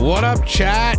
What up, chat?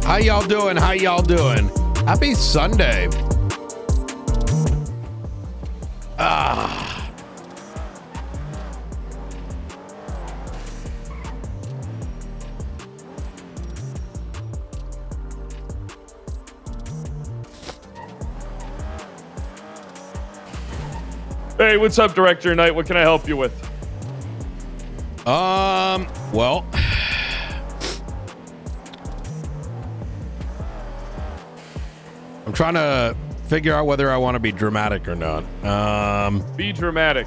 How y'all doing? How y'all doing? Happy Sunday. Hey, what's up, Director Knight? What can I help you with? Well, I'm trying to figure out whether I want to be dramatic or not. Be dramatic.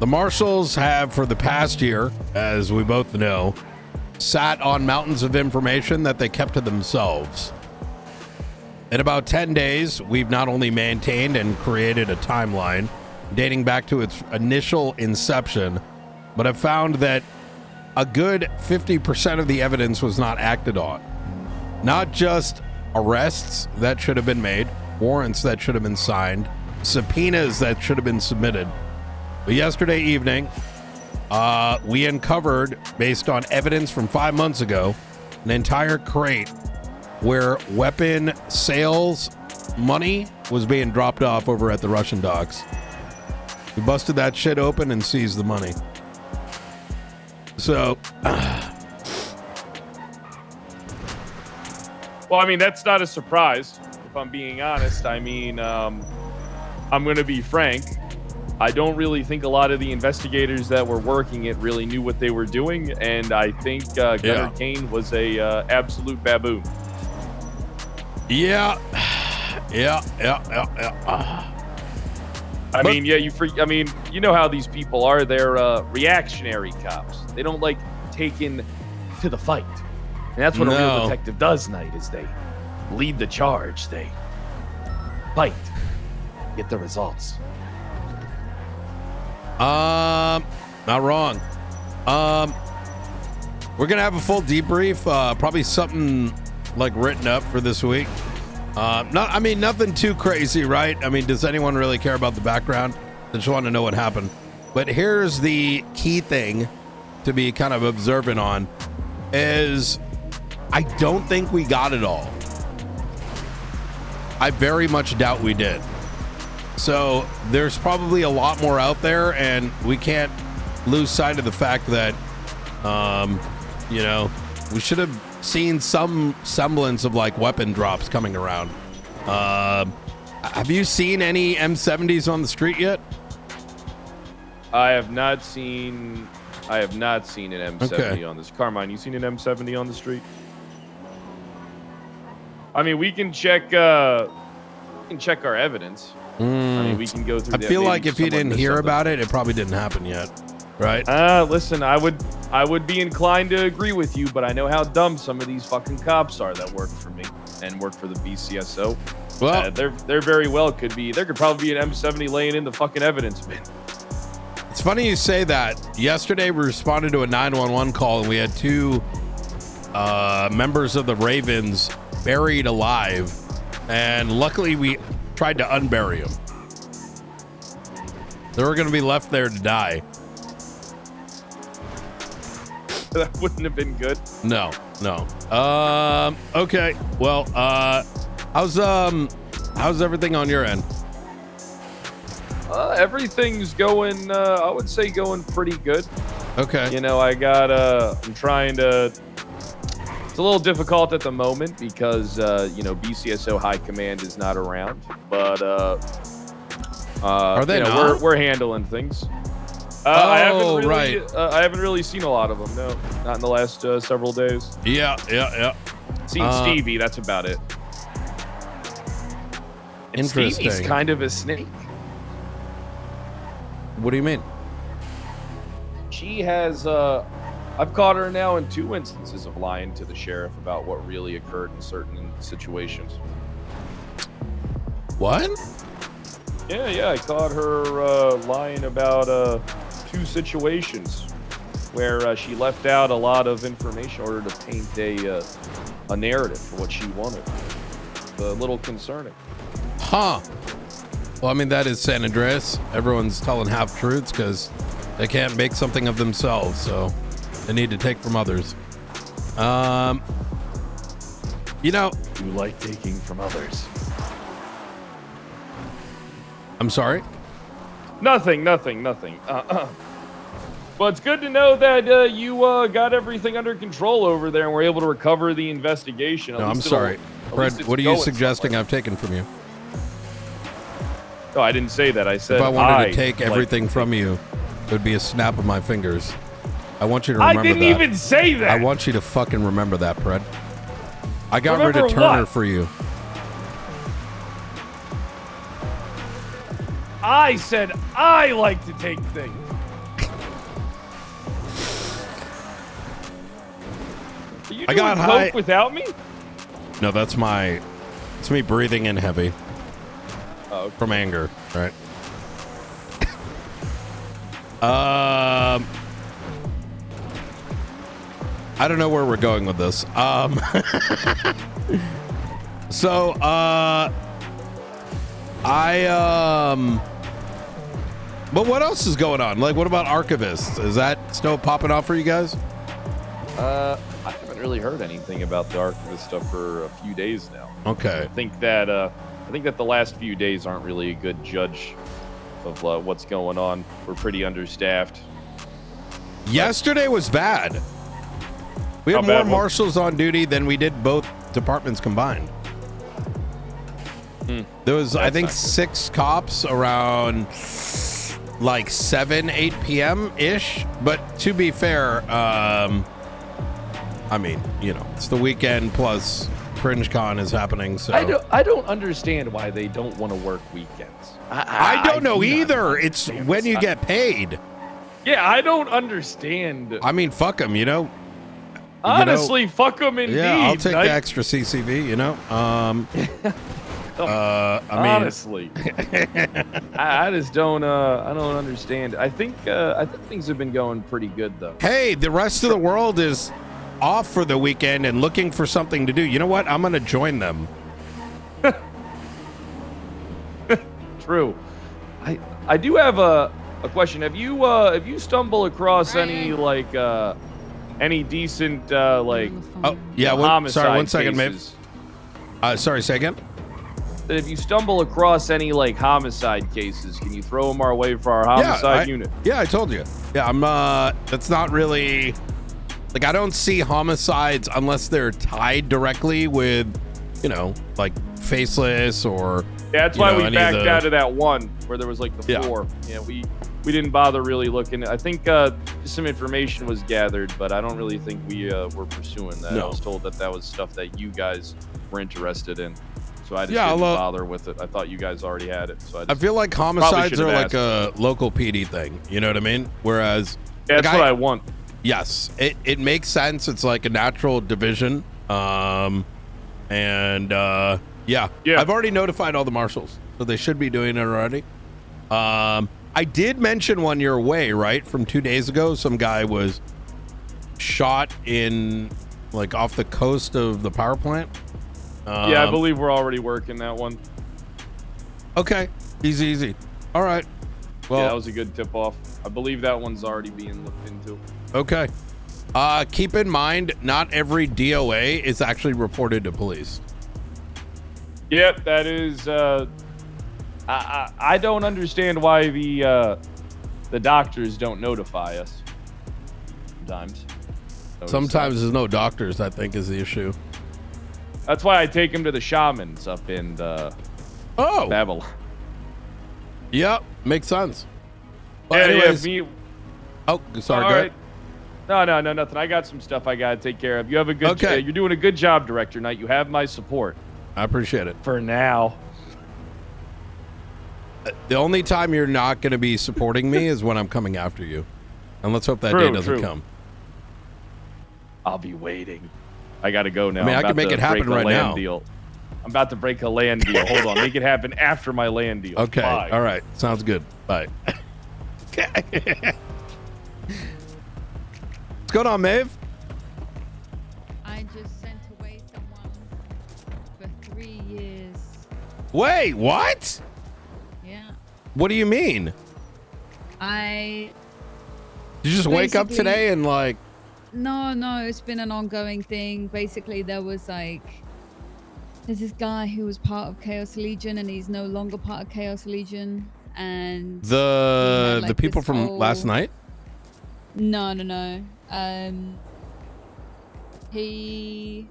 The marshals have, for the past year, as we both know, sat on mountains of information that they kept to themselves. In about 10 days, we've not only maintained and created a timeline dating back to its initial inception, but have found that a good 50% of the evidence was not acted on. Not just arrests that should have been made, warrants that should have been signed, subpoenas that should have been submitted. But yesterday evening, we uncovered, based on evidence from 5 months ago, an entire crate where weapon sales money was being dropped off over at the Russian docks. We busted that shit open and seized the money. So, well, I mean, that's not a surprise, if I'm being honest. I mean, I'm going to be frank. I don't really think a lot of the investigators that were working it really knew what they were doing, and I think Gunnar Kane was a absolute baboon. Yeah. I mean, you know how these people are. They're reactionary cops. They don't like taking to the fight. And that's what a real detective does, Knight, is they lead the charge. They fight, get the results. Not wrong. We're gonna have a full debrief, probably something like written up for this week. Nothing too crazy, right? I mean, does anyone really care about the background? They just want to know what happened. But here's the key thing to be kind of observant on is I don't think we got it all. I very much doubt we did. So there's probably a lot more out there, and we can't lose sight of the fact that, we should have seen some semblance of like weapon drops coming around. Have you seen any M70s on the street yet? I have not seen an M70 on this. Carmine, you seen an M70 on the street? I mean, we can check our evidence. I mean, we can go through. I feel like if you didn't hear about it, it probably didn't happen yet, right? Listen, I would be inclined to agree with you, but I know how dumb some of these fucking cops are that work for me and work for the BCSO. Well, there very well could be. There could probably be an M70 laying in the fucking evidence bin. It's funny you say that. Yesterday, we responded to a 911 call, and we had two members of the Ravens buried alive, and luckily we tried to unbury them. They were going to be left there to die. That wouldn't have been good. No. No. Okay. Well, how's everything on your end? Everything's going, I would say going pretty good. Okay. You know, I'm trying to, it's a little difficult at the moment because, you know, BCSO High Command is not around, but, are they you know, not? We're handling things. I haven't really seen a lot of them. No, not in the last several days. Yeah. Seen Stevie. That's about it. And Interesting. Stevie's kind of a snake. What do you mean? She has. I've caught her now in 2 instances of lying to the sheriff about what really occurred in certain situations. What? Yeah. I caught her lying about 2 situations where she left out a lot of information in order to paint a narrative for what she wanted. It's a little concerning. Huh. Well, I mean, that is San Andreas. Everyone's telling half truths because they can't make something of themselves, so they need to take from others. You know, You like taking from others. I'm sorry. Nothing. Well, it's good to know that you got everything under control over there and were able to recover the investigation. No, I'm sorry. Fred, what are you suggesting I've taken from you? No, I didn't say that. I said If I wanted to take everything from you, it would be a snap of my fingers. I want you to remember that. I didn't even say that. I want you to fucking remember that, Fred. I got rid Remember of Turner what? for you. I said I like to take things. Are you I got doing high coke without me? No, it's me breathing in heavy. Oh, okay. From anger, right? I don't know where we're going with this. So, but what else is going on? Like, what about archivists? Is that still popping off for you guys? I haven't really heard anything about the archivist stuff for a few days now. Okay. I think that the last few days aren't really a good judge of what's going on. We're pretty understaffed. Yesterday was bad. We had more marshals on duty than we did both departments combined. There was, I think, 6 cops around like 8 p.m. ish. But to be fair, I mean, you know, it's the weekend plus CringeCon is happening. So I don't understand why they don't want to work weekends. I don't know either. It's when you get paid. Yeah, I don't understand. I mean, fuck them, you know. Honestly, fuck them indeed. Yeah, I'll take the extra CCV, you know. I mean, honestly, I just don't. I don't understand. I think things have been going pretty good though. Hey, the rest of the world is off for the weekend and looking for something to do. You know what? I'm gonna join them. True. I do have a question. Have you stumbled across any any decent homicide sorry, 1 second, cases? Sorry, say again. That if you stumble across any homicide cases, can you throw them our way for our homicide unit? Yeah, I told you. Yeah, I'm that's not really I don't see homicides unless they're tied directly with, you know, like Faceless or that's why we backed out of that one where there was the 4. Yeah, we didn't bother really looking. I think some information was gathered, but I don't really think we were pursuing that. No. I was told that was stuff that you guys were interested in. So I just didn't bother with it. I thought you guys already had it. So I feel like homicides are like a local PD thing. You know what I mean? Whereas that's what I want. Yes, it makes sense. It's like a natural division. Yeah, I've already notified all the marshals, so they should be doing it already. I did mention one your way, right? From 2 days ago, some guy was shot in off the coast of the power plant. Yeah, I believe we're already working that one. Okay, easy. All right. Well, yeah, that was a good tip off. I believe that one's already being looked into. Okay. Keep in mind, not every DOA is actually reported to police. Yep, that is. I don't understand why the doctors don't notify us. Sometimes there's no doctors, I think, is the issue. That's why I take him to the shamans up in Babylon. Yep, makes sense. Well, Yeah, anyways, oh, sorry, all go right. No, nothing. I got some stuff I gotta take care of. You have a good. Okay. You're doing a good job, Director Knight. You have my support. I appreciate it. For now. The only time you're not going to be supporting me is when I'm coming after you. And let's hope that day doesn't come. I'll be waiting. I got to go now. I mean, I can make it happen right now. Deal. I'm about to break a land deal. Hold on. Make it happen after my land deal. Okay. Bye. All right. Sounds good. Bye. What's going on, Maeve? I just sent away someone for 3 years. Wait, what? Yeah. What do you mean? Did you just wake up today and like... No, it's been an ongoing thing. Basically, there's this guy who was part of Chaos Legion and he's no longer part of Chaos Legion. And the people from last night? No. I think he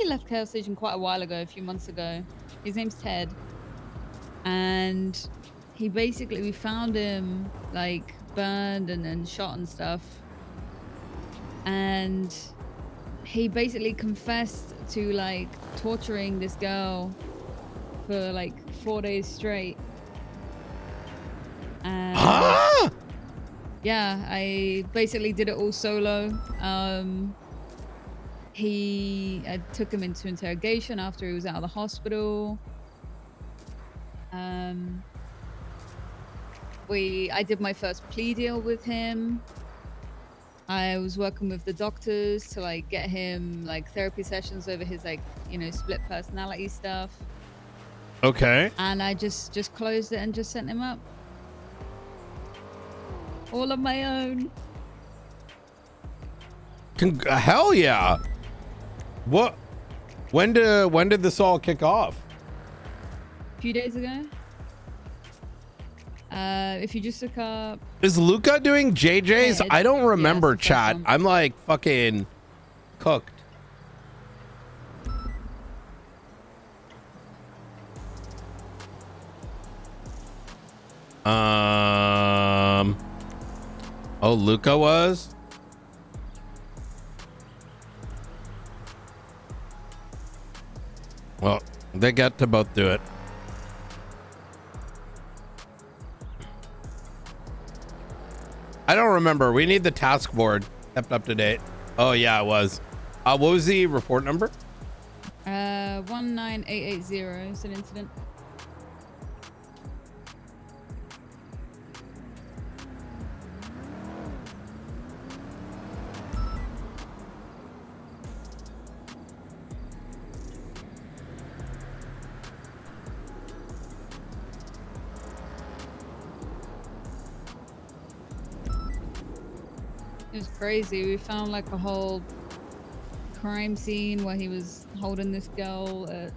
left Chaos Legion quite a while ago, a few months ago. His name's Ted. And we found him like burned and shot and stuff. And he basically confessed to like torturing this girl for like 4 days straight. And yeah, I basically did it all solo. I took him into interrogation after he was out of the hospital. I did my first plea deal with him. I was working with the doctors to like get him like therapy sessions over his like, split personality stuff. Okay. And I just closed it and just sent him up. All on my own. Hell yeah. What? When did this all kick off? A few days ago. If you just look up... Is Luca doing JJ's? I don't remember, chat. I'm like fucking cooked. Oh, Luca was? Well, they got to both do it. I don't remember. We need the task board kept up to date. Oh, yeah, it was. What was the report number? 19880 is an incident. It was crazy. We found like a whole crime scene where he was holding this girl at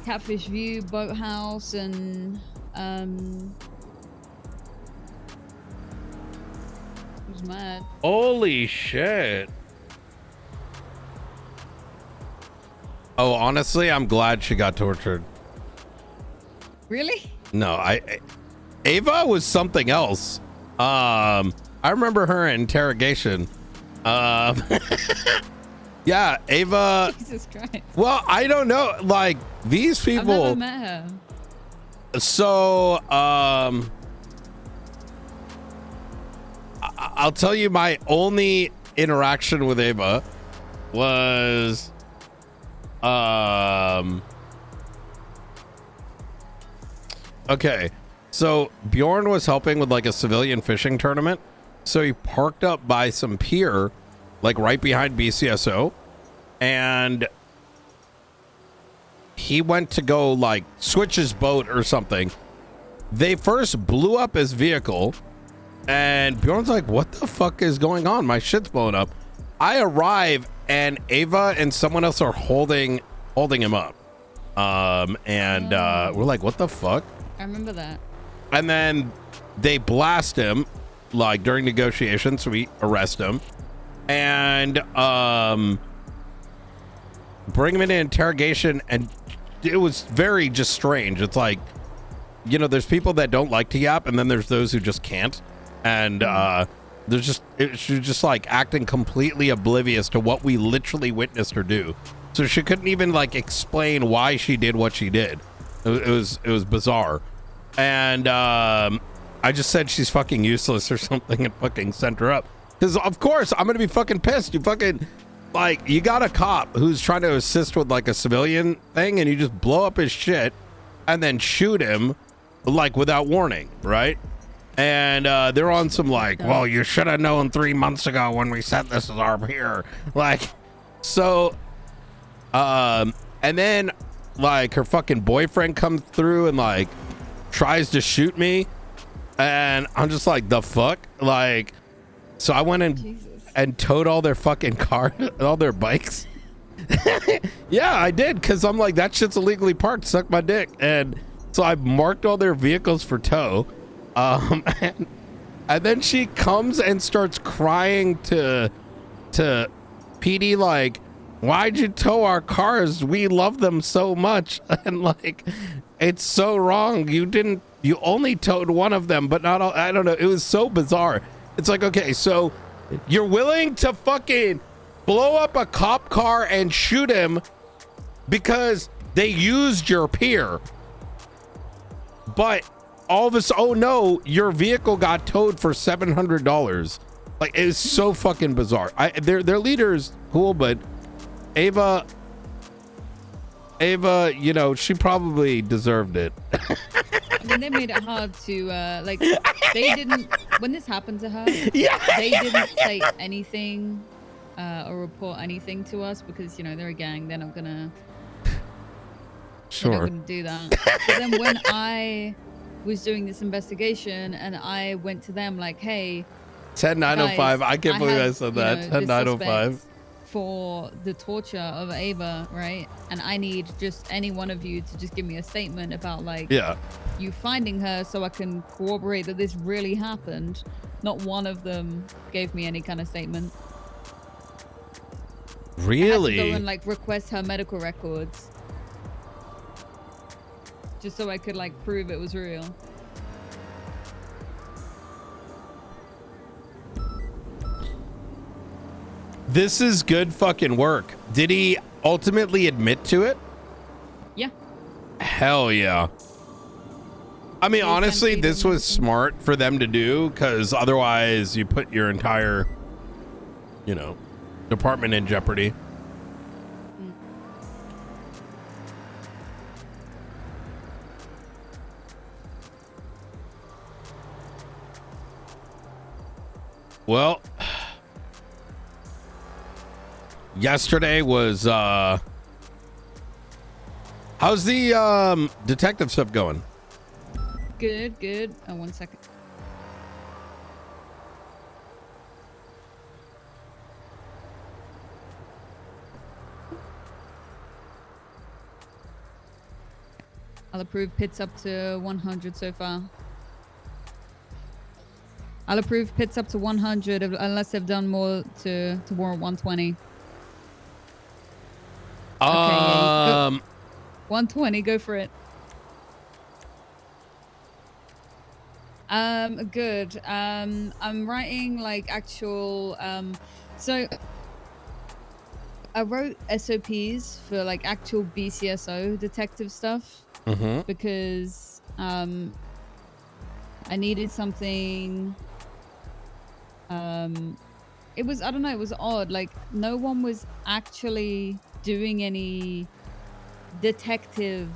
Catfish View boathouse and it was mad. Holy shit. Oh, honestly, I'm glad she got tortured. Really? No, Ava was something else. I remember her in interrogation. Yeah, Ava. Jesus Christ. Well, I don't know. Like these people. I've never met her. So, I'll tell you my only interaction with Ava was, okay. So Bjorn was helping with like a civilian fishing tournament. So he parked up by some pier, like right behind BCSO, and he went to go like switch his boat or something. They first blew up his vehicle, and Bjorn's like, what the fuck is going on? My shit's blown up. I arrive and Ava and someone else are holding him up. We're like, what the fuck? I remember that. And then they blast him like during negotiations, so we arrest him and bring him into interrogation. And it was very just strange. It's like, you know, there's people that don't like to yap, and then there's those who just can't. And she's just like acting completely oblivious to what we literally witnessed her do. So she couldn't even like explain why she did what she did. It was bizarre. And I just said she's fucking useless or something and fucking sent her up. Because of course I'm gonna be fucking pissed. You fucking like, you got a cop who's trying to assist with like a civilian thing, and you just blow up his shit and then shoot him like without warning, right? And they're on some like, well, you should have known 3 months ago when we set this as our peer. Like, so, and then like her fucking boyfriend comes through and like tries to shoot me. And I'm just like, the fuck? Like, so I went and towed all their fucking cars, all their bikes. Yeah, I did. Because I'm like, that shit's illegally parked. Suck my dick. And so I marked all their vehicles for tow. And then she comes and starts crying to PD like, why'd you tow our cars? We love them so much. And like, it's so wrong. You only towed one of them, but not all. I don't know. It was so bizarre. It's like, okay, so you're willing to fucking blow up a cop car and shoot him because they used your peer. But all of us, oh no, your vehicle got towed for $700. Like, it is so fucking bizarre. Their leader is cool, but Ava, you know, she probably deserved it. I mean, they made it hard to like. They didn't when this happened to her. Yeah, they didn't say anything or report anything to us because, you know, they're a gang. They're not gonna. Sure. They're not gonna do that. But then when I was doing this investigation and I went to them like, hey, 10905. I can't believe I said that. You know, 10905. For the torture of Ava, right? And I need just any one of you to just give me a statement about like, you finding her so I can corroborate that this really happened. Not one of them gave me any kind of statement. Really? I had to go and like request her medical records just so I could like prove it was real. This is good fucking work. Did he ultimately admit to it? Yeah. Hell yeah. I mean, honestly, this was smart for them to do, because otherwise you put your entire, you know, department in jeopardy. Well, yesterday was how's the detective stuff going? Good. Oh, 1 second. I'll approve pits up to 100 so far. I'll approve pits up to 100 unless they've done more to warrant 120. Okay, 120, go for it. Good. I'm writing like actual so I wrote SOPs for like actual BCSO detective stuff because I needed something. It was, I don't know, it was odd, like no one was actually doing any detective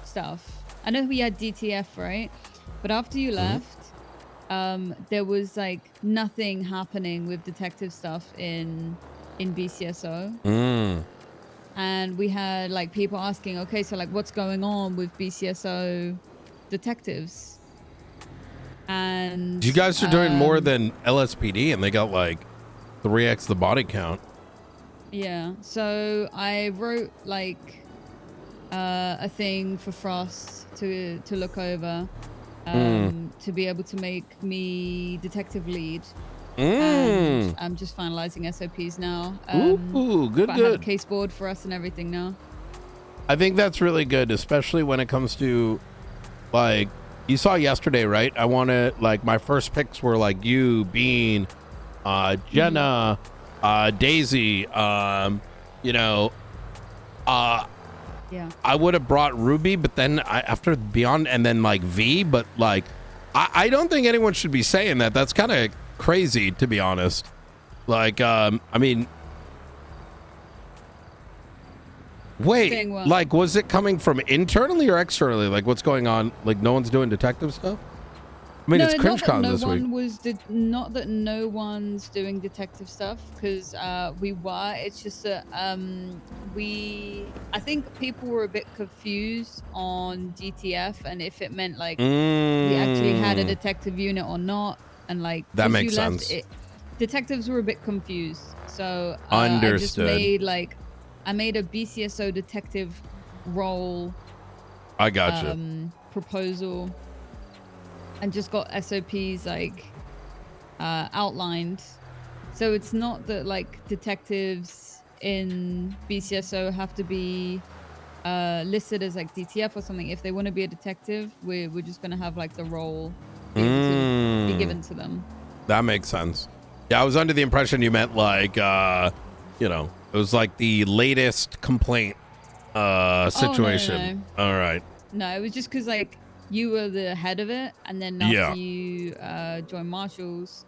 stuff. I know we had DTF, right? But after you left, there was like nothing happening with detective stuff in BCSO. And we had like people asking, okay, so like what's going on with BCSO detectives? And you guys are doing more than LSPD, and they got like 3x the body count. Yeah. So I wrote like a thing for Frost to look over, to be able to make me detective lead. And I'm just finalizing SOPs now. Ooh, good, but I have a good. case board for us and everything now. I think that's really good, especially when it comes to, like, you saw yesterday, right? I want to, like, my first picks were like you, Bean, Jenna, Daisy, you know, Yeah. I would have brought Ruby, but then after Beyond and then like V, but like, I don't think anyone should be saying that. That's kind of crazy, to be honest. Like, I mean, wait, like, was it coming from internally or externally? Like, what's going on? Like, no one's doing detective stuff? I mean, No, it's CringeCon this week. Not that no one's doing detective stuff, because we were. It's just that I think people were a bit confused on DTF and if it meant like we actually had a detective unit or not, and like that makes sense. Detectives were a bit confused, so Understood. I just made like I made a BCSO detective role. I gotcha. Proposal. And just got SOPs like outlined. So it's not that like detectives in BCSO have to be listed as like DTF or something. If they want to be a detective, we're just going to have like the role be able to be given to them. That makes sense. Yeah, I was under the impression you meant like, you know, it was like the latest complaint situation. Oh, no. All right. No, it was just because like you were the head of it, and then after you joined Marshals,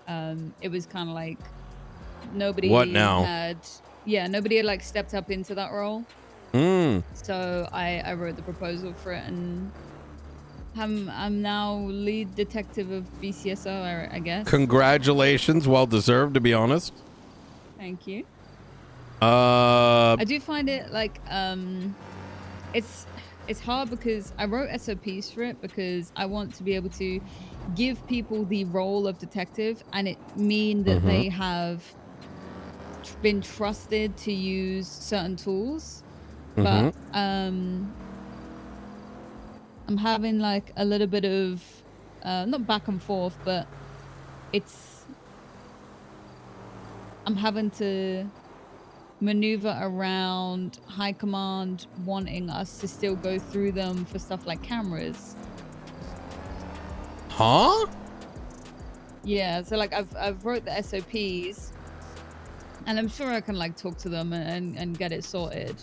it was kind of like nobody had like stepped up into that role. So I wrote the proposal for it, and I'm now lead detective of BCSO, I guess. Congratulations, well deserved, to be honest. Thank you. I do find it like it's hard because I wrote SOPs for it because I want to be able to give people the role of detective, and it mean that they have been trusted to use certain tools. But I'm having like a little bit of not back and forth, but I'm having to maneuver around high command wanting us to still go through them for stuff like cameras. Huh? Yeah, so like I've wrote the SOPs, and I'm sure I can like talk to them and get it sorted.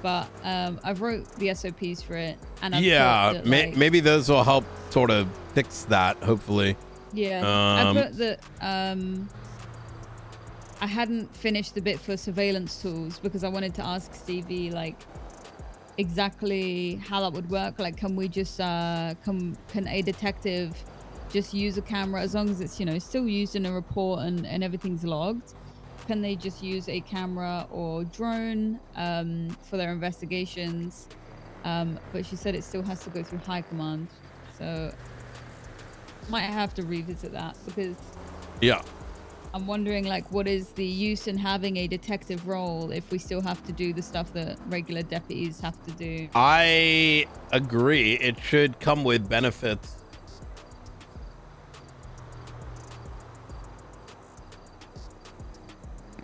But I've wrote the SOPs for it, and I've that, like, maybe those will help sort of fix that, hopefully. Yeah, I put that I hadn't finished the bit for surveillance tools because I wanted to ask Stevie like exactly how that would work. Like, can we just can a detective just use a camera as long as it's, you know, still used in a report and everything's logged? Can they just use a camera or drone for their investigations? But she said it still has to go through high command, so might have to revisit that because I'm wondering, like, what is the use in having a detective role if we still have to do the stuff that regular deputies have to do? I agree. It should come with benefits.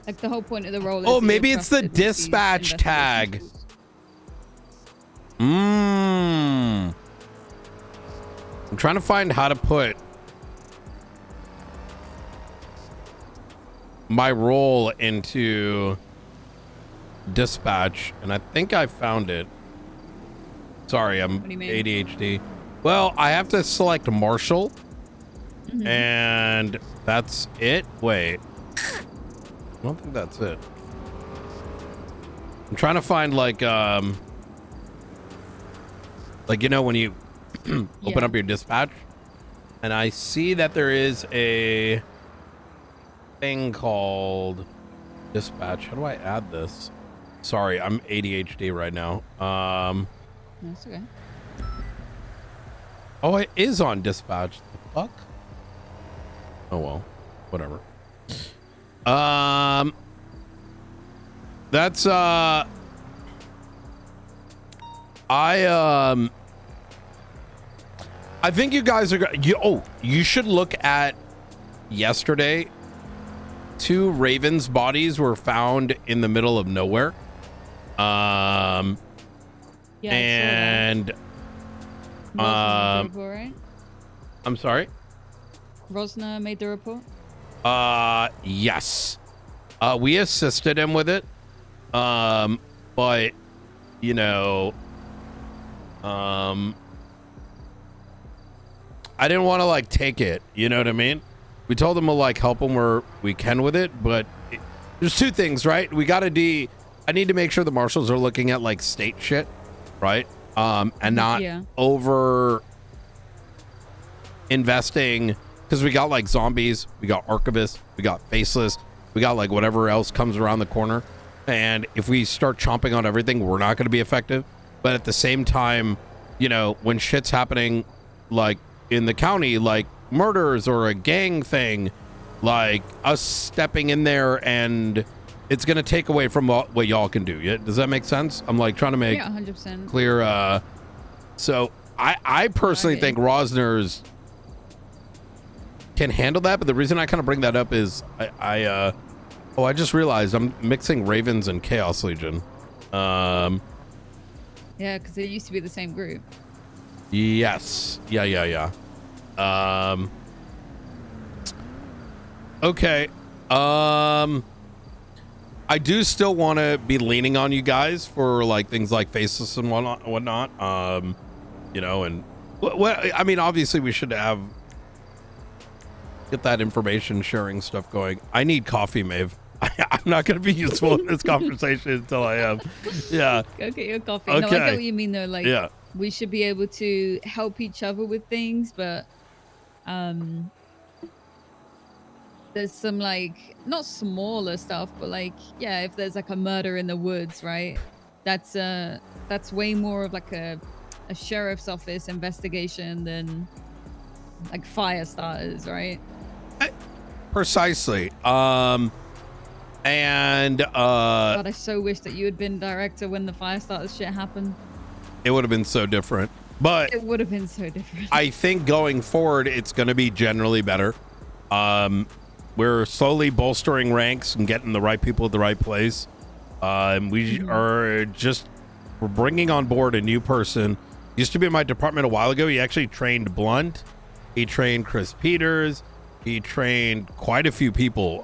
Like, the whole point of the role is... Oh, maybe it's the dispatch tag. I'm trying to find how to put my role into dispatch, and I think I found it. Sorry, I'm ADHD. Well, I have to select Marshal, and that's it. Wait, I don't think that's it. I'm trying to find like you know, when you open up your dispatch, and I see that there is a thing called dispatch. How do I add this? Sorry, I'm ADHD right now. That's okay. Oh, it is on dispatch. The fuck? Oh well, whatever. That's I think you guys are you should look at yesterday. 2 ravens bodies were found in the middle of nowhere. Yeah, and report, right? I'm sorry. Rosner made the report. Yes. We assisted him with it. But you know, I didn't want to like take it, you know what I mean? We told him to like help him where we can with it, but there's 2 things, right? We gotta I need to make sure the marshals are looking at like state shit, right? And not over investing, because we got like zombies, we got archivists, we got faceless, we got like whatever else comes around the corner. And if we start chomping on everything, we're not going to be effective. But at the same time, you know, when shit's happening like in the county, like murders or a gang thing, like us stepping in there, and it's going to take away from what y'all can do. Yeah, does that make sense? I'm like trying to make 100% clear. So I personally think Rosner's can handle that, but the reason I kind of bring that up is I just realized I'm mixing Ravens and Chaos Legion. Yeah, because it used to be the same group. Yes. Yeah. Okay. I do still want to be leaning on you guys for like things like faceless and whatnot. You know, and I mean, obviously we should get that information sharing stuff going. I need coffee, Maeve. I'm not going to be useful in this conversation until I am. Yeah. Go get your coffee. Okay. No, I get what you mean though. Like, yeah, we should be able to help each other with things, but there's some like not smaller stuff, but like, yeah, if there's like a murder in the woods, right? That's way more of like a sheriff's office investigation than like fire starters, right? Precisely. And God, I so wish that you had been director when the fire starters shit happened. It would have been so different. But it would have been so different. I think going forward, it's going to be generally better. We're slowly bolstering ranks and getting the right people at the right place. We're bringing on board a new person. Used to be in my department a while ago. He actually trained Blunt. He trained Chris Peters. He trained quite a few people.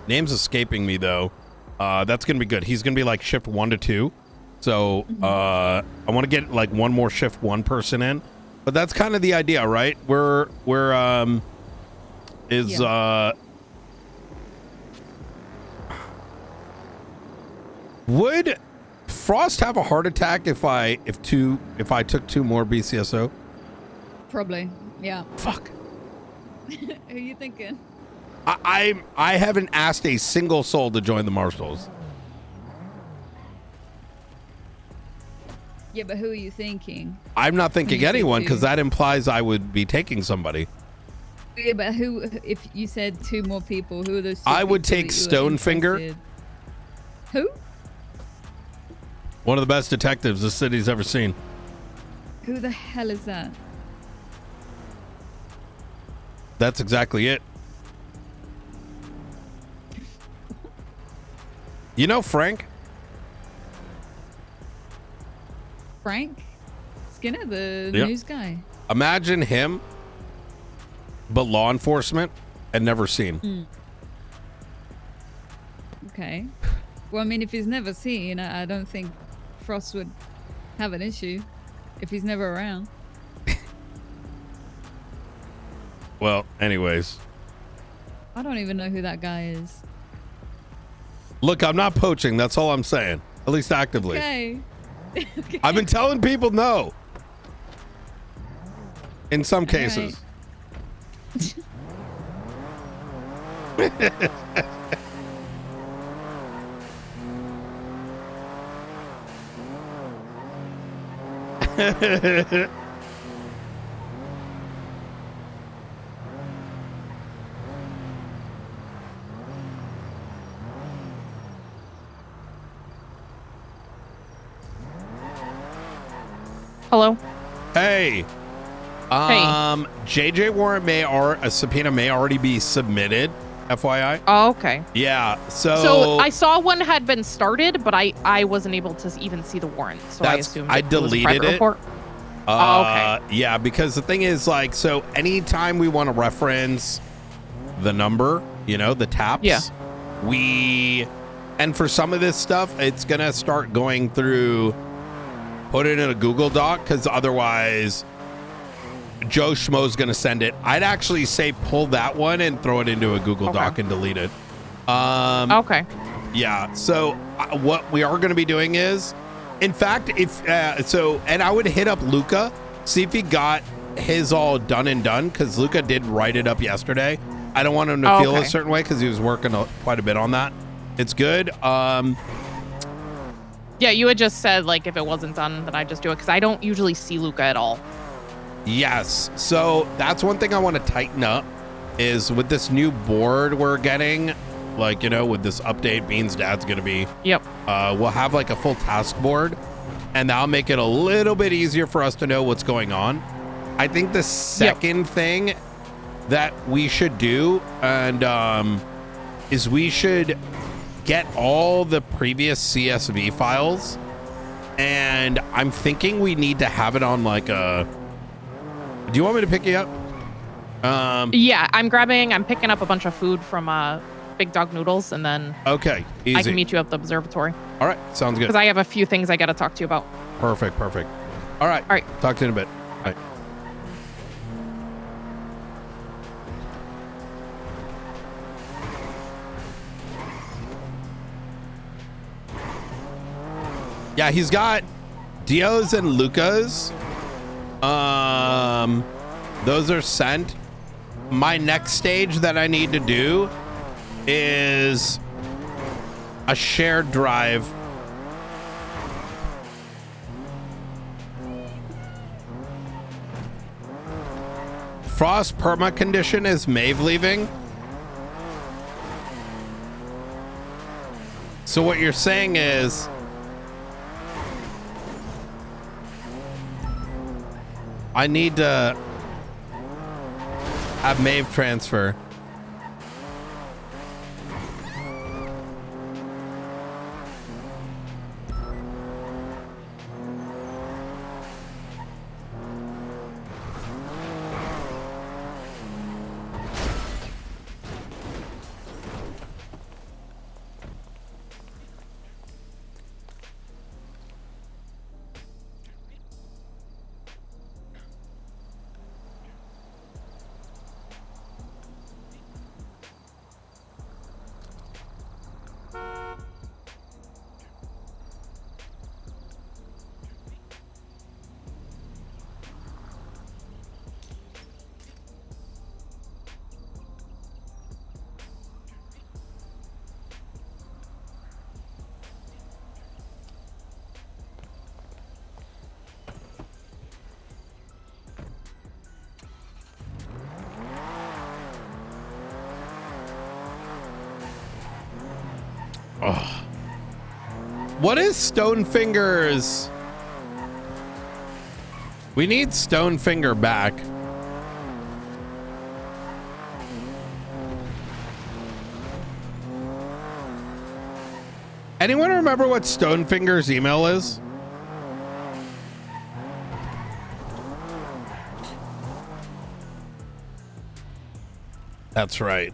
Name's escaping me though. That's gonna be good. He's gonna be like shift 1 to 2. So I want to get like one more shift 1 person in. But that's kind of the idea, right? Would Frost have a heart attack if I took 2 more BCSO? Probably, yeah. Fuck. Who are you thinking? I haven't asked a single soul to join the Marshals. Yeah, but who are you thinking? I'm not thinking anyone, because that implies I would be taking somebody. Yeah, but who? If you said 2 more people, who are those? I would take Stonefinger. Who? One of the best detectives this city's ever seen. Who the hell is that? That's exactly it. You know Frank? Frank Skinner, the news guy. Imagine him, but law enforcement and never seen. Okay. Well, I mean, if he's never seen, I don't think Frost would have an issue if he's never around. Well, anyways. I don't even know who that guy is. Look, I'm not poaching. That's all I'm saying. At least actively. Okay. Okay. I've been telling people no. In some cases. Hello. Hey. JJ warrant a subpoena may already be submitted. FYI. Oh, okay. Yeah. So I saw one had been started, but I wasn't able to even see the warrant. So I assumed I it was a deleted private it. report. Okay. Yeah, because the thing is, like, so anytime we want to reference the number, you know, the taps, and for some of this stuff, it's gonna start going through, put it in a Google Doc, because otherwise Joe Schmo's gonna send it. I'd actually say pull that one and throw it into a Google Doc and delete it. Okay. Yeah. So what we are gonna be doing is, in fact, if and I would hit up Luca, see if he got his all done and done, because Luca did write it up yesterday. I don't want him to feel a certain way because he was working quite a bit on that. It's good. Yeah, you had just said, like, if it wasn't done, then I just do it, because I don't usually see Luca at all. Yes. So that's one thing I want to tighten up is with this new board we're getting, like, you know, with this update, Bean's dad's going to be. Yep. We'll have like a full task board, and that'll make it a little bit easier for us to know what's going on. I think the second thing that we should do is we should get all the previous CSV files, and I'm thinking we need to have it on like a. Do you want me to pick you up? Yeah, I'm picking up a bunch of food from Big Dog Noodles, and then easy. I can meet you at the observatory. All right, sounds good. Because I have a few things I got to talk to you about. Perfect. All right. Talk to you in a bit. All right. Yeah, he's got Dio's and Luca's. Those are sent. My next stage that I need to do is a shared drive. Frost perma condition is Maeve leaving. So what you're saying is I need to have Maeve transfer. Oh. What is Stonefingers? We need Stonefinger back. Anyone remember what Stonefinger's email is? That's right.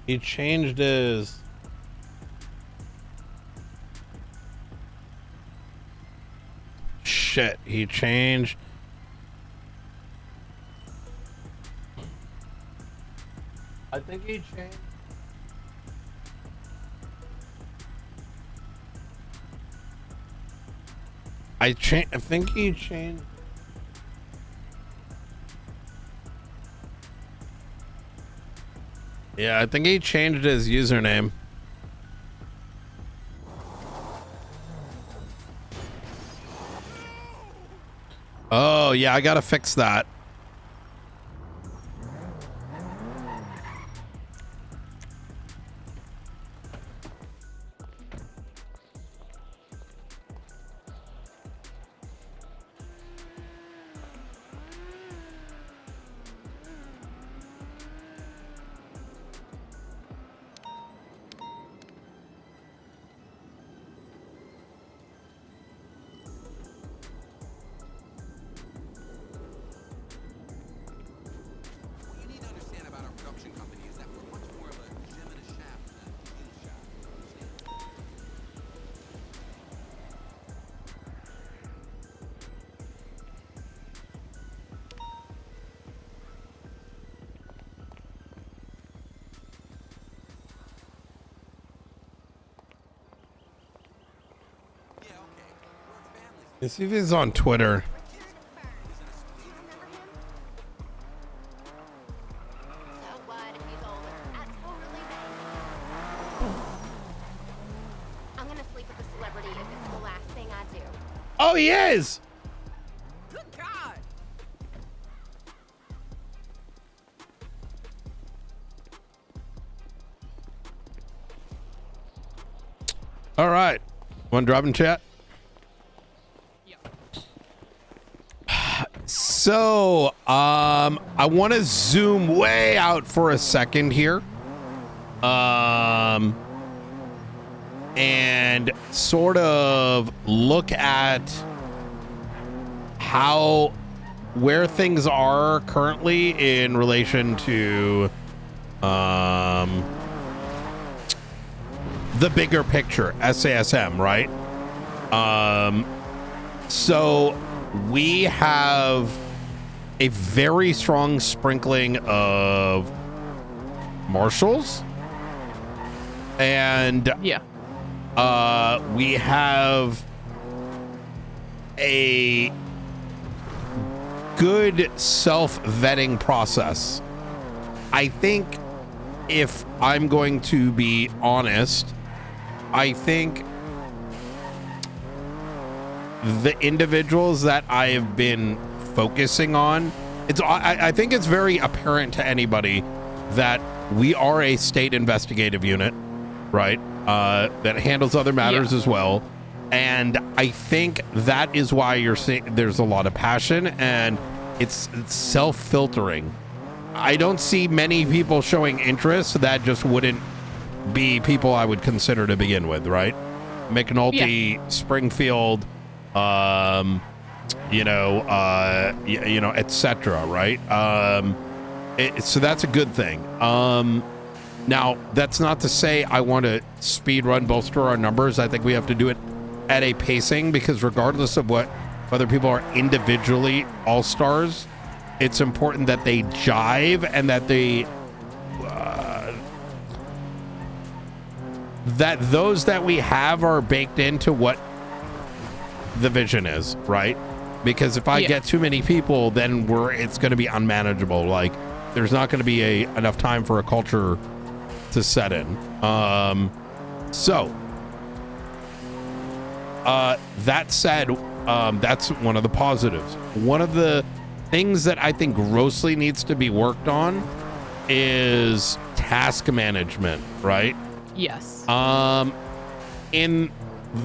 He changed his... Shit, he changed... I think he changed... I think he changed... Yeah, I think he changed his username. Oh, yeah, I gotta fix that. Let's see if he's on Twitter. I'm gonna sleep with a celebrity if it's the last thing I do. Oh, he is. Good God. All right. Want to drop in chat? So, I want to zoom way out for a second here. And sort of look at where things are currently in relation to, the bigger picture, SASM, right? So we have a very strong sprinkling of marshals, and Yeah. we have a good self-vetting process. I think, if I'm going to be honest, I think the individuals that I have been focusing on, I think it's very apparent to anybody that we are a state investigative unit, right? That handles other matters as well. And I think that is why you're seeing there's a lot of passion, and it's self-filtering. I don't see many people showing interest that just wouldn't be people I would consider to begin with, right? McNulty, Springfield, etc., right? So that's a good thing. Now, that's not to say I want to speed run bolster our numbers. I think we have to do it at a pacing, because regardless of whether people are individually all-stars, it's important that they jive and that that those that we have are baked into what the vision is, right? Because if I get too many people, then it's going to be unmanageable. Like, there's not going to be enough time for a culture to set in. That said, that's one of the positives. One of the things that I think grossly needs to be worked on is task management, right? Yes. In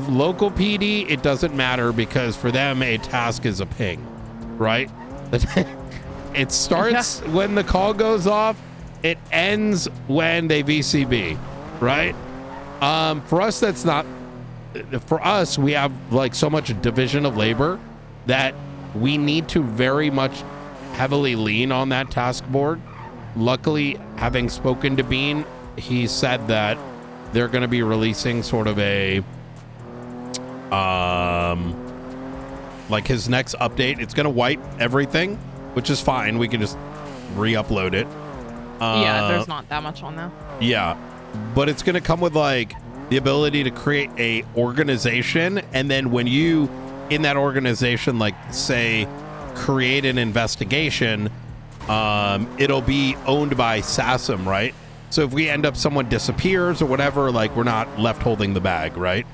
local PD, it doesn't matter, because for them, a task is a ping, right? It starts when the call goes off. It ends when they VCB, right? For us, that's not. For us, we have like so much division of labor that we need to very much heavily lean on that task board. Luckily, having spoken to Bean, he said that they're going to be releasing sort of a like his next update. It's going to wipe everything, which is fine. We can just re-upload it. Yeah, there's not that much on there. Yeah, but it's going to come with like the ability to create a organization, and then when you in that organization, like say create an investigation, it'll be owned by SASM, right? So if we end up someone disappears or whatever, like we're not left holding the bag, right?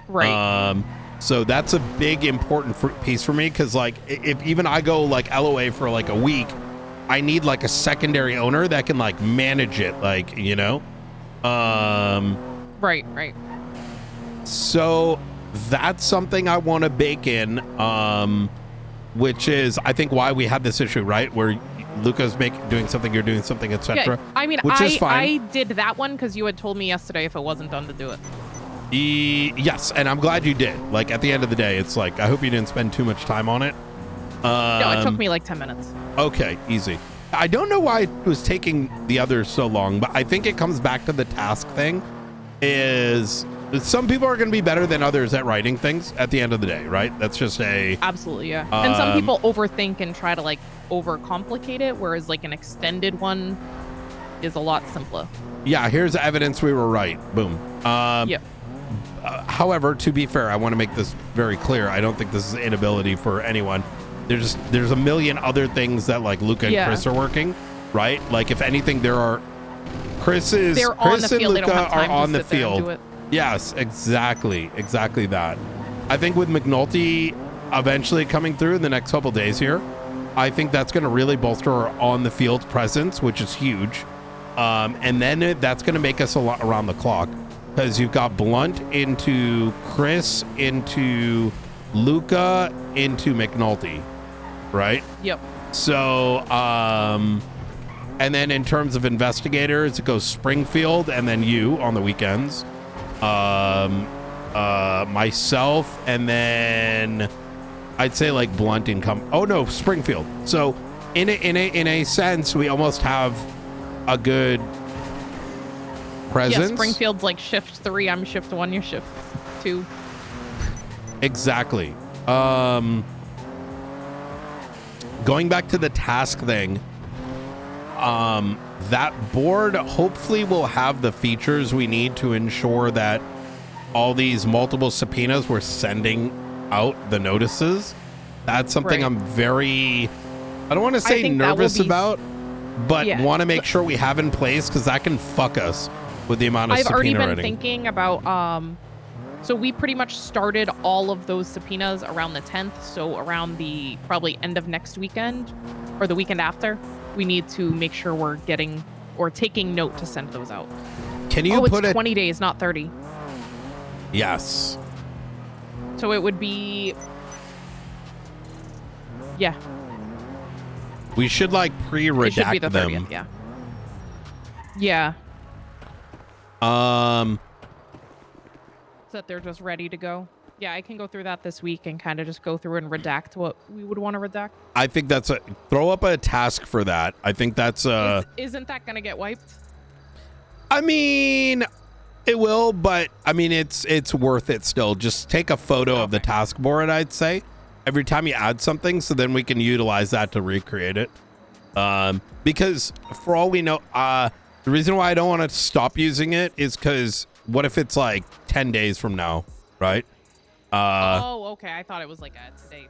Right. So that's a big important piece for me, because like if even I go like LOA for like a week, I need like a secondary owner that can like manage it, like, you know. Right. So that's something I want to bake in, which is I think why we had this issue, right, where Luca's doing something, you're doing something, etc. Yeah, I mean, which is fine. I did that one because you had told me yesterday if it wasn't done to do it. Yes, and I'm glad you did. Like at the end of the day, it's like I hope you didn't spend too much time on it. No, it took me like 10 minutes. Okay, easy. I don't know why it was taking the others so long, but I think it comes back to the task thing. Is some people are going to be better than others at writing things at the end of the day, right? That's just absolutely, yeah. And some people overthink and try to like overcomplicate it, whereas like an extended one is a lot simpler. Yeah, here's evidence we were right. Boom. Yeah. However, to be fair, I want to make this very clear. I don't think this is inability for anyone. There's a million other things that like Luca and Chris are working, right? Like if anything, Chris and Luca are on the field. Yes, exactly that. I think with McNulty eventually coming through in the next couple days here, I think that's going to really bolster our on the field presence, which is huge. And then that's going to make us a lot around the clock because you've got Blunt into Chris, into Luca, into McNulty, right? Yep. So, and then in terms of investigators, it goes Springfield and then you on the weekends. Myself, and then I'd say like Blunt income. Oh no, Springfield. So in a sense, we almost have a good presence. Yeah, Springfield's like shift 3. I'm shift 1. You're shift 2. Exactly. Going back to the task thing, that board hopefully will have the features we need to ensure that all these multiple subpoenas we're sending out the notices. That's something I'm very, I don't want to say nervous about, but want to make sure we have in place because that can fuck us with the amount of subpoena I've already been writing. thinking about, so we pretty much started all of those subpoenas around the 10th. So around the probably end of next weekend or the weekend after, we need to make sure we're getting or taking note to send those out. Can you put it's 20 days, not 30. Yes. So it would be, yeah. We should like pre-redact It should be the 30th, them. yeah. Yeah. Um. So that they're just ready to go. Yeah, I can go through that this week and kind of just go through and redact what we would want to redact. I think that's throw up a task for that. I think that's Isn't that gonna get wiped? I mean, it will, but I mean it's worth it still. Just take a photo of the task board, I'd say, every time you add something, so then we can utilize that to recreate it. Because for all we know, the reason why I don't want to stop using it is because what if it's like 10 days from now, right? Oh, okay. I thought it was like a today.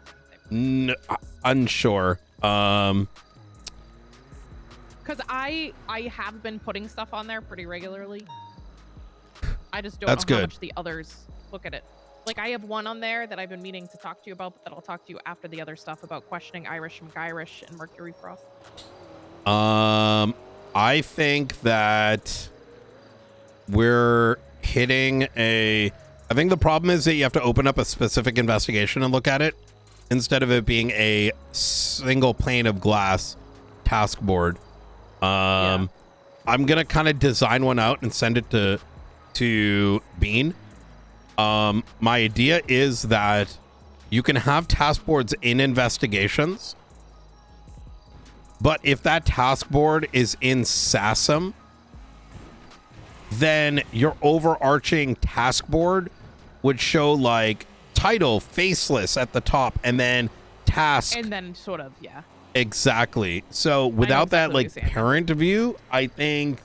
Unsure. Because I have been putting stuff on there pretty regularly. I just don't know how much the others look at it. Like I have one on there that I've been meaning to talk to you about, but that I'll talk to you after the other stuff about questioning Irish McIrish and Mercury Frost. I think that we're hitting I think the problem is that you have to open up a specific investigation and look at it instead of it being a single pane of glass task board. I'm gonna kind of design one out and send it to Bean. My idea is that you can have task boards in investigations, but if that task board is in SASM, then your overarching task board would show like title faceless at the top and then task. And then sort of, yeah. Exactly. So without that like parent view, I think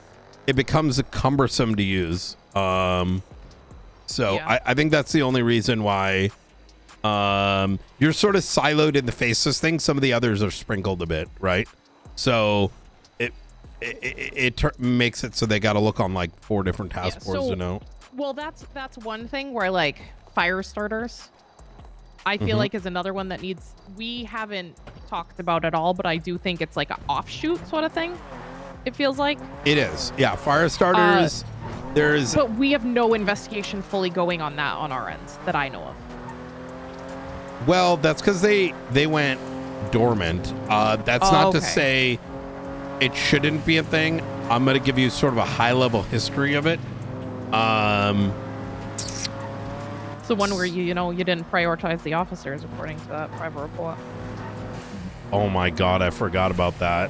it becomes cumbersome to use. I think that's the only reason why you're sort of siloed in the faceless thing. Some of the others are sprinkled a bit, right? So it makes it so they got to look on like 4 different task boards to know. Well, that's one thing where like fire starters, I feel like is another one that we haven't talked about at all, but I do think it's like an offshoot sort of thing. It feels like it is. Yeah. Fire starters. But we have no investigation fully going on that on our end that I know of. Well, that's because they went dormant. That's not to say it shouldn't be a thing. I'm going to give you sort of a high level history of it. It's the one where you didn't prioritize the officers according to that private report. Oh my God, I forgot about that.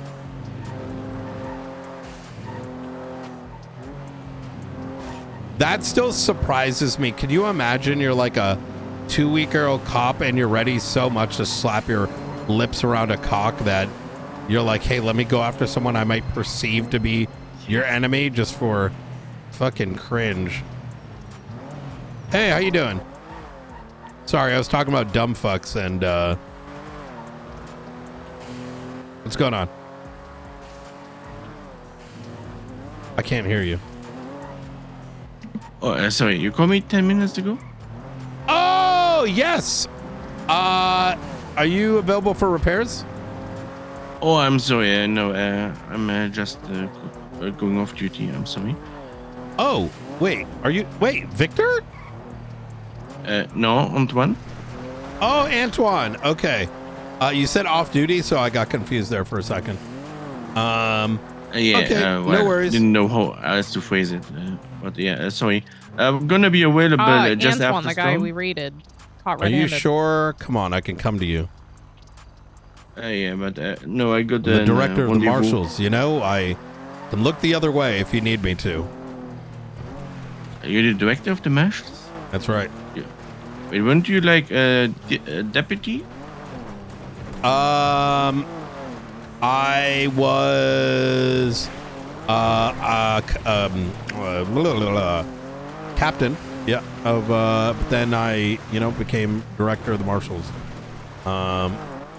That still surprises me. Can you imagine you're like a 2-week-old cop and you're ready so much to slap your lips around a cock that you're like, hey, let me go after someone I might perceive to be your enemy just for fucking cringe. Hey, how you doing? Sorry, I was talking about dumb fucks and what's going on? I can't hear you. Oh, sorry. You called me 10 minutes ago? Oh, yes. Are you available for repairs? Oh, I'm sorry. No, I'm just going off duty. I'm sorry. Oh, wait. Wait, Victor? No, Antoine. Oh, Antoine. Okay. You said off duty, so I got confused there for a second. Yeah, okay, well, no worries. Didn't know how else to phrase it. But yeah, sorry. I'm gonna be available just Antoine, after the guy storm. we raided. Caught Are you red-handed. sure? Come on, I can come to you. Yeah, but no, I got The director of the rendezvous. marshals. You know, I can look the other way if you need me to. Are you the director of the marshals? That's right. Yeah. Wait, weren't you like a deputy? I was captain, yeah, of but then I, became director of the marshals.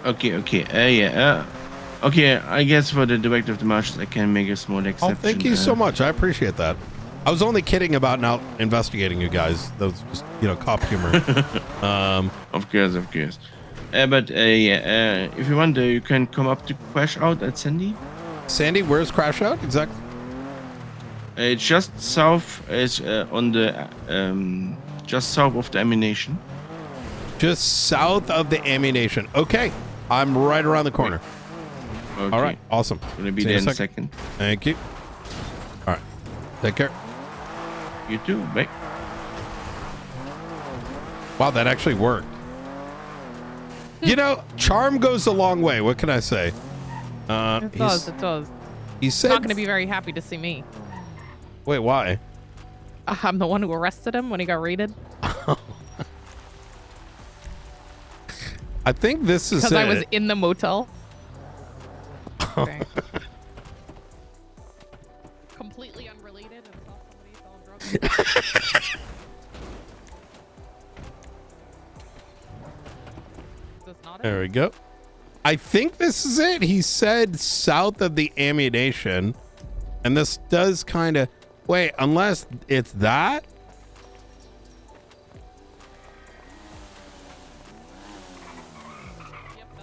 Okay. Okay, I guess for the director of the marshals, I can make a small exception. Oh, thank you so much. I appreciate that. I was only kidding about not investigating you guys. That was just, cop humor. Of course. But if you want, you can come up to Crash Out at Sandy. Sandy, where's Crash Out exactly? It's just south. It's on the just south of the ammunition. Just south of the ammunition. Okay, I'm right around the corner. Okay. All right, awesome. Gonna be See there you in a second. Thank you. All right, take care. You too. Bye. Wow, that actually worked. Charm goes a long way. What can I say? It does. He said, Not going to be very happy to see me. Wait, why? I'm the one who arrested him when he got raided. I think this is Because I was in the motel. Okay. Completely unrelated and saw somebody selling drugs. That's not it. There we go. I think this is it. He said south of the ammunition. And this does kind of... Wait, unless it's that?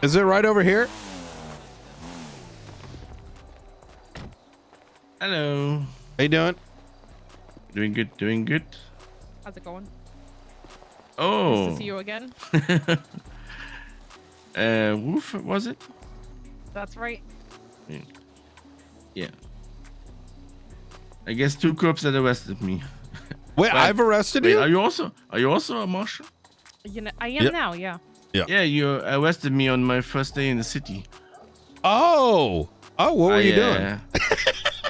Is it right over here? Hello. How you doing? Doing good. How's it going? Oh. Nice to see you again. Wolf, was it? That's right. Yeah. I guess 2 cops that arrested me. Wait, I've arrested you? Are you also a marshal? I am now, yeah. Yeah, you arrested me on my first day in the city. Oh, what were you doing?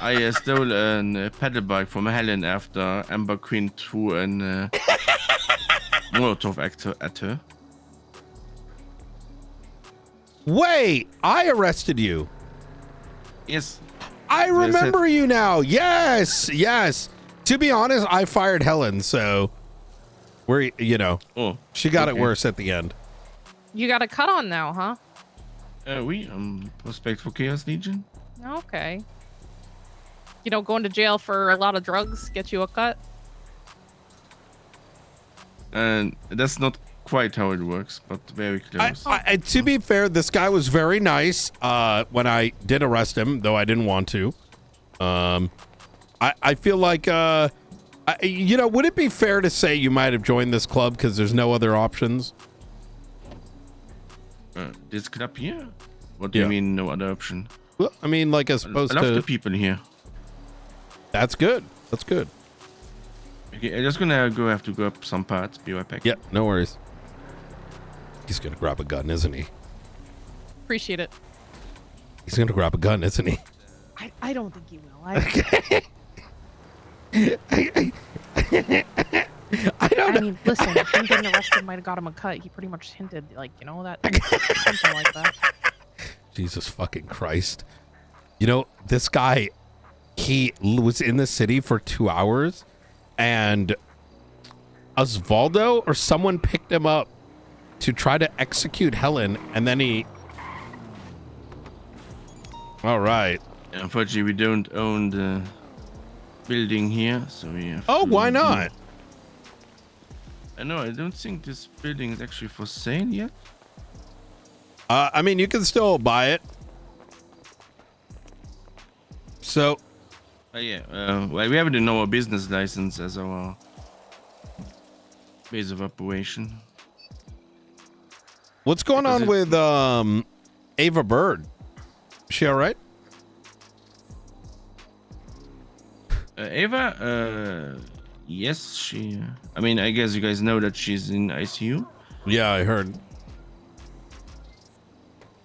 I stole a pedal bike from Helen after Amber Queen threw a Molotov at her. Wait, I arrested you. Yes. I remember you now. Yes. To be honest, I fired Helen, so we're, she got it worse at the end. You got a cut on now, huh? Prospect for Chaos Legion. Okay. Going to jail for a lot of drugs gets you a cut? And that's not quite how it works, but very close. To be fair, this guy was very nice when I did arrest him, though I didn't want to. I feel like, would it be fair to say you might have joined this club because there's no other options? This club here? What do you mean, no other option? Well, I mean, like as opposed I love to... the people here. That's good. Okay, I'm just gonna have to go up some parts. Be right back. Yeah, no worries. He's gonna grab a gun, isn't he? Appreciate it. He's gonna grab a gun, isn't he? I don't think he will. I mean, listen, him getting arrested might have got him a cut. He pretty much hinted, that something like that. Jesus fucking Christ. This guy, he was in the city for 2 hours and Osvaldo or someone picked him up to try to execute Helen, and then he... All right. Unfortunately, we don't own the building here, so we have Oh, to why not? I know, I don't think this building is actually for sale yet. I mean, you can still buy it. So... yeah, well, we haven't no business license as our base of operation. What's going on with Ava Bird? Is she all right? Ava, yes, she. I mean, I guess you guys know that she's in ICU. Yeah, I heard.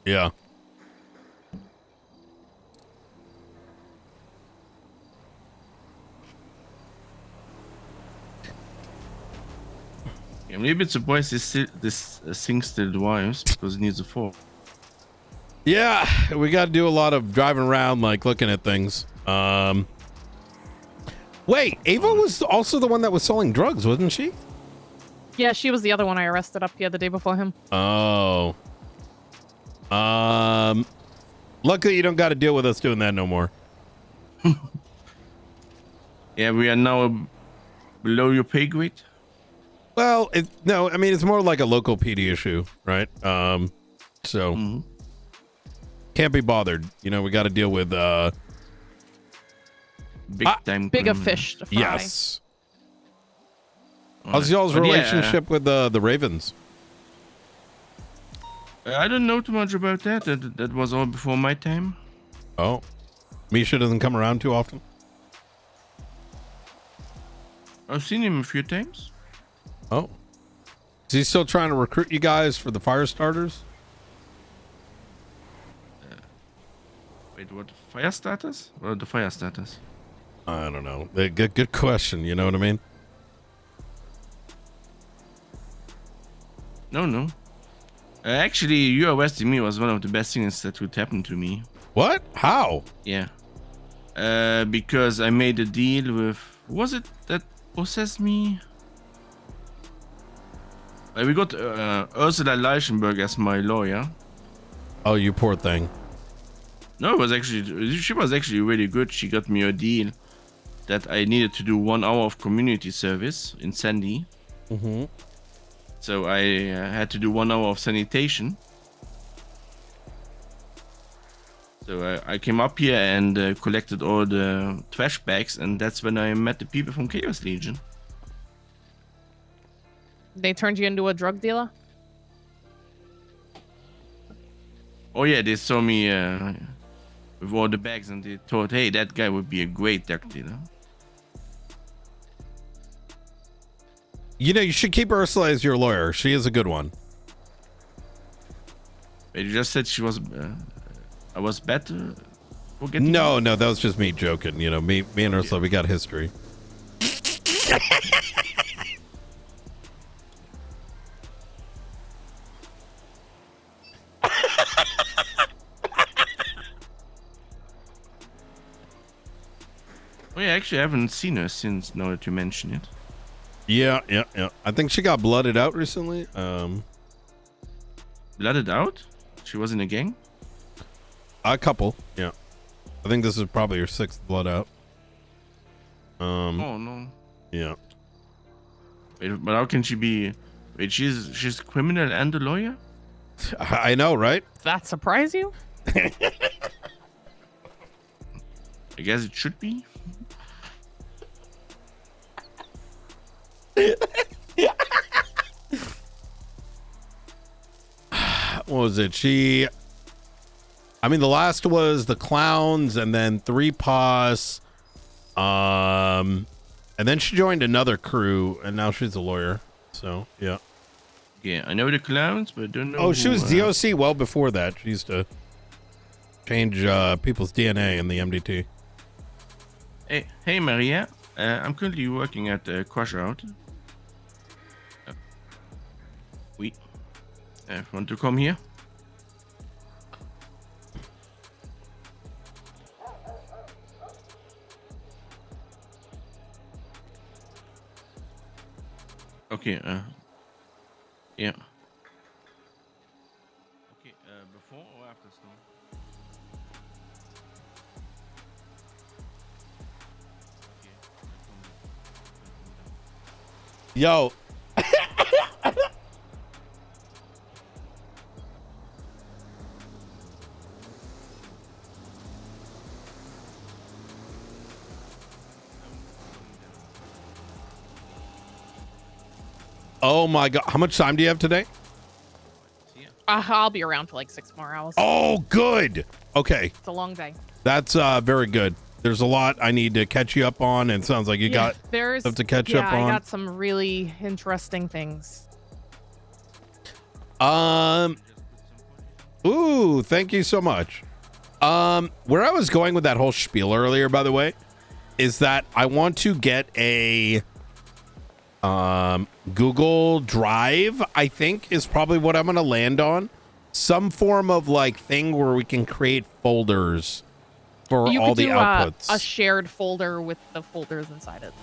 Yeah. I'm a little bit surprised this thing still drives because it needs a fork. Yeah, we got to do a lot of driving around, like looking at things. Wait, Ava was also the one that was selling drugs, wasn't she? Yeah, she was the other one I arrested up here the day before him. Oh. Luckily you don't got to deal with us doing that no more. Yeah, we are now below your pay grade. Well, no, I mean, it's more like a local PD issue, right? So can't be bothered. You know, we got to deal with bigger criminal. Fish to fry. Yes. How's y'all's relationship with the Ravens? I don't know too much about that. That was all before my time. Oh, Misha doesn't come around too often. I've seen him a few times. Oh, is he still trying to recruit you guys for the fire starters? Wait, what? Fire starters? Or the fire starters? I don't know. Good question. You know what I mean? No. Actually, you arresting me was one of the best things that could happen to me. What? How? Yeah. Because I made a deal with... Was it that possessed me? We got Ursula Leichenberg as my lawyer. Oh, you poor thing. No, it was actually... She was actually really good. She got me a deal that I needed to do 1 hour of community service in Sandy. Mm-hmm. So I had to do 1 hour of sanitation. So I came up here and collected all the trash bags, and that's when I met the people from Chaos Legion. They turned you into a drug dealer? Oh yeah, they saw me with all the bags, and they thought, hey, that guy would be a great drug dealer. You know, you should keep Ursula as your lawyer. She is a good one. But you just said she was... I was better? No, that was just me joking. You know, me and Ursula, we got history. Oh yeah, actually I haven't seen her since, now that you mention it. Yeah. I think she got blooded out recently. Blooded out? She was in a gang? A couple, yeah. I think this is probably her 6th blood out. Oh no. Yeah. Wait, but how can she be... Wait, she's a criminal and a lawyer? I know, right? Does that surprise you? I guess it should be. What was it? I mean, the last was the clowns, and then 3 Paws. And then she joined another crew, and now she's a lawyer. So, yeah. Yeah, I know the clowns, but I don't know. Oh, she was DOC well before that. She used to change people's DNA in the MDT. Hey Maria. I'm currently working at Crushout. Oui. Want to come here? Okay. Yeah. Okay. Before or after storm? Okay. Yo. Oh my God. How much time do you have today? I'll be around for like 6 more hours. Oh, good. Okay. It's a long day. That's very good. There's a lot I need to catch you up on, and it sounds like you got stuff to catch up on. I got some really interesting things. Ooh, thank you so much. Where I was going with that whole spiel earlier, by the way, is that I want to get a Google Drive, I think, is probably what I'm going to land on. Some form of like thing where we can create folders for all the outputs. A shared folder with the folders inside it.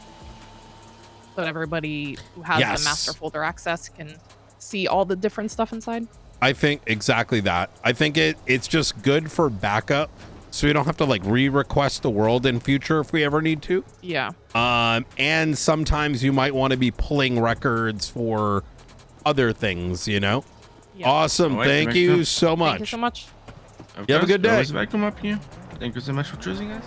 So that everybody who has the master folder access can see all the different stuff inside. I think exactly that. I think it's just good for backup, so we don't have to like re-request the world in future if we ever need to. Yeah. And sometimes you might want to be pulling records for other things, you know? Yeah. Awesome. Thank you so much. Thank you so much. You have a good day. Welcome up here. Thank you so much for choosing us.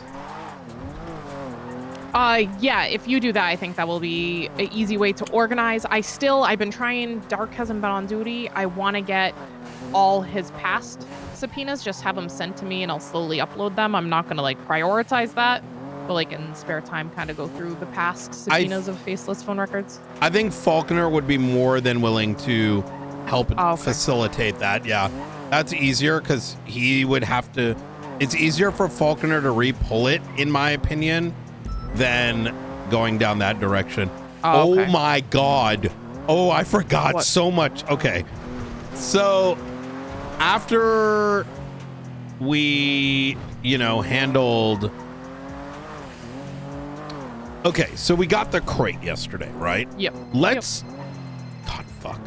Yeah, if you do that, I think that will be an easy way to organize. I've been trying, Dark hasn't been on duty. I want to get all his past subpoenas, just have them sent to me and I'll slowly upload them. I'm not going to like prioritize that, but like in spare time, kind of go through the past subpoenas of faceless phone records. I think Faulkner would be more than willing to help facilitate that. Yeah, that's easier because he would have to, it's easier for Faulkner to re-pull it, in my opinion, than going down that direction. Oh my God. Oh, I forgot so much. Okay. So after we, handled. Okay. So we got the crate yesterday, right? Yep. God, fuck.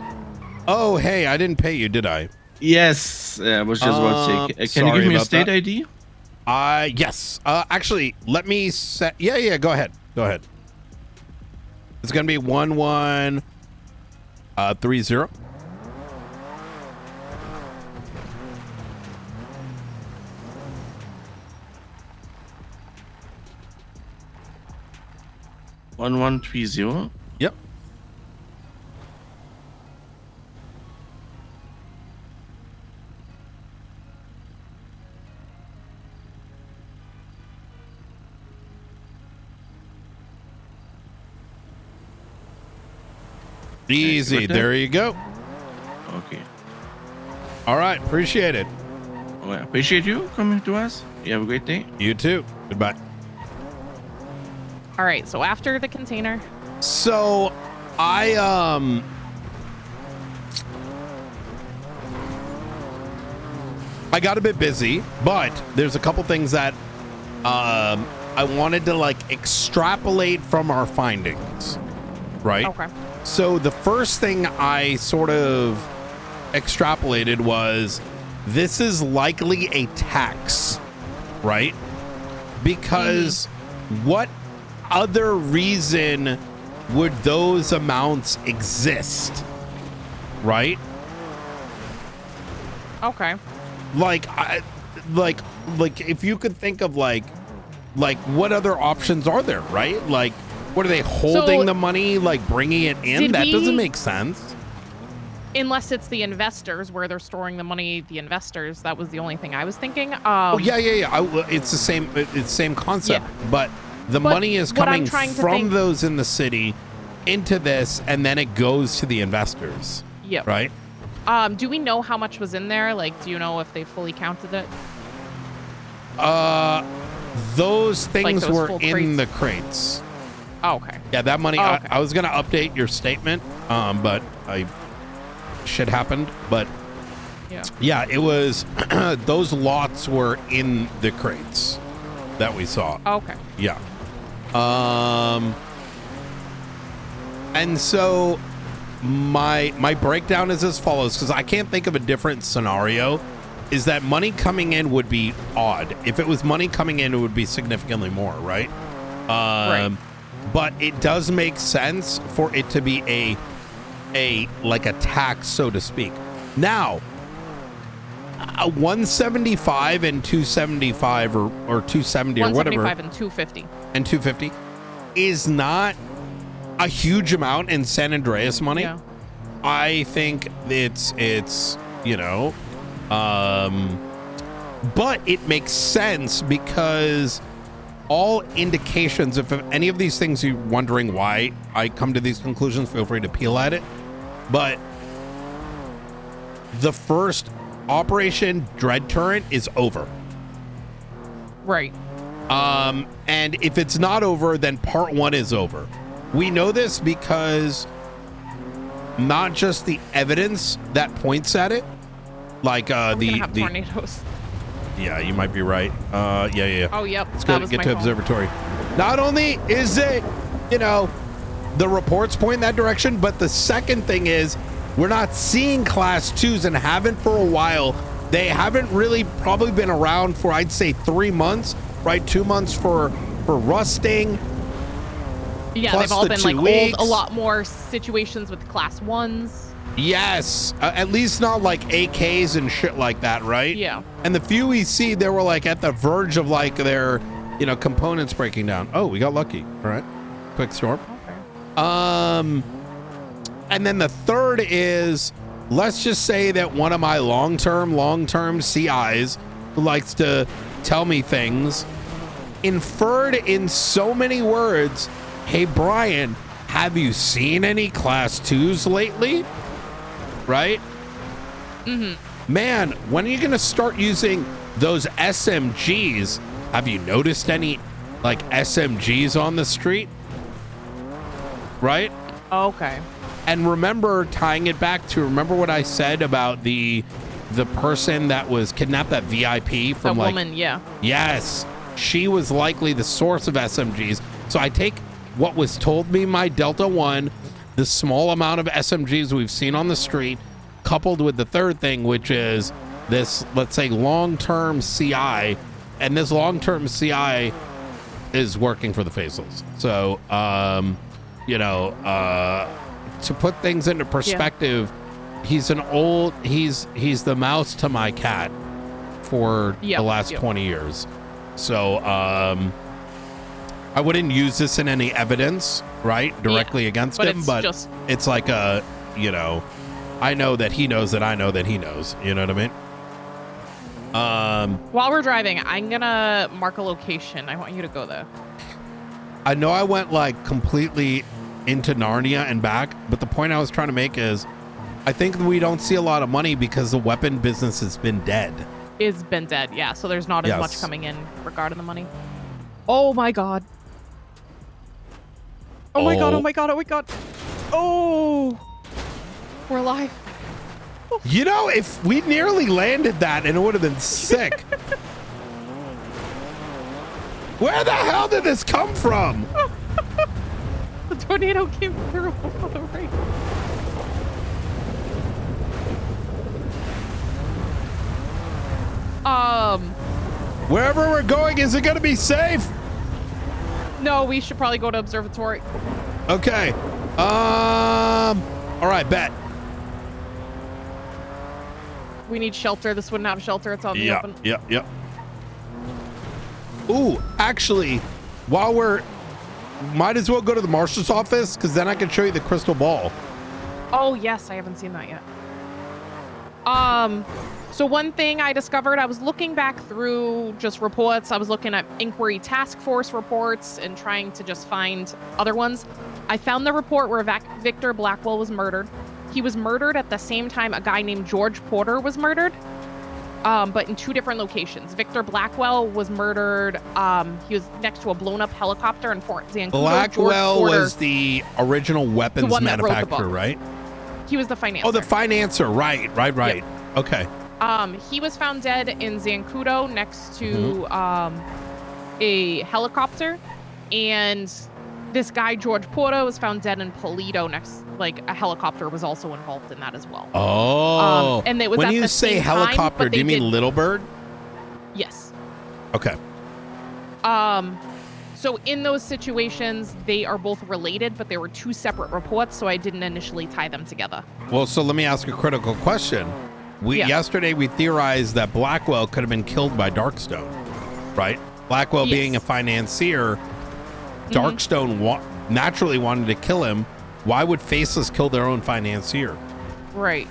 Oh, hey, I didn't pay you, did I? Yes. I was just about to say, can you give me a state ID? Yes. Actually, let me set. Yeah. Go ahead. It's gonna be 1130. $1130. Yep. Easy. There you go. Okay. All right. Appreciate it. Well, I appreciate you coming to us. You have a great day. You too. Goodbye. All right. So after the container. So I got a bit busy, but there's a couple things that I wanted to like extrapolate from our findings, right? Okay. So the first thing I sort of extrapolated was this is likely a tax, right? Because what other reason would those amounts exist, right? Okay. Like if you could think of like what other options are there, right? Like, what are they holding the money, like bringing it in? That doesn't make sense. Unless it's the investors where they're storing the money, the investors. That was the only thing I was thinking. It's the same concept, but the money is coming from those in the city into this, and then it goes to the investors. Yep. Right. Do we know how much was in there? Like, do you know if they fully counted it? Those things were in the crates. Oh, okay. Yeah, that money. Okay. I was gonna update your statement, but shit happened. But yeah, it was those lots were in the crates that we saw. Okay. Yeah. And so my breakdown is as follows, because I can't think of a different scenario. Is that money coming in would be odd. If it was money coming in, it would be significantly more, right? Right. But it does make sense for it to be a like a tax, so to speak. Now, 175 and 275 or 270 or whatever, 175 and 250 and 250 is not a huge amount in San Andreas money. Yeah. I think it's you know, but it makes sense because all indications, if any of these things you're wondering why I come to these conclusions, feel free to peel at it. But the first Operation Dread Turret is over. Right. And if it's not over, then part 1 is over. We know this because not just the evidence that points at it, like the tornadoes. Yeah, you might be right. Yeah. Oh, yep. Let's go get to observatory. Not only is it, you know, the reports point in that direction, but the second thing is we're not seeing class 2s and haven't for a while. They haven't really probably been around for, I'd say, 3 months, right? 2 months for rusting. Yeah, plus they've all the been 2 like weeks. old, a lot more situations with class 1s. Yes, at least not like AKs and shit like that, right? Yeah. And the few we see, they were like at the verge of like their, you know, components breaking down. Oh, we got lucky. All right, quick storm. Okay. And then the third is, let's just say that one of my long-term CIs who likes to tell me things inferred in so many words, hey, Brian, have you seen any class 2s lately? Right? Mm-hmm. Man, when are you going to start using those SMGs? Have you noticed any like SMGs on the street? Right? Okay. And remember, tying it back to, remember what I said about the person that was kidnapped, that VIP from That like woman, yeah. Yes, she was likely the source of SMGs. So I take what was told me my Delta 1, the small amount of SMGs we've seen on the street, coupled with the third thing, which is this, let's say, long-term CI, and this long-term CI is working for the Faceless. So, you know, to put things into perspective, he's the mouse to my cat for the last 20 years. So, I wouldn't use this in any evidence, right, directly against him, but it's like a, you know, I know that he knows that I know that he knows. You know what I mean? While we're driving, I'm gonna mark a location. I want you to go there. I know I went like completely into Narnia and back, but the point I was trying to make is I think we don't see a lot of money because the weapon business has been dead. It's been dead, yeah. So there's not as much coming in regarding the money. Oh my god. Oh my god, oh my god, oh my god. Oh, we're alive. You know, if we nearly landed that and it would have been sick. Where the hell did this come from? The tornado came through over the ring. Wherever we're going, is it going to be safe? No, we should probably go to observatory. Okay. All right, bet. We need shelter. This wouldn't have shelter. It's on the open. Yep. Ooh, actually, while might as well go to the marshal's office, because then I can show you the crystal ball. Oh, yes. I haven't seen that yet. So one thing I discovered, I was looking back through just reports. I was looking at inquiry task force reports and trying to just find other ones. I found the report where Victor Blackwell was murdered. He was murdered at the same time a guy named George Porter was murdered, but in 2 different locations. Victor Blackwell was murdered. He was next to a blown up helicopter in Fort Zancudo. Blackwell was the original weapons manufacturer, right? He was the financer. Oh, the financer. Right. Yep. Okay. He was found dead in Zancudo next to a helicopter, and This guy, George Porto, was found dead in Polito next, like a helicopter was also involved in that as well. Oh. And it was when at you the say same helicopter, time, do you mean Little Bird? Yes. Okay. So in those situations, they are both related, but there were two separate reports, so I didn't initially tie them together. Well, so let me ask a critical question. Yesterday we theorized that Blackwell could have been killed by Darkstone, right? Blackwell being a financier, Darkstone naturally wanted to kill him. Why would Faceless kill their own financier? Right.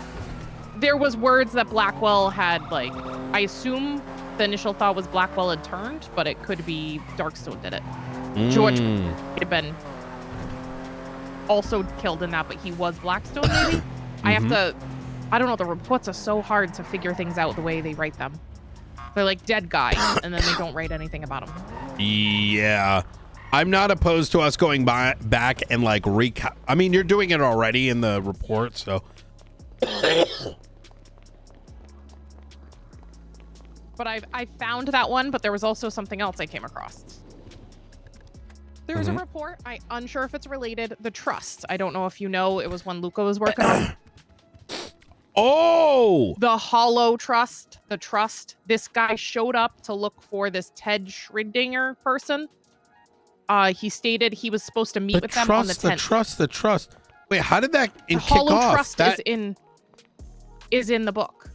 There was words that Blackwell had, like, I assume the initial thought was Blackwell had turned, but it could be Darkstone did it. George might have been also killed in that, but he was Blackstone, maybe? I don't know, the reports are so hard to figure things out the way they write them. They're like dead guy, and then they don't write anything about him. Yeah. I'm not opposed to us going back and like I mean, you're doing it already in the report, so. But I found that one, but there was also something else I came across. There was a report. I'm unsure if it's related. The Trust. I don't know if you know. It was one Luca was working on. Oh! The Hollow Trust. The Trust. This guy showed up to look for this Ted Schridinger person. He stated he was supposed to meet with them on the 10th. The Trust. Wait, how did that kick off? The Hollow Trust is in the book.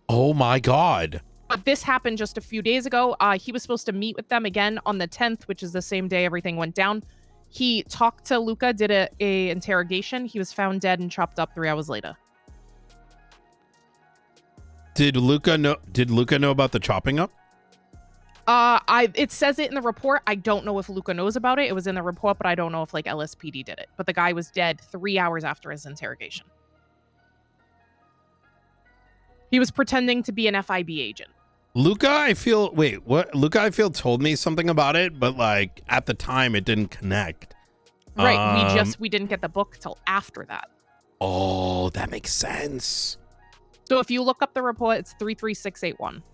Oh my God. But this happened just a few days ago. He was supposed to meet with them again on the 10th, which is the same day everything went down. He talked to Luca, did a interrogation. He was found dead and chopped up 3 hours later. Did Luca know about the chopping up? It says it in the report. I don't know if Luca knows about it. It was in the report, but I don't know if like LSPD did it. But the guy was dead 3 hours after his interrogation. He was pretending to be an FIB agent. Luca, I feel told me something about it, but like at the time it didn't connect. Right. We didn't get the book till after that. Oh, that makes sense. So if you look up the report, it's 33681.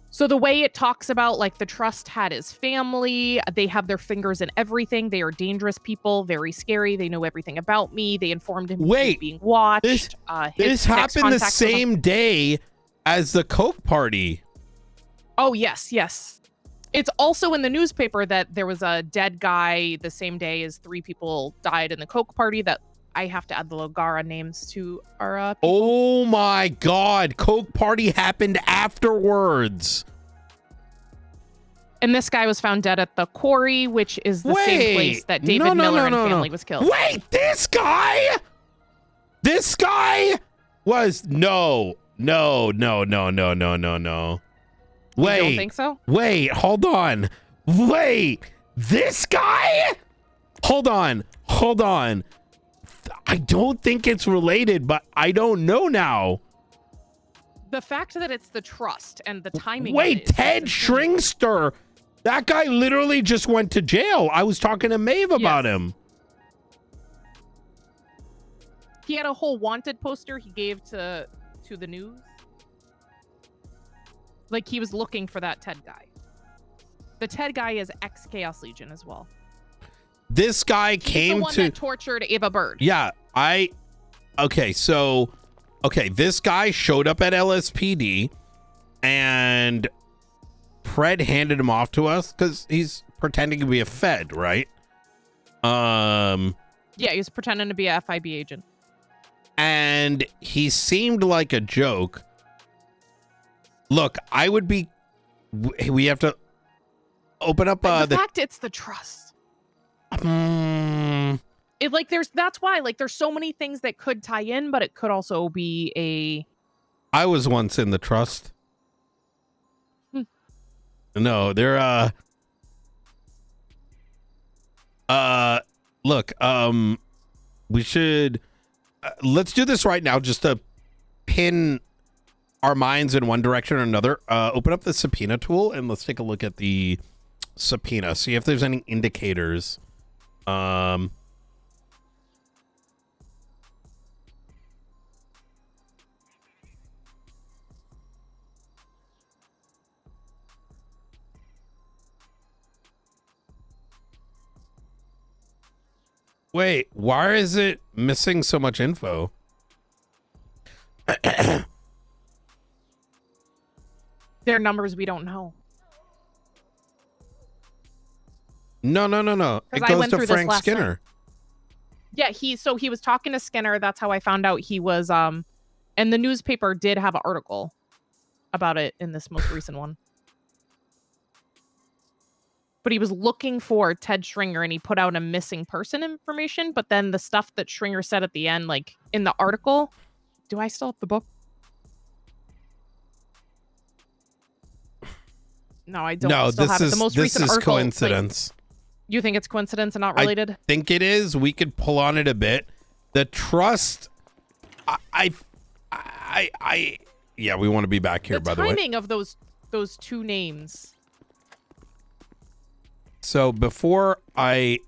So the way it talks about like the Trust had his family, they have their fingers in everything. They are dangerous people, very scary. They know everything about me. They informed him he was being watched. This happened the same day as the Coke party. Oh, yes. It's also in the newspaper that there was a dead guy the same day as 3 people died in the Coke party that I have to add the Logara names to our Oh my God. Coke party happened afterwards. And this guy was found dead at the quarry, which is the same place that David Miller and family was killed. Wait, this guy was no. Wait. You don't think so? Wait, hold on. Wait, this guy? Hold on. I don't think it's related, but I don't know now. The fact that it's the Trust and the timing. Wait, Ted Shringster. That guy literally just went to jail. I was talking to Maeve about him. He had a whole wanted poster he gave to the news. Like he was looking for that Ted guy. The Ted guy is ex-Chaos Legion as well. This guy came the one that tortured Ava Bird. Yeah, this guy showed up at LSPD and Fred handed him off to us because he's pretending to be a Fed, right? Yeah, he was pretending to be a FIB agent. And he seemed like a joke. Look, we have to open up the fact it's the Trust. That's why there's so many things that could tie in, but it could also be I was once in the Trust. No, they're look, we should let's do this right now just to pin our minds in one direction or another. Open up the subpoena tool and let's take a look at the subpoena, see if there's any indicators. Wait, why is it missing so much info? They're numbers we don't know. No. It I goes went to through this Frank last Skinner. Yeah, he was talking to Skinner. That's how I found out he was and the newspaper did have an article about it in this most recent one. But he was looking for Ted Schringer and he put out a missing person information, but then the stuff that Schringer said at the end, like in the article, do I still have the book? No, I don't. No, still have it. The most this recent is article, coincidence. You think it's coincidence and not related? I think it is. We could pull on it a bit. The trust, yeah, we want to be back here, by the way. The timing of those two names. So before I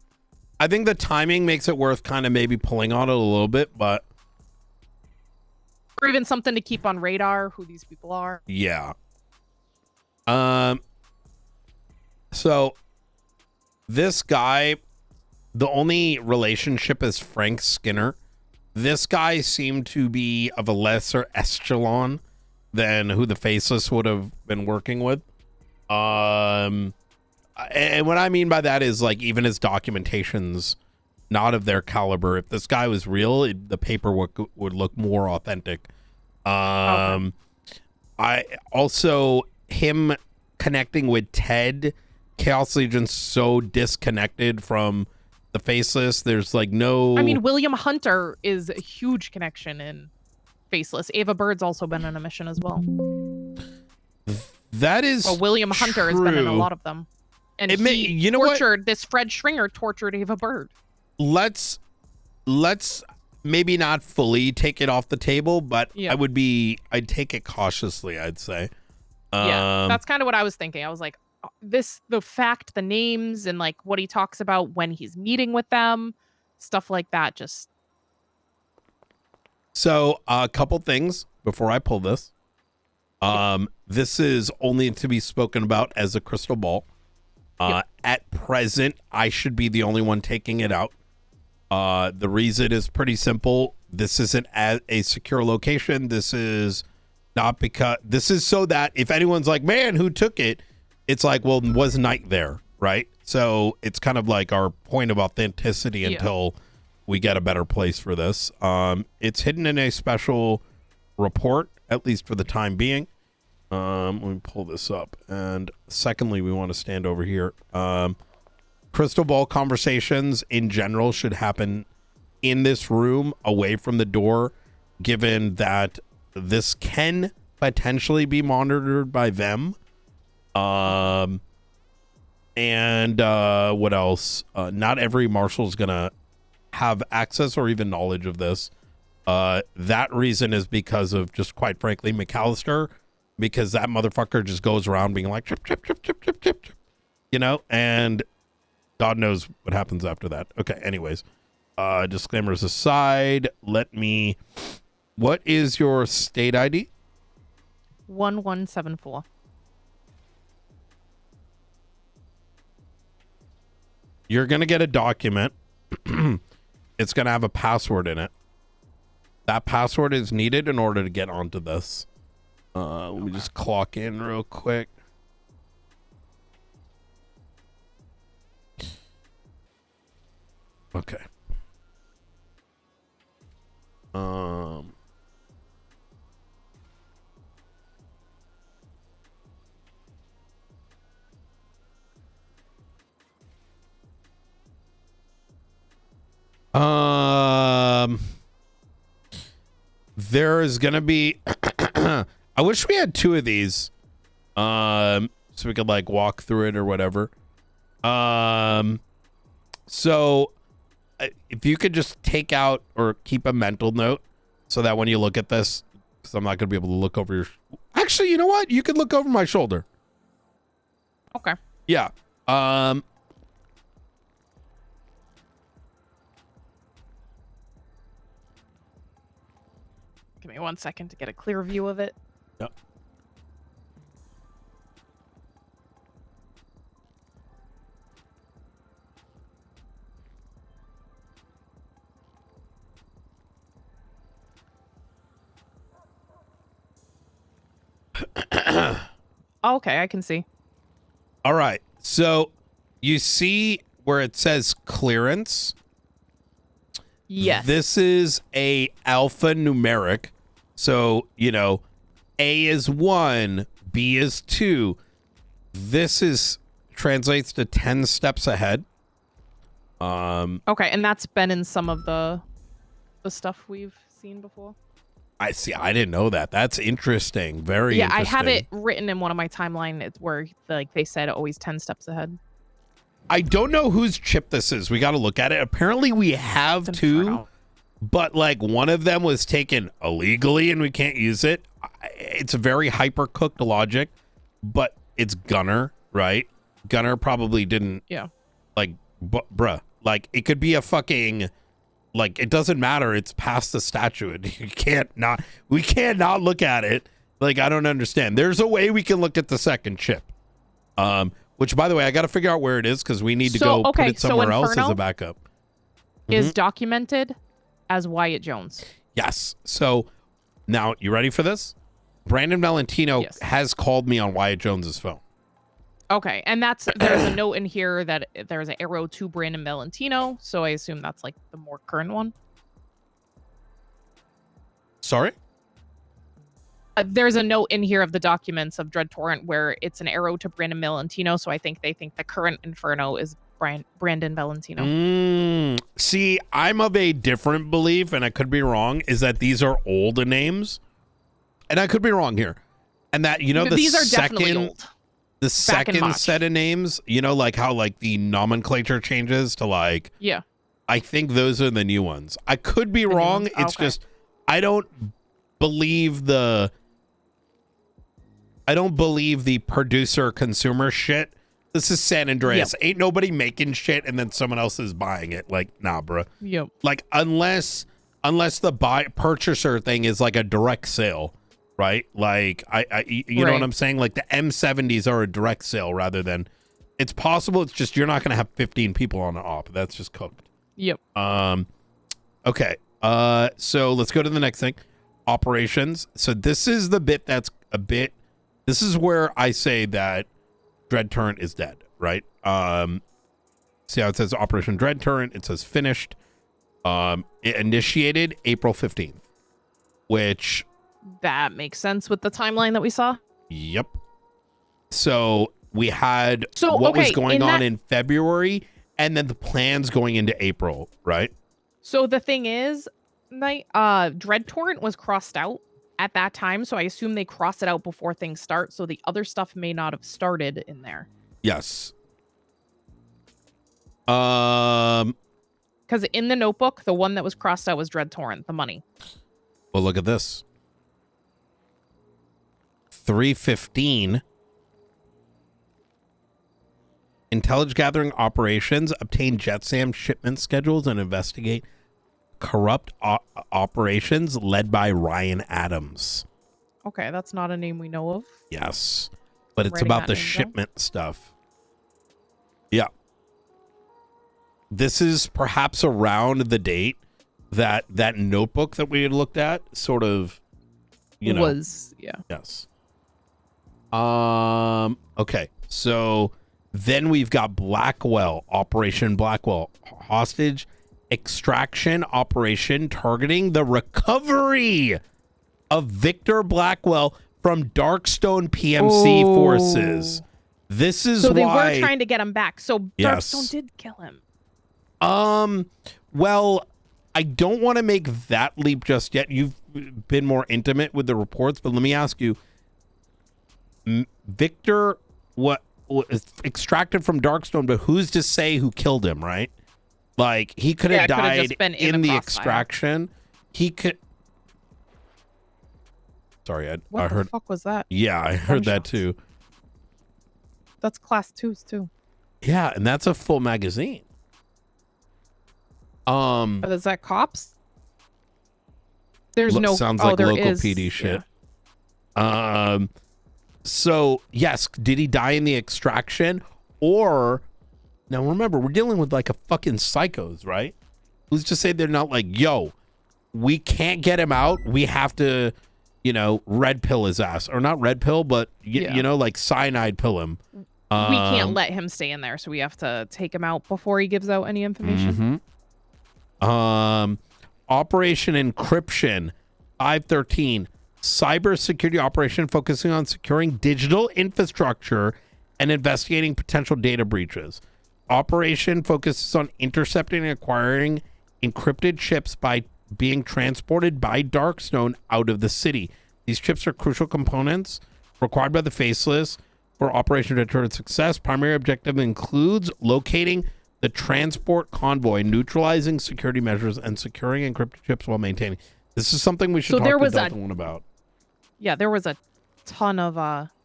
think the timing makes it worth kind of maybe pulling on it a little bit, but. Or even something to keep on radar, who these people are. Yeah. So this guy, the only relationship is Frank Skinner. This guy seemed to be of a lesser echelon than who the Faceless would have been working with. And what I mean by that is like even his documentation's not of their caliber. If this guy was real, the paperwork would look more authentic. Okay. I also him connecting with Ted, Chaos Legion's so disconnected from the Faceless. There's like no. I mean, William Hunter is a huge connection in Faceless. Ava Bird's also been on a mission as well. That is. Well, William Hunter has been in a lot of them, and he tortured this Fred Schringer tortured Ava Bird. Let's maybe not fully take it off the table, but yeah. I'd take it cautiously, I'd say. Yeah, that's kind of what I was thinking. I was like, the names and like what he talks about when he's meeting with them, stuff like that. Just so a couple things before I pull this. This is only to be spoken about as a crystal ball. At present, I should be the only one taking it out. The reason is pretty simple. This isn't at a secure location. This is not because this is so that if anyone's like, man, who took it? It's like, well, was Knight there? Right. So it's kind of like our point of authenticity until we get a better place for this. It's hidden in a special report, at least for the time being. Let me pull this up. And secondly, we want to stand over here. Crystal ball conversations in general should happen in this room away from the door, given that this can potentially be monitored by them. And what else? Not every marshal is going to have access or even knowledge of this. That reason is because of just quite frankly, McAllister, because that motherfucker just goes around being like, chip, chip, chip, chip, chip, chip, chip, you know, and God knows what happens after that. Okay, anyways, disclaimers aside, what is your state ID? 1174. You're going to get a document. It's going to have a password in it. That password is needed in order to get onto this. Let me just clock in real quick. Okay. There is gonna be I wish we had two of these so we could like walk through it or whatever. So if you could just take out or keep a mental note so that when you look at this, because I'm not gonna be able to look over your actually, you know what, you could look over my shoulder. Okay. Yeah. Give me 1 second to get a clear view of it. Yep. Okay, I can see. All right. So you see where it says clearance? Yes. This is a alphanumeric. So, you know, A is 1, B is 2. This is translates to 10 steps ahead. Okay, and that's been in some of the stuff we've seen before. I see. I didn't know that. That's interesting. Very Yeah, interesting. I had it written in one of my timeline where like they said always 10 steps ahead. I don't know whose chip this is. We got to look at it. Apparently we have two, but like one of them was taken illegally and we can't use it. It's a very hyper cooked logic, but it's Gunner, right? Gunner probably didn't. Yeah. Like, bruh, like it could be a fucking, like it doesn't matter. It's past the statute. We can't not look at it. Like, I don't understand. There's a way we can look at the second chip. Which, by the way, I got to figure out where it is because we need to go put it somewhere else as a backup. Is documented as Wyatt Jones. Yes. So now, you ready for this? Brandon Valentino has called me on Wyatt Jones's phone. Okay, and there's a note in here that there's an arrow to Brandon Valentino, so I assume that's like the more current one. Sorry? There's a note in here of the documents of Dread Torrent where it's an arrow to Brandon Valentino, so I think they think the current Inferno is Brandon Valentino. See, I'm of a different belief, and I could be wrong, is that these are old names. And I could be wrong here. And that, you know, these are definitely old. The second set of names, you know, like how like the nomenclature changes to like, yeah, I think those are the new ones. I could be wrong. It's just, I don't believe the producer consumer shit. This is San Andreas. Ain't nobody making shit and then someone else is buying it. Like, nah, bro. Yep. Like, unless the purchaser thing is like a direct sale. Right? Like, you know what I'm saying? Like, the M70s are a direct sale rather than... It's possible, it's just you're not going to have 15 people on an op. That's just cooked. Yep. Okay. So let's go to the next thing. Operations. So this is the bit that's a bit... This is where I say that Dread Torrent is dead, right? See how it says Operation Dread Torrent? It says finished. It initiated April 15th, which... That makes sense with the timeline that we saw. Yep. So we had what was going on in February and then the plans going into April, right? So the thing is, Dread Torrent was crossed out at that time. So I assume they crossed it out before things start. So the other stuff may not have started in there. Yes. Because in the notebook, the one that was crossed out was Dread Torrent, the money. Well, look at this. 315 intelligence gathering operations, obtain JetSam shipment schedules and investigate corrupt operations led by Ryan Adams. Okay, that's not a name we know of. Yes, but it's about the shipment stuff. Yeah. This is perhaps around the date that notebook that we had looked at sort of, you know, was, yeah. Yes. Okay, so then we've got Blackwell, Operation Blackwell, hostage extraction operation targeting the recovery of Victor Blackwell from Darkstone PMC forces. This is so they why were trying to get him back. So Darkstone did kill him. Well, I don't want to make that leap just yet. You've been more intimate with the reports, but let me ask you. Victor what was extracted from Darkstone, but who's to say who killed him, right? Like, he could have died in the extraction. He could... Sorry, I heard... What the fuck was that? Yeah, I heard that too. That's class 2s too. Yeah, and that's a full magazine. Is that cops? There's no... Sounds like local PD shit. Yeah. So, yes, did he die in the extraction? Or, now remember, we're dealing with like a fucking psychos, right? Who's to say they're not like, yo, we can't get him out. We have to, you know, red pill his ass, or not red pill, but you know, like cyanide pill him. We can't let him stay in there, so we have to take him out before he gives out any information. Operation Encryption 513, cybersecurity operation focusing on securing digital infrastructure and investigating potential data breaches. Operation focuses on intercepting and acquiring encrypted chips by being transported by Darkstone out of the city. These chips are crucial components required by the Faceless for Operation Deterrent success. Primary objective includes locating the transport convoy, neutralizing security measures, and securing encrypted chips while maintaining. This is something we should talk to Delta One about. Yeah, there was a ton of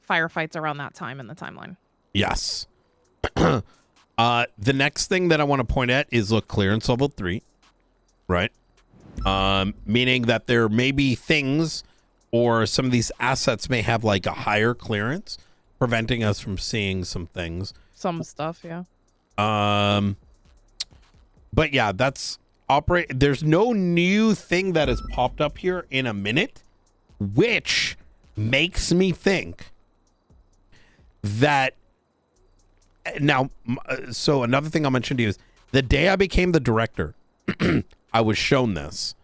firefights around that time in the timeline. Yes. The next thing that I want to point at is, look, clearance level 3, right? Meaning that there may be things, or some of these assets may have like a higher clearance, preventing us from seeing some things. Some stuff, yeah. But yeah, that's there's no new thing that has popped up here in a minute, which makes me think that now, so another thing I'll mention to you is the day I became the director, I was shown this,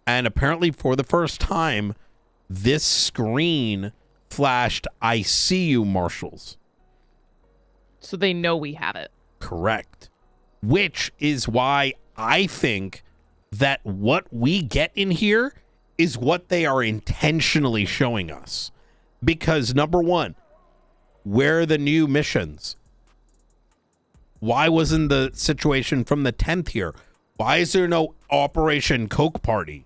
and apparently for the first time, this screen flashed, "I see you, marshals." So they know we have it. Correct. Which is why I think that what we get in here is what they are intentionally showing us. Because number one, where are the new missions? Why wasn't the situation from the 10th here? Why is there no Operation Coke Party?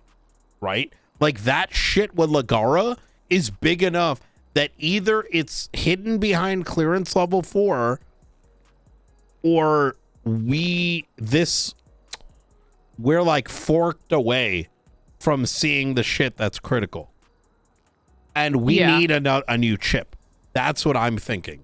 Right? Like, that shit with Lagara is big enough that either it's hidden behind clearance level 4, or we're like forked away from seeing the shit that's critical. And we need a new chip. That's what I'm thinking.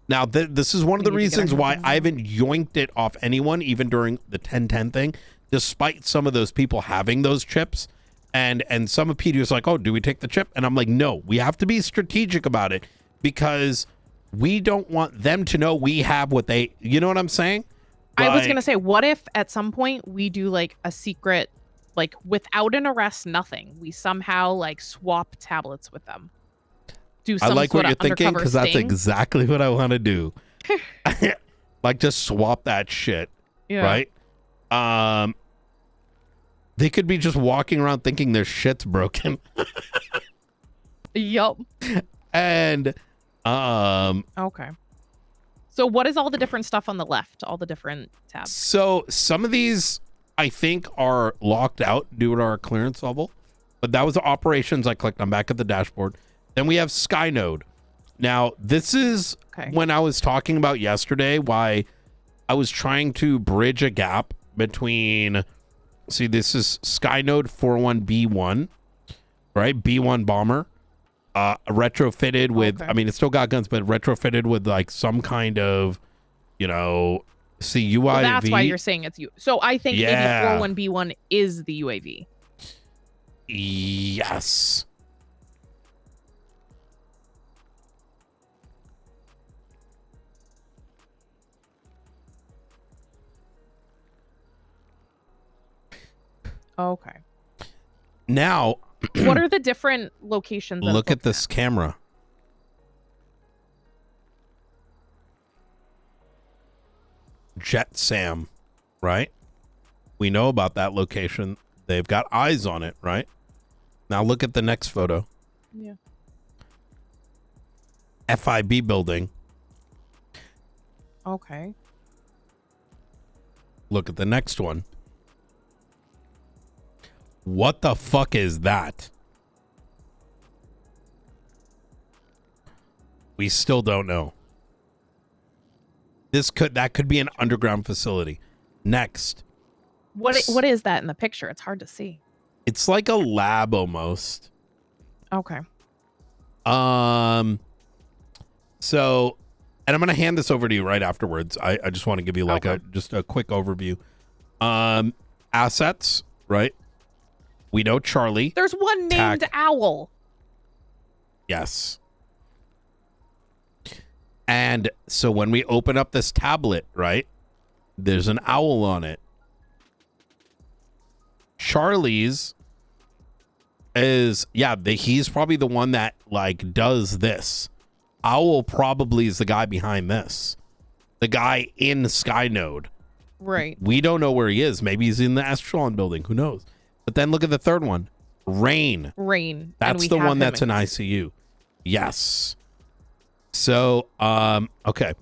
Now, this is one of the reasons why I haven't yoinked it off anyone, even during the 1010 thing, despite some of those people having those chips. And some of PD was like, "Oh, do we take the chip?" And I'm like, no, we have to be strategic about it, because we don't want them to know we have what they, you know what I'm saying? I was going to say, what if at some point we do like a secret, like without an arrest, nothing. We somehow like swap tablets with them. Do some I like sort what you're of thinking, because that's sting. exactly what I want to do. Like, just swap that shit. Yeah. Right? They could be just walking around thinking their shit's broken. Yup. And okay. So what is all the different stuff on the left? All the different tabs. So some of these I think are locked out due to our clearance level, but that was the operations I clicked on back at the dashboard. Then we have Skynode. Now, this is when I was talking about yesterday why I was trying to bridge a gap between, see, this is Skynode 41B1, right? B1 bomber, retrofitted with, I mean, it's still got guns, but retrofitted with like some kind of, you know, see, UAV. Well, that's why you're saying it's you. So I think maybe 41B1 is the UAV. Yes. Okay. Now, what are the different locations? Look at this camera. Jet Sam, right? We know about that location. They've got eyes on it, right? Now look at the next photo. Yeah. FIB building. Okay. Look at the next one. What the fuck is that? We still don't know. That could be an underground facility. Next. What is that in the picture? It's hard to see. It's like a lab almost. Okay. So, and I'm gonna hand this over to you right afterwards. I just want to give you like just a quick overview. Assets, right? We know Charlie. There's one named Owl. Yes. And so when we open up this tablet, right, there's an owl on it. Charlie's is, he's probably the one that like does this. Owl probably is the guy behind this. The guy in Skynode. Right. We don't know where he is. Maybe he's in the Astron building. Who knows? But then look at the third one. Rain. That's the one that's in ICU. Yes. So, okay.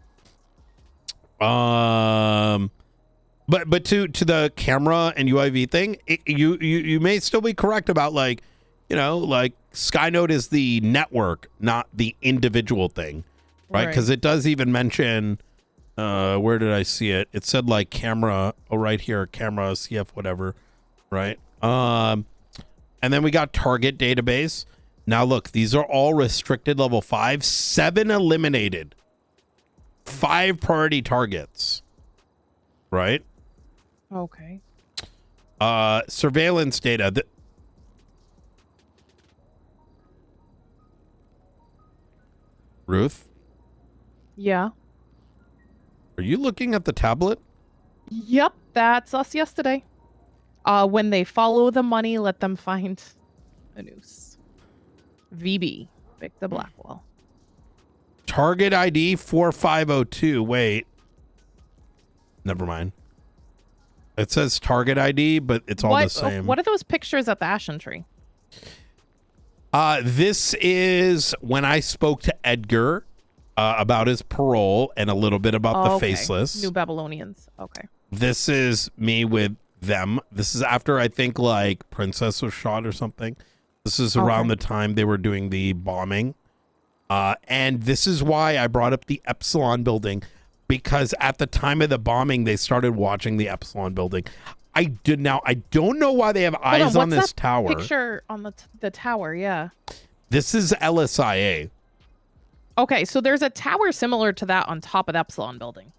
But to the camera and UIV thing, you may still be correct about like, like Skynode is the network, not the individual thing, right? Because it does even mention, where did I see it? It said like camera, right here, camera, CF, whatever, right? And then we got target database. Now look, these are all restricted level 5, 7 eliminated, 5 priority targets, right? Okay. Surveillance data. Ruth? Yeah. Are you looking at the tablet? Yep, that's us yesterday. When they follow the money, let them find a noose. VB, Victor Blackwell. Target ID 4502. Wait. Never mind. It says target ID, but it's all the same. What are those pictures at the Ashen Tree? This is when I spoke to Edgar about his parole and a little bit about the Faceless. New Babylonians. Okay. This is me with them. This is after I think like Princess was shot or something. This is around the time they were doing the bombing. And this is why I brought up the Epsilon building, because at the time of the bombing, they started watching the Epsilon building. I don't know why they have eyes on this tower. Picture on the tower, yeah. This is LSIA. Okay, so there's a tower similar to that on top of the Epsilon building.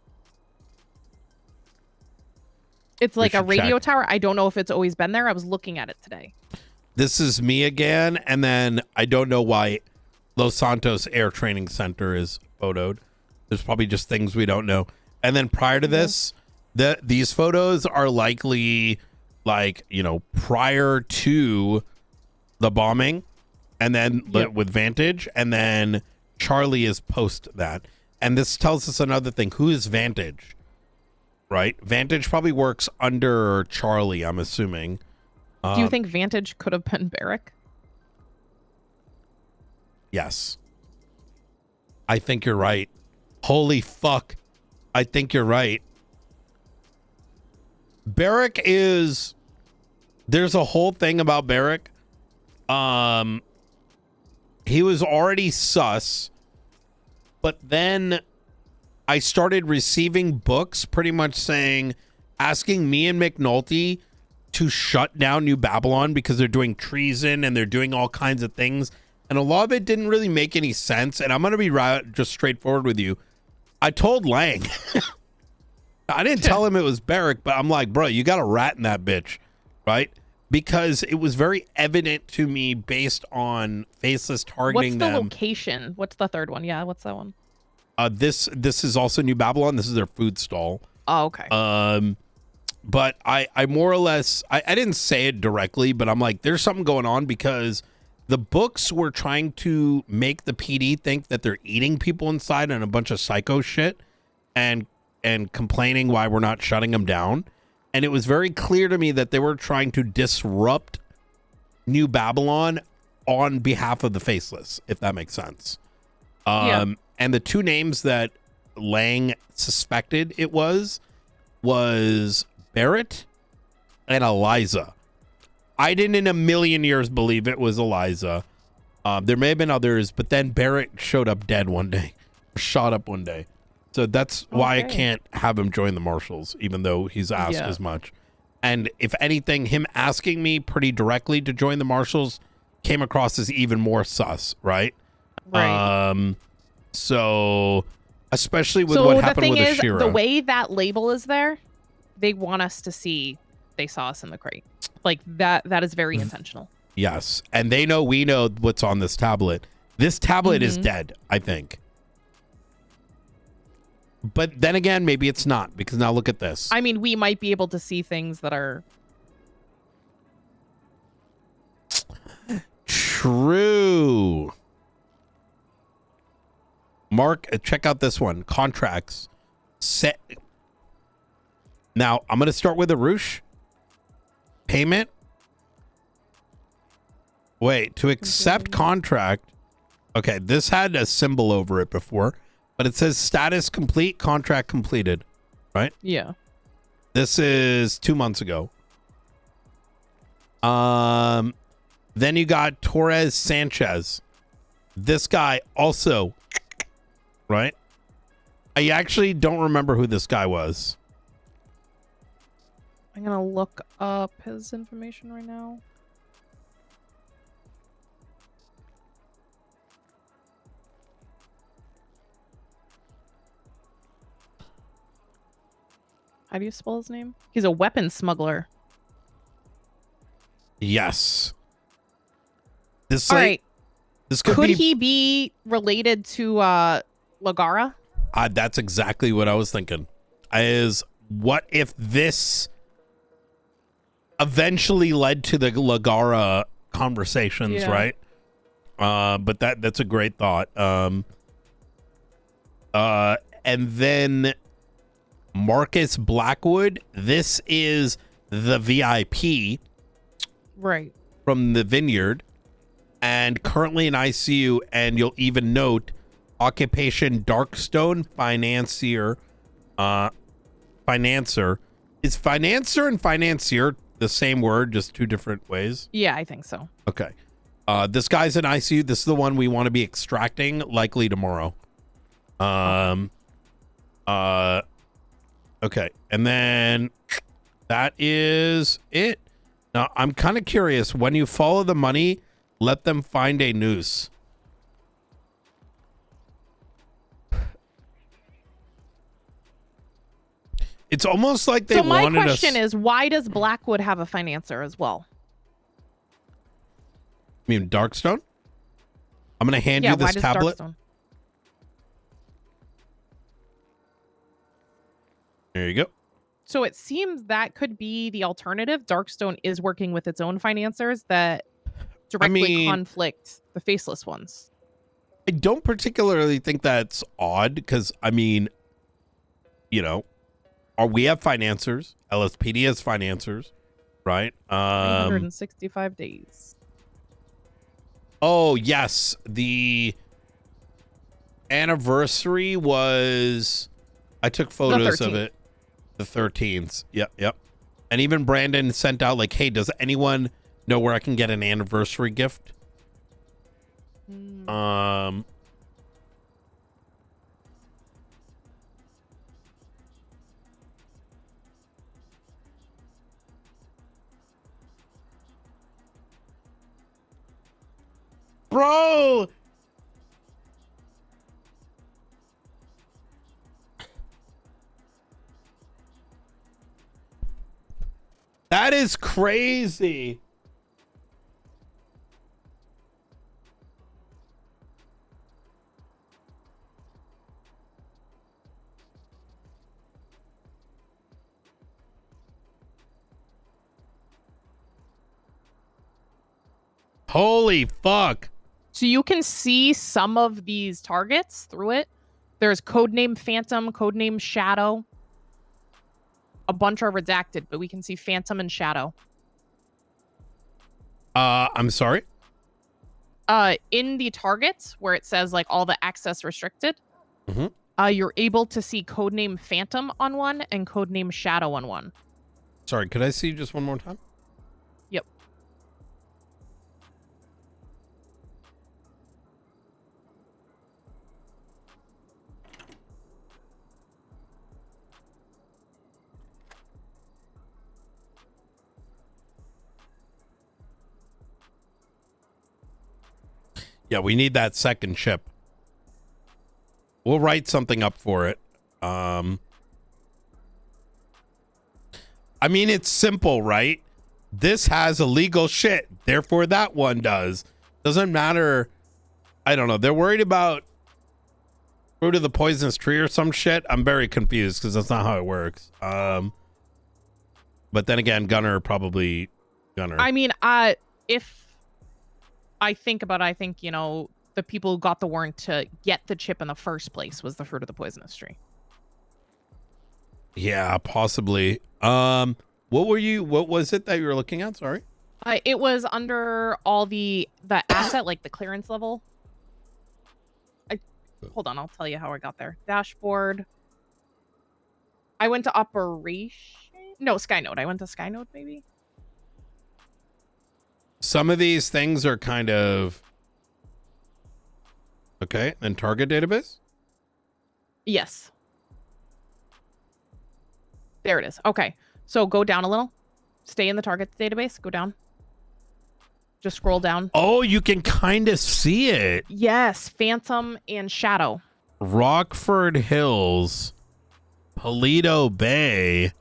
It's like a radio tower. I don't know if it's always been there. I was looking at it today. This is me again, and then I don't know why Los Santos Air Training Center is photoed. There's probably just things we don't know. And then prior to this, these photos are likely like, prior to the bombing, and then with Vantage, and then Charlie is post that. And this tells us another thing. Who is Vantage? Right? Vantage probably works under Charlie, I'm assuming. Do you think Vantage could have been Barrick? Yes. I think you're right. Holy fuck. I think you're right. Barrick is... There's a whole thing about Barrick. He was already sus. But then I started receiving books pretty much asking me and McNulty to shut down New Babylon because they're doing treason and they're doing all kinds of things. And a lot of it didn't really make any sense. And I'm going to be just straightforward with you. I told Lang. I didn't tell him it was Barrick, but I'm like, bro, you got a rat in that bitch, right? Because it was very evident to me based on Faceless targeting them. What's the location? What's the third one? Yeah, what's that one? This is also New Babylon. This is their food stall. Oh, okay. But I more or less, I didn't say it directly, but I'm like, there's something going on because the books were trying to make the PD think that they're eating people inside and a bunch of psycho shit and complaining why we're not shutting them down. And it was very clear to me that they were trying to disrupt New Babylon on behalf of the Faceless, if that makes sense. And the two names that Lang suspected it was Barrett and Eliza. I didn't in a million years believe it was Eliza. There may have been others, but then Barrett showed up dead one day, shot up one day. So that's why I can't have him join the Marshals, even though he's asked as much. And if anything, him asking me pretty directly to join the Marshals came across as even more sus, right? Right. So especially with what happened with Ashira. The way that label is there, they want us to see they saw us in the crate. Like that is very intentional. Yes. And we know what's on this tablet. This tablet is dead, I think. But then again, maybe it's not, because now look at this. I mean, we might be able to see things that are... True. Mark, check out this one. Contracts. Set. Now, I'm going to start with Arush. Payment. Wait, to accept contract. Okay, this had a symbol over it before, but it says status complete, contract completed, right? Yeah. This is 2 months ago. Then you got Torres Sanchez. This guy also, right? I actually don't remember who this guy was. I'm going to look up his information right now. How do you spell his name? He's a weapons smuggler. Yes. This All right. This could he be related to Lagara? That's exactly what I was thinking. Is what if this eventually led to the Lagara conversations, right? But that's a great thought. And then Marcus Blackwood. This is the VIP, right, from the Vineyard, and currently in ICU. And you'll even note occupation Darkstone financier. Financer. Is financer and financier the same word, just two different ways? Yeah, I think so. Okay. This guy's in ICU. This is the one we want to be extracting likely tomorrow. Okay. And then that is it. Now, I'm kind of curious. When you follow the money, let them find a noose. It's almost like they wanted us... So my question is, why does Blackwood have a financer as well? You mean Darkstone? I'm going to hand you this tablet. Darkstone? There you go. So it seems that could be the alternative. Darkstone is working with its own financiers that directly conflict the faceless ones. I don't particularly think that's odd because, I mean, you know, we have financiers. LSPD has financiers, right? 365 days. Oh, yes. The anniversary was... I took photos of it. The 13th. Yep. And even Brandon sent out like, hey, does anyone know where I can get an anniversary gift? Bro! That is crazy. Holy fuck. So you can see some of these targets through it. There's codename Phantom, codename Shadow. A bunch are redacted, but we can see Phantom and Shadow. I'm sorry? In the targets where it says like all the access restricted, mm-hmm. You're able to see codename Phantom on one and codename Shadow on one. Sorry, could I see just one more time? Yep. Yeah, we need that second chip. We'll write something up for it. I mean, it's simple, right? This has illegal shit. Therefore, that one does. Doesn't matter. I don't know. They're worried about fruit of the poisonous tree or some shit. I'm very confused because that's not how it works. But then again, Gunner. I mean, if I think about it, I think, you know, the people who got the warrant to get the chip in the first place was the fruit of the poisonous tree. Yeah, possibly. What was it that you were looking at? Sorry. It was under all the asset, like the clearance level. Hold on, I'll tell you how I got there. Dashboard. I went to operation. No, Skynode. I went to Skynode, maybe. Some of these things are kind of okay. And target database. Yes. There it is. Okay, so go down a little. Stay in the target database. Go down. Just scroll down. Oh, you can kind of see it. Yes, Phantom and Shadow. Rockford Hills, Paleto Bay.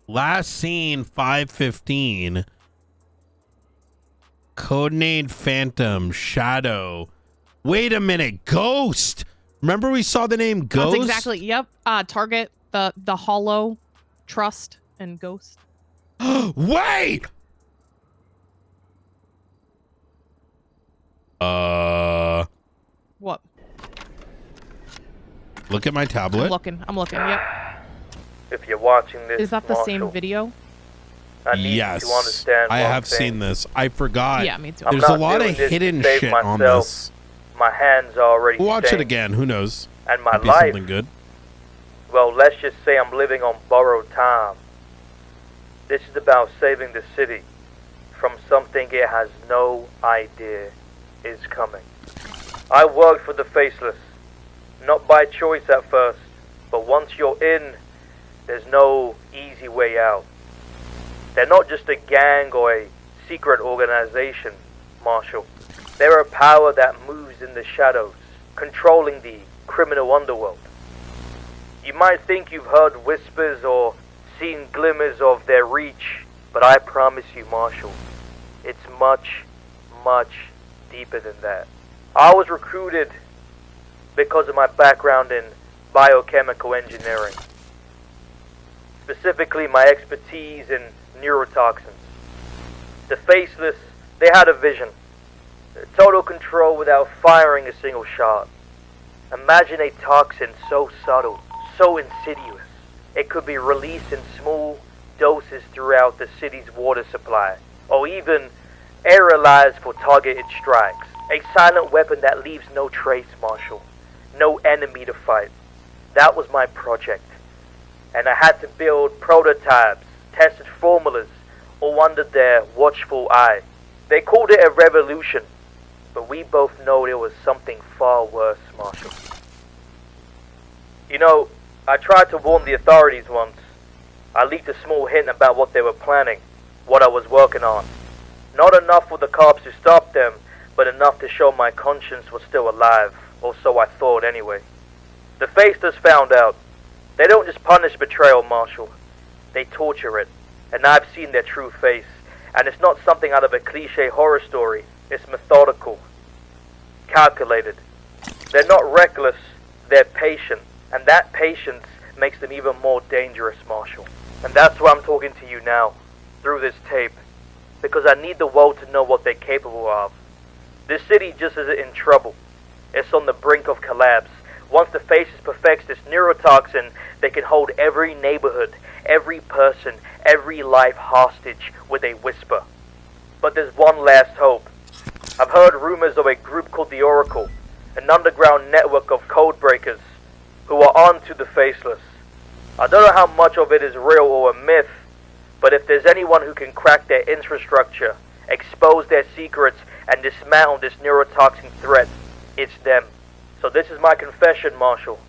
Last seen 5:15. Codename Phantom, Shadow. Wait a minute, Ghost. Remember we saw the name Ghost? That's exactly. Yep. Target the Hollow, Trust, and Ghost. Wait. What? Look at my tablet. I'm looking. Yep. If you're watching this, is that the same video? I need yes, you to understand I have thing. seen this. I forgot. Yeah, me too. There's a lot of hidden shit on this. My hands are already We'll watch stained. it again. Who knows? And my Could be life. something good. Well, let's just say I'm living on borrowed time. This is about saving the city from something it has no idea is coming. I worked for the Faceless, not by choice at first, but once you're in, there's no easy way out. They're not just a gang or a secret organization, Marshall. They're a power that moves in the shadows, controlling the criminal underworld. You might think you've heard whispers or seen glimmers of their reach, but I promise you, Marshall, it's much, much deeper than that. I was recruited because of my background in biochemical engineering, specifically my expertise in neurotoxins. The Faceless, they had a vision, total control without firing a single shot. Imagine a toxin so subtle, so insidious, it could be released in small doses throughout the city's water supply, or even aerialized for targeted strikes. A silent weapon that leaves no trace, Marshall. No enemy to fight. That was my project. And I had to build prototypes, tested formulas, all under their watchful eye. They called it a revolution, but we both know there was something far worse, Marshall. You know, I tried to warn the authorities once. I leaked a small hint about what they were planning, what I was working on. Not enough for the cops to stop them, but enough to show my conscience was still alive, or so I thought anyway. The Faceless found out. They don't just punish betrayal, Marshall. They torture it, and I've seen their true face, and it's not something out of a cliche horror story. It's methodical, calculated. They're not reckless, they're patient, and that patience makes them even more dangerous, Marshall. And that's why I'm talking to you now, through this tape, because I need the world to know what they're capable of. This city just isn't in trouble. It's on the brink of collapse. Once the Faces perfects this neurotoxin, they can hold every neighborhood, every person, every life hostage with a whisper. But there's one last hope. I've heard rumors of a group called the Oracle, an underground network of code breakers who are on to the Faceless. I don't know how much of it is real or a myth, but if there's anyone who can crack their infrastructure, expose their secrets, and dismantle this neurotoxin threat, it's them. So this is my confession, Marshall.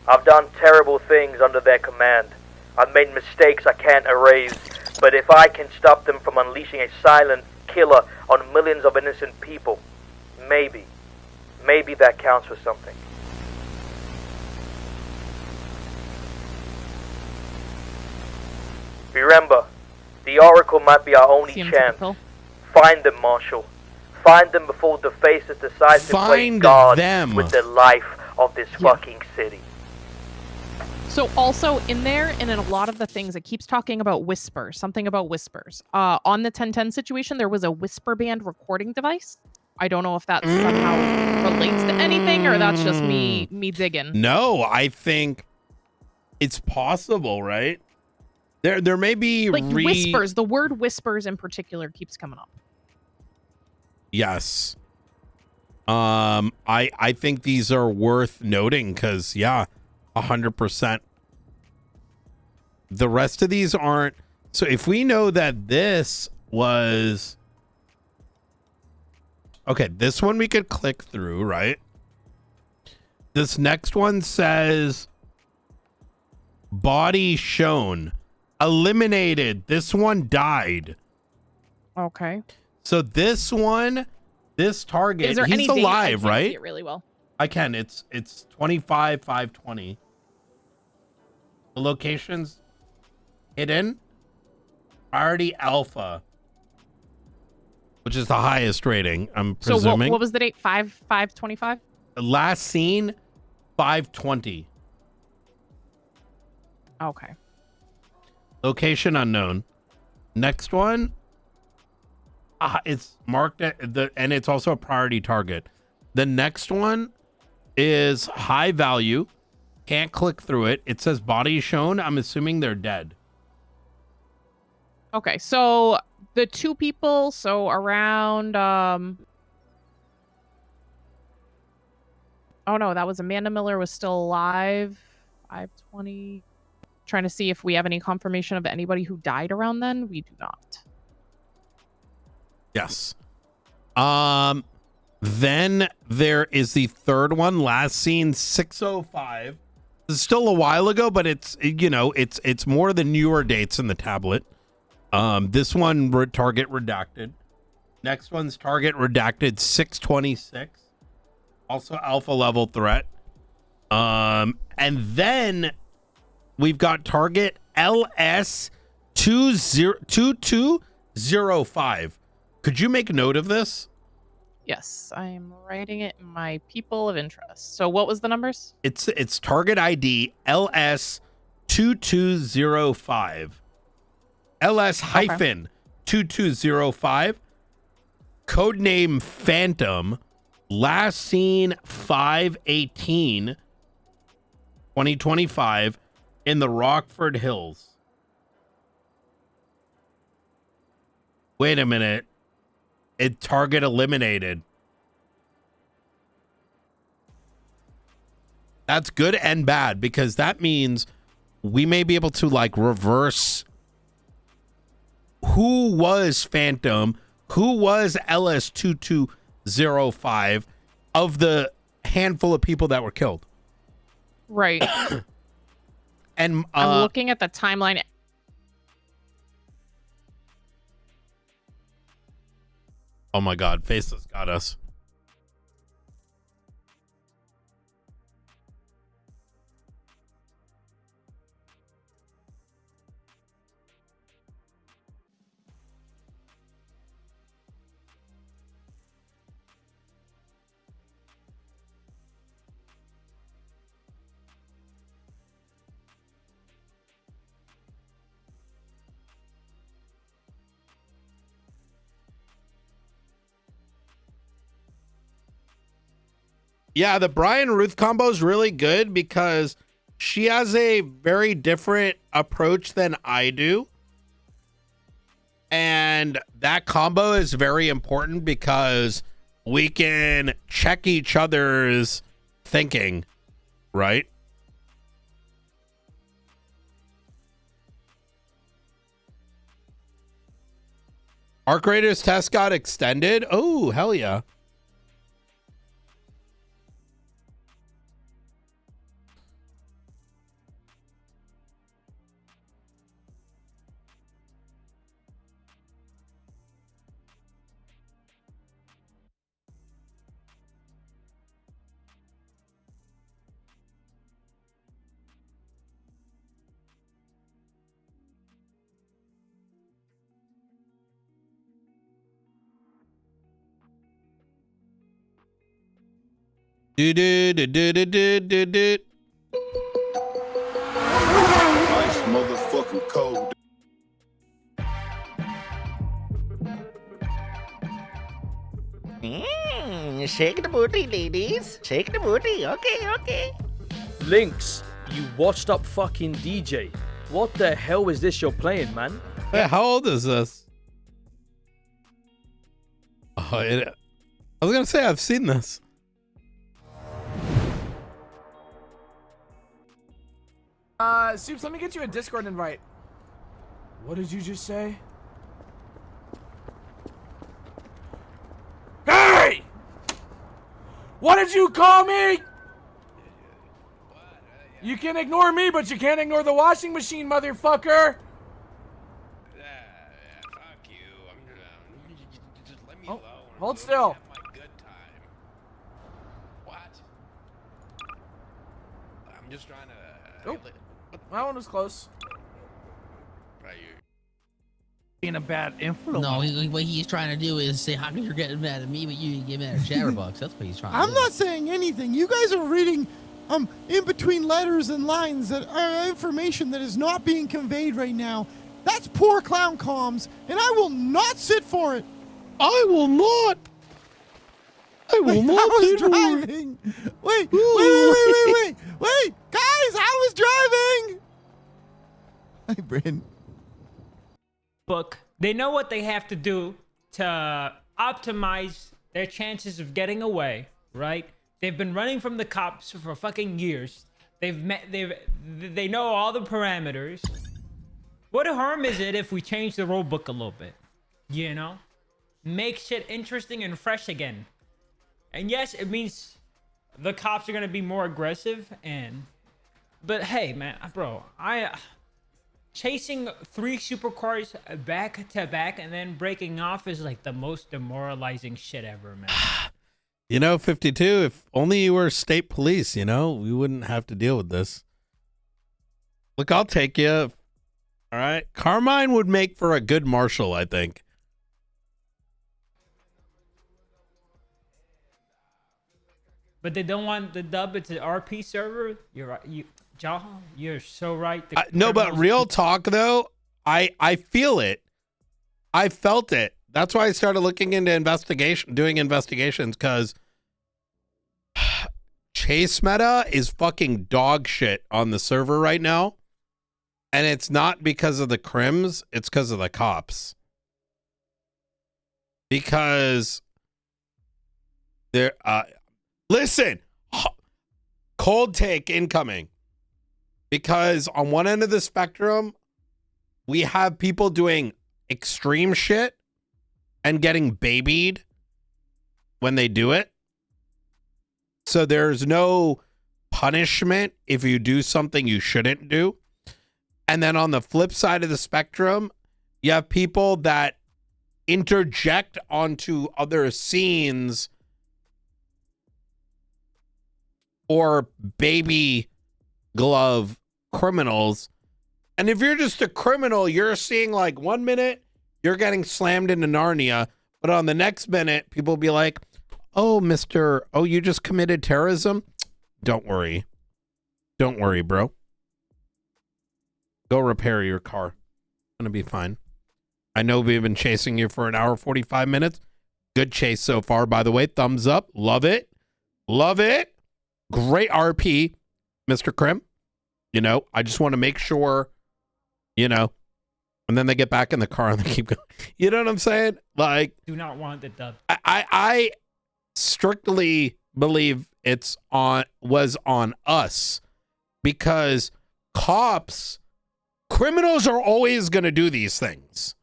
I've done terrible things under their command. I've made mistakes I can't erase, but if I can stop them from unleashing a silent killer on millions of innocent people, maybe that counts for something. Remember, the Oracle might be our only chance. Find them, Marshall. Find them before the faces decide to play Find God them. with the life of this fucking city. So also in there, and in a lot of the things, it keeps talking about whispers, something about whispers. On the 1010 situation, there was a whisper band recording device. I don't know if that somehow relates to anything, or that's just me digging. No, I think it's possible, right? There may be like whispers. The word whispers in particular keeps coming up. Yes. I think these are worth noting because 100%. The rest of these aren't. So if we know that this was okay, this one we could click through, right? This next one says body shown, eliminated. This one died. Okay. So this one, this target, Is there he's any date? alive, I can't right? see it really well. I can. It's 25/5/20. The location's hidden. Priority Alpha, which is the highest rating, I'm presuming. So what was the date? 5/5/25? Last seen 5/20. Okay. Location unknown. Next one. It's marked at and it's also a priority target. The next one is high value. Can't click through it. It says body shown. I'm assuming they're dead. Okay, so the two people, so around oh no, that was Amanda Miller was still alive. 5/20. Trying to see if we have any confirmation of anybody who died around then. We do not. Yes. Then there is the third one, last seen 6:05. It's still a while ago, but it's it's more the newer dates in the tablet. This one target redacted. Next one's target redacted 6/26. Also alpha level threat. And then we've got target LS 2205. Could you make note of this? Yes, I'm writing it in my people of interest. So what was the numbers? It's target ID LS 2205. LS hyphen 2205. Codename Phantom. Last seen 5/18/2025 in the Rockford Hills. Wait a minute. It target eliminated. That's good and bad because that means we may be able to like reverse who was Phantom, who was LS2205 of the handful of people that were killed. Right. And I'm looking at the timeline. Oh my God, Faceless got us. Yeah, the Brian Ruth combo is really good because she has a very different approach than I do. And that combo is very important because we can check each other's thinking, right? Arc Raiders test got extended. Oh, hell yeah. Do do do do do do do do. Ice motherfucking cold. Shake the booty, ladies. Shake the booty. Okay, okay. Lynx, you washed up fucking DJ. What the hell is this you're playing, man? Hey, how old is this? Oh, I was gonna say I've seen this. Soups, let me get you a Discord invite. What did you just say? Hey! What did you call me? You can ignore me, but you can't ignore the washing machine, motherfucker! Fuck you. Just let me alone. Hold still. What? I'm just trying to. Oh, that one was close. Being a bad influence. No, what he's trying to do is say, how come you're getting mad at me, but you get mad at Chatterbox? That's what he's trying to do. I'm not saying anything. You guys are reading in between letters and lines that are information that is not being conveyed right now. That's poor clown comms, and I will not sit for it. I will not. I will not. I was driving. Wait, guys, I was driving. Hi, Bryn. Book. They know what they have to do to optimize their chances of getting away, right? They've been running from the cops for fucking years. They know all the parameters. What harm is it if we change the rule book a little bit? You know? Make shit interesting and fresh again. And yes, it means the cops are gonna be more aggressive but hey, man, bro, chasing 3 supercars back to back and then breaking off is like the most demoralizing shit ever, man. You know, 52, if only you were state police, you know, we wouldn't have to deal with this. Look, I'll take you. All right. Carmine would make for a good marshal, I think. But they don't want the dub. It's an RP server. You're right. John, you're so right. No, but real talk though, I feel it. I felt it. That's why I started looking into doing investigations, because chase meta is fucking dog shit on the server right now. And it's not because of the crims, it's because of the cops. Because they're listen, cold take incoming. Because on one end of the spectrum, we have people doing extreme shit and getting babied when they do it. So there's no punishment if you do something you shouldn't do. And then on the flip side of the spectrum, you have people that interject onto other scenes or baby glove criminals. And if you're just a criminal, you're seeing like 1 minute you're getting slammed into Narnia, but on the next minute people will be like, oh, you just committed terrorism? Don't worry, bro, go repair your car, it's gonna be fine. I know we've been chasing you for an hour 45 minutes. Good chase so far, by the way. Thumbs up. Love it, great RP, Mr. Krim. You know, I just want to make sure, you know, and then they get back in the car and they keep going. You know what I'm saying? Like, do not want the dub. I strictly believe was on us, because criminals are always going to do these things.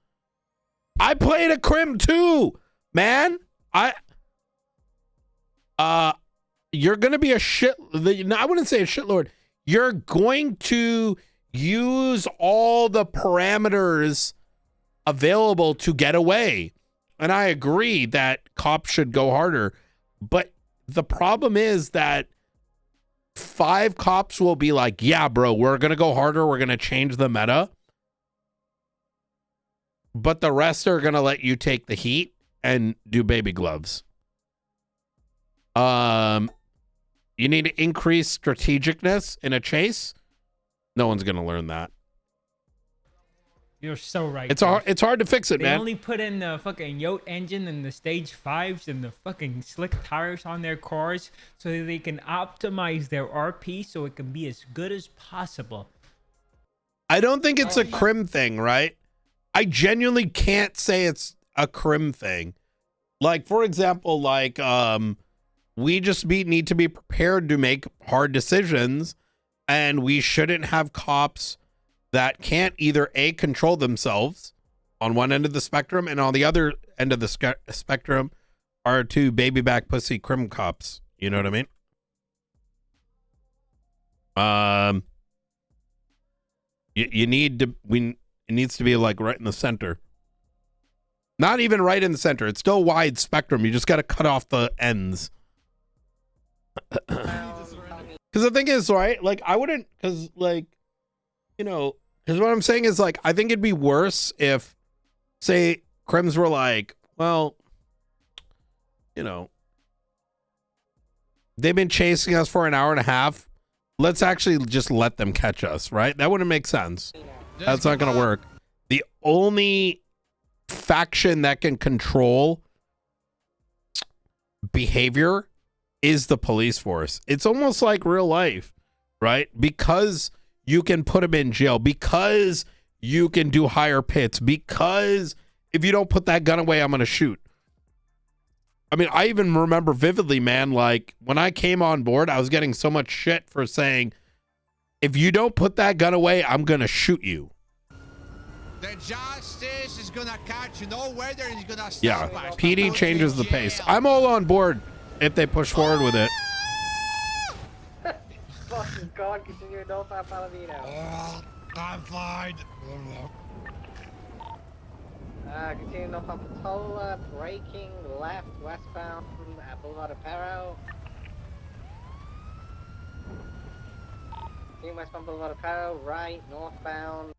I played a crim too, man. You're going to be I wouldn't say a shitlord. You're going to use all the parameters available to get away. And I agree that cops should go harder. But the problem is that 5 cops will be like, yeah, bro, we're going to go harder. We're going to change the meta. But the rest are going to let you take the heat and do baby gloves. You need to increase strategicness in a chase. No one's gonna learn that. You're so right. It's hard to fix it, they man. They only put in the fucking Yote engine and the stage 5s and the fucking slick tires on their cars so that they can optimize their RP so it can be as good as possible. I don't think it's a crim thing, right? I genuinely can't say it's a crim thing. Like, for example, like we just need to be prepared to make hard decisions, and we shouldn't have cops that can't either A, control themselves on one end of the spectrum, and on the other end of the spectrum are two baby back pussy crim cops. You know what I mean? You need to, it needs to be like right in the center. Not even right in the center. It's still wide spectrum. You just got to cut off the ends. Because the thing is, right, like, I wouldn't, because, like, you know, because what I'm saying is, like, I think it'd be worse if, say, crims were like, well, you know, they've been chasing us for an hour and a half. Let's actually just let them catch us, right? That wouldn't make sense. That's not going to work. The only faction that can control behavior is the police force. It's almost like real life, right? Because you can put them in jail, because you can do higher pits, because if you don't put that gun away, I'm going to shoot. I mean, I even remember vividly, man, like when I came on board, I was getting so much shit for saying, if you don't put that gun away, I'm going to shoot you. The justice is going to catch you. No weather is going to stop Yeah, us. PD changes the pace. I'm all on board if they push forward with it. Fucking God, continue north by Palomino. I'm fine. Continue north on Patola, braking left, westbound at Boulevard Aparo. Continue westbound Boulevard Aparo, right, northbound.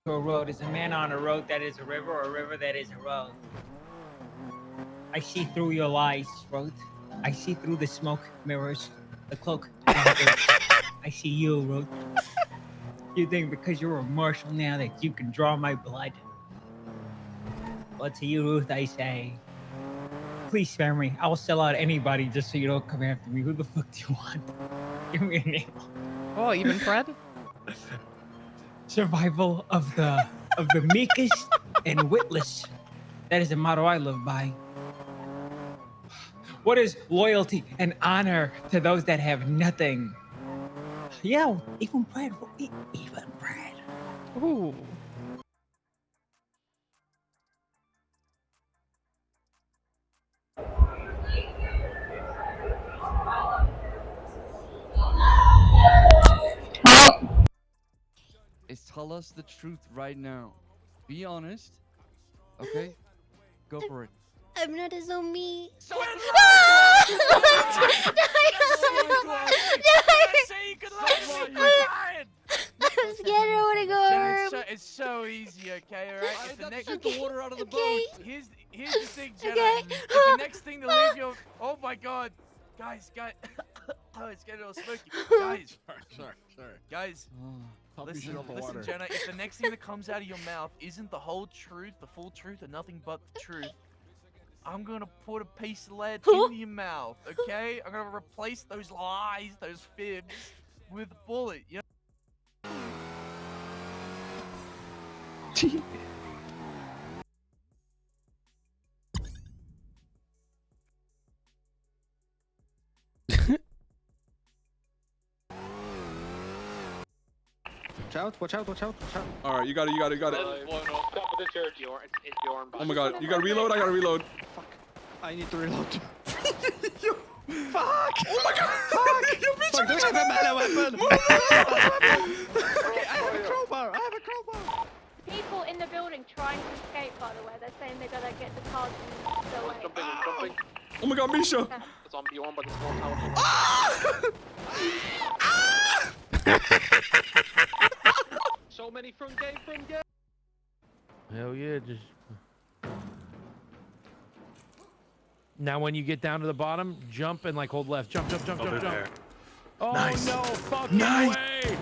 A road is a man on a road that is a river, or a river that is a road. I see through your lies, road. I see through the smoke mirrors, the cloak. I see you, road. You think because you're a marshal now that you can draw my blood? Well, to you, Ruth, I say, please spare me. I'll sell out anybody just so you don't come after me. Who the fuck do you want? Give me a name. Oh, even Fred? Survival of the meekest and witless. That is a motto I live by. What is loyalty and honor to those that have nothing? Yeah, even Brad. Even Brad. Ooh. Tell us the truth right now. Be honest. Okay? Go for it. I'm not a zombie. I'm scared. I want to go. It's so easy, okay? All right. If the next the water out of the Okay. boat. Here's the thing, Jenna. Okay. If the next thing to leave your oh my god, guys. Oh, it's getting all smoky. Guys. Sorry. Guys. Listen, Jenna, if the next thing that comes out of your mouth isn't the whole truth, the full truth, and nothing but the truth, I'm gonna put a piece of lead in your mouth, okay? I'm gonna replace those lies, those fibs, with a bullet, you know? Watch out. Alright, you got it. Top of the church. Oh my god, you gotta reload, I gotta reload. Fuck. I need to reload. Fuck! Oh my god! Fuck! You bitch! Fuck, don't have a melee weapon! Okay, I have a crowbar! People in the building trying to escape, by the way. They're saying they're gonna get the cars and go away. Jumping. Oh my god, Misha! Zombie one by the small tower. So many from game. Hell yeah, just Now when you get down to the bottom, jump and like hold left. Jump, jump, jump, jump, jump. Oh Nice. no fucking way!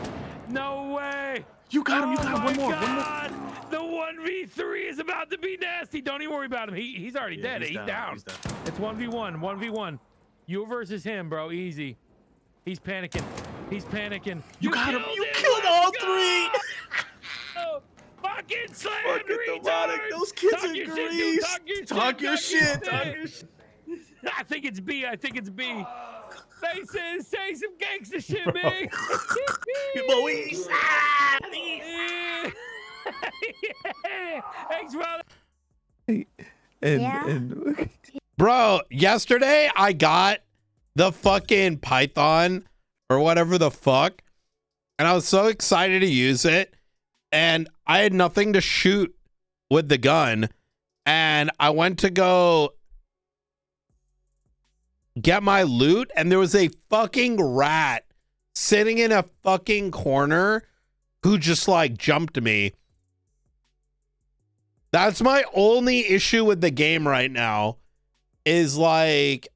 No way! You got him, you got him. One more, God. The 1v3 is about to be nasty. Don't even worry about him. He's already dead. He's down. It's 1v1. 1v1. You versus him, bro. Easy. He's panicking. He's panicking. You got him. You killed all three. Oh, fucking slam, demonic. Those kids are greased. Talk your shit. I think it's B. I think it's B. Say some gangster shit, man. Boys. Yeah. Thanks, brother. And bro, yesterday I got the fucking Python or whatever the fuck, and I was so excited to use it, and I had nothing to shoot with the gun, and I went to go get my loot, and there was a fucking rat sitting in a fucking corner who just like jumped me. That's my only issue with the game right now, is like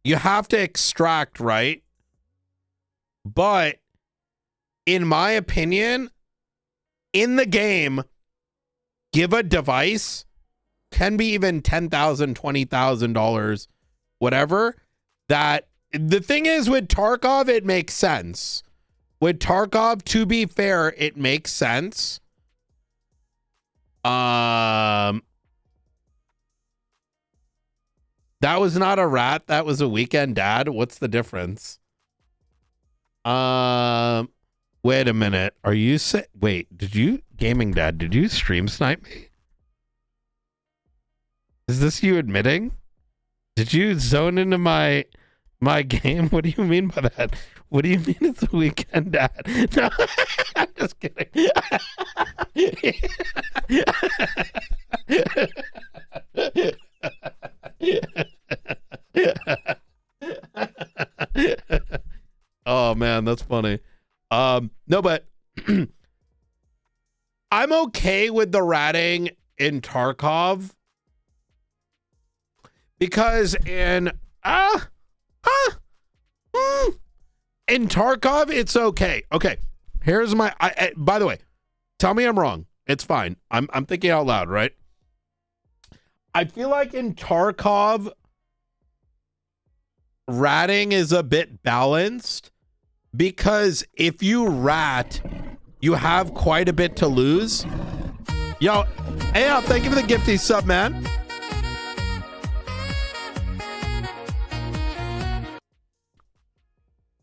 you have to extract, right? But in my opinion, in the game, give a device, can be even $10,000, $20,000, whatever. That the thing is with Tarkov, it makes sense. With Tarkov, to be fair, it makes sense. That was not a rat. That was a weekend dad. What's the difference? Wait a minute. Are you wait, did you gaming dad? Did you stream snipe me? Is this you admitting? Did you zone into my game? What do you mean by that? What do you mean it's a weekend dad? No, I'm just kidding. Oh man, that's funny. No, but I'm okay with the ratting in Tarkov because in Tarkov it's okay. Okay, here's my. By the way, tell me I'm wrong. It's fine. I'm thinking out loud, right? I feel like in Tarkov, ratting is a bit balanced because if you rat, you have quite a bit to lose. Yo, hey, thank you for the gifty sub, man.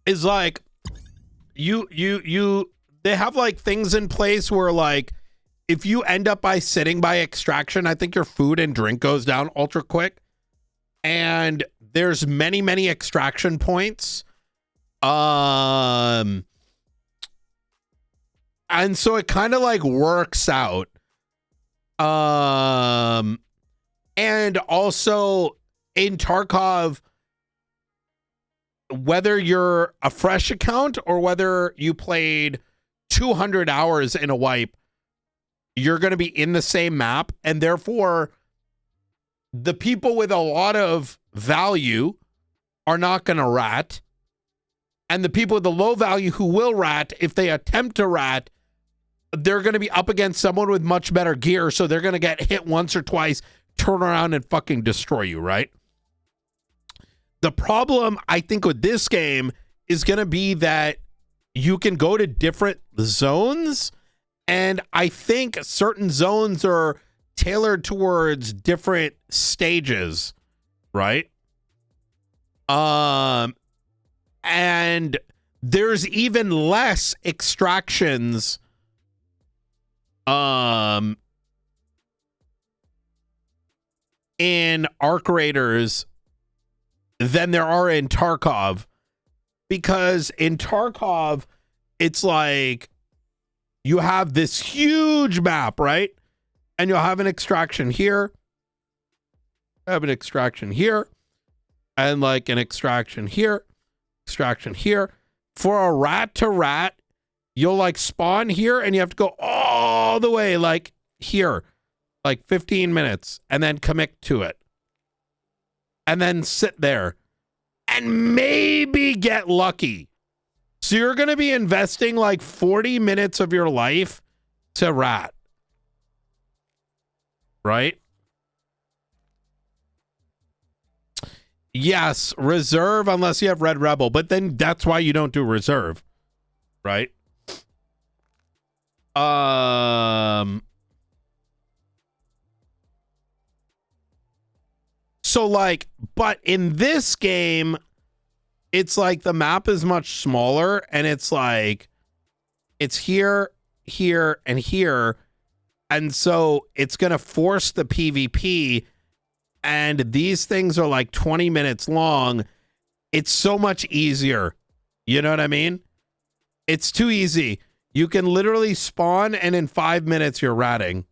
Is like they have like things in place where like if you end up by sitting by extraction, I think your food and drink goes down ultra quick. And there's many extraction points. And so it kind of like works out. And also in Tarkov, whether you're a fresh account or whether you played 200 hours in a wipe, you're going to be in the same map. And therefore, the people with a lot of value are not going to rat. And the people with the low value who will rat, if they attempt to rat, they're going to be up against someone with much better gear. So they're going to get hit once or twice, turn around and fucking destroy you, right? The problem, I think, with this game is going to be that you can go to different zones. And I think certain zones are tailored towards different stages, right? And there's even less extractions in Arc Raiders than there are in Tarkov, because in Tarkov it's like you have this huge map, right? And you'll have an extraction here, have an extraction here, and like an extraction here, extraction here. For a rat to rat, you'll like spawn here and you have to go all the way like here, like 15 minutes, and then commit to it. And then sit there and maybe get lucky. So you're going to be investing like 40 minutes of your life to rat. Right? Yes, reserve unless you have Red Rebel, but then that's why you don't do reserve. Right? So like, but in this game, it's like the map is much smaller and it's like, it's here, here, and here. And so it's going to force the PvP, and these things are like 20 minutes long. It's so much easier. You know what I mean? It's too easy. You can literally spawn and in 5 minutes you're ratting.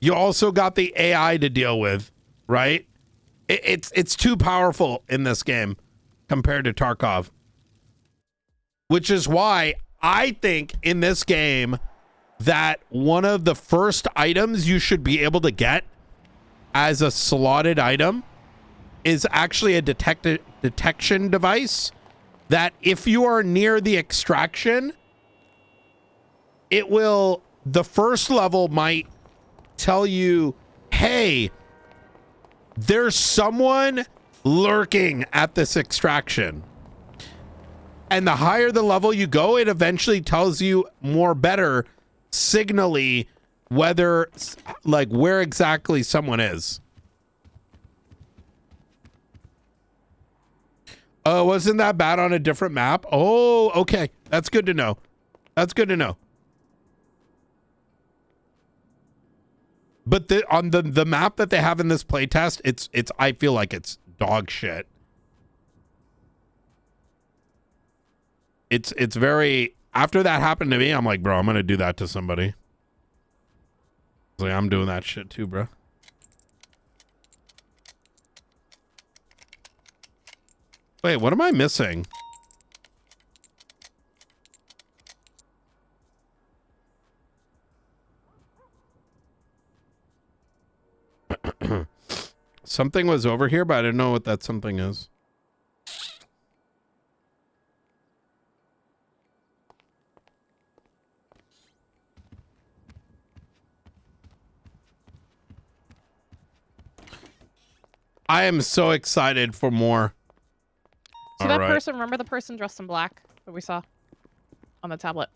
You also got the AI to deal with, right? It's too powerful in this game compared to Tarkov. Which is why I think in this game that one of the first items you should be able to get as a slotted item is actually a detection device that if you are near the extraction, it will, the first level might tell you, hey, there's someone lurking at this extraction. And the higher the level you go, it eventually tells you more better signally whether, like, where exactly someone is. Oh, wasn't that bad on a different map? Oh, okay. That's good to know. That's good to know. But on the map that they have in this playtest, it's I feel like it's dog shit. It's very, after that happened to me, I'm like, bro, I'm gonna do that to somebody. Like, I'm doing that shit too, bro. Wait, what am I missing? Something was over here, but I didn't know what that something is. I am so excited for more. So that person, remember the person dressed in black that we saw on the tablet?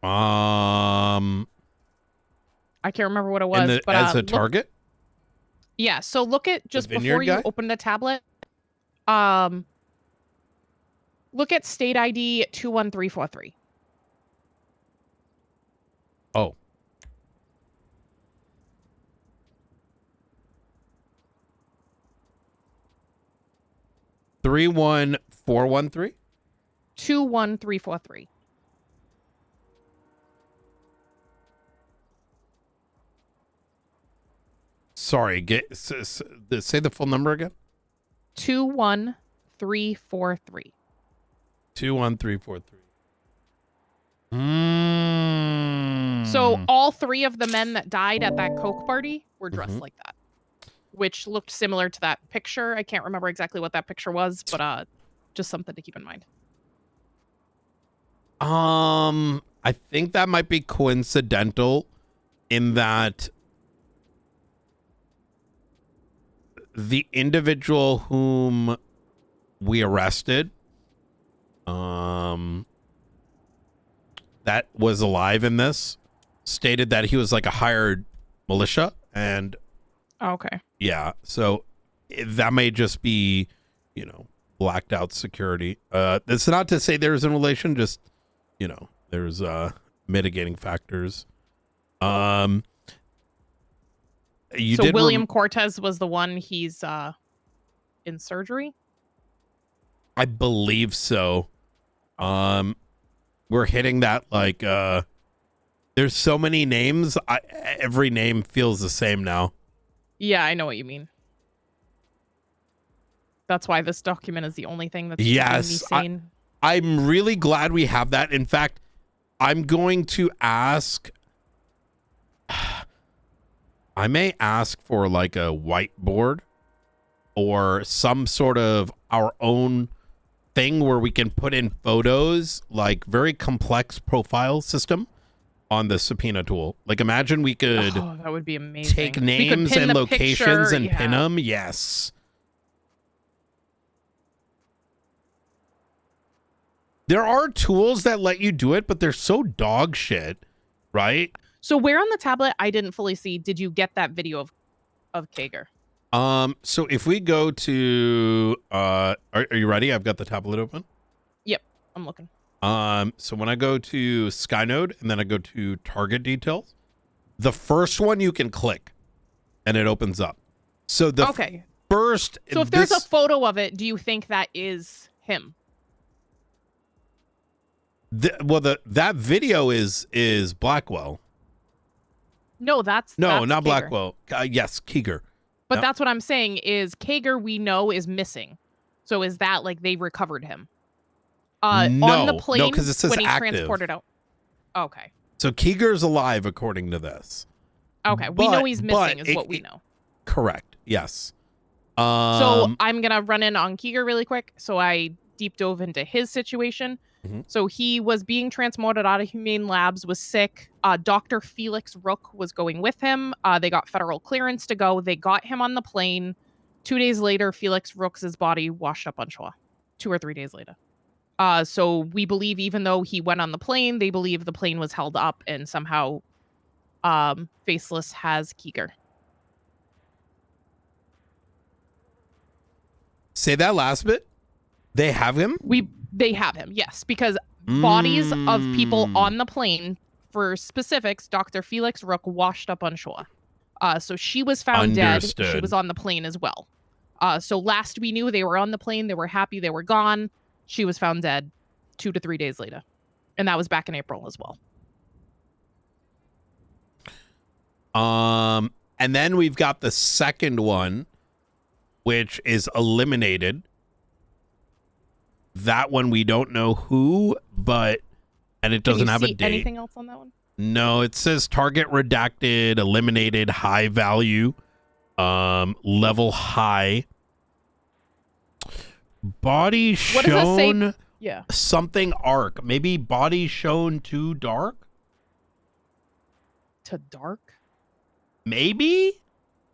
I can't remember what it was, but as a target? Yeah, so look at just before you open the tablet. Look at state ID 21343. Oh. Three 1413? 21343. Sorry, say the full number again. 21343. 21343. So all three of the men that died at that Coke party were dressed like that, which looked similar to that picture. I can't remember exactly what that picture was, but just something to keep in mind. I think that might be coincidental in that the individual whom we arrested, that was alive in this, stated that he was like a hired militia, and okay, yeah, so that may just be, you know, blacked out security. That's not to say there's a relation, just, you know, there's mitigating factors. So William Cortez was the one, he's in surgery? I believe so. We're hitting that like there's so many names, every name feels the same now. Yeah, I know what you mean. That's why this document is the only thing that's Yes, keeping me sane. I'm really glad we have that. In fact, I'm going to ask. I may ask for like a whiteboard or some sort of our own thing where we can put in photos, like very complex profile system on the subpoena tool. Like imagine we could that would be amazing. take names and locations and pin them. Yes. There are tools that let you do it, but they're so dog shit, right? So where on the tablet, I didn't fully see, did you get that video of Kager? So if we go to are you ready? I've got the tablet open. Yep, I'm looking. So when I go to Skynode and then I go to target details, the first one you can click and it opens up. So the first, so if there's a photo of it, do you think that is him? That video is Blackwell. No, that's not Kager. Blackwell. Yes, Kager. But Yep. that's what I'm saying is Kager we know is missing. So is that like they recovered him? On the plane because it says when he active. transported out. Okay. So Keeger's alive according to this. Okay. We know he's missing is what we know. Correct. Yes. So I'm gonna run in on Keeger really quick. So I deep dove into his situation. So he was being transported out of Humane Labs, was sick. Dr. Felix Rook was going with him. They got federal clearance to go. They got him on the plane. 2 days later, Felix Rook's body washed up on shore. 2 or 3 days later. So we believe even though he went on the plane, they believe the plane was held up and somehow Faceless has Keeger. Say that last bit. They have him? They have him, yes, because bodies of people on the plane, for specifics, Dr. Felix Rook washed up on shore. So she was found dead. She was on the plane as well. So last we knew, they were on the plane. They were happy. They were gone. She was found dead 2 to 3 days later. And that was back in April as well. And then we've got the second one, which is eliminated. That one we don't know who, and it doesn't have a date. Anything else on that one? No, it says target redacted, eliminated, high value, level high. Body shown. What does that say? Yeah. Something arc. Maybe body shown too dark? To dark? Maybe?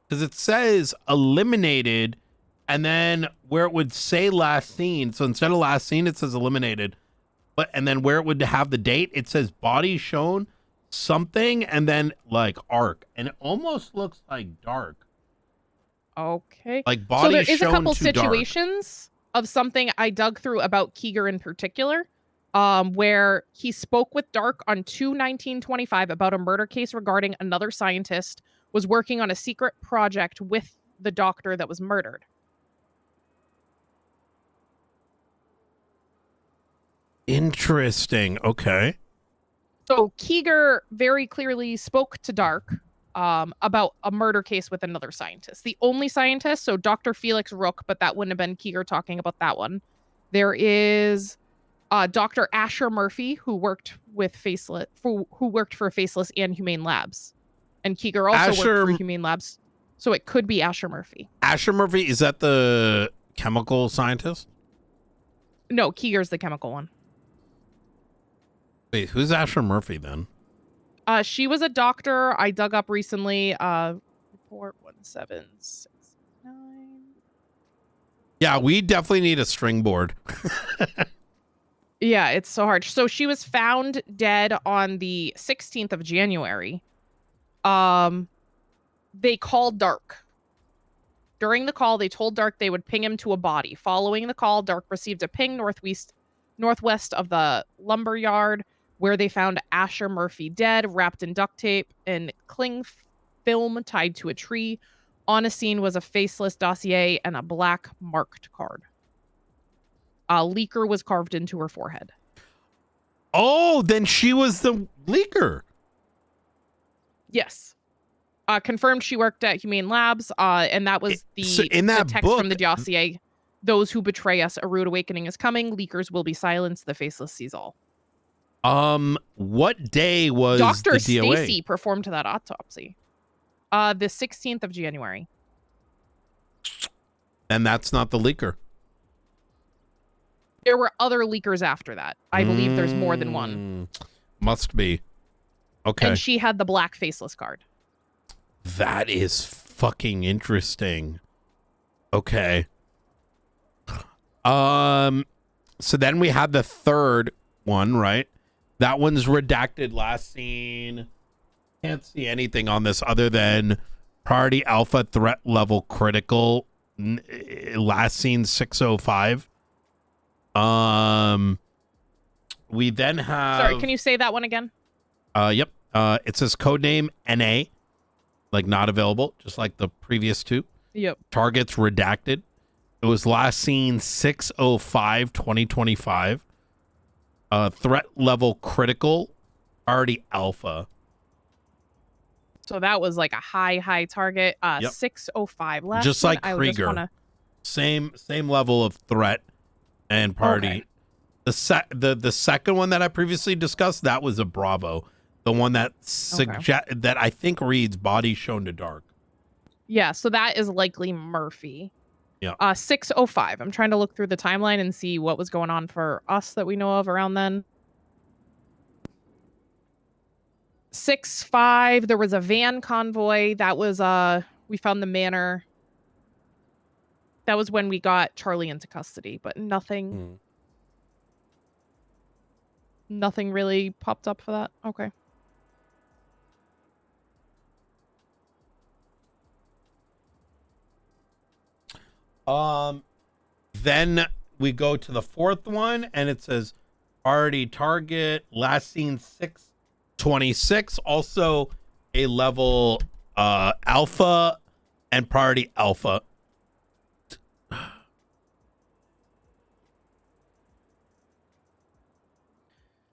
Because it says eliminated. And then where it would say last seen, so instead of last seen, it says eliminated. And then where it would have the date, it says body shown something, and then like arc. And it almost looks like dark. Okay. Like body shown. So there is a couple too dark. situations of something I dug through about Keeger in particular, where he spoke with Dark on 2/19/25 about a murder case regarding another scientist was working on a secret project with the doctor that was murdered. Interesting. Okay. So Keeger very clearly spoke to Dark about a murder case with another scientist. The only scientist, so Dr. Felix Rook, but that wouldn't have been Keeger talking about that one. There is Dr. Asher Murphy, who worked with Faceless, who worked for Faceless and Humane Labs. And Keeger also worked for Humane Labs. So it could be Asher Murphy. Asher Murphy, is that the chemical scientist? No, Keeger's the chemical one. Wait, who's Asher Murphy then? She was a doctor I dug up recently. Report 1769. Yeah, we definitely need a string board. Yeah, it's so hard. So she was found dead on the 16th of January. They called Dark. During the call, they told Dark they would ping him to a body. Following the call, Dark received a ping northwest of the lumber yard, where they found Asher Murphy dead, wrapped in duct tape and cling film tied to a tree. On a scene was a faceless dossier and a black marked card. A leaker was carved into her forehead. Oh, then she was the leaker. Yes. Confirmed she worked at Humane Labs, and that was the, so in that the text book, from the dossier. Those who betray us, a rude awakening is coming. Leakers will be silenced. The faceless sees all. What day was Dr. the DOA? Stacy performed that autopsy. The 16th of January. And that's not the leaker. There were other leakers after that. I believe there's more than one. Must be. Okay. And she had the black faceless card. That is fucking interesting. Okay. So then we have the third one, right? That one's redacted. Last seen. Can't see anything on this other than priority alpha threat level critical. Last seen 605. We then have. Sorry, can you say that one again? Yep. It says codename NA, like not available, just like the previous two. Yep. Targets redacted. It was last seen 6/05/2025. Threat level critical, already alpha. So that was like a high target. 605. Last Just one, like I Krieger. just wanna... Same level of threat and priority. Okay. The second one that I previously discussed, that was a Bravo. The one that that I think reads body shown to dark. Yeah, so that is likely Murphy. Yeah. 605. I'm trying to look through the timeline and see what was going on for us that we know of around then. 6-5. There was a van convoy. That was we found the manor. That was when we got Charlie into custody, but nothing nothing really popped up for that. Okay. Then we go to the fourth one and it says already target last seen 626, also a level alpha and priority alpha.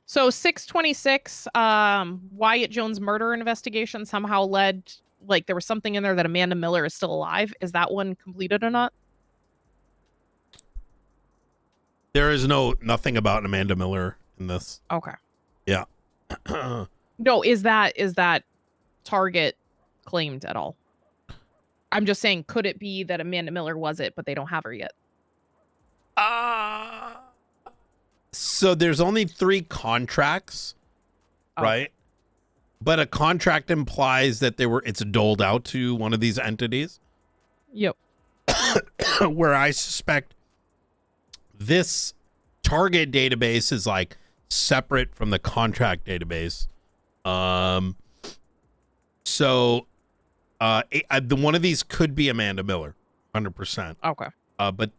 So 626, Wyatt Jones murder investigation somehow led, like there was something in there that Amanda Miller is still alive. Is that one completed or not? There is nothing about Amanda Miller in this. Okay. Yeah. No, is that target claimed at all? I'm just saying, could it be that Amanda Miller was it, but they don't have her yet? So there's only 3 contracts, right? But a contract implies that it's doled out to one of these entities. Yep. Where I suspect this target database is like separate from the contract database. So the one of these could be Amanda Miller, 100%. Okay. But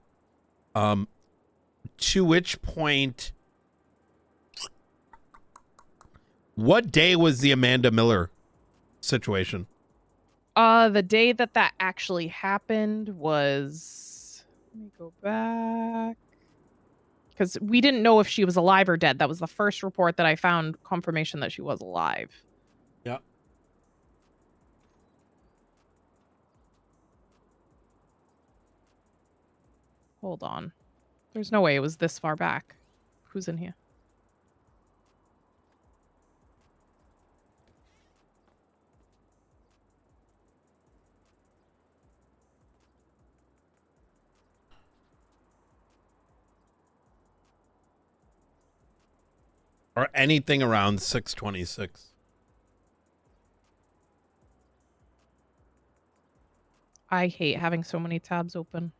to which point, what day was the Amanda Miller situation? The day that actually happened was, let me go back, because we didn't know if she was alive or dead. That was the first report that I found confirmation that she was alive. Yeah. Hold on. There's no way it was this far back. Who's in here? Or anything around 626. I hate having so many tabs open.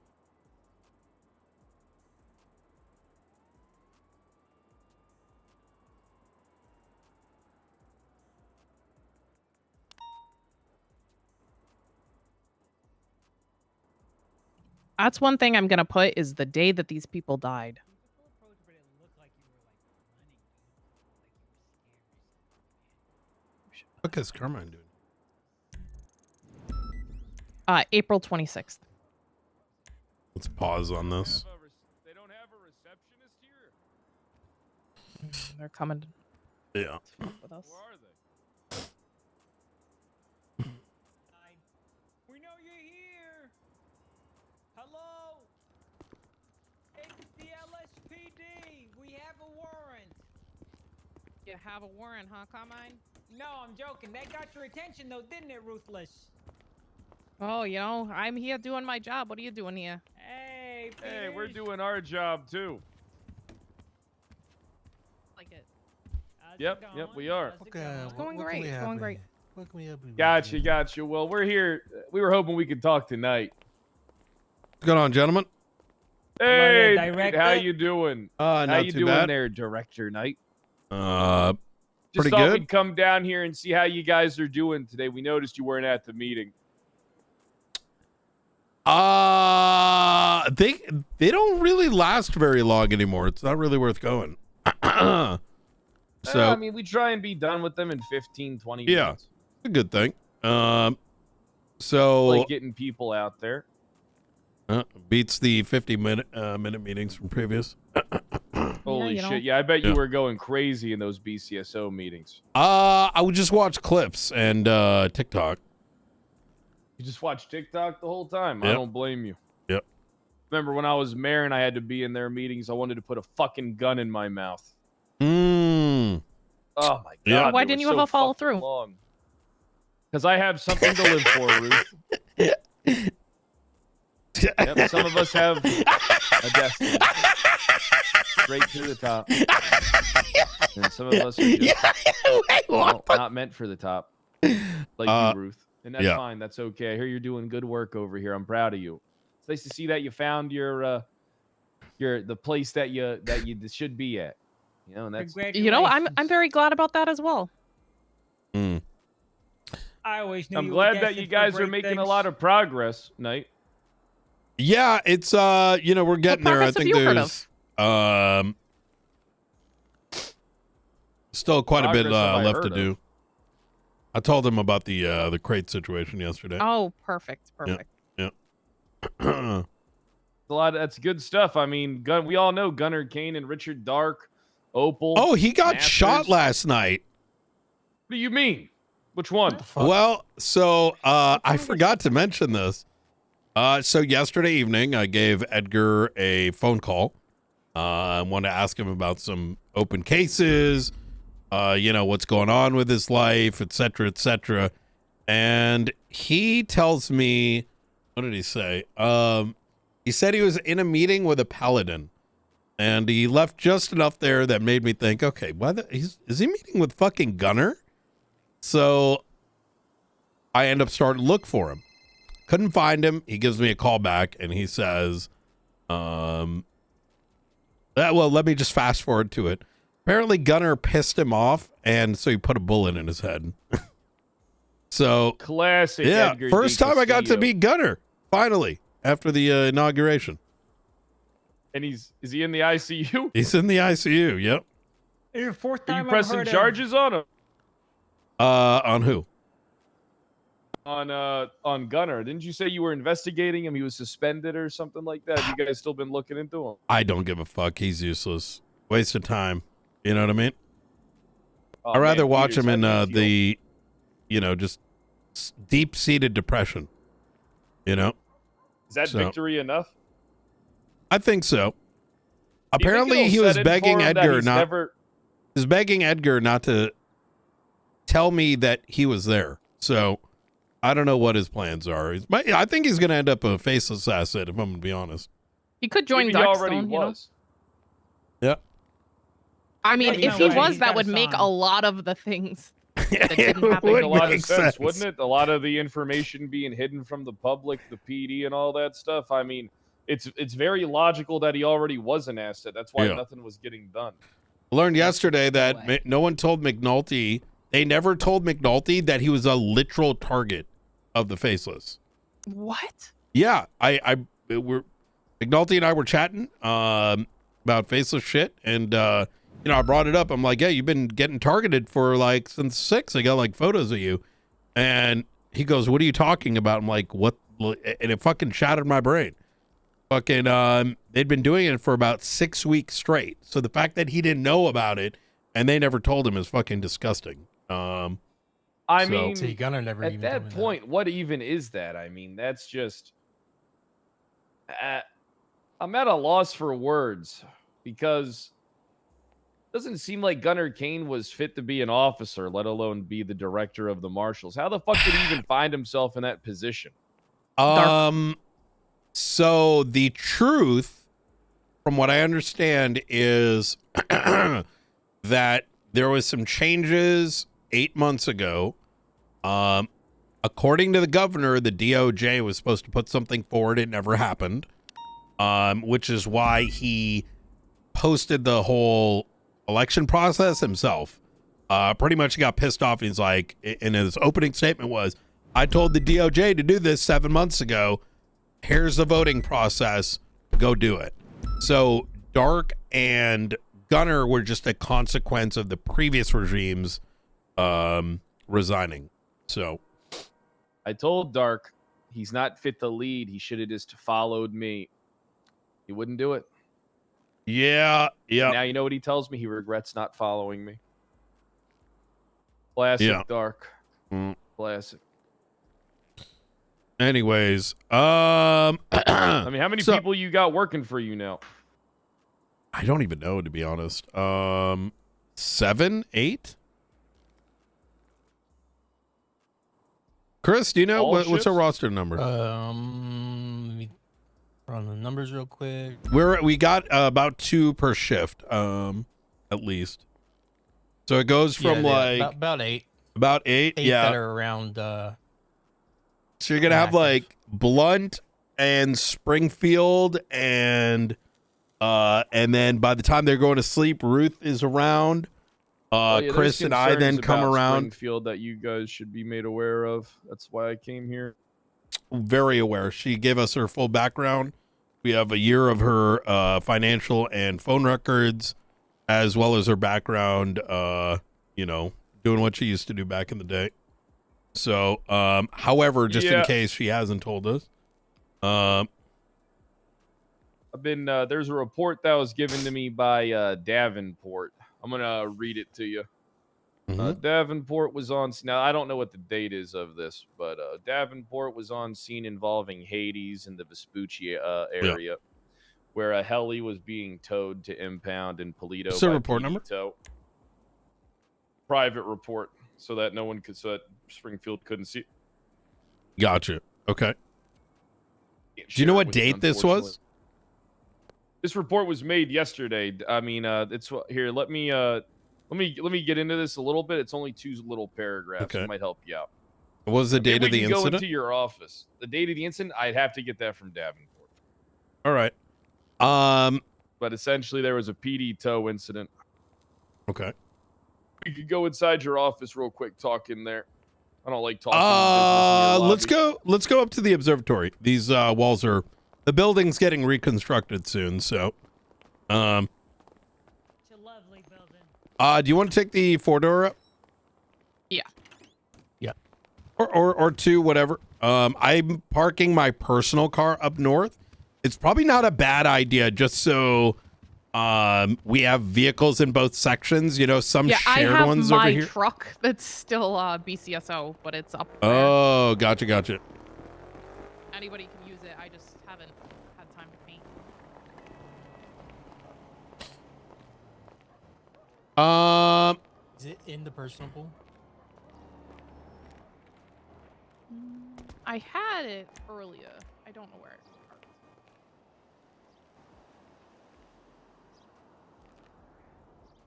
That's one thing I'm going to put is the day that these people died. What is Carmine doing? April 26th. Let's pause on this. They're coming. Yeah. With us. We know you're here. Hello. You have a warrant, huh, Carmine? No, I'm joking. That got your attention, though, didn't it, Ruthless? Oh, you know, I'm here doing my job. What are you doing here? Hey, Hey, we're Peters. doing our job too. Like it. Yep, we are. It's going great. It's going great. What can we help you with? Gotcha. Well, we're here. We were hoping we could talk tonight. What's going on, gentlemen? Hey, Director. how you doing? Not how you too doing bad. there, Director Knight? Pretty Just thought good. we'd come down here and see how you guys are doing today. We noticed you weren't at the meeting. They don't really last very long anymore. It's not really worth going. So I mean, we try and be done with them in 15, 20 yeah, minutes. it's a good thing. So Like getting people out there. beats the 50-minute meetings from previous. Holy shit! Yeah, I bet you were going crazy in those BCSO meetings. I would just watch clips and TikTok. You just watch TikTok the whole time. I Yep. don't blame you. Yep. Remember when I was mayor and I had to be in their meetings? I wanted to put a fucking gun in my mouth. Mm. Oh my god! Yeah. Why didn't you have a follow through? Because I have something to live for, Ruth. Yep, some of us have a destiny. Straight to the top. And some of us are just not meant for the top. Like you, Ruth. And that's fine. That's okay. I hear you're doing good work over here. I'm proud of you. It's nice to see that you found your the place that you should be at. You know, and that's You know, I'm very glad about that as well. Mm. I always knew I'm you glad were that you destined for guys are great making a things. lot of progress, Knight. Yeah, it's we're getting there. I progress have think you heard there's still quite a bit Progress have I left to heard do. of? I told him about the crate situation yesterday. Oh, perfect. Yeah. A lot. That's good stuff. I mean, we all know Gunnar Kane and Richard Dark, Opal. Oh, he got Masters. shot last night. What do you mean? Which one? Well, so I forgot to mention this. So yesterday evening, I gave Edgar a phone call. I wanted to ask him about some open cases, what's going on with his life, et cetera, et cetera. And he tells me, what did he say? He said he was in a meeting with a paladin, and he left just enough there that made me think, okay, is he meeting with fucking Gunnar? So I end up starting to look for him. Couldn't find him. He gives me a call back and he says, well, let me just fast forward to it. Apparently Gunnar pissed him off, and so he put a bullet in his head. So classic. Yeah, Edgar first D. time I got to Castillo. meet Gunnar, finally, after the inauguration. And is he in the ICU? He's in the ICU, yep. It's the fourth Are time you pressing I've heard charges on him? On who? On Gunnar. Didn't you say you were investigating him? He was suspended or something like that. Have you guys still been looking into him? I don't give a fuck. He's useless. Waste of time. You know what I mean? Oh, I'd rather man, watch Peters, him in how do you feel? just deep-seated depression. You know? Is that So, victory enough? I think so. Do you think Apparently, it'll he was set in begging for him that Edgar he's not. never- He's begging Edgar not to tell me that he was there. So I don't know what his plans are. I think he's going to end up a faceless asset, if I'm going to be honest. He could join Maybe he already Darkstone, you know? was. Yeah. I mean, Yeah, if no he way. was, He's that got would a make sign. a lot of the things that didn't It happen. would make a lot of make sense, sense. wouldn't it? A lot of the information being hidden from the public, the PD, and all that stuff. I mean, it's very logical that he already was an asset. That's why Yeah. nothing was getting done. I learned yesterday that no one told McNulty. They never told McNulty that he was a literal target of the faceless. What? Yeah, McNulty and I were chatting about faceless shit, and I brought it up. I'm like, yeah, you've been getting targeted for like since 6. I got like photos of you, and he goes, "What are you talking about?" I'm like, "What?" And it fucking shattered my brain. Fucking, they'd been doing it for about 6 weeks straight. So the fact that he didn't know about it and they never told him is fucking disgusting. I So- mean, See, Gunnar never at even that told me point, what even is that? I mean, that's just. I'm at a loss for words because Doesn't seem like Gunner Kane was fit to be an officer, let alone be the director of the marshals. How the fuck did he even find himself in that position? So the truth, from what I understand, is that there was some changes 8 months ago. According to the governor, the DOJ was supposed to put something forward. It never happened, which is why he posted the whole election process himself. Pretty much got pissed off. And he's like, and his opening statement was, I told the DOJ to do this 7 months ago. Here's the voting process. Go do it. So Dark and Gunner were just a consequence of the previous regimes resigning. So I told Dark he's not fit to lead. He should have just followed me. He wouldn't do it. Yeah. Now you know what he tells me? He regrets not following me. Classic Dark. Classic. Anyways, I mean, how many people you got working for you now? I don't even know, to be honest. 7, 8. Chris, do you know what's our roster number? Let me run the numbers real quick. We got about 2 per shift, at least. So it goes from about 8. About 8, 8 yeah. that are around. So you're gonna have like Blunt and Springfield, and then by the time they're going to sleep, Ruth is around. Chris and I then come around. Springfield that you guys should be made aware of. That's why I came here. Very aware. She gave us her full background. We have a year of her financial and phone records, as well as her background. Doing what she used to do back in the day. So, however, just in case she hasn't told us, I've been there's a report that was given to me by Davenport. I'm gonna read it to you. Davenport was on. Now I don't know what the date is of this, but Davenport was on scene involving Hades in the Vespucci area, where a heli was being towed to impound in Polito. What's the report number? Private report, so that no one could, so that Springfield couldn't see. Gotcha. Okay. Do you know what date this was? This report was made yesterday. I mean, it's here. Let me get into this a little bit. It's only 2 little paragraphs. Okay. It might help you out. What was the date of the incident? Go into your office. The date of the incident, I'd have to get that from Davenport. All right. But essentially, there was a PD tow incident. Okay. We could go inside your office real quick, talk in there. I don't like talking. Business in your lobby. Let's go up to the observatory. These walls are, the building's getting reconstructed soon, so It's a lovely building. do you want to take the 4-door up? Yeah. Or 2, whatever. I'm parking my personal car up north. It's probably not a bad idea, just so we have vehicles in both sections, some shared ones over here. I have my truck that's still BCSO, but it's up there. Oh, gotcha. Anybody can use it. I just haven't had time to paint. Is it in the personal pool? I had it earlier. I don't know where it's parked.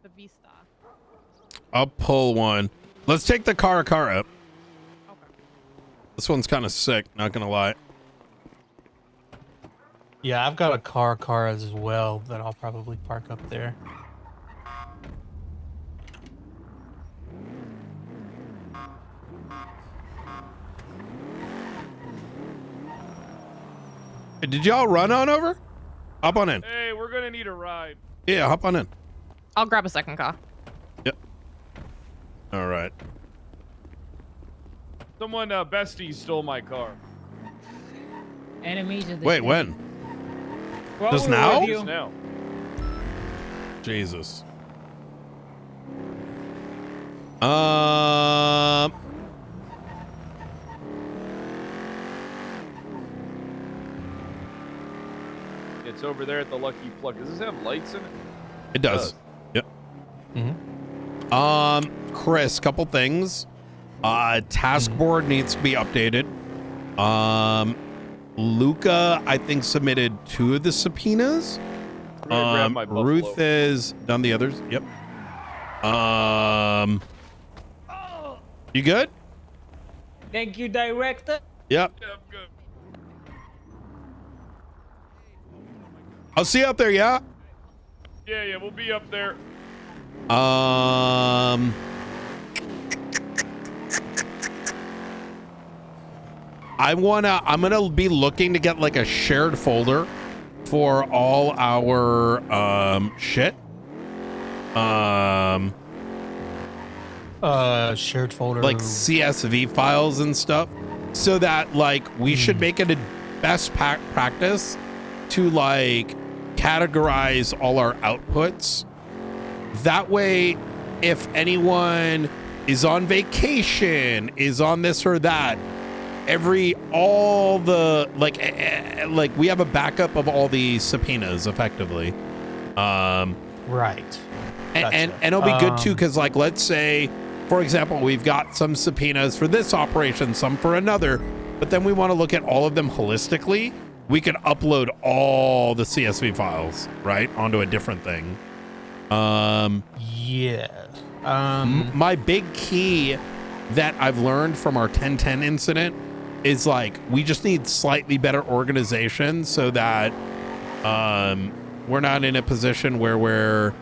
The Vista. I'll pull one. Let's take the car up. Okay. This one's kind of sick, not gonna lie. Yeah, I've got a car as well that I'll probably park up there. Did y'all run on over? Hop on in. Hey, we're gonna need a ride. Yeah, hop on in. I'll grab a second car. Yep. All right. Someone, bestie, stole my car. Enemies of the Wait, when? Just now? Just now. Jesus. It's over there at the Lucky Plug. Does this have lights in it? It does. Yep. Chris, couple things. Task board needs to be updated. Luca, I think, submitted 2 of the subpoenas. Grab my buffalo. Ruth has done the others. Yep. You good? Thank you, director. Yep. I'll see you up there, yeah? Yeah, we'll be up there. I'm gonna be looking to get like a shared folder for all our shit. Shared folder, like CSV files and stuff, so that like we should make it a best practice to like categorize all our outputs. That way, if anyone is on vacation, is on this or that, all the like we have a backup of all the subpoenas effectively. Right. And it'll be good too, because like, let's say, for example, we've got some subpoenas for this operation, some for another, but then we want to look at all of them holistically. We can upload all the CSV files, right, onto a different thing. Yeah. My big key that I've learned from our 1010 incident is like, we just need slightly better organization so that we're not in a position where we're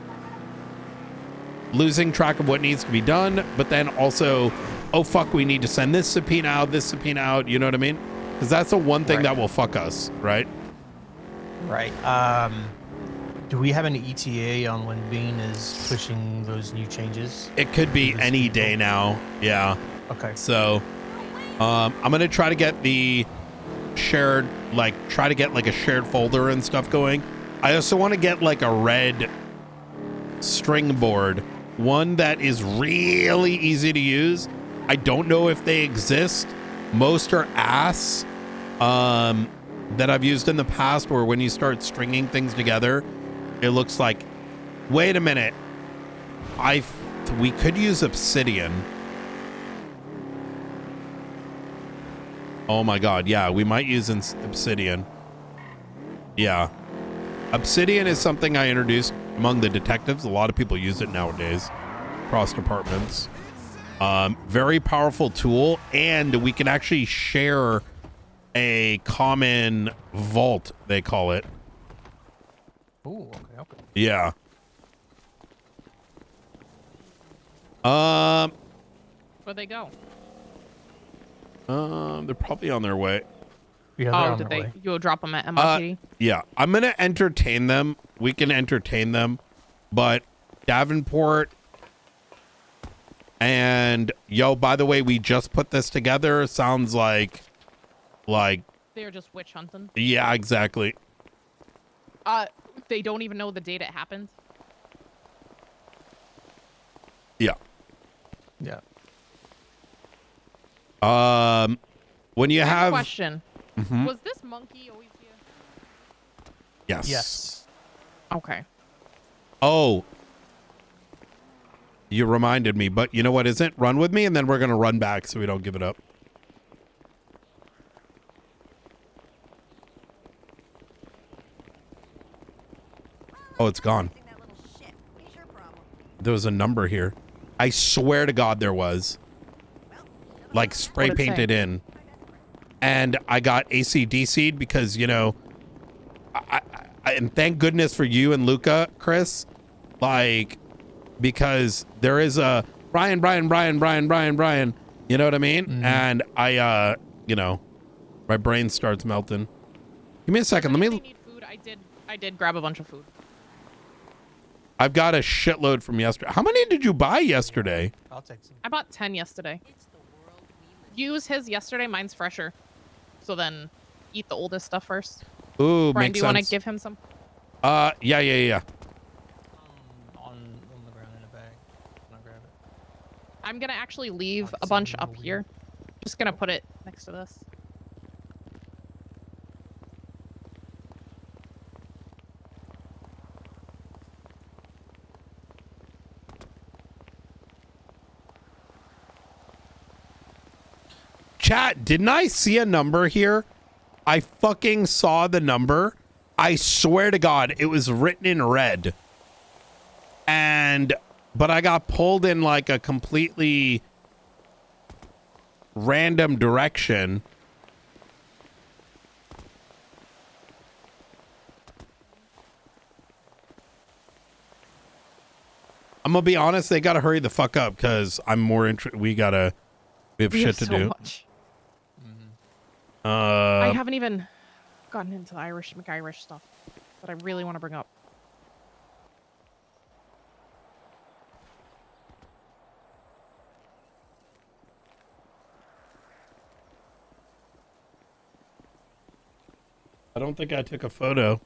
losing track of what needs to be done, but then also, oh fuck, we need to send this subpoena out, you know what I mean? Because that's the one thing that will fuck us, right? Right. Do we have an ETA on when Bean is pushing those new changes? It could be any day now. Yeah. Okay. So, I'm gonna try to get the shared, like, a shared folder and stuff going. I also want to get like a red string board, one that is really easy to use. I don't know if they exist. Most are ass that I've used in the past, where when you start stringing things together, it looks like, wait a minute, we could use Obsidian. Oh my god, yeah, we might use Obsidian. Yeah. Obsidian is something I introduced among the detectives. A lot of people use it nowadays across departments. Very powerful tool, and we can actually share a common vault, they call it. Oh, okay. Yeah. Where'd they go? They're probably on their way. Yeah, did they? You'll drop them at MIT? Yeah, I'm gonna entertain them. We can entertain them, but Davenport and by the way, we just put this together. Sounds like They're just witch hunting. Yeah, exactly. They don't even know the date it happened. Yeah. Yeah. When you have question. Mhm. Was this monkey always here? Yes. Yes. Okay. Oh, you reminded me, but you know what isn't? Run with me, and then we're gonna run back so we don't give it up. Oh, it's gone. There was a number here. I swear to God there was. Like spray What'd it painted say? in. And I got AC/DC'd because, you know, and thank goodness for you and Luca, Chris. Like, because there is a Brian. You know what I mean? And I, you know, my brain starts melting. Give me a second. Let me. Need food. I did grab a bunch of food. I've got a shitload from yesterday. How many did you buy yesterday? I'll take some. I bought 10 yesterday. Use his yesterday. Mine's fresher. So then eat the oldest stuff first. Ooh, Brian, makes do you want to sense. give him some? Yeah. On the ground in a bag. I'll grab it. I'm going to actually leave a bunch up here. Just going to put it next to this. Chat, didn't I see a number here? I fucking saw the number. I swear to God, it was written in red. But I got pulled in like a completely random direction. I'm gonna be honest, they gotta hurry the fuck up because I'm more interested. We have shit to do. Much. I haven't even gotten into the McIrish stuff that I really want to bring up. I don't think I took a photo.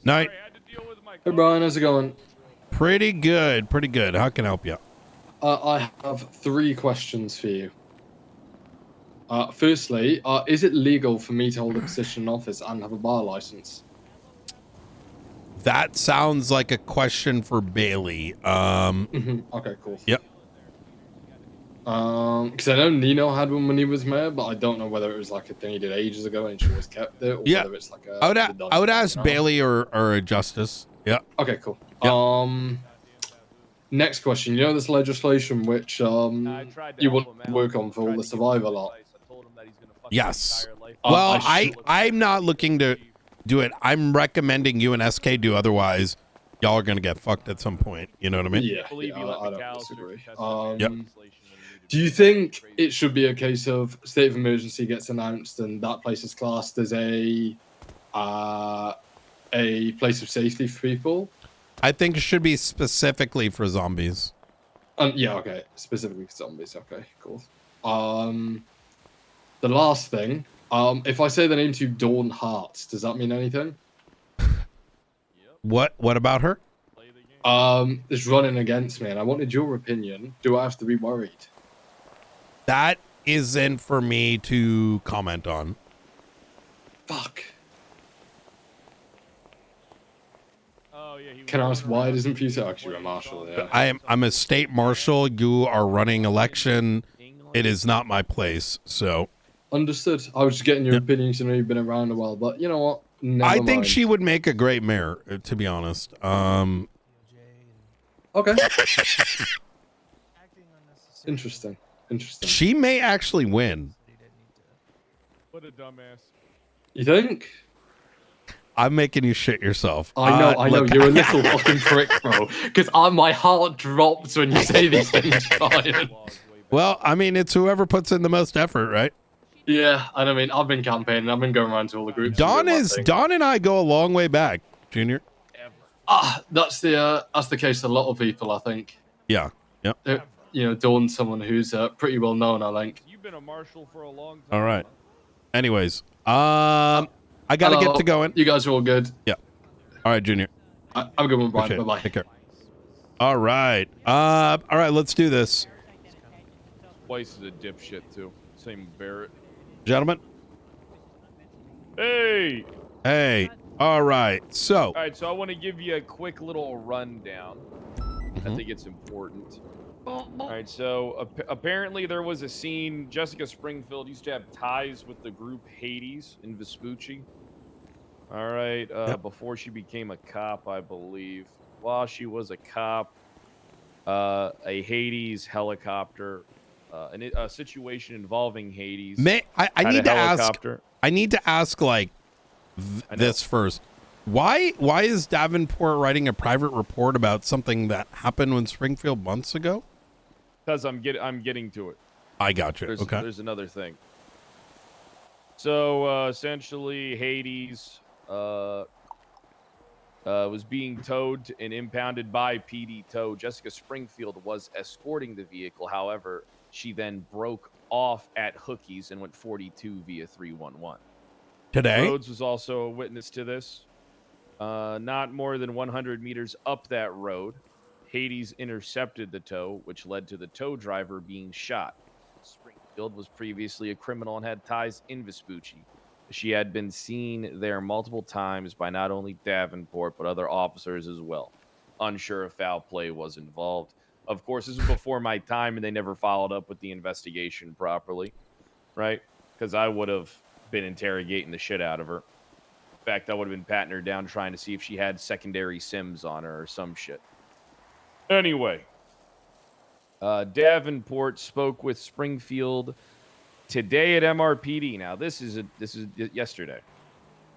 Night. Hey Brian, how's it going? Pretty good, pretty good. How can I help you? I have 3 questions for you. Firstly, is it legal for me to hold a position in office and have a bar license? That sounds like a question for Bailey. Okay, cool. Yep. Because I know Nino had one when he was mayor, but I don't know whether it was like a thing he did ages ago and she always kept it, or Yeah. whether it's like a. I would ask Bailey or a justice. Yeah. Okay, cool. Yep. Next question. You know this legislation which you want to work on for all the survivor lot? Yes. Well, I'm not looking to do it. I'm recommending you and SK do. Otherwise, y'all are gonna get fucked at some point. You know what I mean? Yeah. I don't disagree. Yep. Do you think it should be a case of state of emergency gets announced and that place is classed as a place of safety for people? I think it should be specifically for zombies. Yeah, okay. Specifically for zombies. Okay, cool. The last thing, if I say the name to Dawn Hart, does that mean anything? What about her? Is running against me, and I wanted your opinion. Do I have to be worried? That isn't for me to comment on. Fuck. Can I ask why it isn't for you to actually a marshal? Yeah. I'm a state marshal. You are running election. It is not my place. So understood. I was just getting your opinions. I know you've been around a while, but you know what? I think she would make a great mayor, to be honest. Okay. Interesting. She may actually win. What a dumbass. You think? I'm making you shit yourself. I know. You're a little fucking prick, bro. Because my heart drops when you say these things, Brian. Well, I mean, it's whoever puts in the most effort, right? Yeah, and I mean, I've been campaigning. I've been going around to all the groups. Dawn and I go a long way back, Junior. That's the case. A lot of people, I think. Yeah. Yep. Dawn's someone who's pretty well known. I think. You've been a marshal for a long time. All right. Anyways, I gotta get to going. You guys are all good. Yeah. All right, Junior. I'm a good one, Brian. Okay, Bye-bye. Take care. All right. All right. Let's do this, Weiss is a dipshit too. Same with Barrett. gentlemen. Hey. All right. So. All right. So I want to give you a quick little rundown. I think it's important. All right. So apparently there was a scene. Jessica Springfield used to have ties with the group Hades in Vespucci. All right. Before she became a cop, I believe. While she was a cop, a Hades helicopter, a situation involving Hades. I need to ask. I need to ask this first. Why is Davenport writing a private report about something that happened in Springfield months ago? Because I'm getting to it. I got you. Okay. There's another thing. So essentially, Hades was being towed and impounded by PD tow. Jessica Springfield was escorting the vehicle. However, she then broke off at Hookies and went 42 via 311. Today? Rhodes was also a witness to this. Not more than 100 meters up that road, Hades intercepted the tow, which led to the tow driver being shot. Springfield was previously a criminal and had ties in Vespucci. She had been seen there multiple times by not only Davenport, but other officers as well. Unsure if foul play was involved. Of course, this was before my time, and they never followed up with the investigation properly, right? Because I would have been interrogating the shit out of her. In fact, I would have been patting her down, trying to see if she had secondary Sims on her or some shit. Anyway, Davenport spoke with Springfield today at MRPD. Now, this is yesterday.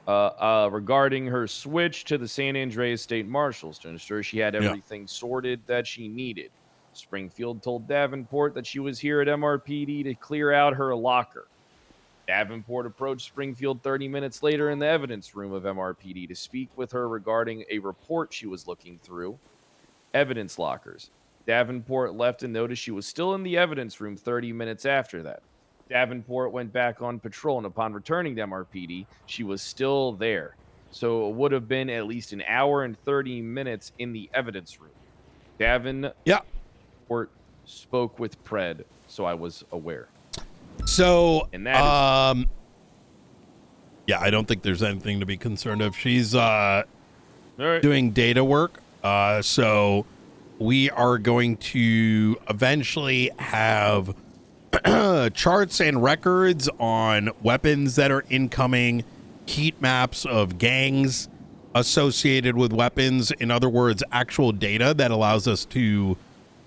Regarding her switch to the San Andreas State Marshals to ensure she had everything sorted that she needed. Springfield told Davenport that she was here at MRPD to clear out her locker. Davenport approached Springfield 30 minutes later in the evidence room of MRPD to speak with her regarding a report she was looking through. Evidence lockers. Davenport left and noticed she was still in the evidence room 30 minutes after that. Davenport went back on patrol, and upon returning to MRPD, she was still there. So it would have been at least an hour and 30 minutes in the evidence room. Davenport spoke with Pred, so I was aware. So, and that yeah, I don't think there's anything to be concerned of. She's doing data work. So we are going to eventually have charts and records on weapons that are incoming, heat maps of gangs associated with weapons. In other words, actual data that allows us to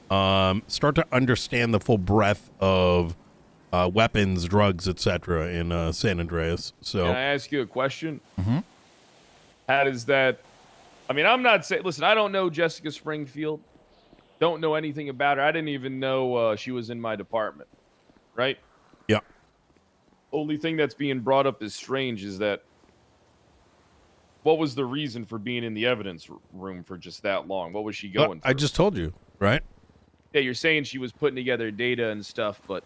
start to understand the full breadth of weapons, drugs, etc. in San Andreas. So, can I ask you a question? Mhm. How does that? I mean, I'm not saying. Listen, I don't know Jessica Springfield. Don't know anything about her. I didn't even know she was in my department. Right? Yeah. Only thing that's being brought up as strange is that what was the reason for being in the evidence room for just that long? What was she going through? I just told you, right? Yeah, you're saying she was putting together data and stuff, but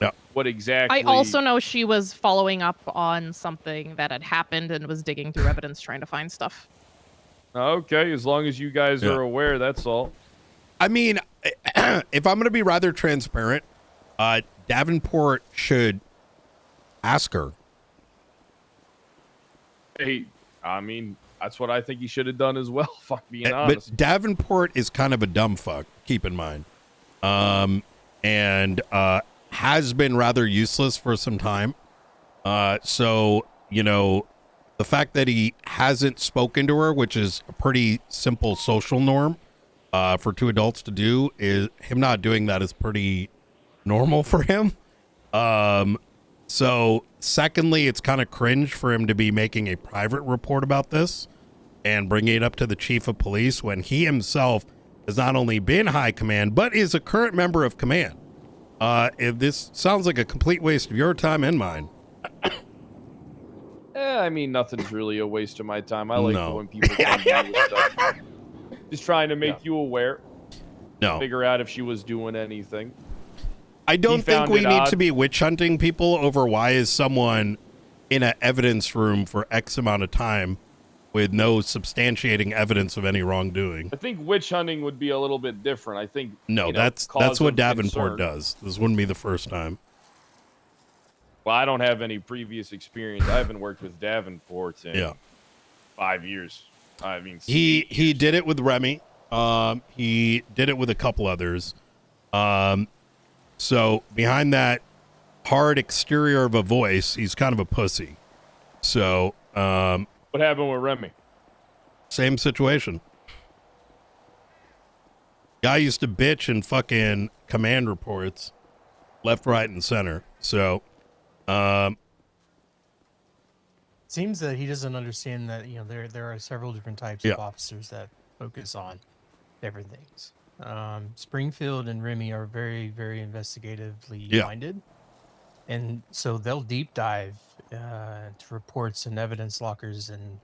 yeah, what exactly? I also know she was following up on something that had happened and was digging through evidence trying to find stuff. Okay, as long as you guys are aware, that's all. I mean, if I'm going to be rather transparent, Davenport should ask her. Hey, I mean, that's what I think he should have done as well, if I'm being honest. But Davenport is kind of a dumb fuck, keep in mind. And has been rather useless for some time. So, you know, the fact that he hasn't spoken to her, which is a pretty simple social norm for two adults to do, is him not doing that is pretty normal for him. So secondly, it's kind of cringe for him to be making a private report about this and bringing it up to the chief of police when he himself has not only been high command, but is a current member of command. If this sounds like a complete waste of your time and mine. I mean, nothing's really a waste of my time. I like when people come to me with stuff. Just trying to make you aware. No. Figure out if she was doing anything. I don't think we need to be witch hunting people over why is someone in an evidence room for X amount of time with no substantiating evidence of any wrongdoing. I think witch hunting would be a little bit different. I think no, that's what Davenport does. This wouldn't be the first time. Well, I don't have any previous experience. I haven't worked with Davenport in 5 years. I mean, he did it with Remy. He did it with a couple others. So behind that hard exterior of a voice, he's kind of a pussy. So, what happened with Remy? Same situation. Guy used to bitch and fucking command reports left, right, and center. So, seems that he doesn't understand that, you know, there are several different types of officers that focus on different things. Springfield and Remy are very, very investigatively minded. And so they'll deep dive to reports and evidence lockers and,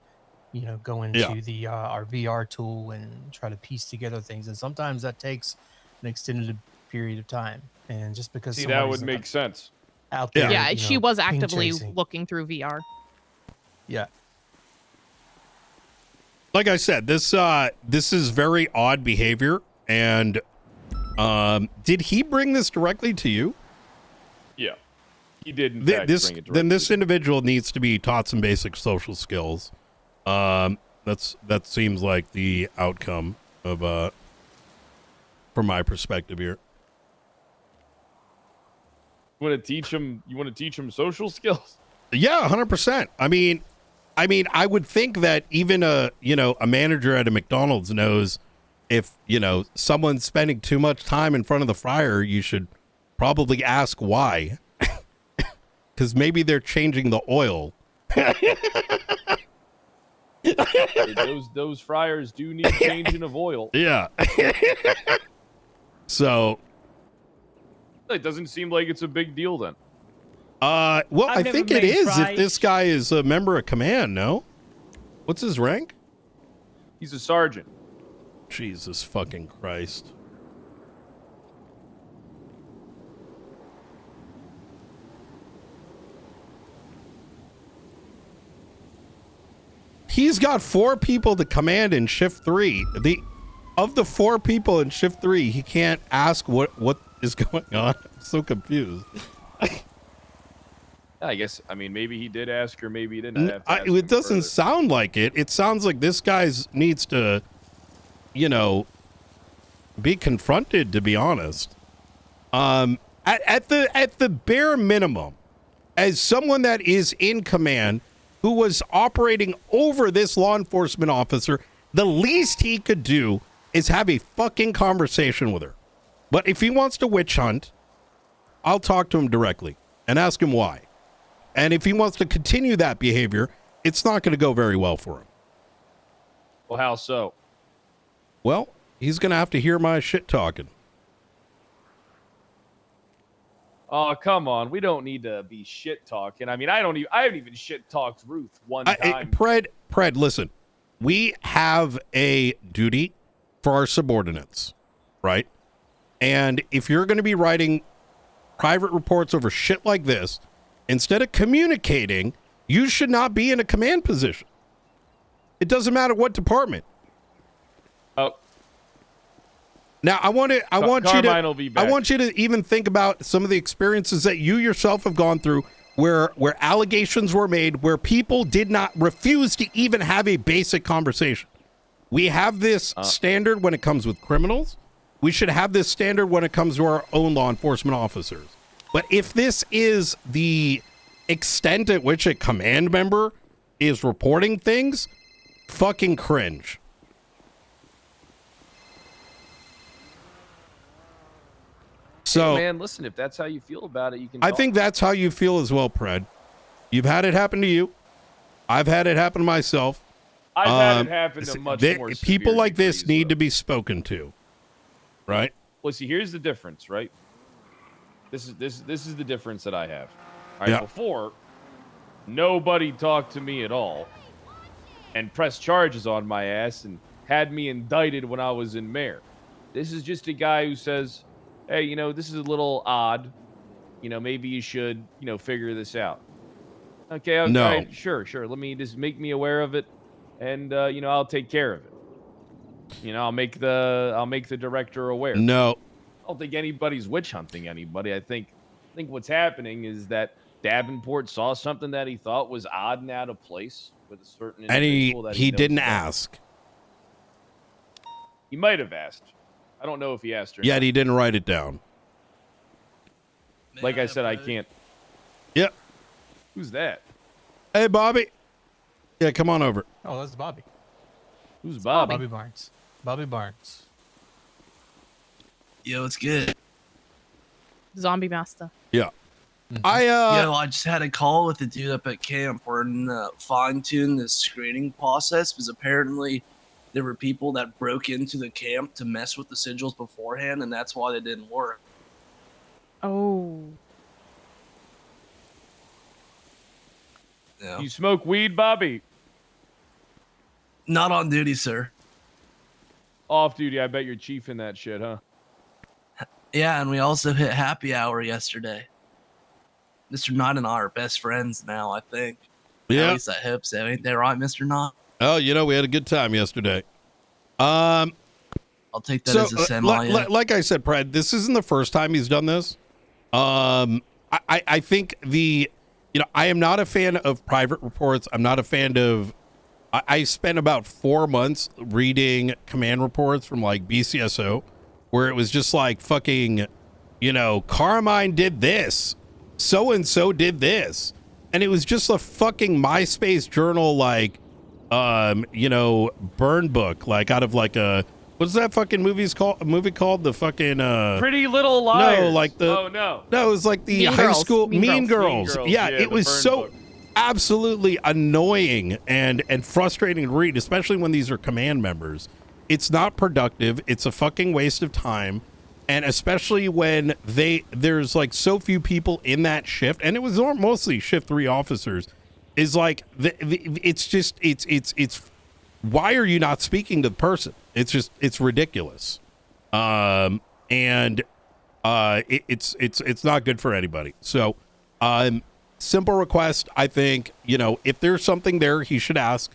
you know, go into the our VR tool and try to piece together things. And sometimes that takes an extended period of time. And just because that would make sense. Out there, Yeah, you she know, was ping actively chasing. looking through VR. Yeah. like I said, this is very odd behavior. And did he bring this directly to you? Yeah, he did. In fact, bring it Then this individual needs to be taught some basic social skills. That seems like the outcome of from my perspective here. You want to teach him social skills? Yeah, 100%. I mean, I would think that even a manager at a McDonald's knows if, someone's spending too much time in front of the fryer, you should probably ask why. Because maybe they're changing the oil. those fryers do need changing of oil. Yeah. So it doesn't seem like it's a big deal then. Well, I think it is if this guy is a member of command, no? What's his rank? He's a sergeant. Jesus fucking Christ. He's got 4 people to command in shift 3. Of the 4 people in shift 3, he can't ask what is going on. I'm so confused. I guess, maybe he did ask her, maybe he didn't have to ask him it doesn't further. sound like it. It sounds like this guy needs to, be confronted, to be honest. At the bare minimum, as someone that is in command who was operating over this law enforcement officer, the least he could do is have a fucking conversation with her. But if he wants to witch hunt, I'll talk to him directly and ask him why. And if he wants to continue that behavior, it's not going to go very well for him. Well, how so? Well, he's going to have to hear my shit talking. Oh, come on. We don't need to be shit talking. I haven't even shit talked Ruth one time. Pred, listen. We have a duty for our subordinates, right? And if you're going to be writing private reports over shit like this, instead of communicating, you should not be in a command position. It doesn't matter what department. Oh. Now I want you to even think about some of the experiences that you yourself have gone through where allegations were made, where people did not refuse to even have a basic conversation. We have this standard when it comes with criminals. We should have this standard when it comes to our own law enforcement officers. But if this is the extent at which a command member is reporting things, fucking cringe. So, hey man, listen, if that's how you feel about it, you can I talk. think that's how you feel as well, Pred. You've had it happen to you. I've had it happen to myself. I've had it happen to much more people severe like this degrees, need to be spoken to, right? Well, see, here's the difference, right? This is the difference that I have. All right, Yeah. before, nobody talked to me at all and pressed charges on my ass and had me indicted when I was in mayor. This is just a guy who says, hey, this is a little odd. Maybe you should, figure this out. Okay, No. all right, sure. Let me just make me aware of it, and I'll take care of it. I'll make the director aware. No. I don't think anybody's witch hunting anybody. I think what's happening is that Davenport saw something that he thought was odd and out of place with a certain And individual that he knows didn't about. ask. He might have asked. I don't know if he asked or Yet not. he didn't write it down. Like I said, I can't. Yep. Who's that? Hey, Bobby. Yeah, come on over. Oh, that's Bobby. Who's Bobby? Bobby Barnes. Bobby Barnes. Yo, it's good. Zombie master. Yeah. I just had a call with the dude up at camp. We're gonna fine-tune the screening process because apparently there were people that broke into the camp to mess with the sigils beforehand, and that's why they didn't work. Oh. Yeah. You smoke weed, Bobby? Not on duty, sir. Off duty. I bet you're chiefing that shit, huh? Yeah, and we also hit happy hour yesterday. Mr. Knott and I are best friends now, I think. Yeah. At least I hope so. Ain't that right, Mr. Knott? Oh, we had a good time yesterday. I'll take that as a semi. Like I said, Brad, this isn't the first time he's done this. I think I am not a fan of private reports. I'm not a fan of. I spent about 4 months reading command reports from like BCSO, where it was just like fucking, Carmine did this, so and so did this, and it was just a fucking MySpace journal like, burn book, like out of like a. What's that fucking movie called? The fucking Pretty Little Liars. No, like the no, it was like the high school Mean Girls. Yeah, it was so absolutely annoying and frustrating to read, especially when these are command members. It's not productive. It's a fucking waste of time, and especially when there's like so few people in that shift, and it was mostly shift 3 officers. Is like it's why are you not speaking to the person? It's ridiculous. It's not good for anybody. So, simple request. I think, if there's something there, he should ask.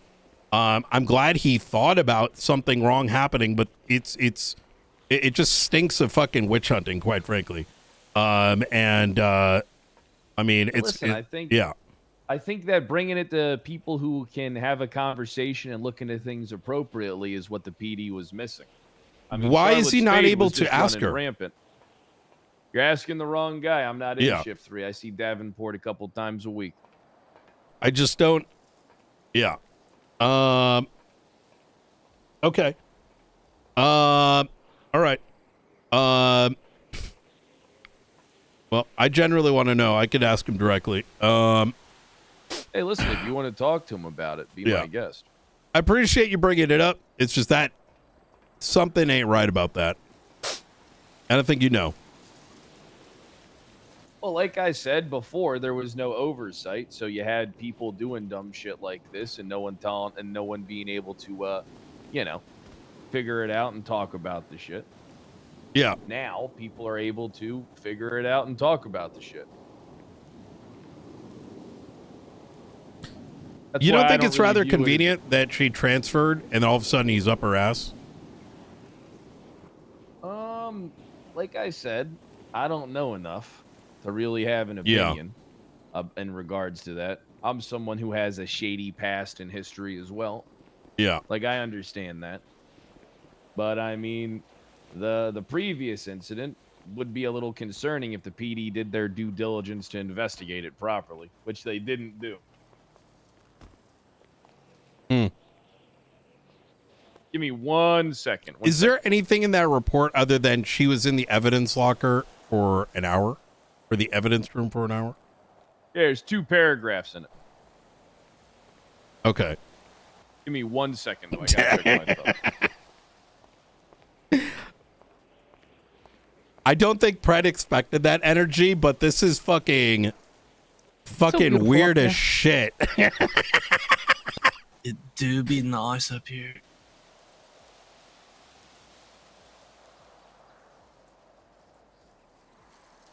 I'm glad he thought about something wrong happening, but it just stinks of fucking witch hunting, quite frankly. I mean, I think that bringing it to people who can have a conversation and look into things appropriately is what the PD was missing. I mean, why is Charlotte he not Spade able was to just ask running her? Rampant. You're asking the wrong guy. I'm not in Yeah. shift 3. I see Davenport a couple times a week. I just don't. Yeah. Okay. All right. Well, I generally want to know. I could ask him directly. Hey, listen, if you want to talk to him about it, be my guest. I appreciate you bringing it up. It's just that something ain't right about that. And I think you know. Well, like I said before, there was no oversight, so you had people doing dumb shit like this, and no one being able to, figure it out and talk about the shit. Yeah. Now people are able to figure it out and talk about the shit. You don't think it's rather convenient that she transferred and all of a sudden he's up her ass? Like I said, I don't know enough to really have an opinion in regards to that. I'm someone who has a shady past and history as well. Yeah. Like, I understand that. But, I mean, the previous incident would be a little concerning if the PD did their due diligence to investigate it properly, which they didn't do. Give me 1 second. Is there anything in that report other than she was in the evidence locker for an hour? Or the evidence room for an hour? Yeah, there's 2 paragraphs in it. Okay. Give me 1 second. Though. I gotta check my stuff. I don't think Pred expected that energy, but this is fucking weird as shit. It do be nice up here.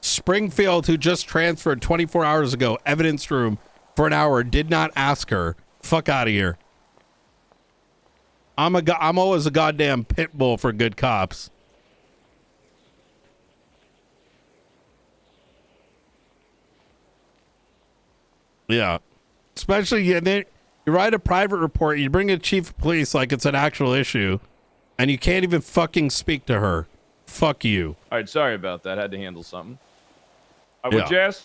Springfield, who just transferred 24 hours ago, evidence room for an hour, did not ask her. Fuck out of here. I'm always a goddamn pit bull for good cops. Yeah. Especially, then you write a private report, you bring a chief of police like it's an actual issue, and you can't even fucking speak to her. Fuck you. All right, sorry about that. I had to handle something. Would you ask?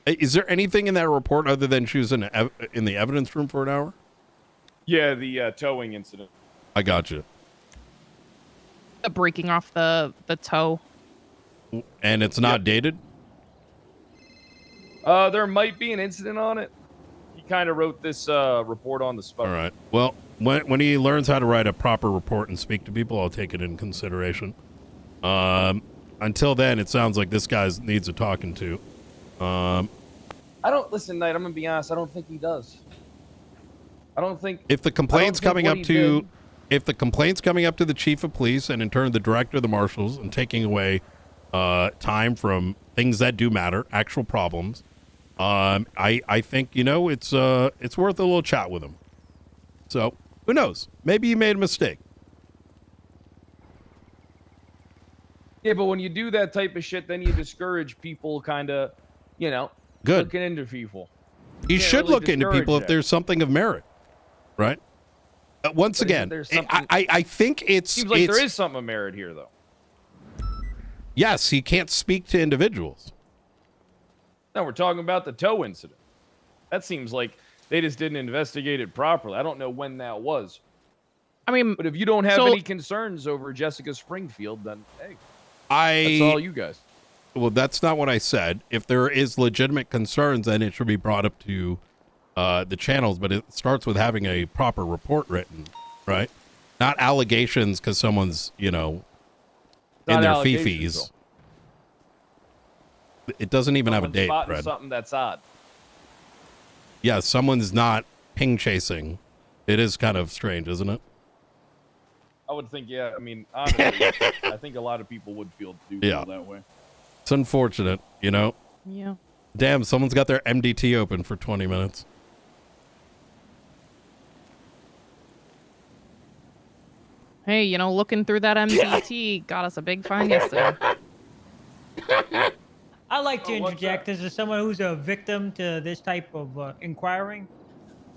Is there anything in that report other than she was in the evidence room for an hour? Yeah, the towing incident. I got you. The breaking off the toe. And it's not dated? There might be an incident on it. He kind of wrote this report on the spot. All right. Well, when he learns how to write a proper report and speak to people, I'll take it in consideration. Until then, it sounds like this guy needs a talking to. I don't listen, Knight. I'm gonna be honest. I don't think he does. I don't think. If the complaint's coming up to the chief of police and in turn the director of the marshals and taking away time from things that do matter, actual problems, I think it's worth a little chat with him. So who knows? Maybe he made a mistake. Yeah, but when you do that type of shit, then you discourage people kind of, you know, Good. looking into people. You can't should really look into people discourage if that. there's something of merit, right? Once But isn't again, there something- I think it's Seems like there it's- is something of merit here, though. Yes, he can't speak to individuals. No, we're talking about the tow incident. That seems like they just didn't investigate it properly. I don't know when that was. I mean, but if you don't have so- any concerns over Jessica Springfield, then hey, that's all you guys. Well, that's not what I said. If there is legitimate concerns, then it should be brought up to the channels. But it starts with having a proper report written, right? Not allegations because someone's, you know, in Not their allegations, fifis. It doesn't even have a Someone's date, spotting Fred. something that's odd. Yeah, someone's not ping chasing. It is kind of strange, isn't it? I would think, yeah. I mean, honestly, I think a lot of people would feel Yeah. that way. It's unfortunate, you know? Yeah. Damn, someone's got their MDT open for 20 minutes. Hey, you know, looking through that MDT got us a big find yesterday. I like to interject as someone who's a victim to this type of inquiring.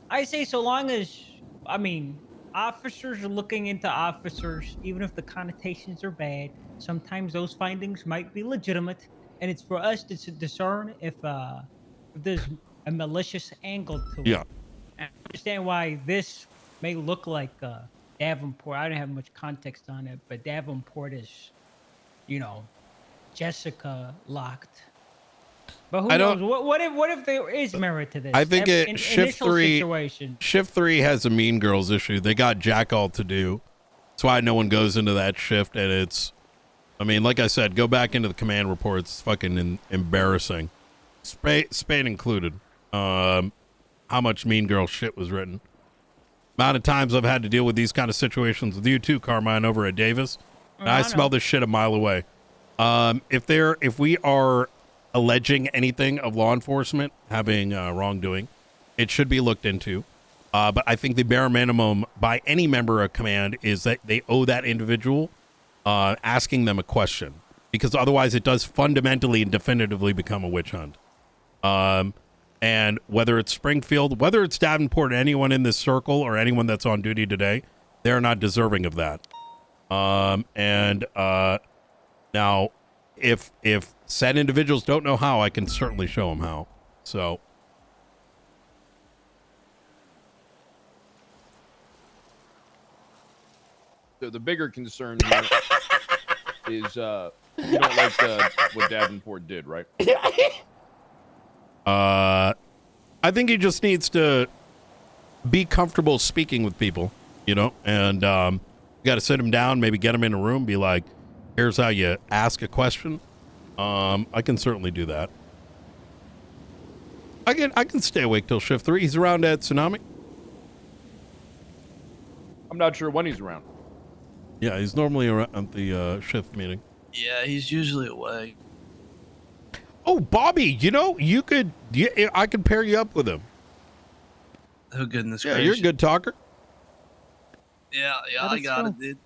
I say so long as, I mean, officers are looking into officers, even if the connotations are bad, sometimes those findings might be legitimate, and it's for us to discern if there's a malicious angle to it. Yeah. And I understand why this may look like Davenport. I don't have much context on it, but Davenport is, you know, Jessica locked. But who I knows? don't- What if there is merit to this? I think In shift initial 3 situation. shift 3 has a Mean Girls issue. They got jack all to do. That's why no one goes into that shift, and it's, I mean, like I said, go back into the command reports. It's fucking embarrassing. Spain included. How much Mean Girl shit was written. Amount of times I've had to deal with these kind of situations with you too, Carmine, over at Davis. And I smell this shit a mile away. If we are alleging anything of law enforcement having wrongdoing, it should be looked into. But I think the bare minimum by any member of command is that they owe that individual asking them a question, because otherwise it does fundamentally and definitively become a witch hunt. And whether it's Springfield, whether it's Davenport, anyone in this circle or anyone that's on duty today, they're not deserving of that. Now, if said individuals don't know how, I can certainly show them how. So, The bigger concern here is you don't like what Davenport did, right? I think he just needs to be comfortable speaking with people, you know, and you got to sit him down, maybe get him in a room, be like, here's how you ask a question. I can certainly do that. I can stay awake till shift 3. He's around at Tsunami. I'm not sure when he's around. Yeah, he's normally around at the shift meeting. Yeah, he's usually away. Oh, Bobby, you know, I could pair you up with him. Oh, goodness Yeah, gracious. you're a good talker. Yeah, That I is got true. it, dude.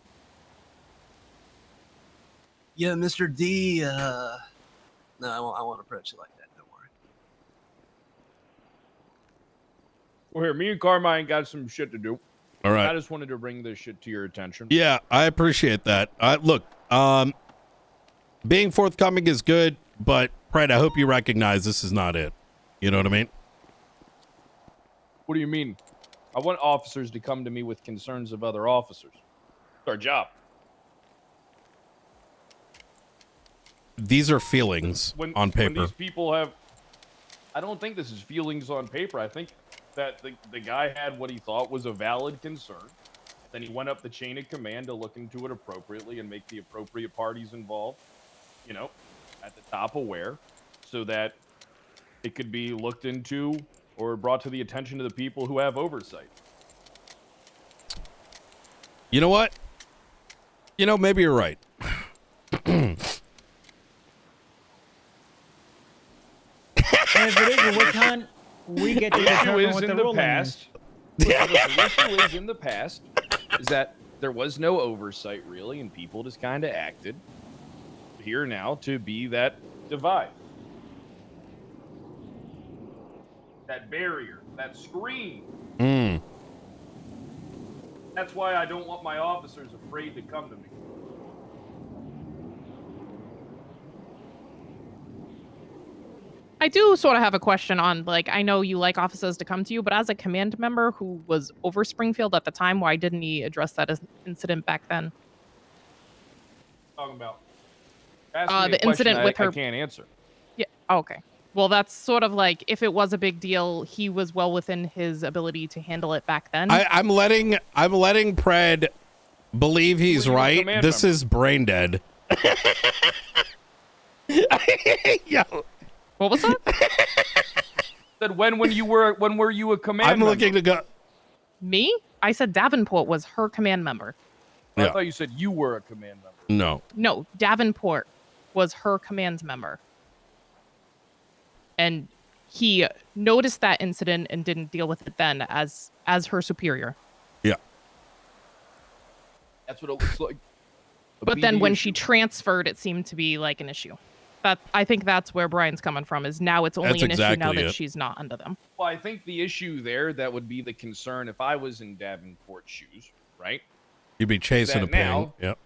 Yeah, Mr. D, no, I won't approach it like that. Don't worry. Well, here, me and Carmine got some shit to do. All right. I just wanted to bring this shit to your attention. Yeah, I appreciate that. Look, being forthcoming is good, but Fred, I hope you recognize this is not it. You know what I mean? What do you mean? I want officers to come to me with concerns of other officers. It's our job. These are feelings on When paper. these people have, I don't think this is feelings on paper. I think that the guy had what he thought was a valid concern. Then he went up the chain of command to look into it appropriately and make the appropriate parties involved, you know, at the top aware, so that it could be looked into or brought to the attention of the people who have oversight. You know what? You know, maybe you're right. And if it is a witch hunt, we get to The issue determine is what in the the ruling past. is. Listen, the issue is in the past is that there was no oversight really, and people just kind of acted here now to be that divide, that barrier, that screen. That's why I don't want my officers afraid to come to me. I do sort of have a question on, like, I know you like officers to come to you, but as a command member who was over Springfield at the time, why didn't he address that as incident back then? Talking about ask me the a question incident with her. I can't answer. Yeah. Okay. Well, that's sort of like, if it was a big deal, he was well within his ability to handle it back then. I'm letting Pred believe he's right. This is brain dead. Yo. What was that? Said when were you a command I'm member? looking to go. Me? I said Davenport was her command member. I thought you said you were a command member. No. No, Davenport was her command member. And he noticed that incident and didn't deal with it then as her superior. Yeah. That's what it looks like. But then when she transferred, it seemed to be like an issue. I think that's where Brian's coming from, is now it's only an issue now that she's not under them. Well, I think the issue there, that would be the concern if I was in Davenport's shoes, right? You'd be chasing That a ping. now- Yep.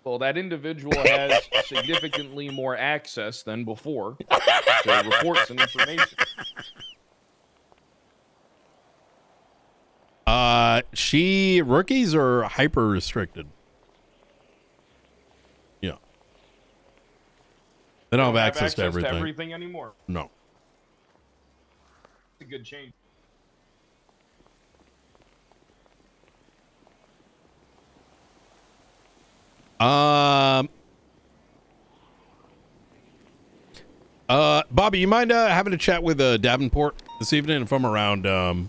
Well, that individual has significantly more access than before to reports and information. She rookies are hyper restricted. Yeah. They don't have access to everything. Anymore. No. It's a good change. Bobby, you mind having a chat with Davenport this evening? If I'm around, I'll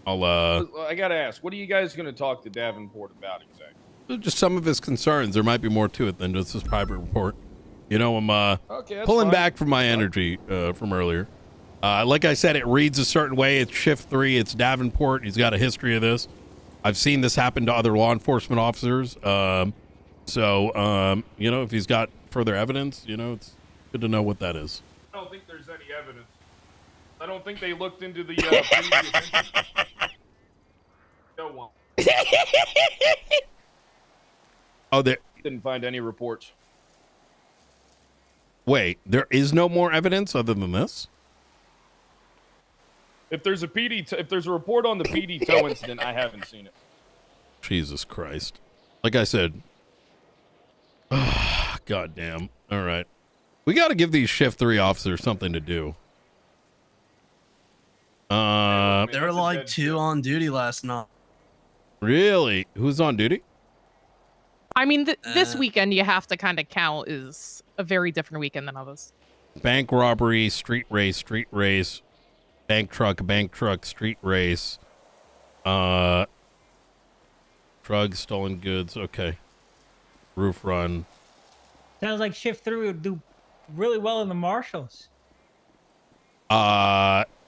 I gotta ask, what are you guys gonna talk to Davenport about exactly? just some of his concerns. There might be more to it than just this private report. You know, I'm Okay, that's pulling fine. back from my energy from earlier. Like I said, it reads a certain way. It's shift 3. It's Davenport. He's got a history of this. I've seen this happen to other law enforcement officers. So, you know, if he's got further evidence, you know, it's good to know what that is. I don't think there's any evidence. I don't think they looked into the previous incident. No one. Oh, there. Didn't find any reports. Wait, there is no more evidence other than this? If there's a if there's a report on the PD tow incident, I haven't seen it. Jesus Christ. Like I said. God damn. All right. We got to give these shift 3 officers something to do. There were like 2 on duty last night. Really? Who's on duty? I mean, this weekend you have to kind of count is a very different weekend than others. Bank robbery, street race, bank truck, street race, drugs, stolen goods. Okay. Roof run. Sounds like shift 3 would do really well in the marshals.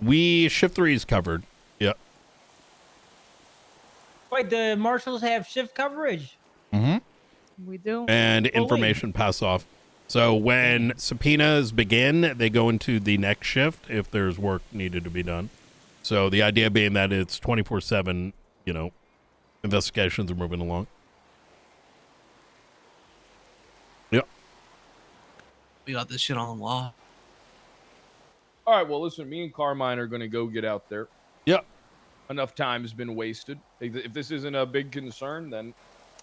We shift 3 is covered. Yep. Wait, the marshals have shift coverage? Mm-hmm. We do. And information pass off. So when subpoenas begin, they go into the next shift if there's work needed to be done. So the idea being that it's 24/7, you know, investigations are moving along. Yep. We got this shit on lock. All right, well, listen, me and Carmine are going to go get out there. Yep. Enough time has been wasted. If this isn't a big concern, then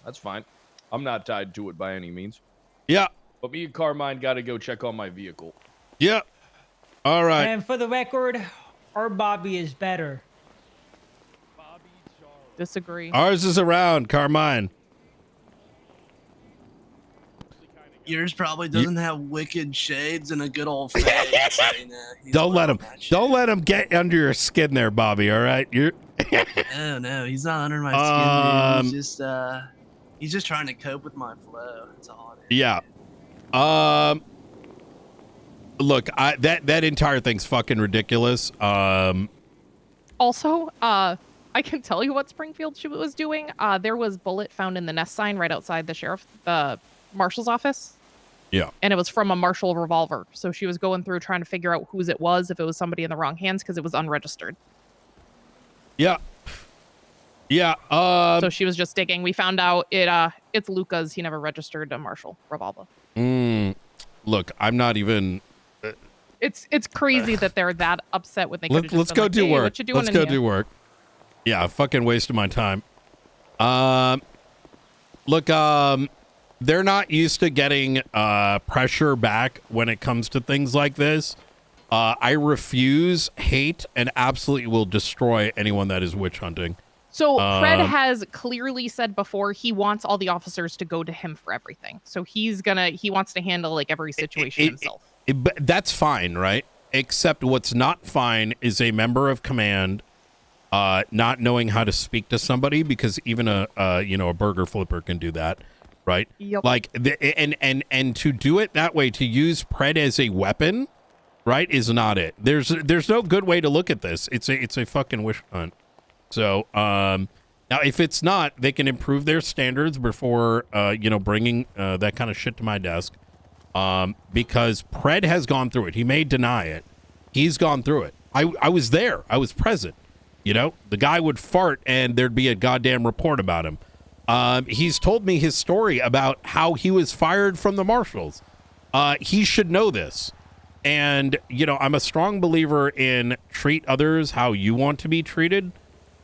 that's fine. I'm not tied to it by any means. Yeah. But me and Carmine got to go check on my vehicle. Yep. All right. And for the record, our Bobby is better. Disagree. Ours is around, Carmine. Yours probably doesn't have wicked shades and a good old face. Don't let him get under your skin there, Bobby. All right, you're. No, he's not under my skin. Dude. He's just trying to cope with my flow. That's all it is. Yeah. Look, that entire thing's fucking ridiculous. Also, I can tell you what Springfield was doing. There was bullet found in the nest sign right outside the marshal's office. Yeah. And it was from a Marshall revolver. So she was going through trying to figure out whose it was, if it was somebody in the wrong hands, because it was unregistered. Yeah. Yeah. So she was just digging. We found out it's Luca's. He never registered a Marshall revolver. Look, I'm not even. It's crazy that they're that upset when they could have just Let's been go like, do hey, work. what you doing Let's in go here? do work. Yeah, fucking wasting my time. Look, they're not used to getting pressure back when it comes to things like this. I refuse, hate, and absolutely will destroy anyone that is witch hunting. So Fred has clearly said before he wants all the officers to go to him for everything. So he wants to handle like every situation himself. But that's fine, right? Except what's not fine is a member of command not knowing how to speak to somebody, because even a burger flipper can do that, right? Yep. Like and to do it that way, to use Pred as a weapon, right, is not it. There's no good way to look at this. It's a fucking witch hunt. So now if it's not, they can improve their standards before bringing that kind of shit to my desk. Because Pred has gone through it. He may deny it. He's gone through it. I was there. I was present. The guy would fart and there'd be a goddamn report about him. He's told me his story about how he was fired from the marshals. He should know this. And, I'm a strong believer in treat others how you want to be treated.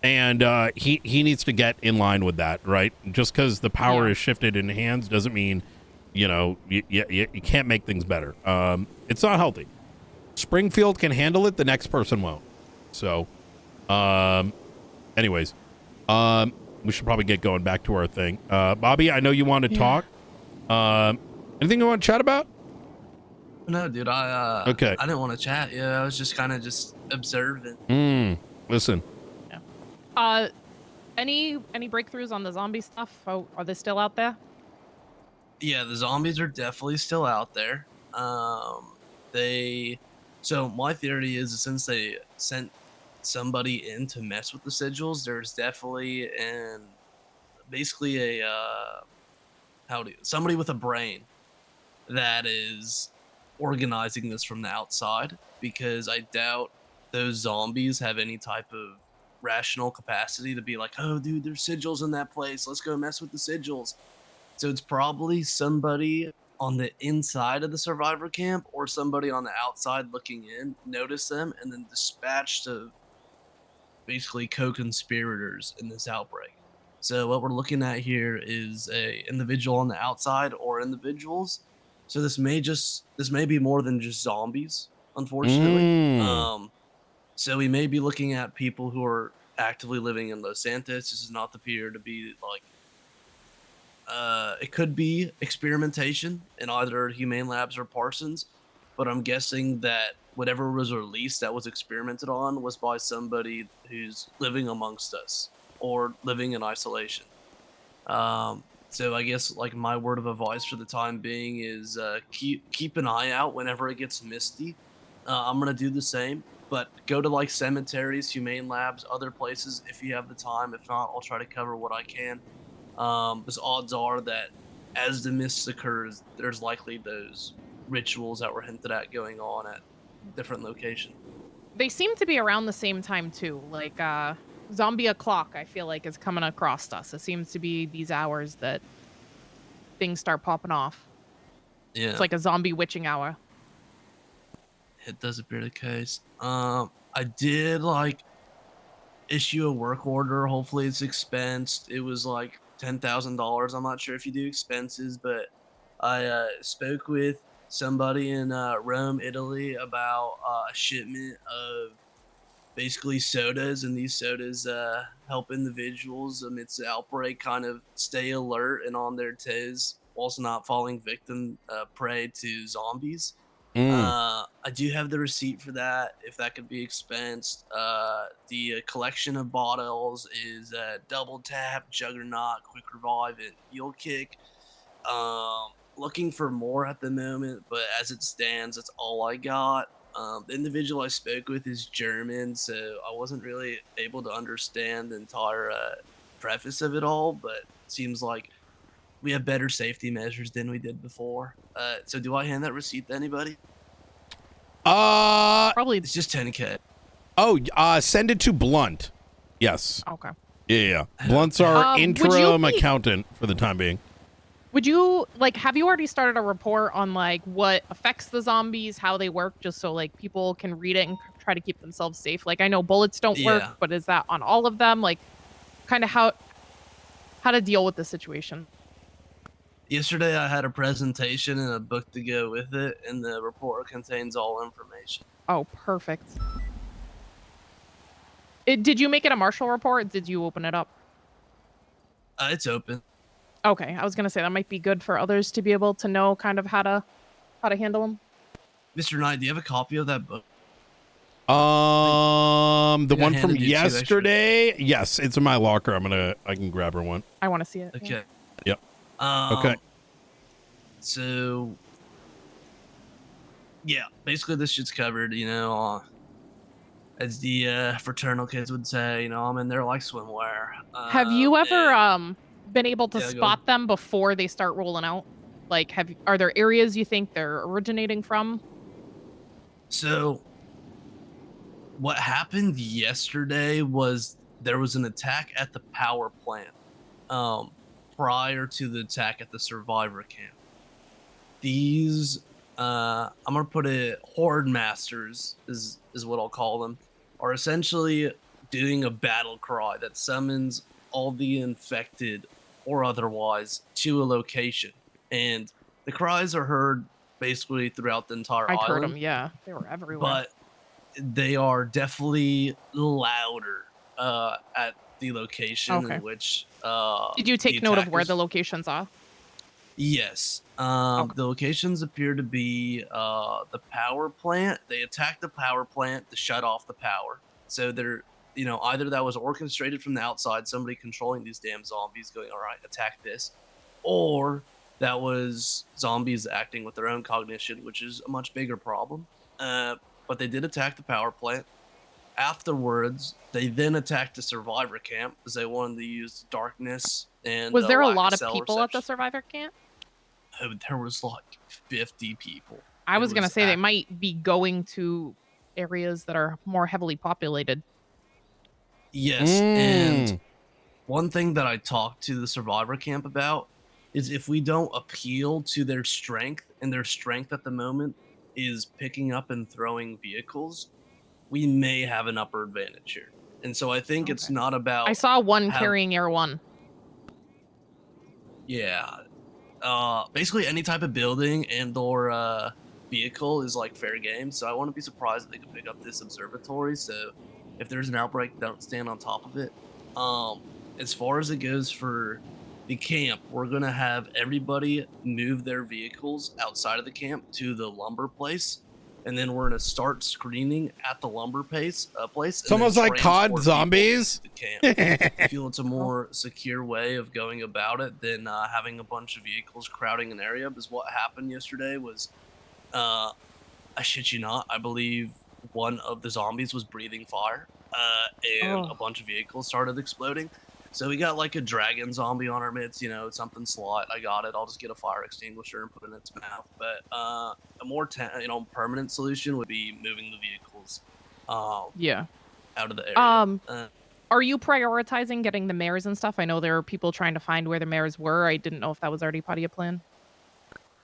And he needs to get in line with that, right? Just because the power is shifted in hands doesn't mean, you can't make things better. It's not healthy. Springfield can handle it. The next person won't. So, anyways, we should probably get going back to our thing. Bobby, I know you want to talk. Anything you want to chat about? No, dude, okay. I didn't want to chat. Yeah, I was just kind of observing. Listen. Any breakthroughs on the zombie stuff? Oh, are they still out there? Yeah, the zombies are definitely still out there. So my theory is, since they sent somebody in to mess with the sigils, there's definitely somebody with a brain that is organizing this from the outside, because I doubt those zombies have any type of rational capacity to be like, oh dude, there's sigils in that place, let's go mess with the sigils. So it's probably somebody on the inside of the survivor camp or somebody on the outside looking in, noticed them, and then dispatched of basically co-conspirators in this outbreak. So what we're looking at here is a individual on the outside or individuals. So this may be more than just zombies, unfortunately. So we may be looking at people who are actively living in Los Santos. This does not appear to be like it could be experimentation in either Humane Labs or Parsons, but I'm guessing that whatever was released that was experimented on was by somebody who's living amongst us or living in isolation. So I guess like my word of advice for the time being is keep an eye out whenever it gets misty. I'm gonna do the same, but go to like cemeteries, Humane Labs, other places if you have the time. If not, I'll try to cover what I can. Because odds are that as the mist occurs, there's likely those rituals that were hinted at going on at different locations. They seem to be around the same time too. Like zombie o'clock, I feel like, is coming across us. It seems to be these hours that things start popping off. Yeah, it's like a zombie witching hour. It does appear the case. I did like issue a work order. Hopefully it's expensed. It was like $10,000. I'm not sure if you do expenses, but I spoke with somebody in Rome, Italy about a shipment of basically sodas, and these sodas help individuals amidst the outbreak kind of stay alert and on their toes whilst not falling prey to zombies. I do have the receipt for that, if that could be expensed. The collection of bottles is Double Tap, Juggernaut, Quick Revive, and Mule Kick. Looking for more at the moment, but as it stands, that's all I got. The individual I spoke with is German, so I wasn't really able to understand the entire preface of it all, but it seems like we have better safety measures than we did before. So do I hand that receipt to anybody? Probably. It's just 10K. Oh, send it to Blunt. Yes. Okay. Yeah. Blunt's our would you interim be- accountant for the time being. Would you have you already started a report on what affects the zombies, how they work, just so people can read it and try to keep themselves safe? I know bullets don't work, Yeah. but is that on all of them? Kind of how to deal with the situation? Yesterday I had a presentation and a book to go with it, and the report contains all information. Oh, perfect. Did you make it a Marshall report? Did you open it up? It's open. Okay, I was gonna say that might be good for others to be able to know kind of how to handle them. Mr. Knight, do you have a copy of that book? The I one from handed you 2 extra. yesterday. Yes, it's in my locker. I can grab her one. I want to see it. Okay. Yep. Okay. So, yeah, basically this shit's covered, as the fraternal kids would say, I'm in there like swimwear. Have you ever been able to Yeah, go spot them before they start rolling out? Are there areas you think they're originating from? So, what happened yesterday was there was an attack at the power plant prior to the attack at the survivor camp. These, I'm going to put it, horde masters is what I'll call them, are essentially doing a battle cry that summons all the infected or otherwise to a location. And the cries are heard basically throughout the entire I island. heard them, yeah. They were everywhere. But they are definitely louder at the location Okay. in which Did you take the note of where attackers- the locations are? Yes. The locations appear to be the power plant. They attacked the power plant to shut off the power. So they're, either that was orchestrated from the outside, somebody controlling these damn zombies going, all right, attack this. Or that was zombies acting with their own cognition, which is a much bigger problem. But they did attack the power plant. Afterwards, they then attacked the survivor camp because they wanted to use darkness and Was there a lack lot of cell people at the reception. survivor camp? There was like 50 people. I was It gonna say they ac- might be going to areas that are more heavily populated. Yes, and one thing that I talked to the survivor camp about is if we don't appeal to their strength, and their strength at the moment is picking up and throwing vehicles, we may have an upper advantage here. And so I think it's not about I saw one how- carrying Air 1. Yeah. Basically any type of building and or vehicle is like fair game. So I wouldn't be surprised if they could pick up this observatory. So if there's an outbreak, don't stand on top of it. As far as it goes for the camp, we're gonna have everybody move their vehicles outside of the camp to the lumber place. And then we're gonna start screening at the lumber place. It's almost like COD Zombies. I feel it's a more secure way of going about it than having a bunch of vehicles crowding an area. Because what happened yesterday was, I shit you not, I believe one of the zombies was breathing fire, and a bunch of vehicles started exploding. So we got like a dragon zombie on our midst, something slot. I got it. I'll just get a fire extinguisher and put it in its mouth. But a more permanent solution would be moving the vehicles. Yeah. Out of the area. Are you prioritizing getting the mares and stuff? I know there are people trying to find where the mares were. I didn't know if that was already part of your plan.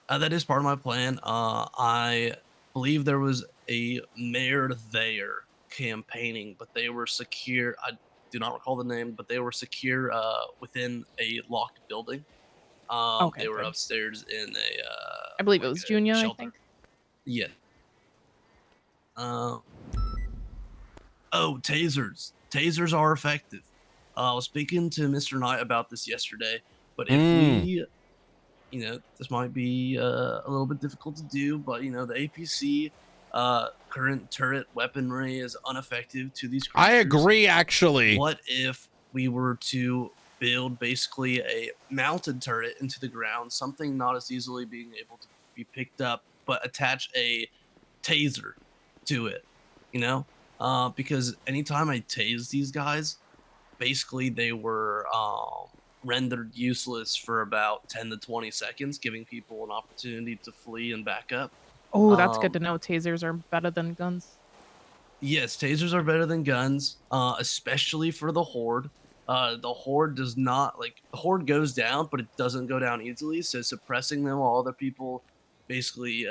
That is part of my plan. I believe there was a mayor there campaigning, but they were secure. I do not recall the name, but they were secure within a locked building. They were upstairs in a. I believe it was Junior, shelter. I think. Yeah. Tasers. Tasers are effective. I was speaking to Mr. Knight about this yesterday, but if we, this might be a little bit difficult to do, but the APC current turret weaponry is ineffective to these creatures. I agree, actually. What if we were to build basically a mounted turret into the ground, something not as easily being able to be picked up, but attach a taser to it, because anytime I tase these guys, basically they were rendered useless for about 10 to 20 seconds, giving people an opportunity to flee and back up. Oh, that's good to know. Tasers are better than guns. Yes, tasers are better than guns, especially for the Horde. The Horde does not, like, the Horde goes down, but it doesn't go down easily, so suppressing them while other people basically,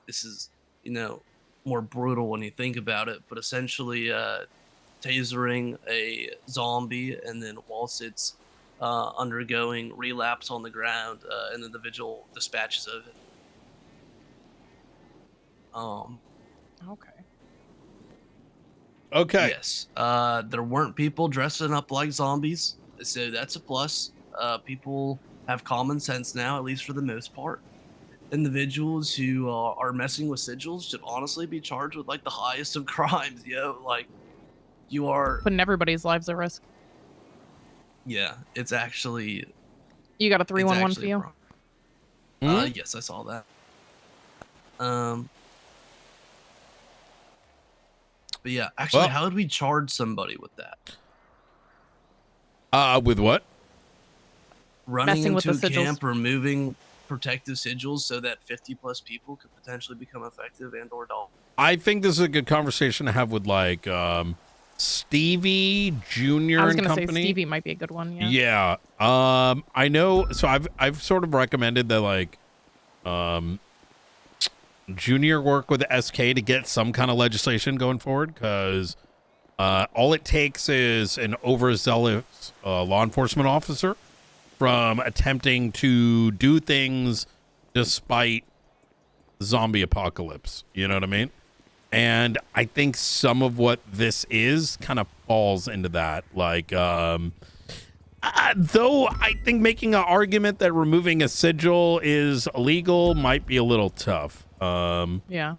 this is, you know, more brutal when you think about it, but essentially, tasering a zombie, and then whilst it's undergoing relapse on the ground, an individual dispatches of it. Okay. Okay. Yes. There weren't people dressing up like zombies, so that's a plus. People have common sense now, at least for the most part. Individuals who are messing with sigils should honestly be charged with like the highest of crimes. Like you are putting everybody's lives at risk. Yeah, it's actually. You got a 311 for you? Yes, I saw that. But yeah, actually, how would we charge somebody with that? With what? Running Messing with into the a sigils. camp, removing protective sigils so that 50+ people could potentially become effective and or dull. I think this is a good conversation to have with like Stevie Jr. I was and gonna say company. Stevie might be a good one. Yeah. Yeah. I know. So I've sort of recommended that like Junior work with the SK to get some kind of legislation going forward, because all it takes is an overzealous law enforcement officer from attempting to do things despite zombie apocalypse. You know what I mean? And I think some of what this is kind of falls into that. Like, though I think making an argument that removing a sigil is illegal might be a little tough. Yeah.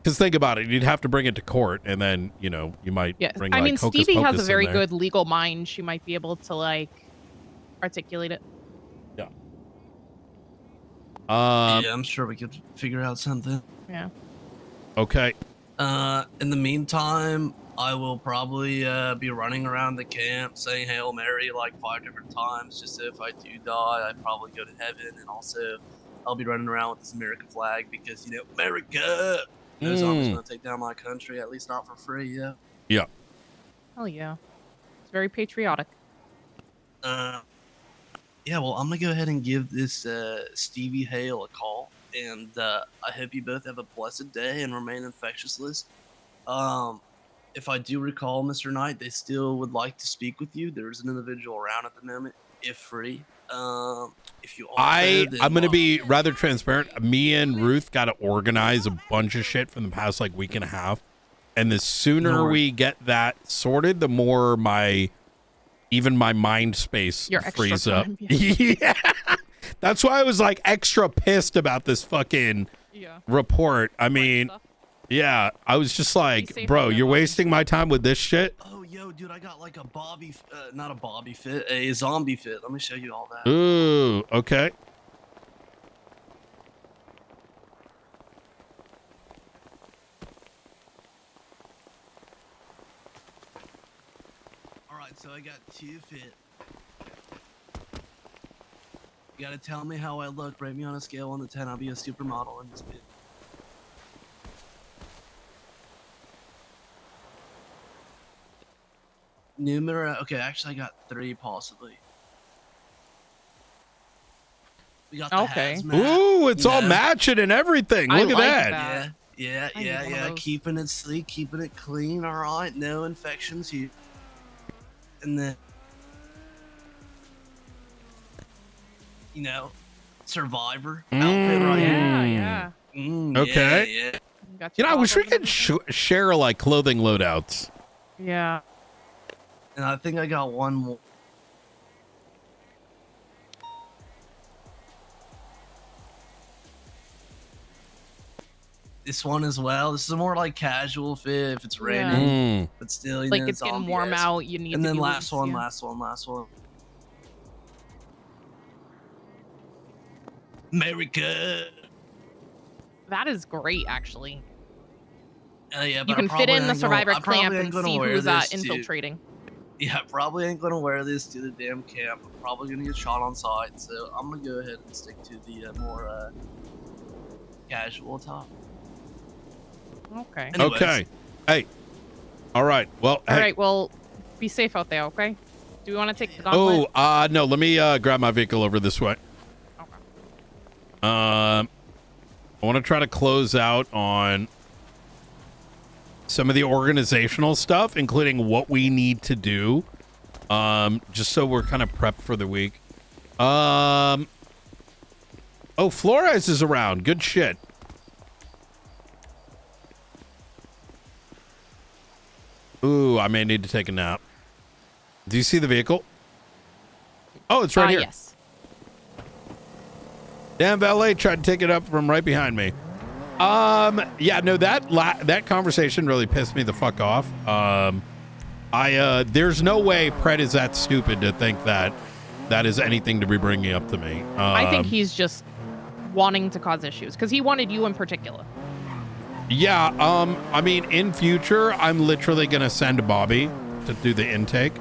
Because think about it, you'd have to bring it to court, and then you might bring. I like, mean, hocus Stevie has pocus a in very there. good legal mind. She might be able to like articulate it. Yeah. Yeah, I'm sure we could figure out something. Yeah. Okay. In the meantime, I will probably be running around the camp saying Hail Mary like 5 different times, just so if I do die, I probably go to heaven. And also, I'll be running around with this American flag because, America! No zombies gonna take down my country, at least not for free, yeah. Yeah. Hell yeah. It's very patriotic. Yeah, well, I'm gonna go ahead and give this Stevie Hale a call, and I hope you both have a blessed day and remain infectiousless. If I do recall, Mr. Knight, they still would like to speak with you. There's an individual around at the moment, if free. If you are, I'm gonna be rather transparent. Me and Ruth got to organize a bunch of shit from the past like week and a half, and the sooner we get that sorted, the more even my mind space frees up. Yeah. That's why I was like extra pissed about this fucking report. I mean, yeah, I was just like, bro, you're wasting my time with this shit. Oh, yo, dude, I got like a not a Bobby fit, a zombie fit. Let me show you all that. Ooh, okay. All right, so I got 2 fit. You gotta tell me how I look. Rate me on a scale 1 to 10. I'll be a supermodel in this bit. Numero. Okay, actually, I got 3 possibly. We got the hazmat, Ooh, it's all matching and everything. Look at that. Yeah. Keeping it sleek, keeping it clean. All right, no infections here. And then, Survivor outfit right here. Yeah. Okay. Yeah. I wish we could share like clothing loadouts. Yeah. And I think I got one more. This one as well. This is a more like casual fit if it's raining, but still, like it's getting warm out. You need. And to then be last loose, one. America. That is great, actually. Yeah, but You can fit in the survivor camp and see who's infiltrating. Yeah, I probably ain't gonna wear this to the damn camp. I'm probably gonna get shot on sight, so I'm gonna go ahead and stick to the more casual top. Okay. Anyways. Okay. Hey. All right. Well. All hey. right. Well, be safe out there. Okay. Do we want to take the gauntlet? Oh, no. Let me grab my vehicle over this way. Okay. I want to try to close out on some of the organizational stuff, including what we need to do, just so we're kind of prepped for the week. Oh, Flores is around. Good shit. Ooh, I may need to take a nap. Do you see the vehicle? Oh, it's right here. Yes. Damn, valet tried to take it up from right behind me. Yeah, no, that conversation really pissed me the fuck off. There's no way Pred is that stupid to think that is anything to be bringing up to me. I think he's just wanting to cause issues because he wanted you in particular. Yeah, I mean, in future, I'm literally gonna send Bobby to do the intake.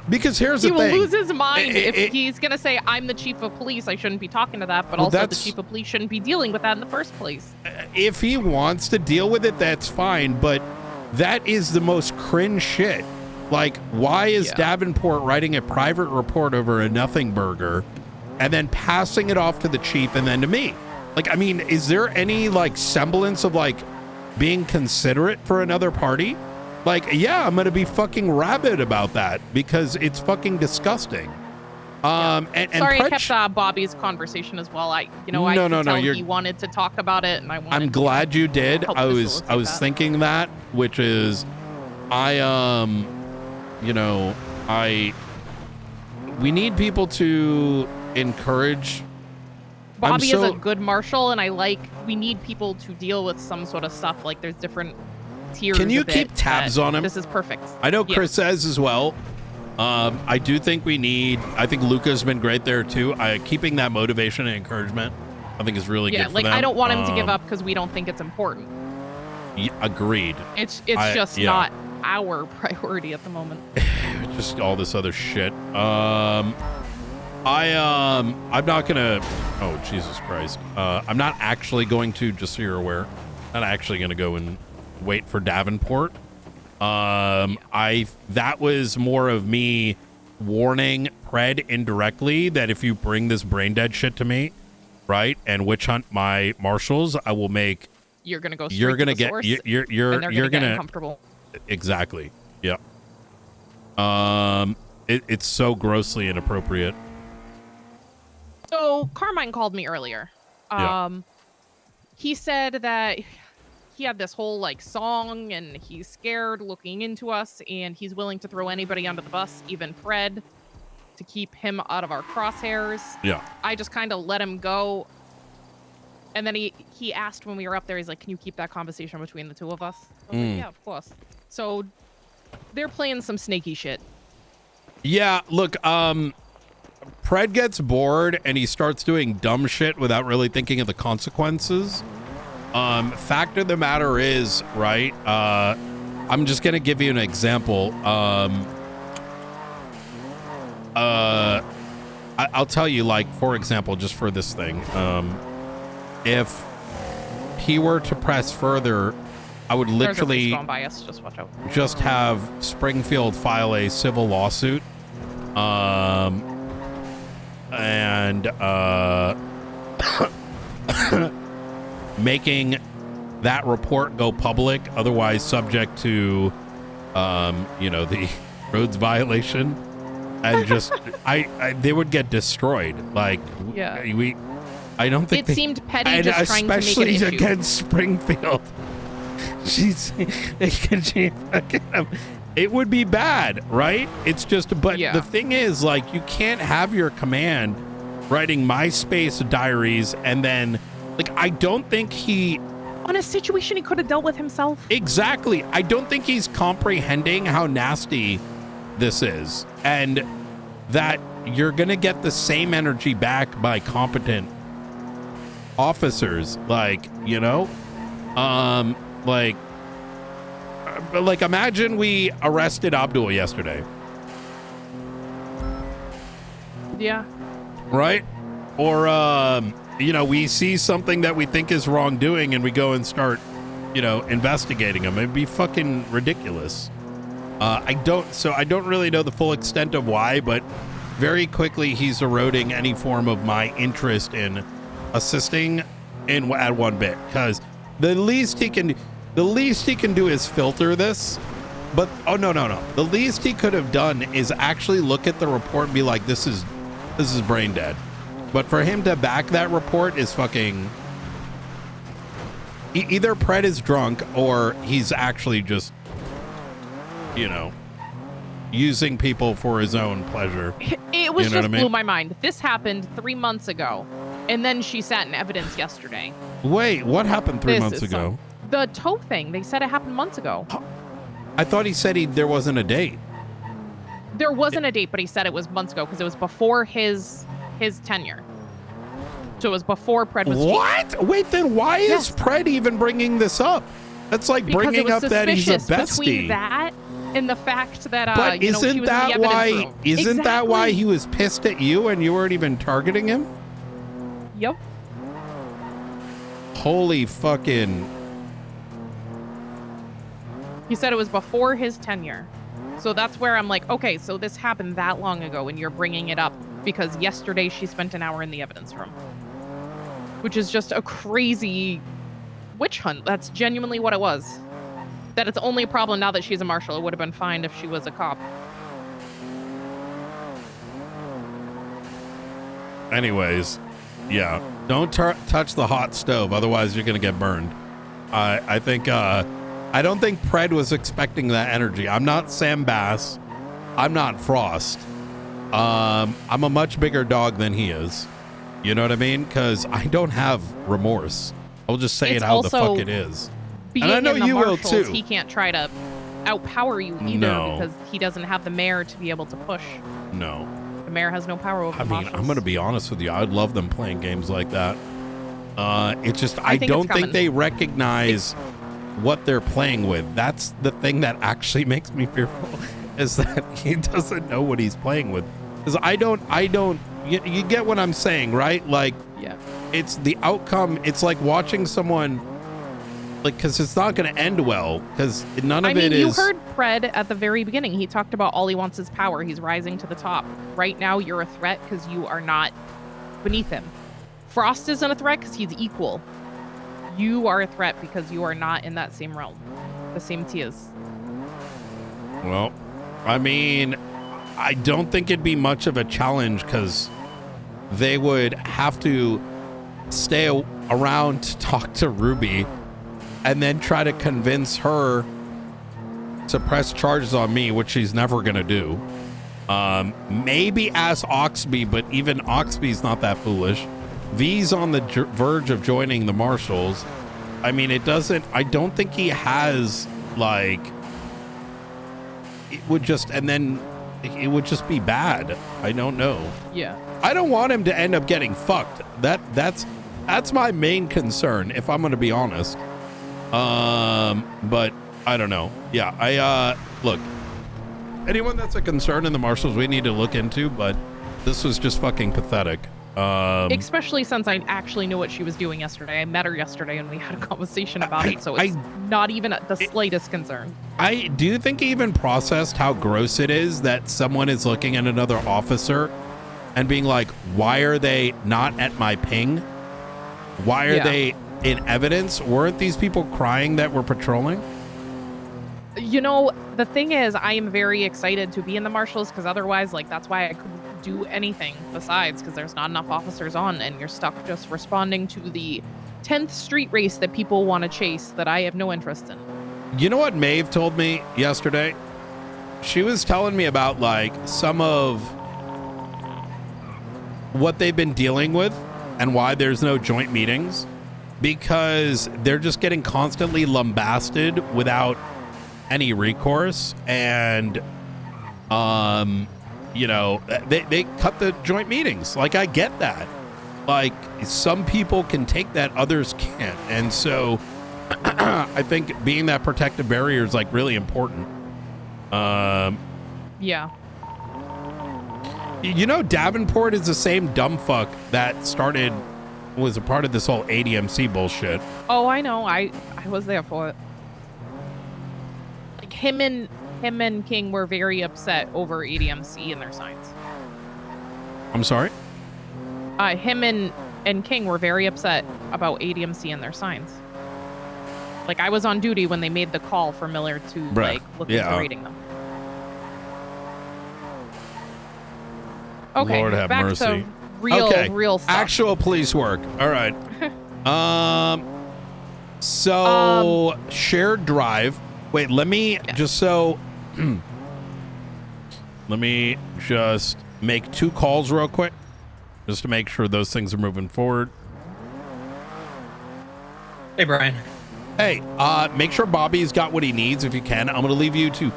Because here's the thing. He will lose his mind if he's going to say, I'm the chief of police. I shouldn't be talking to that. But also the chief of police shouldn't be dealing with that in the first place. If he wants to deal with it, that's fine. But that is the most cringe shit. Like, why is Davenport writing a private report over a nothing burger and then passing it off to the chief and then to me? Like, I mean, is there any, like, semblance of, like, being considerate for another party? Like, yeah, I'm gonna be fucking rabid about that because it's fucking disgusting. And sorry, I kept Bobby's conversation as well. I could tell he wanted to talk about it, and I wanted. I'm glad you did. I was thinking that, which is, we need people to encourage. Bobby is a good marshal, and we need people to deal with some sort of stuff. Like, there's different tiers. Can you keep tabs on him? This is perfect. I know Chris says as well. I do think I think Luca's been great there too. Keeping that motivation and encouragement, I think is really good for them. I don't want him to give up because we don't think it's important. Yeah, agreed. It's just not our priority at the moment. Just all this other shit. I'm not gonna. Oh, Jesus Christ. I'm not actually going to. Just so you're aware, not actually gonna go and wait for Davenport. That was more of me warning Pred indirectly that if you bring this brain dead shit to me, right, and witch hunt my marshals, I will make. You're gonna go. You're gonna get. You're gonna get uncomfortable. Exactly. Yep. It's so grossly inappropriate. So Carmine called me earlier. He said that he had this whole like song and he's scared looking into us and he's willing to throw anybody under the bus, even Fred, to keep him out of our crosshairs. Yeah. I just kind of let him go. And then he asked when we were up there, he's like, can you keep that conversation between the two of us? I was like, yeah, of course. So they're playing some snaky shit. Yeah, look, Pred gets bored and he starts doing dumb shit without really thinking of the consequences. Fact of the matter is, right, I'm just gonna give you an example. I'll tell you, like, for example, just for this thing, if he were to press further, I would literally by us. Just watch out. Just have Springfield file a civil lawsuit, and making that report go public, otherwise subject to, the roads violation, and just they would get destroyed. Like, I don't think it seemed petty, just trying to make it especially against Springfield. It would be bad, right? It's just, but the thing is, like, you can't have your command writing MySpace diaries and then, like, I don't think on a situation he could have dealt with himself. Exactly. I don't think he's comprehending how nasty this is, and that you're gonna get the same energy back by competent officers, like, Like imagine we arrested Abdul yesterday. Yeah. Right? Or, we see something that we think is wrongdoing and we go and start, investigating them. It'd be fucking ridiculous. I don't really know the full extent of why, but very quickly he's eroding any form of my interest in assisting at one bit, because the least he can do is filter this. But no, the least he could have done is actually look at the report and be like, this is brain dead. But for him to back that report is fucking either Pred is drunk or he's actually just using people for his own pleasure. It was You know just what I mean? blew my mind. This happened 3 months ago, and then she sat in evidence yesterday. Wait, what happened 3 This months is ago? The toe thing. They said it happened months ago. I thought he said there wasn't a date. There wasn't a date, but he said it was months ago because it was before his tenure. So it was before Pred was chief. What? Wait, then why is Pred even bringing this up? That's like Because bringing it was up that he's a suspicious between bestie. that and the fact that But she was in the evidence room. Isn't that why Exactly. he was pissed at you and you weren't even targeting him? Yep. Holy fucking. He said it was before his tenure. So that's where I'm like, okay, so this happened that long ago and you're bringing it up because yesterday she spent an hour in the evidence room. Which is just a crazy witch hunt. That's genuinely what it was. That it's only a problem now that she's a marshal. It would have been fine if she was a cop. Anyways, yeah. Don't touch the hot stove, otherwise you're gonna get burned. I think I don't think Pred was expecting that energy. I'm not Sam Bass. I'm not Frost. I'm a much bigger dog than he is. You know what I mean? Because I don't have remorse. I'll just say It's it how the also fuck it is. Being And I know in the you will marshals, too. he can't try to outpower you either No. because he doesn't have the mayor to be able to push. No. The mayor has no power over I the mean, marshals. I'm gonna be honest with you. I'd love them playing games like that. It's just I think it's don't think coming. they recognize what they're playing with. That's the thing that actually makes me fearful, is that he doesn't know what he's playing with. Because I don't. You get what I'm saying, right? Like, yeah, it's the outcome. It's like watching someone, like, because it's not going to end well. Because none of it is. You heard Pred at the very beginning. He talked about all he wants is power. He's rising to the top. Right now, you're a threat because you are not beneath him. Frost isn't a threat because he's equal. You are a threat because you are not in that same realm, the same tiers. Well, I mean, I don't think it'd be much of a challenge because they would have to stay around to talk to Ruby and then try to convince her to press charges on me, which she's never going to do. Maybe ask Oxby, but even Oxby's not that foolish. V's on the verge of joining the marshals. I mean, I don't think he has, like, it would just be bad. I don't know. Yeah. I don't want him to end up getting fucked. That's my main concern, if I'm going to be honest. But I don't know. Yeah, look, anyone that's a concern in the marshals, we need to look into, but this was just fucking pathetic. Especially since I actually knew what she was doing yesterday. I met her yesterday and we had a conversation about it, so it's not even the slightest concern. Do you think he even processed how gross it is that someone is looking at another officer and being like, why are they not at my ping? Why are they in evidence? Weren't these people crying that we're patrolling? You know, the thing is, I am very excited to be in the marshals because otherwise, like, that's why I couldn't do anything besides, because there's not enough officers on and you're stuck just responding to the 10th street race that people want to chase that I have no interest in. You know what Maeve told me yesterday? She was telling me about, like, some of what they've been dealing with and why there's no joint meetings, because they're just getting constantly lambasted without any recourse, and they cut the joint meetings. Like, I get that. Like, some people can take that, others can't. And so I think being that protective barrier is like really important. Yeah. You know, Davenport is the same dumb fuck that was a part of this whole ADMC bullshit. Oh, I know. I was there for it. Like him and King were very upset over ADMC and their signs. I'm sorry? Him and King were very upset about ADMC and their signs. Like I was on duty when they made the call for Miller to like look into rating them. Okay, Lord have back mercy. to real stuff. Actual police work. All right. So shared drive. Wait, let me just let me just make 2 calls real quick, just to make sure those things are moving forward. Hey, Brian. Hey, make sure Bobby's got what he needs if you can. I'm going to leave you to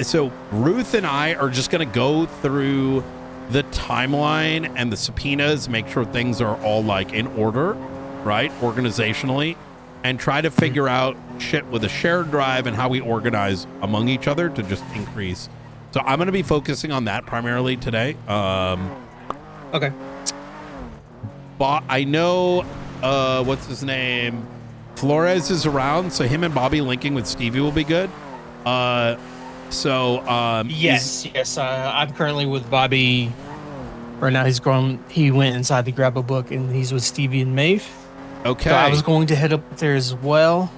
so Ruth and I are just going to go through the timeline and the subpoenas, make sure things are all like in order, right? Organizationally, and try to figure out shit with a shared drive and how we organize among each other to just increase. So I'm going to be focusing on that primarily today. Okay. But I know, what's his name? Flores is around, so him and Bobby linking with Stevie will be good. Yes. I'm currently with Bobby. Right now, he went inside to grab a book, and he's with Stevie and Maeve. Okay. So I was going to head up there as well.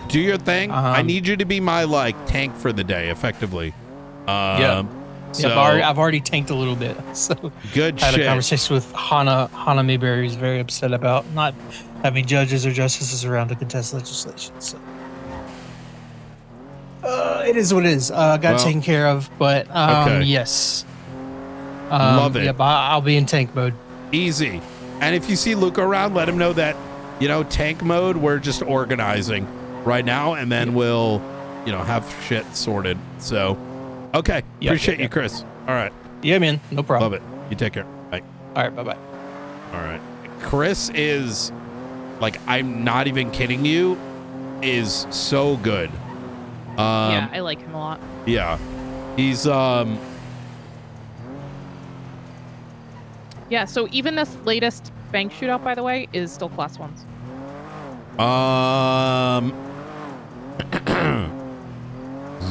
Do your thing. I need you to be my like tank for the day, effectively. So I've already tanked a little bit. So good. I had shit. a conversation with Hannah Mayberry, who's very upset about not having judges or justices around to contest legislation. So it is what it is. Got taken care of, but yes. Love it. Yeah, I'll be in tank mode. Easy. And if you see Luke around, let him know that, tank mode, we're just organizing right now, and then we'll, have shit sorted. So, okay. Appreciate you, Chris. All right. Yeah, man. No problem. Love it. You take care. Bye. All right. Bye-bye. All right. Chris is, like, I'm not even kidding you, is so good. Yeah, I like him a lot. Yeah. He's, Yeah, so even this latest bank shootout, by the way, is still class 1s.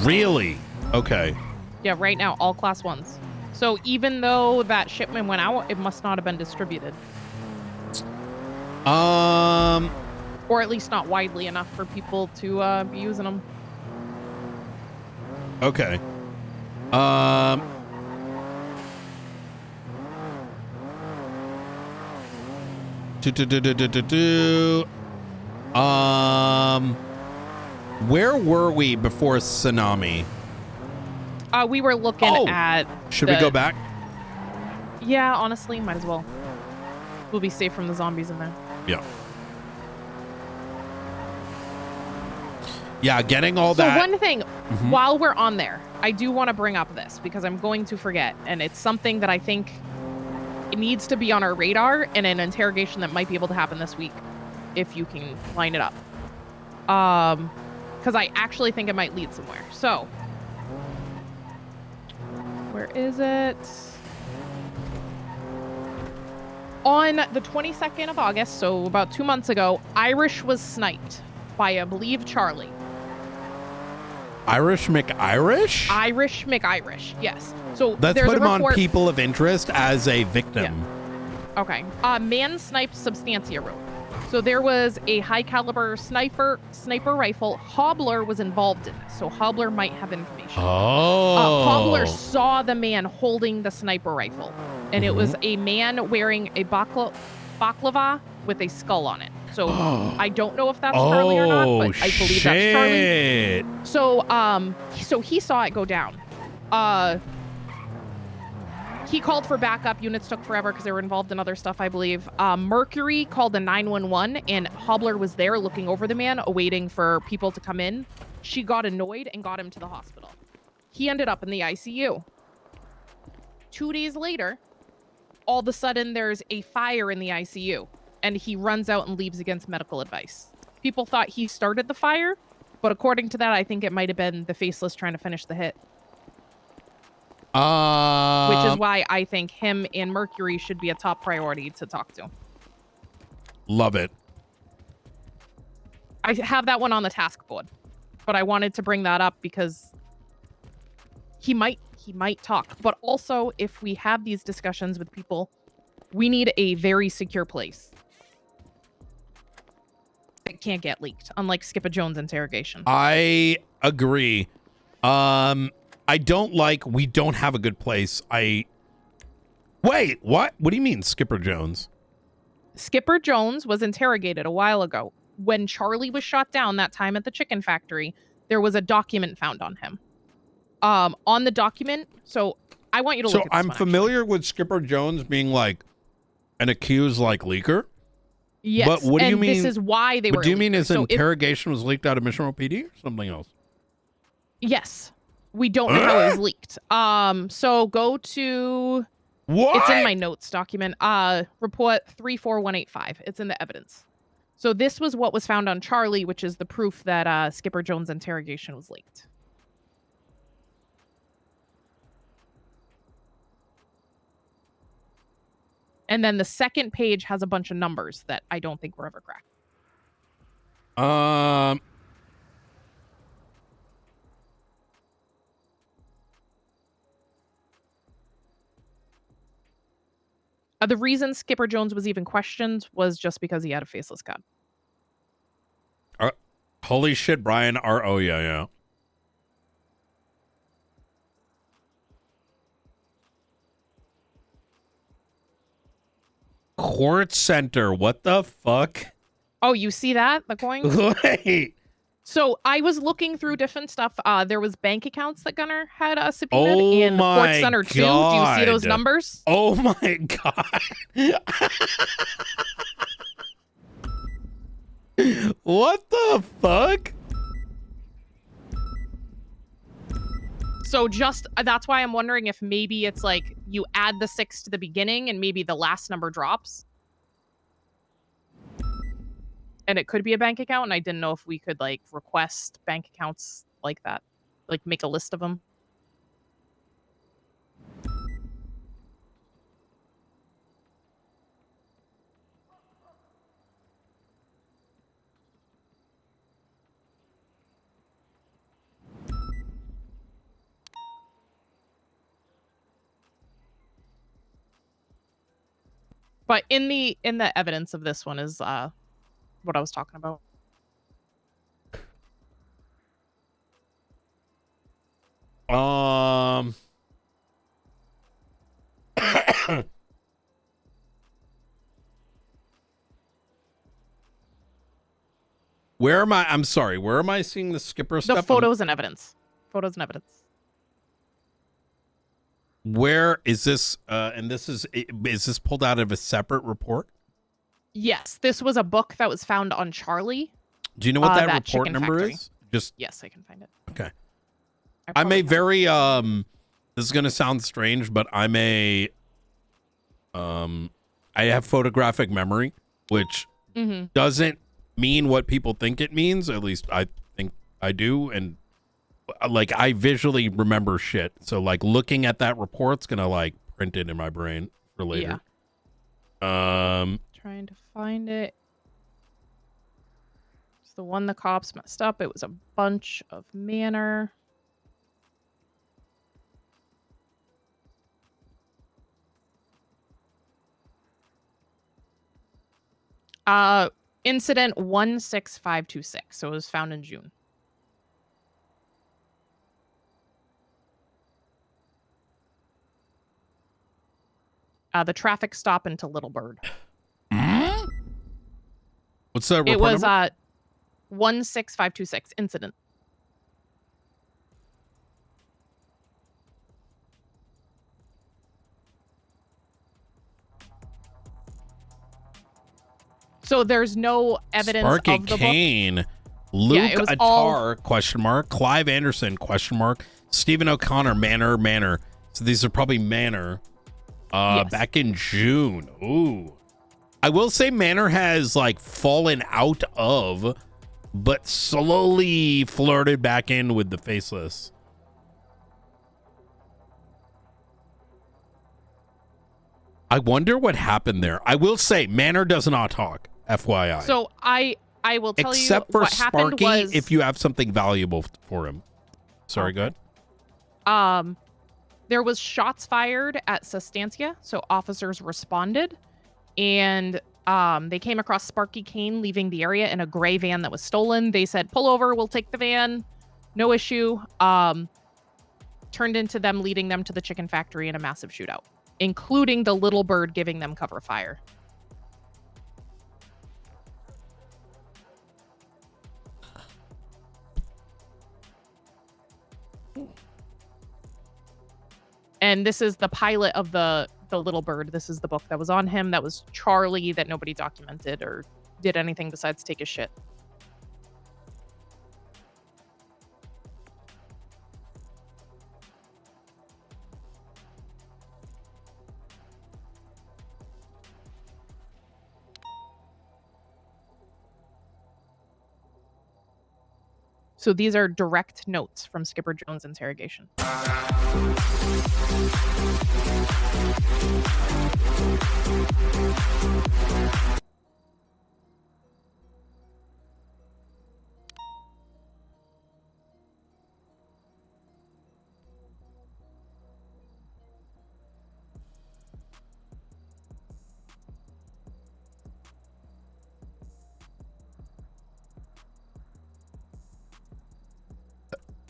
Really? Okay. Yeah, right now, all class 1s. So even though that shipment went out, it must not have been distributed. Or at least not widely enough for people to be using them. Okay. Where were we before tsunami? We were looking at. Should we go back? Yeah, honestly, might as well. We'll be safe from the zombies in there. Yeah. Yeah, getting all that. So one thing, while we're on there, I do want to bring up this because I'm going to forget, and it's something that I think it needs to be on our radar in an interrogation that might be able to happen this week, if you can line it up. Because I actually think it might lead somewhere. So, where is it? On the 22nd of August, so about 2 months ago, Irish was sniped by, I believe, Charlie. Irish McIrish? Irish McIrish, yes. So let's there's put a him on report. people of interest as a victim. Yeah. Okay. Man sniped Substantia Road. So there was a high caliber sniper rifle. Hobbler was involved in this, so Hobbler might have information. Oh. Hobbler saw the man holding the sniper rifle, and it was a man wearing a baklava with a skull on it. So I don't know if that's Charlie or not, but I believe that's Charlie. So he saw it go down. He called for backup. Units took forever because they were involved in other stuff, I believe. Mercury called the 911, and Hobbler was there looking over the man, awaiting for people to come in. She got annoyed and got him to the hospital. He ended up in the ICU. 2 days later, all of a sudden, there's a fire in the ICU, and he runs out and leaves against medical advice. People thought he started the fire, but according to that, I think it might have been the Faceless trying to finish the hit. Which is why I think him and Mercury should be a top priority to talk to. Love it. I have that one on the task board, but I wanted to bring that up because he might talk. But also, if we have these discussions with people, we need a very secure place. It can't get leaked, unlike Skipper Jones' interrogation. I agree. I don't like, we don't have a good place. Wait, what? What do you mean, Skipper Jones? Skipper Jones was interrogated a while ago. When Charlie was shot down that time at the chicken factory, there was a document found on him. On the document, so I want you to look at this I'm familiar with Skipper Jones being like an accused like leaker. Yes, but what do you mean? This is why they were. Do you mean his so interrogation was leaked out of Mission Row PD or something else? Yes, we don't know how it was leaked. So go to what? It's in my notes document. Report 34185. It's in the evidence. So this was what was found on Charlie, which is the proof that Skipper Jones' interrogation was leaked. And then the second page has a bunch of numbers that I don't think were ever cracked. The reason Skipper Jones was even questioned was just because he had a faceless gun. Holy shit, Brian. Oh, yeah. Quartz Center. What the fuck? Oh, you see that? The coins? Wait. So I was looking through different stuff. There was bank accounts that Gunner had subpoenaed in the Quartz Center too. Do you see those numbers? Oh my god. What the fuck? So just that's why I'm wondering if maybe it's like you add the 6 to the beginning and maybe the last number drops. And it could be a bank account, and I didn't know if we could like request bank accounts like that, like make a list of them. But in the evidence of this one is what I was talking about. Where am I? I'm sorry. Where am I seeing the Skipper stuff? The photos and evidence. Photos and evidence. Where is this? And this is this pulled out of a separate report? Yes, this was a book that was found on Charlie. Do you know what that report number is? Just yes, I can find it. Okay. I'm a very this is gonna sound strange, but I'm a I have photographic memory, which doesn't mean what people think it means. At least I think I do, and like I visually remember shit. So like looking at that report's gonna like print it in my brain for later. Yeah. Trying to find it. It's the one the cops messed up. It was a bunch of manor. Incident 16526. So it was found in June. The traffic stop into Little Bird. What's that report It was number? 16526 incident. So there's no evidence Sparky of the Kane, book. Luke Yeah, it was Attar, all... question mark, Clive Anderson, question mark, Stephen O'Connor, Manor. So these are probably Manor. Yes. Back in June. Ooh. I will say Manor has like fallen out of but slowly flirted back in with the faceless. I wonder what happened there. I will say, Manor does not talk, FYI. So I will tell Except you for what happened Sparky, was if you have something valuable for him. Sorry, go ahead. There was shots fired at Sustancia, so officers responded, and they came across Sparky Kane leaving the area in a gray van that was stolen. They said, "Pull over, we'll take the van, no issue." Turned into them leading them to the chicken factory in a massive shootout, including the little bird giving them cover fire. And this is the pilot of the little bird. This is the book that was on him. That was Charlie, that nobody documented or did anything besides take his shit. So these are direct notes from Skipper Jones' interrogation.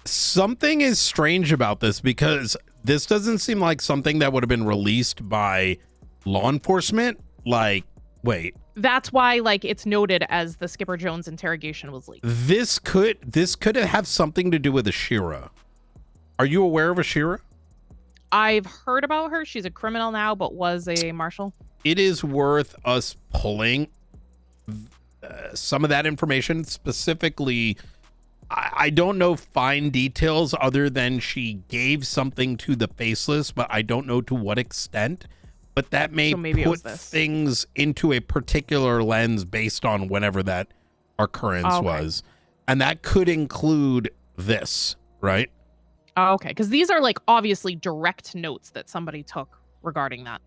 Something is strange about this because this doesn't seem like something that would have been released by law enforcement. Like, wait. That's why, like, it's noted as the Skipper Jones interrogation was leaked. This could have something to do with Ashira. Are you aware of Ashira? I've heard about her. She's a criminal now, but was a marshal. It is worth us pulling some of that information. Specifically, I don't know fine details other than she gave something to the faceless, but I don't know to what extent. But that may put things into a particular lens based on whenever that occurrence was. And that could include this, right? Oh, okay, because these are like obviously direct notes that somebody took regarding that.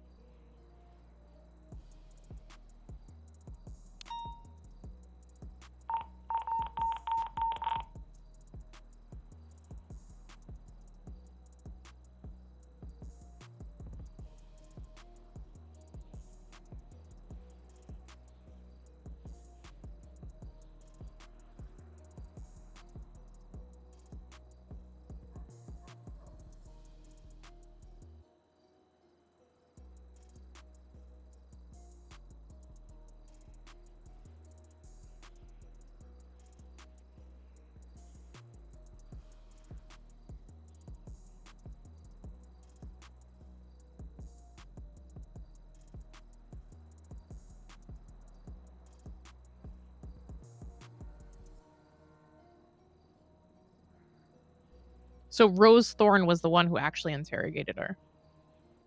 So Rose Thorne was the one who actually interrogated her.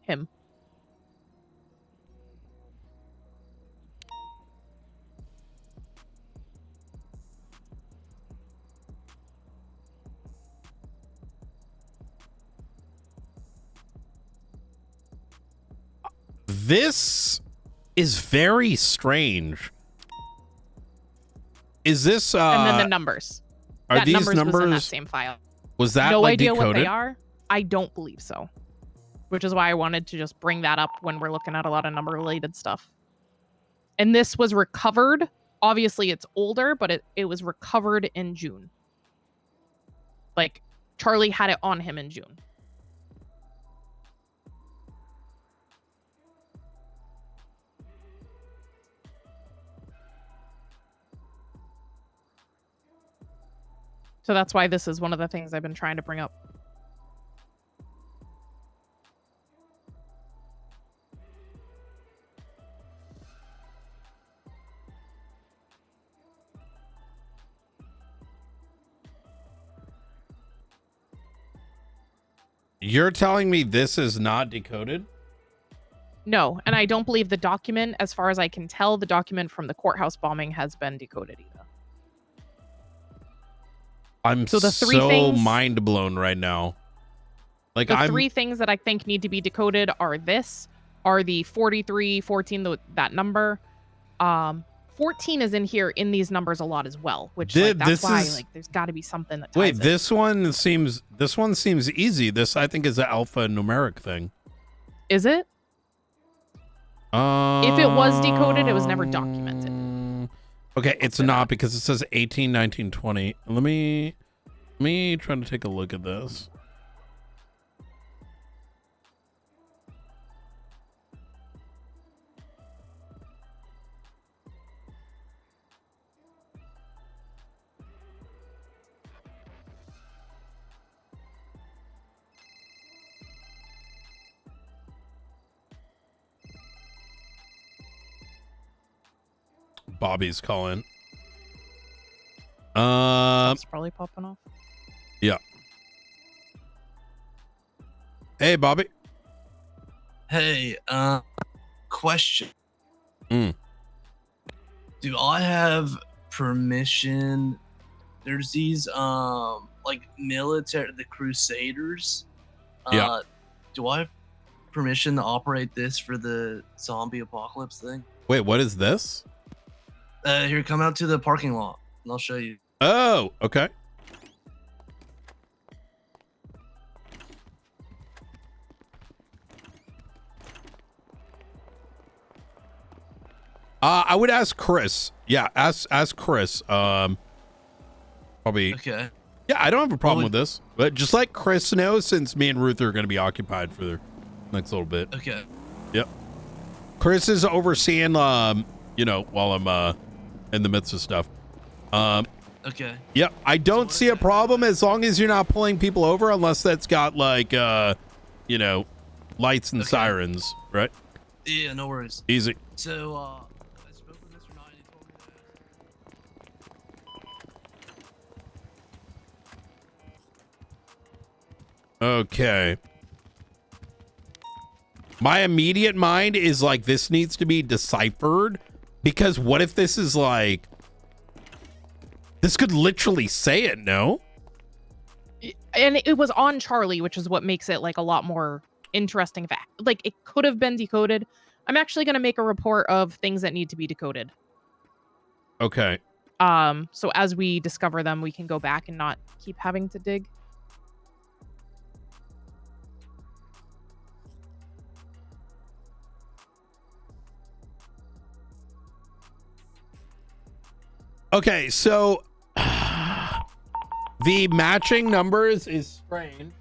Him. This is very strange. Is this and then the numbers. Are that these numbers numbers was in that same file? Was that no like idea decoded? what they are? I don't believe so. Which is why I wanted to just bring that up when we're looking at a lot of number related stuff. And this was recovered. Obviously it's older, but it was recovered in June. Like Charlie had it on him in June. So that's why this is one of the things I've been trying to bring up. You're telling me this is not decoded? No, and I don't believe the document, as far as I can tell, the document from the courthouse bombing has been decoded either. I'm So the three so things- mind blown right now. Like The I'm three things that I think need to be decoded are the 43, 14, that number. 14 is in here in these numbers a lot as well, which like, that's this why is- like there's got to be something that ties wait. it. This one seems easy. This I think is an alpha numeric thing. Is it? If it was decoded, it was never documented. Okay, it's not because it says 18, 19, 20. Let me try to take a look at this. Bobby's calling. Stuff's probably popping off. Yeah. Hey, Bobby. Hey, question. Mm. Do I have permission? There's these like military, the Crusaders. Yeah. Do I have permission to operate this for the zombie apocalypse thing? Wait, what is this? Here, come out to the parking lot, and I'll show you. Oh, okay. I would ask Chris. Yeah, ask Chris. Probably. Okay. Yeah, I don't have a problem with this, but just let Chris know since me and Ruth are going to be occupied for the next little bit. Okay. Yep. Chris is overseeing, while I'm in the midst of stuff. Okay. Yep. I don't see a problem as long as you're not pulling people over, unless that's got like, lights and sirens, right? Yeah, no worries. Easy. So, I spoke with Mr. Knight, he told me that. Okay. My immediate mind is like, this needs to be deciphered, because what if this is like, this could literally say it, no? And it was on Charlie, which is what makes it like a lot more interesting. Like it could have been decoded. I'm actually going to make a report of things that need to be decoded. Okay. So as we discover them, we can go back and not keep having to dig. Okay, so the matching numbers is strange.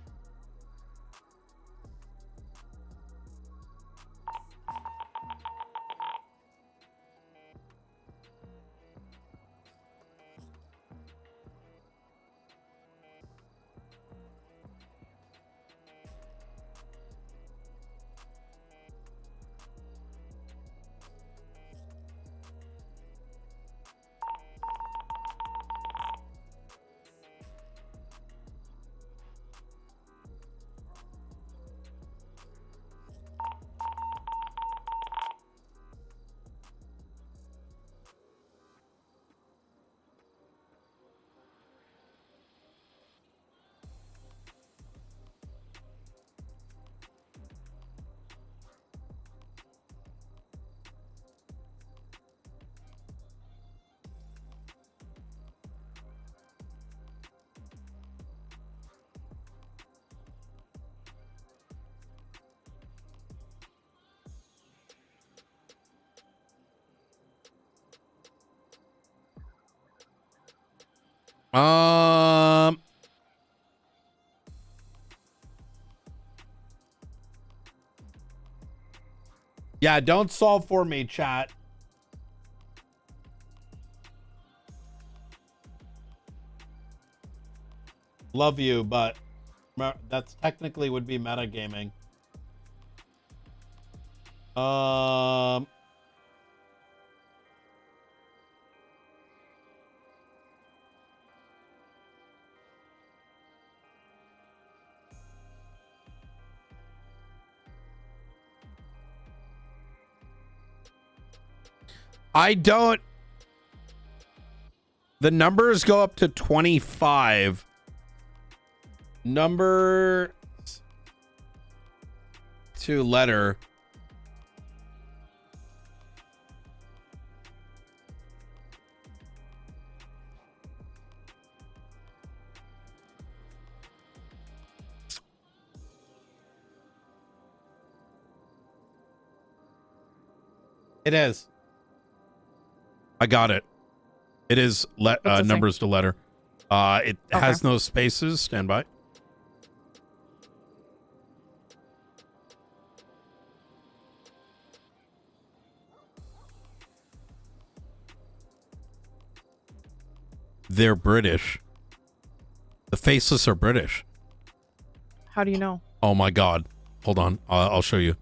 Yeah, don't solve for me, chat. Love you, but that's technically would be metagaming. I don't. The numbers go up to 25. Number to letter. It is. I got it. It is numbers to letter. It has no spaces. Stand by. They're British. The faceless are British. How do you know? Oh my God. Hold on. I'll show you.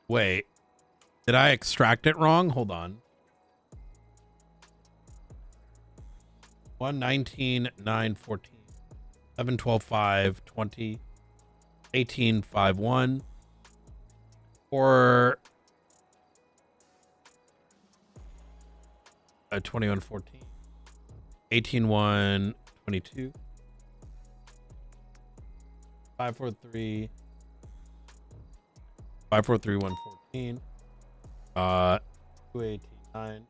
Wait, did I extract it wrong? Hold on. 119 9 14 7 12 5 20 18 5 1 or 21 14 18 1 22 5 4 3 543 114 289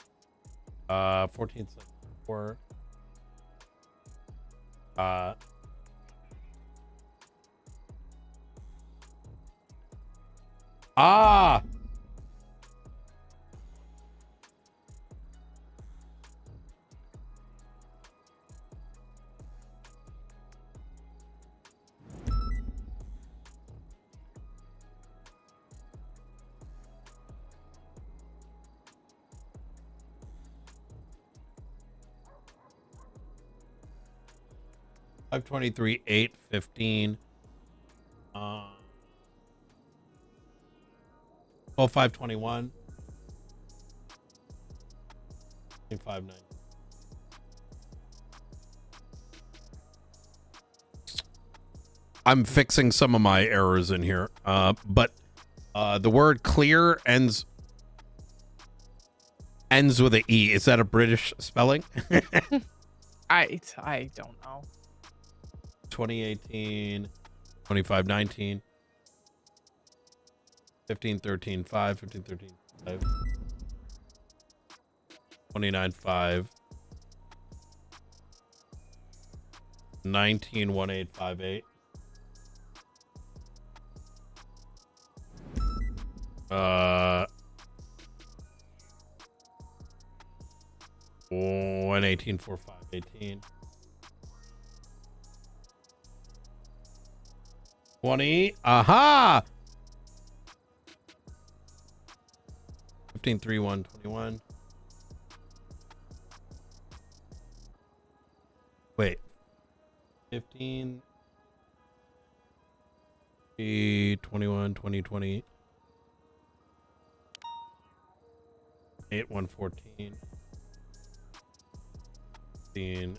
1474 ah 523 8 15 521 590. I'm fixing some of my errors in here, but the word clear ends with a E. Is that a British spelling? I don't know. 2018 2519 1513 5 1513 5 29 5 19 1858 118 45 18 20 aha 15 3 1 21 wait 15 21 20 20 8 114 15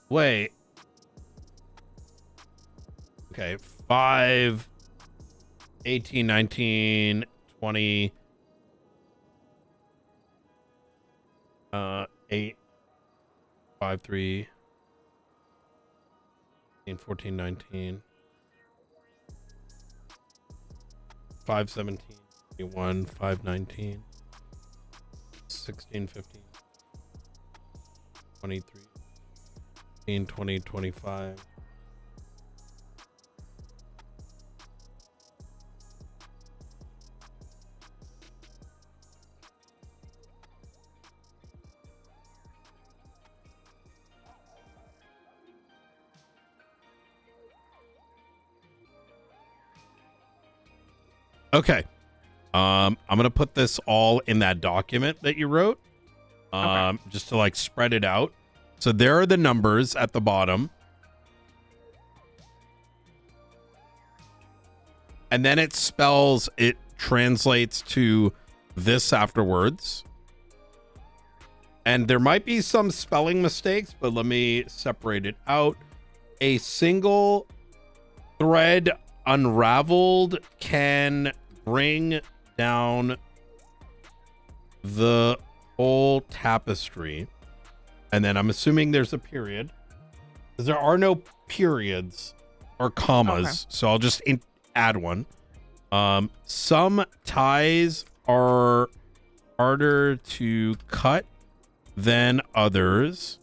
wait okay 5 18 19 20 8 5 3 14 19 517, 21, 519, 16, 15, 23, 18, 20, 25. Okay. I'm going to put this all in that document that you wrote. Just to like spread it out. So there are the numbers at the bottom. And then it translates to this afterwards. And there might be some spelling mistakes, but let me separate it out. A single thread unraveled can bring down the whole tapestry. And then I'm assuming there's a period, because there are no periods or commas. So I'll just add one. Some ties are harder to cut than others.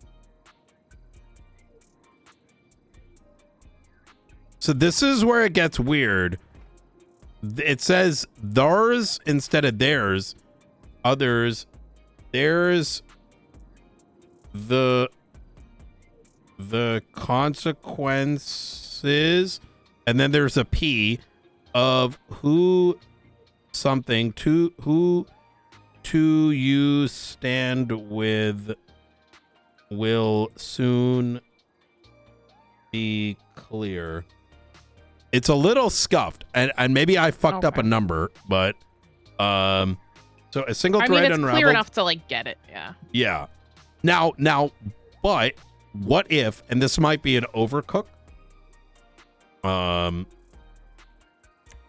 So this is where it gets weird. It says theirs instead of theirs. Others. There's the consequences. And then there's a P of who something to who to you stand with will soon be clear. It's a little scuffed, and maybe I fucked up a number, but so a single thread it's unraveled. clear enough to like get it. Yeah. Yeah. Now, but what if, and this might be an overcook,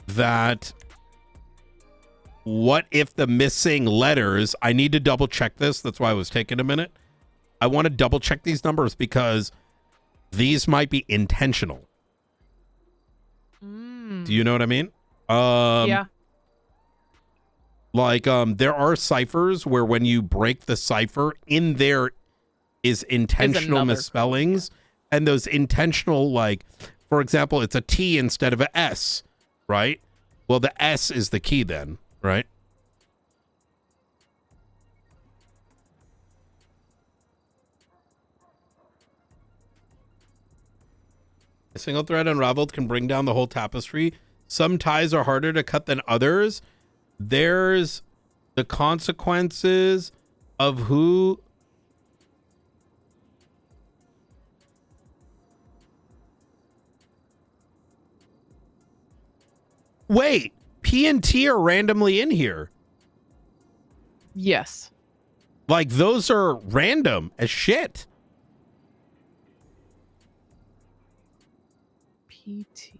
that what if the missing letters, I need to double check this. That's why I was taking a minute. I want to double check these numbers because these might be intentional. Do you know what I mean? Yeah. Like, there are ciphers where when you break the cipher, in there is intentional misspellings. And those intentional, like, for example, it's a T instead of an S, right? Well, the S is the key then, right? A single thread unraveled can bring down the whole tapestry. Some ties are harder to cut than others. There's the consequences of who. Wait, P and T are randomly in here. Yes. Like, those are random as shit. PT.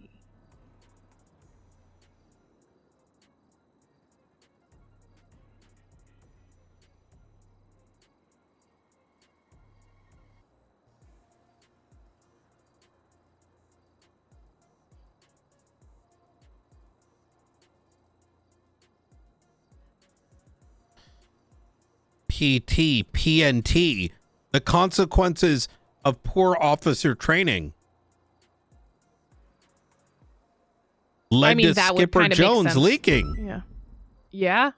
PT, PNT, the consequences of poor officer training. Led to that would Skipper kind of Jones make sense. leaking. Yeah. Yeah.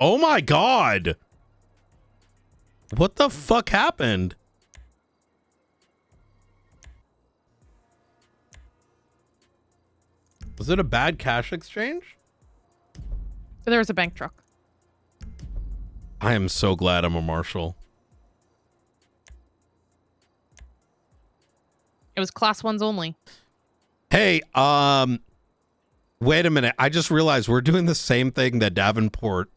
Oh my God. What the fuck happened? Was it a bad cash exchange? There was a bank truck. I am so glad I'm a marshal. It was class ones only. Hey, wait a minute. I just realized we're doing the same thing that Davenport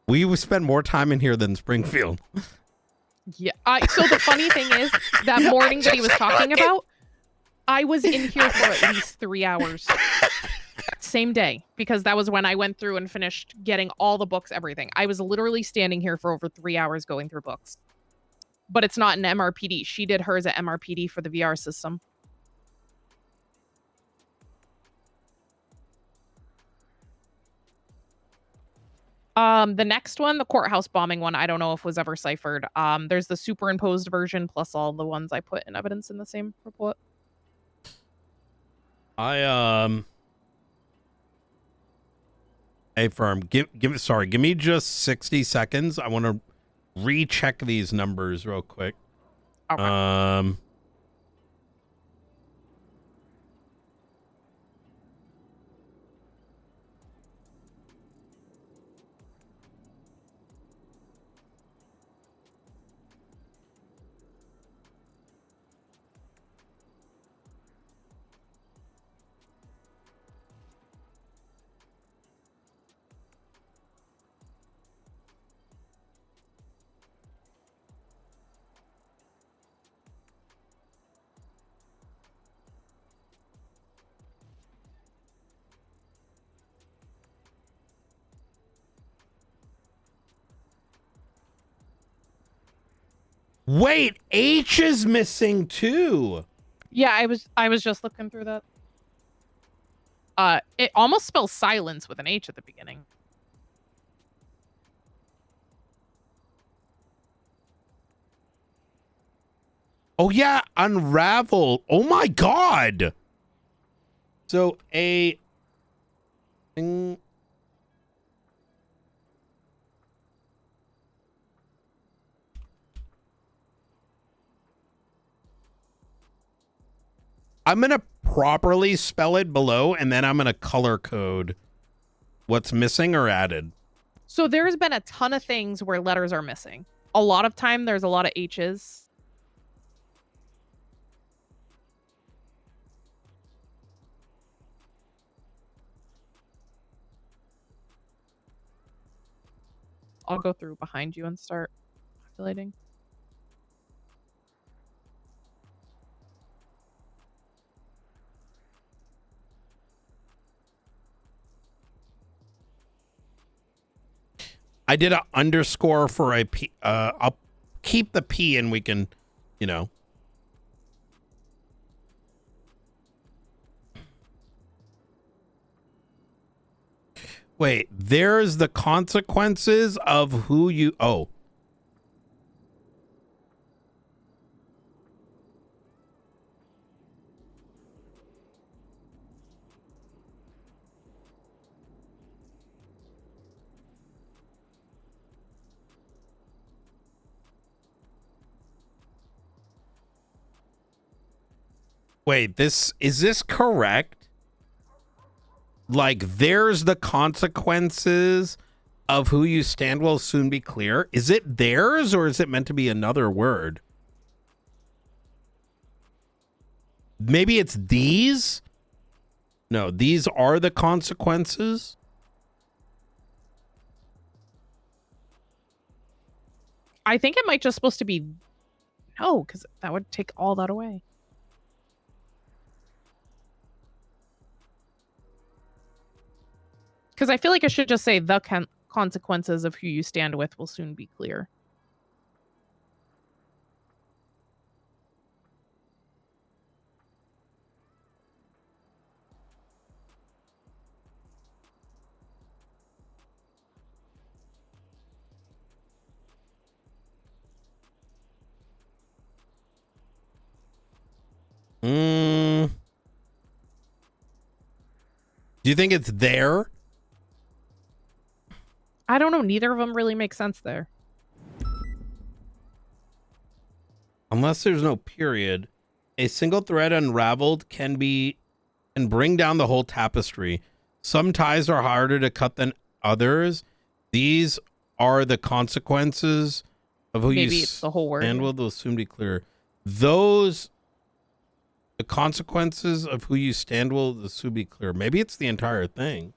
We spend more time in here than Springfield. Yeah. So the funny thing is, that morning that he was talking about, I was in here for at least 3 hours. Same day, because that was when I went through and finished getting all the books, everything. I was literally standing here for over 3 hours going through books. But it's not an MRPD. She did hers at MRPD for the VR system. The next one, the courthouse bombing one, I don't know if was ever ciphered. There's the superimposed version plus all the ones I put in evidence in the same report. Hey, firm, give me just 60 seconds. I want to recheck these numbers real quick. Okay. Wait, H is missing too. Yeah, I was just looking through that. It almost spells silence with an H at the beginning. Oh yeah, unravel. Oh my god. So a thing. I'm going to properly spell it below, and then I'm going to color code what's missing or added. So there's been a ton of things where letters are missing. A lot of time, there's a lot of H's. I'll go through behind you and start calculating. I did an underscore for a P. I'll keep the P and we can, you know. Wait, there's the consequences of who you... Oh. Wait, is this correct? Like, there's the consequences of who you stand will soon be clear. Is it theirs or is it meant to be another word? Maybe it's these? No, these are the consequences. I think it might just supposed to be no, because that would take all that away. Because I feel like it should just say the consequences of who you stand with will soon be clear. Do you think it's there? I don't know. Neither of them really make sense there. Unless there's no period, a single thread unraveled can bring down the whole tapestry. Some ties are harder to cut than others. These are the consequences of who Maybe you it's the whole word. And will soon be clear. The consequences of who you stand will soon be clear. Maybe it's the entire thing.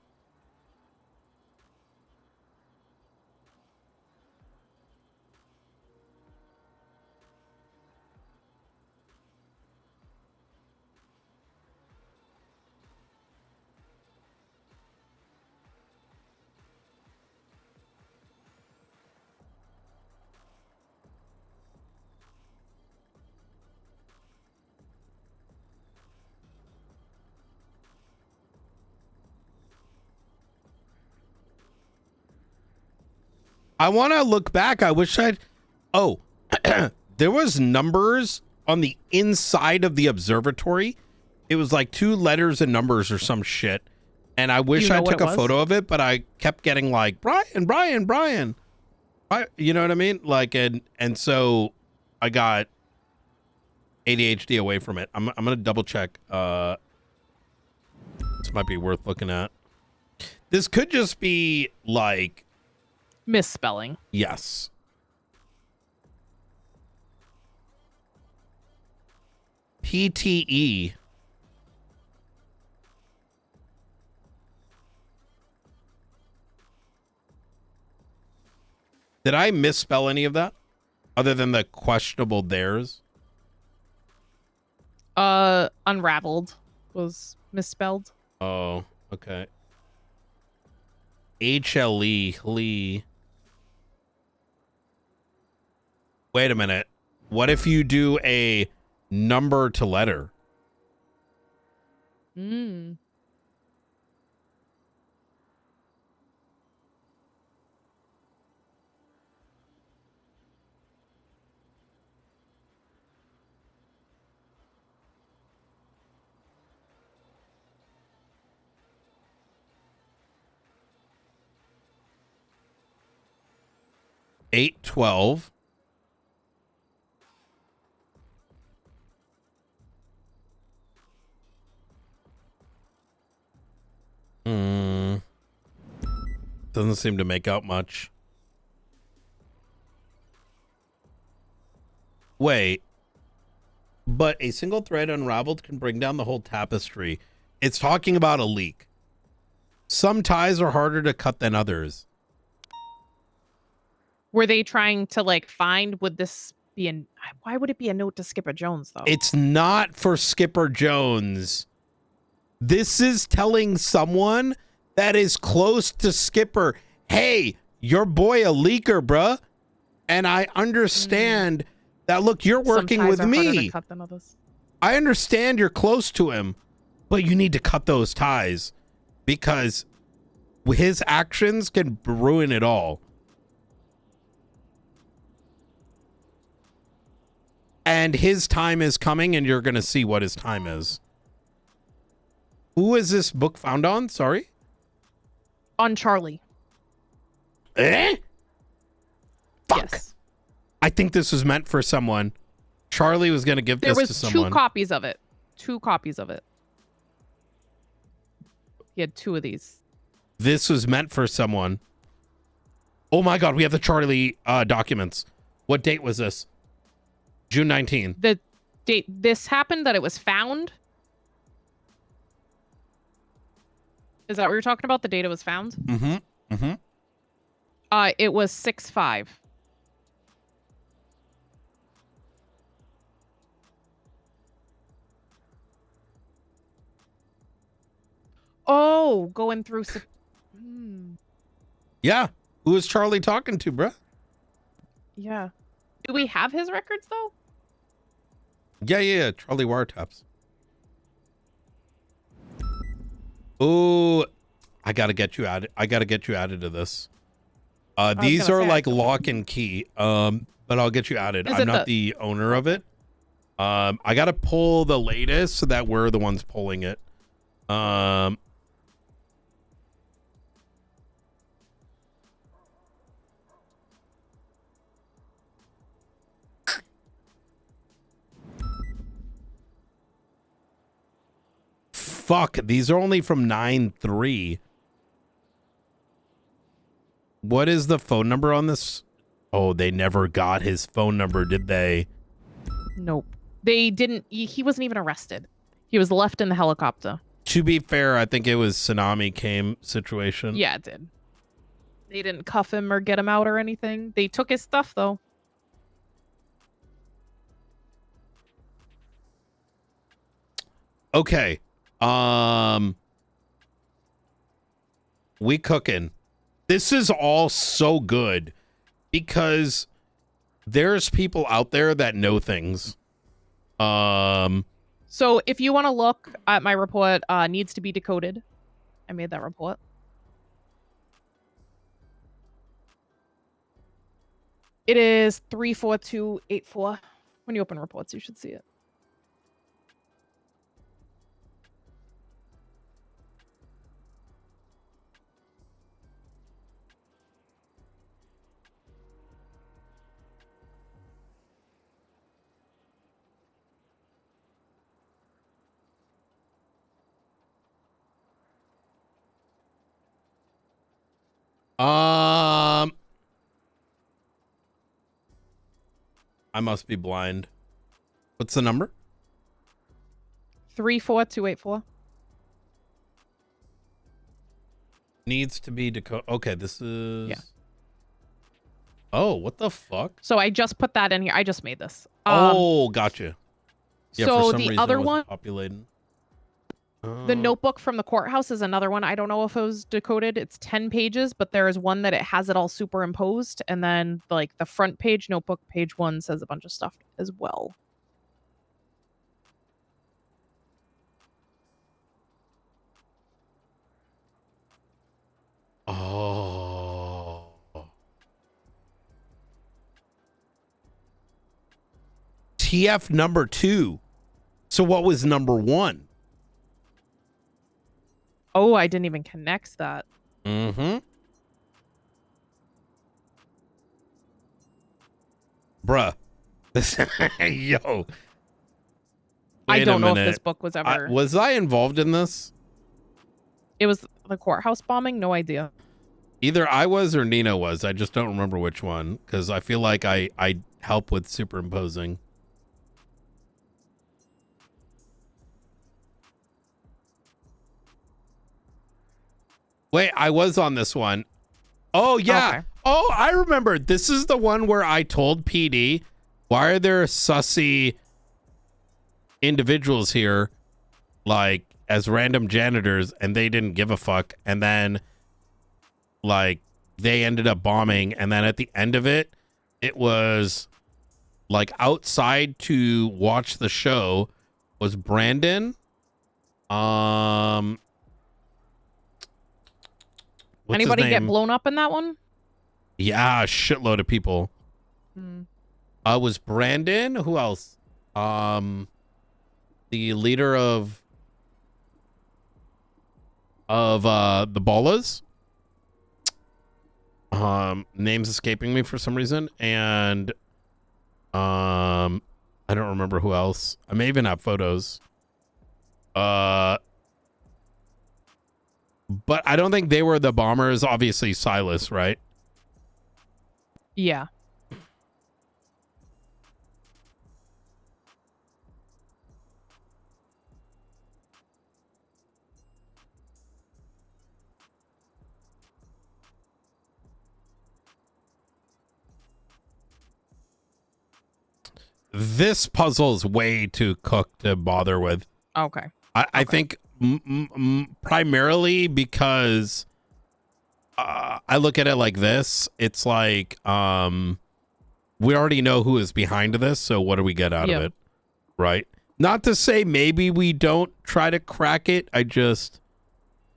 I want to look back. I wish I'd. Oh, there was numbers on the inside of the observatory. It was like 2 letters and numbers or some shit. And I wish I took a photo of it, but I kept getting like Brian. You know what I mean? Like, and so I got ADHD away from it. I'm gonna double check. This might be worth looking at. This could just be like misspelling. Yes. PTE. Did I misspell any of that? Other than the questionable theirs? Unraveled was misspelled. Oh, okay. HLE, Lee. Wait a minute. What if you do a number to letter? Hmm. Eight 12. Doesn't seem to make out much. Wait. But a single thread unraveled can bring down the whole tapestry. It's talking about a leak. Some ties are harder to cut than others. Were they trying to like find, would this be an, why would it be a note to Skipper Jones though? It's not for Skipper Jones. This is telling someone that is close to Skipper, hey, your boy a leaker, bruh. And I understand that, look, you're working with me. I understand you're close to him, but you need to cut those ties because his actions can ruin it all. And his time is coming, and you're going to see what his time is. Who is this book found on? Sorry? On Charlie. Eh? Fuck. Yes. I think this was meant for someone. Charlie was going to give this to someone. There was 2 copies of it. 2 copies of it. He had 2 of these. This was meant for someone. Oh my God, we have the Charlie documents. What date was this? June 19th. The date this happened, that it was found? Is that what you're talking about? The data was found? Mm-hmm. Mm-hmm. It was 6/5. Oh, going through. Yeah. Who was Charlie talking to, bruh? Yeah. Do we have his records though? Yeah. Charlie wiretaps. Oh, I gotta get you added. I gotta get you added to this. These are like lock and key. But I'll get you added. I'm not the owner of it. I gotta pull the latest so that we're the ones pulling it. Fuck, these are only from 9/3. What is the phone number on this? Oh, they never got his phone number, did they? Nope. They didn't. He wasn't even arrested. He was left in the helicopter. To be fair, I think it was Tsunami Came situation. Yeah, it did. They didn't cuff him or get him out or anything. They took his stuff, though. Okay. We cooking. This is all so good because there's people out there that know things. So if you want to look at my report, needs to be decoded. I made that report. It is 34284. When you open reports, you should see it. I must be blind. What's the number? 34284. Needs to be decoded. Okay, this is. Yeah. Oh, what the fuck? So I just put that in here. I just made this. Oh, gotcha. Yeah, so for some the reason other it wasn't one, populating. the notebook from the courthouse is another one. I don't know if it was decoded. It's 10 pages, but there is one that it has it all superimposed. And then like the front page, notebook page 1 says a bunch of stuff as well. Oh. TF number 2. So what was number 1? Oh, I didn't even connect that. Mm-hmm. Bruh. This yo. I Wait don't a know if minute. this book was ever. Was I involved in this? It was the courthouse bombing? No idea. Either I was or Nino was. I just don't remember which one because I feel like I help with superimposing. Wait, I was on this one. Oh, yeah. Okay. Oh, I remember. This is the one where I told PD, why are there sussy individuals here, like, as random janitors, and they didn't give a fuck. And then, like, they ended up bombing. And then at the end of it, it was, like, outside to watch the show was Brandon. What's his Anybody get name? blown up in that one? Yeah, a shitload of people. Was Brandon? Who else? The leader of the Ballas. Name's escaping me for some reason, and I don't remember who else. I may even have photos. But I don't think they were the bombers. Obviously, Silas, right? Yeah. This puzzle is way too cooked to bother with. Okay. I think primarily because I look at it like this. It's like we already know who is behind this, so what do we get out of it? Right? Not to say maybe we don't try to crack it. I just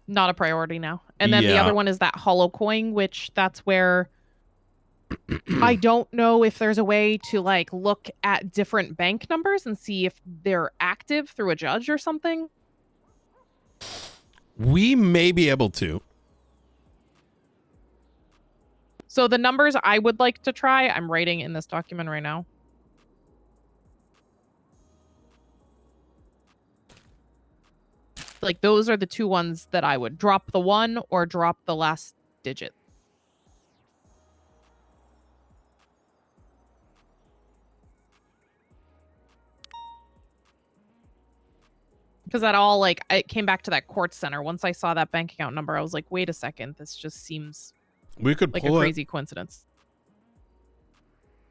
Not a priority now. And then the other one is that hollow coin, which that's where I don't know if there's a way to like look at different bank numbers and see if they're active through a judge or something. We may be able to. So the numbers I would like to try, I'm writing in this document right now. Like those are the two ones that I would drop the 1 or drop the last digit. Because that all like it came back to that court center. Once I saw that bank account number, I was like, wait a second, this just seems we could like pull a crazy coincidence.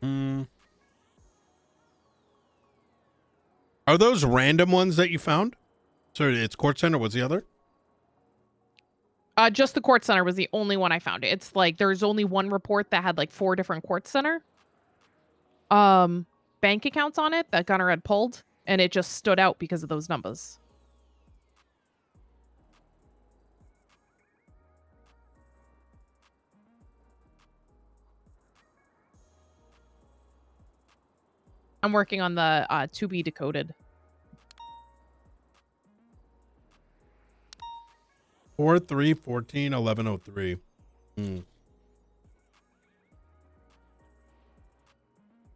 Are those random ones that you found? Sorry, it's court center. What's the other? Just the court center was the only one I found. It's like there's only one report that had like 4 different court center bank accounts on it that Gunner had pulled, and it just stood out because of those numbers. I'm working on the to be decoded. 4/3/14/11/03.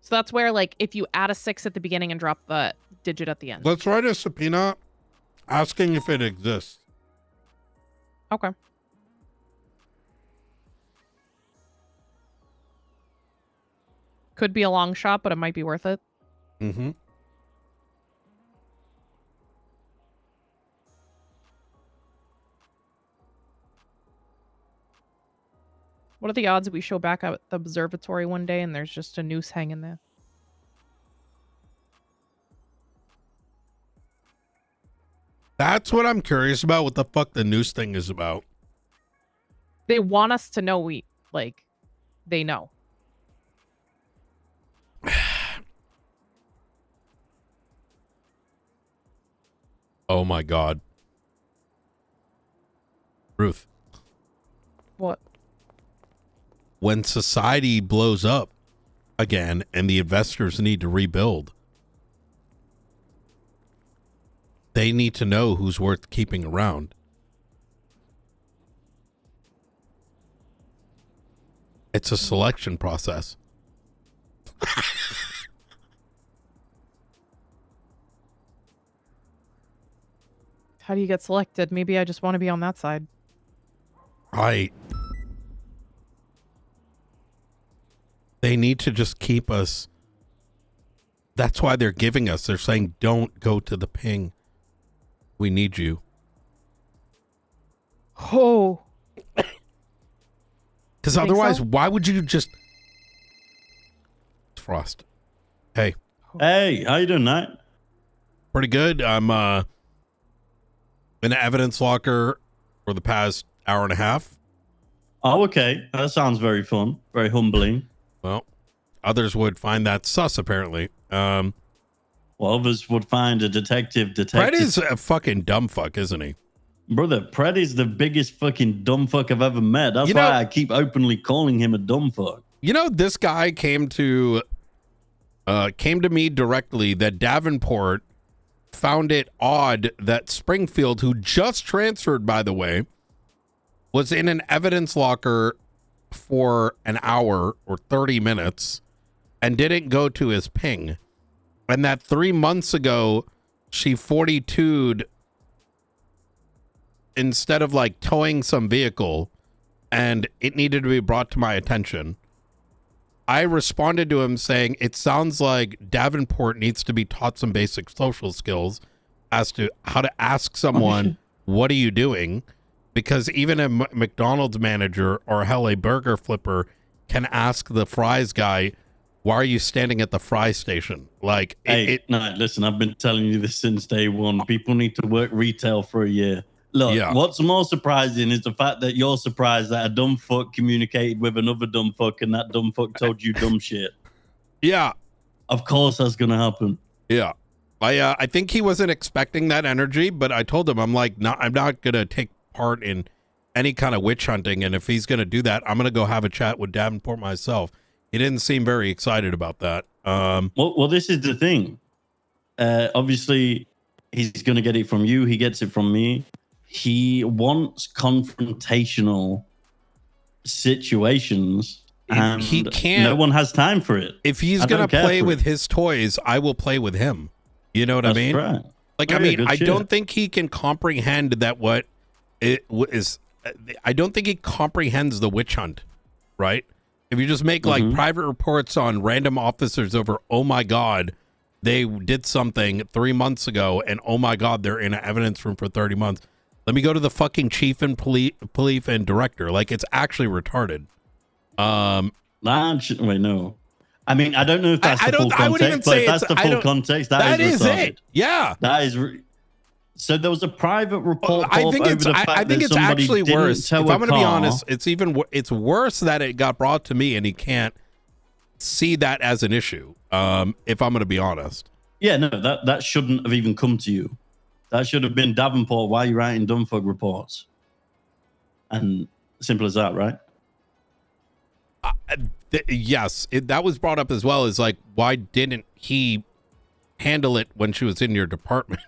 So that's where, like, if you add a 6 at the beginning and drop the digit at the end. Let's write a subpoena asking if it exists. Okay. Could be a long shot, but it might be worth it. Mm-hmm. What are the odds we show back at the observatory one day and there's just a noose hanging there? That's what I'm curious about. What the fuck the noose thing is about. They want us to know they know. Oh my God. Ruth. What? When society blows up again and the investors need to rebuild, they need to know who's worth keeping around. It's a selection process. How do you get selected? Maybe I just want to be on that side. Right. They need to just keep us. That's why they're giving us. They're saying, don't go to the ping. We need you. Oh. Because otherwise, why would you just... Frost. Hey. Hey, how you doing, Nate? Pretty good. I'm in an evidence locker for the past hour and a half. Oh, okay. That sounds very fun. Very humbling. Well, others would find that sus, apparently. Well, others would find a detective. Fred is a fucking dumb fuck, isn't he? Brother, Pred is the biggest fucking dumb fuck I've ever met. That's why I keep openly calling him a dumb fuck. You know, this guy came to me directly that Davenport found it odd that Springfield, who just transferred, by the way, was in an evidence locker for an hour or 30 minutes and didn't go to his ping. And that 3 months ago, she 42'd instead of like towing some vehicle, and it needed to be brought to my attention. I responded to him saying, it sounds like Davenport needs to be taught some basic social skills as to how to ask someone, what are you doing? Because even a McDonald's manager or hell, a burger flipper can ask the fries guy, why are you standing at the fry station? Like, no, listen, I've been telling you this since day one. People need to work retail for a year. Look, what's more surprising is the fact that you're surprised that a dumb fuck communicated with another dumb fuck and that dumb fuck told you dumb shit. Yeah. Of course that's going to happen. Yeah. I think he wasn't expecting that energy, but I told him, I'm like, no, I'm not going to take part in any kind of witch hunting. And if he's going to do that, I'm going to go have a chat with Davenport myself. He didn't seem very excited about that. Well, this is the thing. Obviously, he's going to get it from you. He gets it from me. He wants confrontational situations, and he can't. No one has time for it. If he's going to play with his toys, I will play with him. You know what I mean? Right. Like, I don't think he can comprehend that what it is. I don't think he comprehends the witch hunt, right? If you just make like private reports on random officers over, oh my God, they did something 3 months ago, and oh my God, they're in an evidence room for 30 months. Let me go to the fucking chief and police and director. Like, it's actually retarded. Wait, no. I mean, I don't know if that's the full context, but if that's the full context, that is retarded. It. Yeah. That is... So there was a private report. I think it's actually worse. If I'm going to be honest, it's worse that it got brought to me and he can't see that as an issue. If I'm going to be honest. Yeah, no, that shouldn't have even come to you. That should have been Davenport. Why are you writing dumbfuck reports? And simple as that, right? Yes, that was brought up as well. Is like, why didn't he handle it when she was in your department?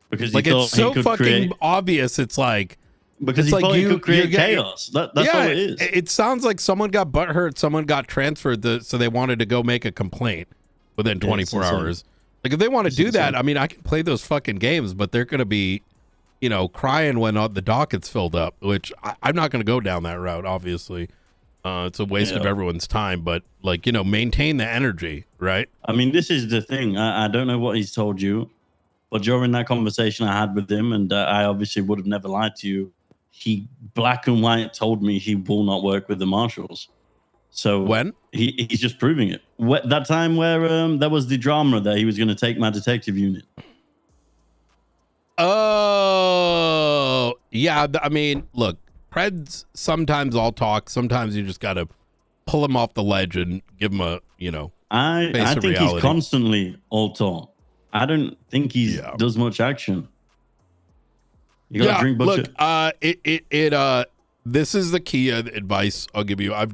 Because like it's so fucking obvious. It's like because he thought he could create chaos. That's all it is. It sounds like someone got butthurt, someone got transferred, so they wanted to go make a complaint within 24 hours. Like if they want to do that, I mean, I can play those fucking games, but they're going to be, crying when the docket's filled up, which I'm not going to go down that route, obviously. It's a waste of everyone's time, but maintain the energy, right? I mean, this is the thing. I don't know what he's told you, but during that conversation I had with him, and I obviously would have never lied to you, he black and white told me he will not work with the marshals. So when he's just proving it. That time where there was the drama that he was going to take my detective unit. Oh, yeah. I mean, look, Preds sometimes all talk. Sometimes you just got to pull him off the ledge and give him a, I think reality. he's constantly all talk. I don't think he does much action. You got to drink butcher. Look, this is the key advice I'll give you. I've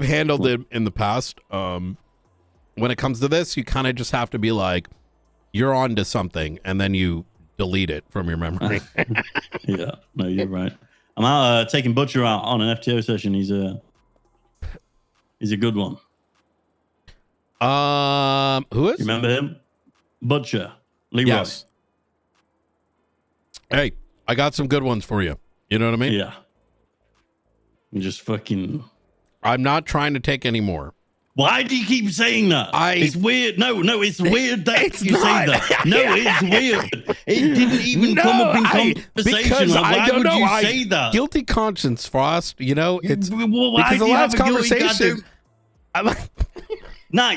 handled it in the past. When it comes to this, you kind of just have to be like, you're on to something, and then you delete it from your memory. Yeah, no, you're right. I'm out taking Butcher out on an FTO session. He's a good one. Who is? You remember him? Butcher. Leroy. Yes. Hey, I got some good ones for you. You know what I mean? Yeah. You just fucking... I'm not trying to take any more. Why do you keep saying that? It's weird. No, it's weird that you say that. No, it's weird. It didn't even come up in conversation. Why would you say that? Guilty conscience, Frost. It's why because do the you last have a guilty conversation.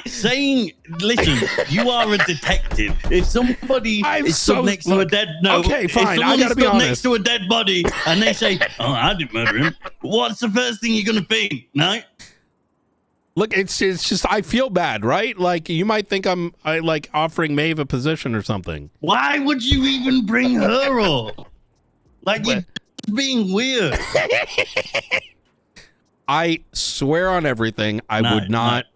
Saying, listen, you are a detective. If somebody is stood next to a dead, okay, fine. If I gotta be stood honest. next to a dead body and they say, "Oh, I didn't murder him," what's the first thing you're gonna think? No. Look, it's just I feel bad, right? Like you might think I'm like offering Maeve a position or something. Why would you even bring her up? Like you're being weird. I swear on everything, I would not.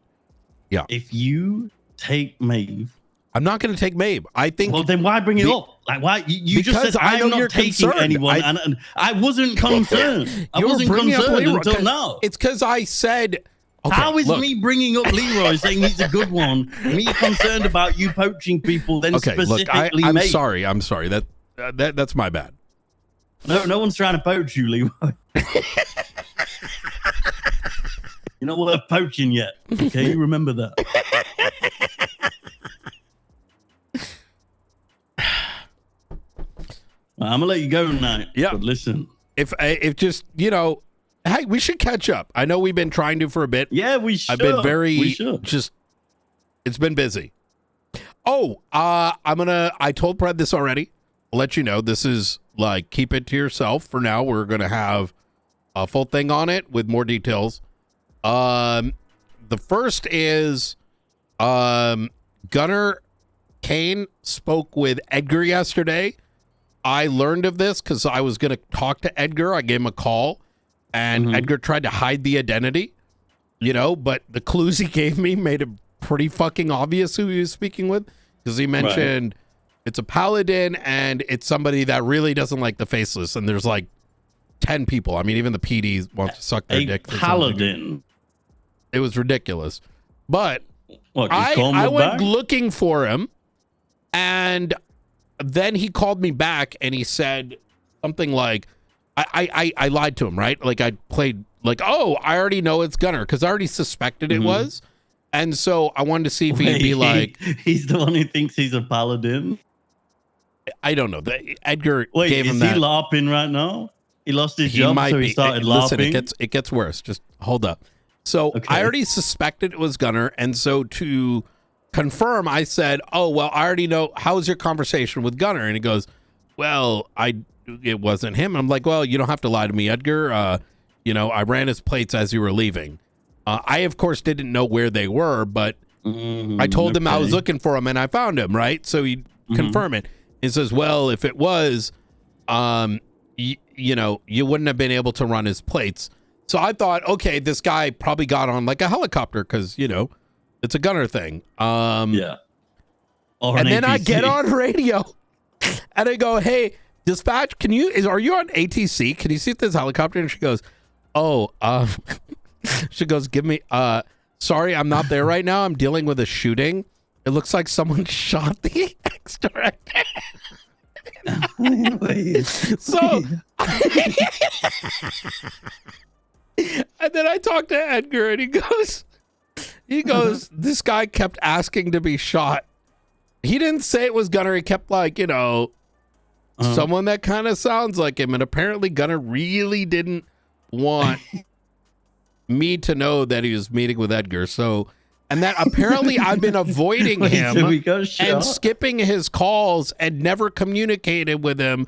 Yeah. If you take Maeve, I'm not going to take Maeve. I think. Well, then why bring it up? Like why you just said I'm not taking anyone, and I wasn't concerned. I wasn't concerned until now. It's because I said. Okay, how is me bringing up Leroy saying he's a good one, me concerned about you poaching people, then specifically I'm Maeve? I'm sorry. That's my bad. No one's trying to poach you, Leroy. You're not worth poaching yet. Okay, you remember that. I'm gonna let you go tonight. Yeah. But listen, if just hey, we should catch up. I know we've been trying to for a bit. Yeah, we should. I've been we should. It's been busy. Oh, I told Brad this already. I'll let you know. This is like, keep it to yourself for now. We're going to have a full thing on it with more details. The first is, Gunnar Kane spoke with Edgar yesterday. I learned of this because I was going to talk to Edgar. I gave him a call. And Edgar tried to hide the identity, but the clues he gave me made it pretty fucking obvious who he was speaking with, because he mentioned it's a paladin and it's somebody that really doesn't like the faceless. And there's like 10 people. I mean, even the PD wants to suck their dick. Paladin. It was ridiculous. But I went looking for him, and then he called me back and he said something like, I lied to him, right? Like I played like, oh, I already know it's Gunnar because I already suspected it was. And so I wanted to see if he'd be like, he's the one who thinks he's a paladin. I don't know. Edgar gave him that. Is he LARPing right now? He lost his job, so he started LARPing. Listen, it gets worse. Just hold up. So I already suspected it was Gunnar. And so to confirm, I said, oh, well, I already know. How was your conversation with Gunnar? And he goes, well, it wasn't him. I'm like, well, you don't have to lie to me, Edgar. I ran his plates as you were leaving. I, of course, didn't know where they were, but I told him I was looking for him and I found him, right? So he confirmed it. He says, well, if it was, you wouldn't have been able to run his plates. So I thought, okay, this guy probably got on like a helicopter because, you know, it's a gunner thing. Yeah. Or and an then I APC. get on radio and I go, hey, dispatch, are you on ATC? Can you see if there's a helicopter? And she goes, oh, she goes, sorry, I'm not there right now. I'm dealing with a shooting. It looks like someone shot the extra. So, and then I talked to Edgar and he goes, this guy kept asking to be shot. He didn't say it was Gunner. He kept like, you know, someone that kind of sounds like him. And apparently Gunner really didn't want me to know that he was meeting with Edgar. So, and that apparently I've been avoiding him and skipping his calls and never communicated with him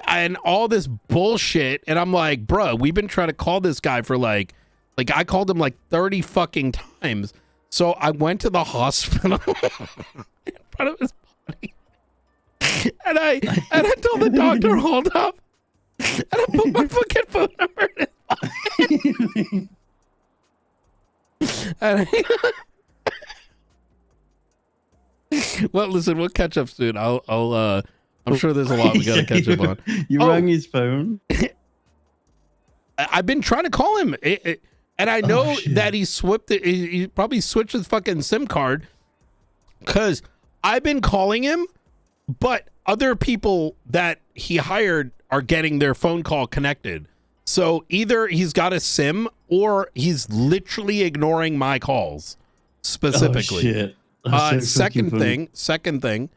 and all this bullshit. And I'm like, bro, we've been trying to call this guy for like I called him like 30 fucking times. So I went to the hospital in front of his body. And I told the doctor, hold up. And I put my fucking phone number in his body. And well, listen, we'll catch up soon. I'm sure there's a lot we gotta catch up on. You rang his phone. I've been trying to call him, and I know that he probably switched his fucking SIM card because I've been calling him, but other people that he hired are getting their phone call connected. So either he's got a SIM or he's literally ignoring my calls specifically. Oh, shit. Second thing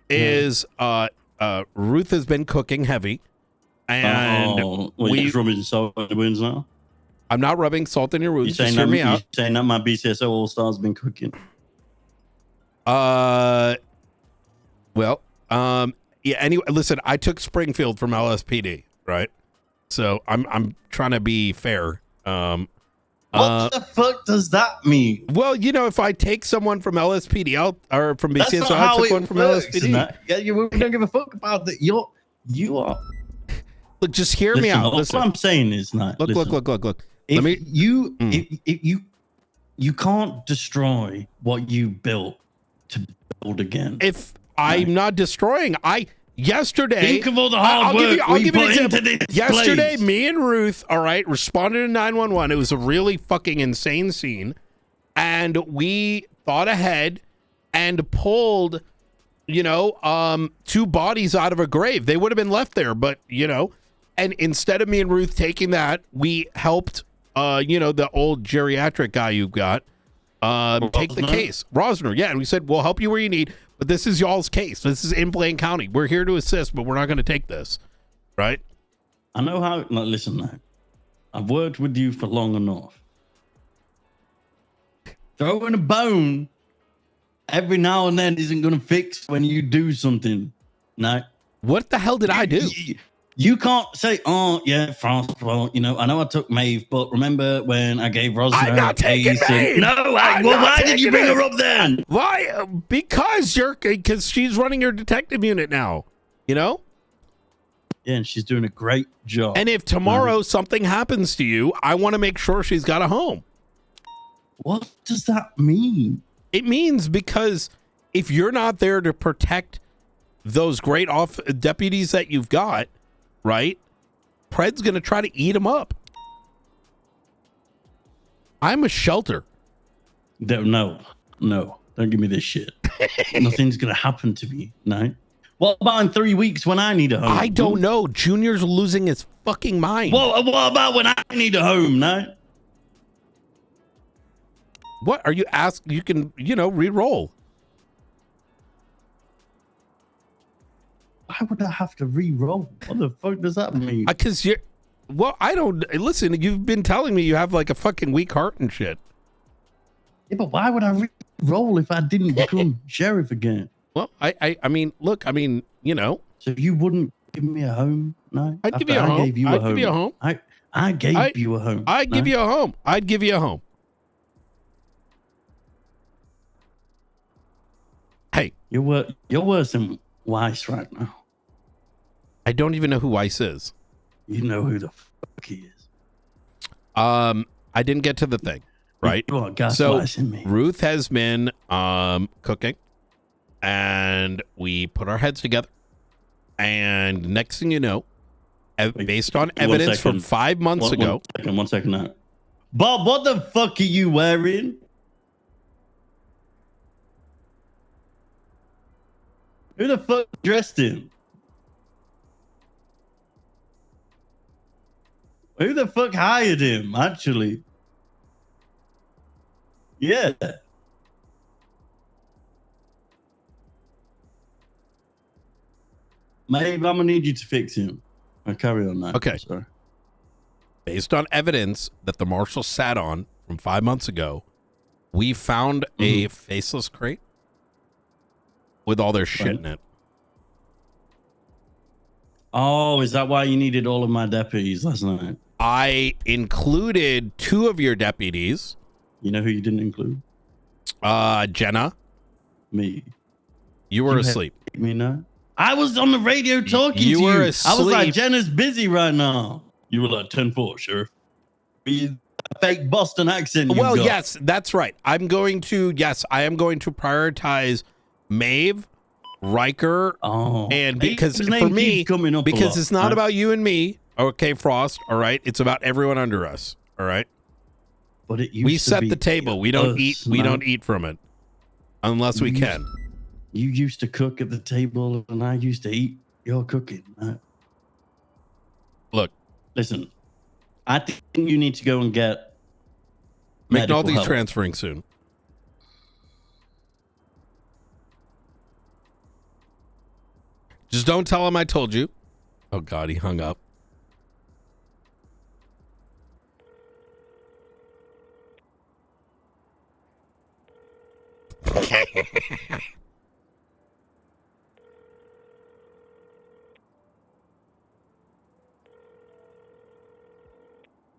is Ruth has been cooking heavy, and you're rubbing salt in the wounds now. I'm not rubbing salt in your wounds. You're saying that my BCSO All Stars been cooking. Yeah. Anyway, listen, I took Springfield from LSPD, right? So I'm trying to be fair. What the fuck does that mean? Well, you know, if I take someone from LSPD or from BCSO, I took one from LSPD. Yeah, you don't give a fuck about that. You are. Look, just hear me out. Listen, what I'm saying is not. Look. If you can't destroy what you built to build again. If I'm not destroying, yesterday, think of all the hard work I'll give you an example. into this Yesterday, place. me and Ruth, all right, responded to 911. It was a really fucking insane scene. And we thought ahead and pulled, you know, 2 bodies out of a grave. They would have been left there, but, you know, and instead of me and Ruth taking that, we helped, you know, the old geriatric guy you've got take the case. Rosner, yeah. And we said, we'll help you where you need. But this is y'all's case. This is in Blaine County. We're here to assist, but we're not going to take this. Right? I know how. No, listen, now. I've worked with you for long enough. Throwing a bone every now and then isn't going to fix when you do something. No. What the hell did I do? You can't say, oh, yeah, France, well, you know, I know I took Maeve, but remember when I gave Rosner a case? Why did you bring her up then? Why? Because she's running your detective unit now, you know? Yeah, and she's doing a great job. And if tomorrow something happens to you, I want to make sure she's got a home. What does that mean? It means because if you're not there to protect those great deputies that you've got, right? Pred's going to try to eat him up. I'm a shelter. No. Don't give me this shit. Nothing's going to happen to me. No. What about in 3 weeks when I need a home? I don't know. Junior's losing his fucking mind. What about when I need a home? No. What are you asking? You can, you know, re-roll. Why would I have to re-roll? What the fuck does that mean? Because I don't, listen, you've been telling me you have like a fucking weak heart and shit. Yeah, but why would I re-roll if I didn't become sheriff again? Well, I mean, look, I mean, you know. So you wouldn't give me a home? No? I'd give you a home. I'd give you a home. I gave you a home. I'd give you a home. I'd give you a home. Hey. You're worse than Weiss right now. I don't even know who Weiss is. You know who the fuck he is. I didn't get to the thing, right? You are So gaslighting me. Ruth has been cooking, and we put our heads together. And next thing you know, based on evidence from 5 months ago. One second now. Bob, what the fuck are you wearing? Who the fuck dressed him? Who the fuck hired him, actually? Yeah. Maybe I'm gonna need you to fix him. I'll carry on now. Okay. Sorry. Based on evidence that the marshal sat on from 5 months ago, we found a faceless crate with all their shit in it. Oh, is that why you needed all of my deputies last night? I included 2 of your deputies. You know who you didn't include? Jenna. Me. You were asleep. Me now? I was on the radio talking You to were you. I was like, asleep. Jenna's busy right now. You were like 10-4, Sheriff. A fake Boston accent. Well, yes, that's right. I am going to prioritize Maeve, Riker, and because his name for me, keeps coming up a because lot, it's not right? about you and me. Okay, Frost. All right, it's about everyone under us. All right. But it used We to set be the table. We don't us, eat. We man. don't eat from it unless we can. You used to cook at the table, and I used to eat your cooking. Right? Look, listen. I think you need to go and get McNulty's help. transferring soon. Just don't tell him I told you. Oh God, he hung up.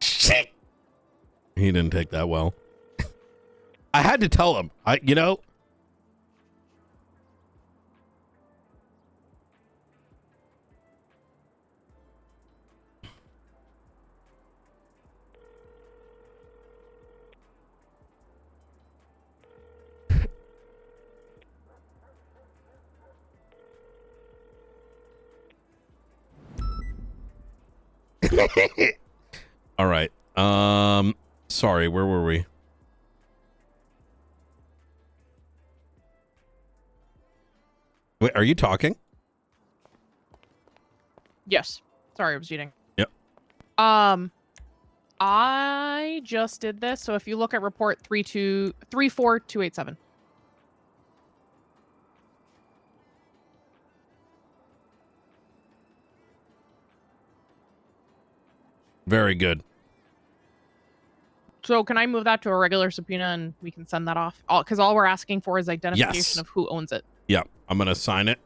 Shit. He didn't take that well. I had to tell him. You know. All right. Sorry, where were we? Wait, are you talking? Yes. Sorry, I was eating. Yep. I just did this. So if you look at report 34287. Very good. So can I move that to a regular subpoena and we can send that off? Because all we're asking for is identification Yes. of who owns it. Yeah, I'm gonna sign it.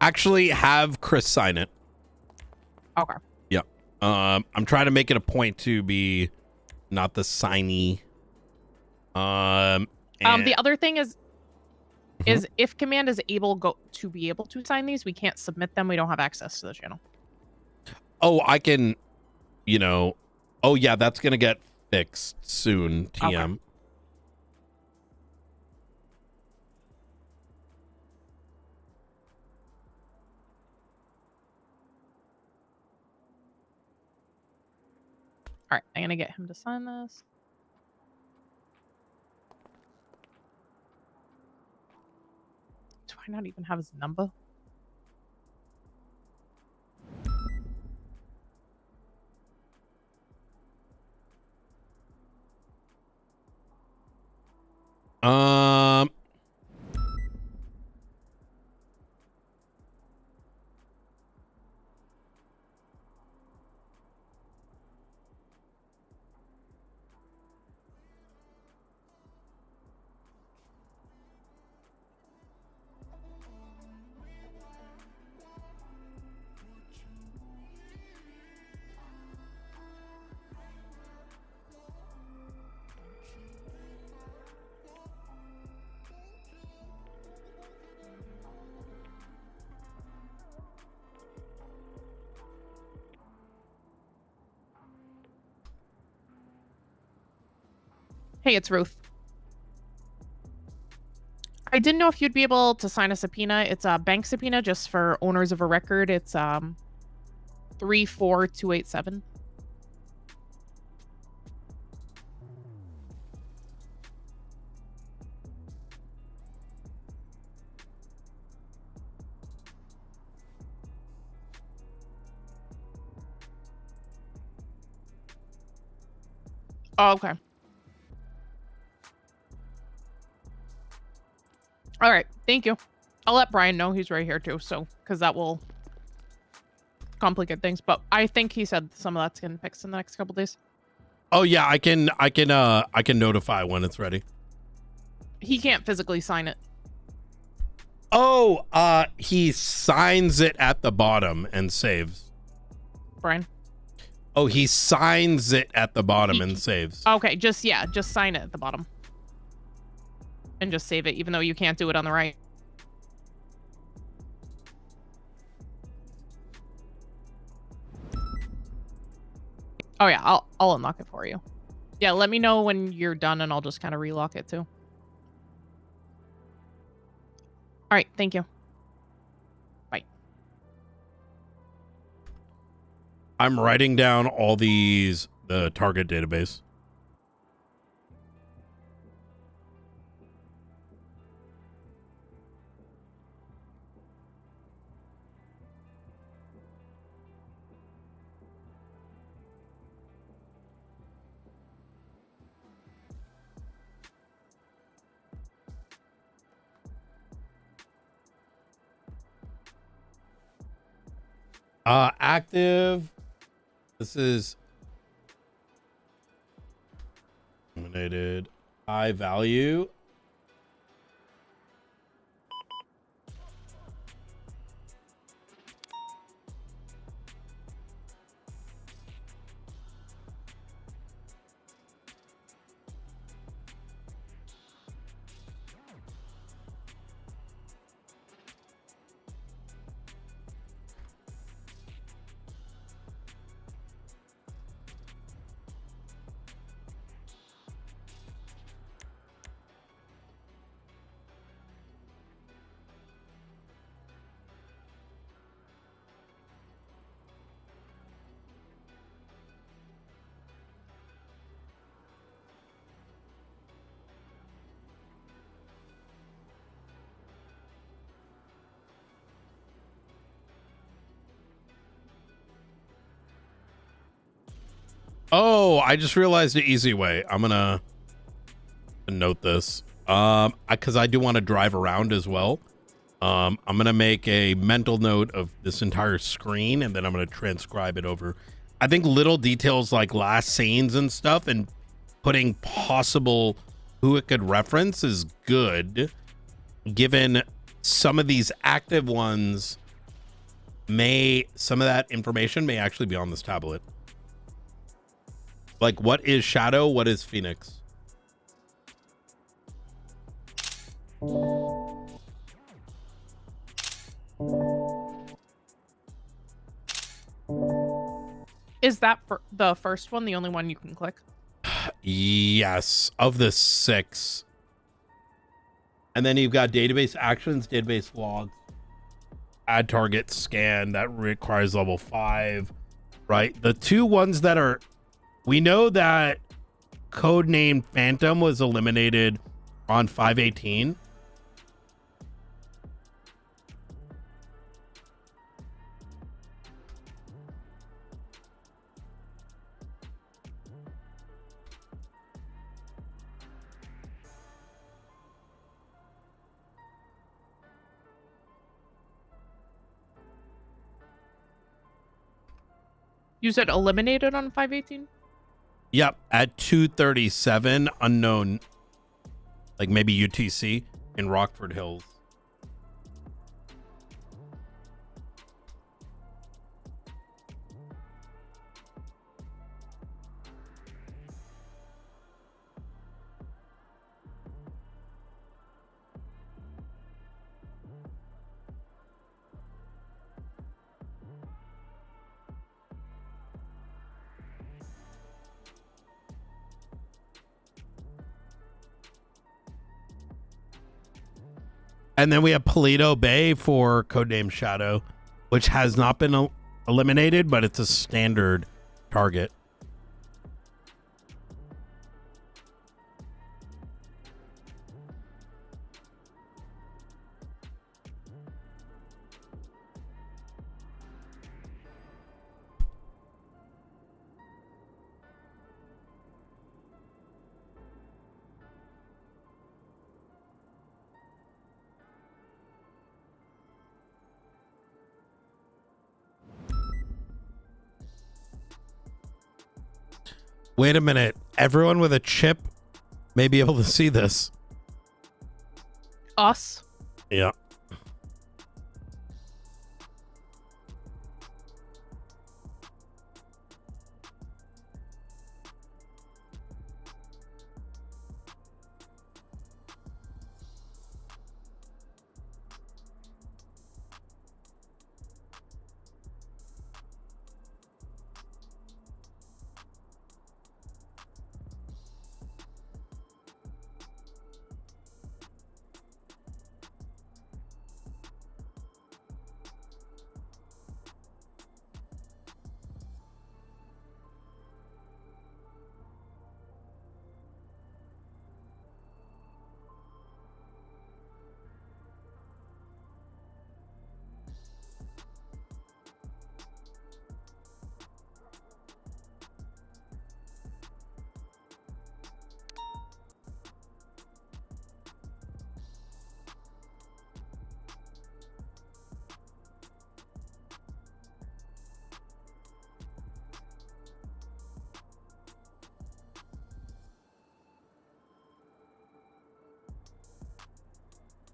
Actually, have Chris sign it. Okay. Yeah. I'm trying to make it a point to be not the signee. The other thing is if command is able to be able to sign these, we can't submit them. We don't have access to the channel. Oh, I can, oh yeah, that's gonna get fixed soon, TM. Okay. All right, I'm gonna get him to sign this. Do I not even have his number? Hey, it's Ruth. I didn't know if you'd be able to sign a subpoena. It's a bank subpoena just for owners of a record. It's 34287. Oh, okay. All right. Thank you. I'll let Brian know he's right here too. So, because that will complicate things. But I think he said some of that's getting fixed in the next couple days. Oh yeah, I can notify when it's ready. He can't physically sign it. Oh, he signs it at the bottom and saves. Brian. Oh, he signs it at the bottom and saves. Okay, just sign it at the bottom. And just save it, even though you can't do it on the right. Oh yeah, I'll unlock it for you. Yeah, let me know when you're done and I'll just kind of relock it too. All right, thank you. Bye. I'm writing down all the target database. Active. This is eliminated. High value. Oh, I just realized the easy way. I'm gonna note this. Because I do want to drive around as well. I'm gonna make a mental note of this entire screen and then I'm gonna transcribe it over. I think little details like last scenes and stuff and putting possible who it could reference is good, given some of these active ones some of that information may actually be on this tablet. Like, what is Shadow? What is Phoenix? Is that for the first one the only one you can click? Yes, of the 6. And then you've got database actions, database logs, add target, scan. That requires level 5, right? The 2 ones that are... We know that codename Phantom was eliminated on 518. You said eliminated on 518? Yep, at 237, unknown, like maybe UTC in Rockford Hills. And then we have Paleto Bay for Codename Shadow, which has not been eliminated, but it's a standard target. Wait a minute. Everyone with a chip may be able to see this. Us? Yeah.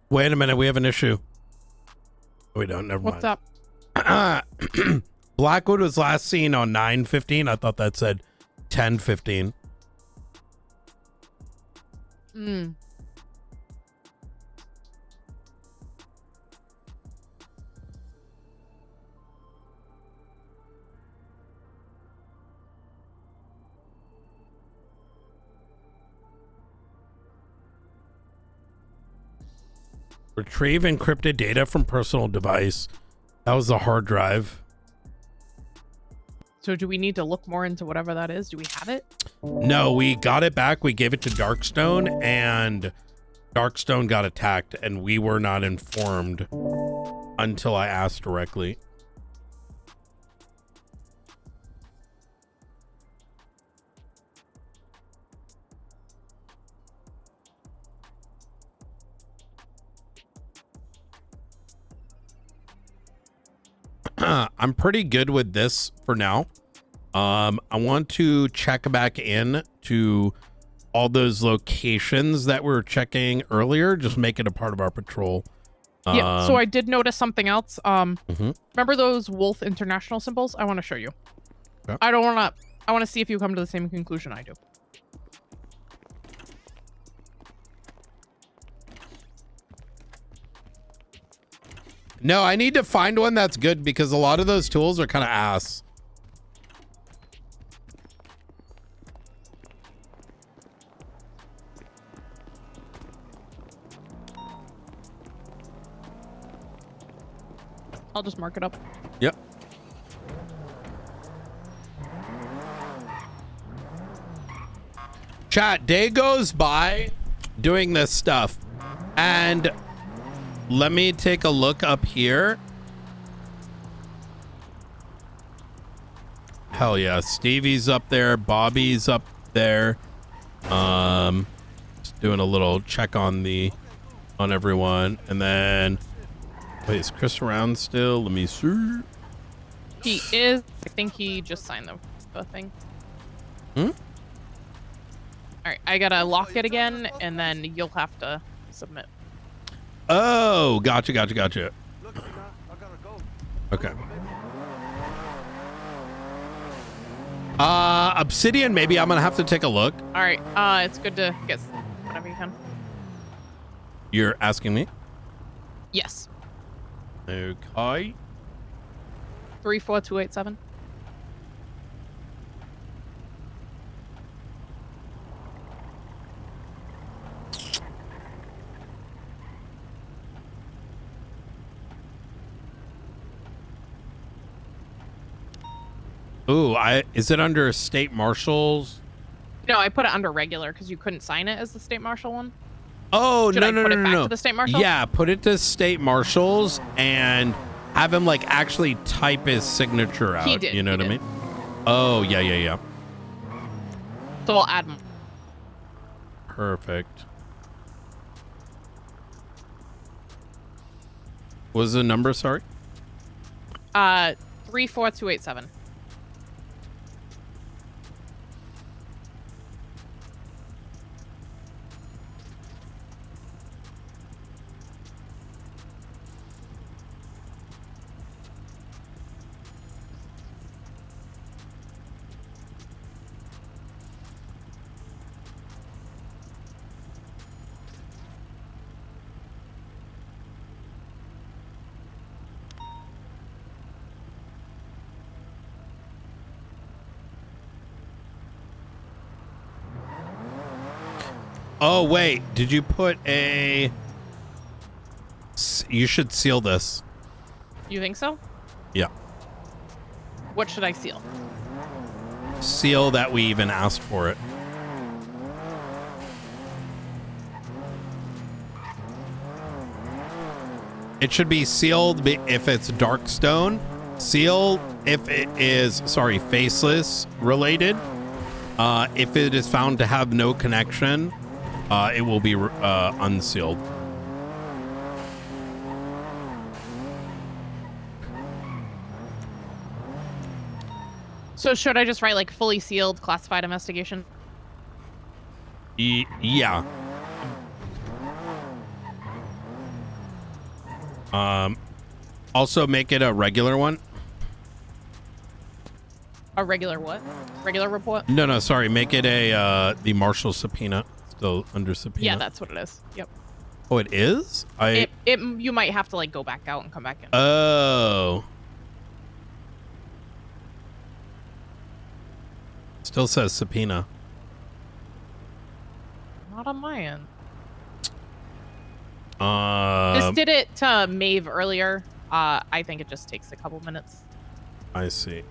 Wait a minute, we have an issue. We don't, never mind. What's up? Blackwood was last seen on 9:15. I thought that said 10:15. Hmm. Retrieve encrypted data from personal device. That was the hard drive. So do we need to look more into whatever that is? Do we have it? No, we got it back. We gave it to Darkstone, and Darkstone got attacked, and we were not informed until I asked directly. I'm pretty good with this for now. I want to check back in to all those locations that we were checking earlier. Just make it a part of our patrol. Yeah, so I did notice something else. Remember those Wolf International symbols? I want to show you. Okay. I want to see if you come to the same conclusion I do. No, I need to find one that's good because a lot of those tools are kind of ass. I'll just mark it up. Yep. Chat, day goes by doing this stuff, and let me take a look up here. Hell yeah, Stevie's up there, Bobby's up there. Just doing a little check on everyone, and then wait, is Chris around still? Let me see. He is. I think he just signed the thing. Hmm? All right, I gotta lock it again, and then you'll have to submit. Oh, gotcha. Okay. Obsidian, maybe I'm gonna have to take a look. All right, it's good to get whenever you can. You're asking me? Yes. Okay. 34287. Ooh, is it under state marshals? No, I put it under regular because you couldn't sign it as the state marshal one. Oh, Should no, I no, put no, it back no. to the state marshal? Yeah, put it to state marshals and have him like actually type his signature out. He did, You know he what I did. mean? Oh, yeah. So I'll add him. Perfect. What was the number? Sorry. 34287. Oh, wait. Did you put a... You should seal this. You think so? Yeah. What should I seal? Seal that we even asked for it. It should be sealed if it's dark stone. Seal if it is, sorry, faceless related. If it is found to have no connection, it will be unsealed. So should I just write like fully sealed classified investigation? Yeah. Also make it a regular one. A regular what? Regular report? No, sorry. Make it a the marshal subpoena. Still under subpoena. Yeah, that's what it is. Yep. Oh, it is? You might have to like go back out and come back in. Oh. Still says subpoena. Not on my end. Just did it to Maeve earlier. I think it just takes a couple minutes. I see.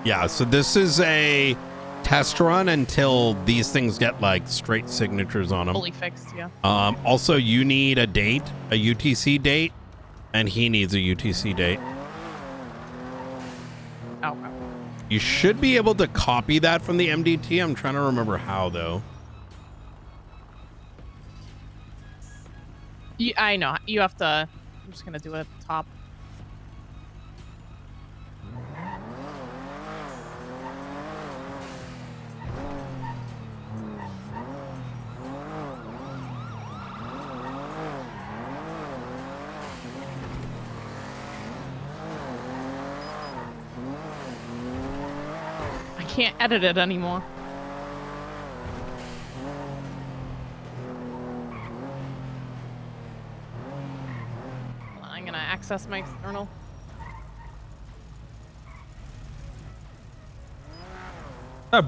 Yeah, so this is a test run until these things get like straight signatures on them. Fully fixed, yeah. Also, you need a date, a UTC date, and he needs a UTC date. Okay. You should be able to copy that from the MDT. I'm trying to remember how, though. I know. You have to... I'm just going to do it at the top. I can't edit it anymore. I'm gonna access my external.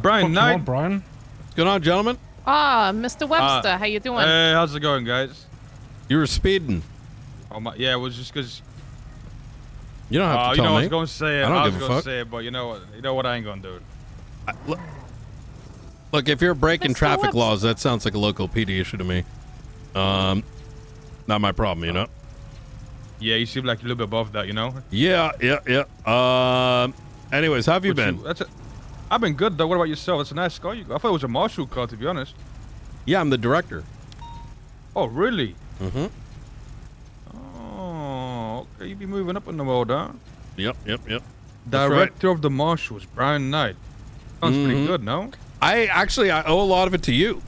Brian Knight. Brian. What's going on, gentlemen? Mr. Webster, how you doing? Hey, how's it going, guys? You were speeding. Oh my, yeah, it was just because. You don't have to tell me. I was me. going to say it. I don't I give was a going fuck. to say it, but you know what I ain't going to do. Look, if you're breaking Mr. traffic Webster. laws, that sounds like a local PD issue to me. Not my problem, you know? Yeah, you seem like you're a little bit above that, you know? Yeah. Anyways, how have you been? I've been good, though. What about yourself? It's a nice car. I thought it was a marshal car, to be honest. Yeah, I'm the director. Oh, really? Mm-hmm. Oh, okay. You be moving up in the world, huh? Yep. That's Director of the Marshals, Brian Knight. Sounds pretty good, no? I owe a lot of it to you.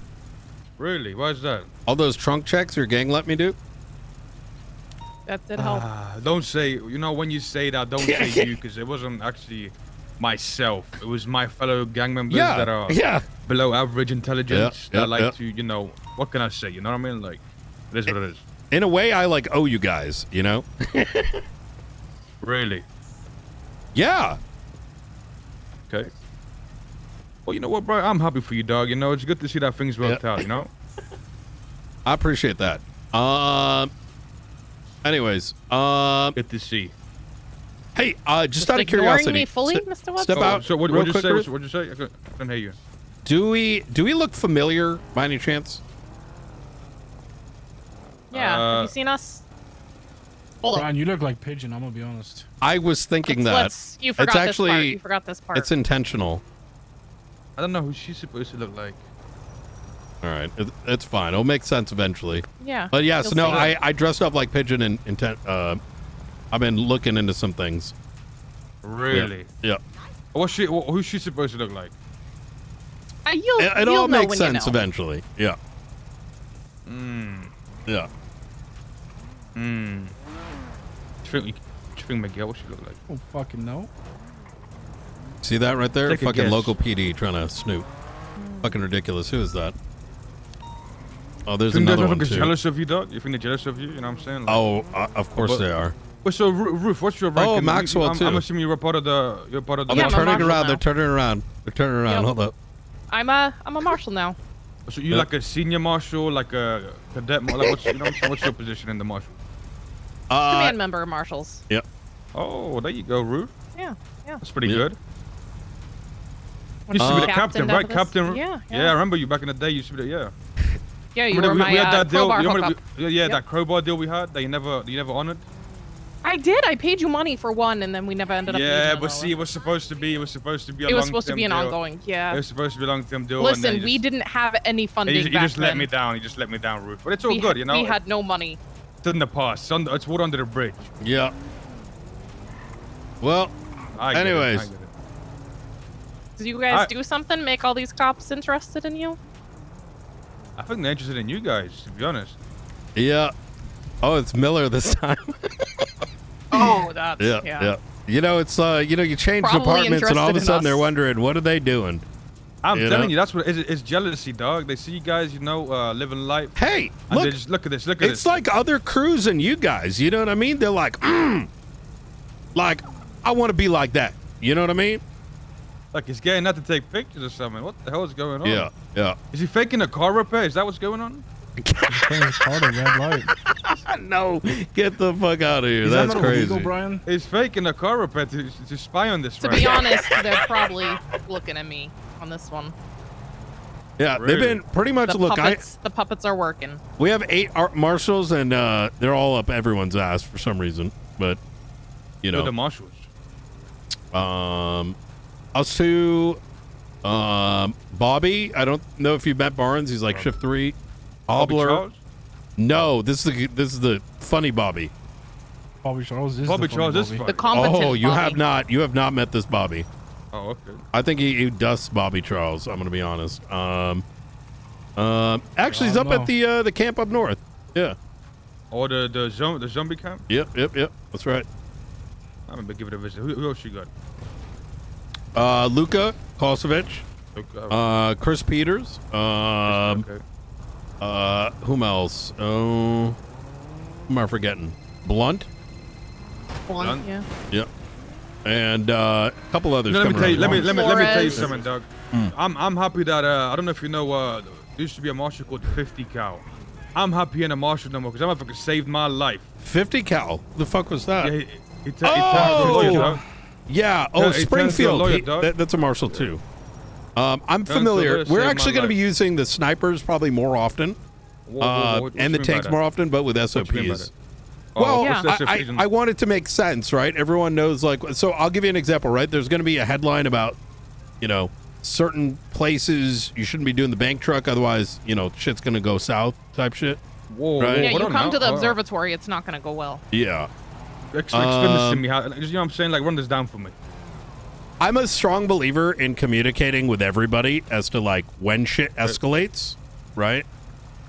Really? Why is that? All those trunk checks your gang let me do. That did help. Don't say, when you say that, don't say you, because it wasn't actually myself. It was my fellow gang members that are below average intelligence that like to, what can I say? You know what I mean? Like, it is what it is. In a way, I like owe you guys, you know? Really? Yeah. Okay. Well, you know what, bro? I'm happy for you, dog. You know, it's good to see that things worked out, you know? I appreciate that. Anyways, good to see. Hey, just out of ignoring curiosity, me fully, Mr. Watson? step out. So real what'd you quick, say? Ruth. What'd you say? I couldn't hear you. Do we look familiar by any chance? Yeah. Have you seen us? Brian, you look like Pigeon. I'm gonna be honest. I was thinking that. You forgot it's this part. actually You forgot this part. it's intentional. I don't know who she's supposed to look like. All right, it's fine. It'll make sense eventually. Yeah, But yes, you'll no, see. I dressed up like Pigeon and intent. I've been looking into some things. Really? Yeah. Who's she supposed to look like? It all makes sense eventually. Yeah. Yeah. Do you think Miguel should look like? Oh fucking no. See that right there? Take a Fucking guess. local PD trying to snoop. Fucking ridiculous. Who is that? Oh, there's You think another they're one fucking too. jealous of you, dog? You think they're jealous of you? You know what I'm saying? Like, Oh, of course they are. Well, so Ruth, what's your rank? Oh, in- Maxwell, I'm too. assuming you're part of the. You're part of the. Oh, they're I'm a turning marshal around. now. They're turning around. They're turning around. Yep. Hold up. I'm a marshal now. So you like a senior marshal, like a cadet? Like what's, you know what I'm saying? What's your position in the marshal? Command member of marshals. Yep. Oh, there you go, Ruth. Yeah. That's pretty Yeah. good. When You used to be the captain captain, of right? this- Captain. Yeah, Yeah, I remember you back in the day. You used to be the, yeah. Yeah, you Remember were my we had that deal. crowbar You remember hookup. yeah, that crowbar deal we had that you never honored. I did. I paid you money for one, and then we never ended up. Yeah, using but it see, it was supposed to be a It was supposed to long-term be an deal. ongoing. Yeah. It was supposed to be a long-term deal. and Listen, then you we just- didn't have any funding You back just let then. me down. You just let me down, Ruth. But it's all we good, had, you know. We had no money. It's in the past. It's water under the bridge. Yeah. Well, I get it, anyways. I get it. Did you guys do something? Make all these cops interested in you? I think they're interested in you guys, to be honest. Yeah. Oh, it's Miller this time. Oh, that's yeah. You know, it's you change Probably departments and all of a interested in sudden they're us. wondering what are they doing. I'm You telling know? you, that's what it's jealousy, dog. They see you guys, living life. Hey, and look, they just look at this. Look at It's this. like other crews and you guys. You know what I mean? They're like, like I want to be like that. You know what I mean? Like he's getting out to take pictures or something. What the hell is going on? Yeah, yeah. Is he faking a car repair? Is that what's going on? Playing his card at red light. No, get the fuck out of here. Is That's that not crazy. illegal, Brian? He's faking a car repair to spy on this. To right be now. honest, they're probably looking at me on this one. Yeah, they've been pretty much. The Look, the puppets are working. we have 8 marshals and they're all up everyone's ass for some reason. But you Who are know, the marshals. us two, Bobby. I don't know if you met Barnes. He's like shift 3. Bobby Hobbler. Charles? No, this is the funny Bobby. Bobby Charles is Bobby the Charles is Bobby. funny. The competent Oh, you Bobby. have not met this Bobby. Oh, okay. I think he dusts Bobby Charles. I'm gonna be honest. Actually, he's up at the camp up north. Yeah. Or the zombie camp. Yep. That's right. I'm gonna give it a visit. Who else you got? Luka Kosovic. Okay. Chris Peters. Okay. Whom else? Oh, who am I forgetting? Blunt. Blunt, yeah. Yep. And a couple others. No, let me coming tell you. around. Let me tell you Flores. something, Doug. I'm happy that I don't know if you know. There used to be a marshal called 50 Cal. I'm happy in a marshal no more because that motherfucker saved my life. 50 Cal. The fuck was that? Yeah, he turned into a lawyer, dog. Yeah. Oh, Yeah, he turned into a Springfield. lawyer, dog. That's a marshal too. I'm Turned familiar. into a We're lawyer, actually saved going to my be using the snipers probably more often, What and you the mean by tanks that? more often, but with What you mean by SOPs. that? Oh, Well, what's the SOPs and- I want it to make sense, right? Everyone knows, like, so I'll give you an example, right? There's going to be a headline about, certain places you shouldn't be doing the bank truck, otherwise, shit's going to go south type shit. Whoa, right? Yeah, hold you on come now. to the Hold on. observatory, it's not going to go well. Yeah. Explain this to me. How, you know what I'm saying? Like, run this down for me. I'm a strong believer in communicating with everybody as to like when shit escalates, right?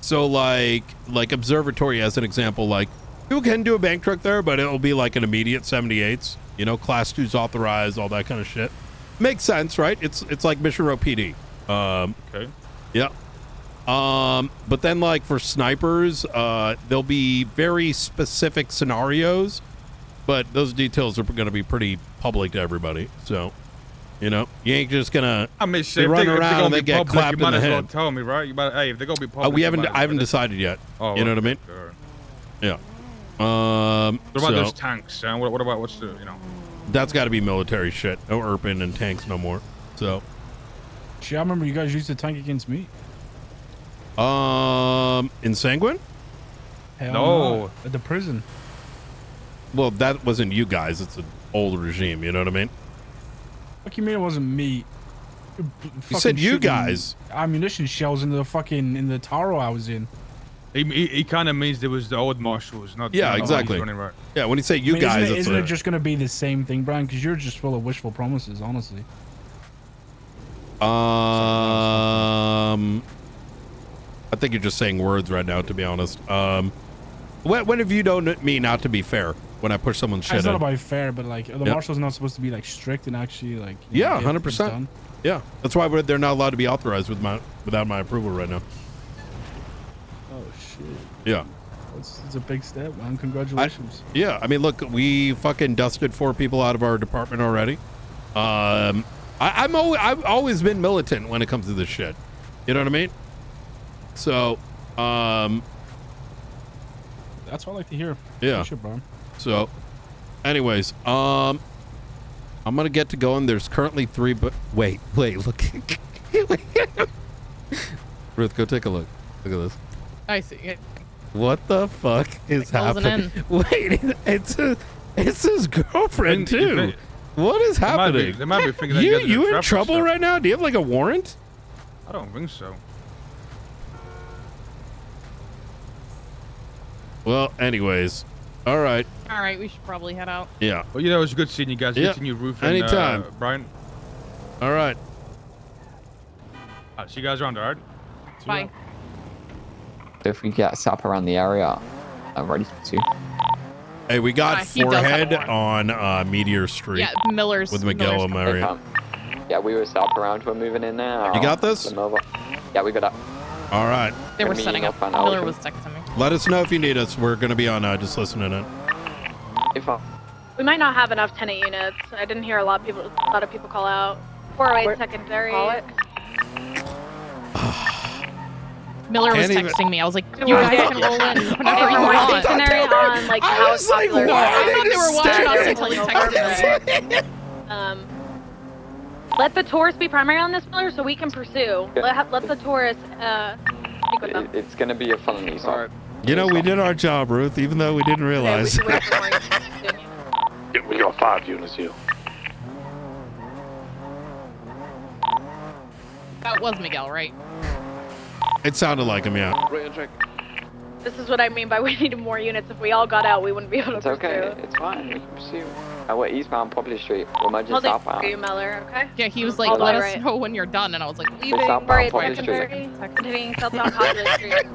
So like observatory as an example, like people can do a bank truck there, but it'll be like an immediate 78s, class 2's authorized, all that kind of shit. Makes sense, right? It's like Mission Row PD. Okay. Yeah. But then like for snipers, there'll be very specific scenarios, but those details are going to be pretty public to everybody. So, You know, you ain't just gonna I mean, be shit, running around and they get public, clapped you might in the as well head. tell me, right? You might, hey, if they're gonna be public, I haven't decided yet. Oh, you know what I mean? Sure. Yeah. What about so those tanks, Sam? What about what's the, you know? that's got to be military shit. No Irpin and tanks no more. So. Shit, I remember you guys used to tank against me. In Sanguine? Hell No. At the prison. Well, that wasn't you guys. It's an old regime. You know what I mean? What you mean it wasn't me? You said you guys. Ammunition shells in the tower I was in. He kind of means there was the old marshals, not. Yeah, not exactly. running right. Yeah, when you say you guys, isn't it just going to be the same thing, Brian? Because you're just full of wishful promises, honestly. I think you're just saying words right now, to be honest. When have you known me not to be fair when I push someone's shit It's not in? about fair, but like the marshals are not supposed to be like strict and actually like. Yeah, get things 100%. done. Yeah, that's why they're not allowed to be authorized without my approval right now. Oh shit. Yeah. It's a big step, man. Congratulations. Yeah, I mean, look, we fucking dusted 4 people out of our department already. I've always been militant when it comes to this shit. You know what I mean? So, That's what I like to hear. yeah. Good shit, Brian. So, anyways, I'm gonna get to going. There's currently 3, but wait, look. Ruth, go take a look. Look at this. I see it. What the fuck is closing happening? Wait, it's his girlfriend too. What is happening? They might be thinking that you guys are you in traffic trouble stuff. right now? Do you have like a warrant? I don't think so. Well, anyways, all right. All right, we should probably head out. Yeah. Well, you know, it was good seeing you guys. Yeah. Good seeing you, Ruth and Anytime. Brian. All right. See you guys around, all right? Bye. If we get set up around the area, I'm ready to. Hey, we got he does have a Forehead warrant. on Meteor Street. Yeah, Miller's. With Miguel Miller's and Mary. Yeah, we were set up around. We're moving in now. You got this? Yeah, we got up. All right. They were Gonna be setting up. northbound Miller Elgin. was texting me. Let us know if you need us. We're going to be on just listening in. We might not have enough tenant units. I didn't hear a lot of people call out. 408 secondary. Miller was Can't even- texting me. I was like, you guys can roll in whenever you want. Stationary on like I how was like, popular- why I thought they were watching us until he texted me. Let the tourists be primary on this, Miller, so we can pursue. Let the tourists speak with them. It's gonna be a felony, so. You know, we did our job, Ruth, even though we didn't realize. We got 5 units here. That was Miguel, right? It sounded like him, yeah. Right on track. This is what I mean by we needed more units. If we all got out, we wouldn't be able to It's okay. pursue. It's fine. We can pursue. We're eastbound Poplar Street. We're merging Holding southbound. for you, Miller, okay? Yeah, he was like, All the let way us right. know when you're done. And I was like, leaving. It's southbound Right, Poplar Street. secondary, continuing southbound Poplar Street.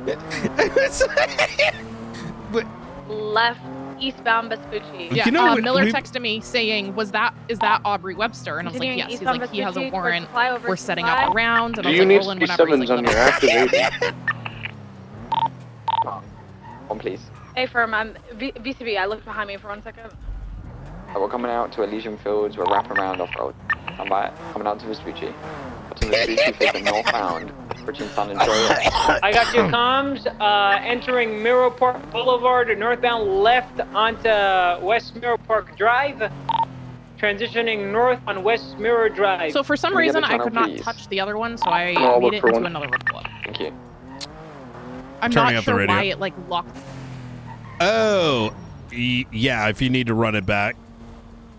Left, eastbound Vespucci. Yeah, You know, Miller we- texted me saying, is that Aubrey Webster? And I was like, Continuing yes. He's eastbound like, he has a Vespucci warrant. towards flyover We're setting supply. up around. And Do I was you like, need roll in whenever. He's 37s like, on your let me know. activated? One, please. Hey, firm, I'm VCB. I looked behind me for 1 second. We're coming out to Elysian Fields. We're wrapping around off-road. Stand by. Coming out to Vespucci. To Vespucci, facing northbound. Bridging San Andreas. I got your comms. Entering Mirror Park Boulevard, northbound left onto West Mirror Park Drive. Transitioning north on West Mirror Drive. So for some Can we get reason, the I channel, could not please? touch the other one, so I I'll made look it for into one. another report. Thank you. I'm Turning not up the sure radio. why it like locked. Oh, yeah, if you need to run it back.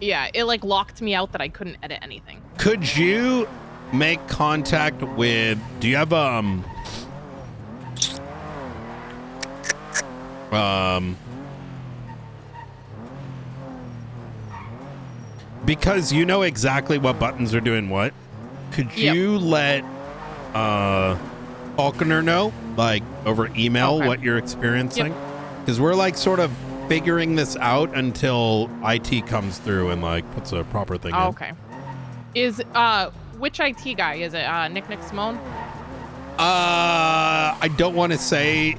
Yeah, it like locked me out that I couldn't edit anything. Could you make contact with, do you have, because you know exactly what buttons are doing what, could you let, Falconer know, like, over email what you're experiencing? Because we're, like, sort of figuring this out until IT comes through and, like, puts a proper thing in. Okay. Is, which IT guy? Is it, Nick Simone? I don't want to say.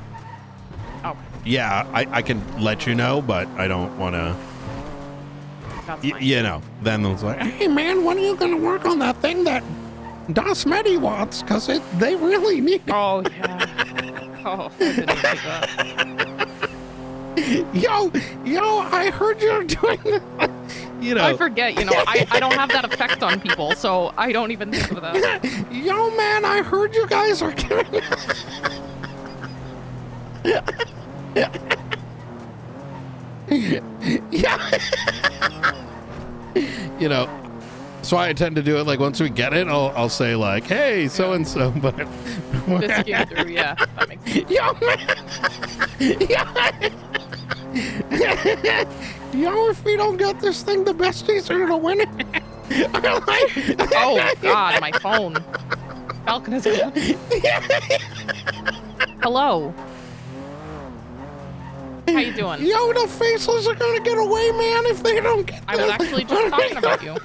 Oh. Yeah, I can let you know, but I don't want to. That's fine. You know, then it's like, hey man, when are you gonna work on that thing that dasMEHDI wants? Because they really need it. Oh yeah. Oh, I didn't think that. Yo, I heard you're doing that. You know, I forget. You know, I don't have that effect on people, so I don't even think of that. Yo, man, I heard you guys are giving. Yeah. You know, so I tend to do it like once we get it, I'll say like, hey, so and so, but Just came through. Yeah, that makes sense. Yo, man. Yo, if we don't get this thing, the besties are gonna win it. Oh God, my phone. Falcon is good. Hello. How you doing? Yo, the faceless are gonna get away, man, if they don't get I was actually just talking about you.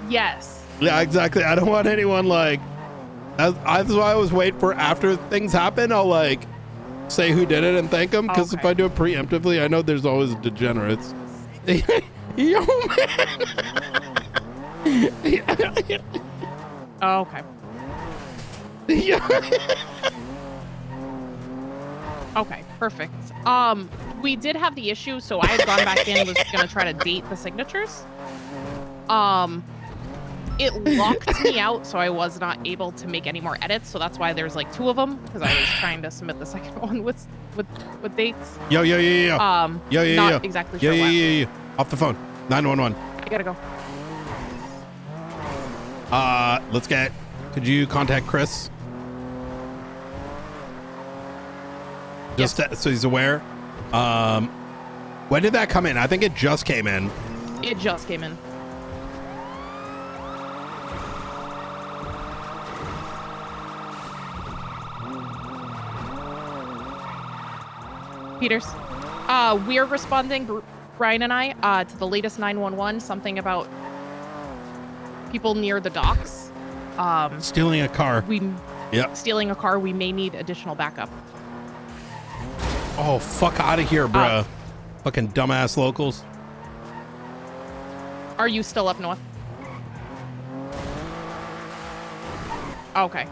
Yes. Yeah, exactly. I don't want anyone like. That's why I was waiting for after things happen. I'll like say who did it and thank them, because if I do it preemptively, I know there's always degenerates. Yo, man. Oh, okay. Okay, perfect. We did have the issue, so I had gone back in and was gonna try to date the signatures. It locked me out, so I was not able to make any more edits, so that's why there's like 2 of them, because I was trying to submit the second one with dates. Yo. Not exactly sure why. Yo. Off the phone. 911. I gotta go. Could you contact Chris? Just so he's aware. When did that come in? I think it just came in. It just came in. Peters, we're responding, Brian and I, to the latest 911, something about people near the docks. Stealing a car. Stealing a car. We may need additional backup. Oh, fuck out of here, bruh. Fucking dumbass locals. Are you still up north? Okay.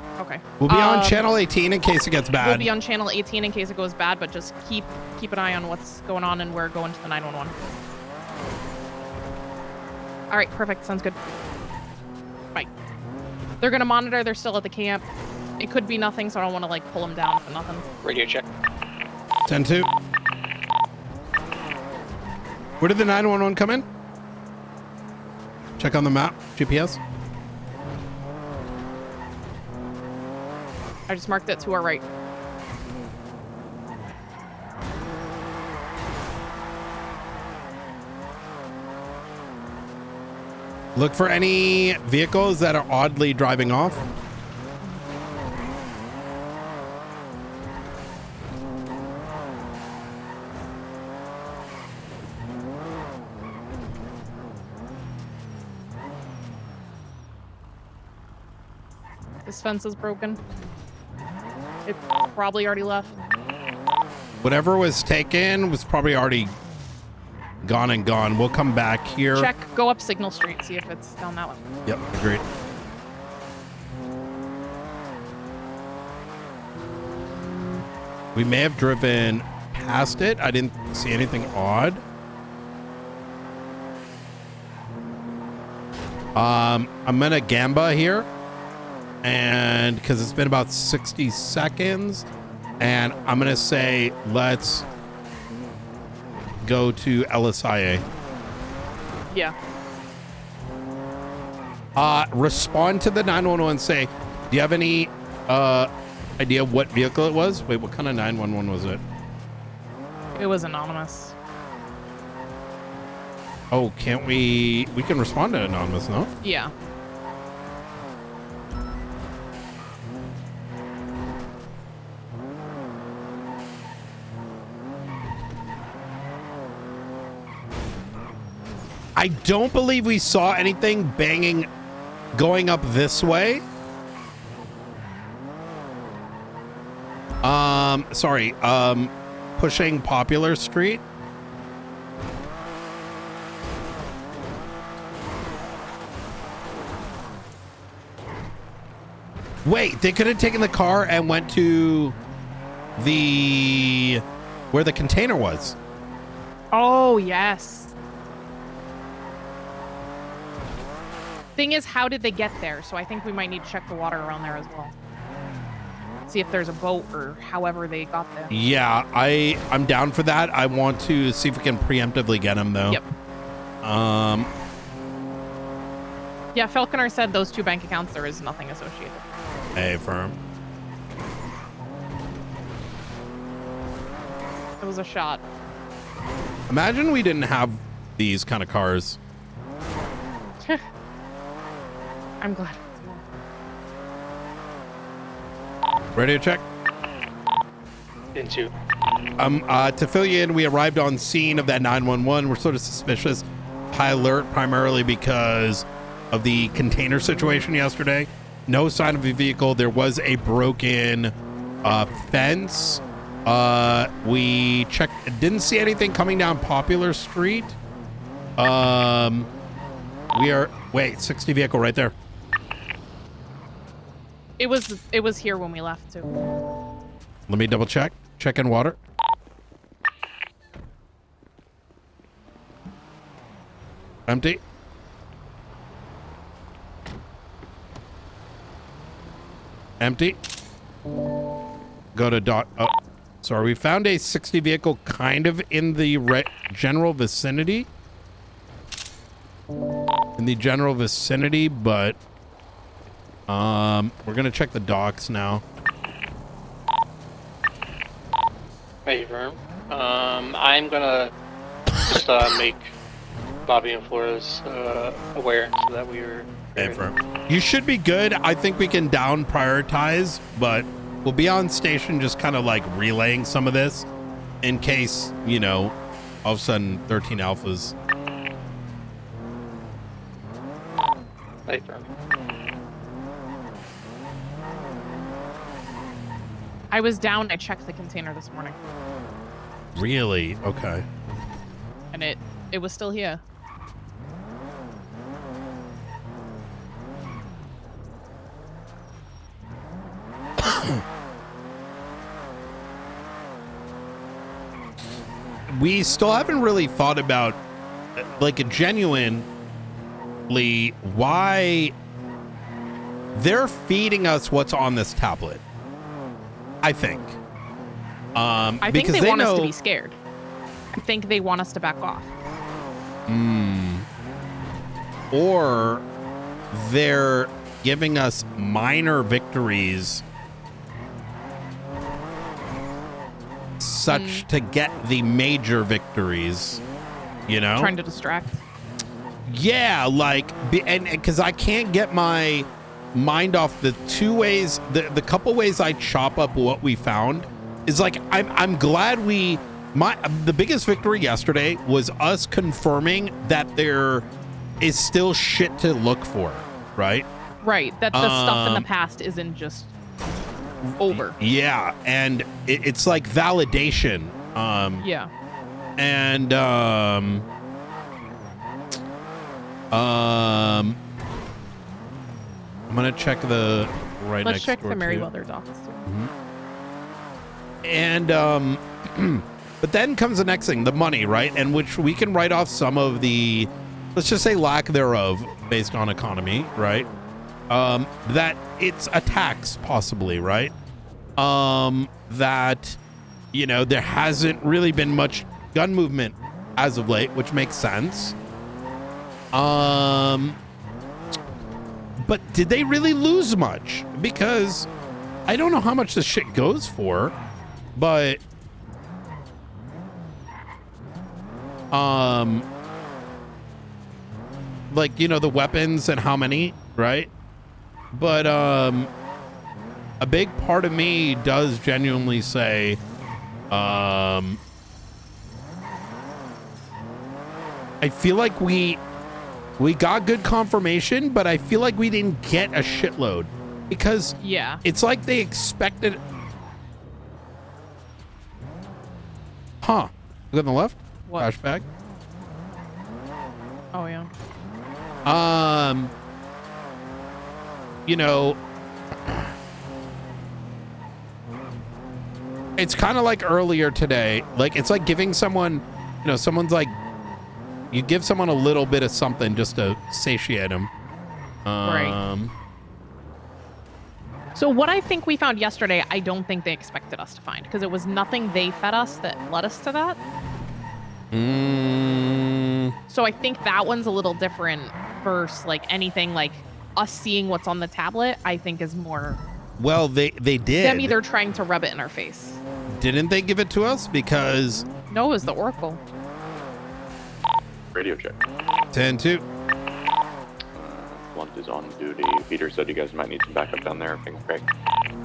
We'll be on channel 18 in case it gets bad. We'll be on channel 18 in case it goes bad, but just keep an eye on what's going on, and we're going to the 911. All right, perfect. Sounds good. Bye. They're gonna monitor. They're still at the camp. It could be nothing, so I don't want to like pull them down for nothing. Radio check. 10-2. Where did the 911 come in? Check on the map. GPS. I just marked it to our right. Look for any vehicles that are oddly driving off. This fence is broken. It probably already left. Whatever was taken was probably already gone and gone. We'll come back here. Check. Go up Signal Street. See if it's down that way. Yep, agreed. We may have driven past it. I didn't see anything odd. I'm gonna Gamba here, and because it's been about 60 seconds, and I'm gonna say let's go to LSIA. Yeah. Respond to the 911. Say, do you have any idea what vehicle it was? Wait, what kind of 911 was it? It was anonymous. Oh, can't we? We can respond to anonymous, no? Yeah. I don't believe we saw anything banging going up this way. Sorry. Pushing Popular Street. Wait, they could have taken the car and went to where the container was. Oh, yes. Thing is, how did they get there? So I think we might need to check the water around there as well. See if there's a boat or however they got there. Yeah, I'm down for that. I want to see if we can preemptively get them, though. Yep. Yeah, Falconer said those 2 bank accounts, there is nothing associated. Hey, firm. It was a shot. Imagine we didn't have these kind of cars. I'm glad. Radio check. Into. To fill you in, we arrived on scene of that 911. We're sort of suspicious. High alert, primarily because of the container situation yesterday. No sign of a vehicle. There was a broken fence. We checked. Didn't see anything coming down Popular Street. We are. Wait, 60 vehicle right there. It was here when we left too. Let me double check. Check in water. Empty. Empty. Go to dot. Oh, sorry. We found a 60 vehicle kind of in the general vicinity. In the general vicinity, but we're gonna check the docks now. Hey, firm. I'm gonna just make Bobby and Flores aware so that we're. Hey, firm. You should be good. I think we can down prioritize, but we'll be on station just kind of like relaying some of this in case, you know, all of a sudden 13 alphas. Hey, firm. I was down. I checked the container this morning, Really? Okay. and it was still here. We still haven't really thought about like a genuinely why they're feeding us what's on this tablet. I think. I think because they want know, us to be scared. I think they want us to back off. Or they're giving us minor victories such to get the major victories, you know? Trying to distract. Yeah, like, and because I can't get my mind off the two ways, the couple ways I chop up what we found is like, I'm glad the biggest victory yesterday was us confirming that there is still shit to look for, right? Right, that the stuff in the past isn't just over. Yeah, and it's like validation. Yeah. And I'm gonna check the right Let's next check door the too. Merryweather docks too. And but then comes the next thing, the money, right? And which we can write off some of the, let's just say lack thereof based on economy, right? That it's a tax possibly, right? That, you know, there hasn't really been much gun movement as of late, which makes sense. But did they really lose much? Because I don't know how much this shit goes for, but like, you know, the weapons and how many, right? But a big part of me does genuinely say I feel like we got good confirmation, but I feel like we didn't get a shitload because yeah, it's like they expected. Huh. Look on the left. What? Trash bag. Oh yeah. You know, it's kind of like earlier today. Like, it's like giving someone, you know, someone's like, you give someone a little bit of something just to satiate them. Right. So what I think we found yesterday, I don't think they expected us to find, because it was nothing they fed us that led us to that. So I think that one's a little different versus like anything like us seeing what's on the tablet. I think is more. Well, they did. Them either trying to rub it in our face. Didn't they give it to us? Because No, it was the Oracle. Radio check. 10-2. Blunt is on duty. Peter said you guys might need some backup down there. Things great.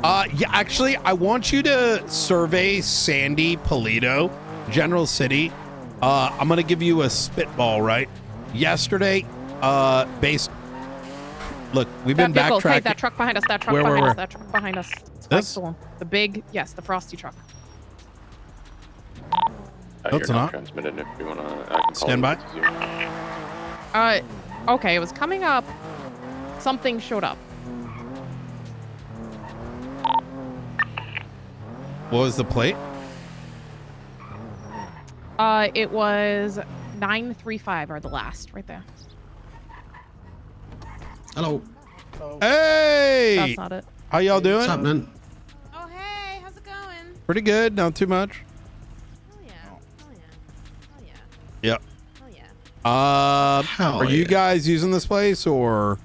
Yeah, actually, I want you to survey Sandy Polito, General City. I'm gonna give you a spitball, right? Yesterday, based. Look, we've been That vehicle, backtracking. hey, that truck behind us. That truck Where? behind us. That truck behind us. It's This? the one. The big, yes, the frosty truck. No, it's not. Transmitted if you wanna. Stand by. Okay, it was coming up. Something showed up. What was the plate? It was 935 or the last right there. Hello. Hey. That's not it. How y'all doing? What's happening? Oh, hey, how's it going? Pretty good. Not too much. Oh, yeah. Oh, yeah. Oh, yeah. Yep. Oh, yeah. Hell Are you yeah. guys using this place or?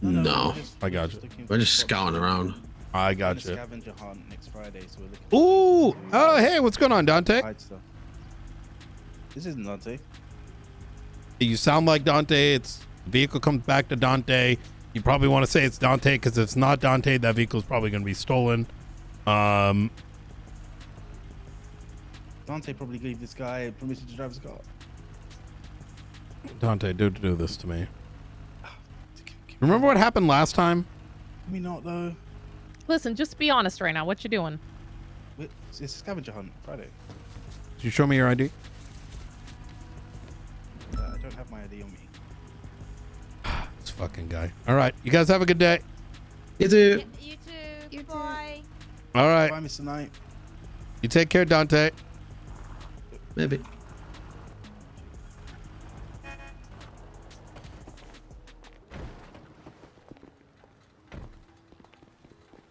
No. I got you. We're just scouting around. I got you. Scavenger hunt next Friday, so we're looking Ooh. Oh, hey, what's going on, Dante? hide stuff. This isn't Dante. You sound like Dante. It's vehicle comes back to Dante. You probably want to say it's Dante because if it's not Dante, that vehicle is probably going to be stolen. Dante probably gave this guy permission to drive his car. Dante, don't do this to me. Remember what happened last time? Let me not though. Listen, just be honest right now. What you doing? It's a scavenger hunt Friday. Did you show me your ID? I don't have my ID on me. This fucking guy. All right. You guys have a good day. You too. You too. You Bye. All right. Bye, Mr. Knight. You take care, Dante. Maybe.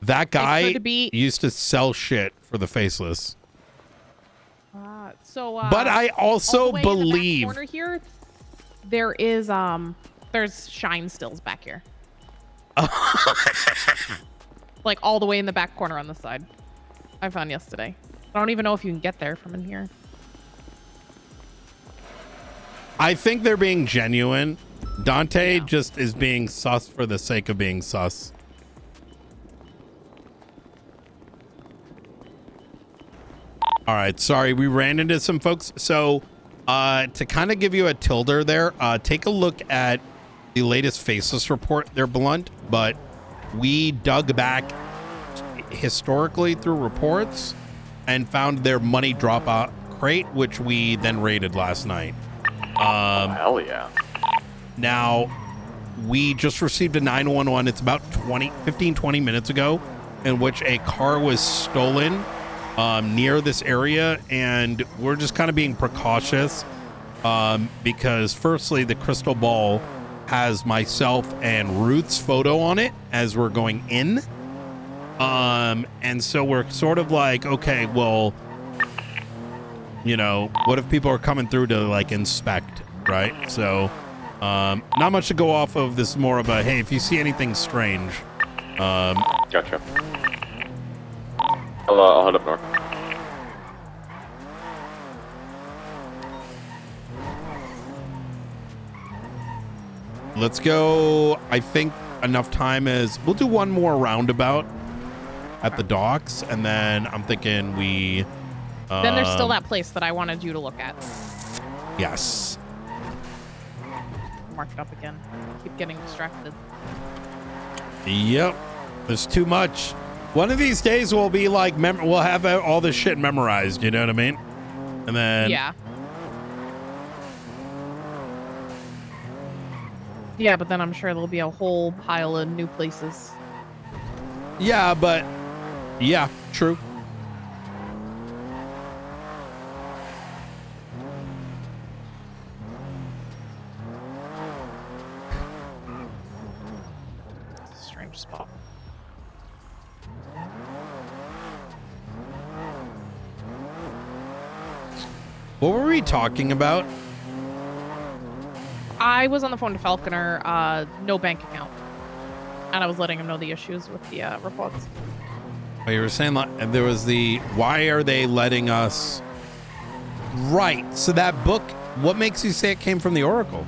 That guy could be- used to sell shit for the faceless. But I also all the way in the back believe- corner here, there is there's shine stills back here. Like all the way in the back corner on the side. I found yesterday. I don't even know if you can get there from in here. I think they're being genuine. Dante just is being sus for the sake of being sus. All right, sorry, we ran into some folks. So to kind of give you a tilder there, take a look at the latest faceless report. They're blunt, but we dug back historically through reports and found their money drop out crate, which we then raided last night. Hell yeah. Now, we just received a 911. It's about 15-20 minutes ago, in which a car was stolen near this area, and we're just kind of being precautious because firstly, the crystal ball has myself and Ruth's photo on it as we're going in. And so we're sort of like, okay, well, you know, what if people are coming through to like inspect, right? So not much to go off of. This is more of a, hey, if you see anything strange. Gotcha. I'll head up north. Let's go. I think enough time is we'll do one more roundabout at the docks, and then I'm thinking we Then there's still that place that I wanted you to look at. Yes. Mark it up again. Keep getting distracted. Yep. There's too much. One of these days we'll be like we'll have all this shit memorized, you know what I mean? And then Yeah. Yeah, but then I'm sure there'll be a whole pile of new places. Yeah, but yeah, true. It's a strange spot. What were we talking about? I was on the phone to Falconer, no bank account. And I was letting him know the issues with the reports. Oh, you were saying like, there was the, why are they letting us? Right. So that book, what makes you say it came from the Oracle?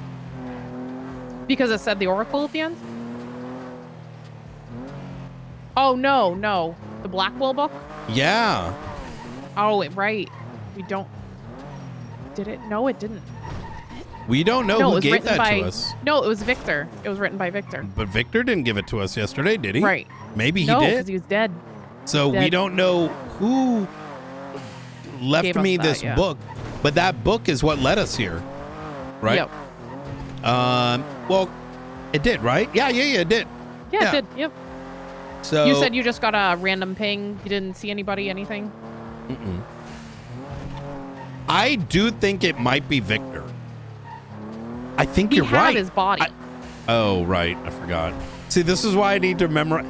Because it said the Oracle at the end? Oh, no. The Blackwell book? Yeah. Oh, right. We don't... Did it? No, it didn't. We don't know who gave that to us. No, it was Victor. It was written by Victor. But Victor didn't give it to us yesterday, did he? Right. Maybe he No, did. because he was dead. So we don't know who left Gave us me that, this yeah. book, but that book is what led us here, right? Yep. Well, it did, right? Yeah, it did. Yeah, it did. Yep. So You said you just got a random ping. You didn't see anybody, anything? Mm-mm. I do think it might be Victor. I think you're right. He had his body. Oh, right. I forgot. See, this is why I need to remember.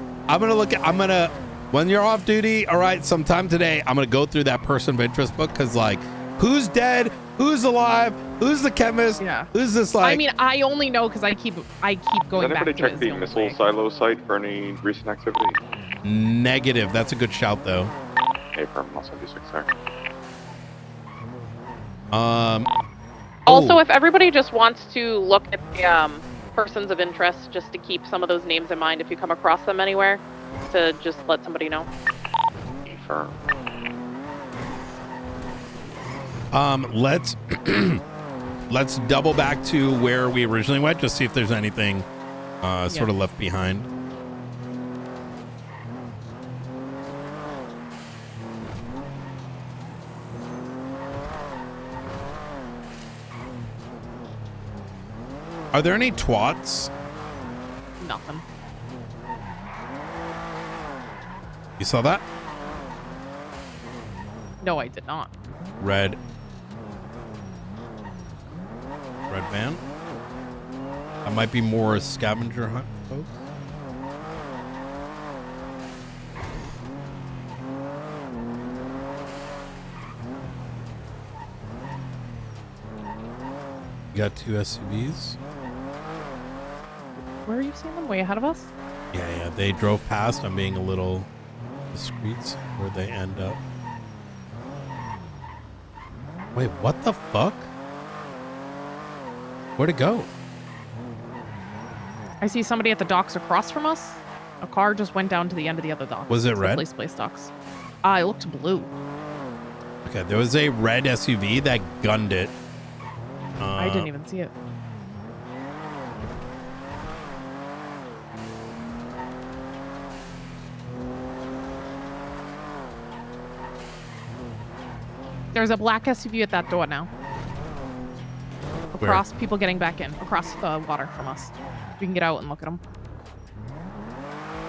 When you're off duty, all right, sometime today, I'm going to go through that person of interest book because, like, who's dead? Who's alive? Who's the chemist? Yeah. Who's this, like? I mean, I only know because I keep going Did back anybody to it. check the missile silo site for any recent activity? Negative. That's a good shout, though. Hey, firm, I'll send you 6 there. Also, if everybody just wants to look at the persons of interest, just to keep some of those names in mind if you come across them anywhere, to just let somebody know. Firm. Let's let's double back to where we originally went, just see if there's anything sort of left behind. Are there any twats? Nothing. You saw that? No, I did not. Red van? That might be more a scavenger hunt, folks. You got 2 SUVs? Where are you seeing them? Way ahead of us? Yeah. They drove past. I'm being a little discreet where they end up. Wait, what the fuck? Where'd it go? I see somebody at the docks across from us. A car just went down to the end of the other dock. Was it red? Place docks. It looked blue. Okay, there was a red SUV that gunned it. I didn't even see it. There's a black SUV at that door now. Across, people getting back in. Across the water from us. We can get out and look at them.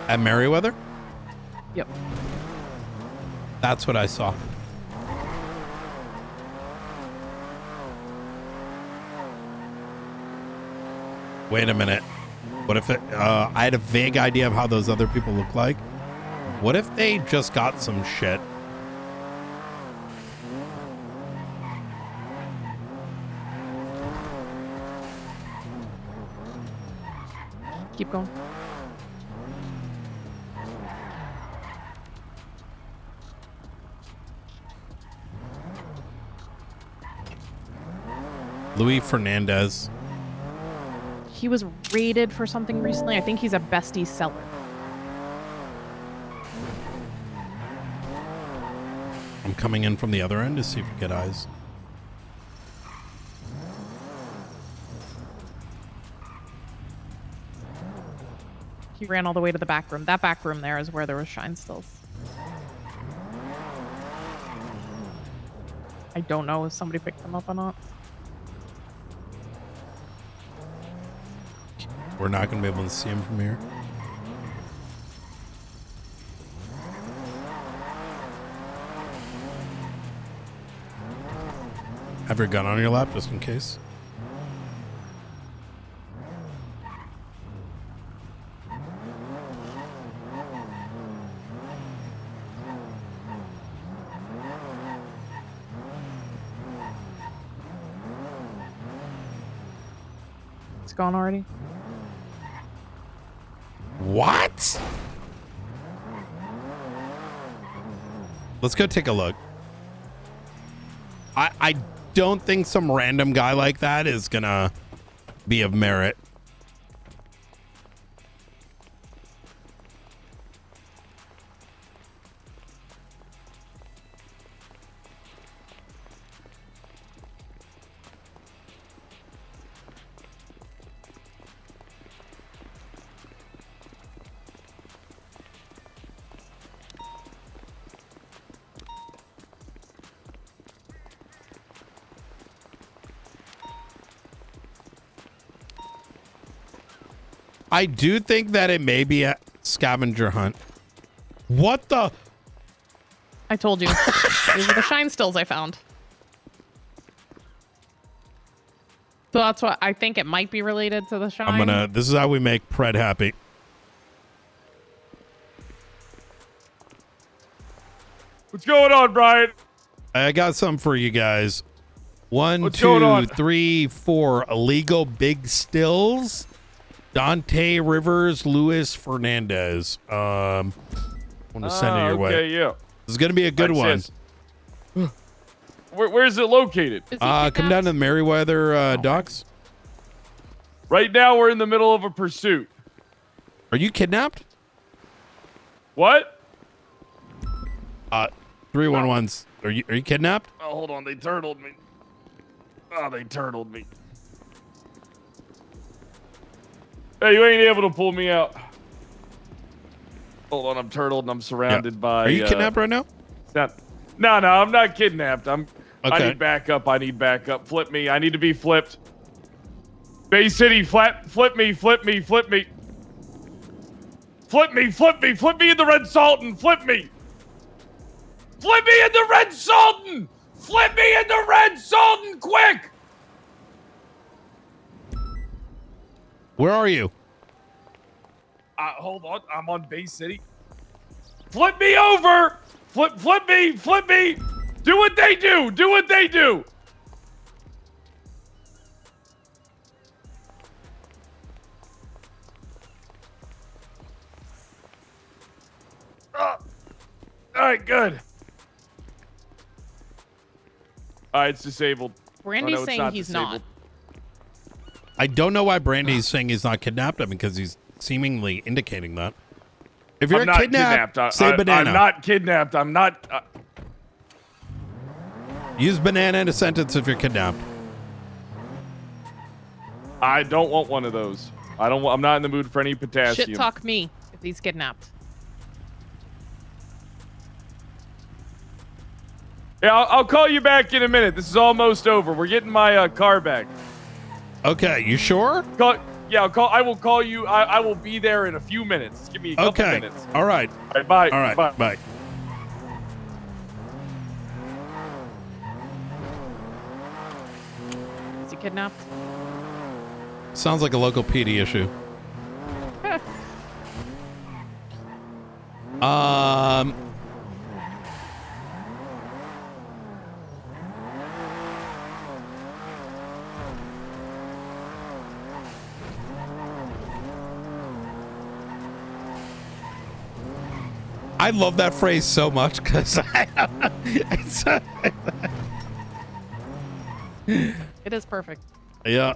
At Merriweather? Yep. That's what I saw. Wait a minute. What if it, I had a vague idea of how those other people look like. What if they just got some shit? Keep going. Luis Fernandez. He was raided for something recently. I think he's a bestie seller. I'm coming in from the other end to see if we get eyes. He ran all the way to the back room. That back room there is where there was shine stills. I don't know if somebody picked them up or not. We're not going to be able to see him from here. Have your gun on your lap just in case. It's gone already. What? Let's go take a look. I don't think some random guy like that is gonna be of merit. I do think that it may be a scavenger hunt. What the? I told you. These are the shine stills I found. So that's what I think it might be related to the shine. This is how we make Pred happy. What's going on, Brian? I got some for you guys. What's going on? 2, 3, 4 illegal big stills. Dante Rivers, Luis Fernandez. I'm going to send it your way. Okay, yeah. This is going to be a good one. Where is it located? Come down to the Meriwether docks. Right now, we're in the middle of a pursuit. Are you kidnapped? What? 311s. Are you kidnapped? Oh, hold on. They turtled me. Oh, they turtled me. Hey, you ain't able to pull me out. Hold on, I'm turtled and I'm surrounded by... Are you kidnapped right now? No, I'm not kidnapped. I Okay. need backup. I need backup. Flip me. I need to be flipped. Bay City, flip me, flip me, flip me. Flip me, flip me, flip me in the Red Sultan. Flip me. Flip me in the Red Sultan. Flip me in the Red Sultan, quick. Where are you? Hold on. I'm on Bay City. Flip me over. Flip me, flip me. Do what they do. Do what they do. All right, good. All right, it's disabled. Brandy's it's saying he's disabled. not. I don't know why Brandy's saying he's not kidnapped. I mean, because he's seemingly indicating that. If you're I'm not kidnapped, say I- banana. I'm not kidnapped. I'm not. Use banana in a sentence if you're kidnapped. I don't want one of those. I'm not in the mood for any potassium. Shit talk me if he's kidnapped. Yeah, I'll call you back in a minute. This is almost over. We're getting my car back. Okay, you sure? Yeah, I will call you. I will be there in a few minutes. Just give me a couple minutes. All right. All right, bye. All right. Bye. Is he kidnapped? Sounds like a local PD issue. I love that phrase so much because It is perfect. yeah.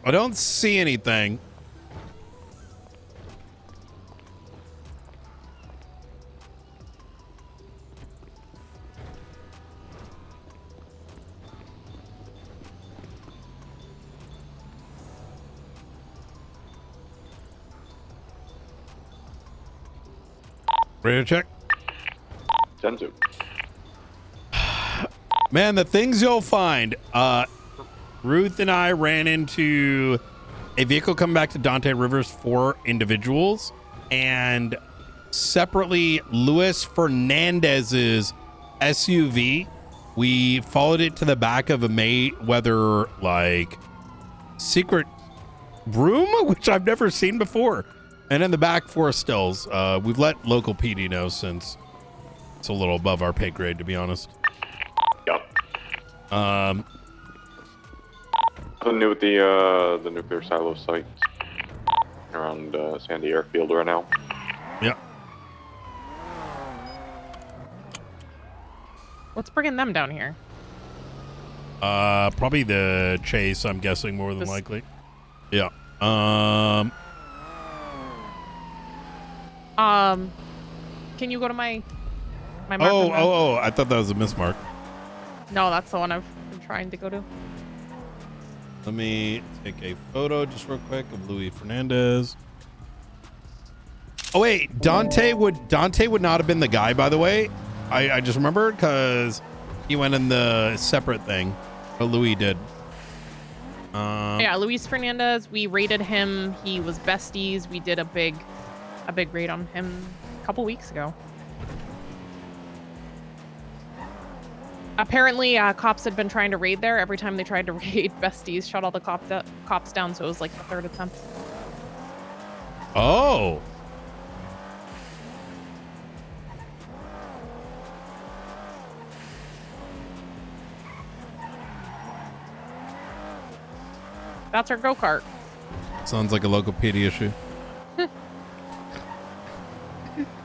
I don't see anything. Ready to check? 10-2. Man, the things you'll find. Ruth and I ran into a vehicle coming back to Dante Rivers, 4 individuals, and separately Luis Fernandez's SUV. We followed it to the back of a Mayweather like secret room, which I've never seen before. And in the back, 4 stills. We've let local PD know since it's a little above our pay grade, to be honest. Yep. Nothing new with the nuclear silo site around Sandy Airfield right now. Yep. What's bringing them down here? Probably the chase, I'm guessing, more than likely. Yeah. Can you go to my mark? Oh, I thought that was a miss mark. No, that's the one I've been trying to go to. Let me take a photo just real quick of Luis Fernandez. Oh wait, Dante would not have been the guy, by the way. I just remembered because he went in the separate thing, but Luis did. Yeah, Luis Fernandez. We raided him. He was besties. We did a big raid on him a couple weeks ago. Apparently, cops had been trying to raid there. Every time they tried to raid, besties shot all the cops down, so it was like the 3rd attempt. Oh. That's our go-kart. Sounds like a local PD issue.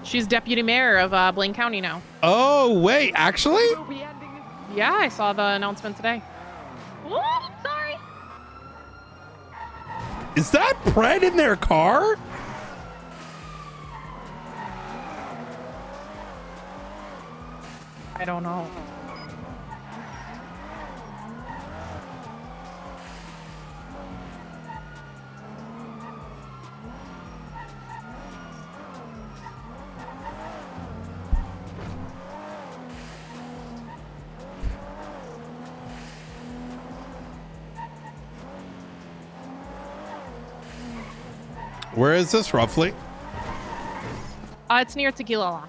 She's deputy mayor of Blaine County now. Oh, wait, actually? Yeah, I saw the announcement today. Oh, sorry. Is that Pred in their car? I don't know. Where is this roughly? It's near Tequila.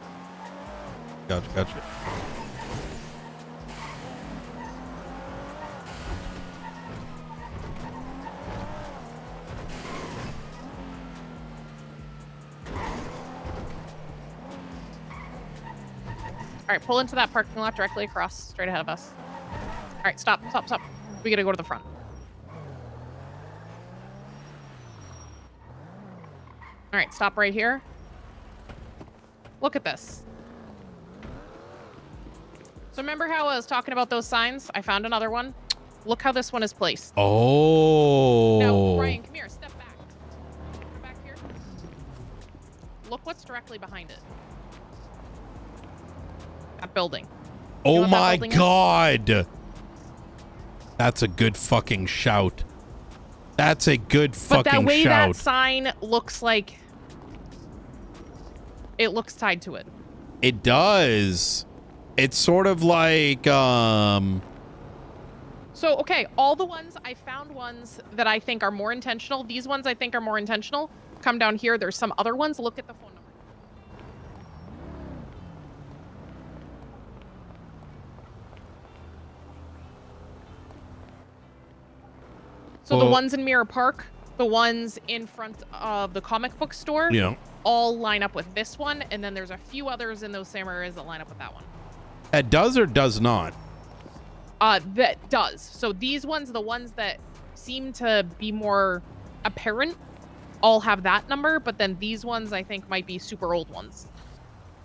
Gotcha. All right, pull into that parking lot directly across, straight ahead of us. All right, stop. We gotta go to the front. All right, stop right here. Look at this. So remember how I was talking about those signs? I found another one. Look how this one is placed. Oh. Now, Brian, come here. Step back. Come back here. Look what's directly behind it. That building. Oh my God. That's a good fucking shout. That's a good fucking shout. But that way that sign looks like it looks tied to it. It does. It's sort of like So okay, all the ones I found ones that I think are more intentional. These ones I think are more intentional. Come down here. There's some other ones. Look at the phone number. So the ones in Mirror Park, the ones in front of the comic book store, all line up with this one, and then there's a few others in those same areas that line up with that one. It does or does not? That does. So these ones, the ones that seem to be more apparent, all have that number, but then these ones I think might be super old ones.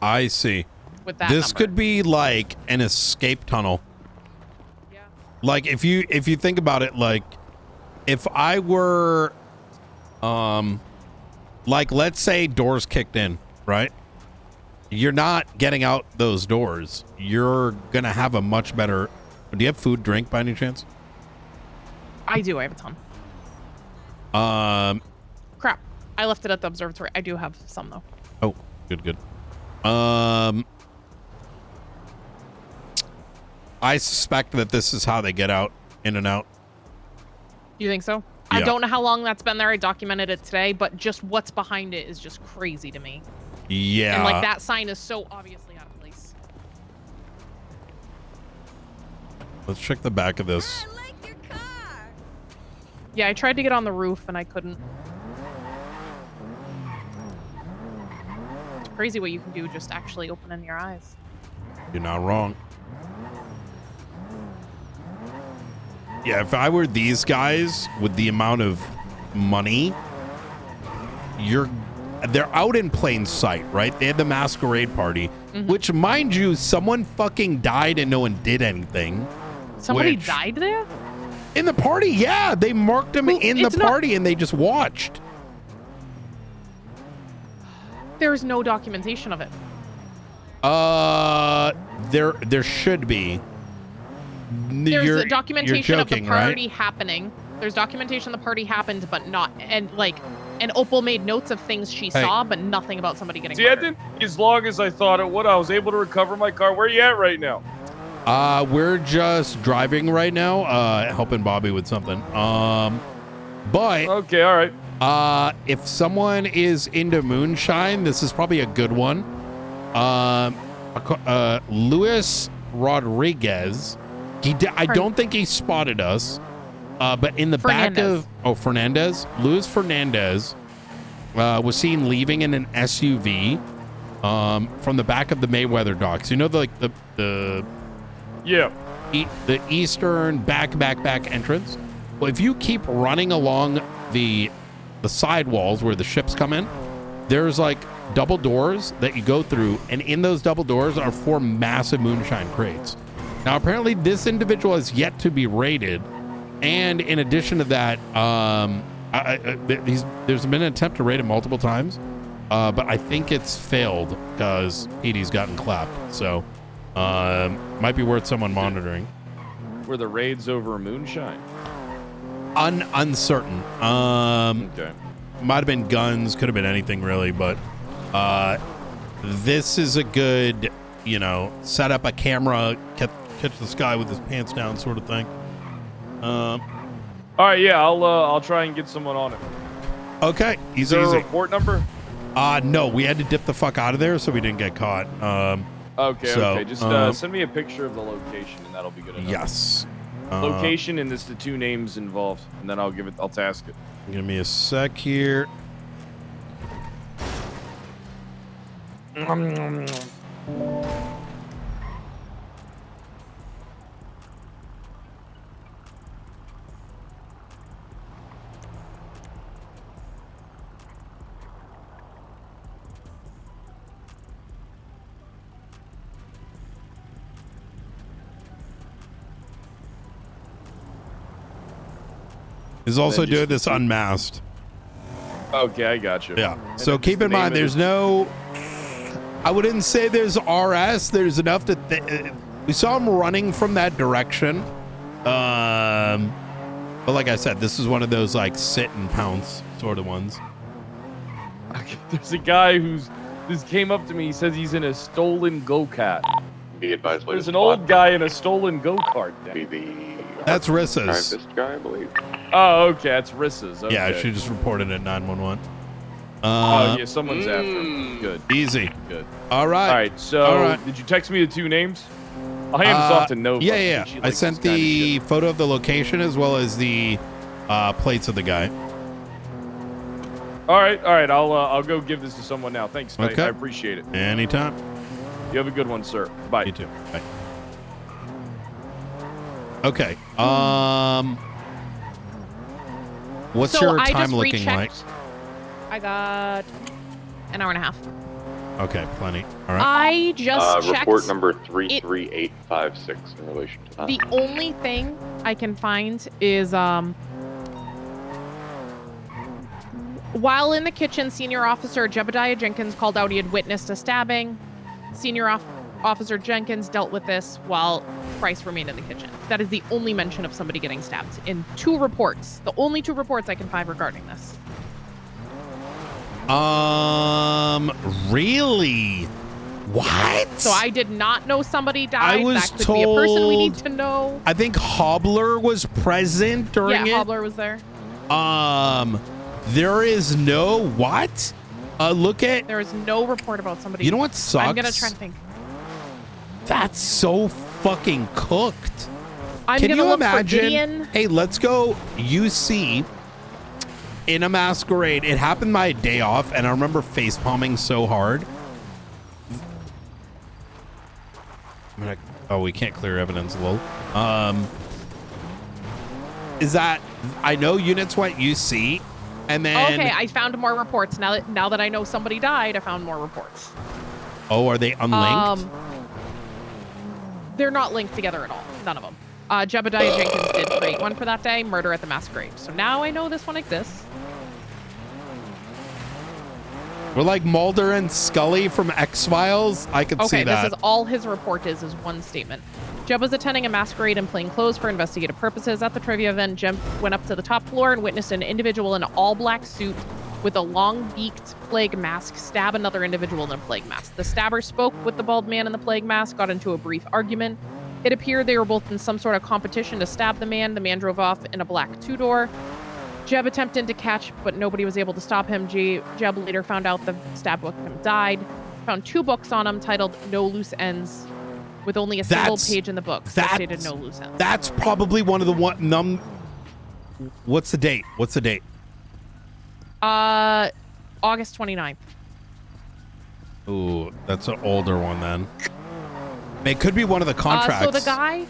I see. With that this number. could be like an escape tunnel. Yeah. Like if you think about it, like if I were, like, let's say doors kicked in, right? You're not getting out those doors. You're gonna have a much better. Do you have food, drink by any chance? I do. I have a ton. Crap. I left it at the observatory. I do have some though. Oh, good. I suspect that this is how they get out, in and out. You think so? Yeah. I don't know how long that's been there. I documented it today, but just what's behind it is just crazy to me. Yeah. And like that sign is so obviously out of place. Let's check the back of this. Yeah, I tried to get on the roof and I couldn't. It's crazy what you can do just actually opening your eyes. You're not wrong. Yeah, if I were these guys with the amount of money, they're out in plain sight, right? They had the masquerade party, which, mind you, someone fucking died and no one did anything. Somebody died there? In the party, yeah. They marked him in the party and they just watched. There's no documentation of it. There should be. There's a documentation joking, of the party happening. There's documentation the party happened, but not, and Opal made notes of things she saw, but nothing about somebody getting See, I murdered. didn't as long as I thought it would. I was able to recover my car. Where are you at right now? We're just driving right now, helping Bobby with something. But okay, all right. If someone is into moonshine, this is probably a good one. Luis Rodriguez. I don't think he spotted us. But in the back of Fernandez, Luis Fernandez was seen leaving in an SUV from the back of the Mayweather docks. You know, the eastern back entrance. Well, if you keep running along the sidewalls where the ships come in, there's like double doors that you go through, and in those double doors are 4 massive moonshine crates. Now, apparently, this individual has yet to be raided, and in addition to that, there's been an attempt to raid him multiple times, but I think it's failed because Petey's gotten clapped. So, might be worth someone monitoring. Were the raids over moonshine? Uncertain. Okay. Might have been guns, could have been anything really, but this is a good, set up a camera, catch the sky with his pants down sort of thing. All right, yeah, I'll try and get someone on it. Okay, Is there a report number? No, we had to dip the fuck out of there so we didn't get caught. Okay. Just send me a picture of the location, and that'll be good enough. Yes. Location and the 2 names involved, and then I'll task it. Give me a sec here. He's also doing this unmasked. Okay, I got you. Yeah. And So then keep just in the name mind, of there's the- no. I wouldn't say there's RS. There's enough that we saw him running from that direction. But like I said, this is one of those like sit and pounce sort of ones. There's a guy this came up to me. He says he's in a stolen go-kart. Be advised, There's an old guy in a stolen go-kart. That's Rissa's. This guy, I believe. Oh, okay, that's Rissa's. Okay. Yeah, she just reported at 911. Oh, yeah, someone's after him. Good. Easy. Good. All right. All right, so All right. did you text me the 2 names? I'll hand this off to Nova. Yeah. She I likes sent this kind of the shit. photo of the location as well as the plates of the guy. All right. I'll go give this to someone now. Thanks, mate. Okay. I appreciate it. Anytime. You have a good one, sir. Bye. You too. Bye. Okay. What's So your I time just looking like? rechecked. I got an hour and a half. Okay, plenty. All right. I just checked. Report number 33856 in relation to that. The only thing I can find is While in the kitchen, Senior Officer Jebediah Jenkins called out he had witnessed a stabbing. Senior Officer Jenkins dealt with this while Price remained in the kitchen. That is the only mention of somebody getting stabbed in 2 reports. The only 2 reports I can find regarding this. Really? What? So I did not know somebody died. I was that could be a person we need to know. I think Hobbler was present during it. Yeah, Hobbler was there. There is no what? Look at. There is no report about somebody. You know what sucks? I'm gonna try and think. That's so fucking cooked. I'm Can gonna you look for imagine? Gideon. Hey, let's go UC in a masquerade. It happened my day off, and I remember face palming so hard. Oh, we can't clear evidence, lol. Is that I know units went UC, and then Okay, I found more reports. Now that I know somebody died, I found more reports. Oh, are they unlinked? They're not linked together at all. None of them. Jebediah Jenkins did create one for that day, Murder at the Masquerade. So now I know this one exists. We're like Mulder and Scully from X-Files. I could see that. This is all his report is one statement. Jeb was attending a masquerade in plain clothes for investigative purposes. At the trivia event, Jeb went up to the top floor and witnessed an individual in an all-black suit with a long-beaked plague mask stab another individual in a plague mask. The stabber spoke with the bald man in the plague mask, got into a brief argument. It appeared they were both in some sort of competition to stab the man. The man drove off in a black two-door. Jeb attempted to catch, but nobody was able to stop him. Jeb later found out the stab victim died. Found 2 books on him titled No Loose Ends, with only a single page in the book that stated no loose ends. That's probably one of the one. What's the date? What's the date? August 29th. Ooh, that's an older one then. It could be one of the contracts. So the guy,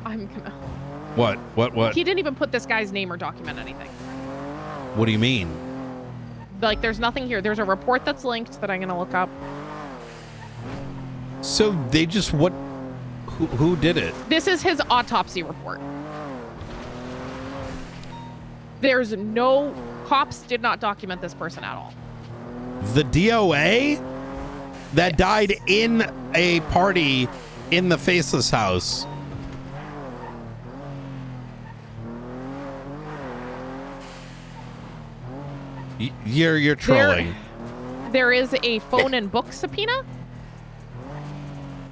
I'm gonna. What? He didn't even put this guy's name or document anything. What do you mean? Like, there's nothing here. There's a report that's linked that I'm gonna look up. So they just who did it? This is his autopsy report. There's no cops did not document this person at all. The DOA that died in a party in the Faceless House. You're trolling. There is a phone and book subpoena.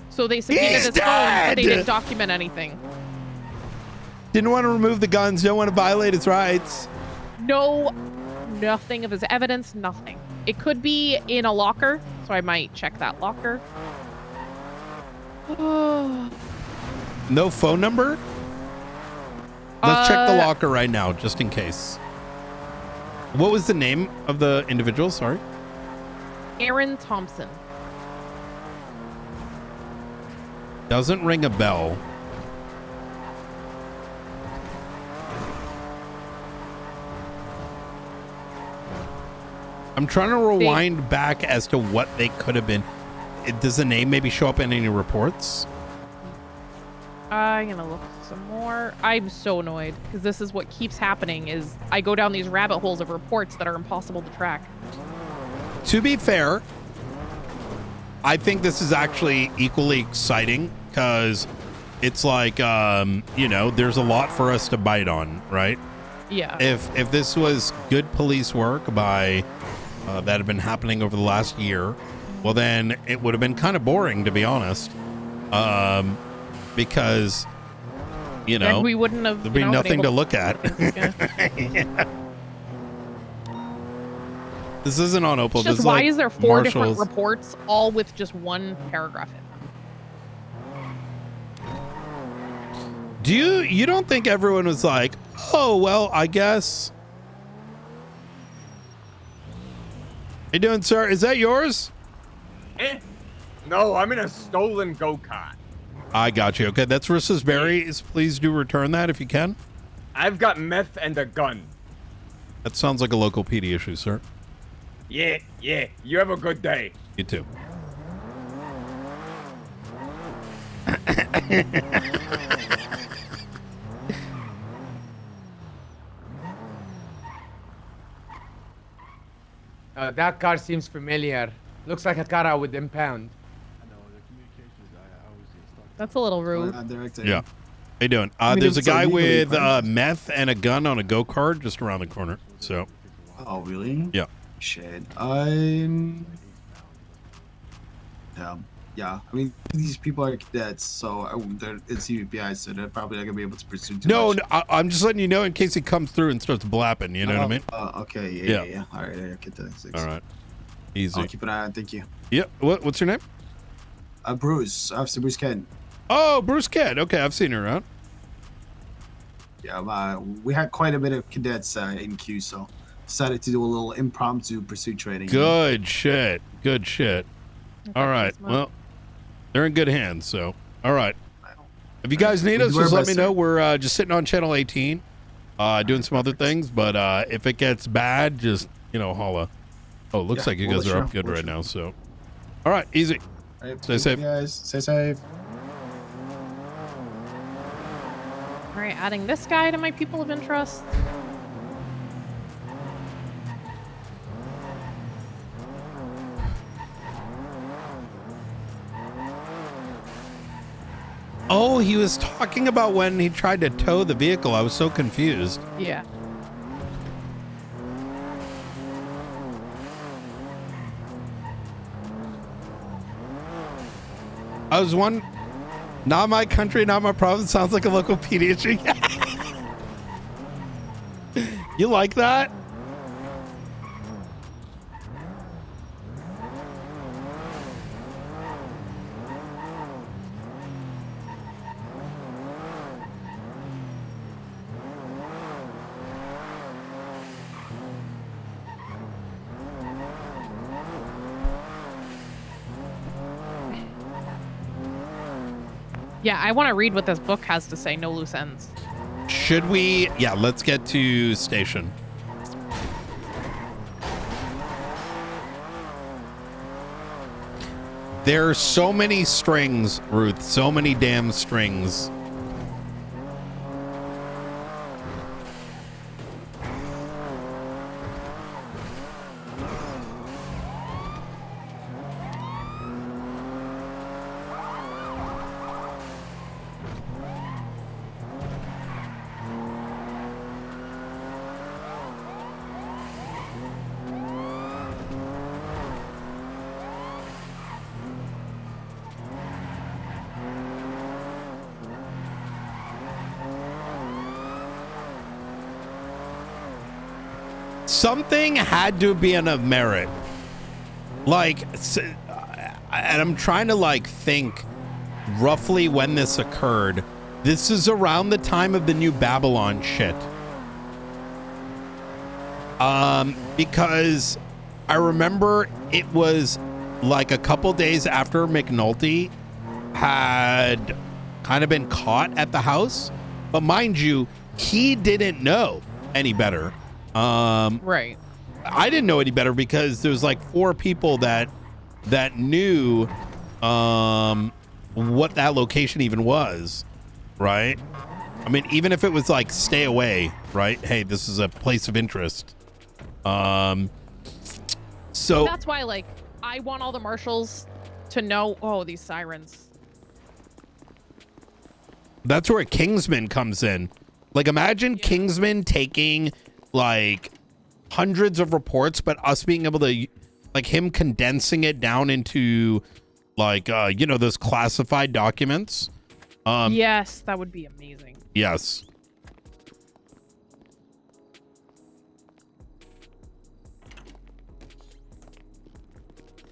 So they subpoenaed his phone, but they didn't document anything. Didn't want to remove the guns, don't want to violate his rights. No, nothing of his evidence, nothing. It could be in a locker, so I might check that locker. No phone number? Let's check the locker right now, just in case. What was the name of the individual? Sorry. Aaron Thompson. Doesn't ring a bell. I'm trying to rewind back as to what they could have been. Does the name maybe show up in any reports? I'm gonna look some more. I'm so annoyed because this is what keeps happening is I go down these rabbit holes of reports that are impossible to track. To be fair, I think this is actually equally exciting because it's like, there's a lot for us to bite on, right? Yeah. If this was good police work by that had been happening over the last year, well, then it would have been kind of boring, to be honest. Because, then we wouldn't have. There'd be nothing to look at. Yeah. This isn't on Opal. It's This just why like is there 4 different Marshall's. reports, all with just one paragraph in them? Do you don't think everyone was like, oh well, I guess. How you doing, sir? Is that yours? No, I'm in a stolen go-kart. I got you. Okay, that's Rissa's berries. Please do return that if you can. I've got meth and a gun. That sounds like a local PD issue, sir. Yeah. You have a good day. You too. That car seems familiar. Looks like a car I would impound. That's a little rude. Yeah. How you doing? There's a guy with meth and a gun on a go-kart just around the corner. So. Oh, really? Yeah. Shit. Yeah. I mean, these people are cadets, so they're it's CVPI, so they're probably not gonna be able to pursue too much. No, I'm just letting you know in case he comes through and starts blapping. You know what I mean? Okay. Yeah. All right. I'll get that. All right. Easy. I'll keep an eye on. Thank you. Yep. What's your name? Bruce. Officer Bruce Kent. Oh, Bruce Kent. Okay, I've seen her around. Yeah. We had quite a bit of cadets in queue, so decided to do a little impromptu pursuit training. Good shit. Good shit. All right. Well, they're in good hands. So, all right. If you guys need us, just let me know. We're just sitting on channel 18, doing some other things. But if it gets bad, just holla. Oh, it looks like you guys are up good right now. So, all right, easy. Stay safe, guys. Stay safe. All right, adding this guy to my people of interest. Oh, he was talking about when he tried to tow the vehicle. I was so confused. Yeah. I was one. Not my country, not my province. Sounds like a local pediatrician. You like that? Yeah, I want to read what this book has to say. No loose ends. Should we? Yeah, let's get to station. There are so many strings, Ruth. So many damn strings. Something had to be an of merit. Like, and I'm trying to think roughly when this occurred. This is around the time of the New Babylon shit. Because I remember it was like a couple days after McNulty had kind of been caught at the house. But mind you, he didn't know any better. Right. I didn't know any better because there was like 4 people that knew what that location even was, right? I mean, even if it was like stay away, right? Hey, this is a place of interest. So that's why I want all the marshals to know. Oh, these sirens. That's where Kingsman comes in. Like, imagine Kingsman taking hundreds of reports, but us being able to him condensing it down into those classified documents. Yes, that would be amazing. Yes.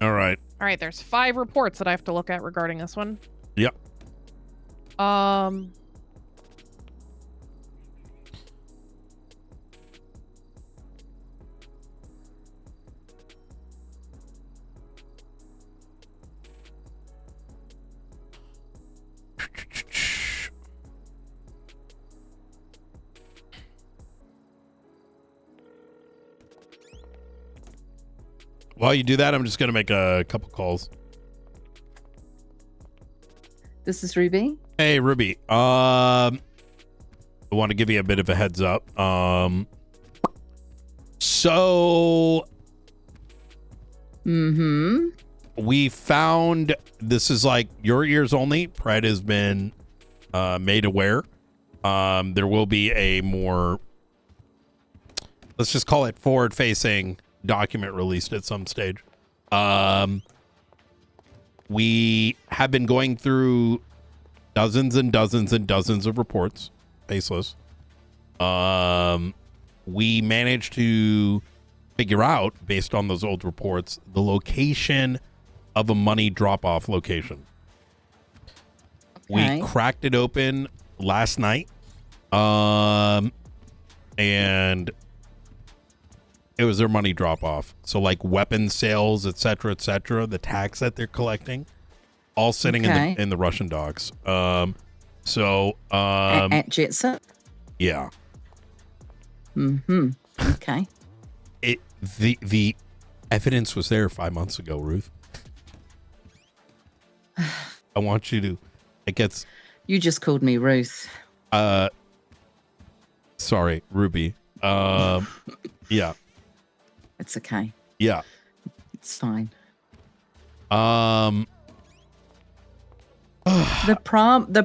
All right. All right, there's 5 reports that I have to look at regarding this one. Yep. While you do that, I'm just going to make a couple calls. This is Ruby. Hey, Ruby. I want to give you a bit of a heads up. So Mm-hmm. We found, this is like your ears only. Pred has been made aware. There will be a more, let's just call it forward-facing document released at some stage. We have been going through dozens and dozens and dozens of reports, faceless. We managed to figure out, based on those old reports, the location of a money drop-off location. Okay. We cracked it open last night, and it was their money drop-off. So, like, weapon sales, etc., the tax that they're collecting, all sitting in the Russian docks. At Jetset? Yeah. Mm-hmm. Okay. The evidence was there 5 months ago, Ruth. I want you to. It gets. You just called me Ruth. Sorry, Ruby. Yeah. It's okay. Yeah. It's fine. The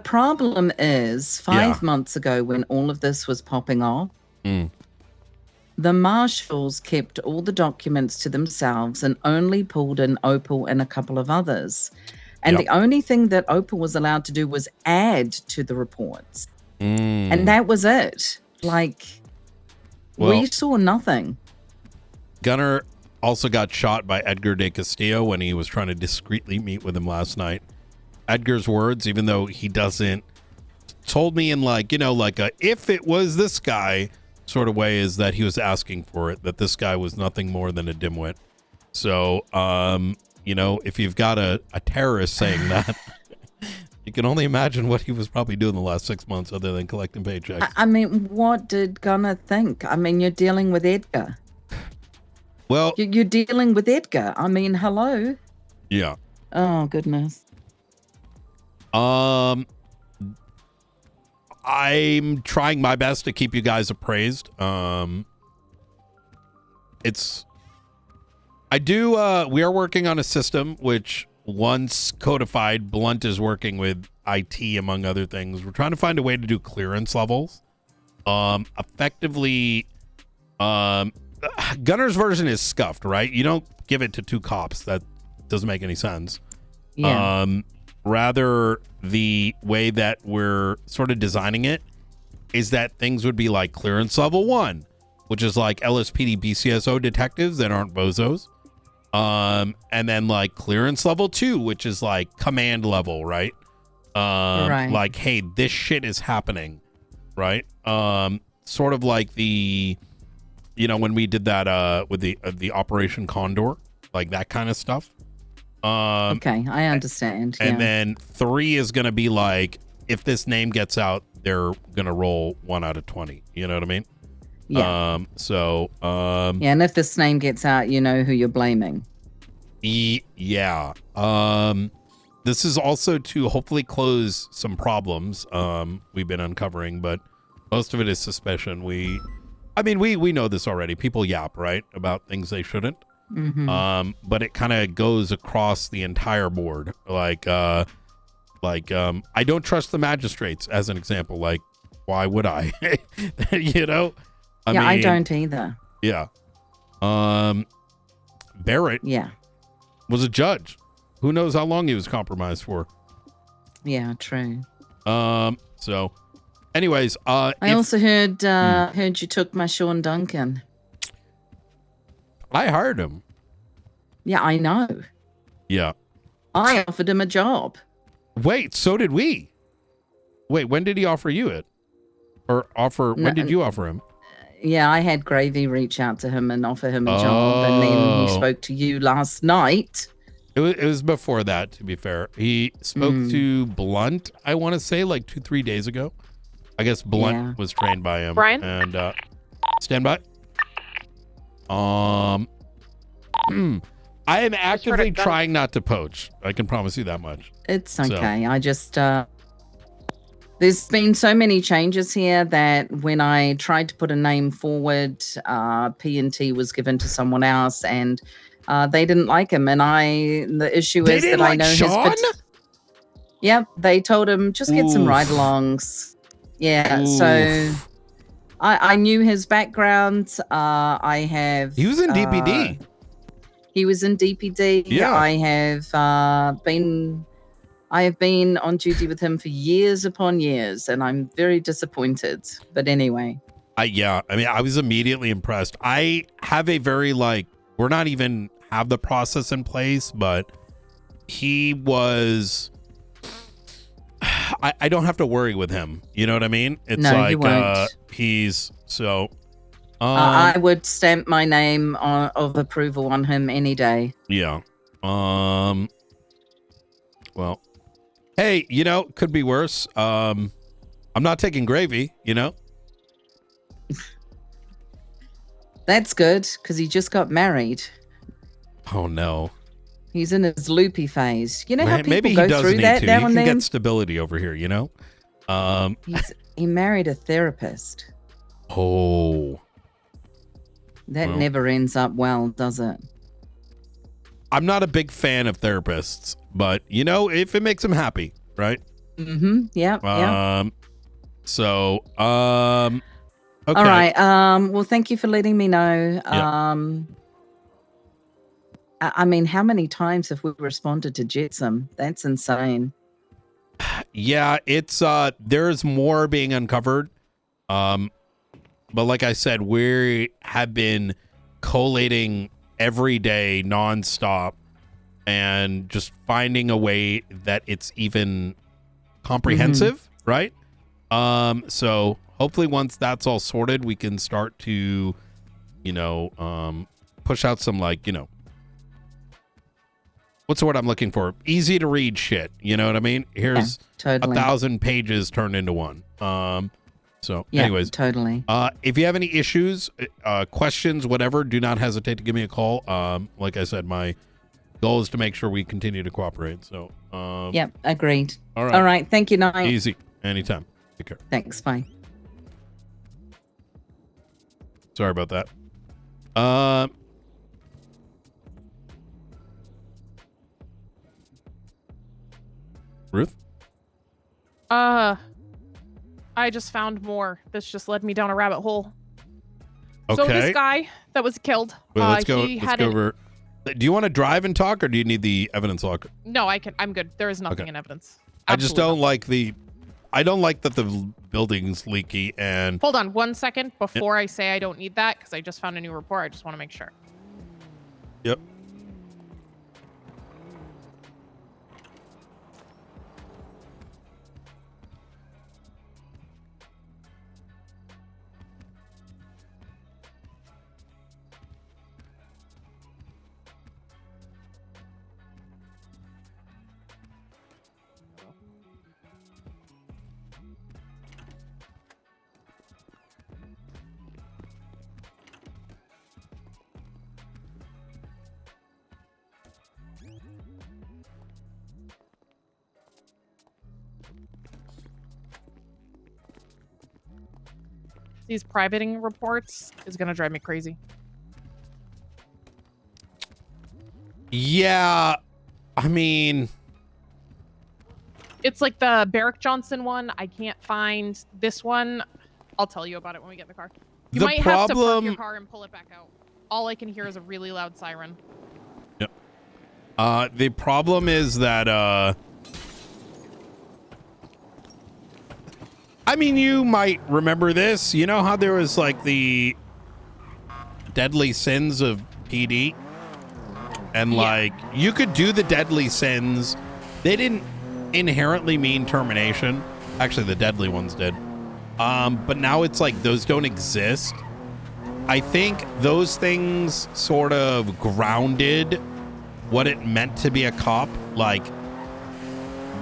problem is 5 months ago when all of this was popping off, the marshals kept all the documents to themselves and only pulled in Opal and a couple of others. And the only thing that Opal was allowed to do was add to the reports. And that was it. Like, we saw nothing. Gunner also got shot by Edgar de Castillo when he was trying to discreetly meet with him last night. Edgar's words, even though he doesn't, told me in like, you know, like a if it was this guy sort of way, is that he was asking for it, that this guy was nothing more than a dimwit. So, you know, if you've got a terrorist saying that, you can only imagine what he was probably doing the last 6 months other than collecting paychecks. I mean, what did Gunner think? I mean, you're dealing with Edgar. Well, you're dealing with Edgar. I mean, hello. Yeah. Oh, goodness. I'm trying my best to keep you guys appraised. We are working on a system which, once codified, Blunt is working with IT, among other things. We're trying to find a way to do clearance levels. Effectively, Gunner's version is scuffed, right? You don't give it to two cops. That doesn't make any sense. Yeah. Rather, the way that we're sort of designing it is that things would be like clearance level 1, which is like LSPD BCSO detectives that aren't bozos. And then like clearance level 2, which is like command level, right? Right. Like, hey, this shit is happening, right? Sort of like the, you know, when we did that with the Operation Condor, like that kind of stuff. Okay, I understand. And then 3 is going to be like, if this name gets out, they're going to roll 1 out of 20. You know what I mean? Yeah. Yeah, and if this name gets out, you know who you're blaming. Yeah. This is also to hopefully close some problems we've been uncovering, but most of it is suspicion. We know this already. People yap, right, about things they shouldn't. Mm-hmm. But it kind of goes across the entire board. Like I don't trust the magistrates, as an example. Like, why would I? You know? I don't either. Yeah. Barrett. Yeah. Was a judge. Who knows how long he was compromised for? Yeah, true. So, anyways, I also heard you took my Sean Duncan. I hired him. Yeah, I know. Yeah. I offered him a job. Wait, so did we? Wait, when did he offer you it? When did you offer him? Yeah, I had Gravy reach out to him and offer him a job, and then he spoke to you last night. It was before that, to be fair. He spoke to Blunt, I want to say, like 2-3 days ago. I guess Blunt was trained by him. Brian? And stand by. I am actively trying not to poach. I can promise you that much. It's okay. I just there's been so many changes here that when I tried to put a name forward, P&T was given to someone else, and They didn't like him, and the issue They is that didn't I like know Sean? Yep, they told him just get some Oof. ride-alongs. Yeah, so I knew his background. I have. He was in DPD. He was in DPD. Yeah. I have been on duty with him for years upon years, and I'm very disappointed. But anyway. Yeah, I mean, I was immediately impressed. I have a very we're not even have the process in place, but he was. I don't have to worry with him. You know what I mean? It's No, you won't. He's so. I would stamp my name of approval on him any day. Yeah. Well, hey, could be worse. I'm not taking gravy. That's good because he just got married. Oh no. He's in his loopy phase. You know how people Maybe he go does through need that to. now He and can then? get stability over here. He married a therapist. Oh. That Well. never ends up well, does it? I'm not a big fan of therapists, but if it makes him happy, right? Mm-hmm. Yeah. Yeah. So, okay. All right. Well, thank you for letting me know. Yeah. I mean, how many times have we responded to Jetsam? That's insane. Yeah, it's there's more being uncovered. But like I said, we have been collating every day nonstop and just finding a way that it's even comprehensive, right? So hopefully once that's all sorted, we can start to, push out some what's the word I'm looking for? Easy to read shit. You know what I mean? Here's totally. 1,000 pages turned into one. Anyways, totally. If you have any issues, questions, whatever, do not hesitate to give me a call. Like I said, my goal is to make sure we continue to cooperate. So, Yep, agreed. All right. All right. Thank you, Knight. Easy. Anytime. Take care. Thanks. Bye. Sorry about that. Ruth? I just found more. This just led me down a rabbit hole. Okay. So this guy that was killed, Well, let's go. he Let's had go an- over. Do you want to drive and talk, or do you need the evidence locker? No, I'm good. There is nothing Okay. in evidence. I just Absolutely don't like the. I don't like that the building's leaky and. Hold on 1 second before I say I don't need that because I just found a new report. I just want to make sure. Yep. These privating reports is gonna drive me crazy. Yeah, I mean, It's like the Barrick Johnson one. I can't find this one. I'll tell you about it when we get in the car. You The might have to park problem- your car and pull it back out. All I can hear is a really loud siren. Yep. The problem is that I mean, you might remember this. You know how there was like the deadly sins of PD? And like you could do the deadly sins. They didn't inherently mean termination. Actually, the deadly ones did. But now it's like those don't exist. I think those things sort of grounded what it meant to be a cop. Like,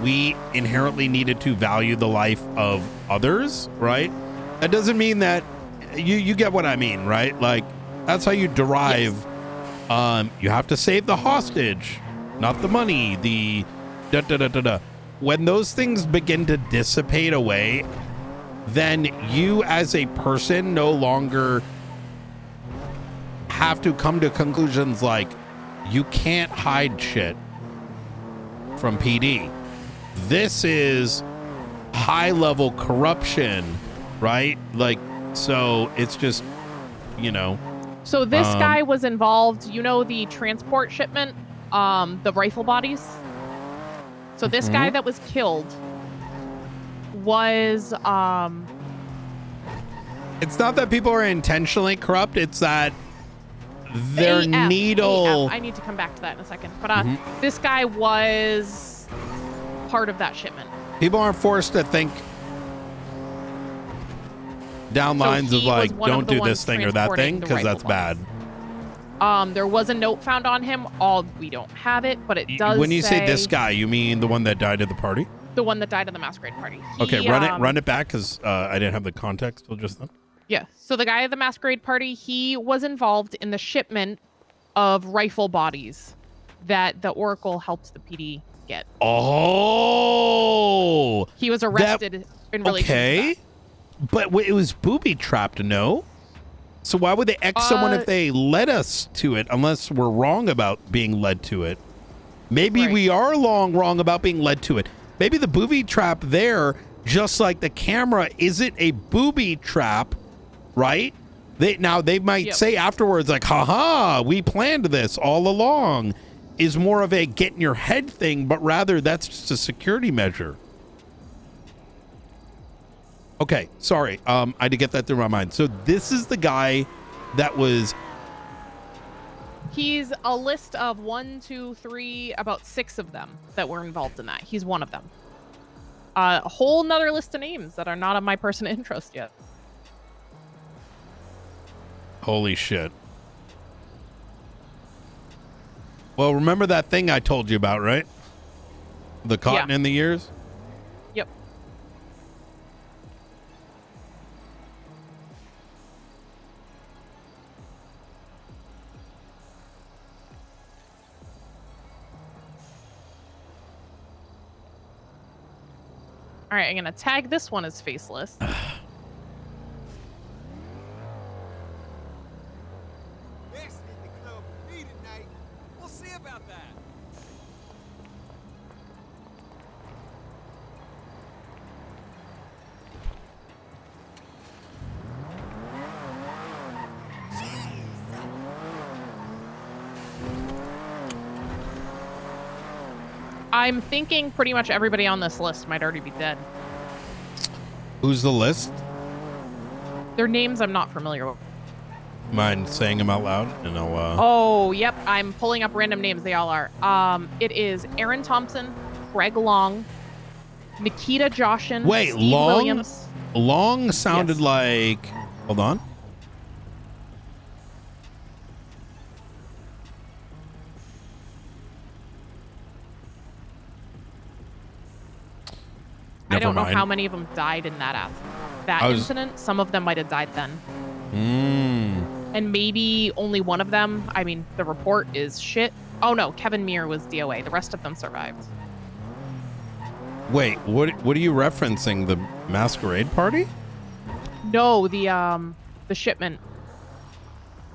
we inherently needed to value the life of others, right? That doesn't mean that you get what I mean, right? Like, that's how you derive. You have to save the hostage, not the money. The da-da-da-da-da. When those things begin to dissipate away, then you as a person no longer have to come to conclusions like, You can't hide shit from PD. This is high-level corruption, right? Like, so it's just, you know. So this guy was involved, you know, the transport shipment, the rifle bodies. So this guy that was killed was, It's not that people are intentionally corrupt, it's that their AF. needle... I need to come back to that in a second. But this guy was part of that shipment. People aren't forced to think down lines of like, don't do this thing or that thing, because that's bad. There was a note found on him. We don't have it, but it does. When you say this guy, you mean the one that died at the party? The one that died at the masquerade party. Okay, run it back, because I didn't have the context till just then. Yeah, so the guy at the masquerade party, he was involved in the shipment of rifle bodies that the Oracle helped the PD get. Oh! He was arrested in relation to that. But it was booby-trapped, no? So why would they X someone if they led us to it, unless we're wrong about being led to it? Maybe we are wrong about being led to it. Maybe the booby trap there, just like the camera, isn't a booby trap, right? They might say afterwards, like, haha, we planned this all along, is more of a get in your head thing, but rather that's just a security measure. Okay, sorry. I had to get that through my mind. So this is the guy that was... He's a list of 1, 2, 3, about 6 of them that were involved in that. He's one of them. A whole nother list of names that are not of my personal interest yet. Holy shit. Well, remember that thing I told you about, right? The cotton in the ears? Yep. All right, I'm going to tag this one as faceless. We'll see about that. I'm thinking pretty much everybody on this list might already be dead. Who's the list? Their names I'm not familiar with. Mind saying them out loud? And I'll, Oh, yep. I'm pulling up random names. They all are. It is Aaron Thompson, Craig Long, Nikita Joshin, Wait, Steve Long? Williams. Long sounded like... Hold on. I don't know how many of them died in that incident. Some of them might have died then. And maybe only one of them. I mean, the report is shit. Oh no, Kevin Meir was DOA. The rest of them survived. Wait, what are you referencing? The masquerade party? No, the shipment.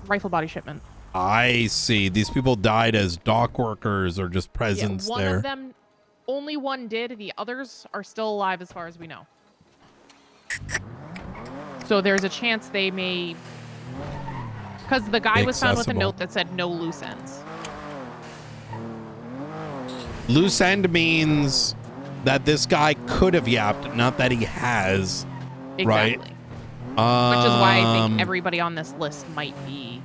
Rifle body shipment. I see. These people died as dock workers or just presence one there. of them, only one did. The others are still alive as far as we know. So there's a chance they may... Because the guy was found with a note that said no loose ends. Loose end means that this guy could have yapped, not that he has. Exactly. Right? Which is why I think everybody on this list might be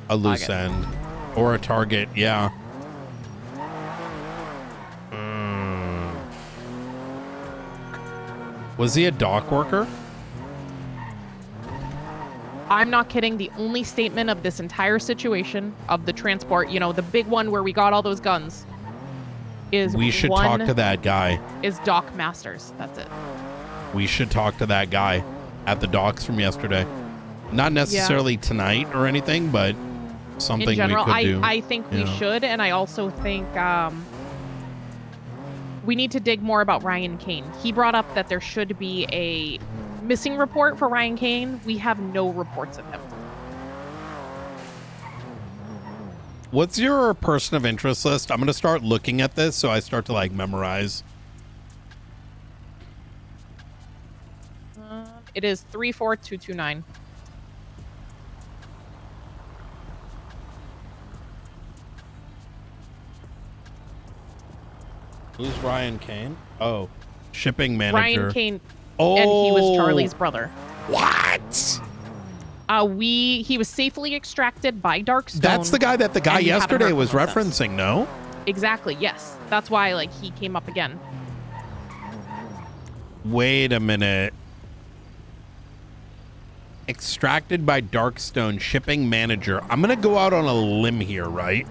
a loose end or a target. Yeah. Was he a dock worker? I'm not kidding. The only statement of this entire situation of the transport, you know, the big one where we got all those guns, is we should talk to that guy. Is Doc Masters. That's it. We should talk to that guy at the docks from yesterday. Not necessarily tonight or anything, but something in general, we could do. I think we should, and I also think we need to dig more about Ryan Kane. He brought up that there should be a missing report for Ryan Kane. We have no reports of him. What's your person of interest list? I'm going to start looking at this so I start to like memorize. It is 34229. Who's Ryan Kane? Oh, shipping manager. Ryan Kane. Oh, and he was Charlie's brother. What? He was safely extracted by Darkstone. That's the guy that the guy yesterday was referencing, no? Exactly, yes. That's why like he came up again. Wait a minute. Extracted by Darkstone, shipping manager. I'm going to go out on a limb here, right?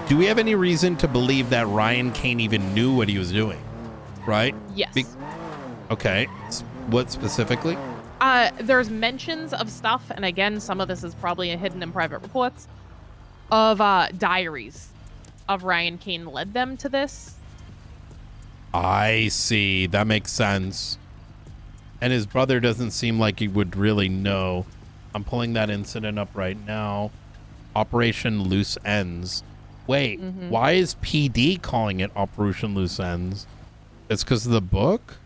Do we have any reason to believe that Ryan Kane even knew what he was doing? Right? Yes. Okay. What specifically? There's mentions of stuff, and again, some of this is probably hidden in private reports, of diaries of Ryan Kane led them to this. I see. That makes sense. And his brother doesn't seem like he would really know. I'm pulling that incident up right now. Operation Loose Ends. Wait, why is PD calling it Operation Loose Ends? It's because of the book?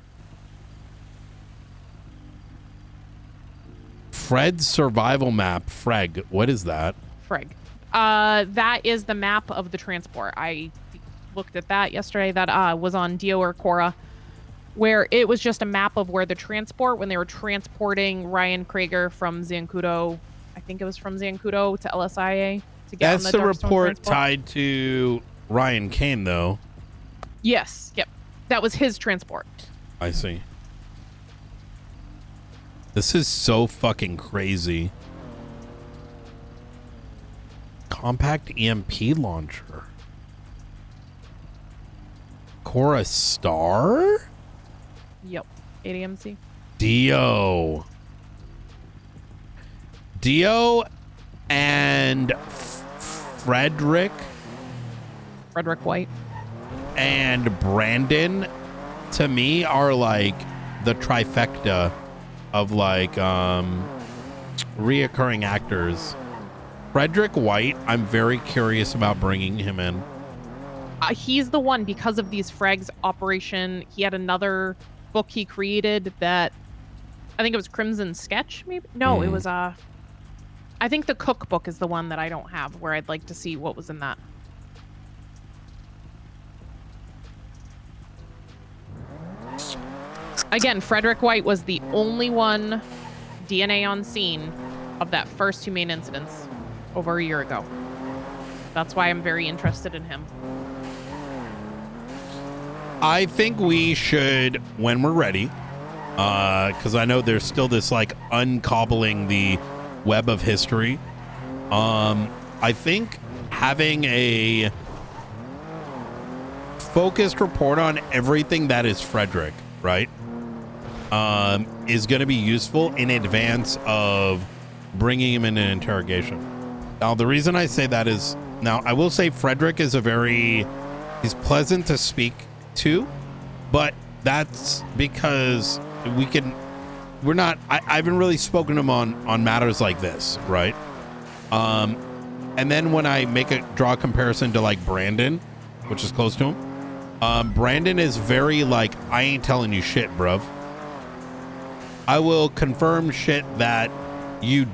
Fred's survival map. Freg. What is that? Freg. That is the map of the transport. I looked at that yesterday. That was on Dio or Cora, where it was just a map of where the transport, when they were transporting Ryan Krager from Zancudo, I think it was from Zancudo to LSIA to get That's on the the Darkstone report transport. tied to Ryan Kane, though. Yes. Yep. That was his transport. I see. This is so fucking crazy. Compact EMP launcher. Cora Star? Yep. 8AMC. Dio and Frederick White and Brandon, to me, are like the trifecta of like reoccurring actors. Frederick White, I'm very curious about bringing him in. He's the one, because of these frags operation. He had another book he created that I think it was Crimson Sketch, maybe? No, it was I think the cookbook is the one that I don't have, where I'd like to see what was in that. Again, Frederick White was the only one DNA on scene of that first two main incidents over a year ago. That's why I'm very interested in him. I think we should, when we're ready, because I know there's still this like uncobbling the web of history. I think having a focused report on everything that is Frederick, right, is going to be useful in advance of bringing him in an interrogation. Now, the reason I say that is, now I will say Frederick is he's pleasant to speak to, but that's because I haven't really spoken to him on matters like this, right? And then when I draw a comparison to like Brandon, which is close to him, Brandon is very like, I ain't telling you shit, bruv. I will confirm shit that you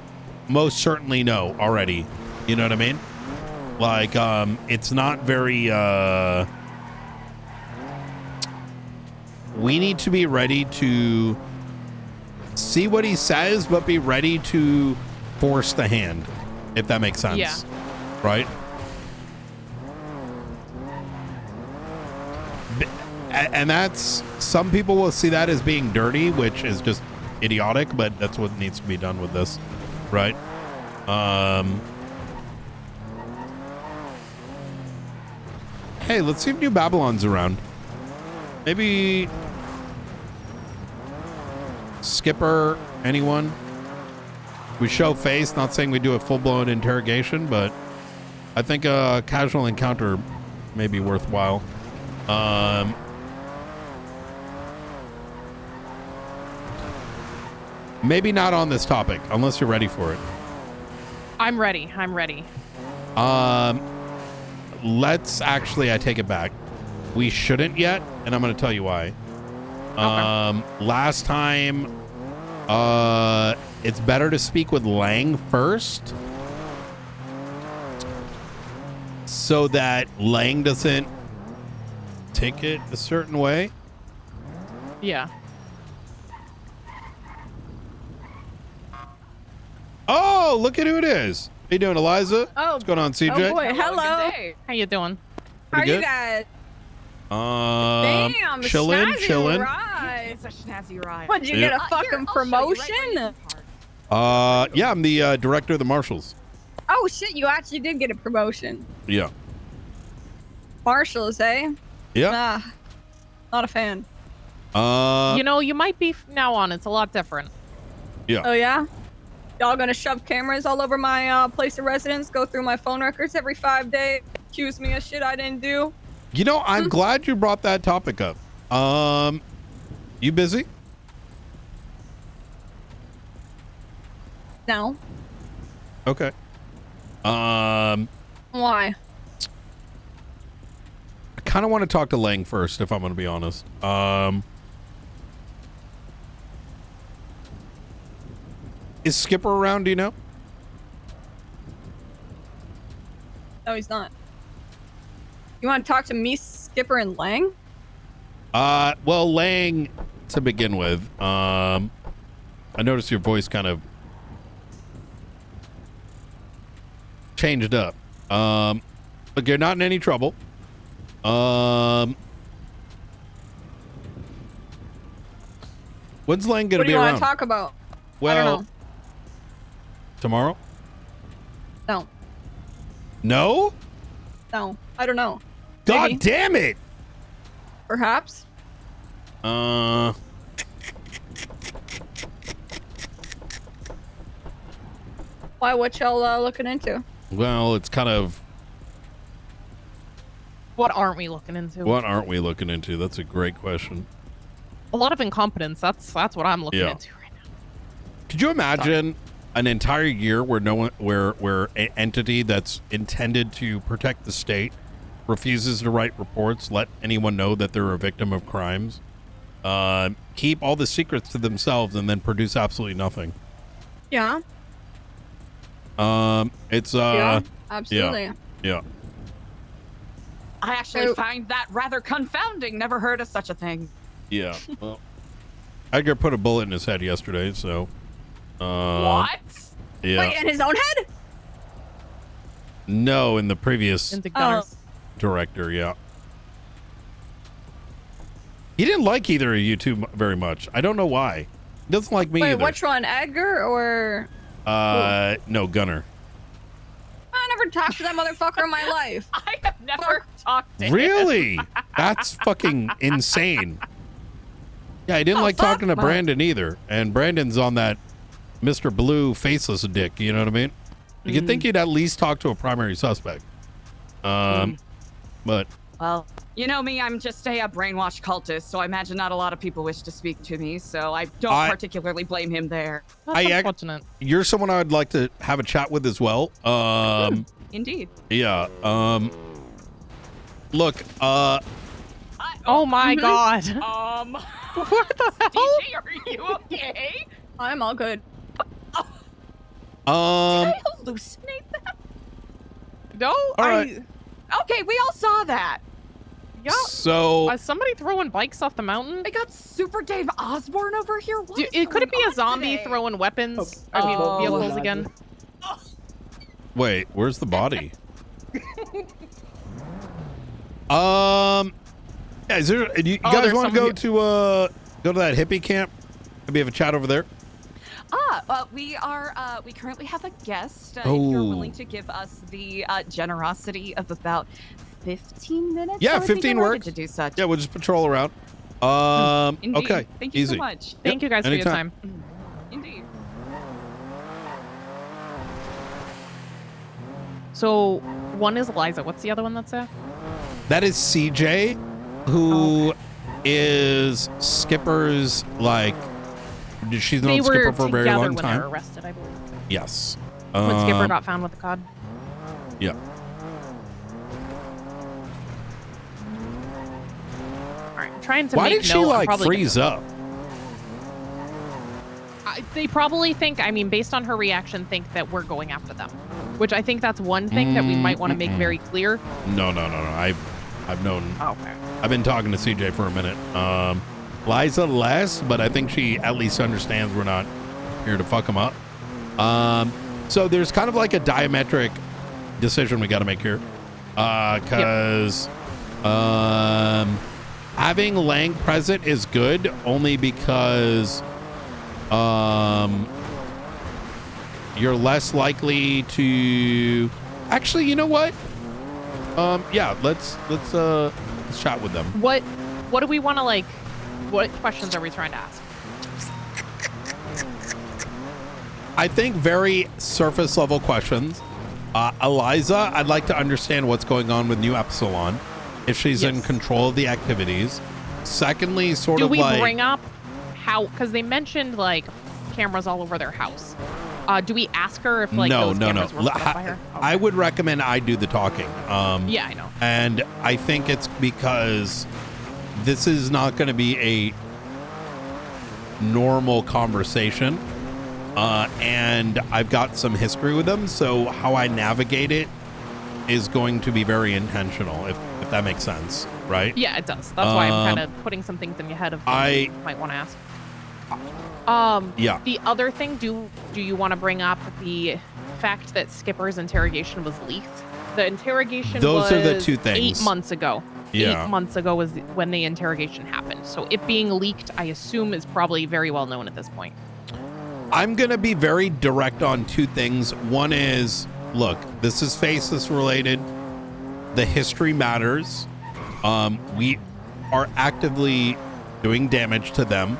most certainly know already. You know what I mean? Like, it's not very, we need to be ready to see what he says, but be ready to force the hand, if that makes sense. Yeah. Right? And that's, some people will see that as being dirty, which is just idiotic, but that's what needs to be done with this. Right? Hey, let's see if New Babylon's around. Maybe Skipper, anyone? We show face, not saying we do a full-blown interrogation, but I think a casual encounter may be worthwhile. Maybe not on this topic, unless you're ready for it. I'm ready. I'm ready. Let's actually, I take it back. We shouldn't yet, and I'm going to tell you why. Last time, it's better to speak with Lang first, so that Lang doesn't take it a certain way. Yeah. Oh, look at who it is. How you doing, Eliza? Oh, what's going on, CJ? Oh boy, hello. How you doing? How are Pretty you good. guys? Damn, Chilling. chilling. Ride. It's a snazzy ride. What, did you Yeah. get a fucking promotion? Yeah, I'm the director of the Marshals. Oh shit, you actually did get a promotion. Yeah. Marshals, eh? Yeah. Nah, not a fan. You know, you might be from now on. It's a lot different. Yeah. Oh yeah? Y'all gonna shove cameras all over my place of residence, go through my phone records every 5 days, accuse me of shit I didn't do? You know, I'm glad you brought that topic up. You busy? No. Okay. Why? I kind of want to talk to Lang first, if I'm going to be honest. Is Skipper around, do you know? No, he's not. You want to talk to me, Skipper, and Lang? Well, Lang, to begin with, I noticed your voice kind of changed up. Look, you're not in any trouble. When's Lang gonna What do be you want around? to talk about? Well, I don't know. tomorrow? No. No? No. I don't know. God Maybe. damn it! Perhaps. Uh, Why? What y'all looking into? well, it's kind of What aren't we looking into? what aren't we looking into? That's a great question. A lot of incompetence. That's what I'm looking Yeah. into right now. Could you imagine an entire year where no one, where an entity that's intended to protect the state refuses to write reports, let anyone know that they're a victim of crimes, keep all the secrets to themselves, and then produce absolutely nothing? Yeah. It's Yeah, absolutely. Yeah. I actually find that rather confounding. Never heard of such a thing. Yeah. Well, Edgar put a bullet in his head yesterday, so. What? Yeah. Wait, in his own head? No, in the previous In the gunners. director, yeah. He didn't like either of you two very much. I don't know why. He doesn't like me Wait, either. which one, Edgar or? No, Gunner. I never talked to that motherfucker in my life. I have never talked to him. Really? That's fucking insane. Yeah, I didn't like talking to Brandon either. And Brandon's on that Mr. Blue faceless dick, you know what I mean? You'd think he'd at least talk to a primary suspect. But Well, you know me, I'm just a brainwashed cultist, so I imagine not a lot of people wish to speak to me, so I don't particularly blame him there. That's unfortunate. you're someone I'd like to have a chat with as well. Indeed. Yeah. Look, Oh my god. What the hell? DJ, are you okay? I'm all good. Did I hallucinate that? No, right. Okay, we all saw that. Yeah. So Is somebody throwing bikes off the mountain? I got Super Dave Osborne over here. What is Could it be going a zombie on today? throwing weapons? I mean, vehicles again. wait, where's the body? Yeah, is there? You guys there's want to go someone to that hippie camp? Maybe have a chat over there. We currently have a guest. If you're Oh. willing to give us the generosity of about 15 minutes. Yeah, I would be 15 delighted works. to do such. Yeah, we'll just patrol around. Indeed. Okay. Thank you easy. so much. Thank you guys for your anytime. time. Indeed. So one is Eliza. What's the other one that's there? That is CJ, who is Skipper's, like, she's known They Skipper were for a very together long when time. they were arrested, I believe. Yes. When Skipper got found with the cod. Yeah. All right, I'm trying to Why make did she note. I'm like probably freeze up? They probably think, I mean, based on her reaction, think that we're going after them, which I think that's one thing that we might want to make very clear. No. I've known. Okay. I've been talking to CJ for a minute. Liza less, but I think she at least understands we're not here to fuck them up. So there's kind of like a diametric decision we got to make here, because having Lang present is good only because you're less likely to actually, you know what? Yeah, let's chat with them. What do we want to like? What questions are we trying to ask? I think very surface level questions. Eliza, I'd like to understand what's going on with New Epsilon, if she's in control of the activities. Secondly, sort of like, do we bring up how? Because they mentioned like cameras all over their house. Do we ask her if like those cameras were put up by her? Okay. I would recommend I do the talking. Yeah, I know. And I think it's because this is not going to be a normal conversation. And I've got some history with them, so how I navigate it is going to be very intentional, if that makes sense, right? Yeah, it does. That's why I'm kind of putting some things in your head of things you might want to ask. Yeah. The other thing, do you want to bring up the fact that Skipper's interrogation was leaked? The interrogation Those are the two things. 8 months ago. Yeah. 8 months ago was when the interrogation happened. So it being leaked, I assume, is probably very well known at this point. I'm going to be very direct on two things. One is, look, this is Faceless related. The history matters. We are actively doing damage to them.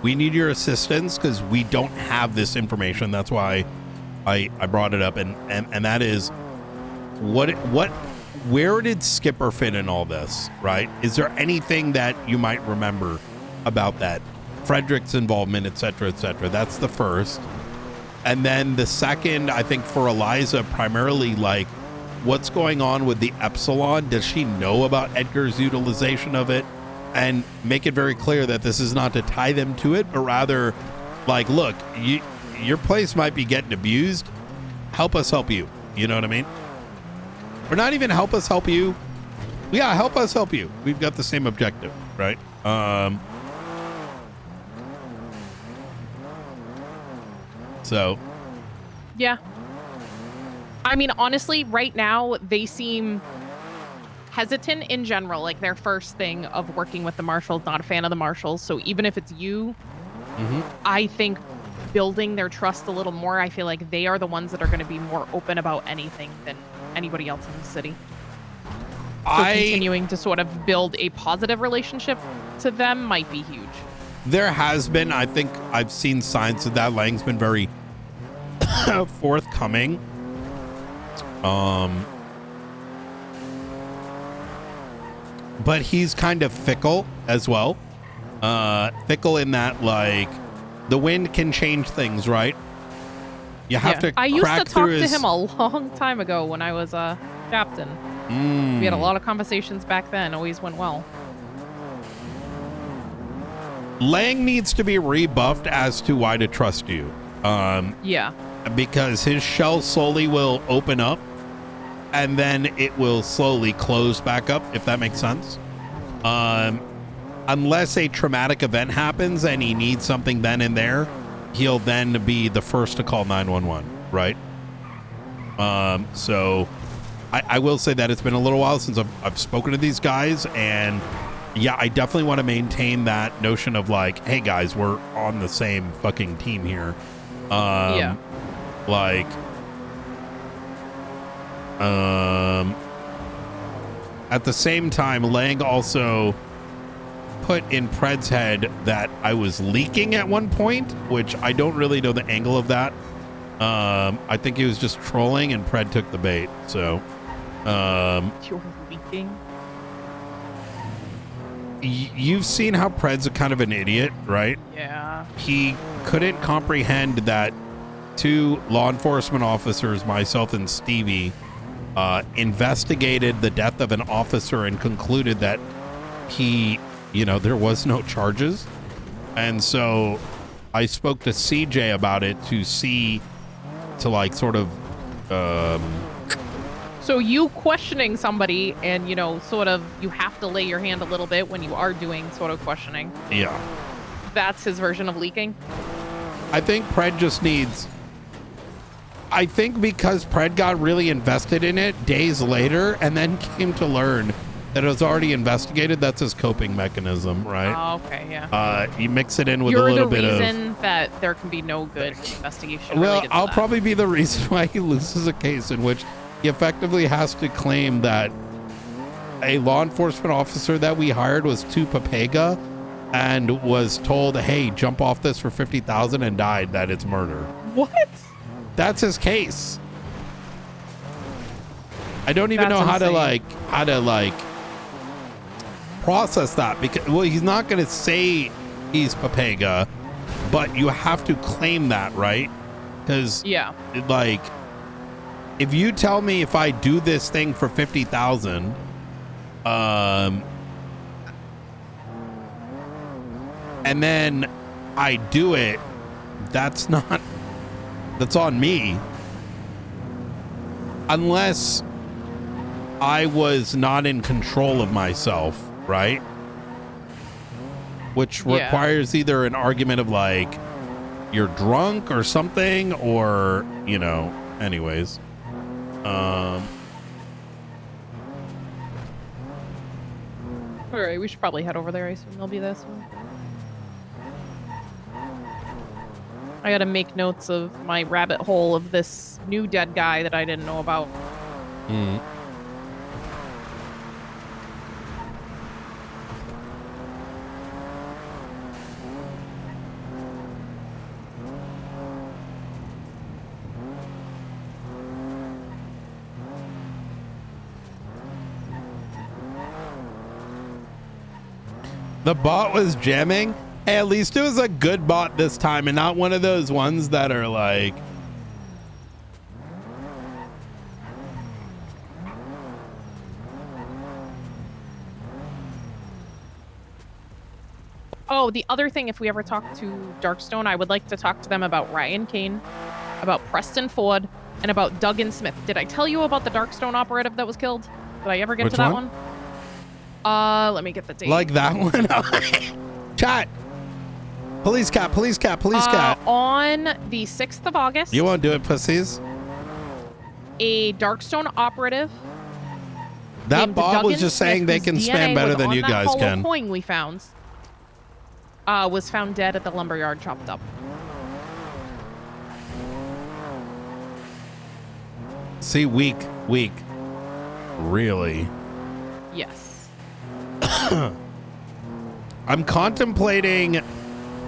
We need your assistance because we don't have this information. That's why I brought it up. And that is, where did Skipper fit in all this, right? Is there anything that you might remember about that? Frederick's involvement, et cetera, et cetera. That's the first. And then the second, I think for Eliza, primarily like what's going on with the Epsilon. Does she know about Edgar's utilization of it? And make it very clear that this is not to tie them to it, but rather like, look, your place might be getting abused. Help us help you. You know what I mean? Or not even help us help you. Yeah, help us help you. We've got the same objective, right? So, yeah. I mean, honestly, right now they seem hesitant in general. Like their first thing of working with the marshals, not a fan of the marshals. So even if it's you, I think building their trust a little more, I feel like they are the ones that are going to be more open about anything than anybody else in the city. So continuing to sort of build a positive relationship to them might be huge. There has been, I think I've seen signs of that. Lang's been very forthcoming. But he's kind of fickle as well. Fickle in that, like, the wind can change things, right? You have to I used to crack talk through to his... him a long time ago when I was a captain. We had a lot of conversations back then. Always went well. Lang needs to be rebuffed as to why to trust you. Yeah. Because his shell slowly will open up and then it will slowly close back up, if that makes sense. Unless a traumatic event happens and he needs something then and there, he'll then be the first to call 911, right? So I will say that it's been a little while since I've spoken to these guys, and yeah, I definitely want to maintain that notion of like, hey guys, we're on the same fucking team here. Yeah. Like, at the same time, Lang also put in Pred's head that I was leaking at one point, which I don't really know the angle of that. I think he was just trolling and Pred took the bait. So, You're leaking? You've seen how Pred's a kind of an idiot, right? Yeah. He couldn't comprehend that two law enforcement officers, myself and Stevie, investigated the death of an officer and concluded that there was no charges. And so I spoke to CJ about it to like sort of So you questioning somebody and, sort of you have to lay your hand a little bit when you are doing sort of questioning. Yeah. That's his version of leaking? I think Pred just needs... I think because Pred got really invested in it days later and then came to learn that it was already investigated, that's his coping mechanism, right? Oh, okay, yeah. You mix it in with a little bit of... You're the reason that there can be no good investigation. Well, I'll probably be the reason why he loses a case in which he effectively has to claim that a law enforcement officer that we hired was too papega and was told, hey, jump off this for $50,000 and died, that it's murder. What? That's his case. I don't even know how to process that, because he's not going to say he's papega, but you have to claim that, right? Because if you tell me if I do this thing for $50,000, and then I do it, that's on me. Unless I was not in control of myself, right? Which requires either an argument of like, you're drunk or something, or, anyways. All right, we should probably head over there. I assume they'll be this one. I gotta make notes of my rabbit hole of this new dead guy that I didn't know about. The bot was jamming. Hey, at least it was a good bot this time and not one of those ones that are like... Oh, the other thing, if we ever talk to Darkstone, I would like to talk to them about Ryan Kane, about Preston Ford, and about Duggan Smith. Did I tell you about the Darkstone operative that was killed? Did I ever get to that one? Let me get the date. Like that one? Chat. Police cat. On the 6th of August. You won't do it, pussies. A Darkstone operative. That bot was just saying they can spam better than you guys can. The coin we found was found dead at the lumberyard, chopped up. See, weak. Really? Yes. I'm contemplating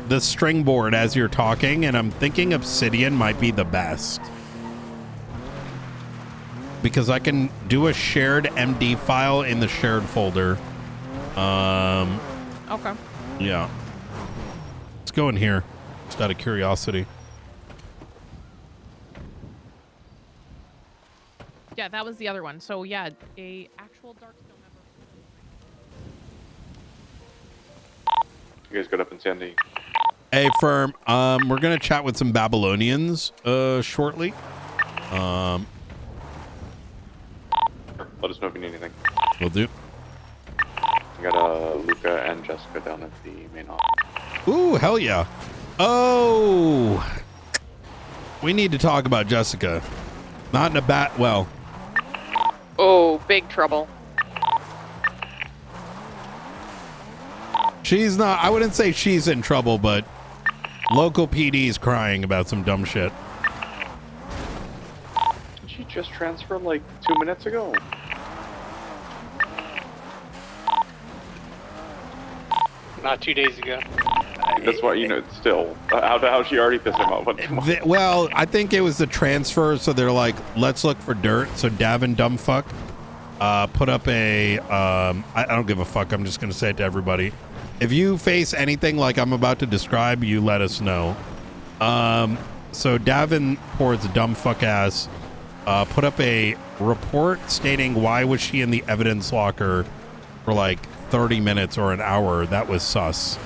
the string board as you're talking, and I'm thinking Obsidian might be the best. Because I can do a shared MD file in the shared folder. Okay. Yeah. Let's go in here. Just out of curiosity. Yeah, that was the other one. So yeah, a actual Darkstone member. You guys got up in Sandy. Hey, Firm. We're gonna chat with some Babylonians shortly. Let us know if you need anything. Will do. We got Luca and Jessica down at the main office. Ooh, hell yeah. Oh, we need to talk about Jessica. Not in a well. Oh, big trouble. She's not, I wouldn't say she's in trouble, but local PD's crying about some dumb shit. Did she just transfer like 2 minutes ago? Not 2 days ago. That's why, still. How's she already pissing him off? Well, I think it was the transfer, so they're like, let's look for dirt. So Davin Dumbfuck put up a, I don't give a fuck, I'm just going to say it to everybody. If you face anything like I'm about to describe, you let us know. So Davin pours a dumbfuck ass put up a report stating why was she in the evidence locker for like 30 minutes or an hour. That was sus.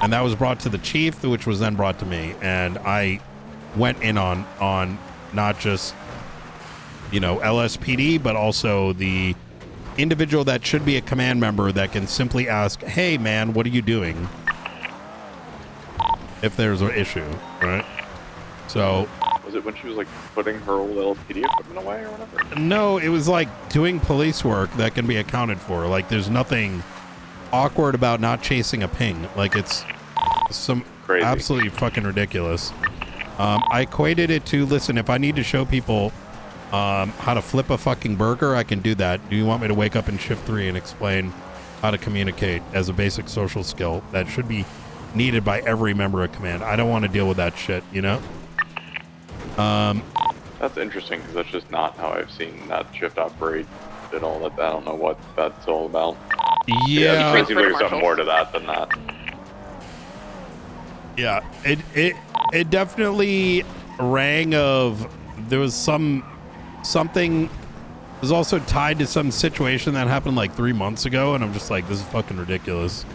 And that was brought to the chief, which was then brought to me. And I went in on not just, you know, LSPD, but also the individual that should be a command member that can simply ask, hey, man, what are you doing? If there's an issue, right? So... Was it when she was like putting her old LSPD equipment away or whatever? No, it was like doing police work that can be accounted for. Like there's nothing awkward about not chasing a ping. Like it's some crazy, absolutely fucking ridiculous. I equated it to, listen, if I need to show people how to flip a fucking burger, I can do that. Do you want me to wake up in shift 3 and explain how to communicate as a basic social skill that should be needed by every member of command? I don't want to deal with that shit, you know? That's interesting because that's just not how I've seen that shift operate at all. That I don't know what that's all about. Yeah, it seems like there's something more to that than that. Yeah, it definitely rang of, there was something was also tied to some situation that happened like 3 months ago, and I'm just like, this is fucking ridiculous.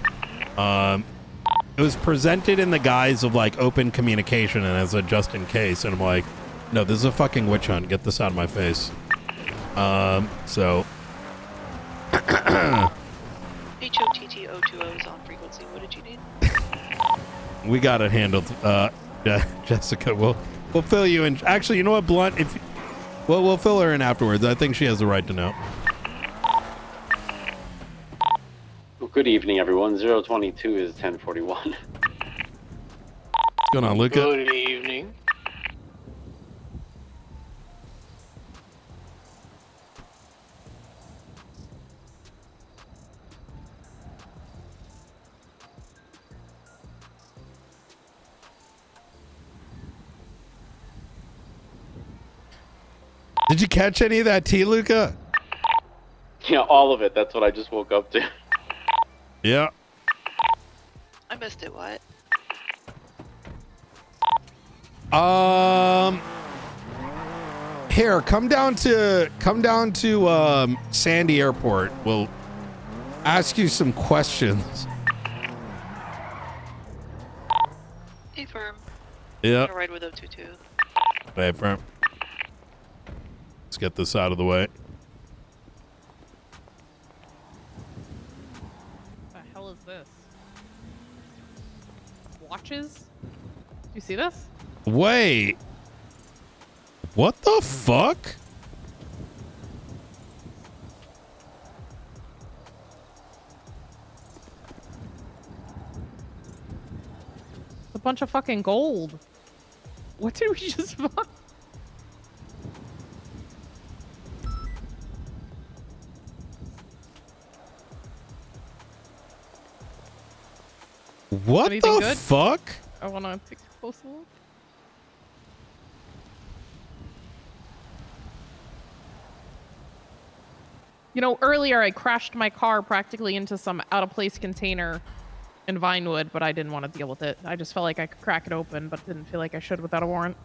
It was presented in the guise of like open communication and as a just in case, and I'm like, no, this is a fucking witch hunt. Get this out of my face. So HOTT020 is on frequency. What did you need? we got it handled. Jessica, we'll fill you in. Actually, you know what, Blunt? We'll fill her in afterwards. I think she has the right to know. Well, good evening, everyone. 022 is 1041. What's going on, Luca? Good evening. Did you catch any of that tea, Luca? Yeah, all of it. That's what I just woke up to. Yeah. I missed it. What? Here, come down to Sandy Airport. We'll ask you some questions. Hey, firm. Yeah. I'm gonna ride with 022. Hey, firm. Let's get this out of the way. What the hell is this? Watches? Do you see this? Wait. What the fuck? A bunch of fucking gold. What did we just find? What Anything the good? fuck? I want to take a close look. You know, earlier I crashed my car practically into some out-of-place container in Vinewood, but I didn't want to deal with it. I just felt like I could crack it open, but didn't feel like I should without a warrant.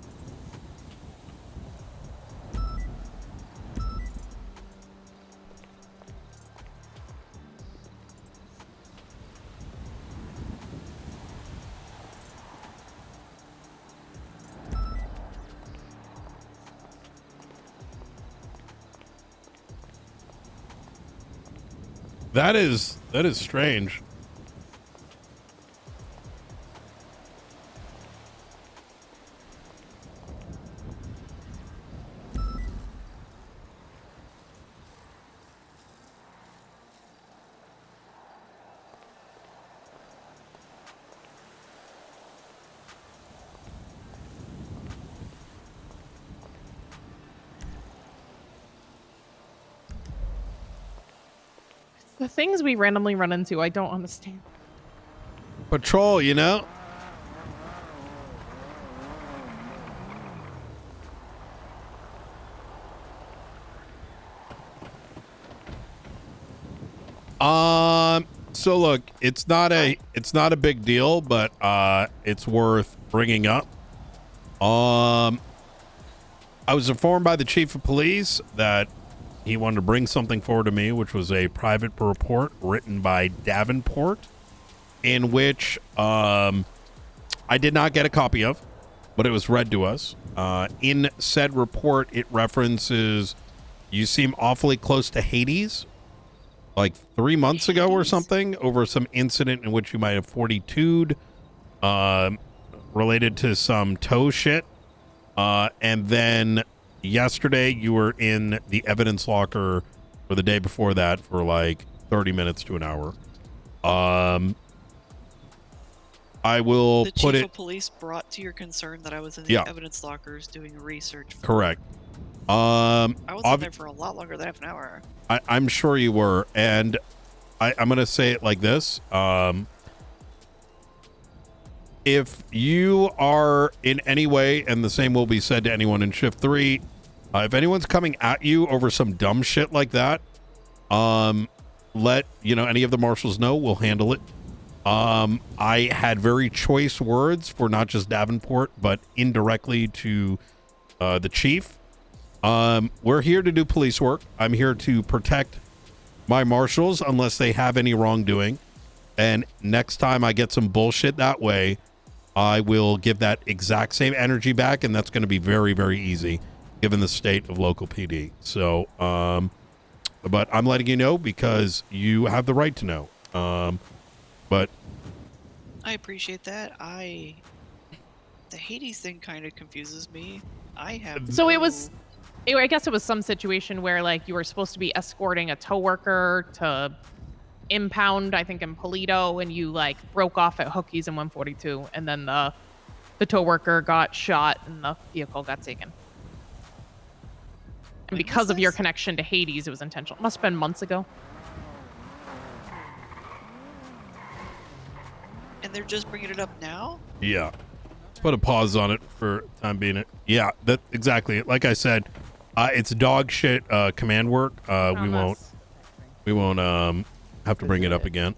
That is strange. The things we randomly run into, I don't understand. Patrol, you know? So look, it's not a big deal, but it's worth bringing up. I was informed by the chief of police that he wanted to bring something forward to me, which was a private report written by Davenport, in which I did not get a copy of, but it was read to us. In said report, it references you seem awfully close to Hades, like 3 months ago or something, over some incident in which you might have 42'd, related to some tow shit. And then yesterday you were in the evidence locker, or the day before that, for like 30 minutes to an hour. I will the put chief it. of police brought to your concern that I was in the evidence lockers doing research. Correct. I was in there for a lot longer than half an hour. I'm sure you were, and I'm going to say it like this. If you are in any way, and the same will be said to anyone in Shift 3, if anyone's coming at you over some dumb shit like that, let any of the marshals know. We'll handle it. I had very choice words for not just Davenport, but indirectly to the chief. We're here to do police work. I'm here to protect my marshals unless they have any wrongdoing. And next time I get some bullshit that way, I will give that exact same energy back, and that's going to be very, very easy given the state of local PD. So, but I'm letting you know because you have the right to know. But I appreciate that. The Hades thing kind of confuses me. I guess it was some situation where like you were supposed to be escorting a tow worker to impound, I think in Polito, and you like broke off at Hookies in 142, and then the tow worker got shot and the vehicle got taken. And because of your connection to Hades, it was intentional. It must have been months ago. And they're just bringing it up now? yeah, let's put a pause on it for time being. Yeah, that exactly. Like I said, it's dog shit command work. We won't have to bring it up again.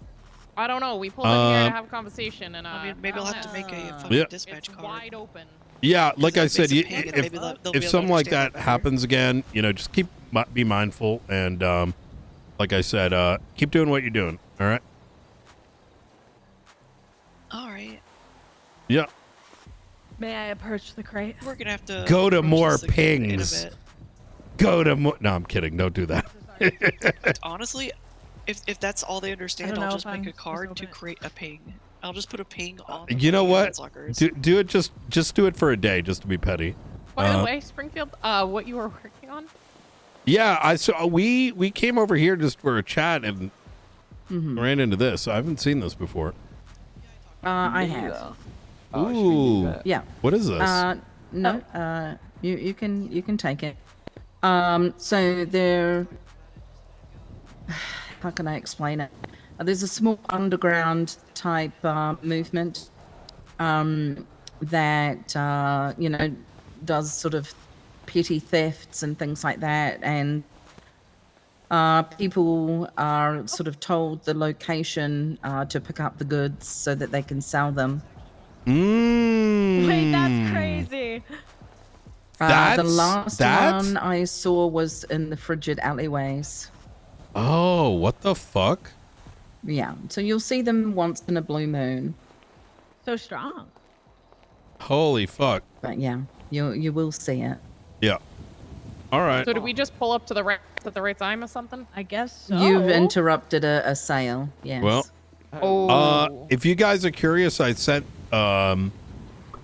I don't know. We pulled in here to have a conversation, and I mean, maybe I'll have to make a fucking dispatch card. Wide open. Yeah, like I said, if if something like that happens again, just be mindful, and like I said, keep doing what you're doing. All right. All right. Yeah. May I approach the crate? We're gonna have to go to approach more this again in a pings. bit. Go to more. No, I'm kidding. Don't do that. Honestly, if that's all they understand, I'll just make I'm a card to create a ping. I'll just put a ping on. You know what? Lockers. Do it. Just do it for a day, just to be petty. By the way, Springfield, what you were working on? Yeah, we came over here just for a chat and ran into this. I haven't seen this before. I have. Ooh. Yeah. What is this? No. You can take it. So there. How can I explain it? There's a small underground type movement that does sort of petty thefts and things like that, and people are sort of told the location to pick up the goods so that they can sell them. Wait, that's crazy. The last one I saw was in the frigid alleyways. Oh, what the fuck? Yeah, so you'll see them once in a blue moon. So strong. Holy fuck. But yeah, you will see it. Yeah. All right. So did we just pull up to the right at the right time or something? I guess so. You've interrupted a sale. Yes. Well, if you guys are curious, I sent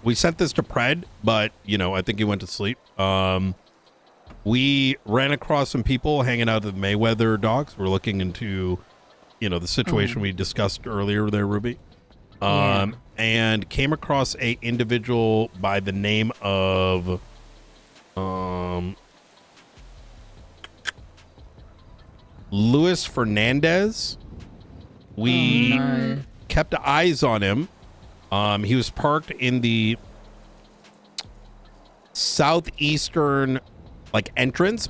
we sent this to Pred, but I think he went to sleep. We ran across some people hanging out at the Mayweather docks. We're looking into, the situation we discussed earlier there, Ruby. And came across a individual by the name of Luis Fernandez. We kept eyes on him. He was parked in the southeastern back entrance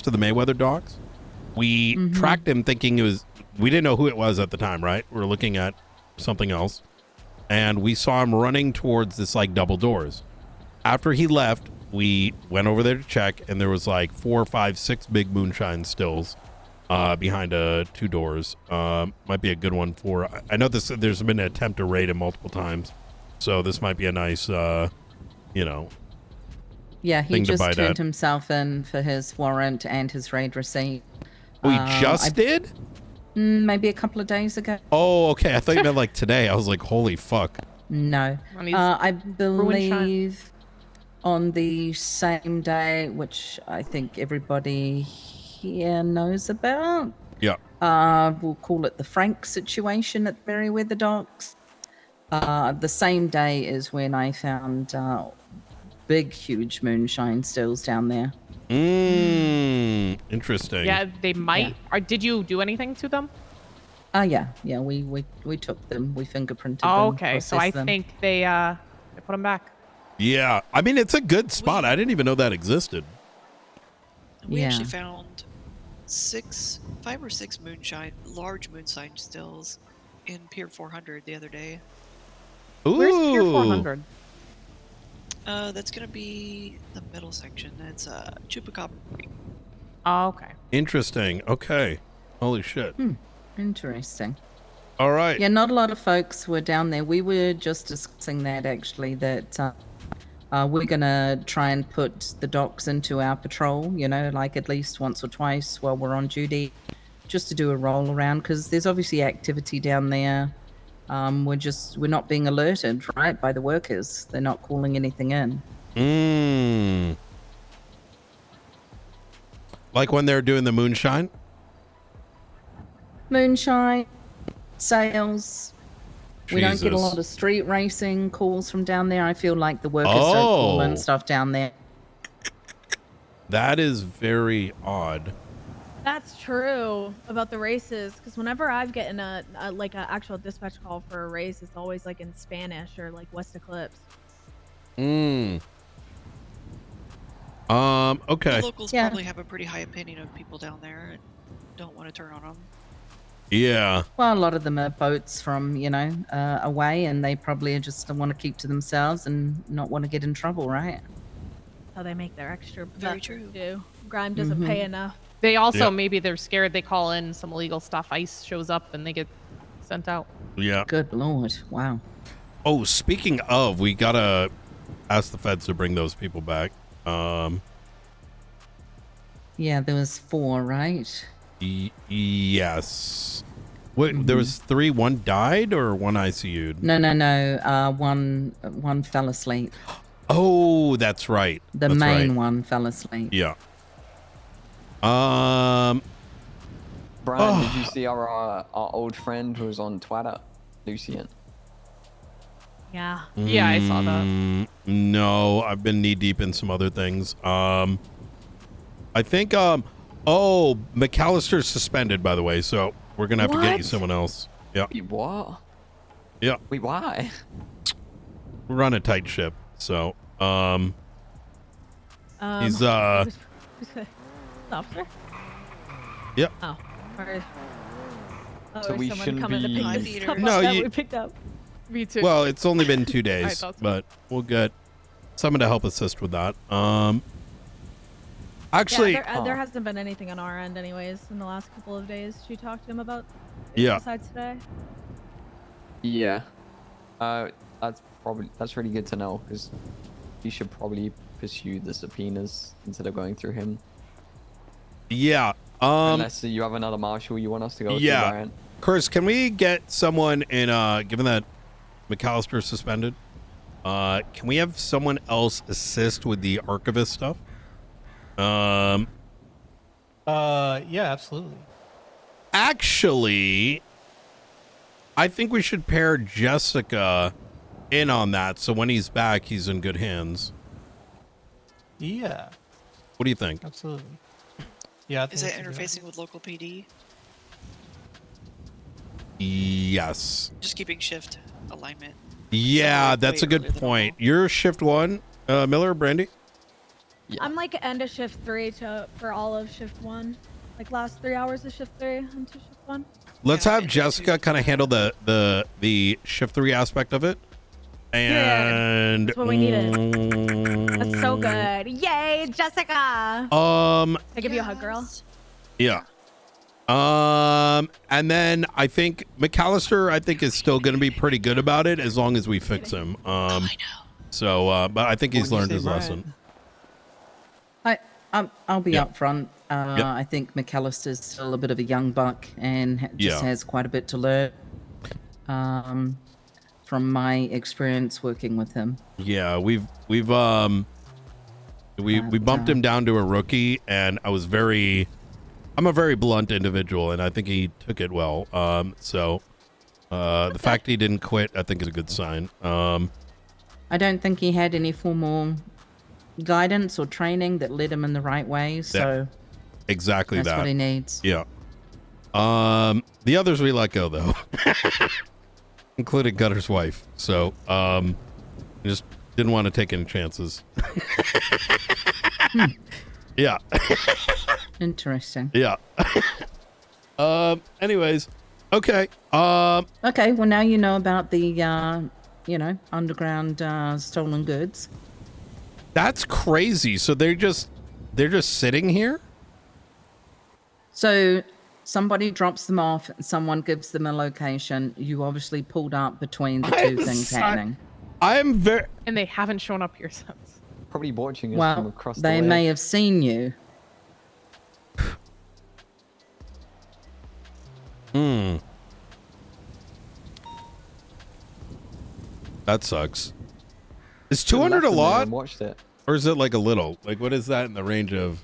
to the Mayweather docks. We tracked him thinking we didn't know who it was at the time, right? We were looking at something else. And we saw him running towards this double doors. After he left, we went over there to check, and there was like 4, 5, 6 big moonshine stills behind 2 doors. Might be a good one for. I know there's been an attempt to raid him multiple times, so this might be a nice, Yeah, he just turned himself in for his warrant and his raid receipt. Oh, he just did? Maybe a couple of days ago. Oh, okay. I thought you meant like today. I was like, holy fuck. No. I believe on the same day, which I think everybody here knows about. Yeah. We'll call it the Frank situation at Merryweather Docks. The same day is when I found big, huge moonshine stills down there. Interesting. Yeah, they might. Or did you do anything to them? Yeah, we took them. We fingerprinted them. Oh, okay. So I processed them. think they put them back. Yeah. I mean, it's a good spot. I didn't even know that existed. We actually found 5 or 6 large moonshine stills in Pier 400 the other day. Ooh. Where's Pier 400? That's gonna be the middle section. It's Chupacabra. Oh, okay. Interesting. Okay. Holy shit. Interesting. All right. Yeah, not a lot of folks were down there. We were just discussing that actually, that we're gonna try and put the docks into our patrol, like at least once or twice while we're on duty, just to do a roll around, because there's obviously activity down there. We're not being alerted, right, by the workers. They're not calling anything in. Like when they're doing the moonshine? Moonshine, sales. We don't get a lot of street racing calls from down there. I feel like the workers don't call in stuff down there. That is very odd. That's true about the races, because whenever I've gotten a actual dispatch call for a race, it's always like in Spanish or like West Eclipse. Okay. The locals probably have a pretty high opinion of people down there and don't want to turn on them. Yeah. Well, a lot of them are boats from, away, and they probably just want to keep to themselves and not want to get in trouble, right? How they make their extra. Very true. Do. Grime doesn't pay enough. They also maybe they're scared. They call in some illegal stuff. ICE shows up and they get sent out. Yeah. Good Lord. Wow. Oh, speaking of, we gotta ask the feds to bring those people back. Yeah, there was 4, right? Yes. Wait, there was 3. 1 died or 1 ICU'd? No. One fell asleep. Oh, that's right. The That's main right. one fell asleep. Yeah. Brian, did you see our old friend who was on Twitter, Lucian? Yeah. Yeah, I saw that. No, I've been knee deep in some other things. I think McAllister's suspended, by the way, so we're gonna have to get you someone else. Yeah. What? Yeah. Wait, why? We're on a tight ship, so he's Officer? Yep. Oh. So we shouldn't coming to be- pick this stuff No, up that you- we picked up. Me too. well, it's only been 2 I days, thought so. but we'll get someone to help assist with that. Actually, Yeah, there hasn't been anything on our end anyways in the last couple of days. Did you talk to him about Yeah. besides today? Yeah. That's really good to know, because you should probably pursue the subpoenas instead of going through him. yeah. Unless you have another marshal you want us to go through, Brian. Chris, can we get someone in, given that McAllister's suspended, can we have someone else assist with the archivist stuff? Yeah, absolutely. Actually, I think we should pair Jessica in on that, so when he's back, he's in good hands. Yeah. What do you think? Absolutely. Yeah. I think Is that that's a good interfacing with local PD? Yes. Just keeping shift alignment. Yeah, So that's a way good earlier than point. You're shift 1, Miller, Brandy? I'm like end of shift 3 for all of shift 1. Like last 3 hours of shift 3 into shift 1. Let's have Jessica kind of handle the shift 3 aspect of it, And That's what we needed. That's so good. Yay, Jessica. Um. I give you a hug, girl. Yeah. And then I think McAllister, I think, is still going to be pretty good about it as long as we fix him. I know. So, but I think he's learned his lesson. I'll be Yep. upfront. I think McAllister's still a bit of a young buck and just has quite a bit to learn. From my experience working with him. Yeah, we bumped him down to a rookie, and I'm a very blunt individual, and I think he took it well. So the fact he didn't quit, I think, is a good sign. I don't think he had any formal guidance or training that led him in the right way. So exactly that's that. what he needs. Yeah. The others we let go though, including Gutter's wife. So just didn't want to take any chances. Yeah. Interesting. Yeah. Anyways, okay. Okay. Well, now you know about the underground stolen goods. That's crazy. So they're just sitting here? So somebody drops them off, someone gives them a location. You obviously pulled up between the two things happening. I'm very... And they haven't shown up here since. Probably watching us from Well, across the they way. may have seen you. That sucks. Is 200 a lot? Watched it. Or is it like a little? Like, what is that in the range of?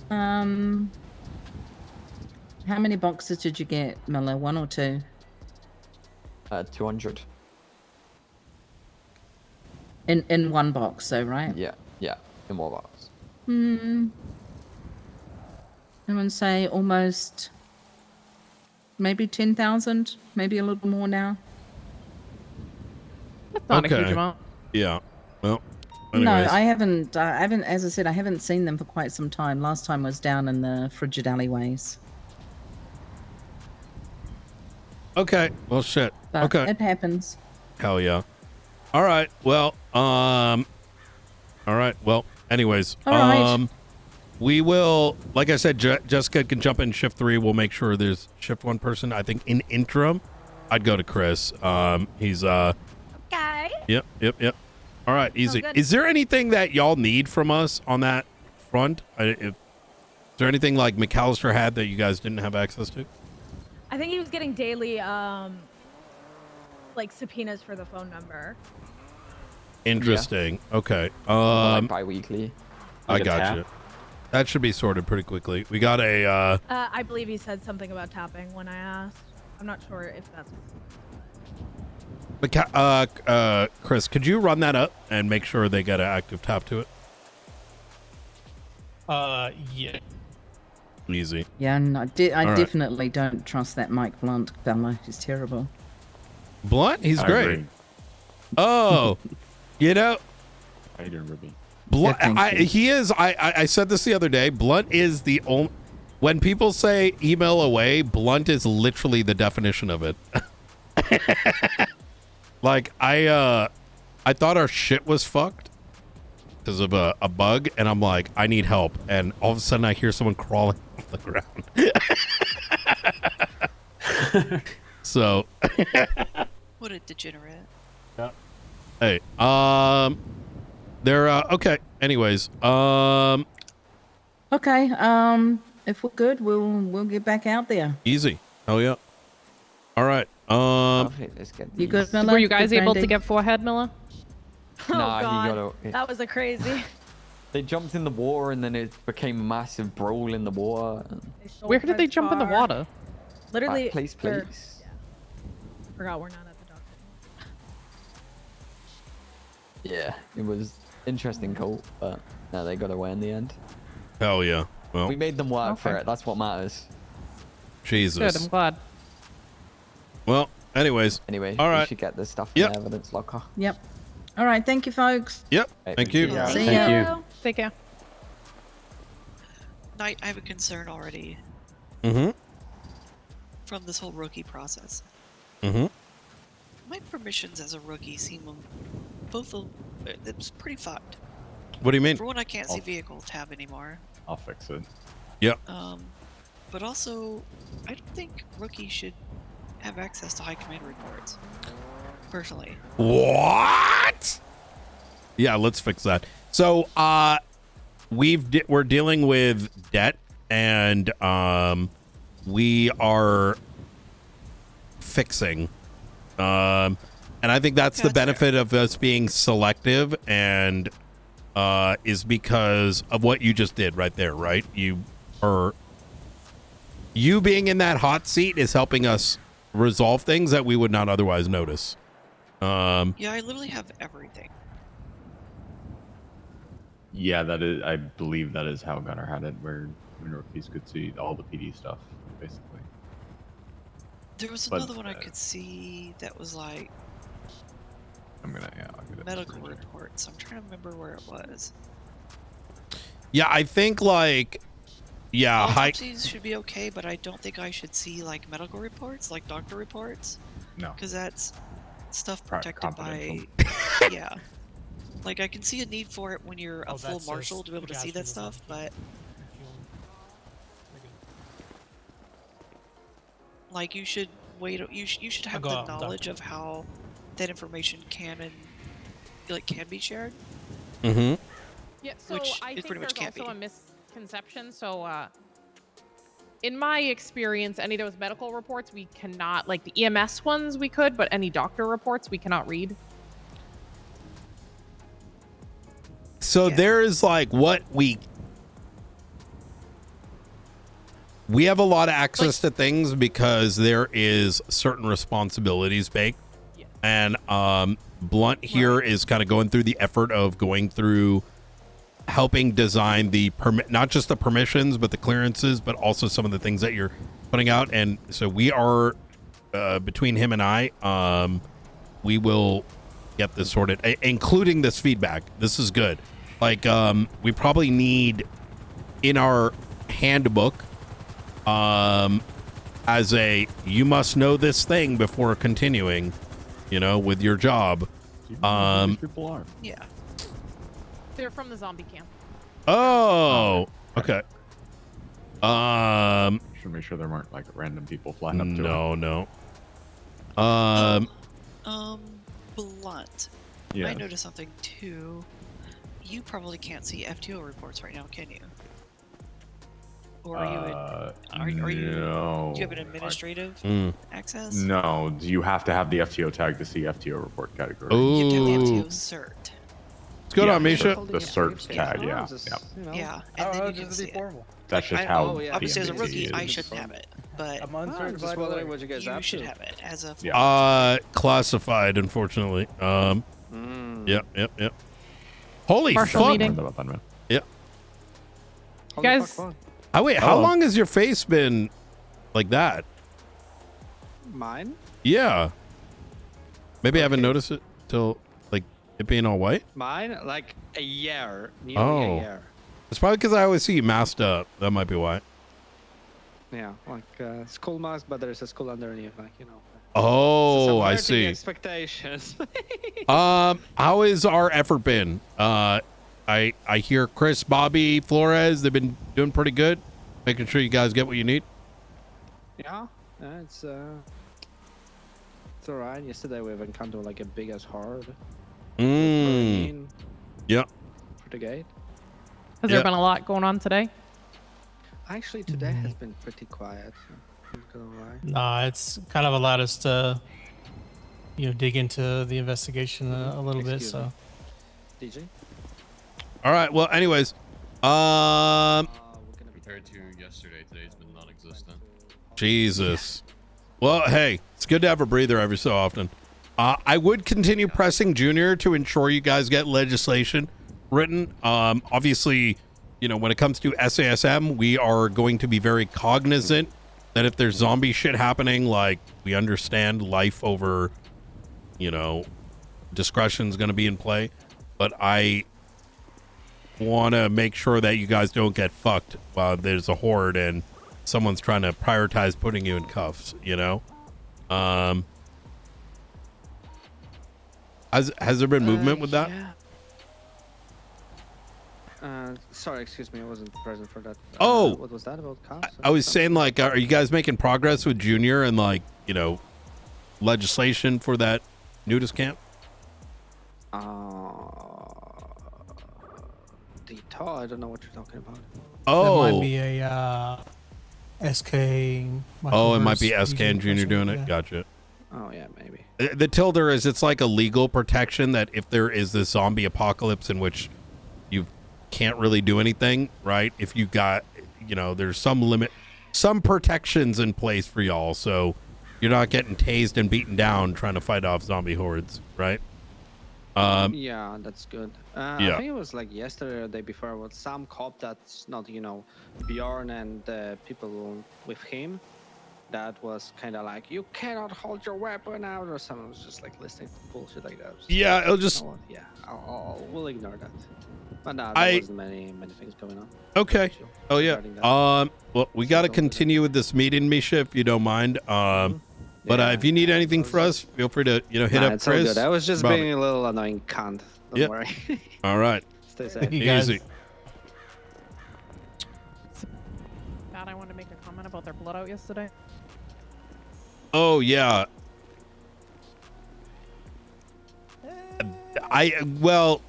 How many boxes did you get, Miller? 1 or 2? 200. In one box, so right? Yeah, in one box. I would say almost, maybe 10,000, maybe a little more now. That's not a huge amount. Yeah. Well, No, anyways. I haven't, as I said, I haven't seen them for quite some time. Last time was down in the frigid alleyways. Okay. Well, shit. But Okay. it happens. Hell yeah. All right. Well, all right. Well, anyways, All right. we will, like I said, Jessica can jump in shift 3. We'll make sure there's shift 1 person. I think in interim, I'd go to Chris. He's, Okay. Yep. All right. Easy. good. Is there anything that y'all need from us on that front? Is there anything like McAllister had that you guys didn't have access to? I think he was getting daily like subpoenas for the phone number. Interesting. Okay. Like bi-weekly. I got you. That should be sorted pretty quickly. We got a I believe he said something about tapping when I asked. I'm not sure if that's. Chris, could you run that up and make sure they get an active tap to it? Yeah. Easy. Yeah, and I All right. definitely don't trust that Mike Blunt fella. He's terrible. Blunt? He's I great. agree. Oh, you know, How you doing, Ruby? Blunt. Yeah, thank you. He is. I said this the other day. Blunt is the only. When people say email away, Blunt is literally the definition of it. Like I thought our shit was fucked because of a bug, and I'm like, I need help, and all of a sudden I hear someone crawling off the ground. So, What a degenerate. hey, they're okay. Anyways, Okay, if we're good, we'll get back out there. easy. Oh yeah. All right. Let's get You good, these. Miller? Were you guys Good able to Brandy? get forehead, Miller? Oh Nah, he God, got that was a crazy. They jumped in the water and then it became a massive brawl in the water. They stole Where did they Fred's jump in the car. water? Literally. Please, they're- please. Forgot we're not at the doctor. Yeah, it was interesting call, but no, they got away in the end. Hell yeah. Well, We made them work for Okay. it. That's what matters. Jesus. Good, I'm glad. Well, anyways. Anyway, All we right. should get this stuff Yep. in the evidence locker. Yep. All right, thank you, folks. Yep. Right, Thank you. Yeah. See Thank ya. you. Take care. Knight, I have a concern already Mm-hmm. from this whole rookie process. Mm-hmm. My permissions as a rookie seem both of it's pretty fucked. What do you mean? For one, I can't see vehicle tab anymore. I'll fix it. Yep. But also, I don't think rookies should have access to high command reports. Personally. What? Yeah, let's fix that. So, we're dealing with debt, and we are fixing. And I think that's the benefit of us being selective, and is because of what you just did right there, right? You being in that hot seat is helping us resolve things that we would not otherwise notice. Yeah, I literally have everything. Yeah, that is. I believe that is how Gunner had it, where rookies could see all the PD stuff, basically. There was another one I could see that was like I'll get it. medical reports. I'm trying to remember where it was. Yeah, I think like, yeah, Autopsies should be okay, but I don't think I should see like medical reports, like doctor reports. No. Because that's stuff protected by. Yeah. Like I can see a need for it when you're a full marshal to be able to see that stuff, but. Like you should wait. You should have the knowledge of how that information can be shared. Mm-hmm. Yeah. So Which I it think pretty much there's can't also be. a misconception. So in my experience, any of those medical reports we cannot, like the EMS ones we could, but any doctor reports we cannot read. So there is like what we have a lot of access to things because there is certain responsibilities baked. And Blunt here is kind of going through the effort of going through helping design the not just the permissions, but the clearances, but also some of the things that you're putting out. And so we are between him and I, we will get this sorted, including this feedback. This is good. Like we probably need in our handbook as a you must know this thing before continuing, you know, with your job. People are. Yeah. They're from the zombie camp. Oh, okay. Should make sure there weren't like random people flying up to no. Blunt. Yeah. I noticed something too. You probably can't see FTO reports right now, can you? Or are you? No. Do you have an administrative access? No. Do you have to have the FTO tag to see FTO report category? You have to have the FTO cert. What's going on, Misha? The cert tag, yeah. Yeah, and then you can see it. That's just how. Obviously, as a PMDC rookie, is. I shouldn't have it, but I'm uncertified wondering what you guys you should have it as a. Classified, unfortunately. Yep. Holy Marshal fuck! meeting. Yep. You guys. Oh wait, how long has your face been like that? Mine? Yeah. Maybe I haven't noticed it till like it being all white. Mine? Like a year. Nearly a year. It's probably because I always see you masked up. That might be why. Yeah, like skull mask, but there's a skull underneath, like, you know. Oh, I see. Expectations. How has our effort been? I hear Chris, Bobby, Flores, they've been doing pretty good, making sure you guys get what you need. Yeah, it's alright. Yesterday we've encountered like a big ass horde. Yeah. Pretty good. Has there been a lot going on today? Actually, today has been pretty quiet. I'm not gonna lie. Nah, it's kind of allowed us to, dig into the investigation a little bit. So. DJ. All right. Well, anyways, compared to yesterday, today's been non-existent. Jesus. Well, hey, it's good to have a breather every so often. I would continue pressing Junior to ensure you guys get legislation written. Obviously, when it comes to SASM, we are going to be very cognizant that if there's zombie shit happening, like, we understand life over, discretion is going to be in play. But I want to make sure that you guys don't get fucked while there's a horde and someone's trying to prioritize putting you in cuffs, Has there been movement with that? Yeah. Sorry, excuse me, I wasn't present for that. Oh, what was that about cops? I was saying, like, are you guys making progress with Junior and, like, you know, legislation for that nudist camp? I don't know what you're talking about. Oh, That might be a SK. Oh, it might be Microverse SK and Junior doing it. yeah. Gotcha. Oh yeah, maybe. The tilder is it's like a legal protection that if there is this zombie apocalypse in which you can't really do anything, right? If you got, you know, there's some limit, some protections in place for y'all, so you're not getting tased and beaten down trying to fight off zombie hordes, right? Yeah, that's good. yeah. I think it was like yesterday or the day before with some cop that's not, you know, Bjorn and the people with him. That was kind of like, you cannot hold your weapon out, or someone was just like listening to bullshit like that. Yeah, it'll just. You know what? Yeah, we'll ignore that. But no, there wasn't many things going on. Okay. Oh yeah. regarding that. Well, we got to continue with this meeting, Misha, if you don't mind. But if you need anything for us, feel free to hit Nah, up it's all Chris. good. I was just about being it. a little annoying cunt. Don't Yep. worry. All right. Stay safe. Easy. God, I wanted to make a comment about their blood out yesterday. Oh yeah.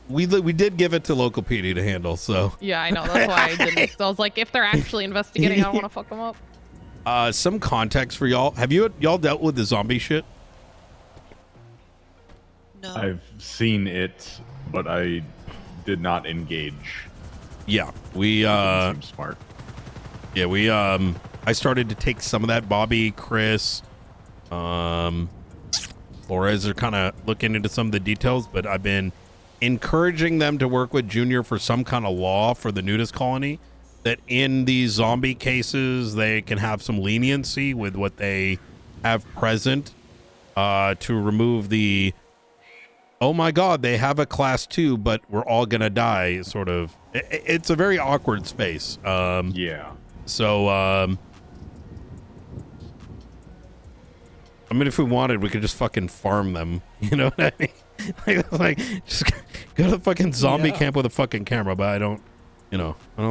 We did give it to local PD to handle, so. Yeah, I know. That's why I didn't. So I was like, if they're actually investigating, I don't want to fuck them up. Some context for y'all. Have y'all dealt with the zombie shit? No. I've seen it, but I did not engage. Yeah, we Seems smart. Yeah, we I started to take some of that. Bobby, Chris, Flores are kind of looking into some of the details, but I've been encouraging them to work with Junior for some kind of law for the nudist colony, that in these zombie cases they can have some leniency with what they have present, to remove the, oh my god, they have a class 2 but we're all gonna die sort of. It's a very awkward space. Yeah. So I mean, if we wanted, we could just fucking farm them. You know what I mean? like just go to the fucking zombie camp with a fucking camera. But I don't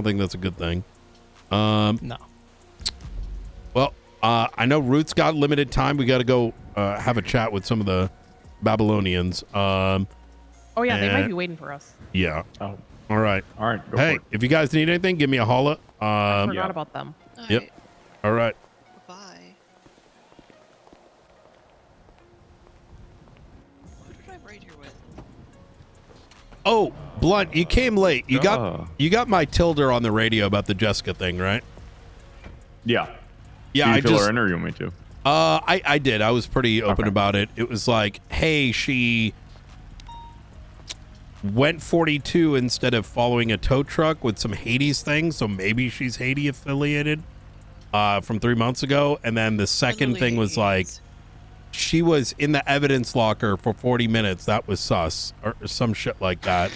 think that's a good thing. No. Well, I know Ruth's got limited time. We got to go have a chat with some of the Babylonians. Oh yeah, they might and- be waiting for us. Yeah. Oh. All right. All right. Go Hey, for it. if you guys need anything, give me a holla. I forgot about them. Yep. All right. Bye. Who did I ride here with? Oh, Blunt, you came late. You got my tilder on the radio about the Jessica thing, right? Yeah. Yeah, Did you I fill just her in, or you want me to? I did. I was pretty open Okay. about it. It was like, hey, she went 42 instead of following a tow truck with some Hades thing, so maybe she's Haiti affiliated from 3 months ago. And then the second thing was like, she was in the evidence locker for 40 minutes. That was sus, or some shit like that.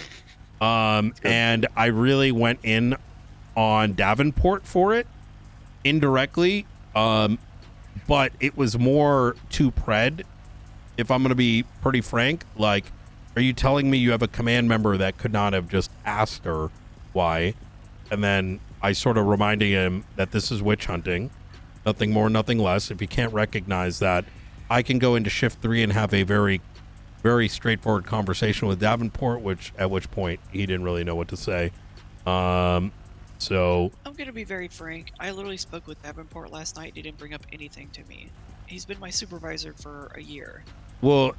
And I really went in on Davenport for it indirectly. But it was more to pred, if I'm going to be pretty frank. Like, are you telling me you have a command member that could not have just asked her why? And then I sort of reminded him that this is witch hunting. Nothing more, nothing less. If you can't recognize that, I can go into shift 3 and have a very, very straightforward conversation with Davenport, at which point he didn't really know what to say. So I'm gonna be very frank. I literally spoke with Davenport last night. He didn't bring up anything to me. He's been my supervisor for a year. Well,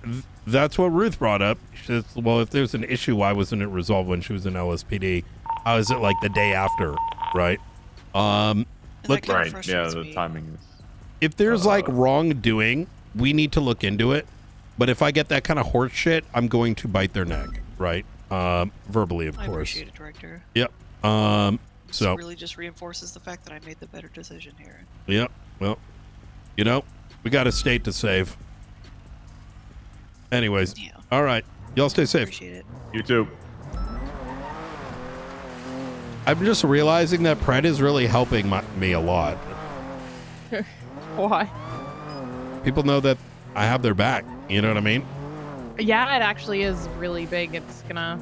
that's what Ruth brought up. She says, well, if there's an issue, why wasn't it resolved when she was in LSPD? How is it like the day after, right? Look, Right. Yeah, the timing is. if there's like wrongdoing, we need to look into it. But if I get that kind of horse shit, I'm going to bite their neck, right? Verbally, of I course. appreciate it, Director. Yep. So. This really just reinforces the fact that I made the better decision here. Yep. Well, you know, we got a state to save. Anyways, all right. Y'all stay safe. Appreciate it. You too. I'm just realizing that Pred is really helping me a lot. Why? People know that I have their back. You know what I mean? Yeah, it actually is really big. It's gonna...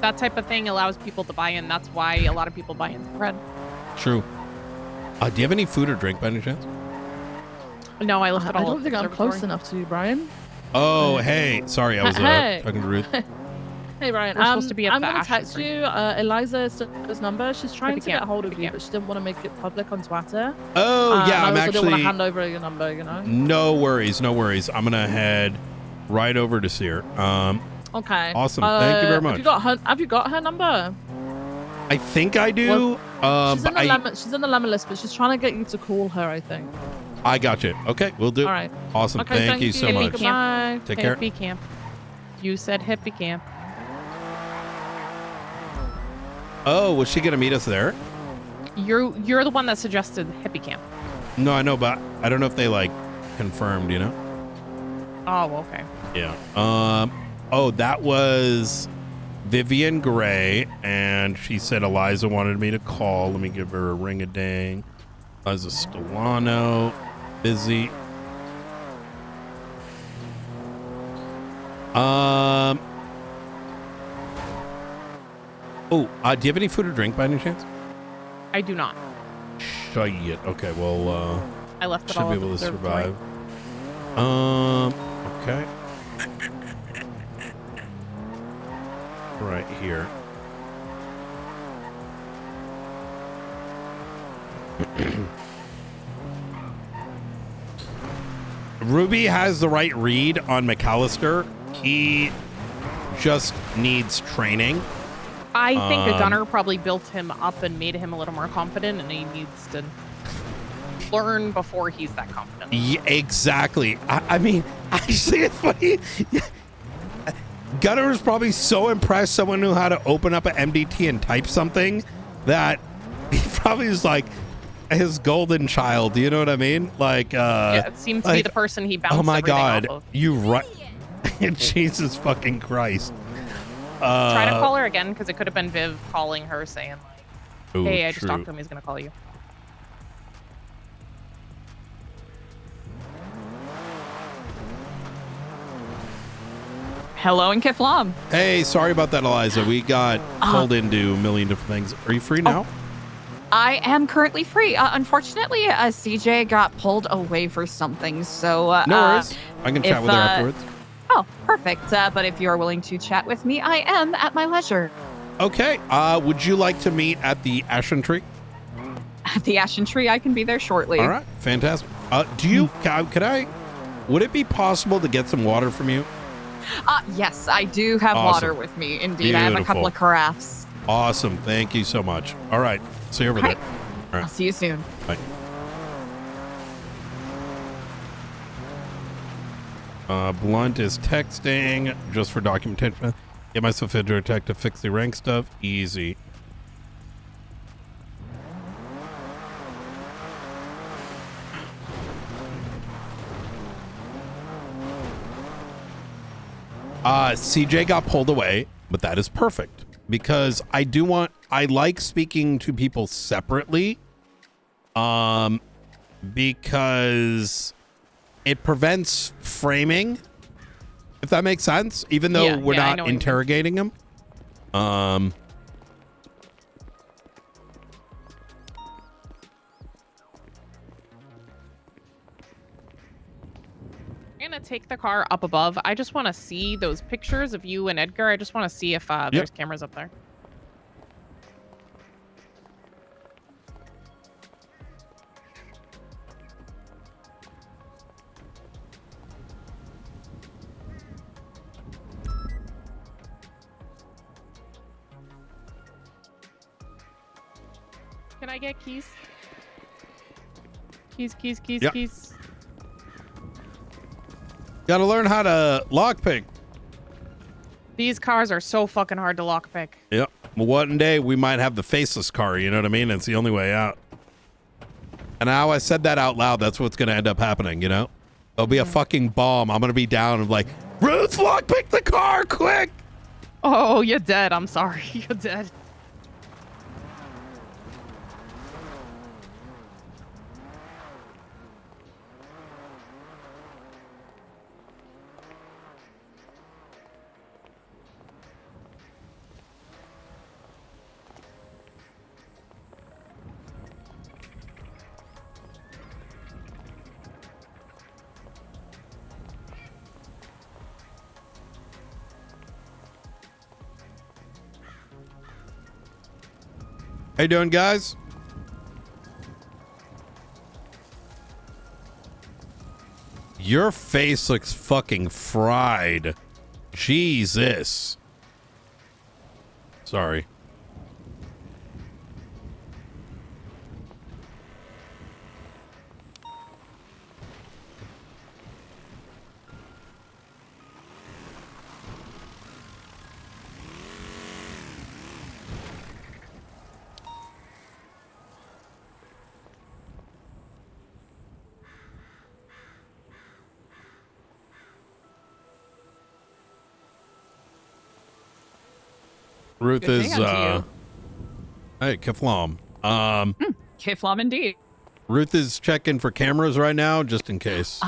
That type of thing allows people to buy in. That's why a lot of people buy into bread. True. Do you have any food or drink by any chance? No, I left it all. I don't think I'm close enough to you, Brian. Oh, hey. Sorry, I was talking to Ruth. Hey, Brian. We're supposed to be at I'm the going to Ashton text tree. you Eliza's number. She's trying to get a hold of you, but she didn't want to make it public on Twitter. Oh, yeah, I'm I also didn't want actually... to hand over your number, you know? No worries, no worries. I'm going to head right over to see her. Okay. Awesome. Thank you very much. Have you got her number? I think I do. Well, she's in the lemon list, but she's trying to get you to call her, I think. I got you. Okay, we'll do. All right. Awesome. Okay, thank you so much. Goodbye. Take care. Hippie camp. You said hippie camp. Oh, was she going to meet us there? You're the one that suggested hippie camp. No, I know, but I don't know if they like confirmed, you know? Oh, okay. Yeah. Oh, that was Vivian Gray, and she said Eliza wanted me to call. Let me give her a ring-a-ding. Eliza Stolano, busy. Oh, do you have any food or drink by any chance? I do not. Shit. Okay, well, I left it should all be at the able to observatory. survive. Okay. Right here. Ruby has the right read on McAllister. He just needs training. I think a gunner probably built him up and made him a little more confident, and he needs to learn before he's that confident. Yeah, exactly. I mean, actually, it's funny. Gunner was probably so impressed someone knew how to open up an MDT and type something that he probably was like his golden child. You know what I mean? Like, yeah, it seemed to be the person he bounced. Oh my everything God, off of. you right? Jesus fucking Christ! Try to call her again, because it could have been Viv calling her saying like, Ooh, "Hey, I just true. talked to him. He's gonna call you." Hello in Kiflam. Hey, sorry about that, Eliza. We got pulled into a million different things. Are you free now? I am currently free. Unfortunately, CJ got pulled away for something, so... No worries. I can chat with her afterwards. Oh, perfect. But if you are willing to chat with me, I am at my leisure. Okay. Would you like to meet at the Ashen Tree? At the Ashen Tree, I can be there shortly. All right. Fantastic. Do you... Could I... Would it be possible to get some water from you? Yes, I do have Awesome. water with me. Indeed, I have a couple Beautiful. of carafes. Awesome. Thank you so much. All right. See you over All right. there. All I'll right. see you soon. Bye. Blunt is texting just for documentation. Get myself into a tech to fix the rank stuff. Easy. CJ got pulled away, but that is perfect because I like speaking to people separately. Because it prevents framing, if that makes sense, even though we're not interrogating them. I'm gonna take the car up above. I just want to see those pictures of you and Edgar. I just want to see if there's cameras up there. Can I get keys? Keys. Yep. Keys. Got to learn how to lockpick. These cars are so fucking hard to lockpick. Yep. Well, one day we might have the faceless car. You know what I mean? It's the only way out. And now I said that out loud. That's what's going to end up happening, you know? There'll be a fucking bomb. I'm going to be down and like, Ruth, lockpick the car, quick! Oh, you're dead. I'm sorry. You're dead. How you doing, guys? Your face looks fucking fried. Jesus. Sorry. Ruth Good is day unto you. hey, Kiflam. Kiflam indeed. Ruth is checking for cameras right now, just in case.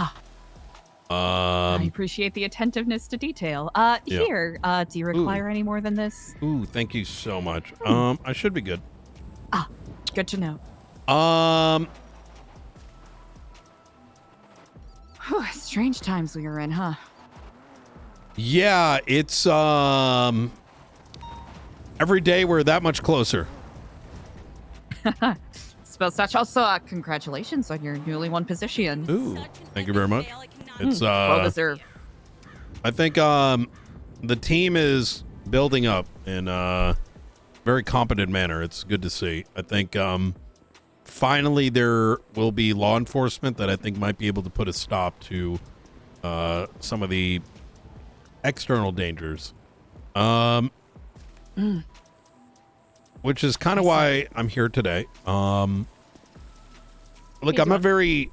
I appreciate the attentiveness to detail. Here, do you require any more than this? Ooh, thank you so much. I should be good. Good to know. Whew, strange times we are in, huh? Yeah, it's every day we're that much closer. Suppose such also congratulations on your newly won position. Ooh, thank you very much. It's well deserved. I think the team is building up in a very competent manner. It's good to see. I think finally there will be law enforcement that I think might be able to put a stop to some of the external dangers. Which is kind of why I'm here today. Look, I'm a very...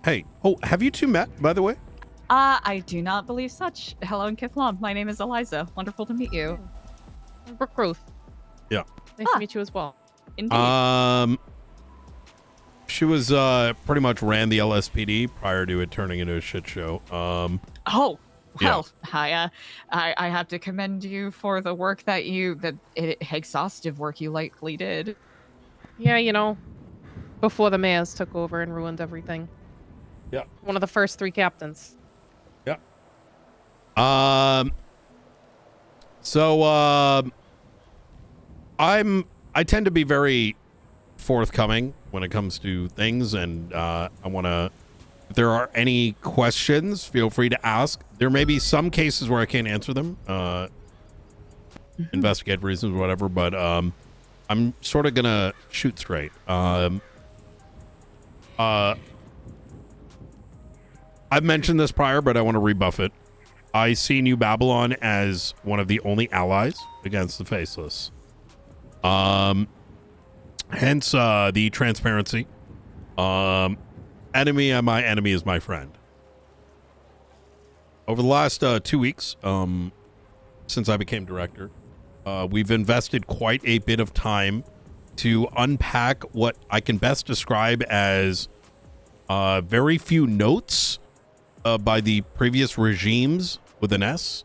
Hey, have you two met, by the way? I do not believe such. Hello, Kiflam. My name is Eliza. Wonderful to meet you. Brooke Ruth. Yeah. Nice to meet you as well. Indeed. She was pretty much ran the LSPD prior to it turning into a shit show. Well, I have to commend you for the work that exhaustive work you likely did. Yeah, you know, before the mayors took over and ruined everything. Yeah. One of the first 3 captains. Yeah. I tend to be very forthcoming when it comes to things, and I want to, if there are any questions, feel free to ask. There may be some cases where I can't answer them, investigate reasons, whatever, but I'm sort of gonna shoot straight. I've mentioned this prior, but I want to rebuff it. I see New Babylon as one of the only allies against the Faceless. Hence the transparency. Enemy and my enemy is my friend. Over the last 2 weeks, since I became director, we've invested quite a bit of time to unpack what I can best describe as very few notes by the previous regimes with an S,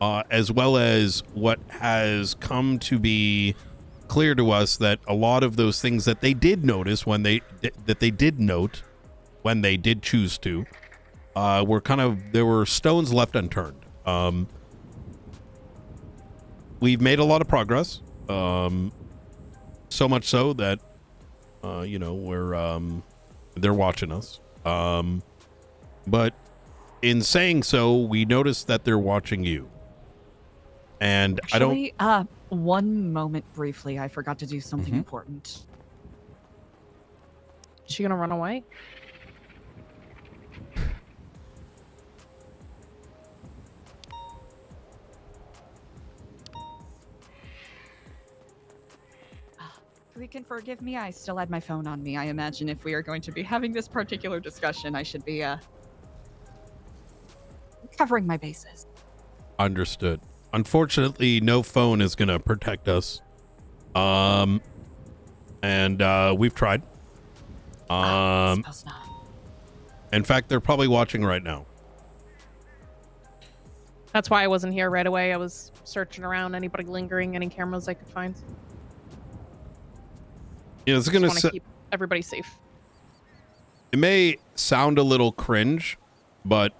as well as what has come to be clear to us that a lot of those things that they did notice when they did note when they did choose to were there were stones left unturned. We've made a lot of progress, so much so that they're watching us, but in saying so, we noticed that they're watching you. And actually, one moment briefly, I forgot to do something important. Is she gonna run away? If you can forgive me, I still had my phone on me. I imagine if we are going to be having this particular discussion, I should be covering my bases. Understood. Unfortunately, no phone is going to protect us. And we've tried. Suppose not. In fact, they're probably watching right now. That's why I wasn't here right away. I was searching around, anybody lingering, any cameras I could find. Yeah, it's going to keep everybody safe. It may sound a little cringe, but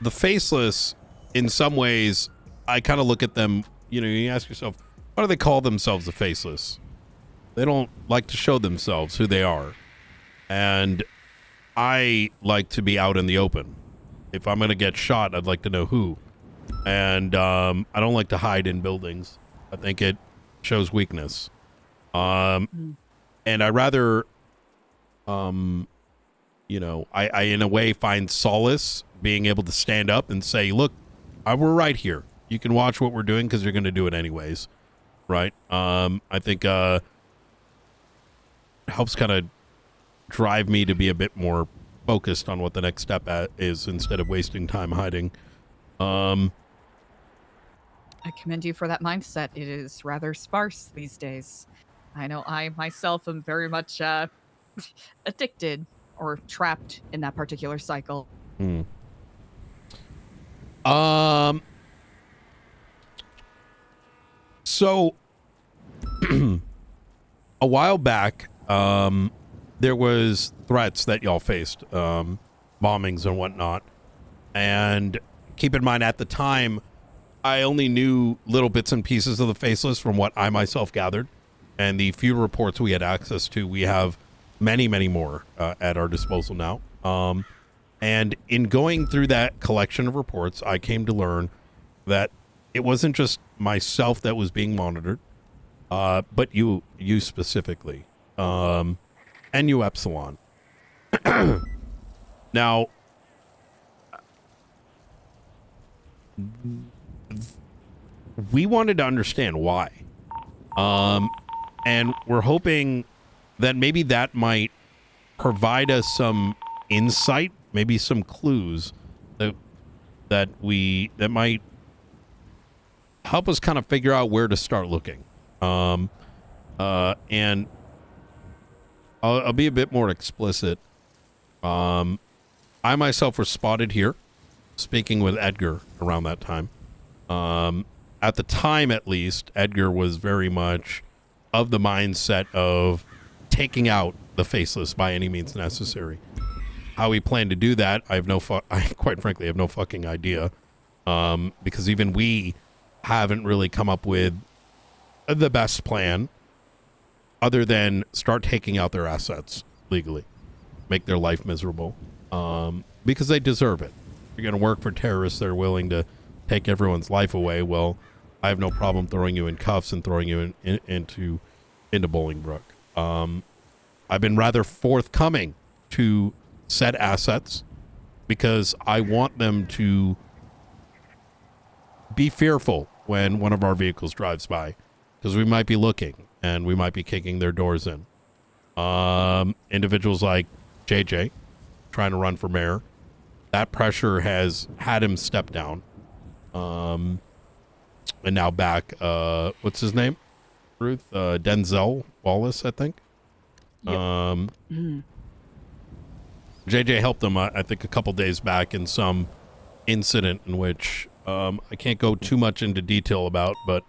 the Faceless, in some ways, I kind of look at them, you ask yourself, why do they call themselves the Faceless? They don't like to show themselves who they are. And I like to be out in the open. If I'm going to get shot, I'd like to know who. And I don't like to hide in buildings. I think it shows weakness. And I rather, you know, I in a way find solace being able to stand up and say, look, we're right here. You can watch what we're doing because you're going to do it anyways. Right? I think it helps kind of drive me to be a bit more focused on what the next step is instead of wasting time hiding. I commend you for that mindset. It is rather sparse these days. I know I myself am very much addicted or trapped in that particular cycle. So a while back, there was threats that y'all faced, bombings and whatnot. And keep in mind, at the time, I only knew little bits and pieces of the Faceless from what I myself gathered. And the few reports we had access to, we have many, many more at our disposal now. And in going through that collection of reports, I came to learn that it wasn't just myself that was being monitored, but you specifically, and you Epsilon. Now, we wanted to understand why. And we're hoping that maybe that might provide us some insight, maybe some clues that might help us kind of figure out where to start looking. And I'll be a bit more explicit. I myself was spotted here speaking with Edgar around that time. At the time, at least, Edgar was very much of the mindset of taking out the Faceless by any means necessary. How he planned to do that, I quite frankly have no fucking idea. Because even we haven't really come up with the best plan other than start taking out their assets legally, make their life miserable, because they deserve it. You're going to work for terrorists that are willing to take everyone's life away. Well, I have no problem throwing you in cuffs and throwing you into Bolingbrook. I've been rather forthcoming to said assets because I want them to be fearful when one of our vehicles drives by, because we might be looking and we might be kicking their doors in. Individuals like JJ trying to run for mayor, that pressure has had him step down. And now back, what's his name? Ruth? Denzel Wallace, I think. Yep. JJ helped him, I think, a couple days back in some incident in which I can't go too much into detail about, but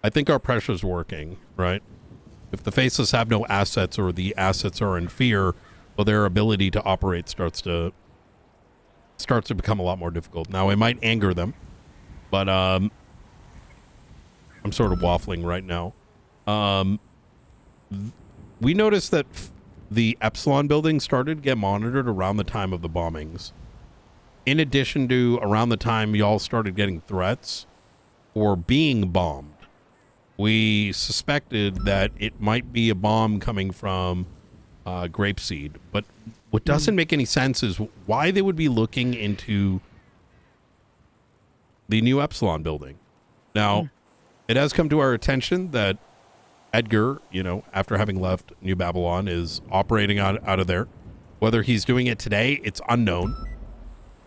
I think our pressure's working, right? If the Faceless have no assets or the assets are in fear, well, their ability to operate starts to become a lot more difficult. Now, it might anger them, but I'm sort of waffling right now. We noticed that the Epsilon building started to get monitored around the time of the bombings. In addition to around the time y'all started getting threats for being bombed, we suspected that it might be a bomb coming from Grapeseed. But what doesn't make any sense is why they would be looking into the new Epsilon building. Now, it has come to our attention that Edgar, after having left New Babylon, is operating out of there. Whether he's doing it today, it's unknown.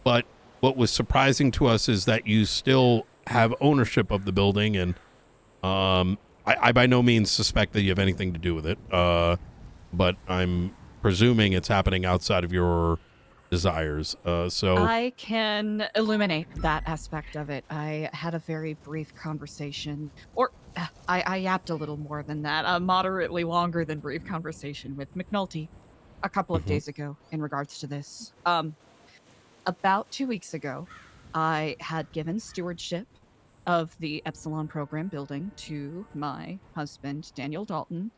But what was surprising to us is that you still have ownership of the building, and I by no means suspect that you have anything to do with it. But I'm presuming it's happening outside of your desires. So I can illuminate that aspect of it. I had a very brief conversation, or I yapped a little more than that, a moderately longer than brief conversation with McNulty a couple of days ago in regards to this. About 2 weeks ago, I had given stewardship of the Epsilon program building to my husband, Daniel Dalton,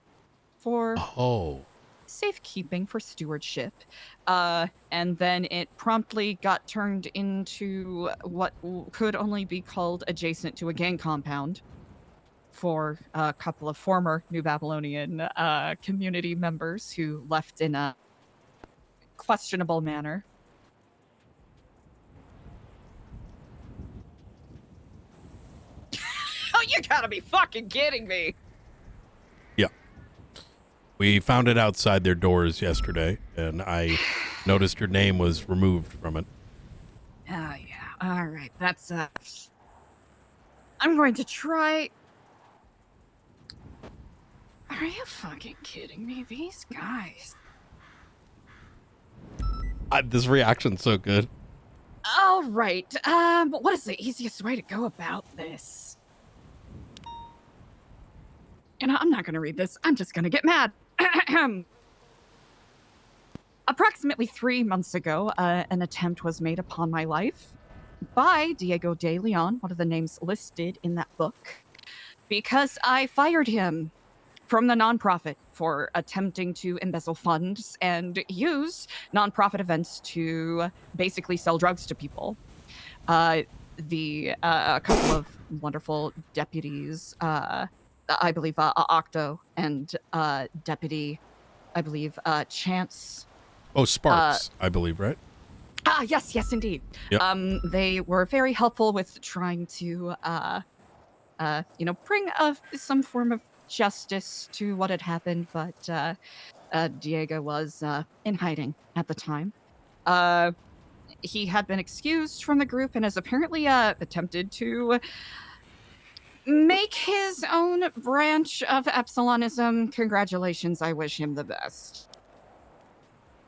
for Oh. safekeeping, for stewardship. And then it promptly got turned into what could only be called adjacent to a gang compound for a couple of former New Babylonian community members who left in a questionable manner. Oh, you gotta be fucking kidding me! Yeah. We found it outside their doors yesterday, and I noticed your name was removed from it. Oh, yeah. All right. That's, I'm going to try. Are you fucking kidding me? These guys. This reaction's so good. All right. What is the easiest way to go about this? And I'm not going to read this. I'm just going to get mad. Approximately 3 months ago, an attempt was made upon my life by Diego de Leon, one of the names listed in that book, because I fired him from the nonprofit for attempting to embezzle funds and use nonprofit events to basically sell drugs to people. A couple of wonderful deputies, I believe Octo and Deputy, I believe Chance. Oh, Sparks, I believe, right? Yes, indeed. Yep. They were very helpful with trying to, bring some form of justice to what had happened, but Diego was in hiding at the time. He had been excused from the group and has apparently attempted to make his own branch of Epsilonism. Congratulations, I wish him the best.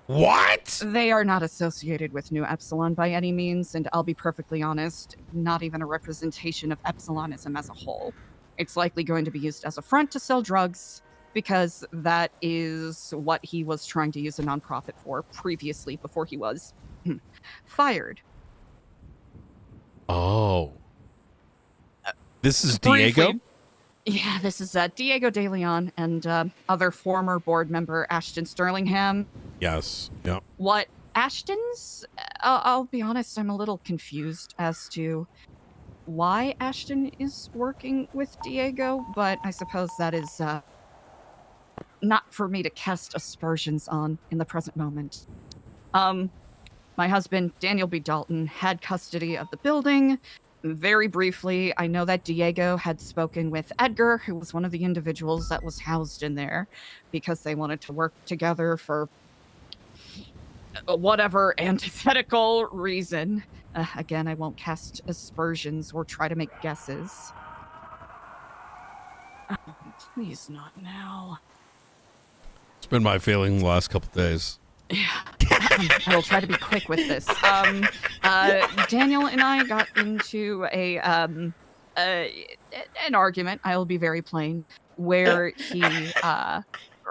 What? They are not associated with New Epsilon by any means, and I'll be perfectly honest, not even a representation of Epsilonism as a whole. It's likely going to be used as a front to sell drugs, because that is what he was trying to use a nonprofit for previously, before he was fired. Oh. This is Diego? Yeah, this is Diego de Leon and other former board member Ashton Sterlingham. Yes. Yep. What Ashton's? I'll be honest, I'm a little confused as to why Ashton is working with Diego, but I suppose that is not for me to cast aspersions on in the present moment. My husband, Daniel B. Dalton, had custody of the building. Very briefly, I know that Diego had spoken with Edgar, who was one of the individuals that was housed in there, because they wanted to work together for whatever antithetical reason. Again, I won't cast aspersions or try to make guesses. Oh, please not now. It's been my feeling the last couple days. Yeah, I will try to be quick with this. Daniel and I got into an argument, I will be very plain, where he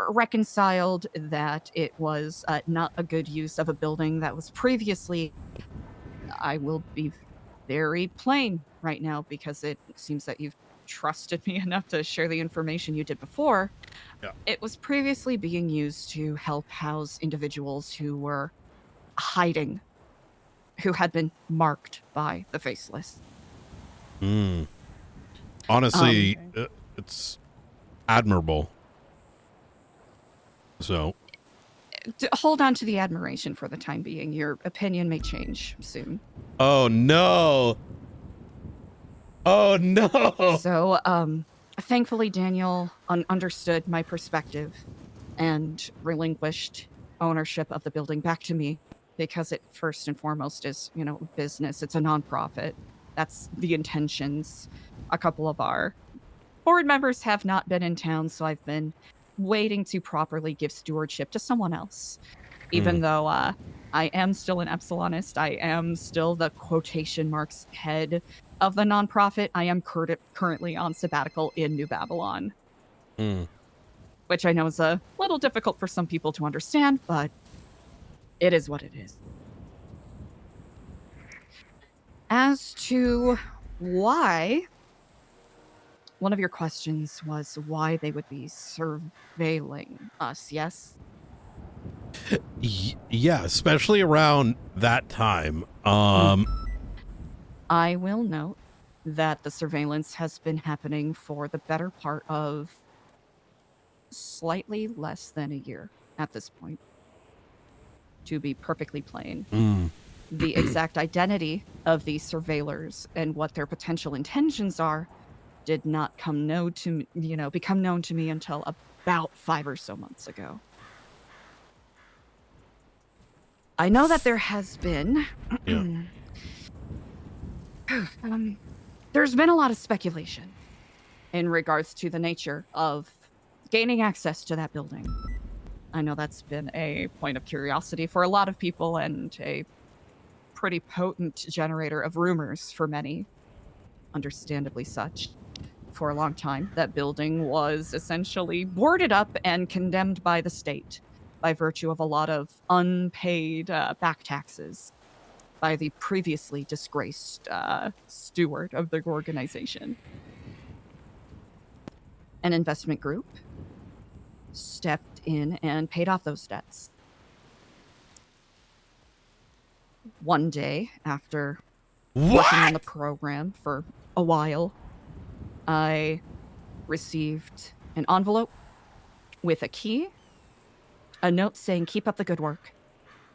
reconciled that it was not a good use of a building that was previously, I will be very plain right now, because it seems that you've trusted me enough to share the information you did before. Yeah. It was previously being used to help house individuals who were hiding, who had been marked by the Faceless. Honestly, it's admirable. So, hold on to the admiration for the time being. Your opinion may change soon. Oh no. Oh no. So, thankfully, Daniel understood my perspective and relinquished ownership of the building back to me, because it first and foremost is, business. It's a nonprofit. That's the intentions. A couple of our board members have not been in town, so I've been waiting to properly give stewardship to someone else. Even though I am still an Epsilonist, I am still the quotation marks head of the nonprofit. I am currently on sabbatical in New Babylon. Which I know is a little difficult for some people to understand, but it is what it is. As to why one of your questions was why they would be surveilling us, yes? Yeah, especially around that time. I will note that the surveillance has been happening for the better part of slightly less than a year at this point. To be perfectly plain. The exact identity of these surveillors and what their potential intentions are did not become known to me until about 5 or so months ago. I know that there has been there's been a lot of speculation in regards to the nature of gaining access to that building. I know that's been a point of curiosity for a lot of people and a pretty potent generator of rumors for many, understandably such. For a long time, that building was essentially boarded up and condemned by the state by virtue of a lot of unpaid back taxes by the previously disgraced steward of the organization. An investment group stepped in and paid off those debts. One day, after working on the program for a while, I received an envelope with a key, a note saying keep up the good work,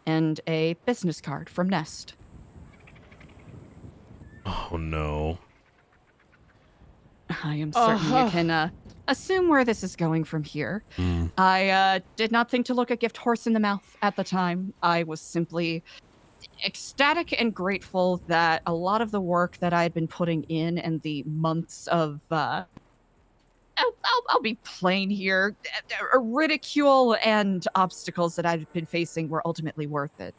and a business card from Nest. Oh no. I am certain you can assume where this is going from here. I did not think to look a gift horse in the mouth at the time. I was simply ecstatic and grateful that a lot of the work that I had been putting in and the months of I'll be plain here, ridicule and obstacles that I've been facing were ultimately worth it.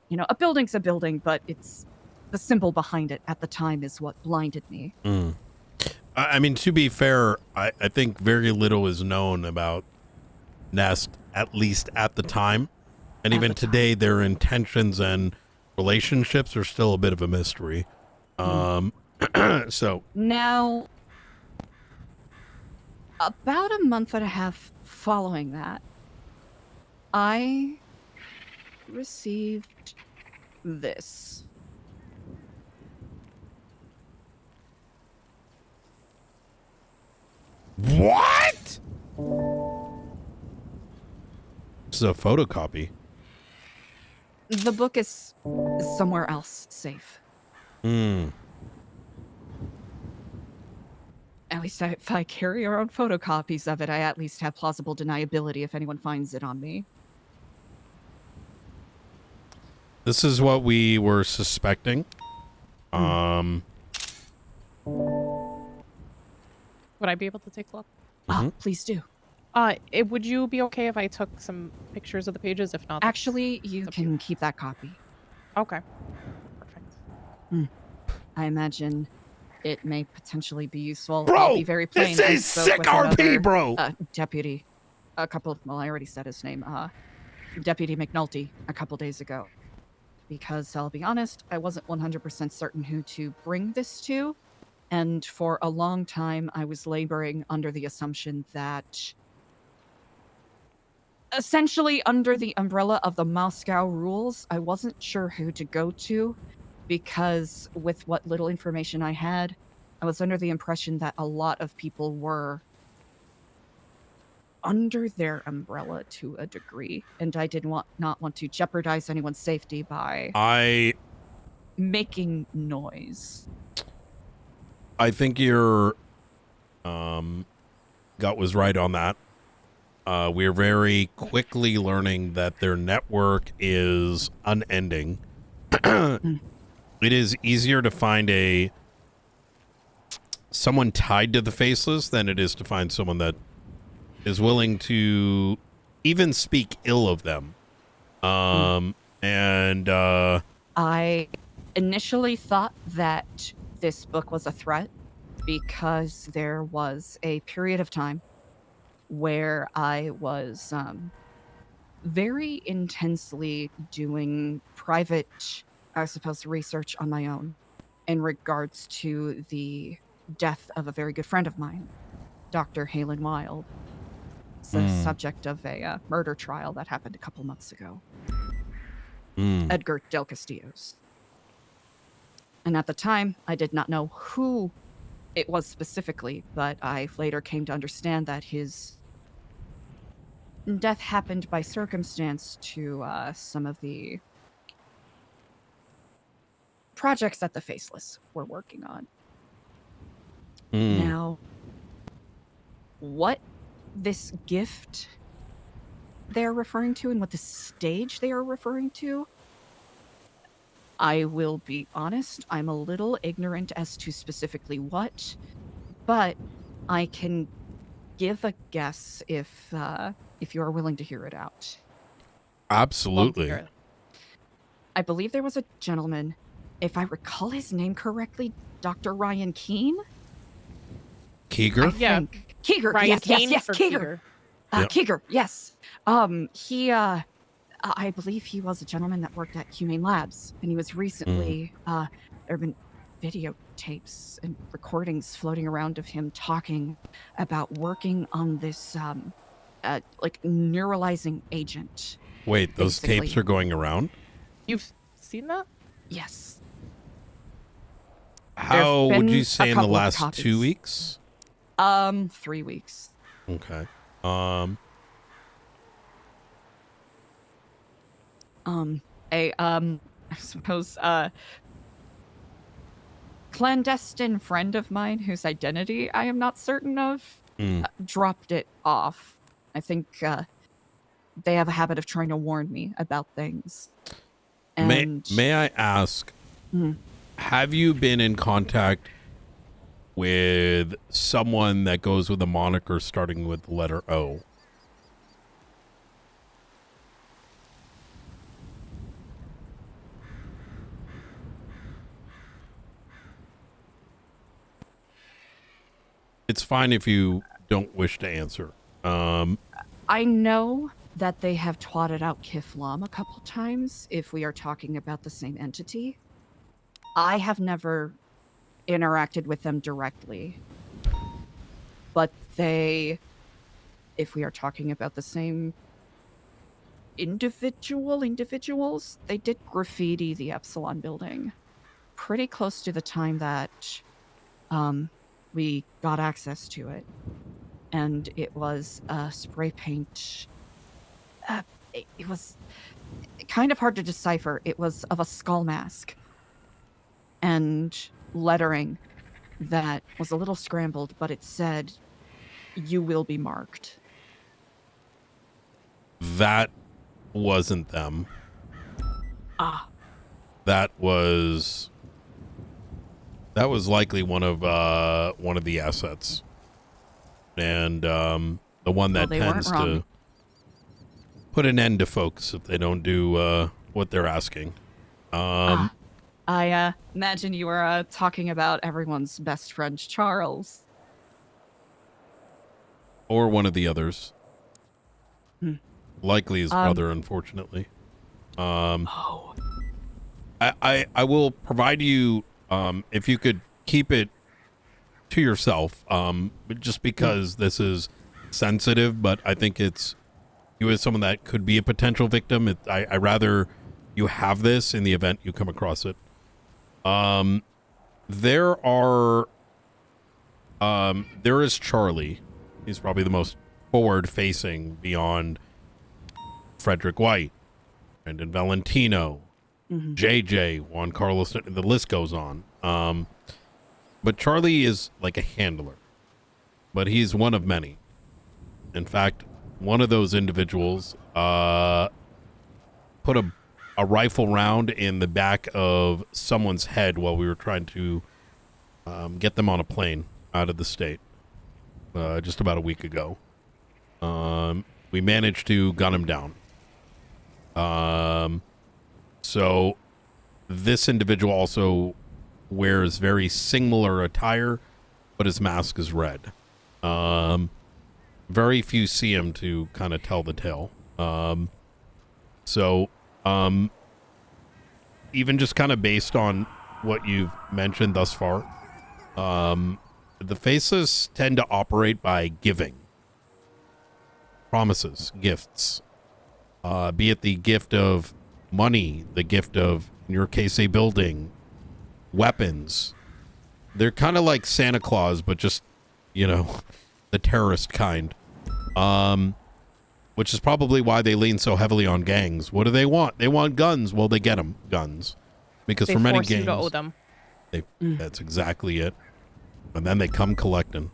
You know, a building's a building, but it's the symbol behind it at the time is what blinded me. I mean, to be fair, I think very little is known about Nest, at least at the time. And even today, their intentions and relationships are still a bit of a mystery. So now, about a month and a half following that, I received this. What? This is a photocopy. The book is somewhere else safe. At least if I carry around photocopies of it, I at least have plausible deniability if anyone finds it on me. This is what we were suspecting. Would I be able to take a look? Please do. Would you be okay if I took some pictures of the pages? If not, Actually, you can keep that copy. Okay. Perfect. I imagine it may potentially be useful. Bro, I'll be very plain. this is sick RP, bro. Deputy, I already said his name. Deputy McNulty a couple days ago. Because I'll be honest, I wasn't 100% certain who to bring this to. And for a long time, I was laboring under the assumption that essentially under the umbrella of the Moscow rules, I wasn't sure who to go to because with what little information I had, I was under the impression that a lot of people were under their umbrella to a degree, and I did not want to jeopardize anyone's safety by making noise. I think your gut was right on that. We're very quickly learning that their network is unending. It is easier to find someone tied to the Faceless than it is to find someone that is willing to even speak ill of them. And I initially thought that this book was a threat because there was a period of time where I was very intensely doing private, I suppose, research on my own in regards to the death of a very good friend of mine, Dr. Halen Wild. It's the subject of a murder trial that happened a couple months ago. Edgar Del Castillo's. And at the time, I did not know who it was specifically, but I later came to understand that his death happened by circumstance to some of the projects that the Faceless were working on. Now, what this gift they're referring to and what the stage they are referring to, I will be honest, I'm a little ignorant as to specifically what, but I can give a guess if you are willing to hear it out. Absolutely. I believe there was a gentleman, if I recall his name correctly, Dr. Ryan Keene? Keeger? Yeah. Keeger. Ryan yes, Keene yes, for Keeger. Yep. Keeger, yes. I believe he was a gentleman that worked at Humane Labs, and he was recently, there have been videotapes and recordings floating around of him talking about working on this, like, neuralizing agent. Wait, those tapes are going around? You've seen that? Yes. How would you say in the couple of last copies. 2 weeks? 3 weeks. Okay. I suppose, clandestine friend of mine whose identity I am not certain of dropped it off. I think they have a habit of trying to warn me about things. And May I ask, have you been in contact with someone that goes with a moniker starting with the letter O? It's fine if you don't wish to answer. I know that they have twatted out Kiflam a couple times if we are talking about the same entity. I have never interacted with them directly. But they, if we are talking about the same individuals, they did graffiti the Epsilon building pretty close to the time that we got access to it. And it was spray paint. It was kind of hard to decipher. It was of a skull mask and lettering that was a little scrambled, but it said, "You will be marked." That wasn't them. That was likely one of the assets, and the one that tends to put an end to folks if they don't do what they're asking. I imagine you were talking about everyone's best friend, Charles. Or one of the others. Likely his brother, unfortunately. I will provide you, if you could keep it to yourself, just because this is sensitive, but I think it's you as someone that could be a potential victim. I rather you have this in the event you come across it. There is Charlie. He's probably the most forward-facing beyond Frederick White, Brendan Valentino, JJ, Juan Carlos, the list goes on. But Charlie is like a handler, but he's one of many. In fact, one of those individuals put a rifle round in the back of someone's head while we were trying to get them on a plane out of the state just about a week ago. We managed to gun him down. So this individual also wears very similar attire, but his mask is red. Very few see him to kind of tell the tale. Even just kind of based on what you've mentioned thus far, the Faceless tend to operate by giving. Promises, gifts. Be it the gift of money, the gift of, in your case, a building, weapons. They're kind of like Santa Claus, but just, you know, the terrorist kind. Which is probably why they lean so heavily on gangs. What do they want? They want guns. Well, they get them guns, because for many force you gangs, to owe them. that's exactly it. And then they come collecting.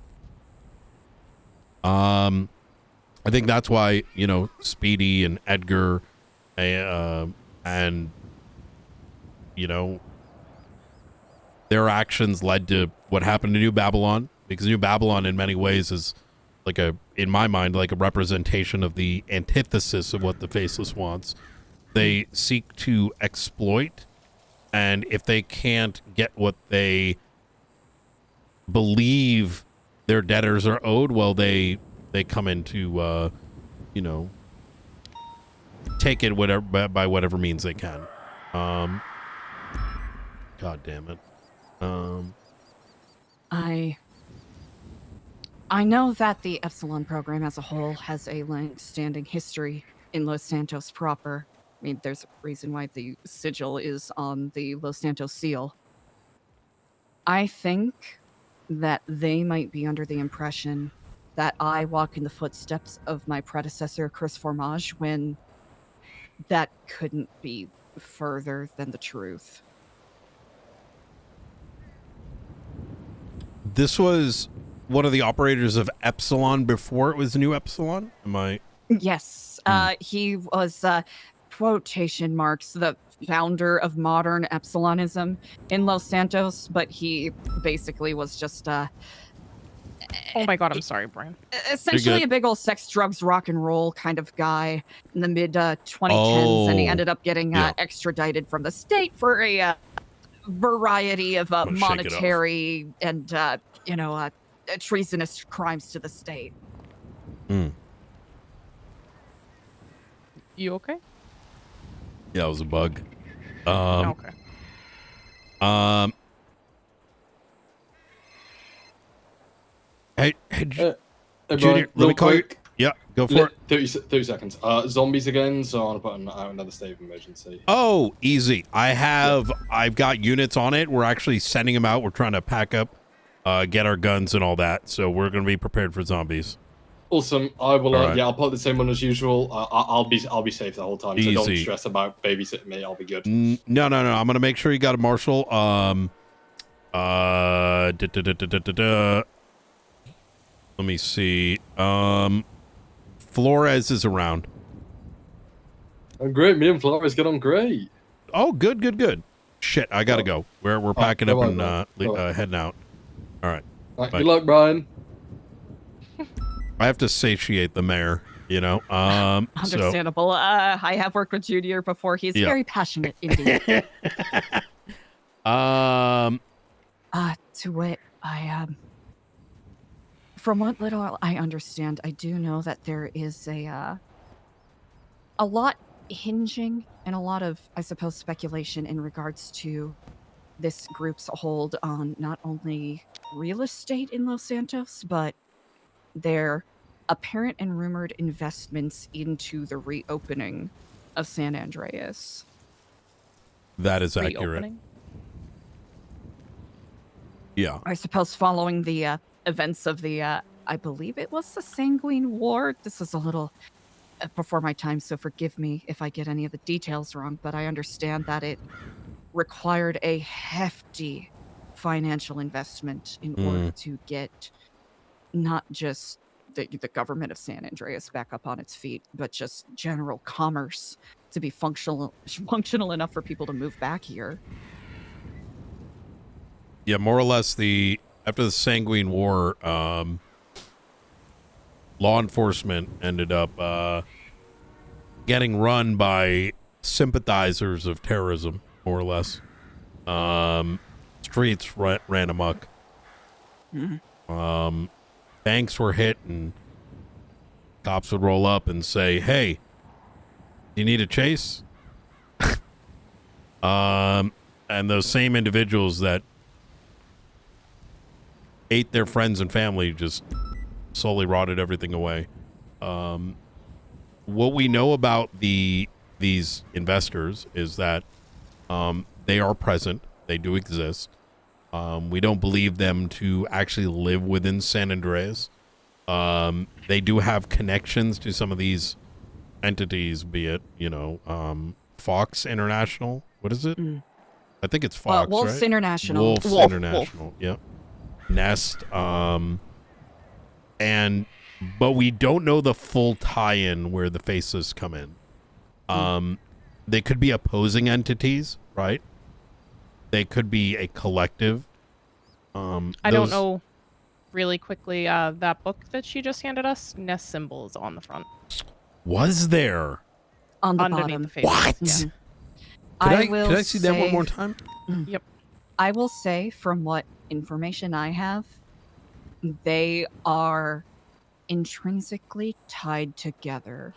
I think that's why, you know, Speedy and Edgar, and you know, their actions led to what happened to New Babylon, because New Babylon in many ways is like in my mind, like a representation of the antithesis of what the Faceless wants. They seek to exploit, and if they can't get what they believe their debtors are owed, well, they come into, you know, take it by whatever means they can. God damn it. I know that the Epsilon program as a whole has a long-standing history in Los Santos proper. I mean, there's a reason why the sigil is on the Los Santos seal. I think that they might be under the impression that I walk in the footsteps of my predecessor, Chris Formage, when that couldn't be further than the truth. This was one of the operators of Epsilon before it was New Epsilon? Am I? Yes. He was, quotation marks, the founder of modern Epsilonism in Los Santos, but he basically was just, oh my god, I'm sorry, Brian. Essentially a big old sex, drugs, rock and roll kind of guy in the mid 2010s, and he ended up getting extradited from the state for a variety of monetary and, you know, treasonous crimes to the state. You okay? Yeah, it was a bug. Okay. Hey, Brian, Junior, let me call you. Yeah, go for it. 30 seconds. Zombies again, so I want to put out another state of emergency. Oh, easy. I've got units on it. We're actually sending them out. We're trying to pack up, get our guns and all that. So we're going to be prepared for zombies. Awesome. I will. Right. Yeah, I'll put the same one as usual. I'll be safe the whole time. So don't Easy. stress about babysitting me. I'll be good. No. I'm going to make sure you got a marshal. Let me see. Flores is around. I'm great. Me and Flores get on great. Oh, good. Shit, I gotta go. We're packing up and heading out. All right. Good luck, Brian. I have to satiate the mayor, you know. Understandable. I have worked with Junior before. He's very passionate indeed. To wit, from what little I understand, I do know that there is a lot hinging and a lot of, I suppose, speculation in regards to this group's hold on not only real estate in Los Santos, but their apparent and rumored investments into the reopening of San Andreas. That is accurate. Yeah. I suppose following the events of the, I believe it was the Sanguine War. This is a little before my time, so forgive me if I get any of the details wrong, but I understand that it required a hefty financial investment in order to get not just the government of San Andreas back up on its feet, but just general commerce to be functional enough for people to move back here. Yeah, more or less after the Sanguine War, law enforcement ended up getting run by sympathizers of terrorism, more or less. Streets ran amok. Banks were hit, and cops would roll up and say, "Hey, you need a chase?" And those same individuals that ate their friends and family, just slowly rotted everything away. What we know about these investors is that they are present. They do exist. We don't believe them to actually live within San Andreas. They do have connections to some of these entities, be it, Fox International. What is it? I think it's Fox, Wolf's right? International. Wolf's International. Yep. Nest. But we don't know the full tie-in where the faces come in. They could be opposing entities, right? They could be a collective. I don't know. Really quickly, that book that she just handed us, Nest symbol is on the front. Was there? On the Underneath bottom. the faces. What? Yeah. Could I see that one more time? Yep. I will say, from what information I have, they are intrinsically tied together.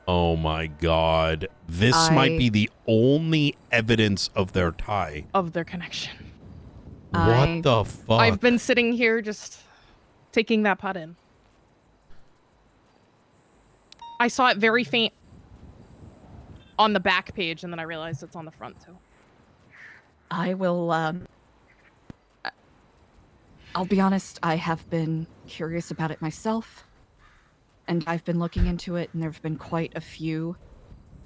Oh my God. This might be the only evidence of their tie. Of their connection. What the fuck? I've been sitting here just taking that pot in. I saw it very faint on the back page, and then I realized it's on the front too. I will, I'll be honest, I have been curious about it myself, and I've been looking into it, and there have been quite a few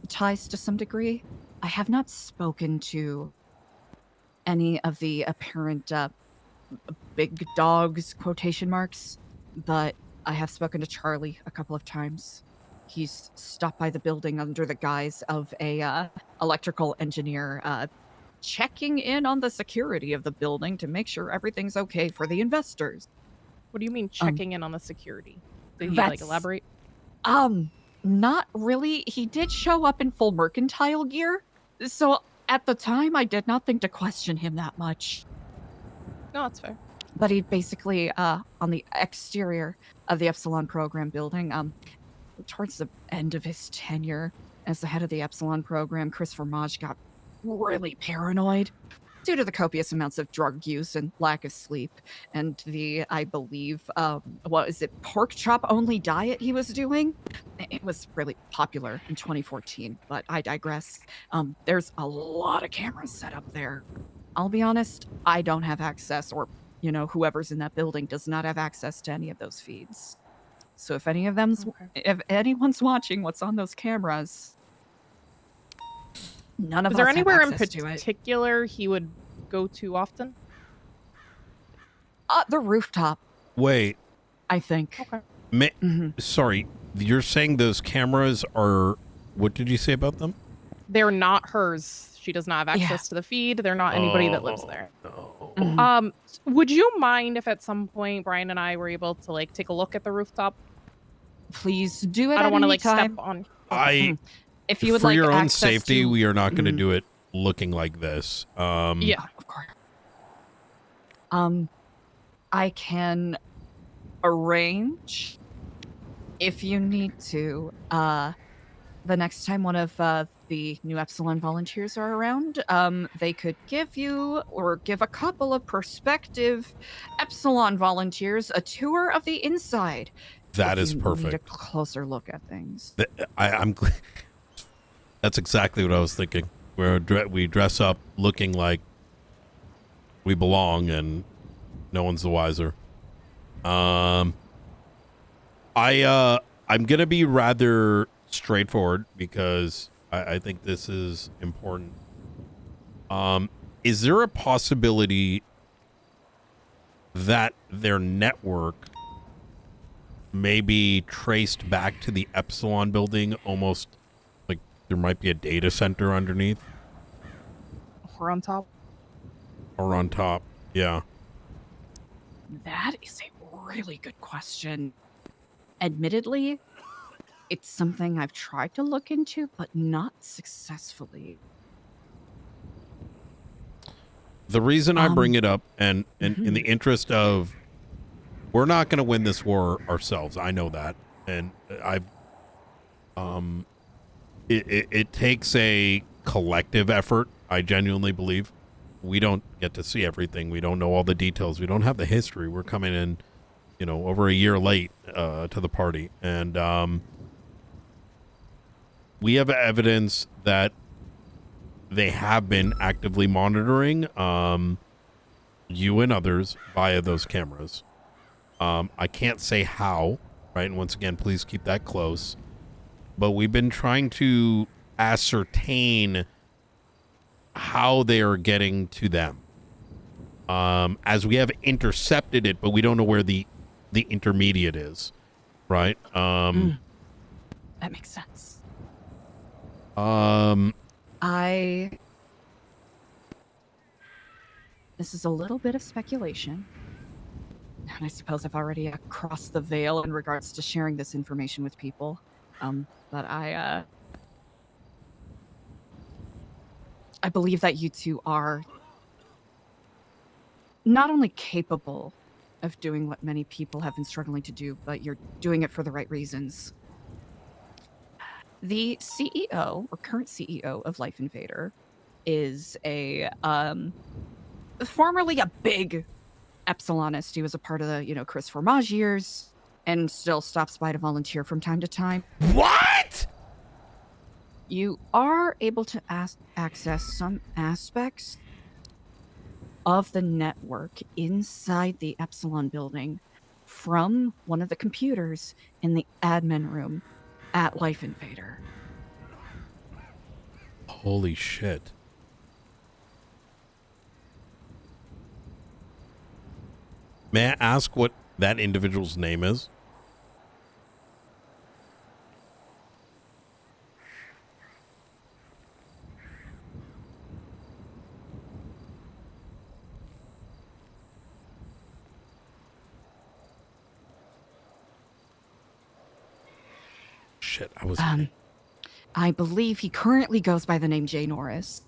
ties to some degree. I have not spoken to any of the apparent big dogs, quotation marks, but I have spoken to Charlie a couple of times. He's stopped by the building under the guise of a electrical engineer, checking in on the security of the building to make sure everything's okay for the investors. What do you mean checking in on the security? Did he like elaborate? Not really. He did show up in full mercantile gear, so at the time I did not think to question him that much. No, that's fair. But he basically, on the exterior of the Epsilon program building, towards the end of his tenure as the head of the Epsilon program, Christopher Maj got really paranoid due to the copious amounts of drug use and lack of sleep, and the, I believe, what is it, pork chop only diet he was doing? It was really popular in 2014, but I digress. There's a lot of cameras set up there. I'll be honest, I don't have access, or, whoever's in that building does not have access to any of those feeds. So if if anyone's watching what's on those cameras, none of us have access to it. Is there anywhere in particular he would go to often? The rooftop. Wait. I think. Okay. Sorry, you're saying those cameras are... What did you say about them? They're not hers. She does not have access to the feed. They're not anybody that lives there. No. Would you mind if at some point Brian and I were able to take a look at the rooftop? Please do it. I don't want to step on. If you would for like your own access safety, to... we are not going to do it looking like this. Yeah, of course. I can arrange, if you need to, the next time one of the new Epsilon volunteers are around, they could give you, or give a couple of prospective Epsilon volunteers, a tour of the inside. That is Need a perfect. closer look at things. I'm. That's exactly what I was thinking. We dress up looking like we belong, and no one's the wiser. I'm gonna be rather straightforward because I think this is important. Is there a possibility that their network may be traced back to the Epsilon building, almost like there might be a data center underneath? Or on top? Or on top, yeah. That is a really good question. Admittedly, it's something I've tried to look into, but not successfully. The reason I bring it up, and in the interest of, we're not going to win this war ourselves. I know that, and it takes a collective effort. I genuinely believe we don't get to see everything. We don't know all the details. We don't have the history. We're coming in, over a year late to the party. And we have evidence that they have been actively monitoring you and others via those cameras. I can't say how, right? And once again, please keep that close. But we've been trying to ascertain how they are getting to them. As we have intercepted it, but we don't know where the intermediate is, right? That makes sense. This is a little bit of speculation. And I suppose I've already crossed the veil in regards to sharing this information with people. But I believe that you two are not only capable of doing what many people have been struggling to do, but you're doing it for the right reasons. The CEO, or current CEO of Life Invader, is formerly a big Epsilonist. He was a part of the, Chris Formage years, and still stops by to volunteer from time to time. What? You are able to access some aspects of the network inside the Epsilon building from one of the computers in the admin room at Life Invader. Holy shit. May I ask what that individual's name is? Shit, I was... I believe he currently goes by the name Jay Norris.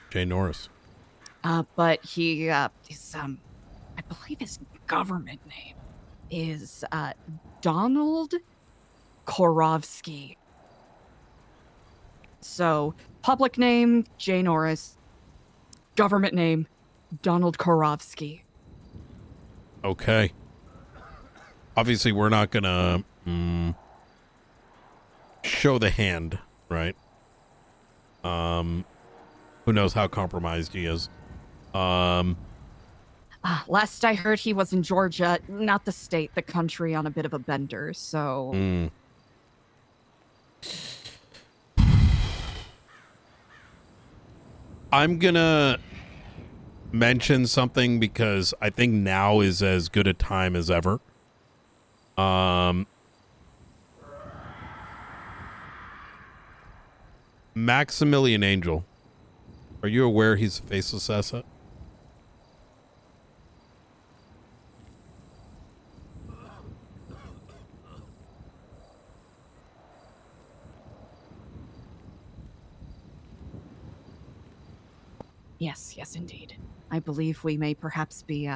Jay Norris. But he is, I believe his government name is Donald Korovsky. So, public name, Jay Norris. Government name, Donald Korovsky. Okay. Obviously, we're not gonna show the hand, right? Who knows how compromised he is. Last I heard, he was in Georgia, not the state, the country, on a bit of a bender, so... I'm gonna mention something because I think now is as good a time as ever. Maximilian Angel, are you aware he's a faceless asset? Yes, yes, indeed. I believe we may perhaps be,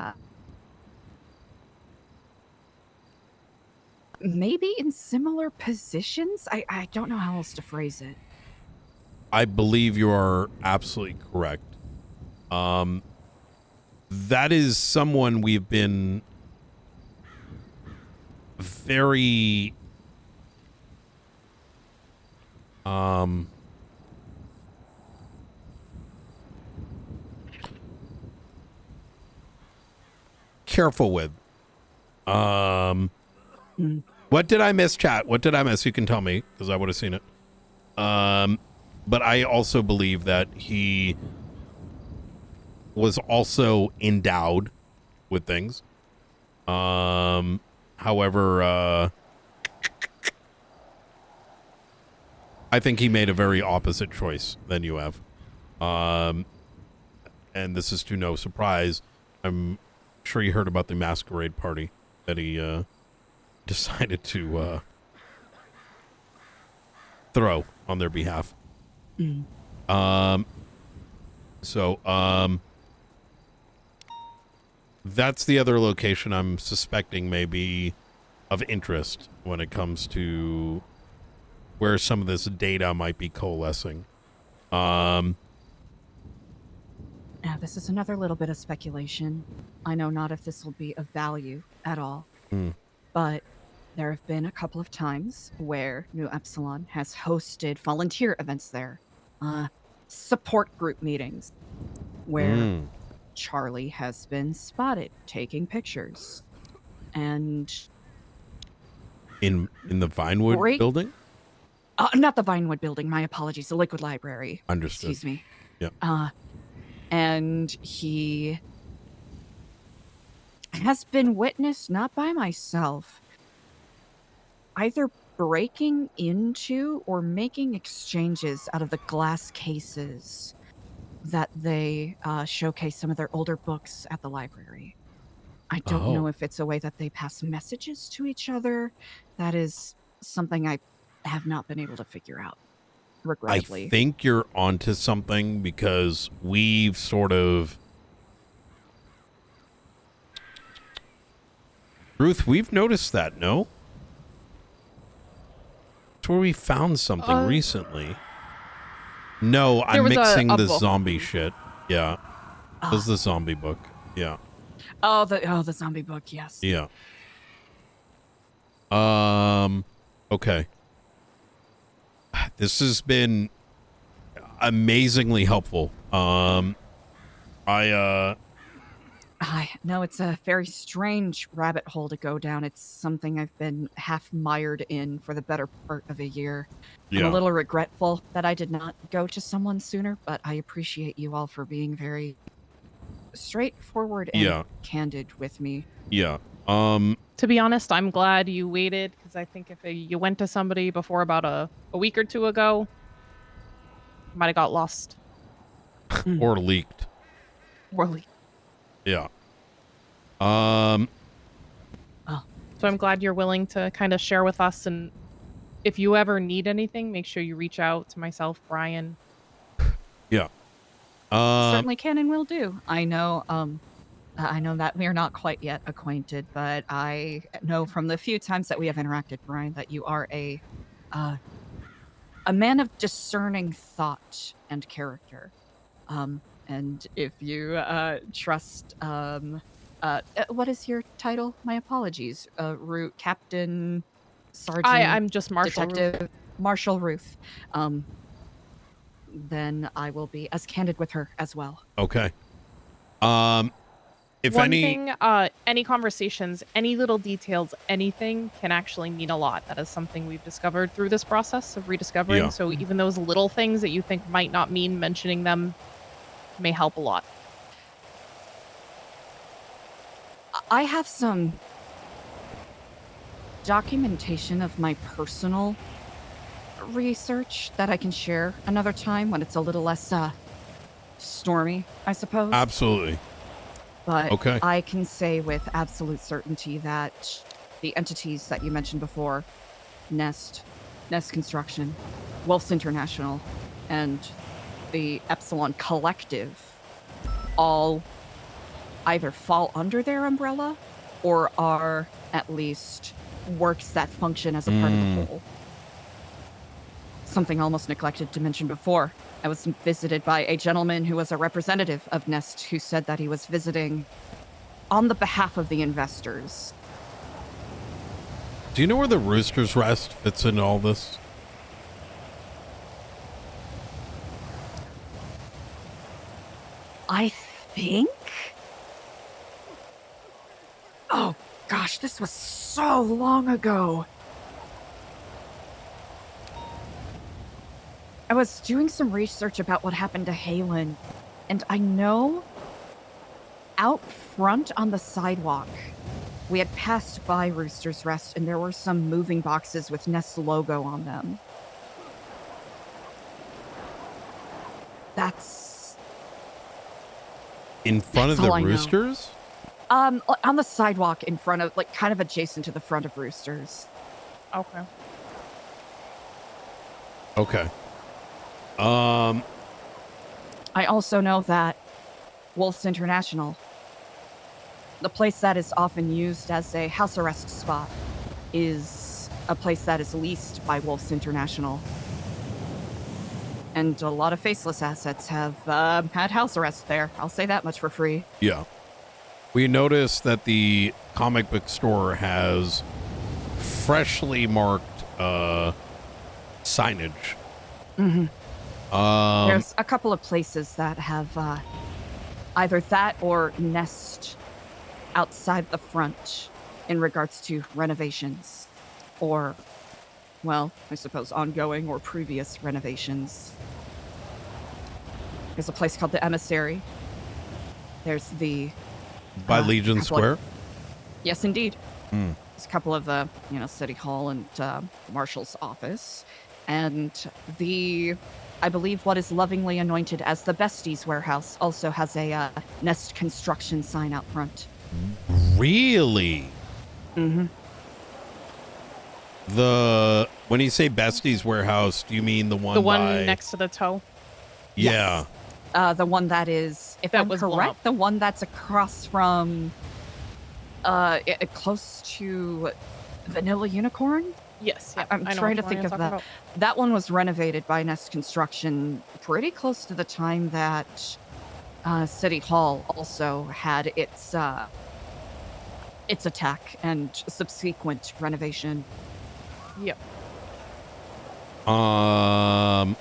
maybe in similar positions? I don't know how else to phrase it. I believe you are absolutely correct. That is someone we've been very careful with. What did I miss, chat? What did I miss? You can tell me, because I would have seen it. But I also believe that he was also endowed with things. However, I think he made a very opposite choice than you have. And this is to no surprise. I'm sure you heard about the masquerade party that he decided to throw on their behalf. That's the other location I'm suspecting may be of interest when it comes to where some of this data might be coalescing. this is another little bit of speculation. I know not if this will be of value at all, but there have been a couple of times where New Epsilon has hosted volunteer events there, support group meetings, where Charlie has been spotted taking pictures. And in the Vinewood building? Not the Vinewood building, my apologies, the Liquid Library. Understood. Excuse me. Yep. And he has been witnessed, not by myself, either breaking into or making exchanges out of the glass cases that they showcase some of their older books at the library. I don't know if it's a way that they pass messages to each other. That is something I have not been able to figure out, regrettably. I think you're onto something because we've sort of... Ruth, we've noticed that, no? It's where we found something recently. No, I'm mixing the zombie shit. Yeah. This is the zombie book. Yeah. Oh, the zombie book, yes. Yeah. Okay. This has been amazingly helpful. I know it's a very strange rabbit hole to go down. It's something I've been half mired in for the better part of a year. I'm a little regretful that I did not go to someone sooner, but I appreciate you all for being very straightforward and candid with me. Yeah. To be honest, I'm glad you waited, because I think if you went to somebody before about a week or two ago, you might have got lost. Or leaked. Or leaked. Yeah. So I'm glad you're willing to kind of share with us, and if you ever need anything, make sure you reach out to myself, Brian. Yeah. Certainly can and will do. I know that we are not quite yet acquainted, but I know from the few times that we have interacted, Brian, that you are a man of discerning thought and character. And if you trust, what is your title? My apologies. Captain, Sergeant. I'm just Marshall Detective Ruth. Marshall Ruth. Then I will be as candid with her as well. Okay. If One thing, any conversations, any little details, anything can actually mean a lot. That is something we've discovered through this process of rediscovering. Yeah. So even those little things that you think might not mean mentioning them may help a lot. I have some documentation of my personal research that I can share another time when it's a little less stormy, I suppose. Absolutely. But okay. I can say with absolute certainty that the entities that you mentioned before, Nest Construction, Wolf's International, and the Epsilon Collective, all either fall under their umbrella or are at least works that function as a part of the whole. Something almost neglected to mention before. I was visited by a gentleman who was a representative of Nest who said that he was visiting on the behalf of the investors. Do you know where the Rooster's Rest fits into all this? I think? Oh gosh, this was so long ago. I was doing some research about what happened to Halen, and I know out front on the sidewalk, we had passed by Rooster's Rest, and there were some moving boxes with Nest's logo on them. That's... In front of the Roosters? On the sidewalk in front of, like, kind of adjacent to the front of Roosters. Okay. Okay. I also know that Wolf's International, the place that is often used as a house arrest spot, is a place that is leased by Wolf's International. And a lot of faceless assets have had house arrest there. I'll say that much for free. Yeah. We noticed that the comic book store has freshly marked signage. Mm-hmm. There's a couple of places that have either that or Nest outside the front in regards to renovations or, well, I suppose ongoing or previous renovations. There's a place called the Emissary. There's the... By Legion Square? Yes, indeed. Hmm. There's a couple of, City Hall and Marshal's office. And the... I believe what is lovingly anointed as the Besties warehouse also has a Nest construction sign out front. Really? Mm-hmm. When you say Besties warehouse, do you mean the one next to the toe? Yeah. Yes. The one that is, if I'm correct, the one that's across from, close to Vanilla Unicorn? Yes. Yeah, I'm trying to think of that. That one was renovated by Nest Construction pretty close to the time that City Hall also had its attack and subsequent renovation. Yep. And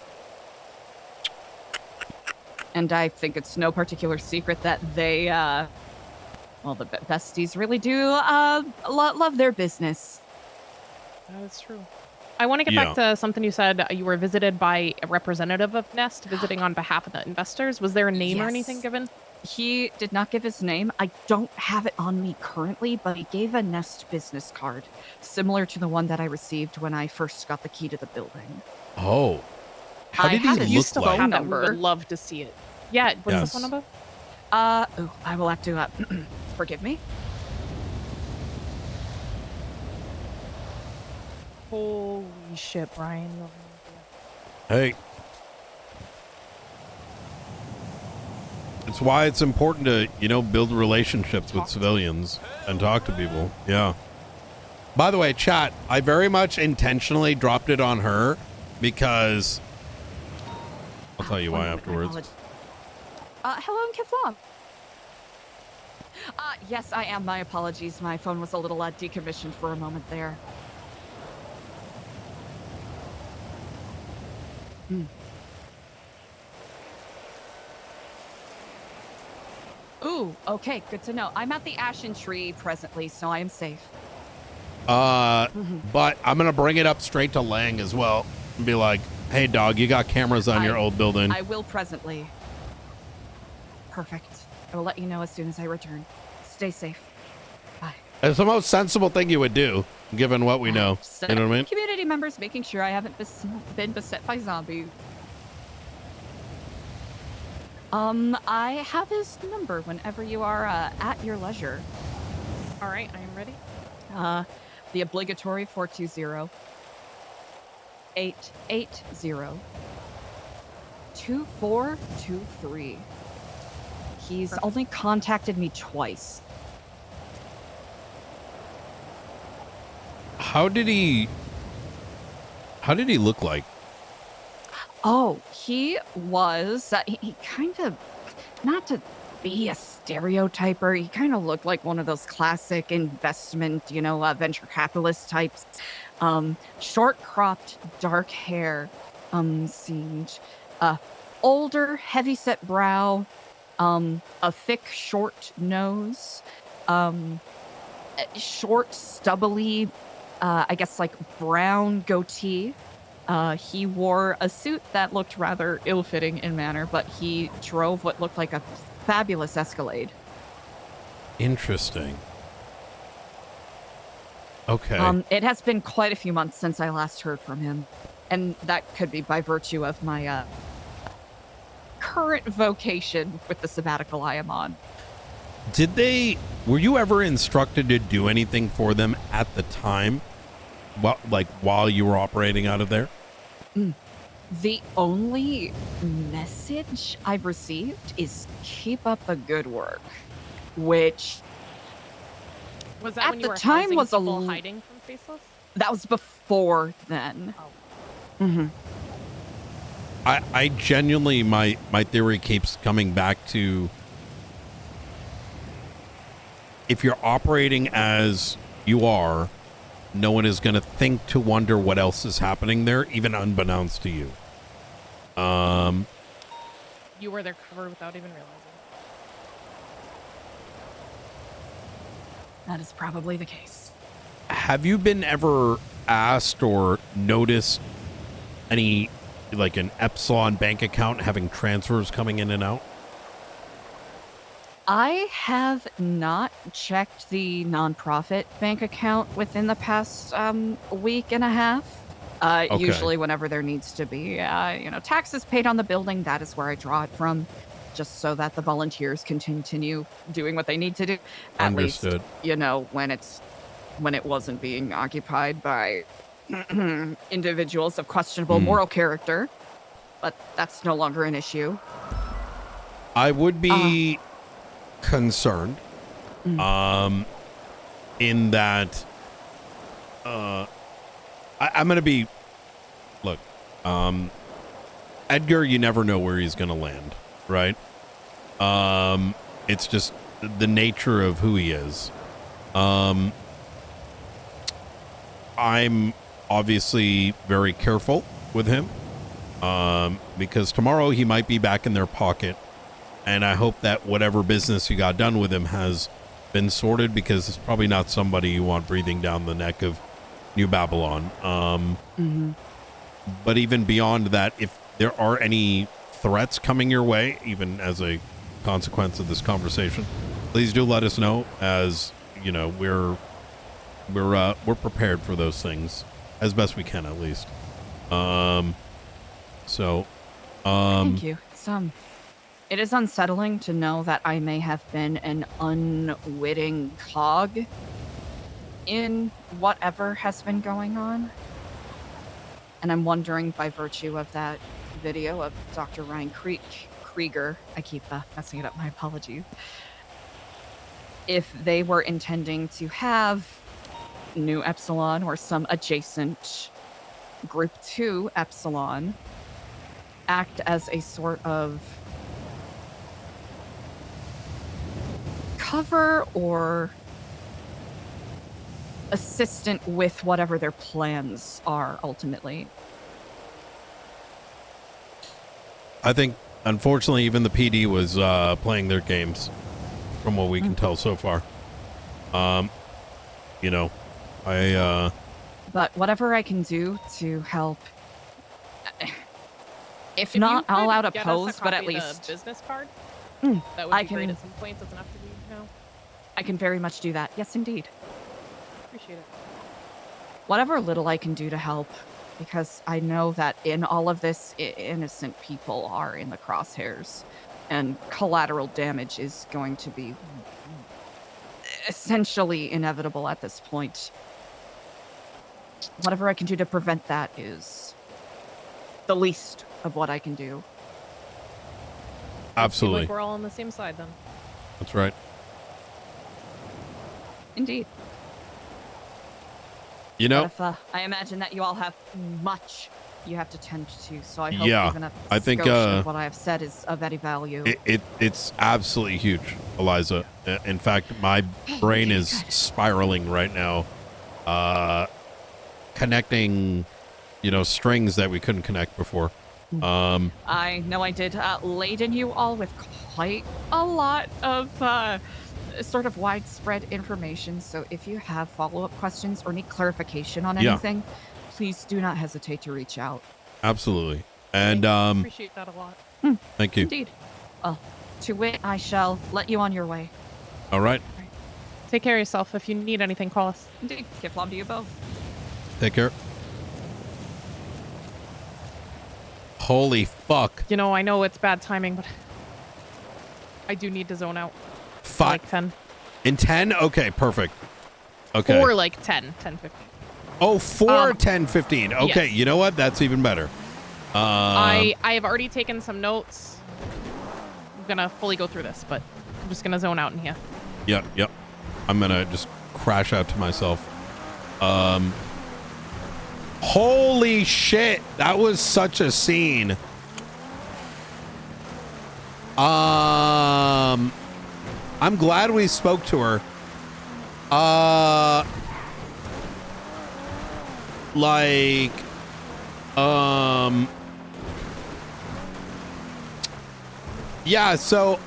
I think it's no particular secret that they, the Besties really do love their business. That's true. I want to get back to something you said. You were visited by a representative of Nest visiting on behalf of the investors. Was there a name or anything given? He did not give his name. I don't have it on me currently, but he gave a Nest business card, similar to the one that I received when I first got the key to the building. Oh. How did he look like? Phone number. We would love to see it. Yeah, what's the phone number? I will have to, forgive me. Holy shit, Brian. Hey. It's why it's important to, build relationships with civilians and talk to people. Yeah. By the way, chat, I very much intentionally dropped it on her because I'll tell you why afterwards. Hello, Kiflom. Yes, I am. My apologies. My phone was a little decommissioned for a moment there. Ooh, okay, good to know. I'm at the Ashen Tree presently, so I am safe. But I'm going to bring it up straight to Lang as well and be like, hey, dog, you got cameras on your old building. I will presently. Perfect. I will let you know as soon as I return. Stay safe. Bye. It's the most sensible thing you would do, given what we know. You know what I mean? Community members making sure I haven't been beset by zombies. I have his number whenever you are at your leisure. All right, I am ready. The obligatory 420 880 2423. He's only contacted me twice. How did he look like? Oh, he was, he kind of, not to be a stereotyper, he kind of looked like one of those classic investment, venture capitalist types. Short cropped, dark hair, seemed, older, heavy-set brow, a thick, short nose, short, stubbly, I guess like brown goatee. He wore a suit that looked rather ill-fitting in manner, but he drove what looked like a fabulous Escalade. Interesting. Okay. It has been quite a few months since I last heard from him, and that could be by virtue of my current vocation with the sabbatical I am on. Were you ever instructed to do anything for them at the time? While you were operating out of there? The only message I've received is keep up the good work, which was that at when you the were time was hiding from Faceless? That was before then. Oh. I genuinely, my theory keeps coming back to, if you're operating as you are, no one is going to think to wonder what else is happening there, even unbeknownst to you. You were their cover without even realizing. That is probably the case. Have you been ever asked or noticed any, like an Epsilon bank account having transfers coming in and out? I have not checked the nonprofit bank account within the past week and a half. Okay. Usually whenever there needs to be, taxes paid on the building, that is where I draw it from, just so that the volunteers can continue doing what they need to do. At Understood. least, when it wasn't being occupied by individuals of questionable moral character. But that's no longer an issue. I would be concerned in that I'm going to be, look, Edgar, you never know where he's going to land, right? It's just the nature of who he is. I'm obviously very careful with him because tomorrow he might be back in their pocket, and I hope that whatever business you got done with him has been sorted, because it's probably not somebody you want breathing down the neck of New Babylon. But even beyond that, if there are any threats coming your way, even as a consequence of this conversation, please do let us know, as you know, we're prepared for those things as best we can, at least. Thank you. It is unsettling to know that I may have been an unwitting cog in whatever has been going on. And I'm wondering, by virtue of that video of Dr. Ryan Krieger, I keep messing it up, my apologies, if they were intending to have New Epsilon or some adjacent Group 2 Epsilon act as a sort of cover or assistant with whatever their plans are ultimately. I think, unfortunately, even the PD was playing their games, from what we can tell so far. But whatever I can do to help, if you not, I'll could out get us oppose, a but at copy of the least business card. Mm, That would I be great can- at some point. Doesn't have to be, I can very much do that. Yes, indeed. Appreciate it. Whatever little I can do to help, because I know that in all of this, innocent people are in the crosshairs, and collateral damage is going to be essentially inevitable at this point. Whatever I can do to prevent that is the least of what I can do. Absolutely. Seems like we're all on the same side then. That's right. Indeed. You know, But if, I imagine that you all have much you have to tend to, so I hope Yeah, even a I think, skosh of what I have said is of any value. it's absolutely huge, Eliza. In fact, my brain is spiraling right now, connecting, strings that we couldn't connect before. I know I did laden you all with quite a lot of sort of widespread information, so if you have follow-up questions or need clarification on anything, please do not hesitate to reach out. Absolutely. And Appreciate that a lot. thank you. Indeed. Well, to wit, I shall let you on your way. All right. Take care of yourself. If you need anything, call us. Indeed. Kiflom to you both. Take care. Holy fuck. I know it's bad timing, but I do need to zone out. 10. In 10? Okay, perfect. Okay. For 10, 15. Oh, 10, 15. Okay, yes. You know what? That's even better. I have already taken some notes. I'm gonna fully go through this, but I'm just gonna zone out in here. Yep. I'm gonna just crash out to myself. Holy shit. That was such a scene. I'm glad we spoke to her. Yeah, so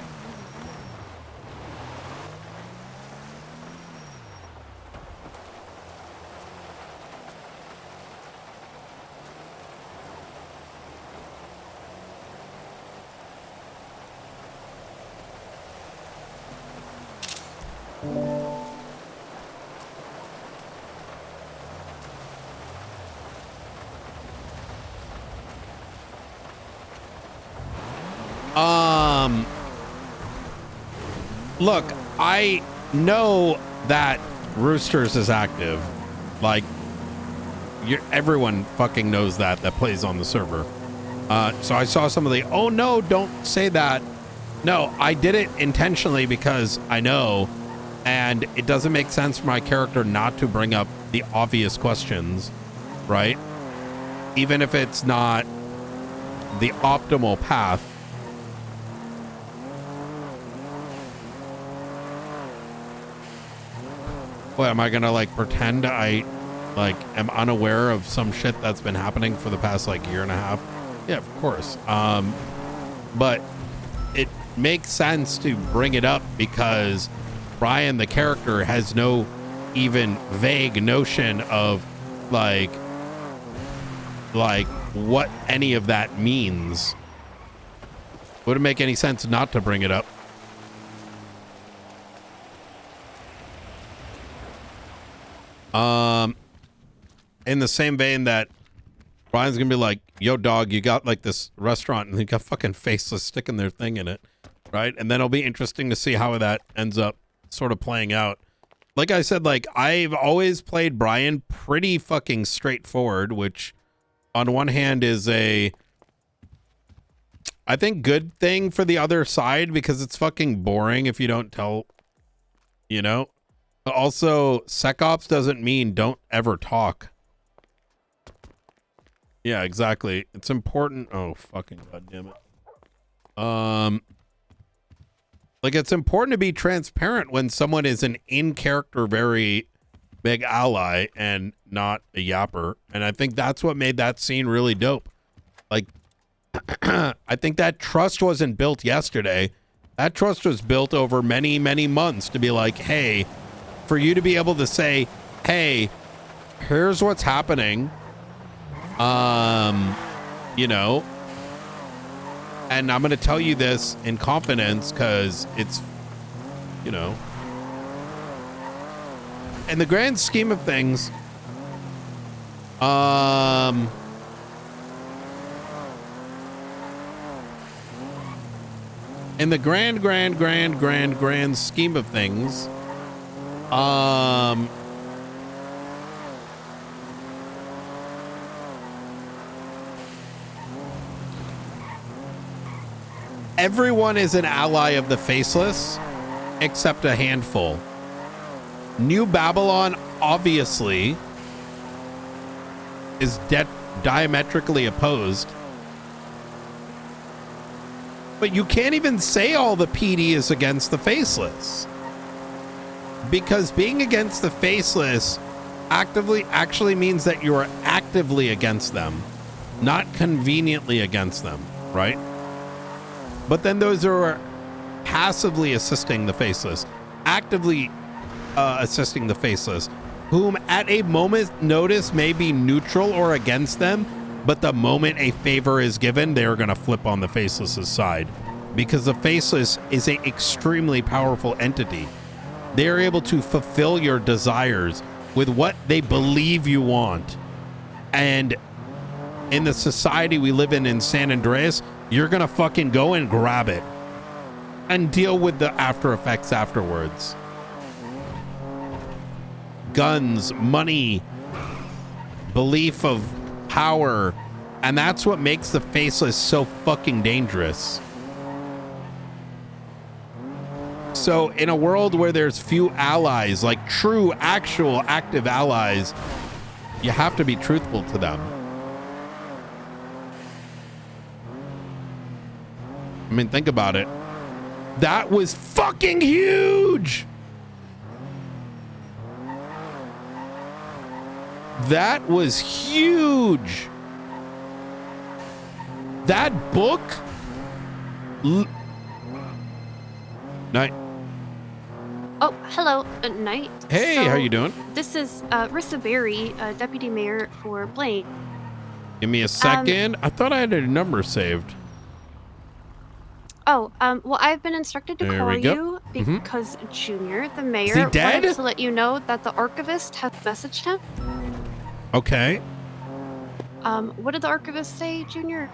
look, I know that Roosters is active. Like, everyone fucking knows that plays on the server. So I saw some of the, oh no, don't say that. No, I did it intentionally because I know, and it doesn't make sense for my character not to bring up the obvious questions, right? Even if it's not the optimal path. What, am I gonna like pretend I like am unaware of some shit that's been happening for the past like year and a half? Yeah, of course. But it makes sense to bring it up because Brian, the character, has no even vague notion of like what any of that means. Wouldn't make any sense not to bring it up. In the same vein that Brian's gonna be like, yo dog, you got like this restaurant and they got fucking Faceless sticking their thing in it, right? And then it'll be interesting to see how that ends up sort of playing out. Like I said, like I've always played Brian pretty fucking straightforward, which on one hand is a, I think, good thing for the other side because it's fucking boring if you don't tell, you know? But also, SecOps doesn't mean don't ever talk. Yeah, exactly. It's important. Oh, fucking goddamn it. Like, it's important to be transparent when someone is an in-character very big ally and not a yapper. And I think that's what made that scene really dope. Like, I think that trust wasn't built yesterday. That trust was built over many, many months to be like, hey, for you to be able to say, hey, here's what's happening. You know, and I'm going to tell you this in confidence because it's, you know, in the grand scheme of things, in the grand scheme of things, everyone is an ally of the Faceless, except a handful. New Babylon, obviously, is diametrically opposed. But you can't even say all the PD is against the Faceless. Because being against the Faceless actively actually means that you are actively against them, not conveniently against them, right? But then those are passively assisting the Faceless, actively assisting the Faceless, whom at a moment's notice may be neutral or against them, but the moment a favor is given, they're going to flip on the Faceless's side. Because the Faceless is an extremely powerful entity. They are able to fulfill your desires with what they believe you want. And in the society we live in San Andreas, you're gonna fucking go and grab it and deal with the after effects afterwards. Guns, money, belief of power, and that's what makes the Faceless so fucking dangerous. So in a world where there's few allies, like true, actual, active allies, you have to be truthful to them. I mean, think about it. That was fucking huge. That was huge. That book. Night. Oh, hello, Knight. Hey, So, how you doing? This is Rissa Berry, Deputy Mayor for Blaine. Give me a second. I thought I had a number saved. Oh, well, I've been instructed to There call we go. you because Junior, the mayor, he dead? wanted to let you know that the archivist has messaged him. Okay. What did the archivist say, Junior?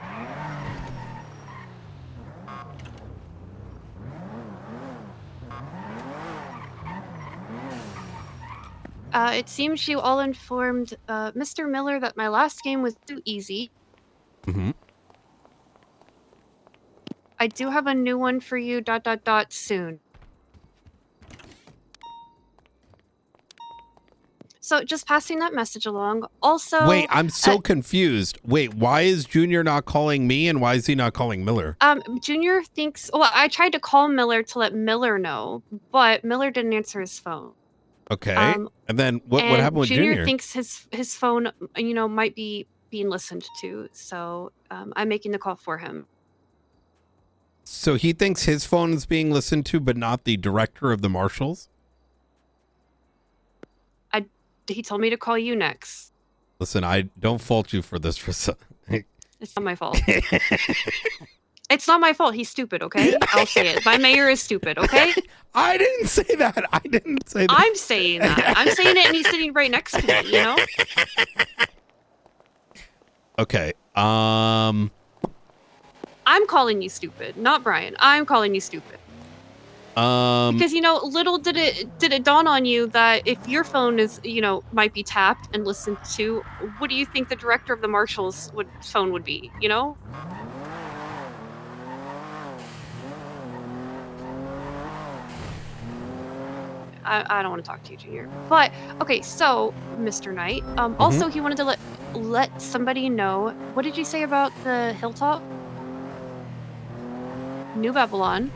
It seems you all informed Mr. Miller that my last game was too easy. Mm-hmm. I do have a new one for you, ... soon. So just passing that message along. Also, Wait, I'm so confused. Wait, why is Junior not calling me and why is he not calling Miller? Junior thinks, well, I tried to call Miller to let Miller know, but Miller didn't answer his phone. Okay. And then what happened with Junior? Junior thinks his phone, might be being listened to, so I'm making the call for him. So he thinks his phone is being listened to, but not the director of the marshals? He told me to call you next. Listen, I don't fault you for this. It's not my fault. It's not my fault. He's stupid, okay? I'll say it. My mayor is stupid, okay? I didn't say that. I didn't say that. I'm saying that. I'm saying it and he's sitting right next to me, you know? Okay. I'm calling you stupid, not Brian. I'm calling you stupid. Because little did it dawn on you that if your phone is might be tapped and listened to, what do you think the director of the marshals phone would be? I don't want to talk to you, Junior. But okay, so Mr. Knight. Also, he wanted to let somebody know. What did you say about the hilltop? New Babylon.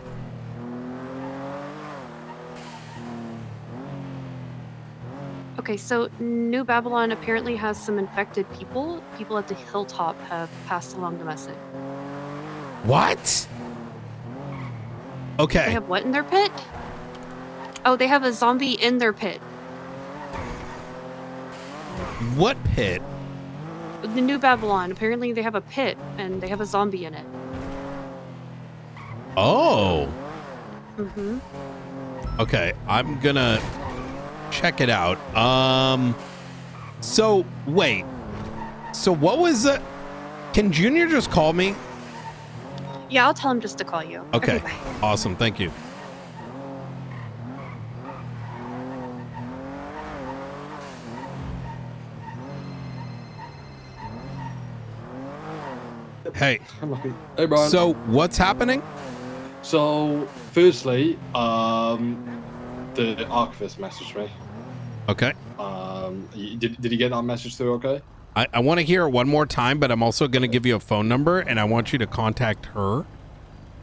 Okay, so New Babylon apparently has some infected people. People at the hilltop have passed along the message. What? Okay. They have what in their pit? Oh, they have a zombie in their pit. What pit? The New Babylon. Apparently they have a pit and they have a zombie in it. Oh. Mm-hmm. Okay, I'm gonna check it out. So wait. So what was the? Can Junior just call me? Yeah, I'll tell him just to call you. Okay. Awesome. Thank you. Hey. Hey, Brian. So what's happening? So, firstly, the archivist messaged me. Okay. Did he get that message through okay? I want to hear it one more time, but I'm also going to give you a phone number, and I want you to contact her.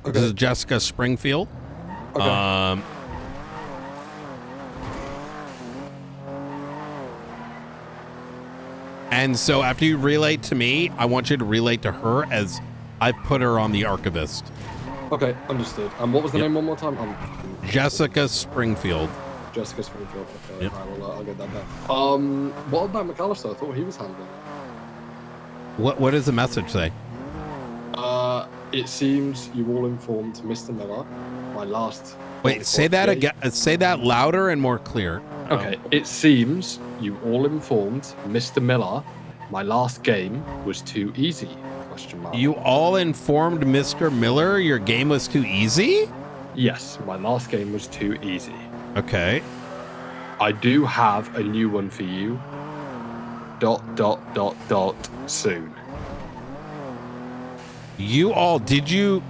Okay. This is Jessica Springfield. Okay. And so after you relate to me, I want you to relate to her as I've put her on the archivist. Okay, understood. And what was the name one more time? Jessica Springfield. Jessica Springfield. Okay, I'll get that down. What about McAllister? I thought he was handling it. What does the message say? It seems you all informed Mr. Miller. My last. Wait, say that again. Say that louder and more clear. Okay. It seems you all informed Mr. Miller. My last game was too easy. ? You all informed Mr. Miller your game was too easy? Yes, my last game was too easy. Okay. I do have a new one for you. ... soon. You all, did you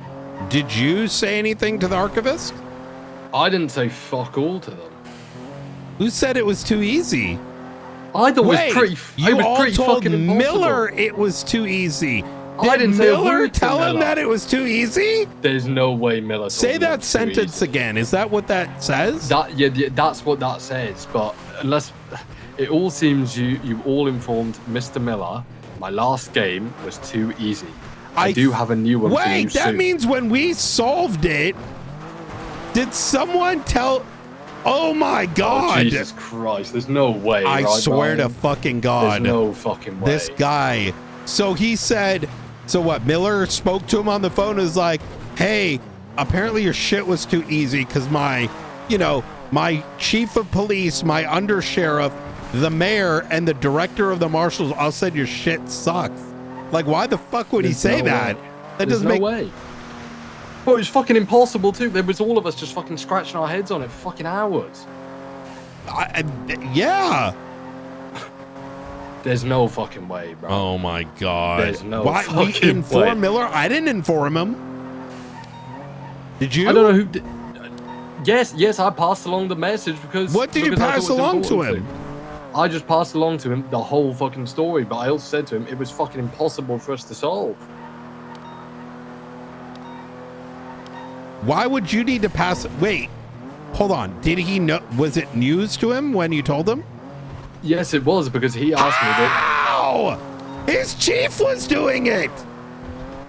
say anything to the archivist? I didn't say fuck all to them. Who said it was too easy? I thought it was pretty. You it was all pretty told fucking impossible. Miller it was too easy. I didn't say a Miller word to tell him Miller. that it was too easy? There's no way Miller. Say that sentence again. Is that what that says? Yeah, that's what that says. But unless it all seems you all informed Mr. Miller, my last game was too easy. I do have a new one. for you Wait, that soon. means when we solved it, did someone tell? Oh my God! Oh, Jesus Christ! There's no way. I right, swear Brian? to fucking God. There's no fucking way. This guy. So he said. So what? Miller spoke to him on the phone. And was like, "Hey, apparently your shit was too easy because my chief of police, my undersheriff, the mayor, and the director of the marshals all said your shit sucks." Like, why the fuck would he say that? That doesn't make way. But it was fucking impossible too. There was all of us just fucking scratching our heads on it for fucking hours. Yeah. There's no fucking way, bro. Oh my God. There's no Why we fucking inform way. Miller? I didn't inform him. Did you? I don't know who did. Yes, I passed along the message because. What did you because I pass thought it was along to important him? I just passed along to him the whole fucking story, but I also said to him it was fucking impossible for us to solve. Why would you need to pass? Wait, hold on. Did he know? Was it news to him when you told him? Yes, it was because he asked me that. Ow! His chief was doing it.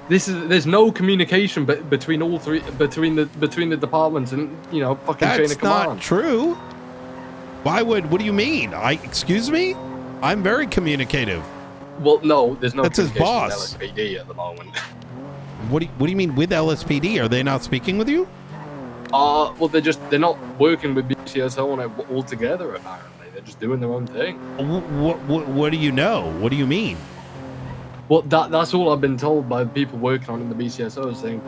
There's no communication between all three between the departments and fucking chain That's of command. not true. Why would? What do you mean? Excuse me? I'm very communicative. Well, no, there's no. That's his communication boss. with LSPD at the moment. What do you mean with LSPD? Are they not speaking with you? Well, they're not working with BCSO on it all together. Apparently, they're just doing their own thing. What do you know? What do you mean? Well, that's all I've been told by the people working on it in the BCSO, saying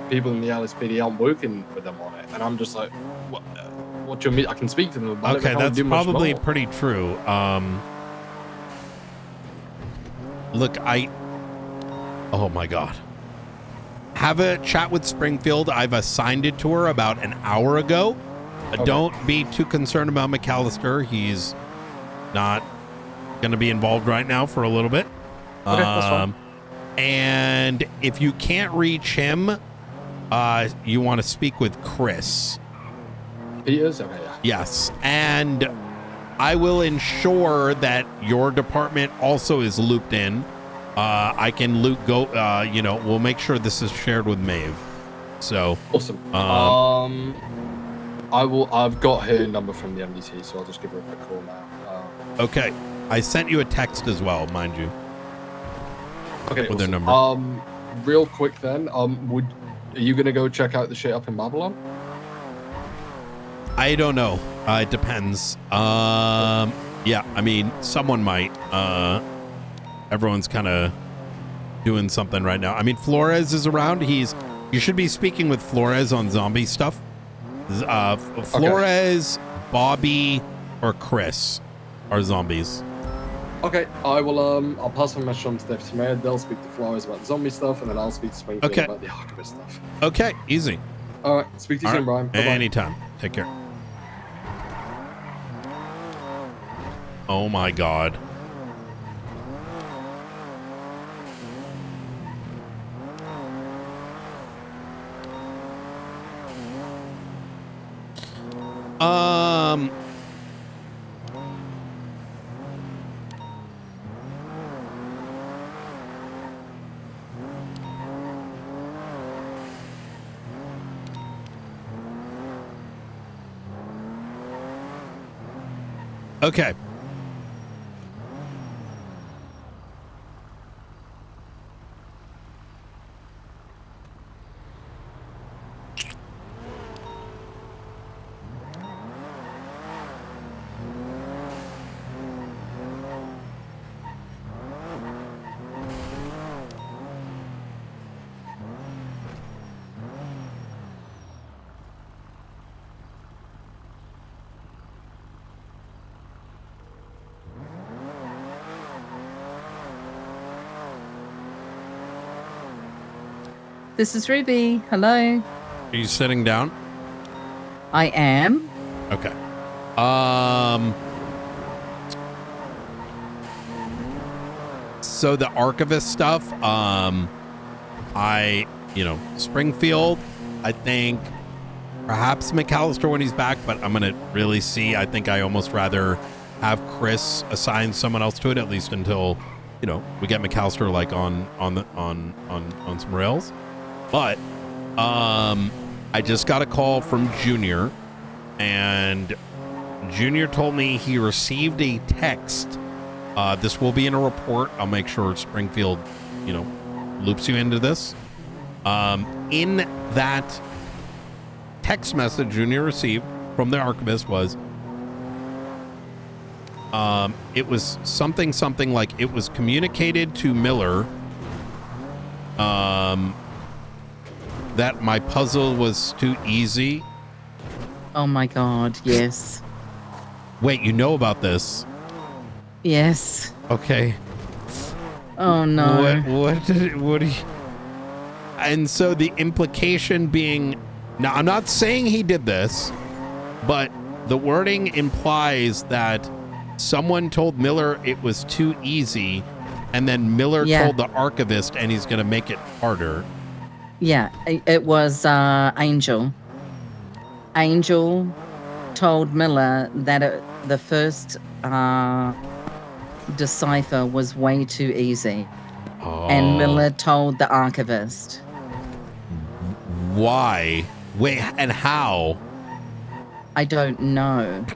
people in the LSPD aren't working with them on it, and I'm just like, what do you mean? I can speak to them about it. Okay, but I can't that's do much probably more. pretty true. Look, oh my God. Have a chat with Springfield. I've assigned it to her about an hour ago. Okay. Don't be too concerned about McAllister. He's not going to be involved right now for a little bit. Okay, that's fine. And if you can't reach him, you want to speak with Chris. He is? Okay, yeah. Yes. And I will ensure that your department also is looped in. I can we'll make sure this is shared with Maeve. So awesome. I've got her number from the MDT, so I'll just give her a quick call now. Okay. I sent you a text as well, mind you. Okay. With their number. Real quick then, are you gonna go check out the shit up in Babylon? I don't know. It depends. Yeah, I mean, someone might. Everyone's kind of doing something right now. I mean, Flores is around. You should be speaking with Flores on zombie stuff. Flores, Bobby, or Chris are zombies. Okay, I'll pass on a message on to Deputy Mayor. They'll speak to Flores about the zombie stuff, and then I'll speak to Springfield about the archivist stuff. Okay, easy. All right, speak to you soon, Brian. Bye-bye. Anytime. Take care. Oh my God. Okay. This is Ruby. Hello. Are you sitting down? I am. Okay. So the archivist stuff, Springfield, I think perhaps McAllister when he's back, but I'm gonna really see. I think I almost rather have Chris assign someone else to it, at least until, we get McAllister like on some rails. But I just got a call from Junior, and Junior told me he received a text. This will be in a report. I'll make sure Springfield, loops you into this. In that text message Junior received from the archivist was, it was something like it was communicated to Miller, that my puzzle was too easy. Oh my God, yes. Wait, you know about this? Yes. Okay. Oh no. What do you... And so the implication being, now I'm not saying he did this, but the wording implies that someone told Miller it was too easy, and then Miller told the archivist, and he's going to make it harder. Yeah, it was Angel. Angel told Miller that the first decipher was way too easy. Oh. And Miller told the archivist. Why? Wait, and how? I don't know.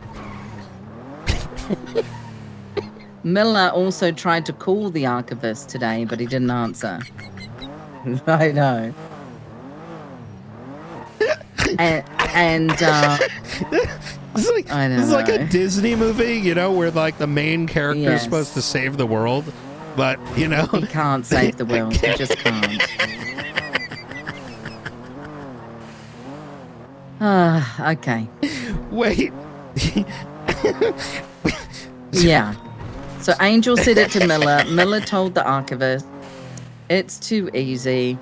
Miller also tried to call the archivist today, but he didn't answer. I know. And This is like a Disney movie, where like the main character is supposed to save the world, but he can't save the world. He just can't. Okay. Wait. Yeah. So Angel said it to Miller. Miller told the archivist, it's too easy.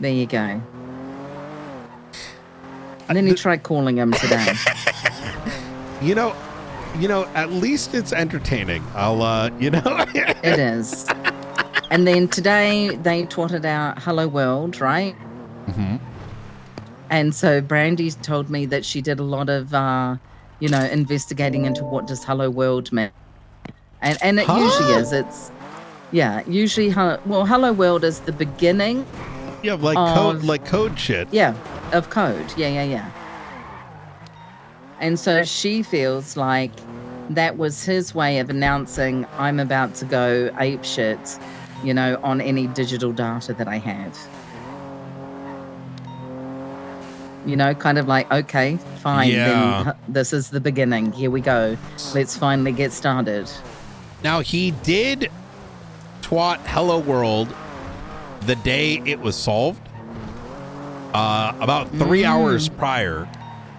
There you go. And then he tried calling him today. At least it's entertaining. It is. And then today they twatted out Hello World, right? Mm-hmm. And so Brandy told me that she did a lot of, investigating into what does Hello World mean. And it usually is. It's, usually, Hello World is the beginning. Yeah, code shit. Yeah, of code. Yeah. And so she feels like that was his way of announcing, I'm about to go apeshit, on any digital data that I have. Kind of like, okay, fine. Yeah. Then this is the beginning. Here we go. Let's finally get started. Now, he did twat Hello World the day it was solved, about 3 hours prior.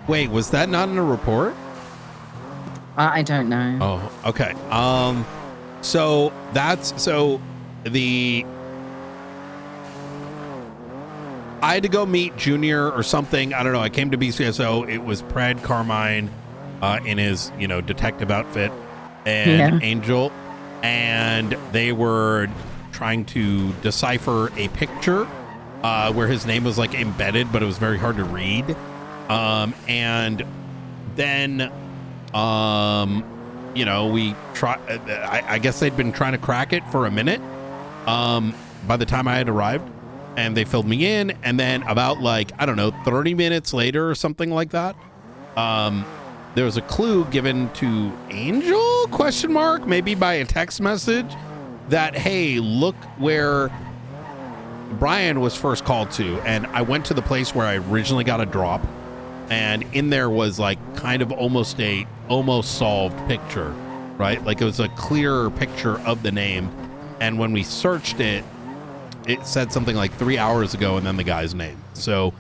Wait, was that not in a report? I don't know. Oh, okay. I had to go meet Junior or something. I don't know. I came to BCSO. It was Pred Carmine in his, detective outfit and Angel. And they were trying to decipher a picture where his name was like embedded, but it was very hard to read. And then, we try. I guess they'd been trying to crack it for a minute. By the time I had arrived, and they filled me in, and then about 30 minutes later or something like that, there was a clue given to Angel ? Maybe by a text message that, hey, look where Brian was first called to. And I went to the place where I originally got a drop, and in there was kind of almost solved picture, right? Like it was a clearer picture of the name. And when we searched it, it said something like 3 hours ago and then the guy's name. So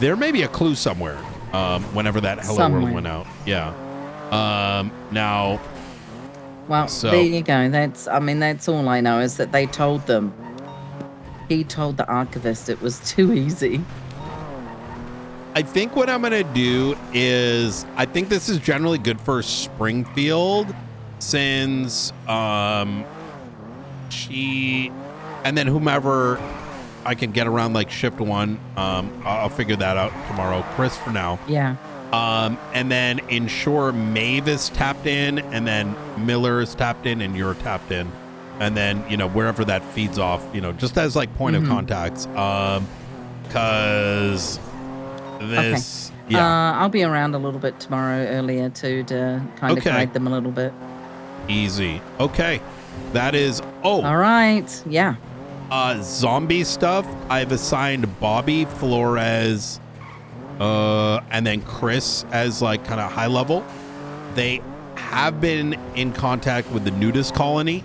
there may be a clue somewhere whenever that Hello World went out. Yeah. Now. Well, there you go. That's all I know is that they told them. He told the archivist it was too easy. I think what I'm going to do is, I think this is generally good for Springfield, Watson's, she, and then whomever I can get around like shift 1. I'll figure that out tomorrow. Chris for now. Yeah. And then ensure Maeve is tapped in, and then Miller is tapped in, and you're tapped in. And then, you know, wherever that feeds off, you know, just as like point of contacts. Cause this, I'll be around a little bit tomorrow earlier too to kind of guide them a little bit. Easy. Okay. That is, all right. Yeah. Zombie stuff. I've assigned Bobby, Flores, and then Chris as like kind of high level. They have been in contact with the nudist colony,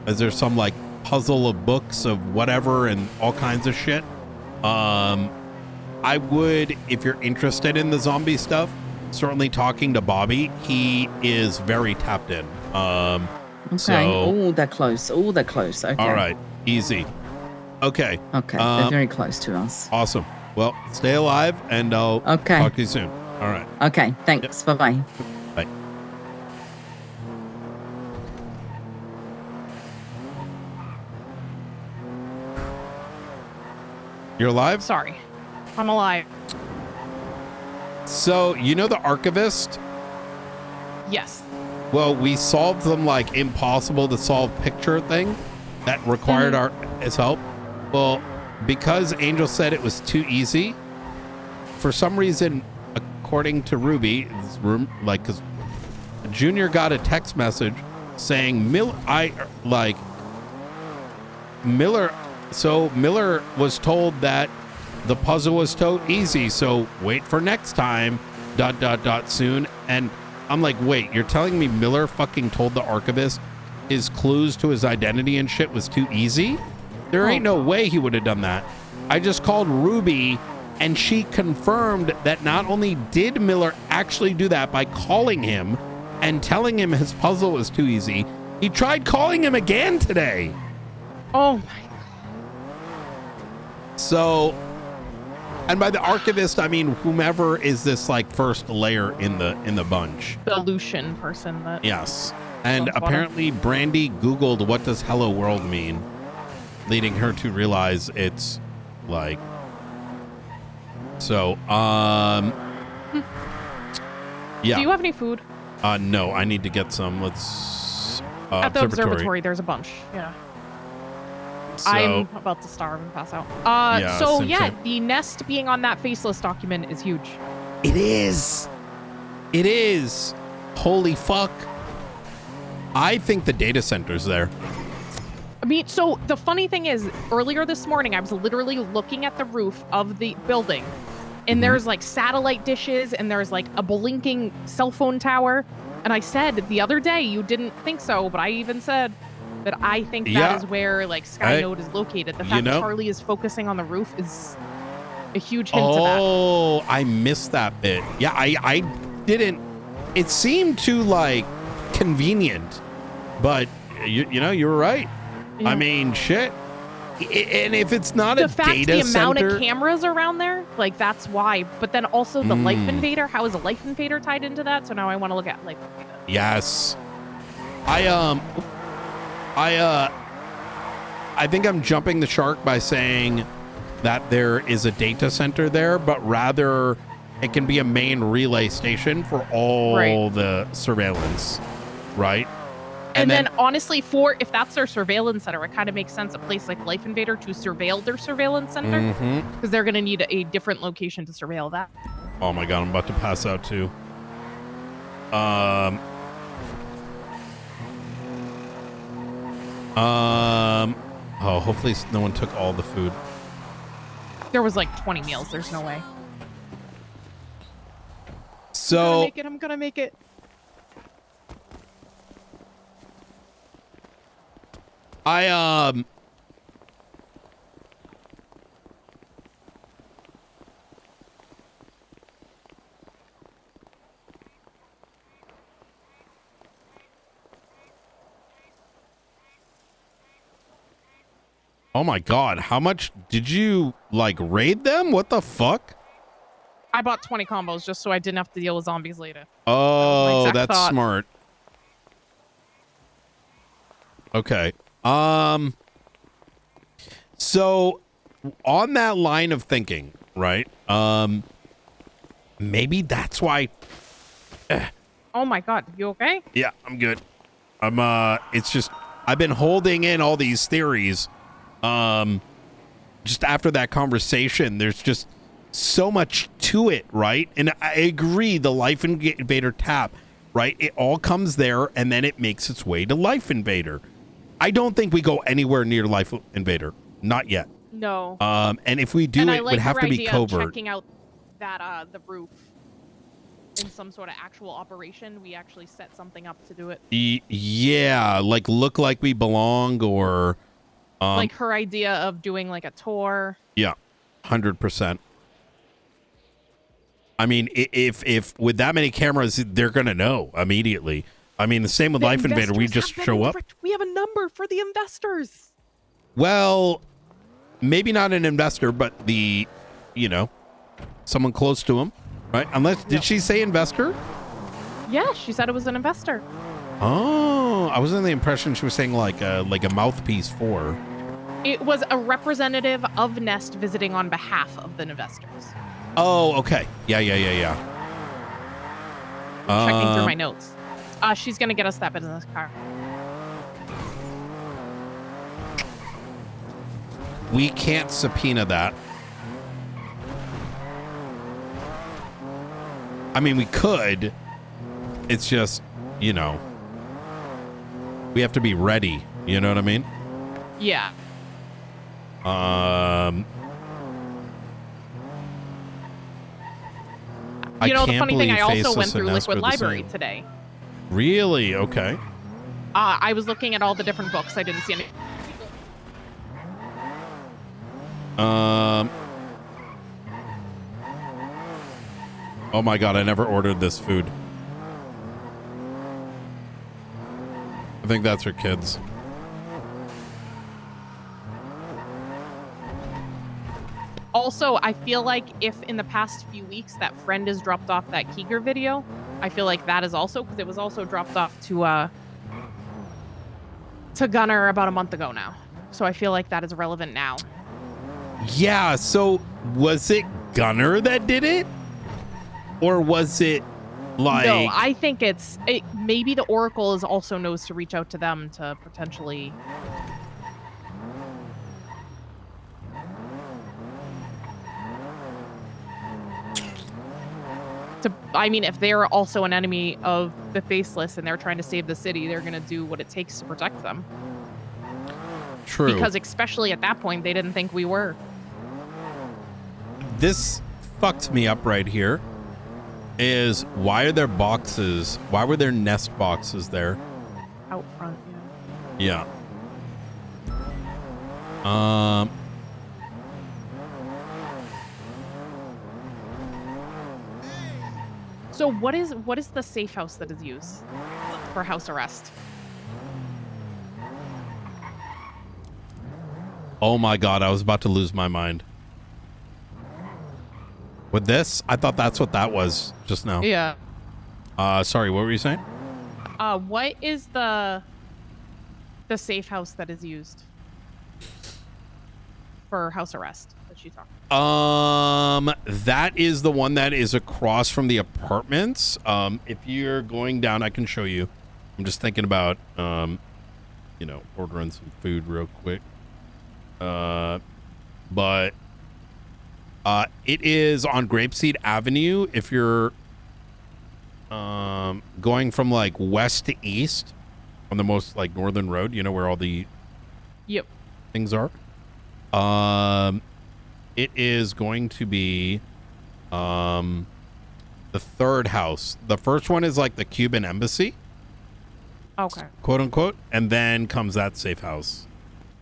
as there's some like puzzle of books of whatever and all kinds of shit. I would, if you're interested in the zombie stuff, certainly talking to Bobby. He is very tapped in. Okay. So, They're close. They're close. Okay. all right. Easy. Okay. Okay. They're very close to us. Awesome. Well, stay alive, and I'll talk to you soon. All right. Okay. Thanks. Bye-bye. Bye. You're alive? Sorry. I'm alive. So, you know the archivist? Yes. Well, we solved some like impossible to solve picture thing that required his help. Well, because Angel said it was too easy, for some reason, according to Ruby, because Junior got a text message saying Miller. So Miller was told that the puzzle was so easy, so wait for next time, ... soon. And I'm like, wait, you're telling me Miller fucking told the archivist his clues to his identity and shit was too easy? There ain't no way he would have done that. I just called Ruby, and she confirmed that not only did Miller actually do that by calling him and telling him his puzzle was too easy, he tried calling him again today. Oh my. So, and by the archivist, I mean whomever is this like first layer in the bunch. The Lucian person that. Yes. And apparently Brandy Googled what does hello world mean, leading her to realize it's like, so, yeah. Do you have any food? No, I need to get some. Let's, at the observatory, there's a bunch. Yeah. So, I'm about to starve and pass out. same. The nest being on that faceless document is huge. It is. It is. Holy fuck. I think the data center's there. I mean, so the funny thing is, earlier this morning, I was literally looking at the roof of the building, and there's like satellite dishes, and there's like a blinking cell phone tower. And I said the other day, you didn't think so, but I even said that I think that is where like Skynode is located. The fact that Charlie is focusing on the roof is a huge hint to that. Oh, I missed that bit. Yeah, I didn't. It seemed too like convenient, but you know, you were right. Yeah. I mean, shit. And if it's not a data center, the amount of cameras around there, like that's why. But then also the Life Invader. How is a Life Invader tied into that? So now I want to look at Life Invader. Yes. I think I'm jumping the shark by saying that there is a data center there, but rather it can be a main relay station for all the surveillance, right? And then honestly, if that's their surveillance center, it kind of makes sense a place like Life Invader to surveil their surveillance center, because they're going to need a different location to surveil that. Oh my god, I'm about to pass out too. Oh, hopefully no one took all the food. There was like 20 meals. There's no way. So I'm gonna make it. Oh my god, how much did you like raid them? What the fuck? I bought 20 combos just so I didn't have to deal with zombies later. Oh, that's thought. smart. Okay. So on that line of thinking, right? Maybe that's why. Oh my god, you okay? Yeah, I'm good. It's just I've been holding in all these theories. Just after that conversation, there's just so much to it, right? And I agree, the Life Invader tap, right? It all comes there, and then it makes its way to Life Invader. I don't think we go anywhere near Life Invader, not yet. No. And if we do, and it would have to be idea of covert. checking out that the roof in some sort of actual operation. We actually set something up to do it. Yeah, like look like we belong, or like her idea of doing like a tour. Yeah, 100%. I mean, if with that many cameras, they're gonna know immediately. I mean, the same with The Life Invader. We investors just have show been up. We have a number for the investors. Well, maybe not an investor, but the, someone close to him, right? Unless, did she say investor? Yeah, she said it was an investor. Oh, I was under the impression she was saying like a mouthpiece for. It was a representative of Nest visiting on behalf of the investors. Oh, okay. Yeah. Checking through my notes. She's gonna get us that business card. We can't subpoena that. I mean, we could. It's just, we have to be ready. You know what I mean? Yeah. The funny thing, I also went through Liquid Library today. Really? Okay. I was looking at all the different books. I didn't see any. Oh my god, I never ordered this food. I think that's her kids. Also, I feel like if in the past few weeks that friend has dropped off that Keeger video, I feel like that is also, because it was also dropped off to Gunner about a month ago now. So I feel like that is relevant now. Yeah, so was it Gunner that did it? Or was it like... No, I think maybe the Oracle is also knows to reach out to them to potentially... I mean, if they're also an enemy of the Faceless and they're trying to save the city, they're going to do what it takes to protect them. True. Because especially at that point, they didn't think we were. This fucked me up right here. Is why are there boxes? Why were there Nest boxes there? Out front, yeah. So what is the safe house that is used for house arrest? Oh my god, I was about to lose my mind. With this, I thought that's what that was just now. Yeah. Sorry, what were you saying? What is the safe house that is used for house arrest that she talked about? That is the one that is across from the apartments. If you're going down, I can show you. I'm just thinking about, ordering some food real quick. But it is on Grapeseed Avenue. If you're going from like west to east on the most like northern road, where all the things are. It is going to be the third house. The first one is like the Cuban embassy. Okay. Quote unquote. And then comes that safe house.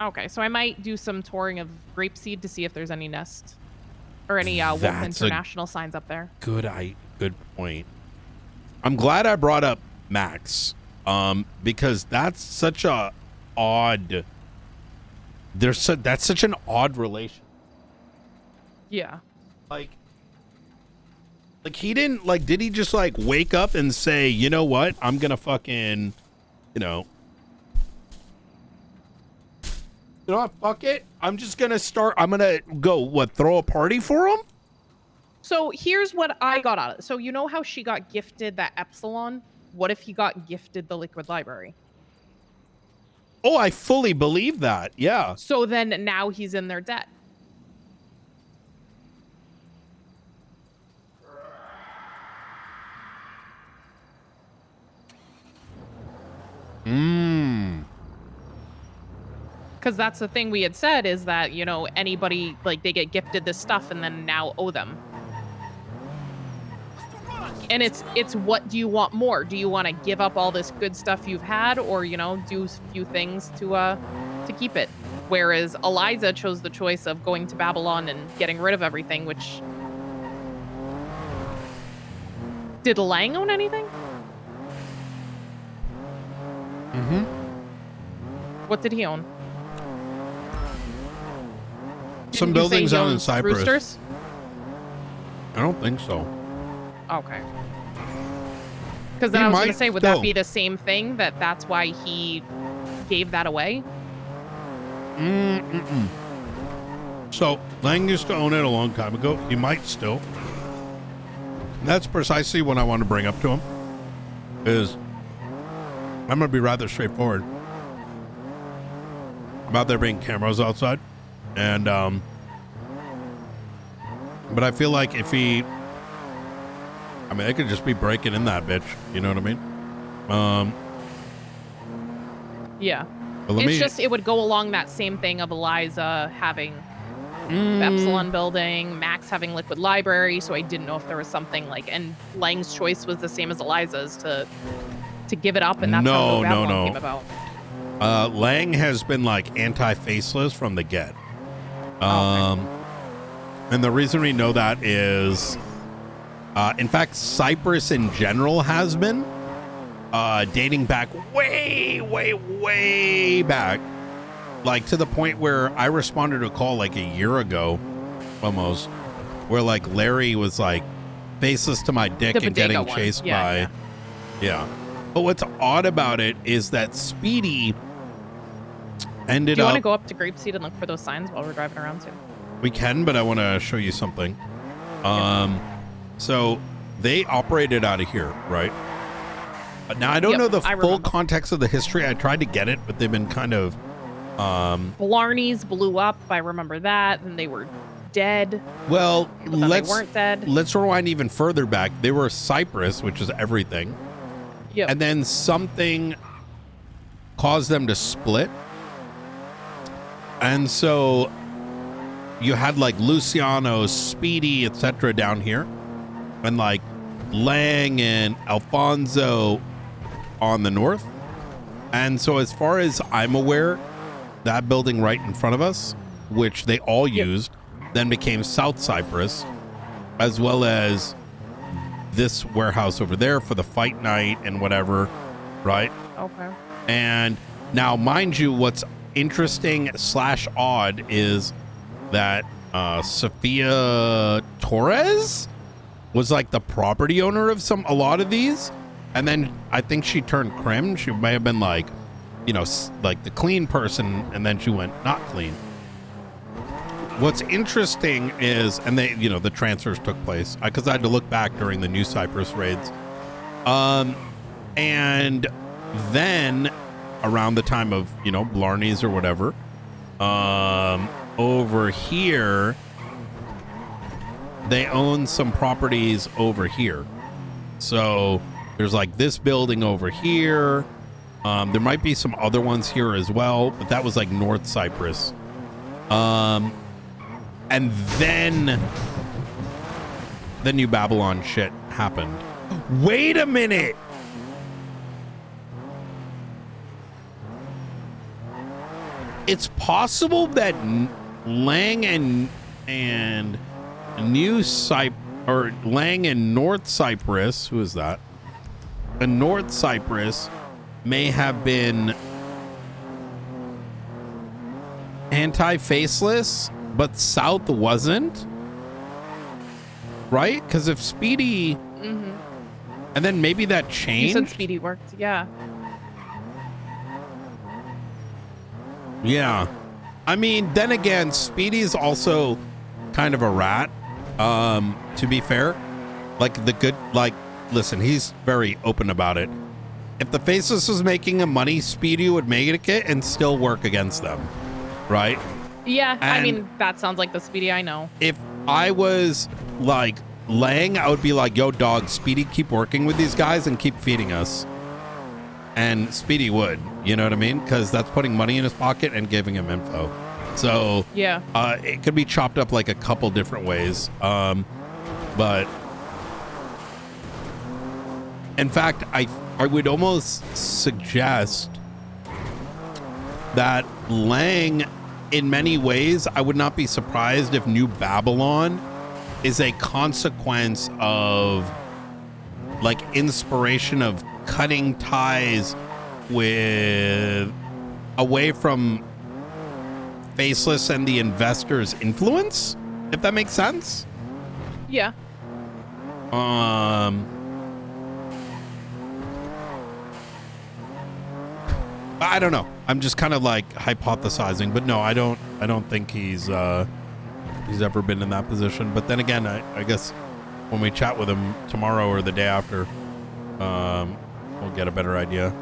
Okay, so I might do some touring of Grapeseed to see if there's any Nest or any Wolf International signs up there. Good point. I'm glad I brought up Max, because that's such a odd. That's such an odd relation. Yeah. Like he didn't did he just wake up and say, you know what, I'm gonna fucking, You know what? Fuck it. I'm just gonna start. I'm gonna go. Throw a party for him? So here's what I got out of it. So you know how she got gifted that Epsilon? What if he got gifted the Liquid Library? Oh, I fully believe that. Yeah. So then now he's in their debt. Because that's the thing we had said is that, you know, anybody, like, they get gifted this stuff and then now owe them. And it's what do you want more? Do you want to give up all this good stuff you've had, or, you know, do a few things to keep it? Whereas Eliza chose the choice of going to Babylon and getting rid of everything, which... Did Lang own anything? Mm-hmm. What did he own? Some buildings out in Cyprus. Roosters? I don't think so. Okay. Because then I was going to say, would that be the same thing? That's why he gave that away? So, Lang used to own it a long time ago. He might still. That's precisely what I want to bring up to him. Is I'm going to be rather straightforward about there being cameras outside. And, but I feel like if he, I mean, they could just be breaking in that bitch. You know what I mean? Yeah. It's just, it would go along that same thing of Eliza having the Epsilon building, Max having Liquid Library. So I didn't know if there was something like, and Lang's choice was the same as Eliza's to give it up. And that's how Babylon came about. Lang has been like anti-faceless from the get. And the reason we know that is, in fact, Cyprus in general has been dating back way back, like to the point where I responded to a call like a year ago, almost, where like Larry was like faceless to my dick and getting chased by, yeah. But what's odd about it is that Speedy ended up. Do you want to go up to Grapeseed and look for those signs while we're driving around too? We can, but I want to show you something. So they operated out of here, right? Now I don't know the full context of the history. I tried to get it, but they've been kind of. Blarney's blew up. I remember that, and they were dead. Well, they weren't dead. Let's rewind even further back. They were Cyprus, which is everything. Yep. And then something caused them to split. And so you had like Luciano, Speedy, etc. down here. And like Lang and Alfonso on the north. And so as far as I'm aware, that building right in front of us, which they all used, then became South Cyprus, as well as this warehouse over there for the fight night and whatever, right? Okay. And now, mind you, what's interesting / odd is that Sophia Torres was like the property owner of a lot of these, and then I think she turned crim. She may have been like, you know, like the clean person, and then she went not clean. What's interesting is, and they, you know, the transfers took place because I had to look back during the New Cyprus raids. And then around the time of, you know, Blarney's or whatever, over here, they own some properties over here. So there's like this building over here. There might be some other ones here as well, but that was like North Cyprus. And then the New Babylon shit happened. Wait a minute. It's possible that Lang and New Cyprus, or Lang and North Cyprus, who is that? And North Cyprus may have been anti-faceless, but South wasn't, right? Because if Speedy, and then maybe that changed. You said Speedy worked, yeah. Yeah, I mean, then again, Speedy's also kind of a rat, to be fair. Like the good, like, listen, he's very open about it. If the Faceless was making him money, Speedy would make it and still work against them, right? Yeah, And I mean, that sounds like the Speedy I know. if I was like Lang, I would be like, yo, dog, Speedy, keep working with these guys and keep feeding us. And Speedy would, you know what I mean? Because that's putting money in his pocket and giving him info. So yeah, it could be chopped up like a couple different ways. But in fact, I would almost suggest that Lang, in many ways, I would not be surprised if New Babylon is a consequence of like inspiration of cutting ties with away from Faceless and the investors' influence, if that makes sense. Yeah. I don't know. I'm just kind of like hypothesizing, but no, I don't think he's ever been in that position. But then again, I guess when we chat with him tomorrow or the day after, we'll get a better idea.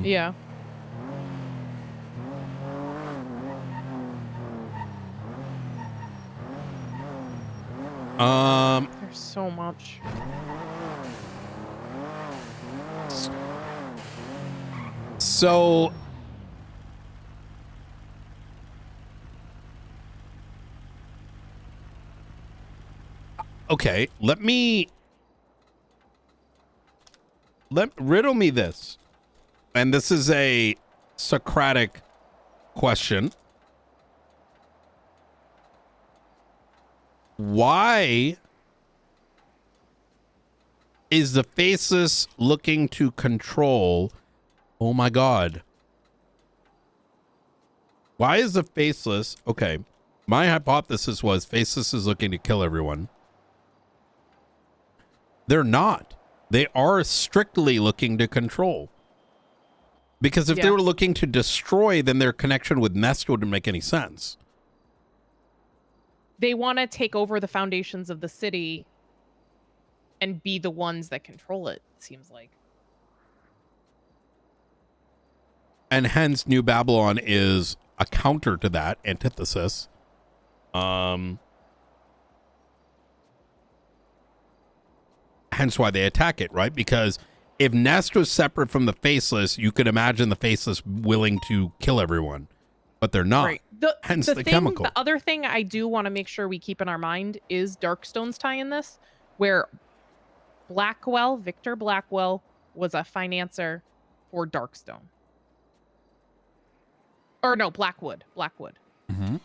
Yeah. There's so much. So okay, riddle me this. And this is a Socratic question. Why is the Faceless looking to control? Oh my God. Why is the Faceless? Okay. My hypothesis was Faceless is looking to kill everyone. They're not. They are strictly looking to control. Because if they were looking to destroy, then their connection with Nest wouldn't make any sense. They want to take over the foundations of the city and be the ones that control it, it seems like. And hence New Babylon is a counter to that, antithesis. Hence why they attack it, right? Because if Nest was separate from the Faceless, you could imagine the Faceless willing to kill everyone. But they're not. Right. Hence the chemical. The other thing I do want to make sure we keep in our mind is Darkstone's tie in this, where Victor Blackwell, was a financer for Darkstone. Or no, Blackwood. Mm-hmm.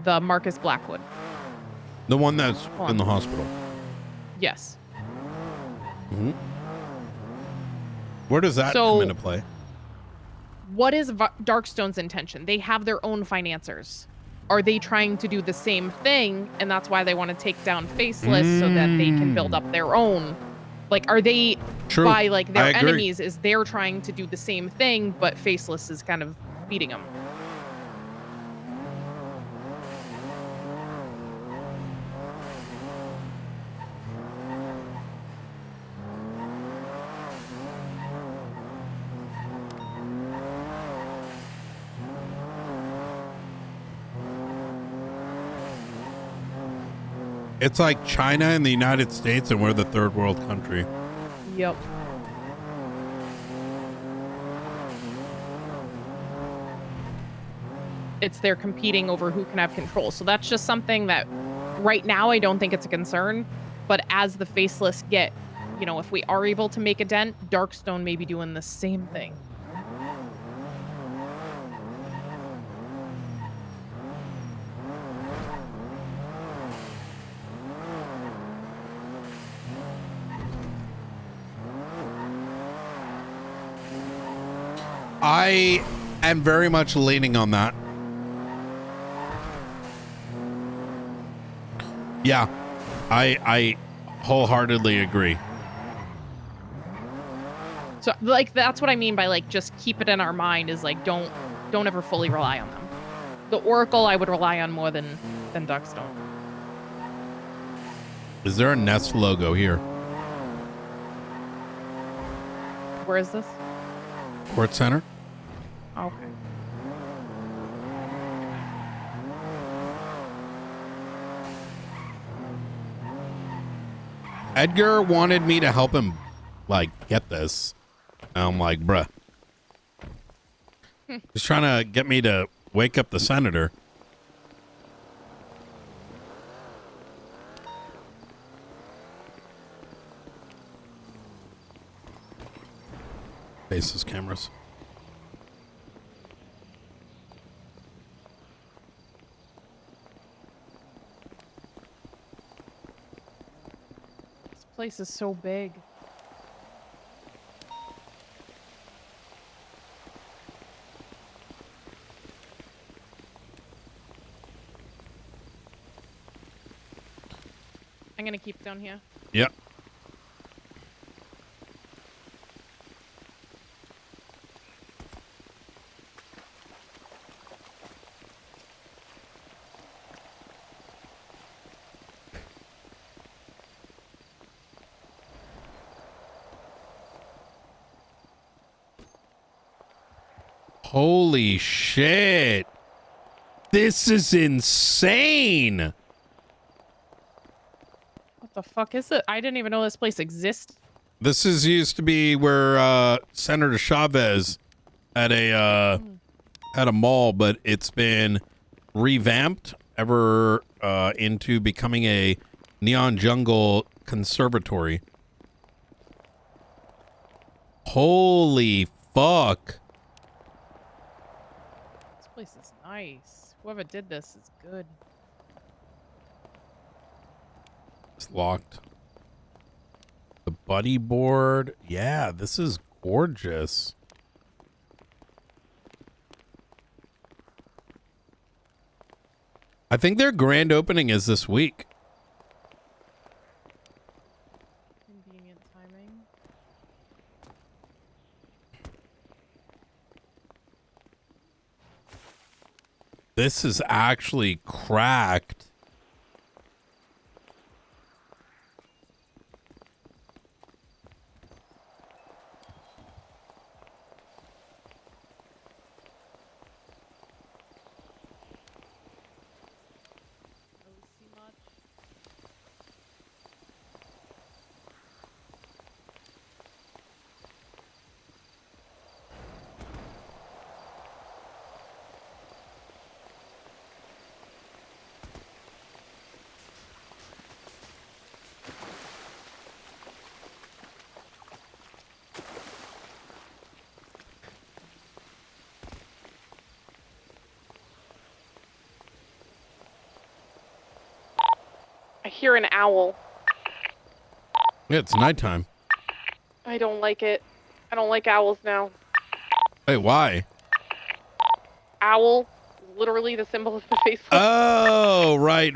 The Marcus Blackwood. The one that's in the hospital. Yes. Mm-hmm. Where does that come into play? What is Darkstone's intention? They have their own financiers. Are they trying to do the same thing, and that's why they want to take down Faceless so that they can build up their own? Like, are they by like their enemies? Is they're trying to do the same thing, but Faceless is kind of beating them? It's like China and the United States, and we're the third world country. Yep. It's they're competing over who can have control. So that's just something that right now I don't think it's a concern. But as the Faceless get, if we are able to make a dent, Darkstone may be doing the same thing. I am very much leaning on that. Yeah, I wholeheartedly agree. So like that's what I mean by like just keep it in our mind is like don't ever fully rely on them. The Oracle I would rely on more than Duckstone. Is there a Nest logo here? Where is this? Court Center? Okay. Edgar wanted me to help him, like, get this. And I'm like, bruh. He's trying to get me to wake up the senator. Faces cameras. This place is so big. I'm gonna keep down here. Yep. Holy shit. This is insane. What the fuck is it? I didn't even know this place exists. This is used to be where Senator Chavez had a mall, but it's been revamped ever into becoming a Neon Jungle conservatory. Holy fuck. This place is nice. Whoever did this is good. It's locked. The buddy board. Yeah, this is gorgeous. I think their grand opening is this week. Convenient timing. This is actually cracked. I hear an owl. Yeah, it's nighttime. I don't like it. I don't like owls now. Hey, why? Owl, literally the symbol of the faceless. Oh, right.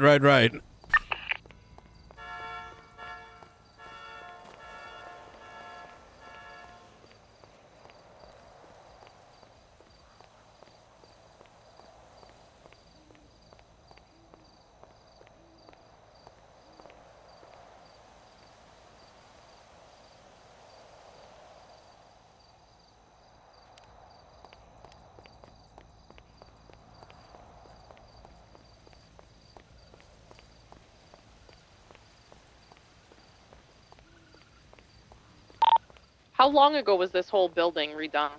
How long ago was this whole building redone?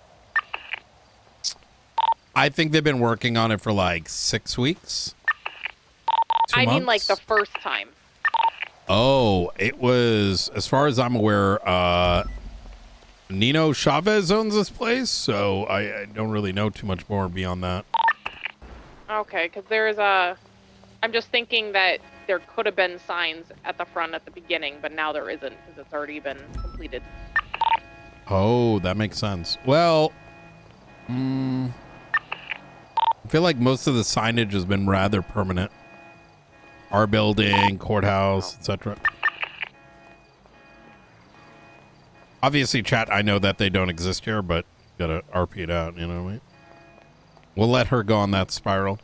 I think they've been working on it for like 6 weeks. I mean, like the first time. Oh, it was, as far as I'm aware, Nino Chavez owns this place, so I don't really know too much more beyond that. Okay, because there's a... I'm just thinking that there could have been signs at the front at the beginning, but now there isn't because it's already been completed. Oh, that makes sense. Well, I feel like most of the signage has been rather permanent. Our building, courthouse, etc. Obviously, chat, I know that they don't exist here, but gotta RP it out, you know what I mean? We'll let her go on that spiral.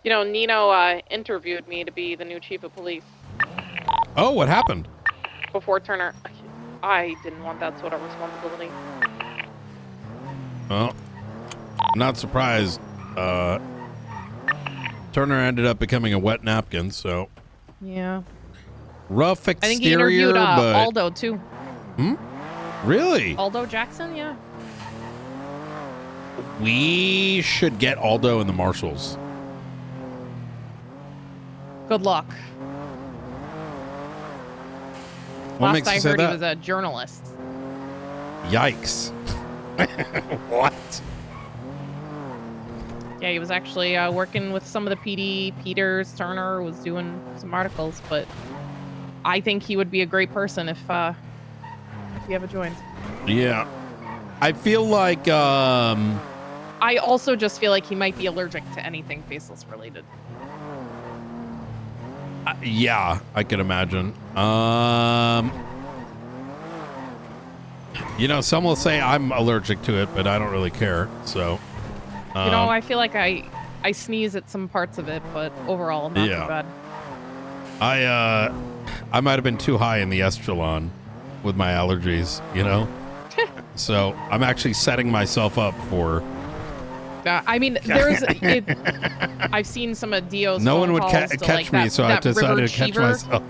You know, Nino interviewed me to be the new chief of police. Oh, what happened? Before Turner, I didn't want that sort of responsibility. Well, not surprised. Turner ended up becoming a wet napkin, so. Yeah. Rough exterior, I think he interviewed but... Aldo, too. Hmm? Really? Aldo Jackson, yeah. We should get Aldo in the marshals. Good luck. What Last makes I you say heard, that? he was a journalist. Yikes. What? Yeah, he was actually working with some of the PD. Peters, Turner was doing some articles, but I think he would be a great person if he ever joins. Yeah. I feel like, I also just feel like he might be allergic to anything faceless related. yeah, I can imagine. You know, some will say I'm allergic to it, but I don't really care. So, You know, I feel like I sneeze at some parts of it, but overall, not Yeah. too bad. I might have been too high in the escalon with my allergies, you know? So I'm actually setting myself up for... I mean, I've seen some of Dio's No one phone would calls to, catch like, me, that, so I that decided River to catch Cheever, myself.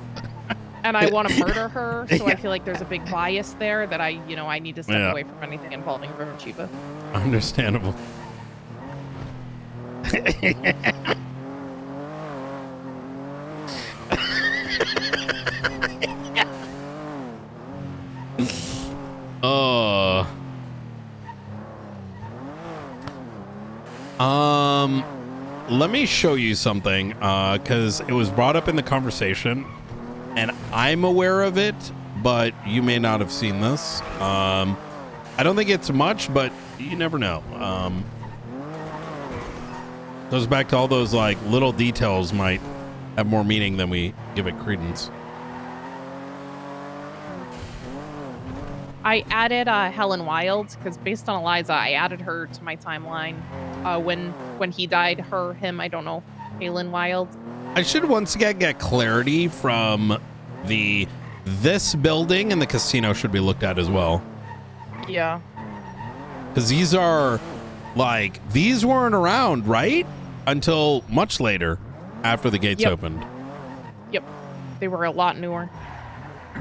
and I want to murder her, so I feel like there's a big bias there that I need to step Yeah. away from anything involving River Chiva. Understandable. Oh. Let me show you something, because it was brought up in the conversation, and I'm aware of it, but you may not have seen this. I don't think it's much, but you never know. Goes back to all those like little details might have more meaning than we give it credence. I added Helen Wild because based on Eliza, I added her to my timeline when he died. Him, I don't know. Helen Wild. I should once again get clarity from this building, and the casino should be looked at as well. Yeah. Because these are these weren't around, right? Until much later after the gates opened. Yep. They were a lot newer.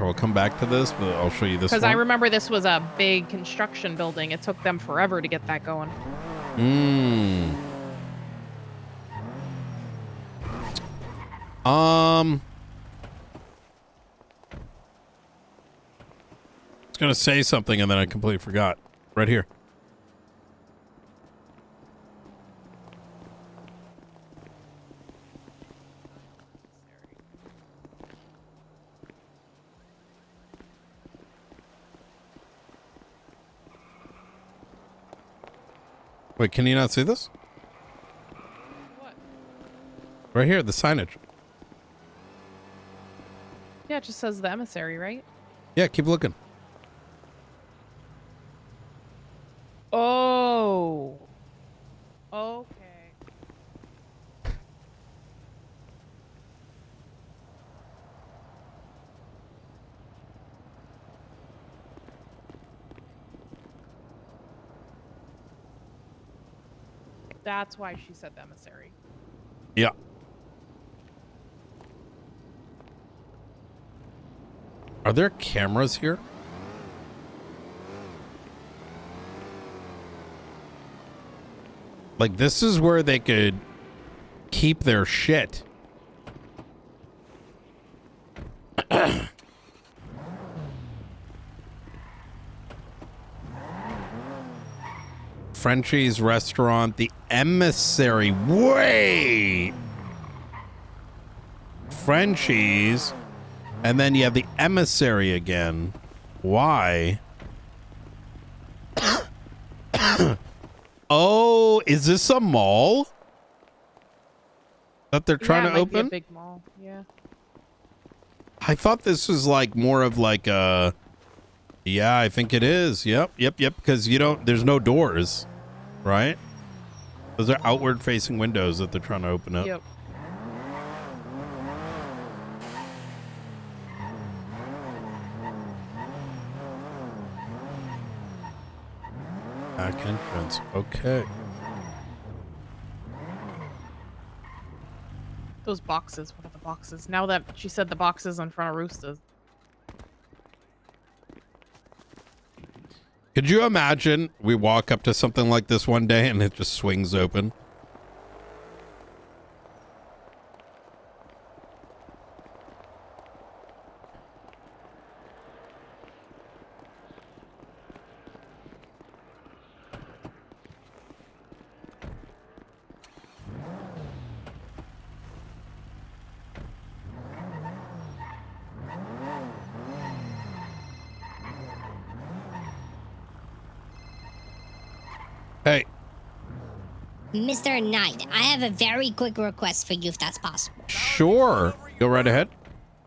We'll come back to this, but I'll show you this Because one. I remember this was a big construction building. It took them forever to get that going. I was going to say something and then I completely forgot. Right here. Wait, can you not see this? What? Right here, the signage. Yeah, it just says the emissary, right? Yeah, keep looking. Oh. Okay. That's why she said the emissary. Yeah. Are there cameras here? Like, this is where they could keep their shit. Frenchie's restaurant, the emissary. Wait! Frenchie's. And then you have the emissary again. Why? Oh, is this a mall that they're trying to open? Be a big mall. Yeah. I thought this was like more of like a. Yeah, I think it is. Yep. Because there's no doors, right? Those are outward-facing windows that they're trying to open up. Yep. Back entrance. Okay. Those boxes. What are the boxes? Now that she said the boxes in front of Roosters. Could you imagine we walk up to something like this one day and it just swings open? Hey. Mr. Knight, I have a very quick request for you if that's possible. Sure. Go right ahead.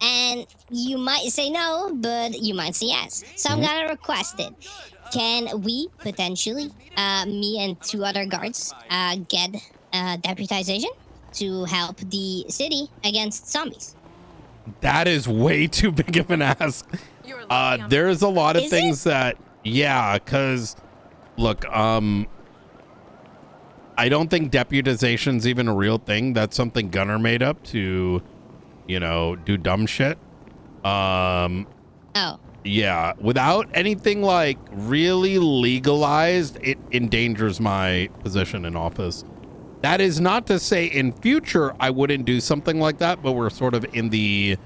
And you might say no, but you might say yes. So I'm gonna request it. Can we potentially, me and 2 other guards, get deputization to help the city against zombies? That is way too big of an ask. There's a lot of Is things that, yeah, because, look, I don't think deputization's even a real thing. That's something Gunner made up to, you know, do dumb shit. Oh. Yeah, without anything like really legalized, it endangers my position in office. That is not to say in future I wouldn't do something like that, but we're sort of in the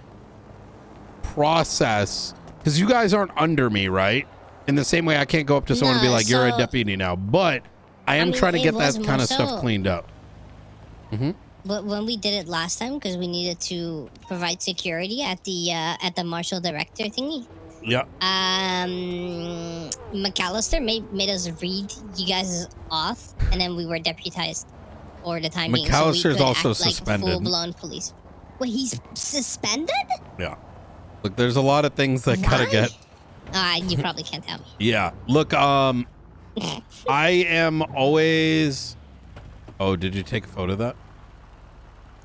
process because you guys aren't under me, right? In the same way I can't go up to someone and be like, you're a deputy now, but I am trying to get that kind of stuff cleaned up. But when we did it last time, because we needed to provide security at the marshal director thingy. Yeah. McAllister made us read you guys' oath, and then we were deputized for the time being. McAllister's also act like suspended. Full-blown police. Wait, he's suspended? Yeah. Look, there's a lot of things that gotta get. You probably can't tell me. Yeah. Look, I am always. Oh, did you take a photo of that?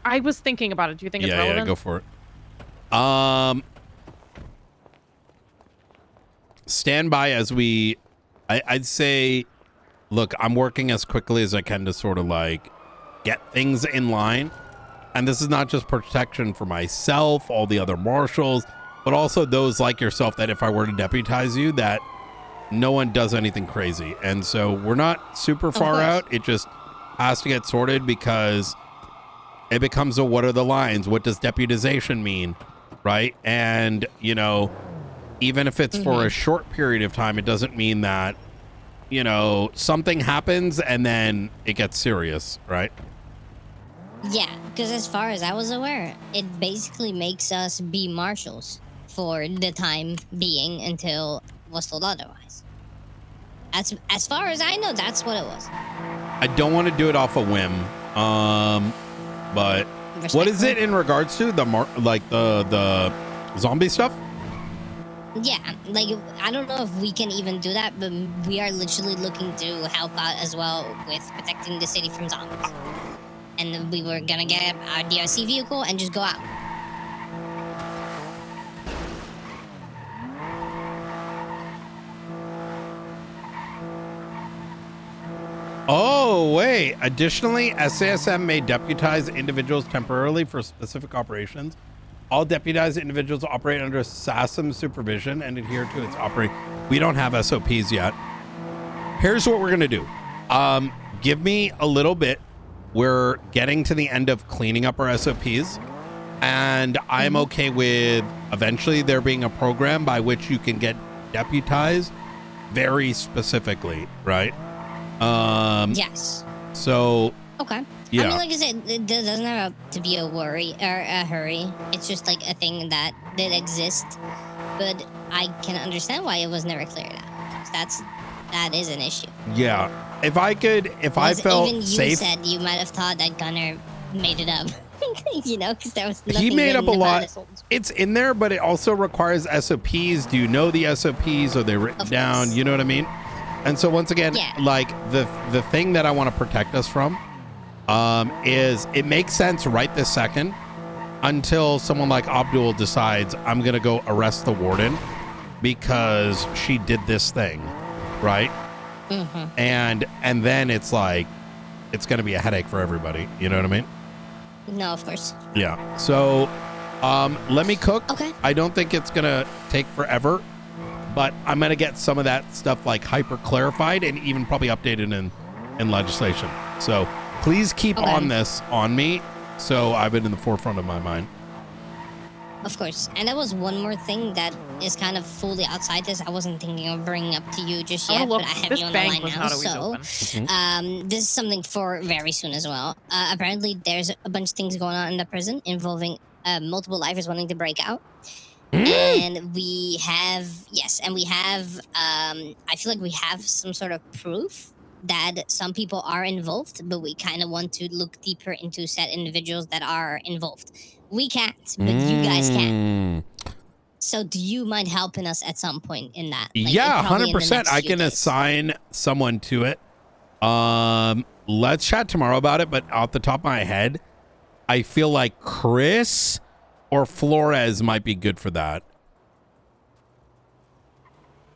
I was thinking about it. Do you think it's relevant? Yeah, go for it. Stand by as we. I'd say, look, I'm working as quickly as I can to sort of like get things in line. And this is not just protection for myself, all the other marshals, but also those like yourself that if I were to deputize you, that no one does anything crazy. And so we're not super far out. It just has to get sorted because it becomes a what are the lines? What does deputization mean? Right? And, you know, even if it's for a short period of time, it doesn't mean that, you know, something happens and then it gets serious, right? Yeah, because as far as I was aware, it basically makes us be marshals for the time being until was told otherwise. As far as I know, that's what it was. I don't want to do it off a whim, but what is it in regards to the zombie stuff? Yeah, like I don't know if we can even do that, but we are literally looking to help out as well with protecting the city from zombies. And we were gonna get our DRC vehicle and just go out. Oh, wait. Additionally, SASM may deputize individuals temporarily for specific operations. All deputized individuals operate under SASM supervision and adhere to its operating. We don't have SOPs yet. Here's what we're going to do. Give me a little bit. We're getting to the end of cleaning up our SOPs. And I'm okay with eventually there being a program by which you can get deputized very specifically, right? Yes. So. Okay. Yeah. I mean, like I said, it doesn't have to be a worry or a hurry. It's just like a thing that did exist, but I can understand why it was never cleared out. That is an issue. Yeah. If I felt even you safe. Said you might have thought that Gunner made it up. You know, because there was nothing He made up a written about lot. it. It's in there, but it also requires SOPs. Do you know the SOPs? Are they written down? You know what I mean? And so once again, like the thing that I want to protect us from is it makes sense right this second until someone like Abdul decides I'm going to go arrest the warden because she did this thing, right? And then it's like it's going to be a headache for everybody. You know what I mean? No, of course. Yeah. So let me cook. Okay. I don't think it's going to take forever, but I'm going to get some of that stuff like hyper clarified and even probably updated in legislation. So please keep on this on me. So I've been in the forefront of my mind. Of course. And there was one more thing that is kind of fully outside this. I wasn't thinking of bringing up to you just yet, but I have you on the line now. So this is something for very soon as well. Apparently, there's a bunch of things going on in the prison involving multiple lifers wanting to break out. And we have, I feel like we have some sort of proof that some people are involved, but we kind of want to look deeper into said individuals that are involved. We can't, but you guys can. So do you mind helping us at some point in that? Like, yeah, 100%. I can assign someone to it. Let's chat tomorrow about it, but off the top of my head, I feel like Chris or Flores might be good for that.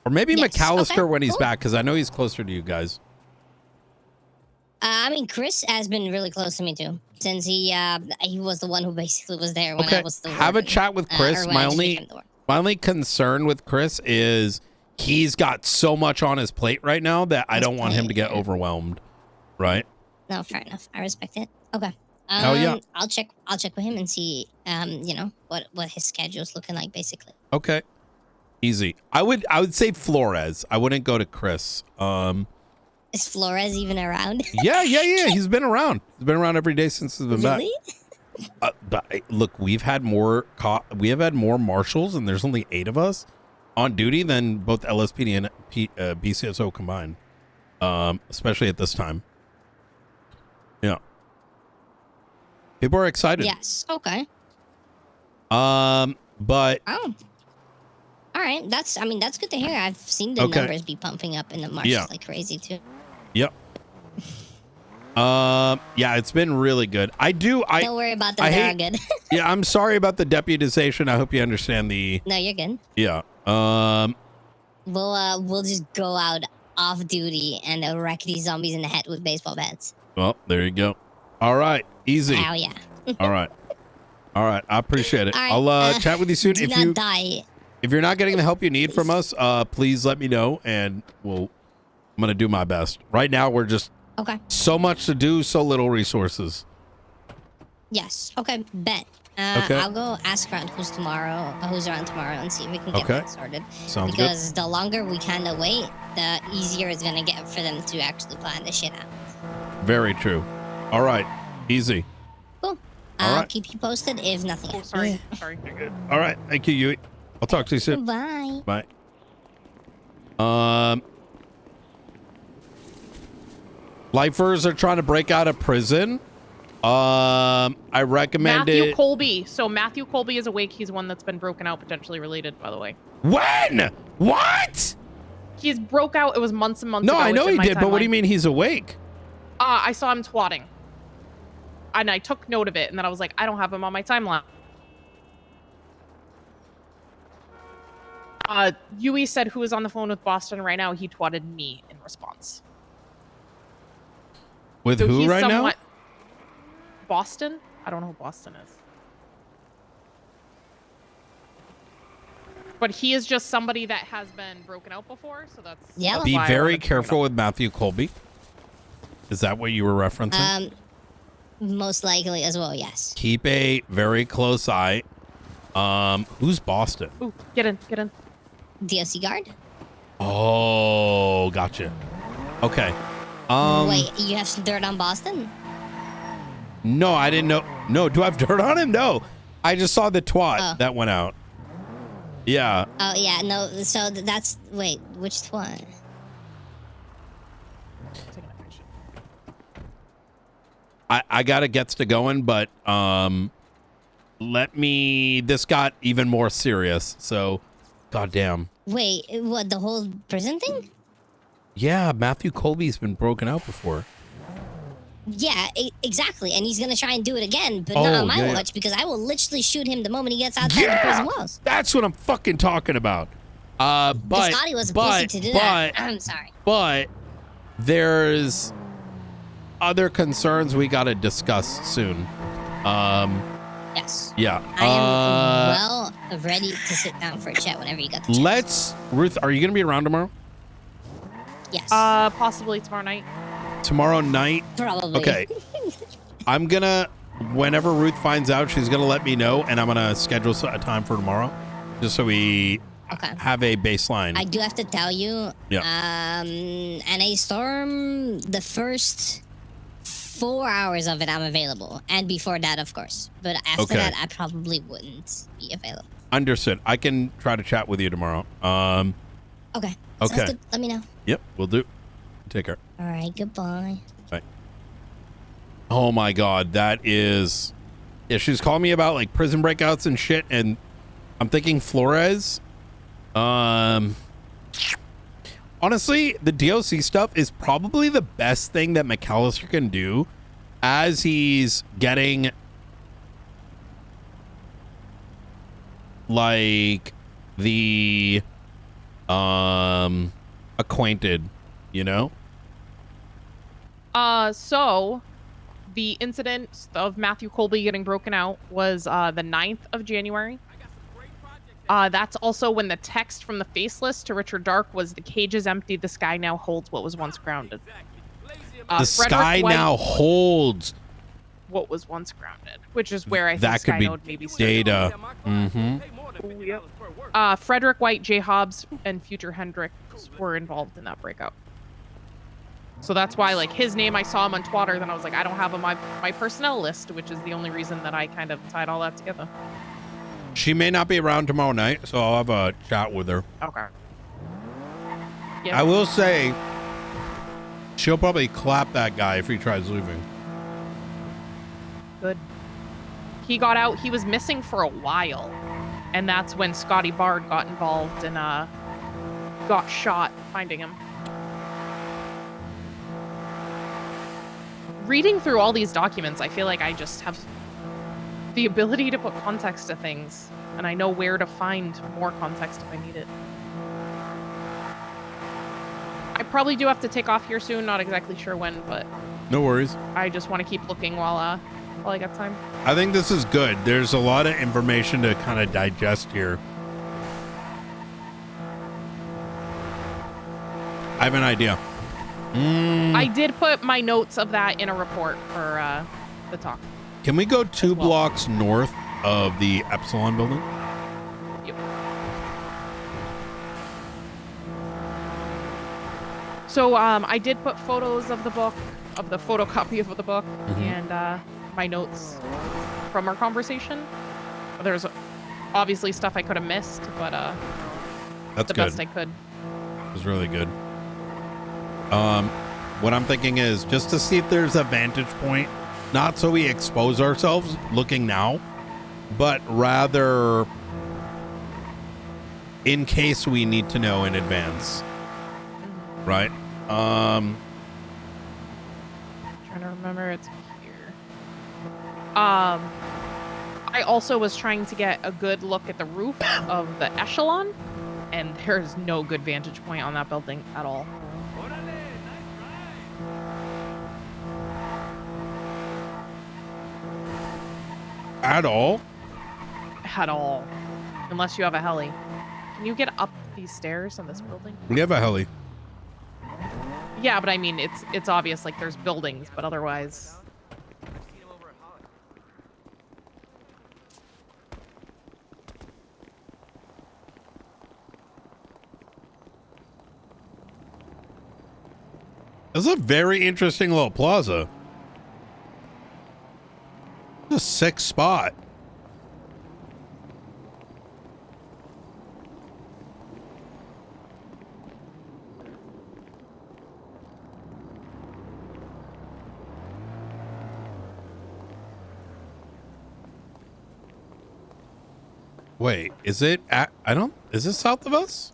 Or maybe McAllister when he's back, because I know he's closer to you guys. I mean, Chris has been really close to me too, since he was the one who basically was there when I was the have a chat with Chris. My only concern with Chris is he's got so much on his plate right now that I don't want him to get overwhelmed. Right? No, fair enough. I respect it. Okay. Yeah. I'll check with him and see what his schedule's looking like basically. Okay. Easy. I would say Flores. I wouldn't go to Chris. Is Flores even around? Yeah. He's been around. He's been around every day since he's been back. But look, we have had more marshals, and there's only 8 of us on duty than both LSPD and BCSO combined. Especially at this time. Yeah. People are excited. Yes. Okay. But all right. That's good to hear. I've seen the numbers be pumping up in the marches like crazy too. Yep. Yeah, it's been really good. Don't worry about them. They are good. Yeah, I'm sorry about the deputization. I hope you understand the. No, you're good. Yeah. We'll just go out off duty and wreck these zombies in the head with baseball bats. Well, there you go. All right, easy. Oh yeah. All right. I appreciate it. Right, I'll chat with you soon. Do not die. If you're not getting the help you need from us, please let me know, and I'm gonna do my best. Right now, we're just so much to do, so little resources. Yes. Okay. Bet. I'll go ask around who's around tomorrow, and see if we can get that started. Sounds good. Because the longer we kind of wait, the easier it's gonna get for them to actually plan this shit out. Very true. All right. Easy. Cool. I'll keep you posted if nothing else. Sorry. All right. Thank you, Yui. I'll talk to you soon. Bye. Bye. Lifers are trying to break out of prison. I recommend Matthew Colby. So Matthew Colby is awake. He's one that's been broken out, potentially related, by the way. When? What? He's broke out. It was months and months ago. No, I know he did, but what do you mean he's awake? I saw him twatting. And I took note of it, and then I was like, I don't have him on my timeline. Yui said who is on the phone with Boston right now. He twatted me in response. With who right now? Boston? I don't know who Boston is. But he is just somebody that has been broken out before, so that's... Be very careful with Matthew Colby. Is that what you were referencing? Most likely as well, yes. Keep a very close eye. Who's Boston? Ooh, get in. DOC guard? Oh, gotcha. Okay. Wait, you have some dirt on Boston? No, I didn't know. No, do I have dirt on him? No. I just saw the twat that went out. Yeah. Oh, yeah, no, so that's... Wait, which twat? I gotta get to going, but this got even more serious, so goddamn. Wait, what, the whole prison thing? Yeah, Matthew Colby's been broken out before. Yeah, exactly. And he's gonna try and do it again, but Oh, not on my yeah. watch because I will literally shoot him the moment he gets outside the prison walls. That's what I'm fucking talking about. But Scotty was a pussy to do that. I'm sorry. But there's other concerns we got to discuss soon. Yes. Yeah. I am well ready to sit down for a chat whenever you got the chance. Ruth, are you gonna be around tomorrow? Yes. Possibly tomorrow night. Tomorrow night? Probably. Okay. I'm gonna, whenever Ruth finds out, she's gonna let me know, and I'm gonna schedule a time for tomorrow, just so we have a baseline. I do have to tell you, Yeah. NA Storm, the first 4 hours of it, I'm available, and before that, of course. But after that, I probably wouldn't be available. Understood. I can try to chat with you tomorrow. Okay. Okay. Sounds good. Let me know. Yep, we'll do. Take care. All right. Goodbye. Bye. Oh my God, that is. Yeah, she's calling me about like prison breakouts and shit, and I'm thinking Flores. Honestly, the DOC stuff is probably the best thing that McAllister can do as he's getting like the acquainted, you know? So the incident of Matthew Colby getting broken out was the 9th of January. That's also when the text from the Faceless to Richard Dark was, "The cage is empty, the sky now holds what was once grounded." The sky now holds what was once grounded, which is where I think that could be Skynode maybe started. data. Mm-hmm. Frederick White, Jay Hobbs, and Future Hendricks were involved in that breakout. So that's why, like, his name, I saw him on Twitter, then I was like, I don't have him on my personnel list, which is the only reason that I kind of tied all that together. She may not be around tomorrow night, so I'll have a chat with her. Okay. Yeah. I will say, she'll probably clap that guy if he tries leaving. Good. He got out. He was missing for a while, and that's when Scotty Bard got involved and got shot finding him. Reading through all these documents, I feel like I just have the ability to put context to things, and I know where to find more context if I need it. I probably do have to take off here soon, not exactly sure when, but No worries. I just want to keep looking while I got time. I think this is good. There's a lot of information to kind of digest here. I have an idea. I did put my notes of that in a report for the talk. Can we go 2 blocks north of the Epsilon building? Yep. So I did put photos of the book, of the photocopy of the book, and my notes from our conversation. There's obviously stuff I could have missed, but That's the good. best I could. It was really good. What I'm thinking is just to see if there's a vantage point, not so we expose ourselves looking now, but rather in case we need to know in advance. Right? Trying to remember, it's here. I also was trying to get a good look at the roof of the Echelon, and there's no good vantage point on that building at all. At all? At all. Unless you have a heli. Can you get up these stairs on this building? We have a heli. Yeah, but I mean, it's obvious, like, there's buildings, but otherwise... This is a very interesting little plaza. It's a sick spot. Wait, is it at, is it south of us?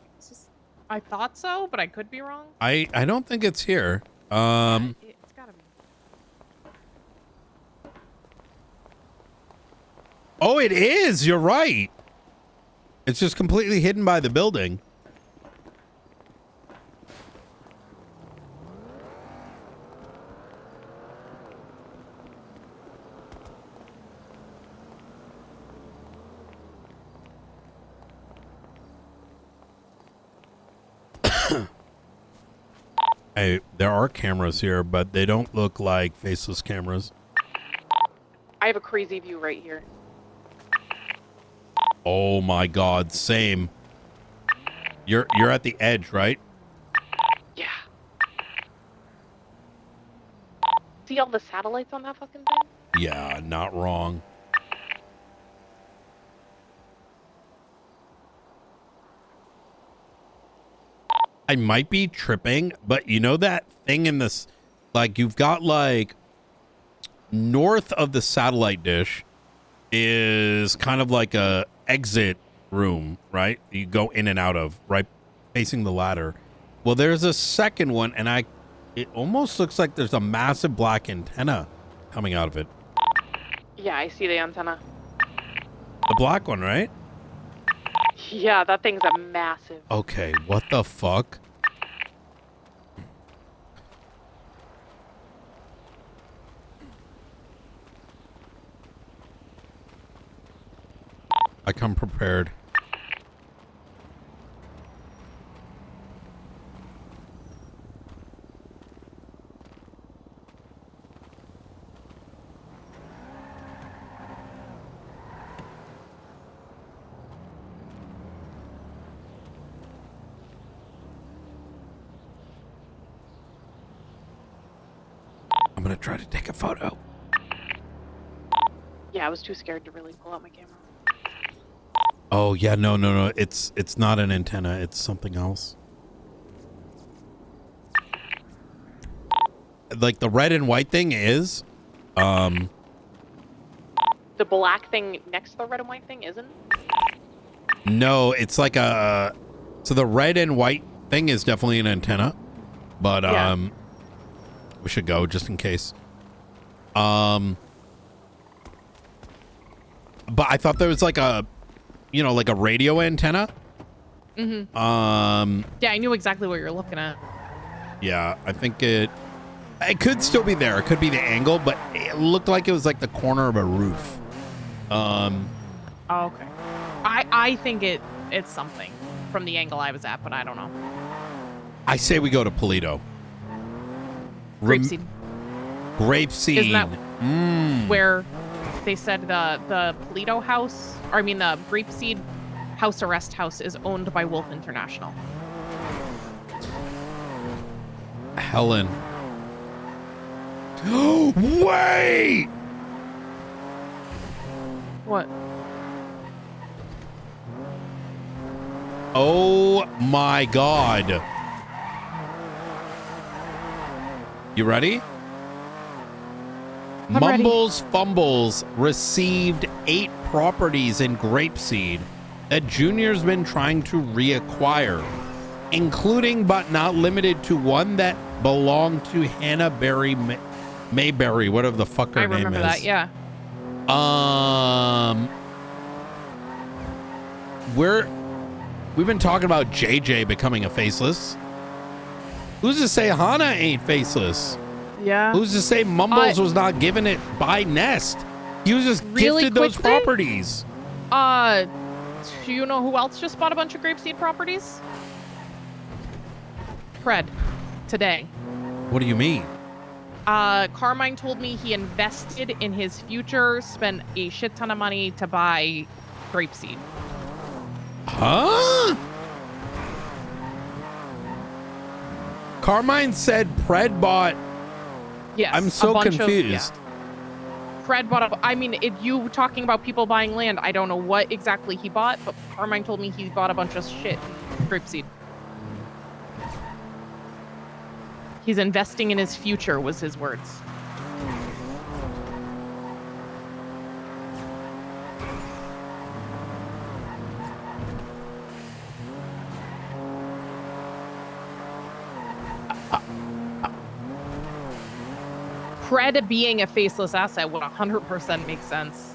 I thought so, but I could be wrong. I don't think it's here. It's gotta be. Oh, it is. You're right. It's just completely hidden by the building. Hey, there are cameras here, but they don't look like faceless cameras. I have a crazy view right here. Oh my God, same. You're at the edge, right? Yeah. See all the satellites on that fucking thing? Yeah, not wrong. I might be tripping, but you know that thing in this, like you've got like north of the satellite dish is kind of like a exit room, right? You go in and out of, right? Facing the ladder. Well, there's a second one, and it almost looks like there's a massive black antenna coming out of it. Yeah, I see the antenna. The black one, right? Yeah, that thing's a massive. Okay, what the fuck? I come prepared. I'm gonna try to take a photo. Yeah, I was too scared to really pull out my camera. Oh yeah, no. It's not an antenna. It's something else. Like the red and white thing is, The black thing next to the red and white thing isn't? no, it's like a. So the red and white thing is definitely an antenna, but Yeah. we should go just in case. But I thought there was like a, like a radio antenna. Mm-hmm. Yeah, I knew exactly what you're looking at. Yeah, I think it could still be there. It could be the angle, but it looked like it was like the corner of a roof. Oh, okay. I think it's something from the angle I was at, but I don't know. I say we go to Polito. Grapeseed. Grapeseed. Isn't that where they said the Polito house, or I mean the Grapeseed house arrest house is owned by Wolf International. Helen. Wait! What? Oh my God. You ready? I'm ready. Mumbles Fumbles received 8 properties in Grapeseed that Junior's been trying to reacquire, including but not limited to one that belonged to Hannah Berry Mayberry, whatever the fuck her I name is. remember that, yeah. We've been talking about JJ becoming a faceless. Who's to say Hannah ain't faceless? Yeah. Who's to say Mumbles was not given it by Nest? He was just Really gifted those quickly? properties. Do you know who else just bought a bunch of Grapeseed properties? Fred. Today. What do you mean? Carmine told me he invested in his future, spent a shit ton of money to buy Grapeseed. Huh? Carmine said Pred bought. Yes. I'm a so bunch confused. Fred bought a. I mean, if you talking about people buying land, I don't know what exactly he bought, but Carmine told me he bought a bunch of shit. Grapeseed. He's investing in his future, was his words. Pred being a faceless asset would 100% make sense.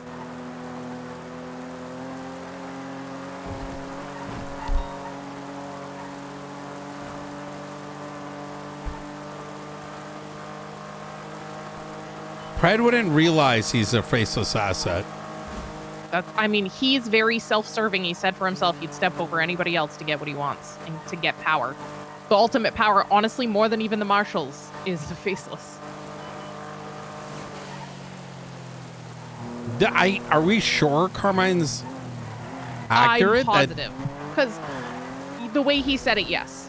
Pred wouldn't realize he's a faceless asset. I mean, he's very self-serving. He said for himself he'd step over anybody else to get what he wants and to get power. The ultimate power, honestly, more than even the marshals, is the faceless. Are we sure Carmine's accurate? I'm positive. Because the way he said it, yes.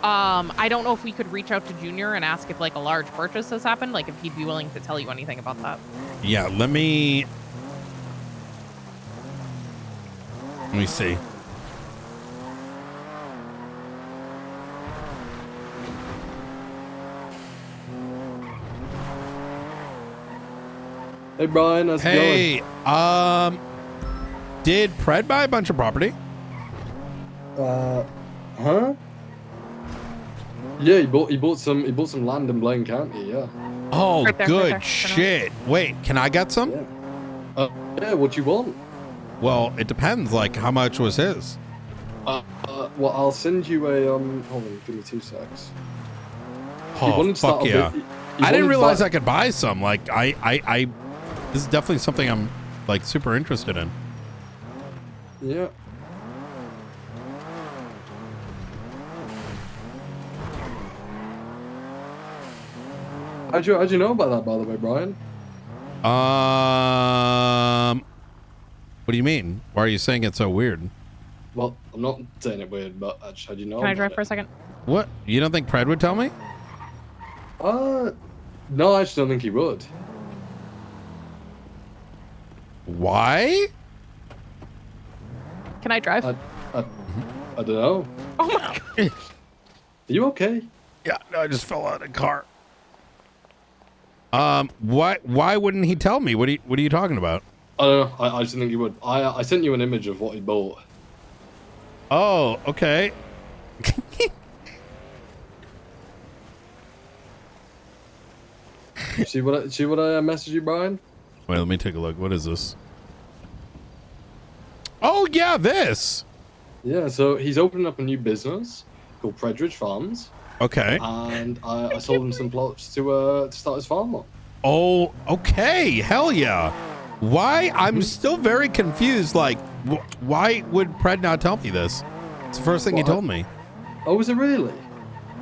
I don't know if we could reach out to Junior and ask if like a large purchase has happened, like if he'd be willing to tell you anything about that. Yeah, let me see. Hey Brian, how's it going? Did Pred buy a bunch of property? Huh? Yeah, he bought some land in Blaine County. Yeah. Oh, Right there, good right there. shit. Wait, can I get some? Yeah, what you want? Well, it depends. Like, how much was his? Well, I'll send you a hold on, give me 2 secs. Oh, fuck yeah. I didn't realize I could buy some. Like, I this is definitely something I'm like super interested in. Yeah. How'd you know about that, by the way, Brian? What do you mean? Why are you saying it's so weird? Well, I'm not saying it weird, but how'd you know? Can I about drive it? for a second? What? You don't think Pred would tell me? No, I just don't think he would. Why? Can I drive? I don't know. Oh my god. Are you okay? Yeah, no, I just fell out of the car. Why wouldn't he tell me? What are you talking about? I don't know. I just think he would. I sent you an image of what he bought. Oh, okay. see what I messaged you, Brian? Wait, let me take a look. What is this? Oh yeah, this. Yeah, so he's opening up a new business called Predridge Farms. Okay. And I sold him some plots to start his farm on. Oh, okay. Hell yeah. Why? I'm still very confused. Like, why would Pred not tell me this? It's the first thing he told me. Oh, was it really?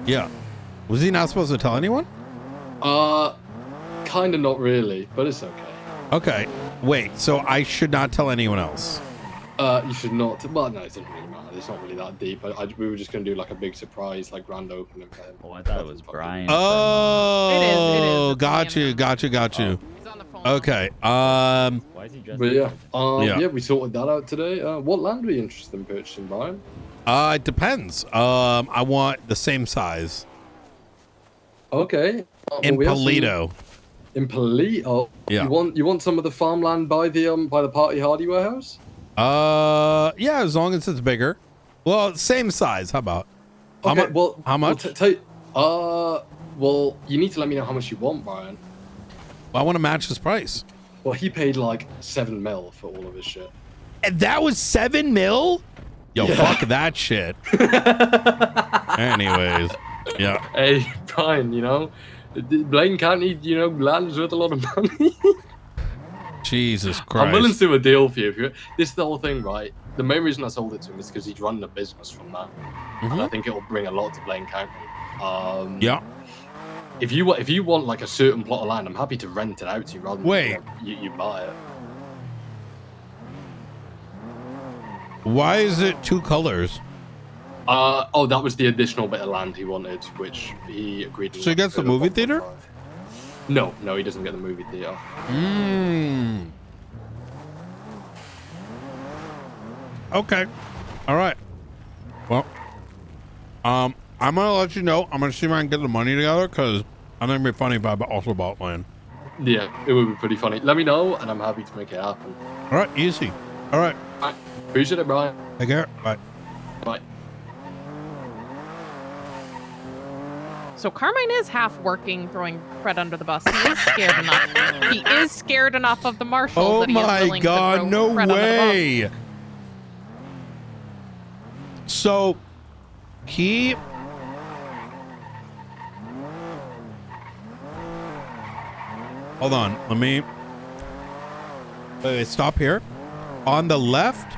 Yeah. Was he not supposed to tell anyone? Kind of not really, but it's okay. Okay. Wait, so I should not tell anyone else? You should not. Well, no, it doesn't really matter. It's not really that deep. We were just going to do like a big surprise, like grand opening for him. Oh, I thought it was Brian. Oh, It is. got you. Okay. Why is he dressed But yeah, Yeah. yeah, we sorted that out today. What land were you interested in purchasing, Brian? It depends. I want the same size. Okay. In we have some- Polito. In Polito. Yeah. You want some of the farmland by the Party Hardy warehouse? Yeah, as long as it's bigger. Well, same size. How about? Okay. How much? Well, you need to let me know how much you want, Brian. Well, I want to match his price. Well, he paid like 7 mil for all of his shit. And that was 7 mil? Yo, Yeah. fuck that shit. Anyways, yeah. Hey, Brian, you know, Blaine County, you know, land is worth a lot of money. Jesus Christ. I'm willing to do a deal for you. This is the whole thing, right? The main reason I sold it to him is because he's running a business from that, and I think it will bring a lot to Blaine County. Yeah. If you want like a certain plot of land, I'm happy to rent it out to you rather than Wait. you buy it. Why is it 2 colors? Oh, that was the additional bit of land he wanted, which he agreed to. So he gets the movie theater? No, he doesn't get the movie theater. Okay. All right. Well, I'm gonna let you know. I'm gonna see if I can get the money together because I think it'd be funny if I also bought land. Yeah, it would be pretty funny. Let me know, and I'm happy to make it happen. All right, easy. All right. Appreciate it, Brian. Take care. Bye. Bye. So Carmine is half working, throwing Fred under the bus. He is scared enough. He is scared enough of the marshals Oh that he is my willing to God, throw no Fred under the bus. way. So he hold on, let me stop here. On the left,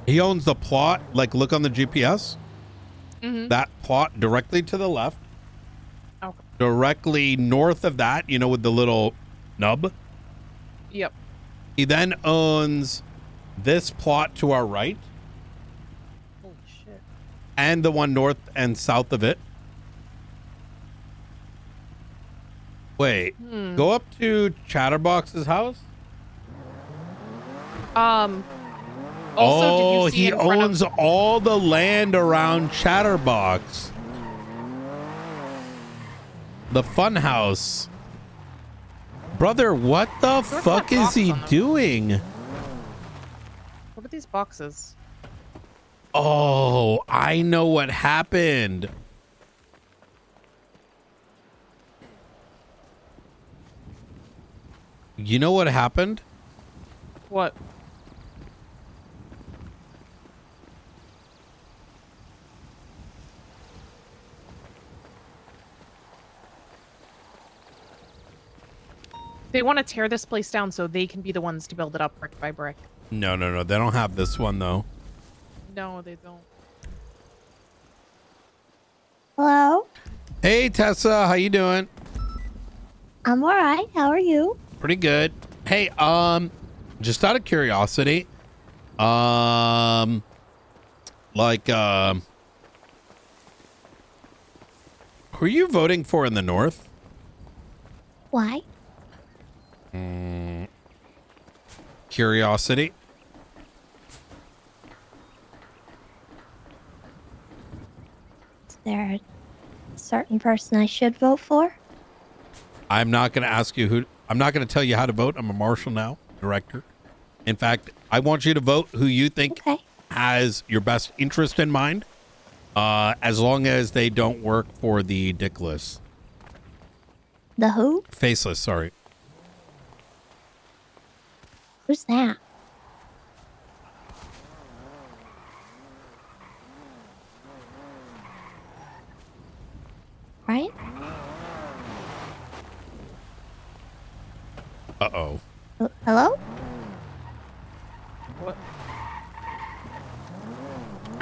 he owns the plot, like look on the GPS. That plot directly to the left. Okay. Directly north of that, you know, with the little nub. Yep. He then owns this plot to our right. Holy shit. And the one north and south of it. Wait, go up to Chatterbox's house. Also, did you see he in front owns all the land around Chatterbox. The fun house. Brother, what the fuck is he doing? What are these boxes? Oh, I know what happened. You know what happened? What? They want to tear this place down so they can be the ones to build it up brick by brick. No. They don't have this one, though. No, they don't. Hello? Hey, Tessa. How you doing? I'm all right. How are you? Pretty good. Hey, just out of curiosity, who are you voting for in the North? Why? Curiosity. Is there a certain person I should vote for? I'm not going to ask you who. I'm not going to tell you how to vote. I'm a marshal now, director. In fact, I want you to vote who you think has your best interest in mind, as long as they don't work for the dickless. The who? Faceless, sorry. Who's that? Right? Uh-oh. Hello? What?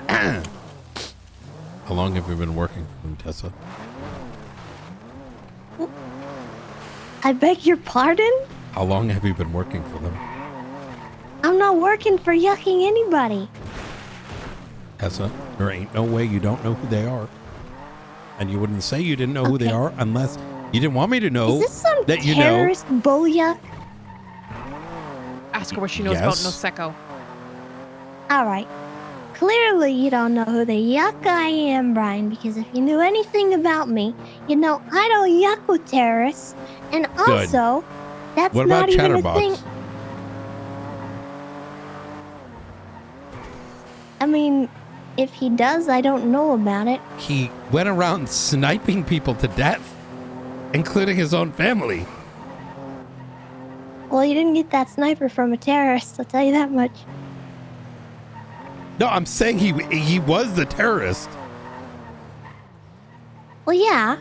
How long have you been working for them, Tessa? I beg your pardon? How long have you been working for them? I'm not working for yucking anybody. Tessa, there ain't no way you don't know who they are. And you wouldn't say you didn't know who they are unless you didn't want me to know Is this some that you know. terrorist bull-yuck? Ask her what she knows about Noseko. All right. Clearly you don't know who the yuck I am, Brian, because if you knew anything about me, you'd know I don't yuck with terrorists. And also, that's What not about even a Chatterbox? thing. I mean, if he does, I don't know about it. He went around sniping people to death, including his own family. Well, you didn't get that sniper from a terrorist, I'll tell you that much. No, I'm saying he was the terrorist, Well, yeah,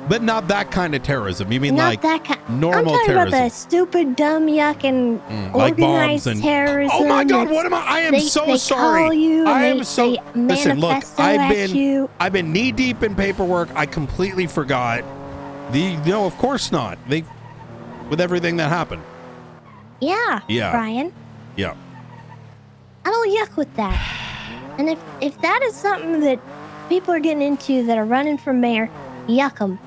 but not that kind of terrorism. You mean not like that kind. normal I'm talking terrorism? about the stupid, dumb yuck and Like bombs organized and terrorism. Oh my God! that's- What am I? I am they, so they sorry. Call you and I am they, so. They Listen, look. manifesto at you. I've been knee deep in paperwork. I completely forgot. No, of course not. With everything that happened. Yeah, Yeah. Brian. Yeah. I don't yuck with that. And if that is something that people are getting into that are running for mayor, yuck them.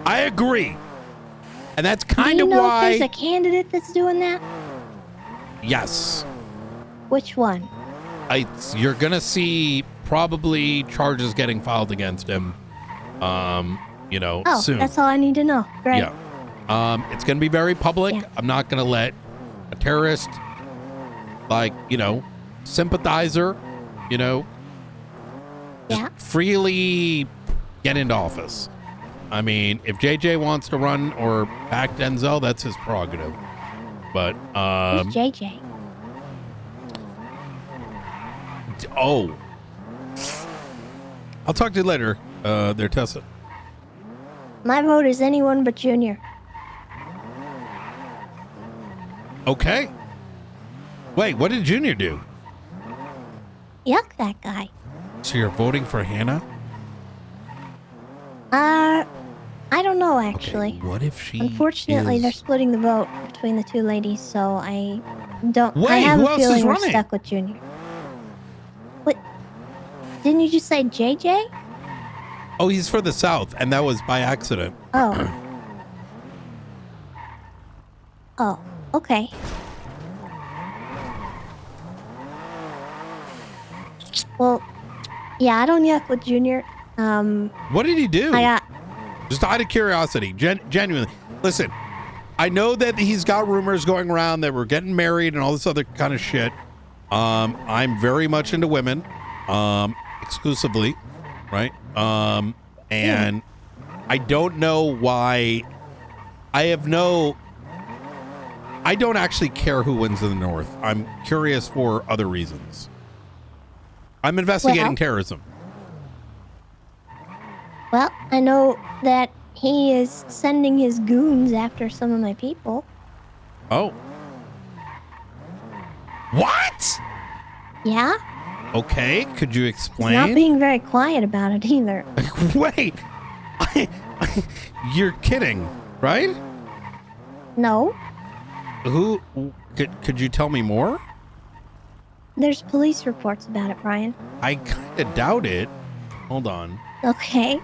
I agree. And that's Do kind you of know why. if there's a candidate that's doing that? Yes. Which one? You're gonna see probably charges getting filed against him. Oh, soon. that's all I need to know. Great. Yeah. It's gonna be very public. I'm not gonna let a terrorist, Just freely get into office. I mean, if JJ wants to run or back Denzel, that's his prerogative. But Who's JJ? Oh, I'll talk to you later. There, Tessa. My vote is anyone but Junior. Okay. Wait, what did Junior do? Yuck, that guy. So you're voting for Hannah? I don't know actually. Okay, what if she? Unfortunately, they're splitting the vote between the two ladies, so I don't. I Wait, have who a else is feeling we're running? stuck with Junior. What? Didn't you just say JJ? Oh, he's for the South, and that was by accident. Oh. Oh. Okay. Well, yeah, I don't yuck with Junior. What did he do? I got. Just out of curiosity, genuinely. Listen, I know that he's got rumors going around that we're getting married and all this other kind of shit. I'm very much into women, exclusively, right? And I don't know why. I don't actually care who wins in the North. I'm curious for other reasons. I'm investigating terrorism. Well, I know that he is sending his goons after some of my people. Oh. What? Yeah? Okay, could you He's explain? not being very quiet about it either. Wait. You're kidding, right? No. Who? Could you tell me more? There's police reports about it, Brian. I kind of doubt it. Hold on. Okay.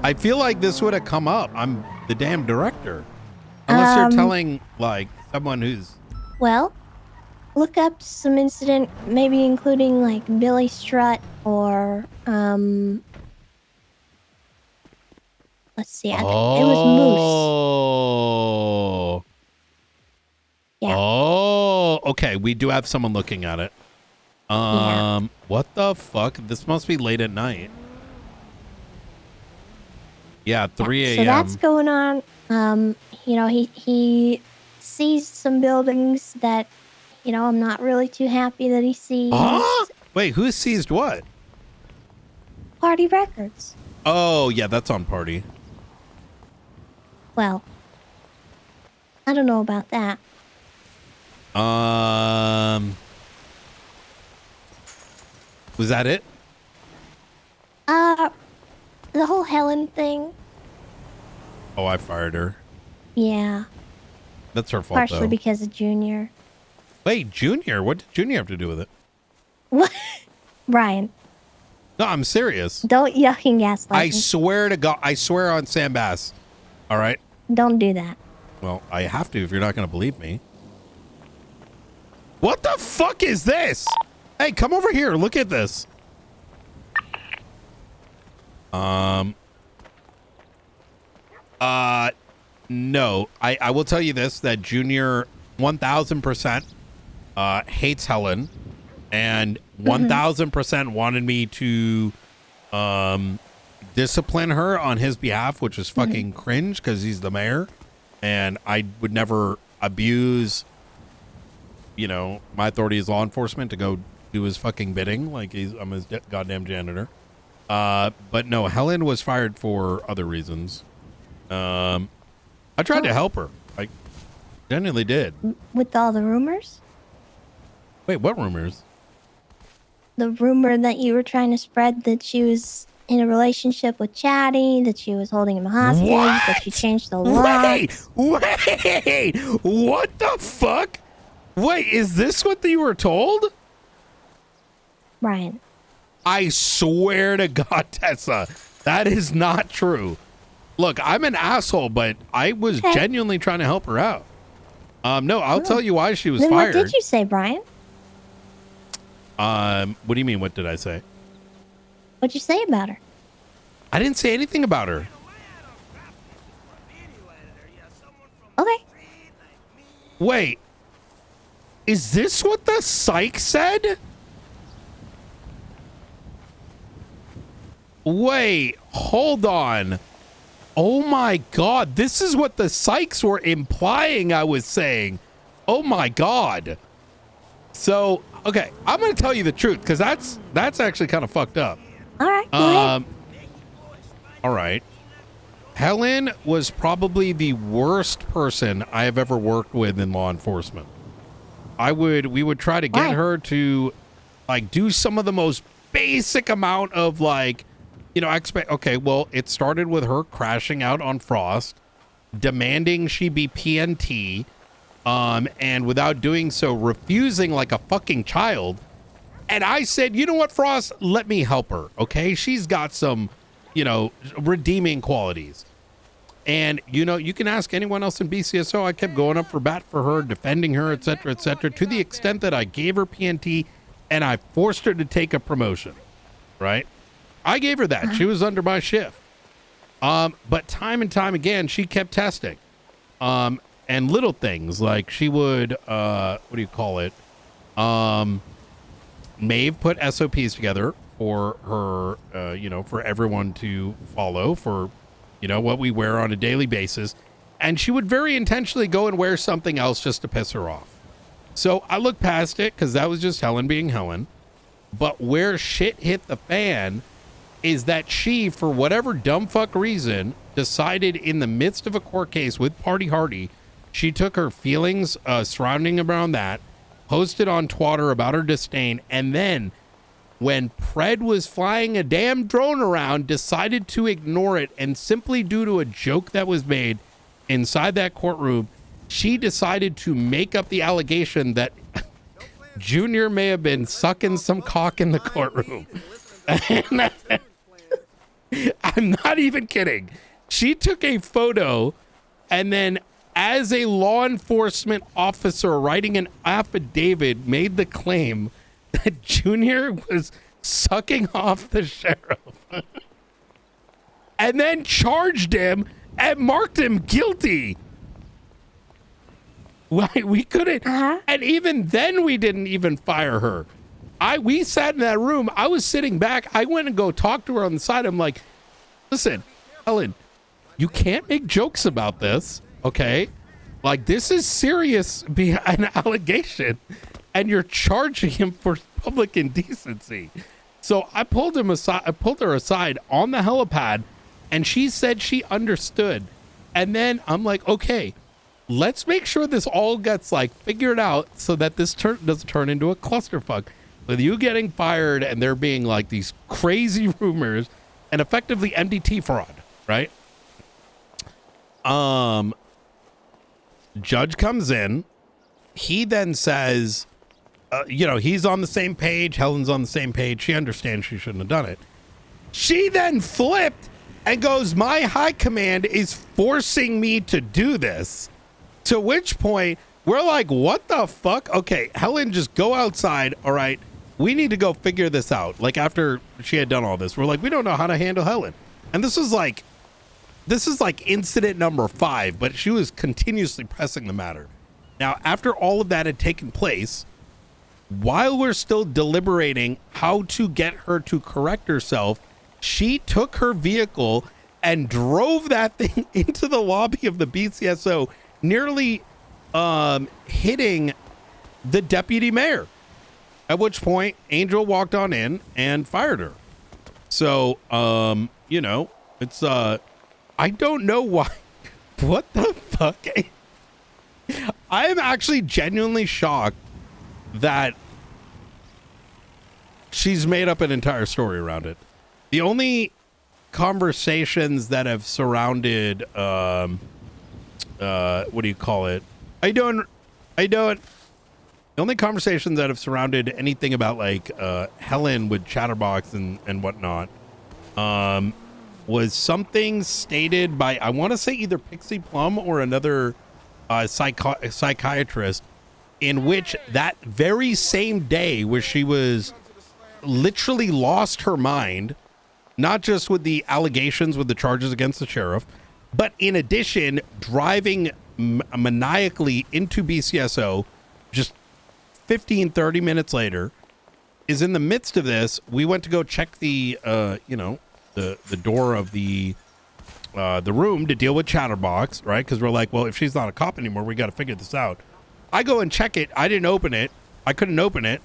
I feel like this would have come up. I'm the damn director. Unless you're telling, like, someone who's... Well, look up some incident, maybe including, like, Billy Strutt or, let's see. It was Moose. Oh. Yeah. Oh, okay. We do have someone looking at it. What the fuck? This must be late at night. Yeah, 3 a.m. So that's going on. You know, he seized some buildings that, you know, I'm not really too happy that he seized. Wait, who seized what? Party Records. Oh, yeah, that's on Party. Well, I don't know about that. Was that it? The whole Helen thing. Oh, I fired her. Yeah. That's her fault, Partially though. because of Junior. Wait, Junior? What did Junior have to do with it? What? Brian, No, I'm serious. don't yuck and gaslight I me. swear to God. I swear on Sam Bass. All right? Don't do that. Well, I have to if you're not going to believe me. What the fuck is this? Hey, come over here. Look at this. No. I will tell you this, that Junior 1000% hates Helen and 1000% wanted me to discipline her on his behalf, which is fucking cringe because he's the mayor and I would never abuse, you know, my authority as law enforcement to go do his fucking bidding. Like I'm his goddamn janitor. But no, Helen was fired for other reasons. I tried to help her. I genuinely did. With all the rumors? Wait, what rumors? The rumor that you were trying to spread that she was in a relationship with Chatty, that she was holding him hostage, that she changed the law. Wait, what the fuck? Wait, is this what you were told? Brian. I swear to God, Tessa, that is not true. Look, I'm an asshole, but I was genuinely trying to help her out. No, I'll tell you why she was Then fired. what did you say, Brian? What do you mean, what did I say? What'd you say about her? I didn't say anything about her. Okay. Wait. Is this what the psych said? Wait, hold on. Oh my God, this is what the psychs were implying I was saying. Oh my God. So, okay, I'm going to tell you the truth because that's actually kind of fucked up. All right, go ahead. All right. Helen was probably the worst person I have ever worked with in law enforcement. We would try to get her to like do some of the most basic amount of like, you know, okay, well, it started with her crashing out on Frost, demanding she be PNT, and without doing so, refusing like a fucking child. And I said, you know what, Frost, let me help her. Okay. She's got some, you know, redeeming qualities. And, you know, you can ask anyone else in BCSO. I kept going up for bat for her, defending her, et cetera, to the extent that I gave her PNT and I forced her to take a promotion, right? I gave her that. She was under my shift. But time and time again, she kept testing. And little things like she would, what do you call it? Maeve put SOPs together for her, you know, for everyone to follow for, you know, what we wear on a daily basis. And she would very intentionally go and wear something else just to piss her off. So I looked past it because that was just Helen being Helen. But where shit hit the fan is that she, for whatever dumb fuck reason, decided in the midst of a court case with Party Hardy, she took her feelings surrounding around that, posted on Twitter about her disdain, and then when Pred was flying a damn drone around, decided to ignore it, and simply due to a joke that was made inside that courtroom, she decided to make up the allegation that Junior may have been sucking some cock in the courtroom. I'm not even kidding. She took a photo and then, as a law enforcement officer writing an affidavit, made the claim that Junior was sucking off the sheriff and then charged him and marked him guilty. We couldn't, and even then we didn't even fire her. We sat in that room. I was sitting back. I went and go talk to her on the side. I'm like, listen, Helen, you can't make jokes about this, okay? Like, this is serious, an allegation, and you're charging him for public indecency. So I pulled him aside. I pulled her aside on the helipad, and she said she understood. And then I'm like, okay, let's make sure this all gets like figured out so that this doesn't turn into a clusterfuck with you getting fired and there being like these crazy rumors and effectively MDT fraud, right? Judge comes in. He then says, you know, he's on the same page. Helen's on the same page. She understands she shouldn't have done it. She then flipped and goes, my high command is forcing me to do this. To which point we're like, what the fuck? Okay, Helen, just go outside. All right, we need to go figure this out. Like, after she had done all this, we're like, we don't know how to handle Helen. And this is like incident number 5, but she was continuously pressing the matter. Now, after all of that had taken place, while we're still deliberating how to get her to correct herself, she took her vehicle and drove that thing into the lobby of the BCSO, nearly hitting the deputy mayor. At which point, Angel walked on in and fired her. So, you know, it's I don't know why. What the fuck? I am actually genuinely shocked that she's made up an entire story around it. The only conversations that have surrounded what do you call it? How you doing? The only conversations that have surrounded anything about like Helen with Chatterbox and whatnot was something stated by, I want to say, either Pixie Plum or another psychiatrist, in which that very same day where she was literally lost her mind, not just with the allegations with the charges against the sheriff, but in addition, driving maniacally into BCSO just 15-30 minutes later, is in the midst of this. We went to go check the you know, the door of the room to deal with Chatterbox, right? Because we're like, well, if she's not a cop anymore, we got to figure this out. I go and check it. I didn't open it. I couldn't open it.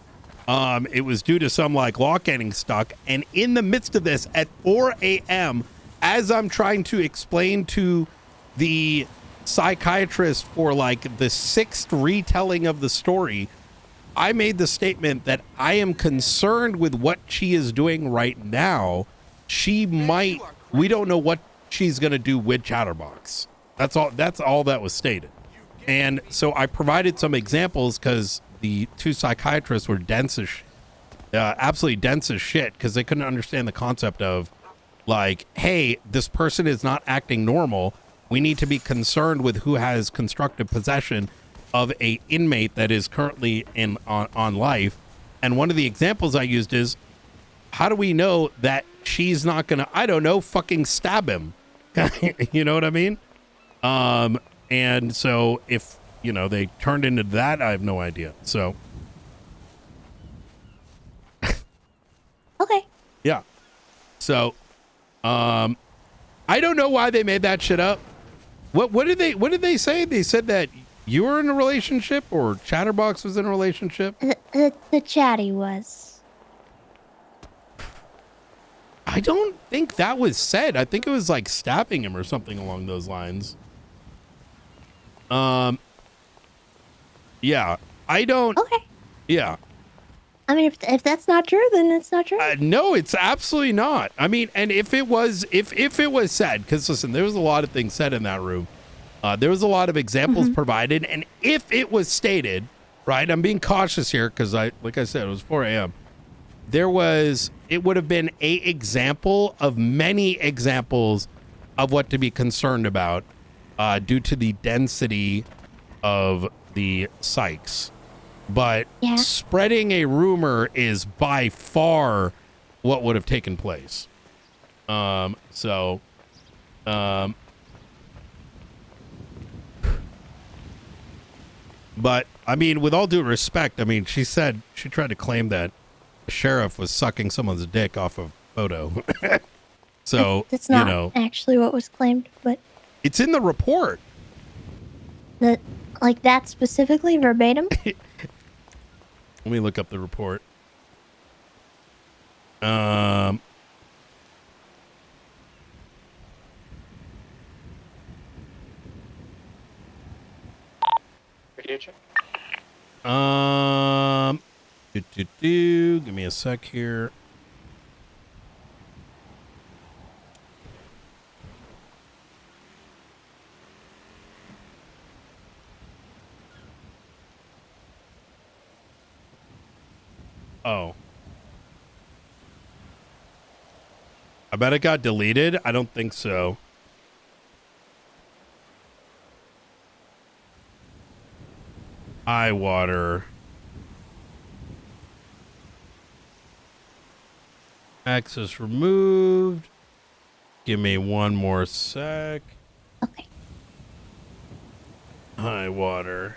It was due to some like lock getting stuck. And in the midst of this, at 4 a.m., as I'm trying to explain to the psychiatrist for like the 6th retelling of the story, I made the statement that I am concerned with what she is doing right now. We don't know what she's going to do with Chatterbox. That's all that was stated. And so I provided some examples because the 2 psychiatrists were absolutely dense as shit, because they couldn't understand the concept of like, hey, this person is not acting normal. We need to be concerned with who has constructive possession of a inmate that is currently on life. And one of the examples I used is, how do we know that she's not gonna, I don't know, fucking stab him? You know what I mean? And so if, they turned into that, I have no idea. So. Okay. Yeah. So, I don't know why they made that shit up. What did they say? They said that you were in a relationship, or Chatterbox was in a relationship? The chatty was. I don't think that was said. I think it was like stabbing him or something along those lines. Yeah. I don't. Okay. Yeah. I mean, if that's not true, then it's not true. No, it's absolutely not. I mean, and if it was said, because listen, there was a lot of things said in that room. There was a lot of examples provided, and if it was stated, right, I'm being cautious here because like I said, it was 4 a.m. It would have been a example of many examples of what to be concerned about due to the density of the psychs. But spreading a rumor is by far what would have taken place. But I mean, with all due respect, I mean, she tried to claim that the sheriff was sucking someone's dick off a photo. So that's not actually what was claimed, but it's in the report. Like that specifically verbatim. Let me look up the report. Radio check. Give me a sec here. Oh. I bet it got deleted. I don't think so. Eye water. Access removed. Give me one more sec. Okay. Eye water.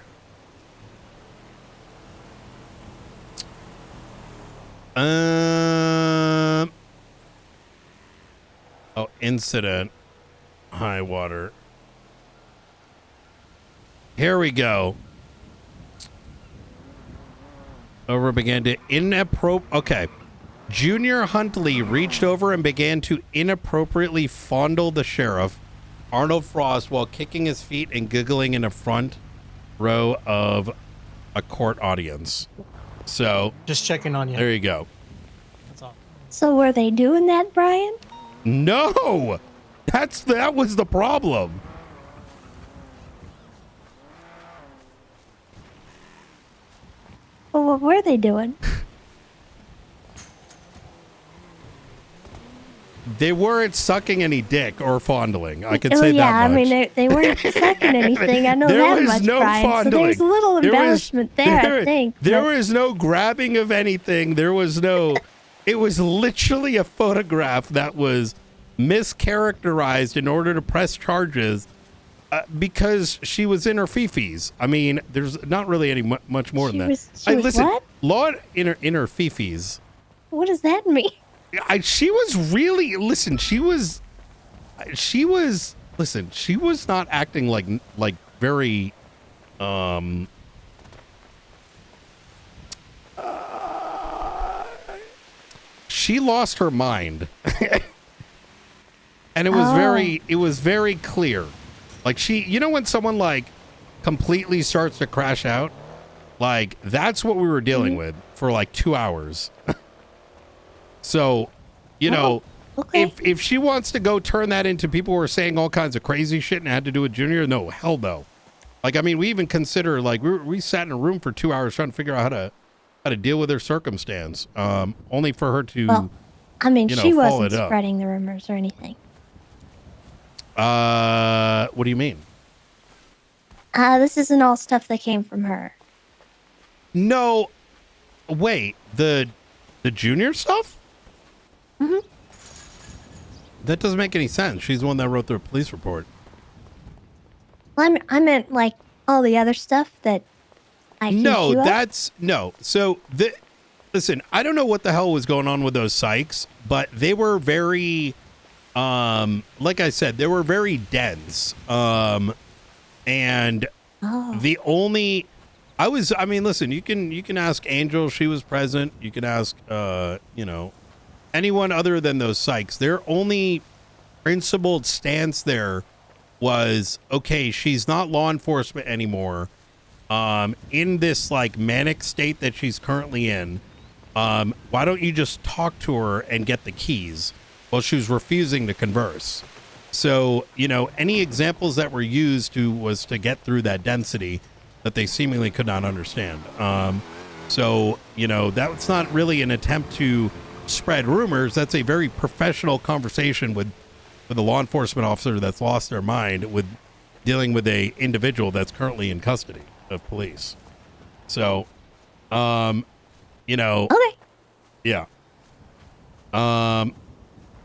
Oh, incident. High water. Here we go. Over began to okay. Junior Huntley reached over and began to inappropriately fondle the sheriff, Arnold Frost, while kicking his feet and giggling in the front row of a court audience. So just checking on you. There you go. That's all. So were they doing that, Brian? No, that was the problem. Well, what were they doing? They weren't sucking any dick or fondling. I can say that much. Yeah, I mean, they weren't sucking anything. I know that much, no Brian. fondling. So there's a little embellishment I think. There was no grabbing of anything. There was no... It was literally a photograph that was mischaracterized in order to press charges because she was in her fifis. I mean, there's not really any much more than that. She was what? Law in her fifis. What does that mean? she was really listen. She was listen. She was not acting like very she lost her mind. And it was very clear. Like you know when someone like completely starts to crash out? Like that's what we were dealing with for like 2 hours. So, you know, if she wants to go turn that into people who are saying all kinds of crazy shit and had to do with Junior, no, hell no. Like, I mean, we even consider like we sat in a room for 2 hours trying to figure out how to deal with her circumstance. Only for her to, well, I mean, she wasn't it up. spreading the rumors or anything. What do you mean? This isn't all stuff that came from her. No, wait, the Junior stuff? Mm-hmm. That doesn't make any sense. She's the one that wrote the police report. Well, I meant like all the other stuff that I accused you of. No. So listen, I don't know what the hell was going on with those psychs, but they were very, like I said, they were very dense. And the only, I mean, listen, you can ask Angel. She was present. You can ask, anyone other than those psychs. Their only principled stance there was, okay, she's not law enforcement anymore. In this like manic state that she's currently in, why don't you just talk to her and get the keys? Well, she was refusing to converse. So, any examples that were used was to get through that density that they seemingly could not understand. So, that's not really an attempt to spread rumors. That's a very professional conversation with a law enforcement officer that's lost their mind with dealing with a individual that's currently in custody of police. So, okay. Yeah.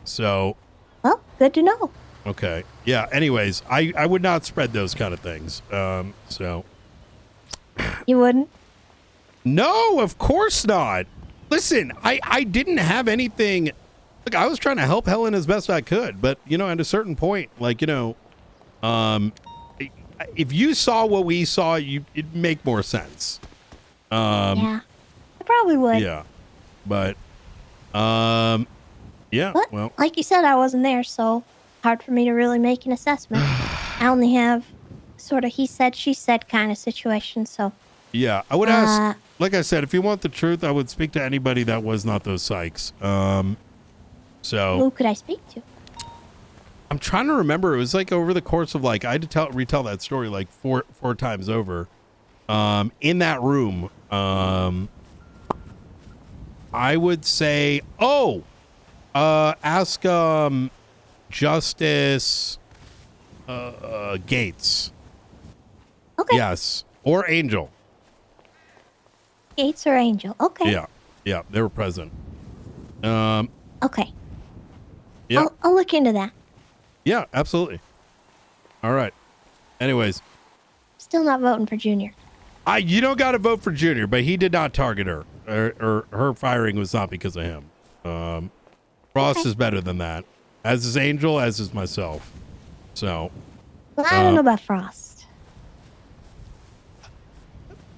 So. Well, good to know. Okay. Yeah. Anyways, I would not spread those kind of things. So. You wouldn't? No, of course not. Listen, I didn't have anything. Look, I was trying to help Helen as best I could, but at a certain point, like, if you saw what we saw, it'd make more sense. Yeah, I probably would. Yeah, but, yeah, but, well, like you said, I wasn't there, so hard for me to really make an assessment. I only have sort of he said, she said kind of situation, so. Yeah, I would ask, like I said, if you want the truth, I would speak to anybody that was not those psychs. So. Who could I speak to? I'm trying to remember. It was like over the course of like, I had to retell that story like four times over. In that room, I would say, ask Justice Gates. Okay. Yes, or Angel. Gates or Angel. Okay. Yeah, they were present. Okay. Yeah. I'll look into that. Yeah, absolutely. All right. Anyways. Still not voting for Junior. You don't got to vote for Junior, but he did not target her. Or her firing was not because of him. Frost is better than that. As is Angel, as is myself. So. Well, I don't know about Frost.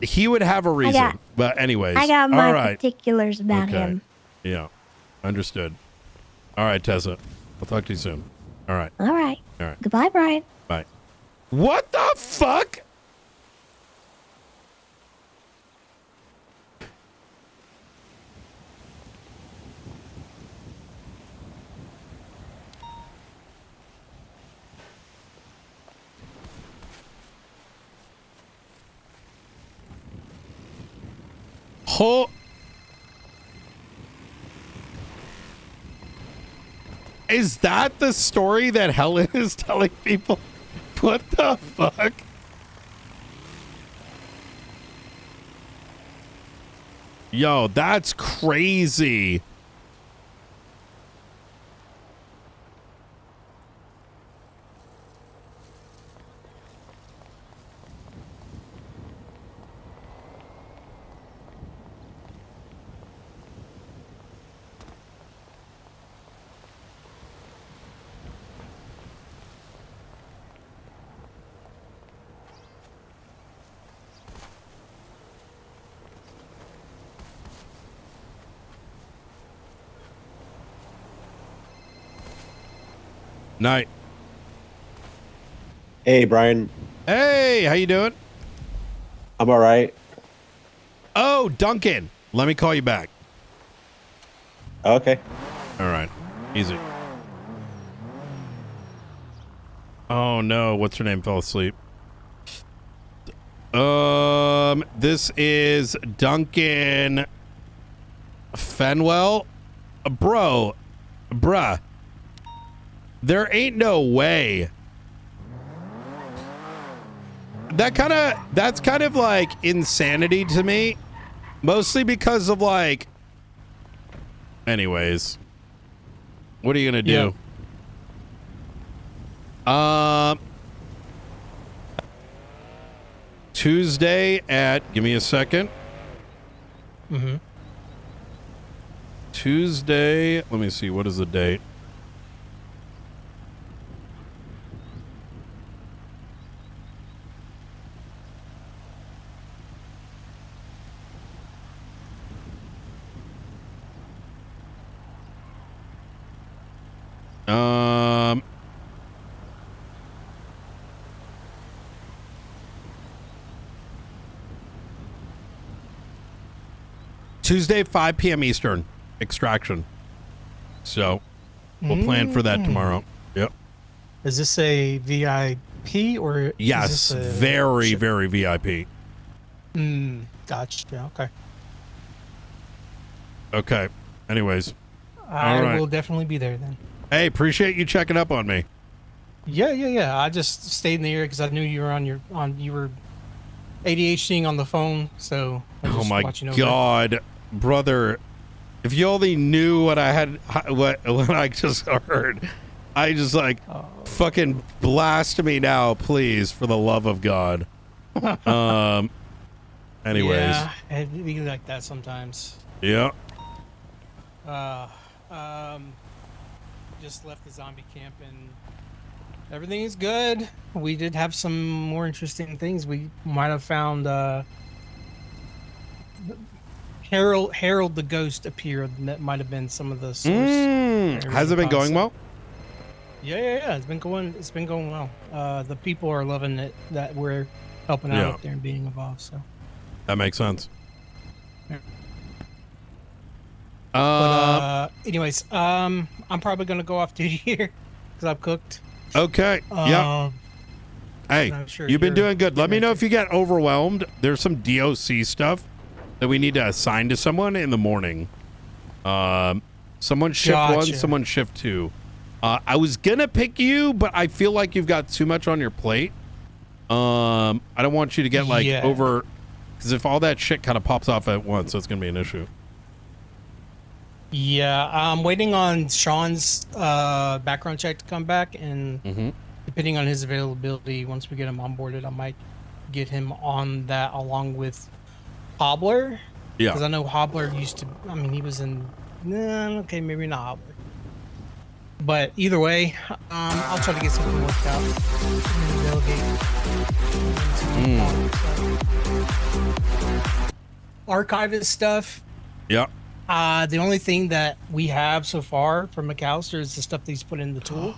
He would have a reason. But anyways. I got my particulars about him. Yeah. Understood. All right, Tessa. I'll talk to you soon. All right. All right. All right. Goodbye, Brian. Bye. What the fuck? Is that the story that Helen is telling people? What the fuck? Yo, that's crazy. Night. Hey, Brian. Hey, how you doing? I'm all right. Oh, Duncan. Let me call you back. Okay. All right. Easy. Oh no, what's her name? Fell asleep. This is Duncan Fenwell. Bruh. There ain't no way. That's kind of like insanity to me. Mostly because of like, anyways, what are you gonna do? Yeah. Tuesday at, give me a second. Mm-hmm. Tuesday, let me see, what is the date? Tuesday, 5 p.m. Eastern, extraction. So we'll plan for that tomorrow. Yep. Is this a VIP or? Yes, is this a very, very VIP. Gotcha. Okay. Okay. Anyways. I all right. will definitely be there then. Hey, appreciate you checking up on me. Yeah. I just stayed in the area because I knew you were you were ADHDing on the phone, so I was Oh just my watching over. God, brother! If you only knew what I had, what I just heard, I just like fucking blast me now, please, for the love of God. Anyways. Yeah, it'd be like that sometimes. Yeah. Just left the zombie camp and everything is good. We did have some more interesting things. We might have found Harold the ghost appeared, and that might have been some of the source. Has it been going well? Yeah. It's been going well. The people are loving it that we're helping out up there and being involved. So that makes sense. Anyways, I'm probably gonna go off duty here because I've cooked. Okay. Yeah. Hey, sure you've been doing good. Let me know if you get overwhelmed. There's some DOC stuff that we need to assign to someone in the morning. Someone shift 1, someone shift 2. I was gonna pick you, but I feel like you've got too much on your plate. I don't want you to get like over, because if all that shit kind of pops off at once, that's gonna be an issue. Yeah, I'm waiting on Sean's background check to come back, and depending on his availability, once we get him onboarded, I might get him on that along with Hobbler. Yeah. Because I know Hobbler used to, I mean, he was in, okay, maybe not Hobbler. But either way, I'll try to get something worked out. Archivist stuff. Yeah. The only thing that we have so far from McAllister is the stuff that he's put in the tool.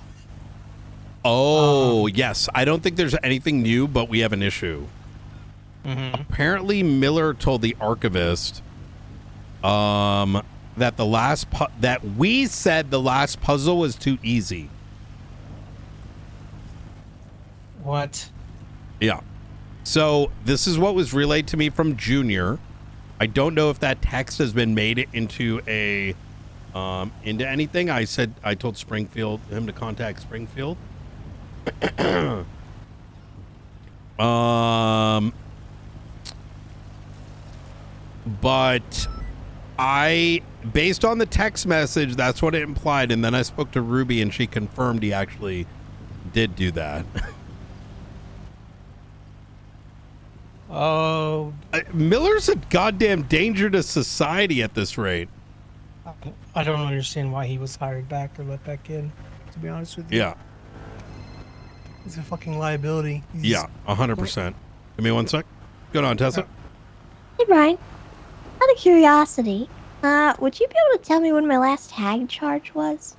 Oh, yes. I don't think there's anything new, but we have an issue. Apparently, Miller told the archivist that that we said the last puzzle was too easy. What? Yeah. So this is what was relayed to me from Junior. I don't know if that text has been made into a into anything. I told Springfield him to contact Springfield. But based on the text message, that's what it implied, and then I spoke to Ruby and she confirmed he actually did do that. Oh, Miller's a goddamn danger to society at this rate. I don't understand why he was hired back or let back in, to be honest with you. Yeah. He's a fucking liability. Yeah, 100%. Give me 1 sec. Go on, Tessa. Hey, Brian. Out of curiosity, would you be able to tell me when my last tag charge was?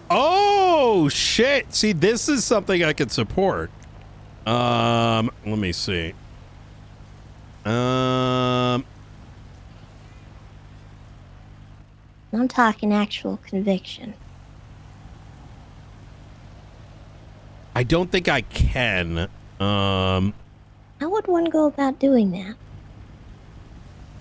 Oh shit! See, this is something I could support. Let me see. I'm talking actual conviction. I don't think I can. How would one go about doing that?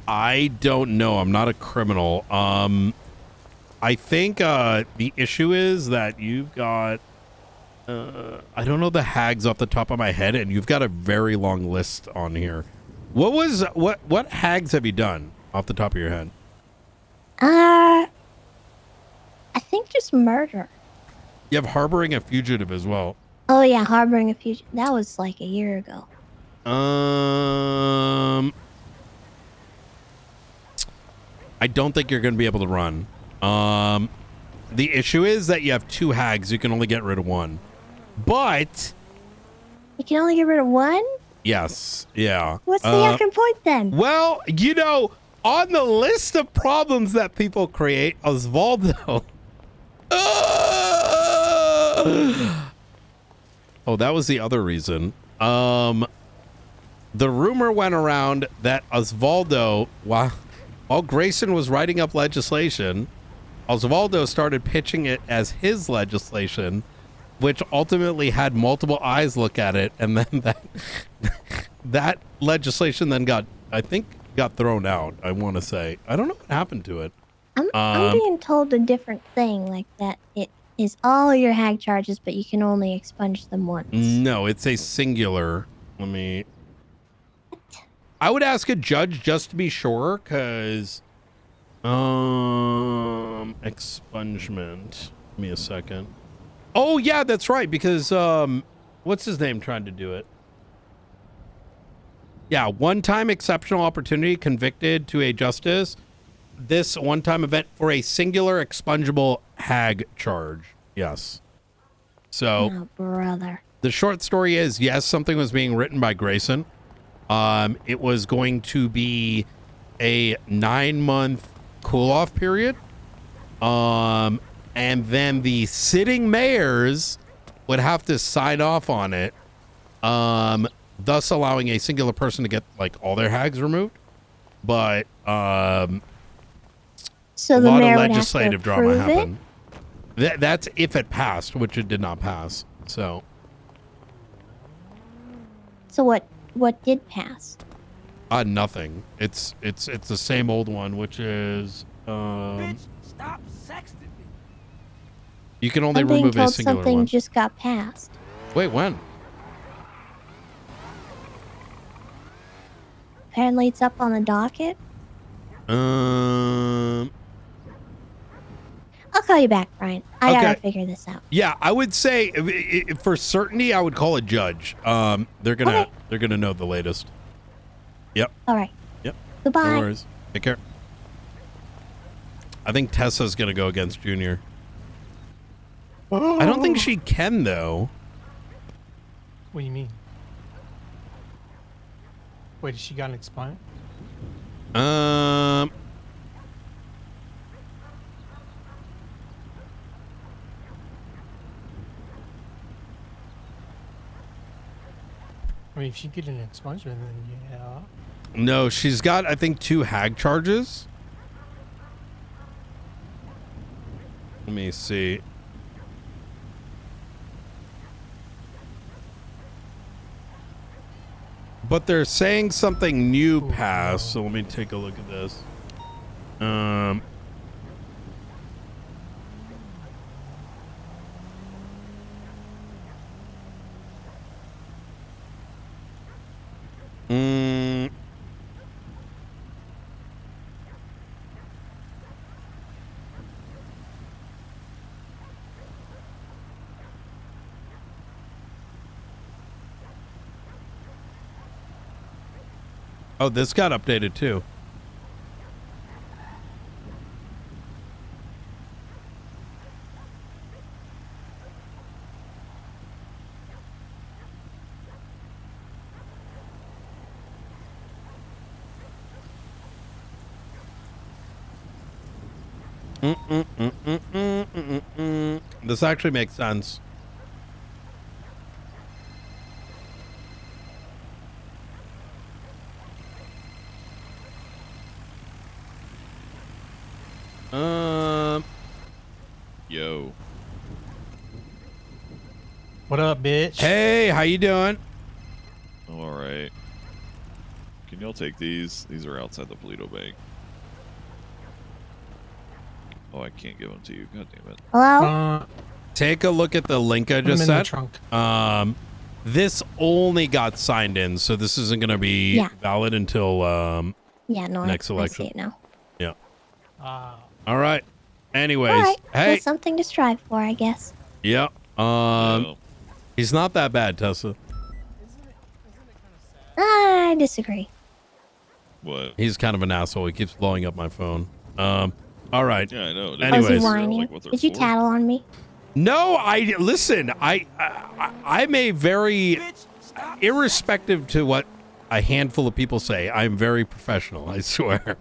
I don't know. I'm not a criminal. I think the issue is that you've got I don't know the hags off the top of my head, and you've got a very long list on here. What hags have you done off the top of your head? I think just murder. You have harboring a fugitive as well. Oh yeah, harboring a fugitive. That was like a year ago. I don't think you're going to be able to run. The issue is that you have 2 hags. You can only get rid of 1. But you can only get rid of 1? Yes. Yeah. What's the yucking point then? Well, you know, on the list of problems that people create, Osvaldo. Oh, that was the other reason. The rumor went around that Osvaldo, while Grayson was writing up legislation, Osvaldo started pitching it as his legislation, which ultimately had multiple eyes look at it, and then that legislation then got thrown out. I want to say, I don't know what happened to it. I'm being told a different thing, like that it is all your hag charges, but you can only expunge them once. No, it's a singular. I would ask a judge just to be sure, because expungement. Give me a second. Oh yeah, that's right, because what's his name tried to do it? Yeah, one-time exceptional opportunity convicted to a justice. This one-time event for a singular expungible hag charge. Yes. So, oh, brother. The short story is, yes, something was being written by Grayson. It was going to be a 9-month cool-off period. And then the sitting mayors would have to sign off on it. Thus allowing a singular person to get like all their hags removed. But so a the lot mayor of would legislative have to drama approve happened. That's if it passed, which it did not pass. So what did pass? Nothing. It's the same old one, which is Bitch, stop sexting me. you can only I'm being remove a told singular something one. just got passed. Wait, when? Apparently it's up on the docket. Um, I'll call you back, Brian. I Okay. gotta figure this out. Yeah, I would say for certainty, I would call a judge. They're gonna know the latest. Yep. All right. Yep. Goodbye. No worries. Take care. I think Tessa's gonna go against Junior. I don't think she can though. What do you mean? Wait, has she got an expire? I mean, if she get an expungement, then yeah. No, she's got, I think, 2 hag charges. Let me see. But they're saying something new passed, so let me take a look at this. Oh, this got updated too. This actually makes sense. Yo. What up, bitch? Hey, how you doing? All right. Can y'all take these? These are outside the Polito Bank. Oh, I can't give them to you. God damn it. Hello? Take a look at the link I just in the sent. trunk. This only got signed in, so this isn't going to be valid until Yeah, no, next I election. see it now. Yeah. All right. Anyways, All right. hey. That's something to strive for, I guess. Yeah. He's not that bad, Tessa. I disagree. What? He's kind of an asshole. He keeps blowing up my phone. All right. Yeah, I know. Was Anyways. he whining? Did you tattle on me? No, listen. I'm a very, irrespective to what a handful of people say, I'm very professional. I swear.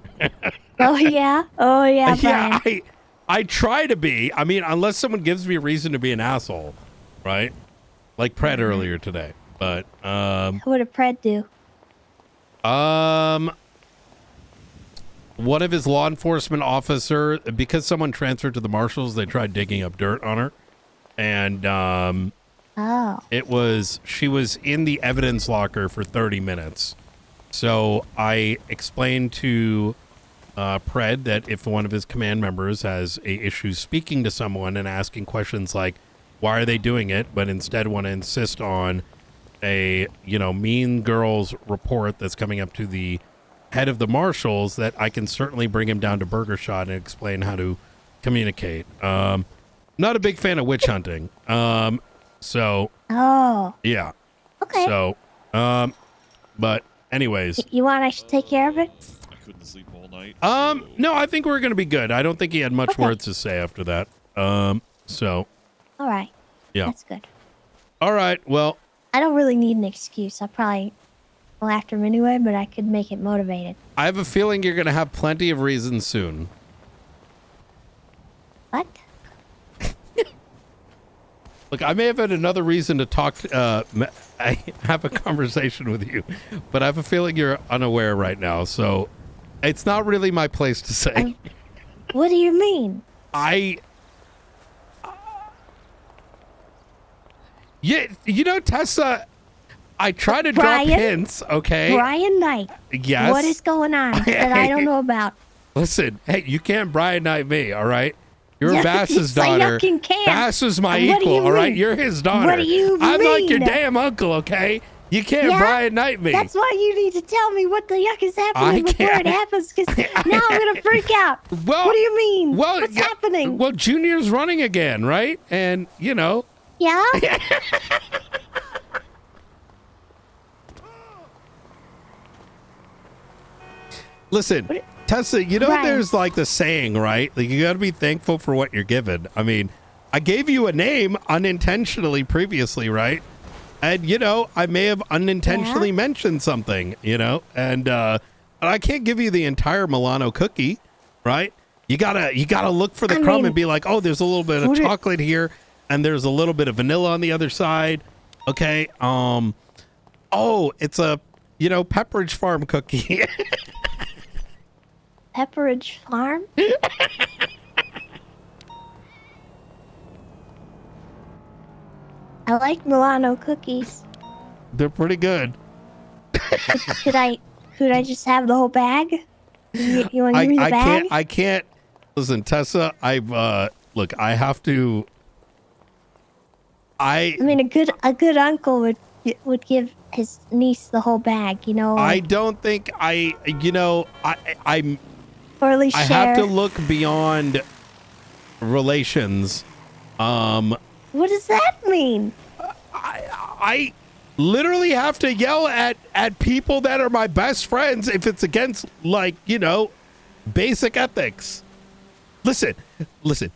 Oh yeah. Oh yeah. Brian. Yeah. I try to be. I mean, unless someone gives me a reason to be an asshole, right? Like Pred earlier today. But What did Pred do? one of his law enforcement officer, because someone transferred to the marshals, they tried digging up dirt on her, and she was in the evidence locker for 30 minutes. So I explained to Pred that if one of his command members has a issue speaking to someone and asking questions like, why are they doing it, but instead want to insist on a, Mean Girls report that's coming up to the head of the marshals, that I can certainly bring him down to Burger Shot and explain how to communicate. Not a big fan of witch hunting. So. Oh. Yeah. Okay. So, but anyways. You want I should take care of it? I couldn't sleep all night. No, I think we're going to be good. I don't think he had much words to say after that. So. All right. Yeah. That's good. All right. Well. I don't really need an excuse. I'll probably go after him anyway, but I could make it motivated. I have a feeling you're going to have plenty of reasons soon. What? Look, I may have had another reason to talk, I have a conversation with you, but I have a feeling you're unaware right now, so it's not really my place to say. What do you mean? Yeah, Tessa, I try to drop hints, okay? Brian Knight. Yes. What is going on that I don't know about? Listen, hey, you can't Brian Knight me, all right? You're Yeah, Bass's yes, I daughter. yucking can. Bass is my What do you equal, all right? mean? You're his daughter. What do you I'm like mean? your damn uncle, okay? You can't Yeah? Brian Knight me. That's why you need to tell me what the yuck is happening I before can't. it happens, because now I'm going to freak out. Well, what do you mean? Well, What's happening? Well, Junior's running again, right? And, Yeah? Listen, Tessa, Brian. there's like the saying, right? Like, you got to be thankful for what you're given. I mean, I gave you a name unintentionally previously, right? And, I may have unintentionally mentioned something, and I can't give you the entire Milano cookie, right? You gotta look for the crumb and be like, oh, there's a little bit of chocolate here, and there's a little bit of vanilla on the other side. Okay. It's a, Pepperidge Farm cookie. Pepperidge Farm? I like Milano cookies. They're pretty good. Could I just have the whole bag? You want to give me the bag? I can't. Listen, Tessa, I have to. I mean, a good uncle would give his niece the whole bag, I don't think I'm. Or at least I share. have to look beyond relations. What does that mean? I literally have to yell at people that are my best friends if it's against, basic ethics. Listen,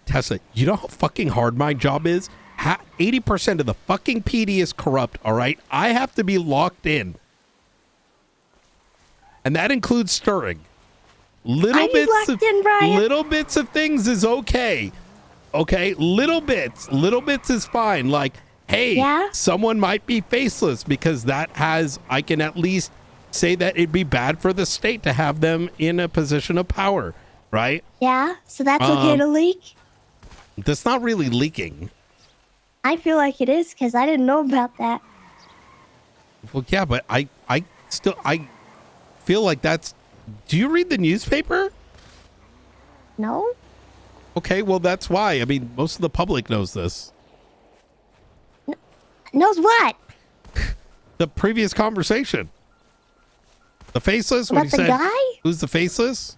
Tessa, you know how fucking hard my job is? 80% of the fucking PD is corrupt, all right? I have to be locked in. And that includes stirring. Little bits of things is okay. Okay, little bits is fine. Like, hey, someone might be faceless because I can at least say that it'd be bad for the state to have them in a position of power, right? Yeah, so that's okay to leak? That's not really leaking. I feel like it is because I didn't know about that. Well, yeah, but I feel like that's... Do you read the newspaper? No. Okay, well, that's why. I mean, most of the public knows this. Knows what? The previous conversation. The faceless? About the guy? Who's the faceless?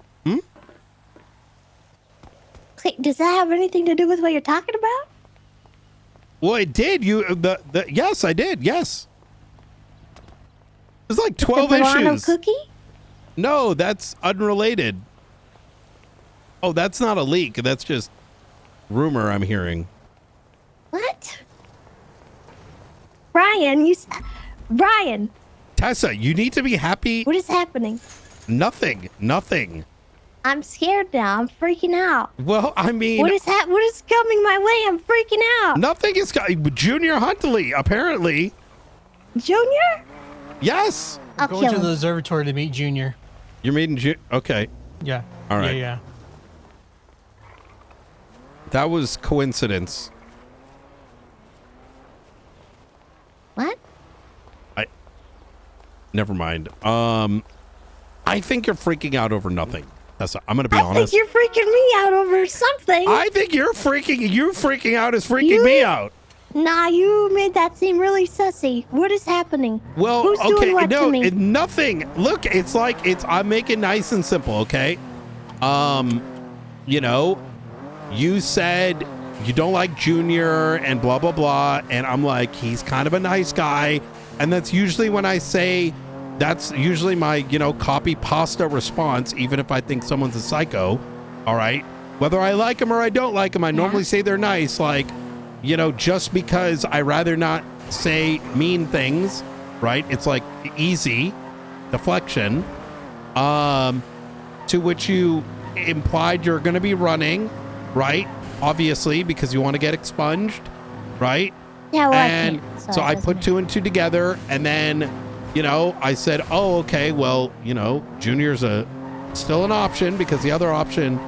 Okay, does that have anything to do with what you're talking about? Well, it did. Yes, I did. Yes. There's like 12 issues. Cookie? No, that's unrelated. Oh, that's not a leak. That's just rumor I'm hearing. What? Brian, Brian. Tessa, you need to be happy. What is happening? Nothing. I'm scared now. I'm freaking out. Well, I mean... What is coming my way? I'm freaking out. Nothing is... Junior Huntley, apparently. Junior? Yes. I'll going kill to him. the observatory to meet Junior. You're meeting Okay. Yeah. All right. Yeah. That was coincidence. What? Never mind. I think you're freaking out over nothing. I'm going to be I honest. think you're freaking me out over something. I think you freaking out is freaking me out. Nah, you made that seem really sussy. What is happening? Well, who's doing what to me? Nothing. Look, I'm making nice and simple, okay? You said you don't like Junior and blah, blah, blah. And I'm like, he's kind of a nice guy. And that's usually when I say, that's usually my, copy pasta response, even if I think someone's a psycho. All right. Whether I like him or I don't like him, I normally say they're nice. Like, just because I rather not say mean things, right? It's like easy deflection, to which you implied you're going to be running, right? Obviously, because you want to get expunged, right? Yeah, well, and so I put two and two together, and then, I said, oh, okay, well, Junior's still an option because the other option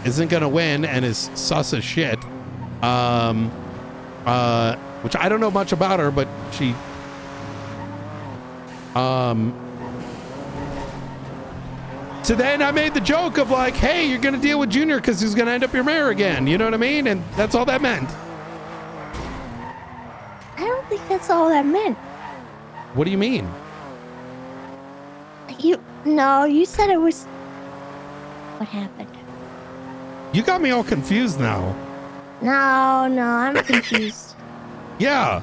isn't going to win and is sus as shit. Which I don't know much about her, but she, so then I made the joke of like, hey, you're going to deal with Junior because he's going to end up your mayor again. You know what I mean? And that's all that meant. I don't think that's all that meant. What do you mean? You said it was... What happened? You got me all confused now. No, I'm confused. Yeah.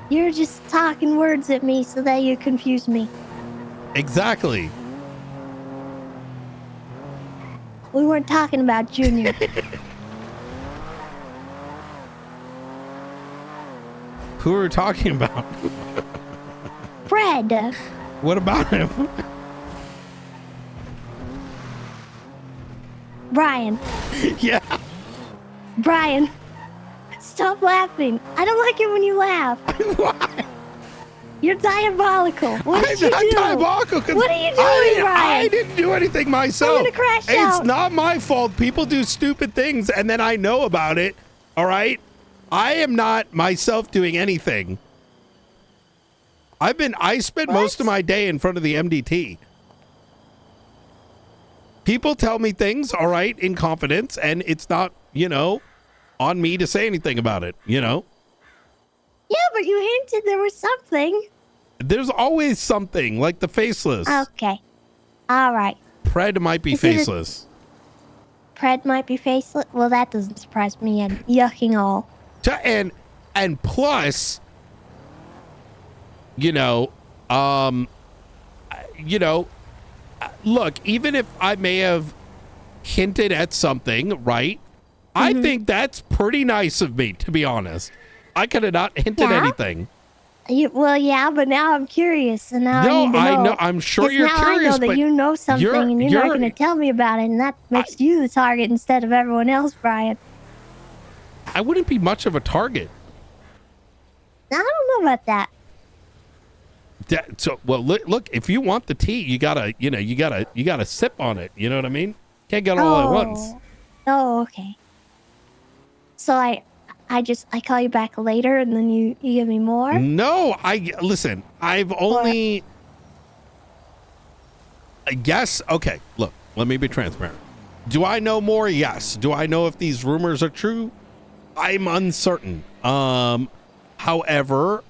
You're just talking words at me so that you confuse me. Exactly. We weren't talking about Junior. Who are we talking about? Fred. What about him? Brian. Yeah. Brian. Stop laughing. I don't like it when you laugh. Why? You're diabolical. What did you do? I'm not diabolical. What are you doing, Brian? I didn't do anything myself. I'm gonna crash It's out. not my fault. People do stupid things and then I know about it. All right? I am not myself doing anything. I spent most of my day in front of the MDT. People tell me things, all right, in confidence, and it's not, on me to say anything about it, Yeah, but you hinted there was something. There's always something, like the faceless. Okay. All right. Pred might be faceless. Pred might be faceless? Well, that doesn't surprise me and yucking all. And plus, look, even if I may have hinted at something, right? I think that's pretty nice of me, to be honest. I could have not hinted anything. Well, yeah, but now I'm curious, and now No, I need to know. I know. I'm sure 'Cause you're now curious, I know that but you know something, and you're not going to tell me about it, and that makes you the target instead of everyone else, Brian. I wouldn't be much of a target. I don't know about that. So, well, look, if you want the tea, you gotta sip on it. You know what I mean? Can't get all at once. Oh, okay. So I call you back later, and then you give me more. No, listen. I've only. I guess. Okay, look. Let me be transparent. Do I know more? Yes. Do I know if these rumors are true? I'm uncertain. However,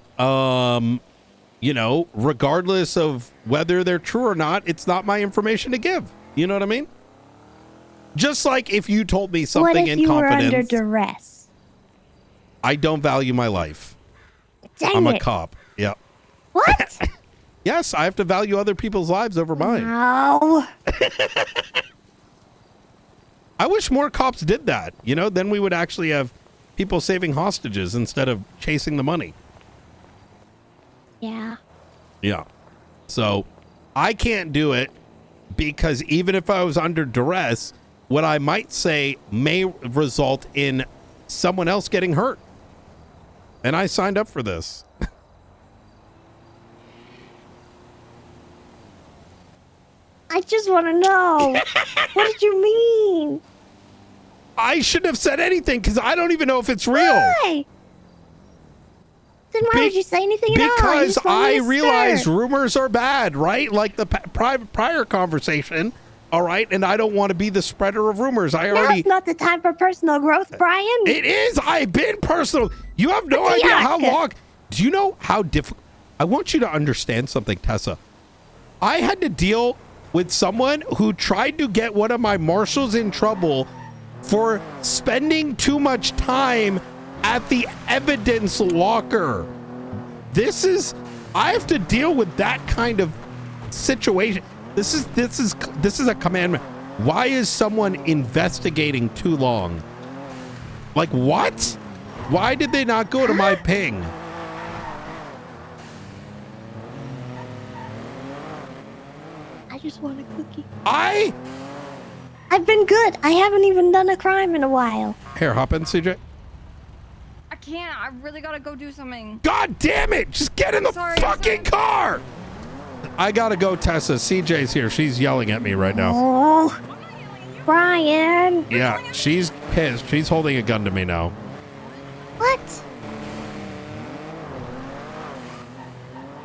regardless of whether they're true or not, it's not my information to give. You know what I mean? Just like if you told me something in confidence. What if you were under duress? I don't value my life. Dang I'm it. a cop. Yeah. What? Yes, I have to value other people's lives over mine. No. I wish more cops did that. Then we would actually have people saving hostages instead of chasing the money. Yeah. Yeah. So I can't do it because even if I was under duress, what I might say may result in someone else getting hurt. And I signed up for this. I just want to know. What did you mean? I shouldn't have said anything because I don't even know if it's real. Why? Then why would you say anything at all? Because I realize rumors are bad, right? Like the prior conversation, all right? And I don't want to be the spreader of rumors. Now's not the time for personal growth, Brian. It is. I've been personal. You have no idea how long. Do you know how difficult? I want you to understand something, Tessa. I had to deal with someone who tried to get one of my marshals in trouble for spending too much time at the evidence locker. I have to deal with that kind of situation. This is a commandment. Why is someone investigating too long? Like what? Why did they not go to my ping? I just want a cookie. I've been good. I haven't even done a crime in a while. Here, hop in, CJ. I can't. I really gotta go do something. God damn it! Just get in the fucking car! I gotta go, Tessa. CJ's here. She's yelling at me right now. Oh, Brian. Yeah, she's pissed. She's holding a gun to me now. What?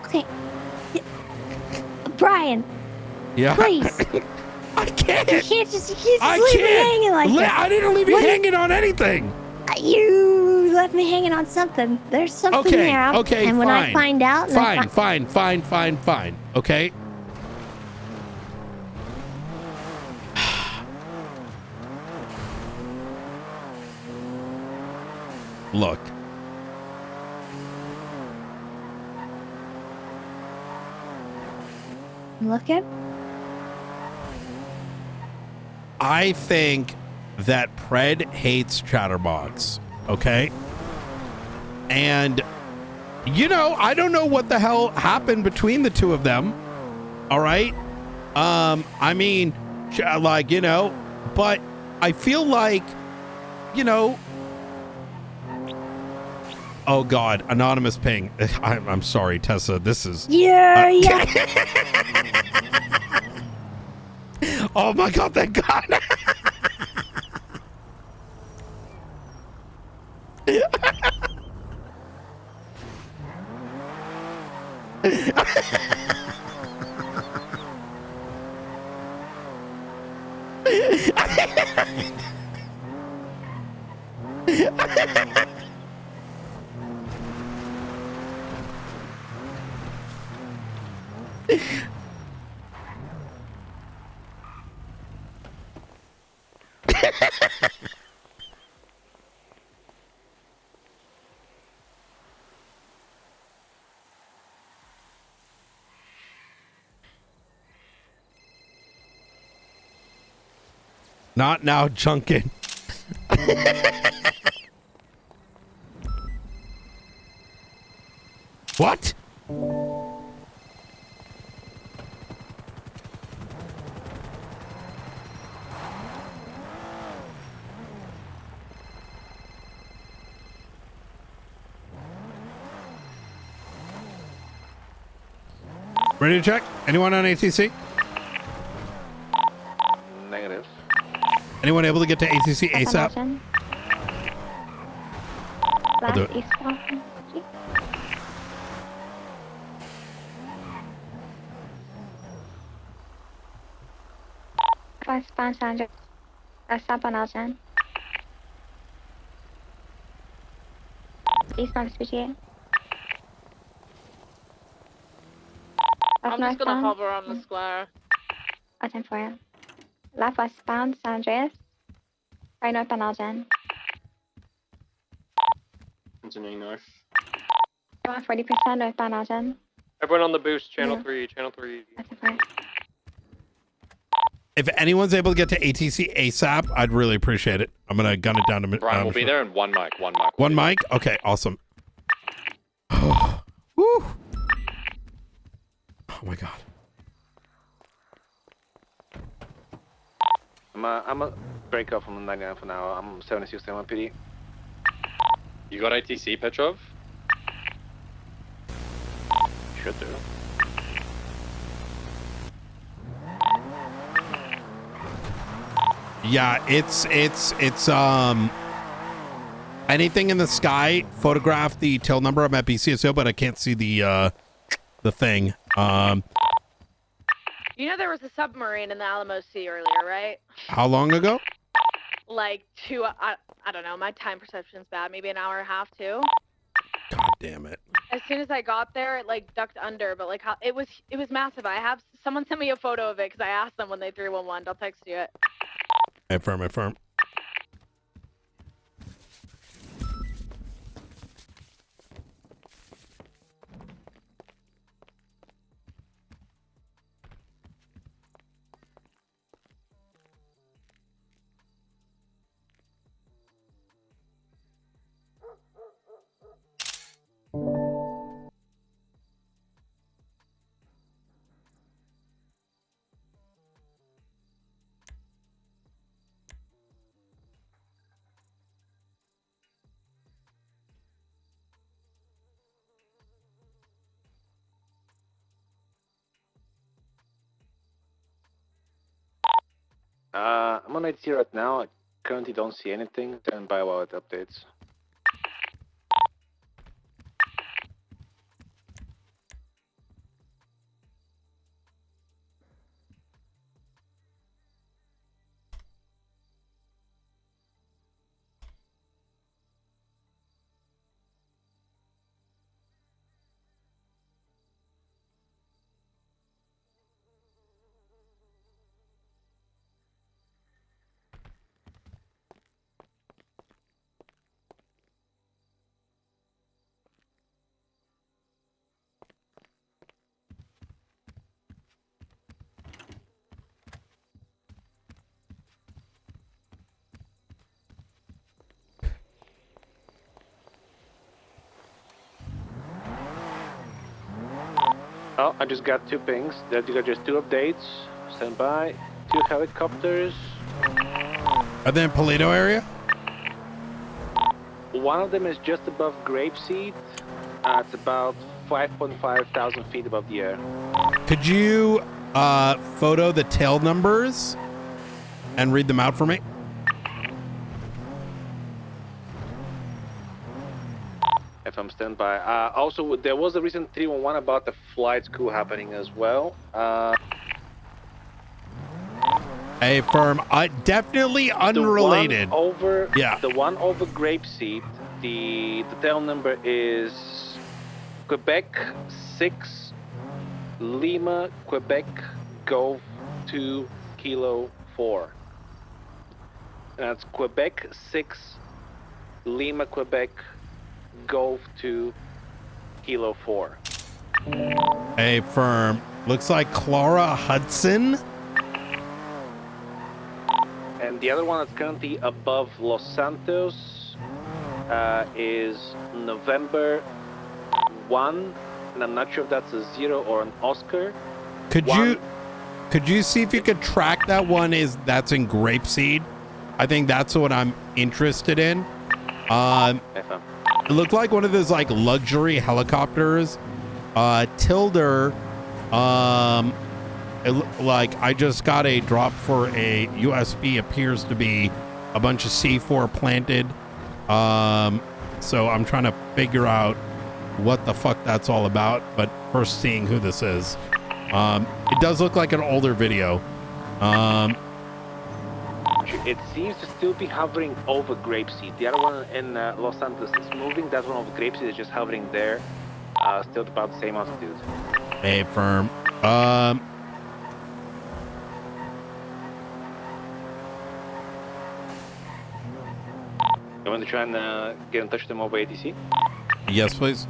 Okay. Brian. Yeah. Please. I can't. You can't just leave me hanging like that. I didn't leave you hanging on anything. You left me hanging on something. There's something there. Okay, and when I find out... Fine. Okay? Look. Looking? I think that Pred hates Chatterbox, okay? And, I don't know what the hell happened between the two of them, all right? But I feel like, oh God, anonymous ping. I'm sorry, Tessa, this is... Yeah. Oh my God, thank God. Not now, Junkin. What? Ready to check? Anyone on ATC? Negative. Anyone able to get to ATC ASAP? I'll do it. Westbound San Andreas. Stop on Elgin. Eastbound Speedgate. I'm just gonna hover on the square. I'll for you. Left westbound San Andreas. Right northbound Elgin. Continuing north. 40% northbound Elgin. Everyone on the boost, channel Yeah. 3, channel 3. If anyone's able to get to ATC ASAP, I'd really appreciate it. I'm gonna gun it down to Brian will be there in one mic. One mic? Okay, awesome. Woo! Oh my god. I'm a break up from the 99 for now. I'm 76 PD. You got ATC, Petrov? Should do. Yeah, it's anything in the sky, photograph the tail number. I'm at BCSO, but I can't see the thing. You know there was a submarine in the Alamo Sea earlier, right? How long ago? Like I don't know, my time perception's bad, maybe an hour and a half too. God damn it. As soon as I got there, it like ducked under, but like it was massive. Someone sent me a photo of it because I asked them when they 311. I'll text you it. Affirm. I'm on ATC right now. I currently don't see anything. Stand by while it updates. Oh, I just got 2 pings. You got just 2 updates. Stand by. 2 helicopters. Are they in Paleto area? One of them is just above Grapeseed. It's about 5.5 thousand feet above the air. Could you photo the tail numbers and read them out for me? If I'm standby. Also, there was a recent 311 about the flight school happening as well. Affirm. Definitely unrelated. The one over, yeah. The one over Grapeseed, the tail number is Quebec 6 Lima Quebec Golf 2 Kilo 4. That's Quebec 6 Lima Quebec Golf 2 Kilo 4. Affirm. Looks like Clara Hudson. And the other one that's currently above Los Santos is November 1 and I'm not sure if that's a 0 or an Oscar. Could you see if you could track that one? That's in Grapeseed? I think that's what I'm interested in. It looked like one of those like luxury helicopters. Tilder, like I just got a drop for a USB, appears to be a bunch of C4 planted. So I'm trying to figure out what the fuck that's all about, but first seeing who this is. It does look like an older video. It seems to still be hovering over Grapeseed. The other one in Los Santos is moving. That one over Grapeseed is just hovering there. Still about the same altitude. Hey, firm. You want to try and get in touch with them over ATC? Yes, please.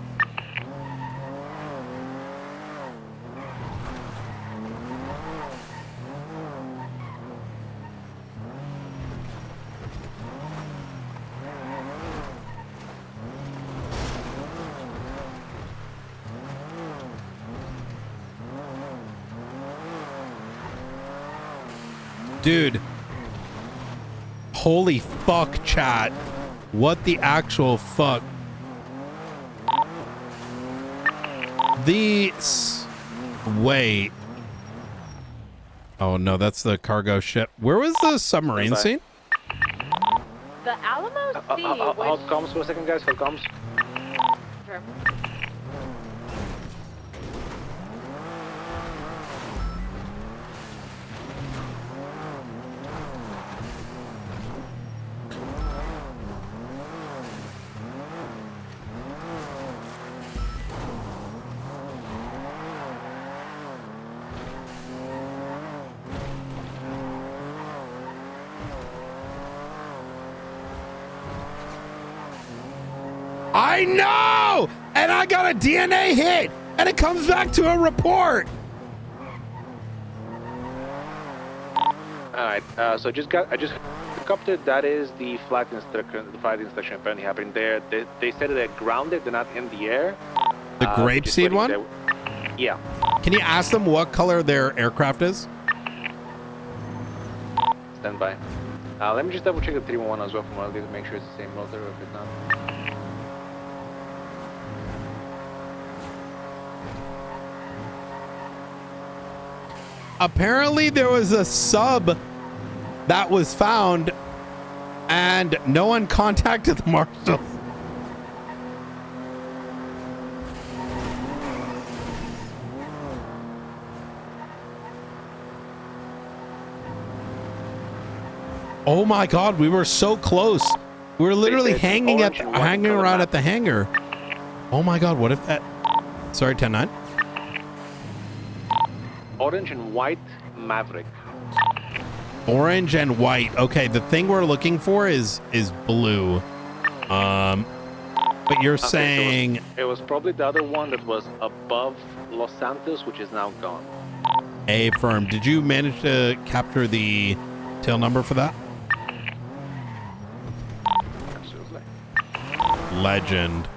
Dude, holy fuck, chat. What the actual fuck? Wait. Oh no, that's the cargo ship. Where was the submarine scene? The Alamo Sea. Hold comms for a second, guys. Hold comms. Sure. I know! And I got a DNA hit! And it comes back to a report! Alright, so I just copied it. That is the flight instruction apparently happening there. They said they're grounded, they're not in the air. The grapeseed one? Yeah. Can you ask them what color their aircraft is? Stand by. Let me just double check the 311 as well from one to make sure it's the same motor or if it's not. Apparently there was a sub that was found and no one contacted the marshals. Oh my god, we were so close. We were literally hanging around at the hangar. Oh my god, what if that... Sorry, 10-9. Orange and white Maverick. Orange and white. Okay, the thing we're looking for is blue. But you're saying... So it was probably the other one that was above Los Santos, which is now gone. A firm. Did you manage to capture the tail number for that? Absolutely. Legend.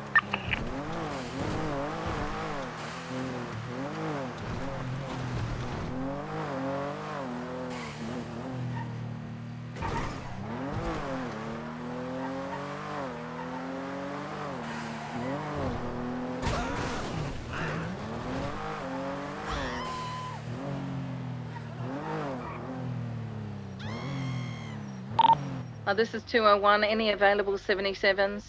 This is 201. Any available 77s?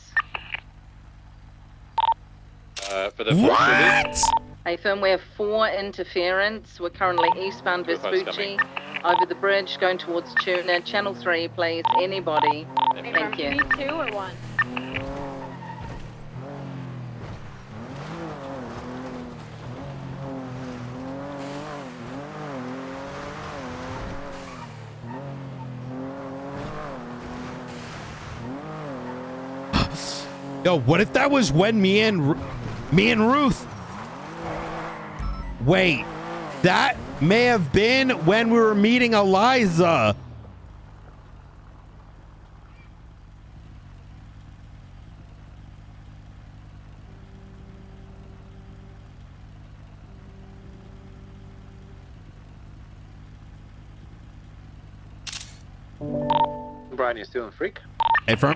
For the what? A firm, we have 4 interference. We're currently eastbound Vespucci, over the bridge, going towards Tuna. Channel 3, please. Anybody? Thank you. 3, 2, or 1? Yo, what if that was when me and Ruth... Wait, that may have been when we were meeting Eliza. Brian, you still in Freak? Hey, firm.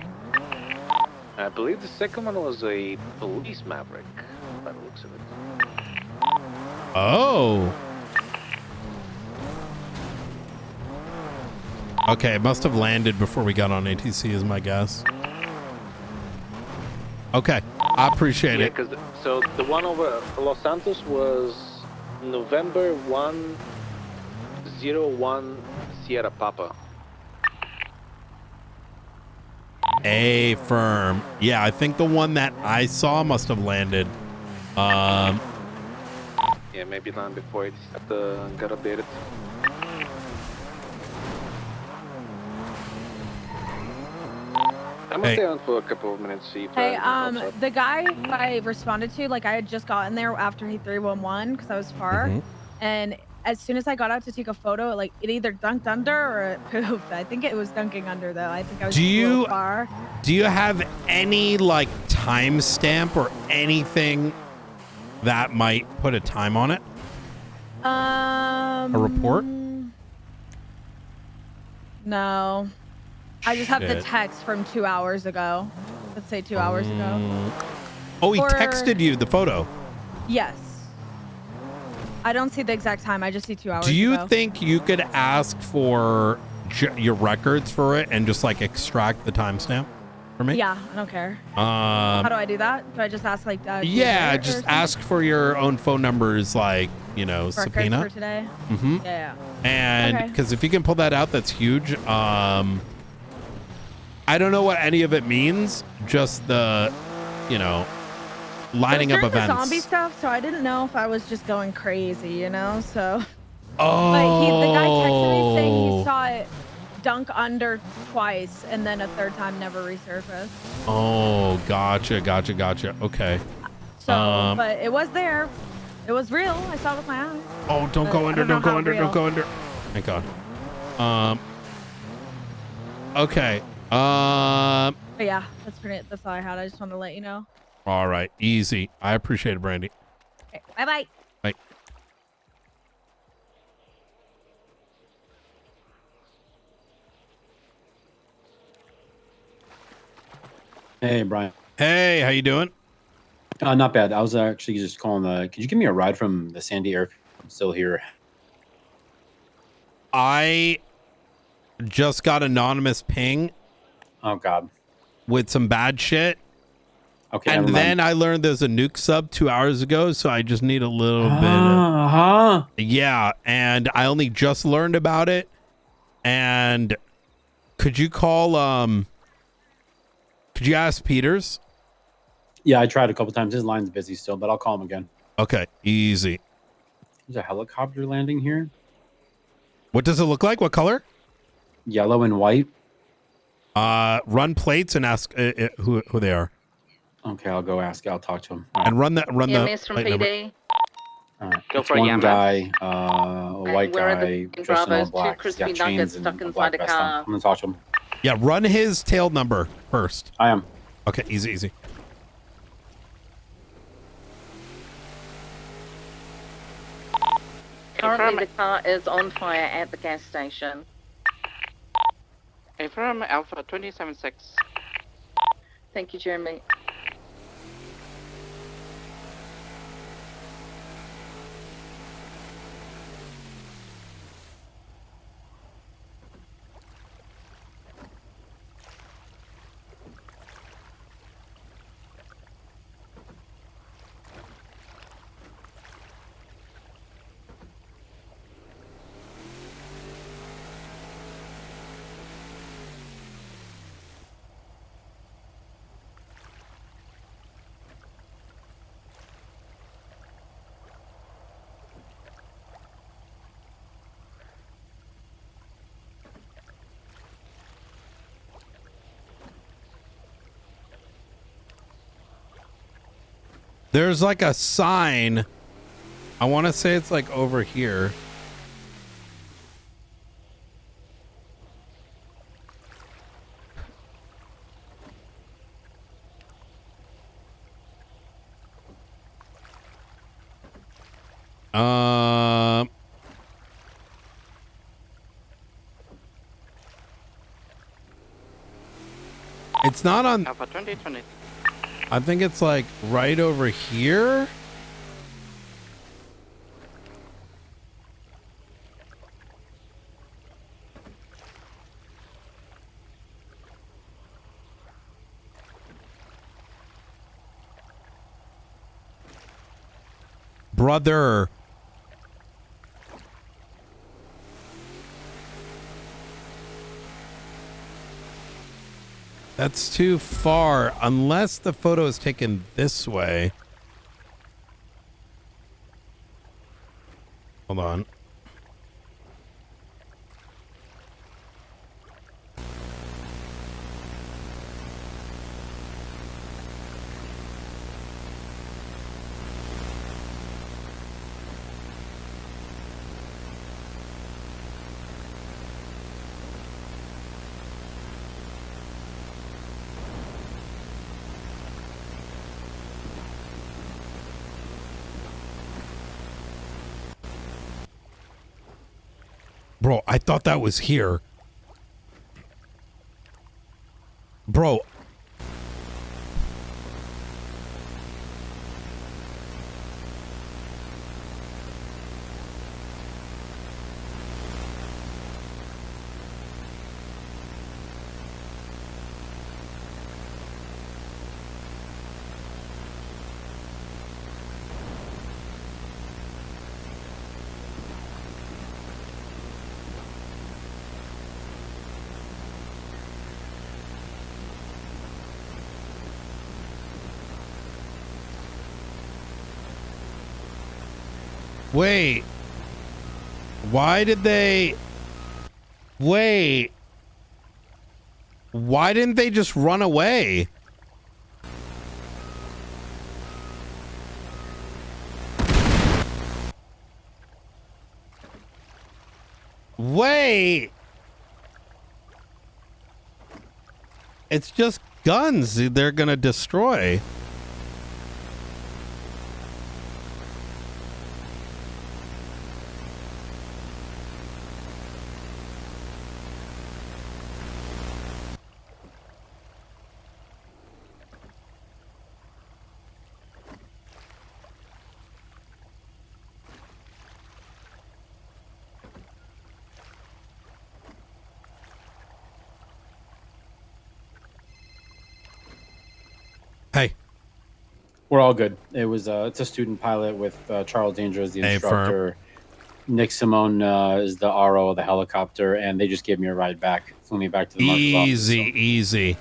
I believe the second one was a police maverick, by the looks of it. Oh. Okay, it must have landed before we got on ATC is my guess. Okay, I appreciate it. Yeah, so the one over Los Santos was November 101 Sierra Papa. A firm. Yeah, I think the one that I saw must have landed. Yeah, maybe land before it got updated. I'm gonna stay on for a couple of minutes. See if Hey, the guy I responded to, like I had just gotten there after he 311 because I was far, and as soon as I got out to take a photo, like it either dunked under or it poofed. I think it was dunking under though. I think I was just a little far. Do you have any like timestamp or anything that might put a time on it? A report? No. I just have the Shit. text from 2 hours ago. Let's say 2 hours ago. Oh, he Or- texted you the photo. Yes. I don't see the exact time. I just see 2 hours Do you ago. think you could ask for your records for it and just like extract the timestamp for me? Yeah, I don't care. How do I do that? Do I just ask like Yeah, Tuesday or just something? ask for your own phone numbers, like, you know, Records subpoena. for today? Mm-hmm. Yeah. And Okay. because if you can pull that out, that's huge. I don't know what any of it means. Just the, you know, lining up It was during events. the zombie stuff, so I didn't know if I was just going crazy, you know. So, Oh. but the guy texted me saying he saw it dunk under twice, and then a third time never resurfaced. Oh, gotcha. Okay. So, but it was there. It was real. I saw it with my eyes. Oh, don't But go I under, don't know don't go how under, real. don't go under. Thank God. Okay. But yeah, that's all I had. I just wanted to let you know. All right. Easy. I appreciate it, Brandy. Okay, bye. Bye. Hey, Brian. Hey, how you doing? Not bad. I was actually just calling. Could you give me a ride from the Sandy Airfield? I'm still here. I just got anonymous ping. Oh God. With some bad shit. Okay. And never then mind. I learned there's a nuke sub 2 hours ago, so I just need a little bit. Yeah, and I only just learned about it. And could you call? Could you ask Peters? Yeah, I tried a couple times. His line's busy still, but I'll call him again. Okay, easy. There's a helicopter landing here. What does it look like? What color? Yellow and white. Run plates and ask who they are. Okay, I'll go ask. I'll talk to him. And run the EMS from plate number. PD. Go It's for one EMS. guy, a white where are guy, the dressed in all Bravos? Two black. He's got crispy chains nuggets and stuck a inside black a vest on. car. I'm gonna talk to him. Yeah, run his tail number first. I am. Okay, easy. Currently, the car is on fire at the gas station. Affirm Alpha 27-6. Thank you, Jeremy. There's like a sign. I want to say it's like over here. It's not on. Alpha 2020. I think it's like right over here. Brother. That's too far, unless the photo is taken this way. Hold on. Bro, I thought that was here. Bro. Wait. Why did they... Wait. Why didn't they just run away? Wait. It's just guns they're gonna destroy. Hey. We're all good. It was it's a student pilot with Charles Danger as the instructor. Nick Simone is the RO of the helicopter, and they just gave me a ride back, flew me back to the marshal's office. Easy.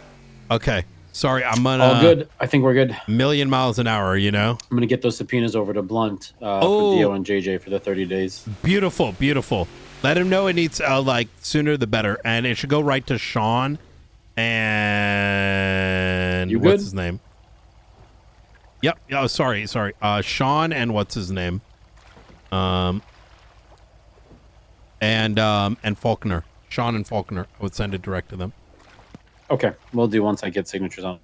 Okay. Sorry, I'm gonna... All good. I think we're good. Million miles an hour, you know? I'm gonna get those subpoenas over to Blunt for Dio and JJ for the 30 days. Beautiful. Let him know it needs, like, sooner the better. And it should go right to Sean and... You what's good? his name? Yep. Oh, sorry. Sean and what's his name? And Faulkner. Sean and Faulkner. I would send it direct to them. Okay. We'll do once I get signatures on it.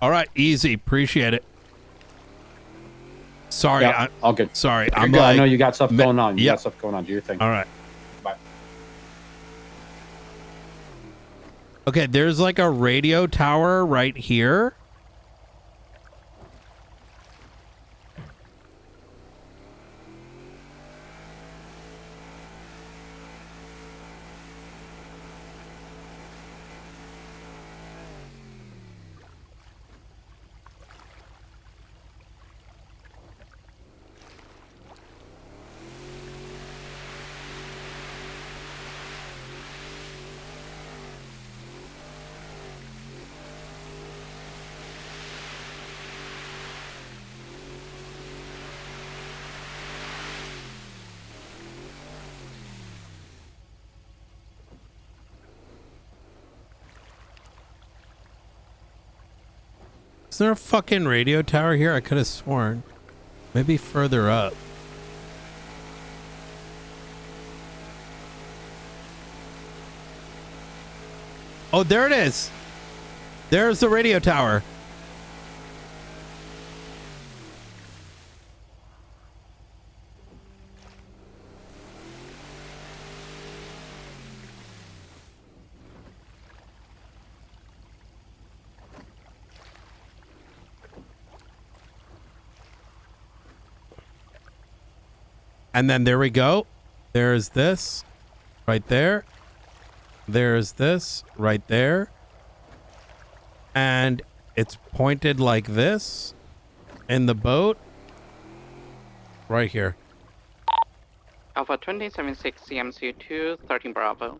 All right. Easy. Appreciate it. Sorry. Yeah, all good. Sorry. You're I'm good. like... I know you got stuff going on. You Yep. got stuff going on. Do your thing. All right. Bye. Okay. There's like a radio tower right here. Is there a fucking radio tower here? I could have sworn. Maybe further up. Oh, there it is. There's the radio tower. And then there we go. There's this right there. There's this right there. And it's pointed like this in the boat right here. Alpha 276 CMC2 13 Bravo.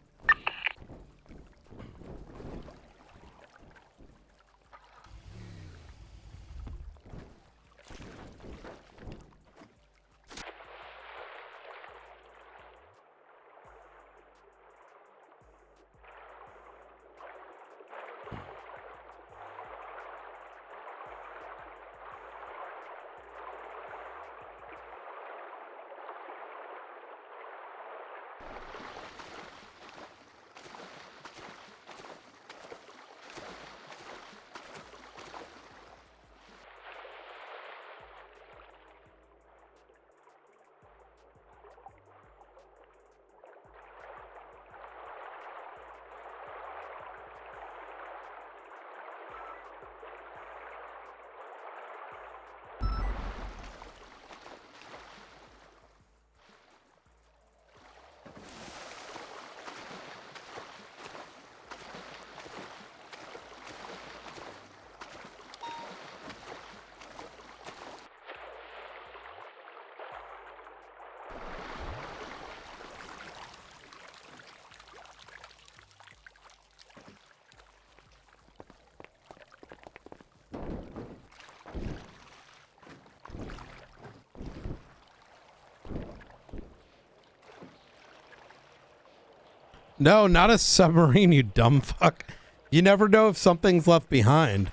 No, not a submarine, you dumb fuck. You never know if something's left behind.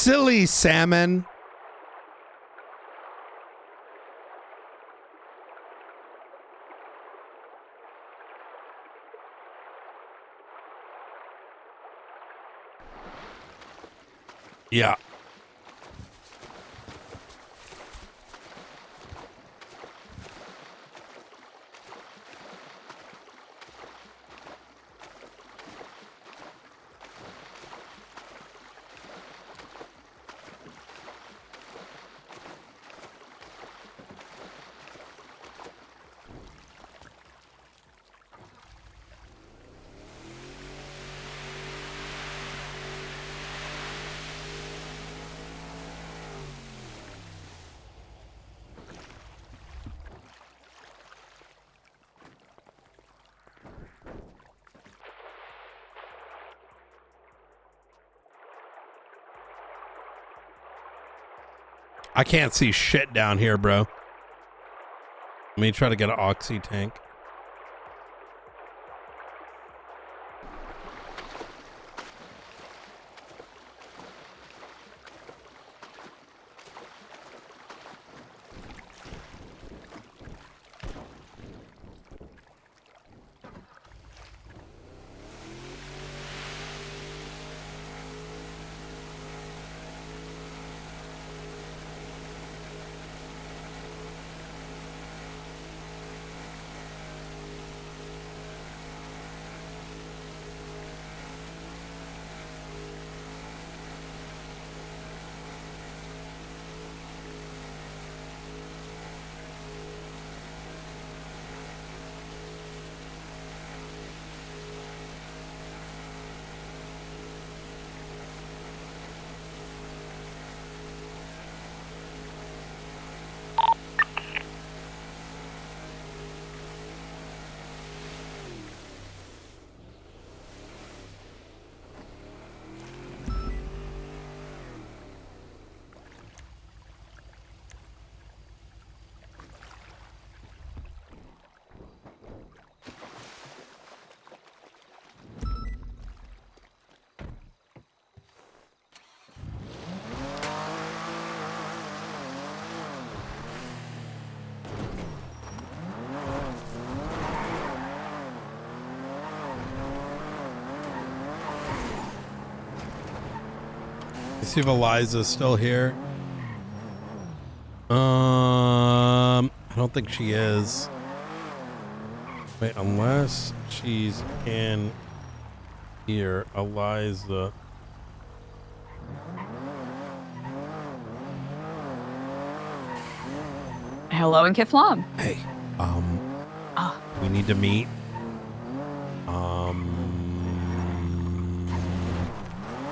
Silly salmon. Yeah. I can't see shit down here, bro. Let me try to get an oxy tank. Let's see if Eliza's still here. I don't think she is. Wait, unless she's in here, Eliza. Hello and Kiflam. Hey, we need to meet.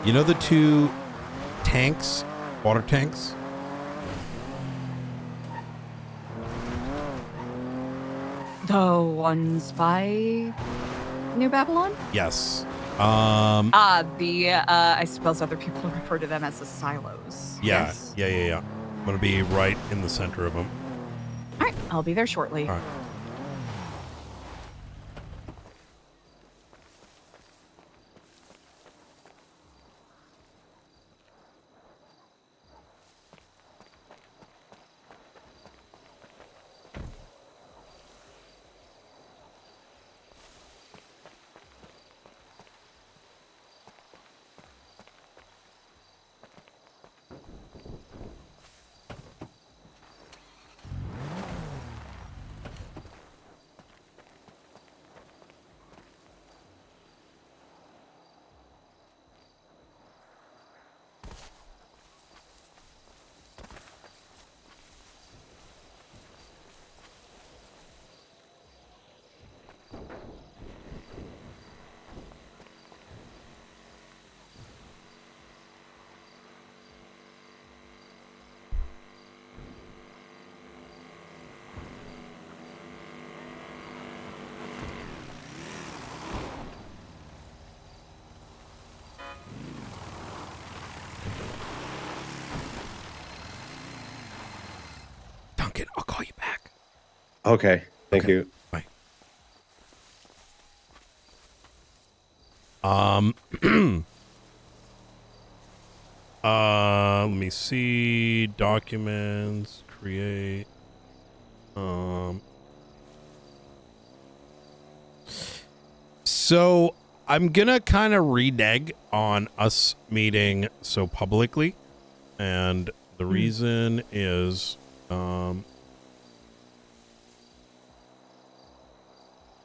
You know the two tanks, water tanks? The ones by New Babylon? Yes. I suppose other people refer to them as the silos. Yeah, Yes. yeah. I'm gonna be right in the center of them. All right, I'll be there shortly. All right. Duncan, I'll call you back. Okay. Thank you. Bye. Let me see. Documents, create. So I'm gonna kind of renege on us meeting so publicly, and the reason is,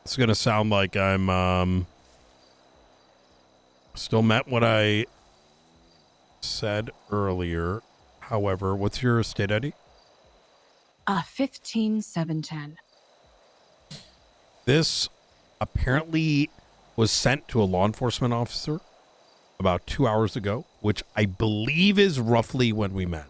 it's gonna sound like I'm still meant what I said earlier. However, what's your state ID? 15710. This apparently was sent to a law enforcement officer about 2 hours ago, which I believe is roughly when we met.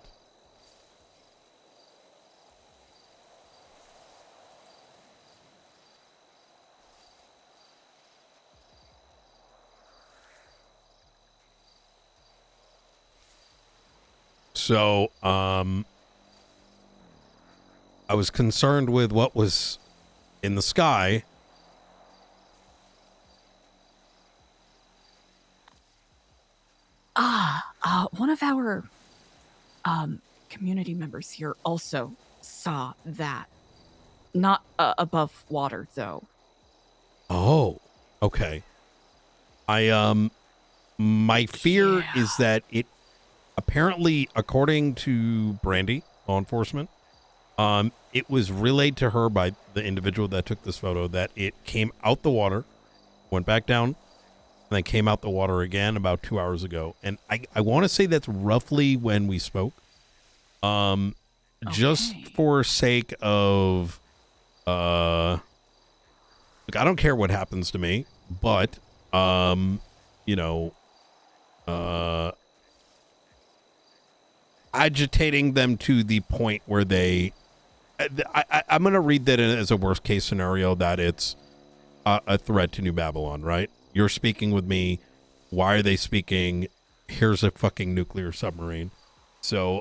So, I was concerned with what was in the sky. One of our community members here also saw that. Not above water, though. Oh, okay. My fear is that it apparently, according to Brandy, law enforcement, it was relayed to her by the individual that took this photo that it came out the water, went back down, and then came out the water again about 2 hours ago. And I want to say that's roughly when we spoke. Just for sake of, look, I don't care what happens to me, but, you know, agitating them to the point where they, I'm going to read that as a worst case scenario, that it's a threat to New Babylon, right? You're speaking with me. Why are they speaking? Here's a fucking nuclear submarine. So,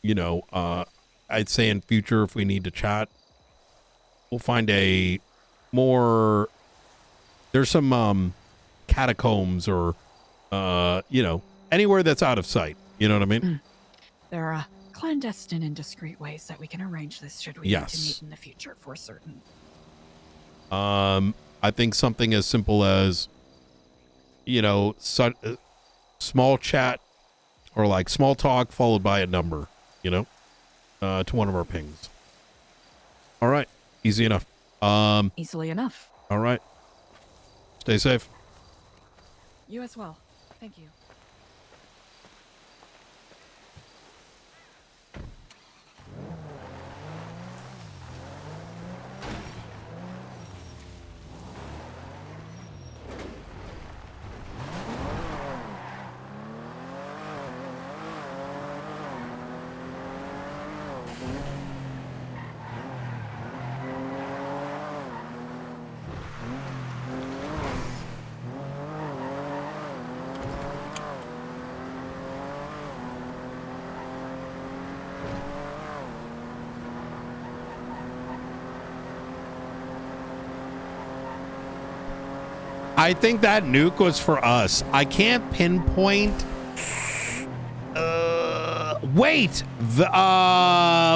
you know, I'd say in future, if we need to chat, we'll find a more, there's some catacombs or, you know, anywhere that's out of sight. You know what I mean? There are clandestine and discreet ways that we can arrange this should we need to meet in the future for certain. I think something as simple as, you know, small chat or like small talk followed by a number, you know, to one of our pings. All right. Easy enough. Easily enough. All right. Stay safe. You as well. Thank you. I think that nuke was for us. I can't pinpoint. Wait.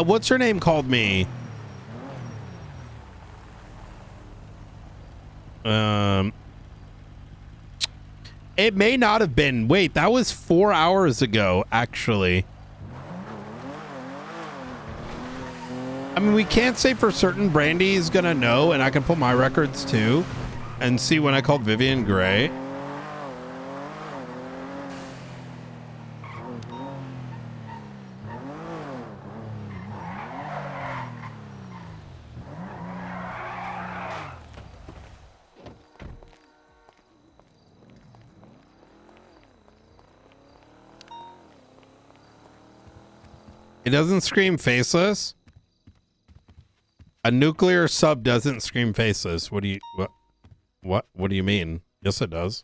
What's her name called me? It may not have been. Wait, that was 4 hours ago, actually. I mean, we can't say for certain Brandy is gonna know, and I can pull my records too and see when I called Vivian Gray. It doesn't scream faceless. A nuclear sub doesn't scream faceless. What do you mean? Yes, it does.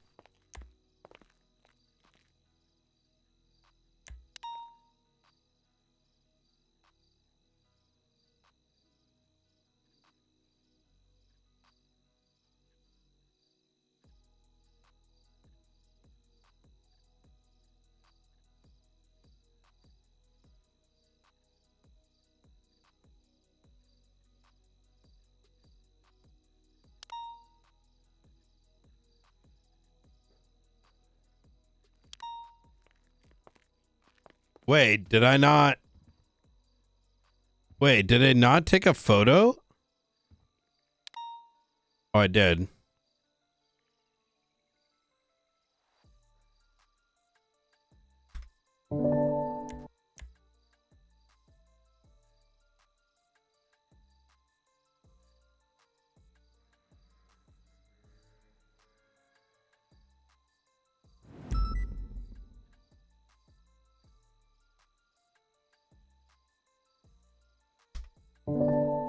Wait, did I not? Wait, did I not take a photo? Oh, I did.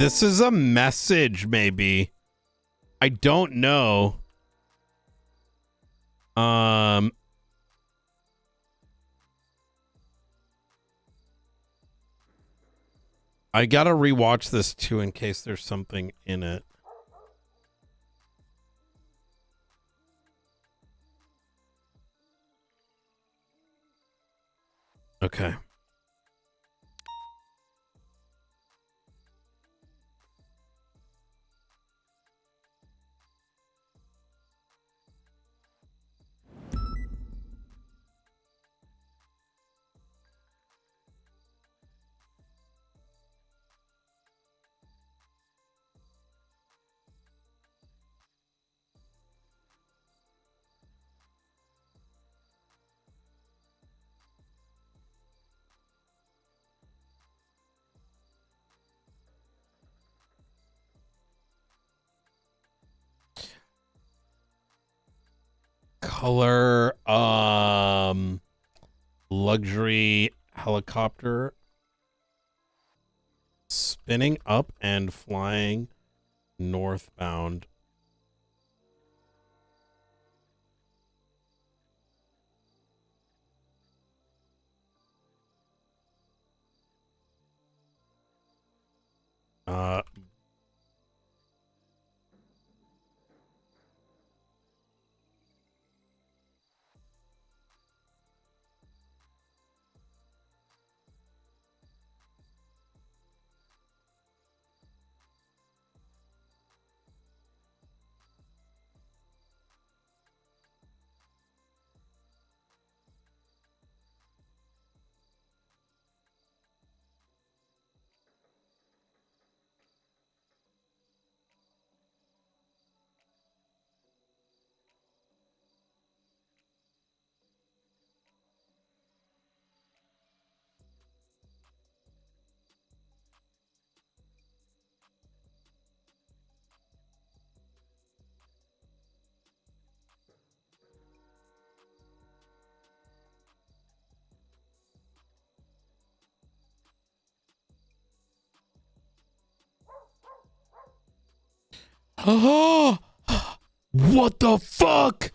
This is a message, maybe. I don't know. I gotta rewatch this too in case there's something in it. Okay. Color, luxury helicopter spinning up and flying northbound. Oh, what the fuck?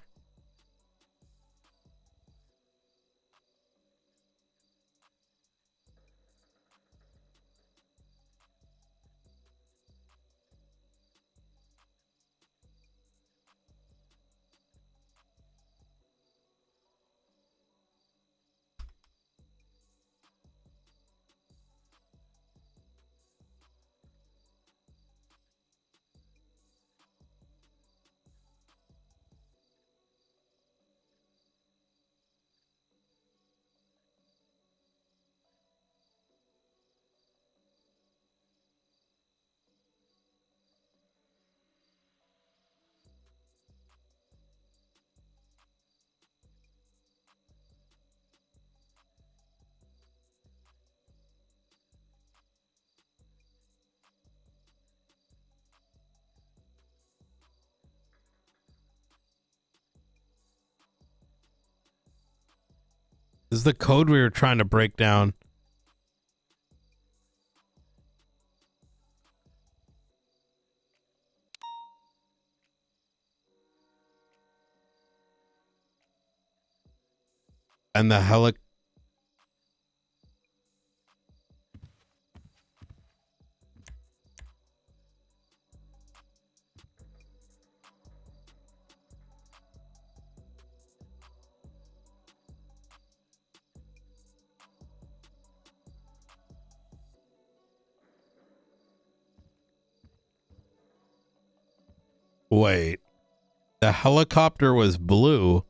This is the code we were trying to break down. And the Wait. The helicopter was blue.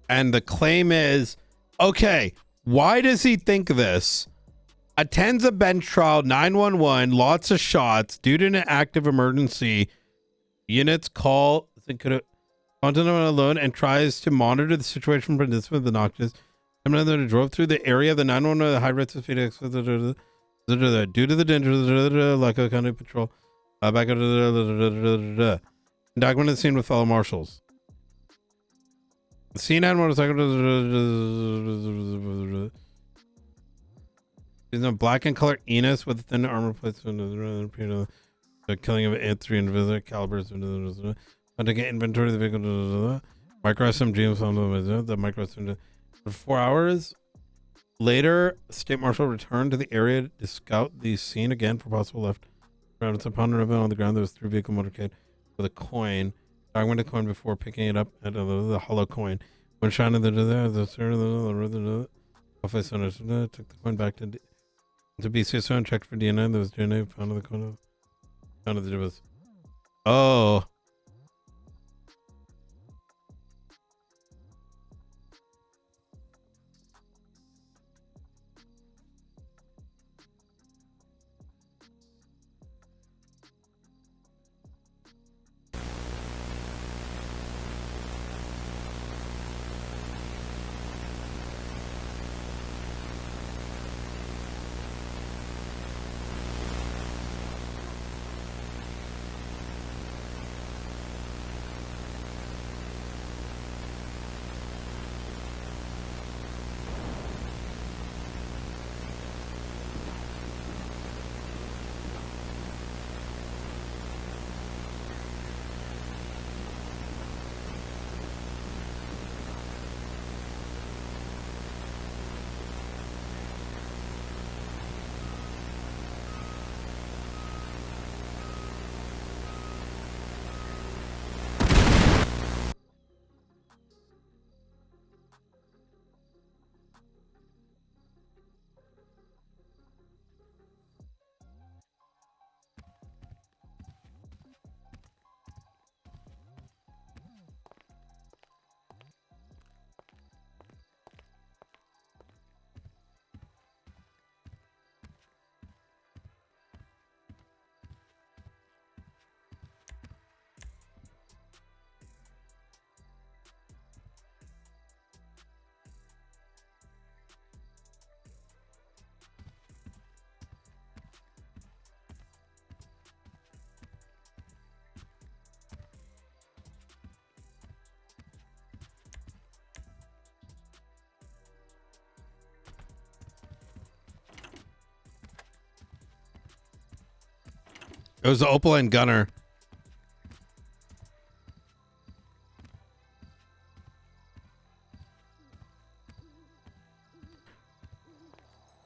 And the claim is, okay, why does he think this? Attends a bench trial, 911, lots of shots, due to an active emergency. Units call, alone and tries to monitor the situation from participants, the noxious. Someone drove through the area of the 911, the high risk of speed, due to the danger, like a county patrol. Back documented the scene with fellow marshals. The C9 motorcycle is a black in color Enos with thin armor plates. The killing of three individual calibers. To get inventory of the vehicle. Micro SMG found the micro SMG. For 4 hours later, State Marshal returned to the area to scout the scene again for possible left. Upon arrival on the ground, there was 3 vehicle motorcade with a coin. I went to coin before picking it up at the hollow coin. When shining took the coin back to BCSO and checked for DNA. There was DNA found on the coin. Found that it was. Oh. It was the Opal and Gunner.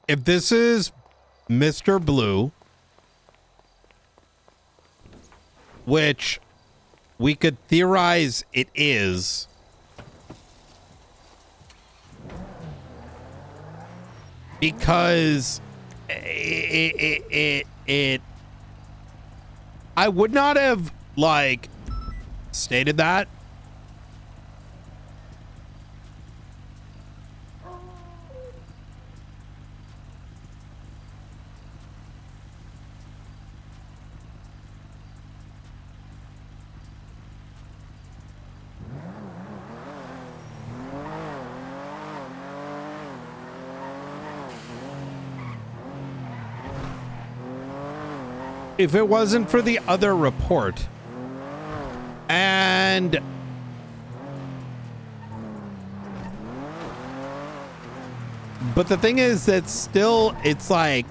If this is Mr. Blue, which we could theorize it is, because it I would not have like stated that. If it wasn't for the other report, and but the thing is that still it's like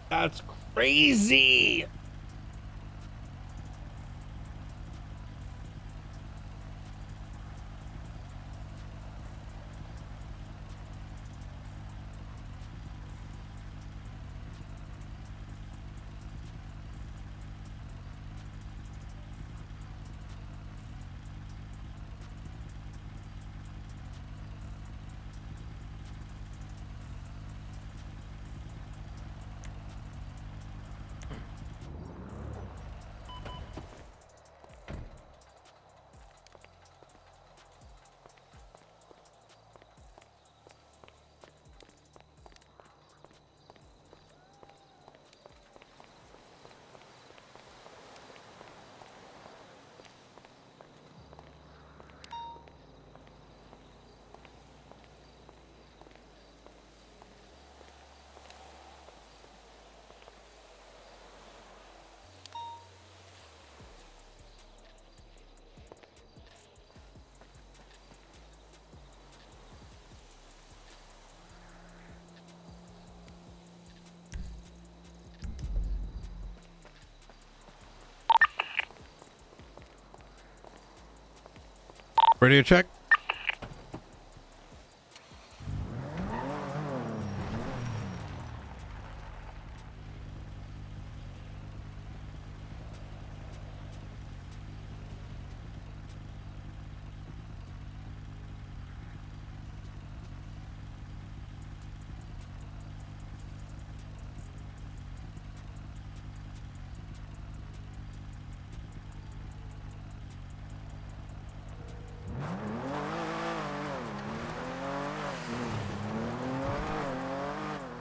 that's crazy. Radio check.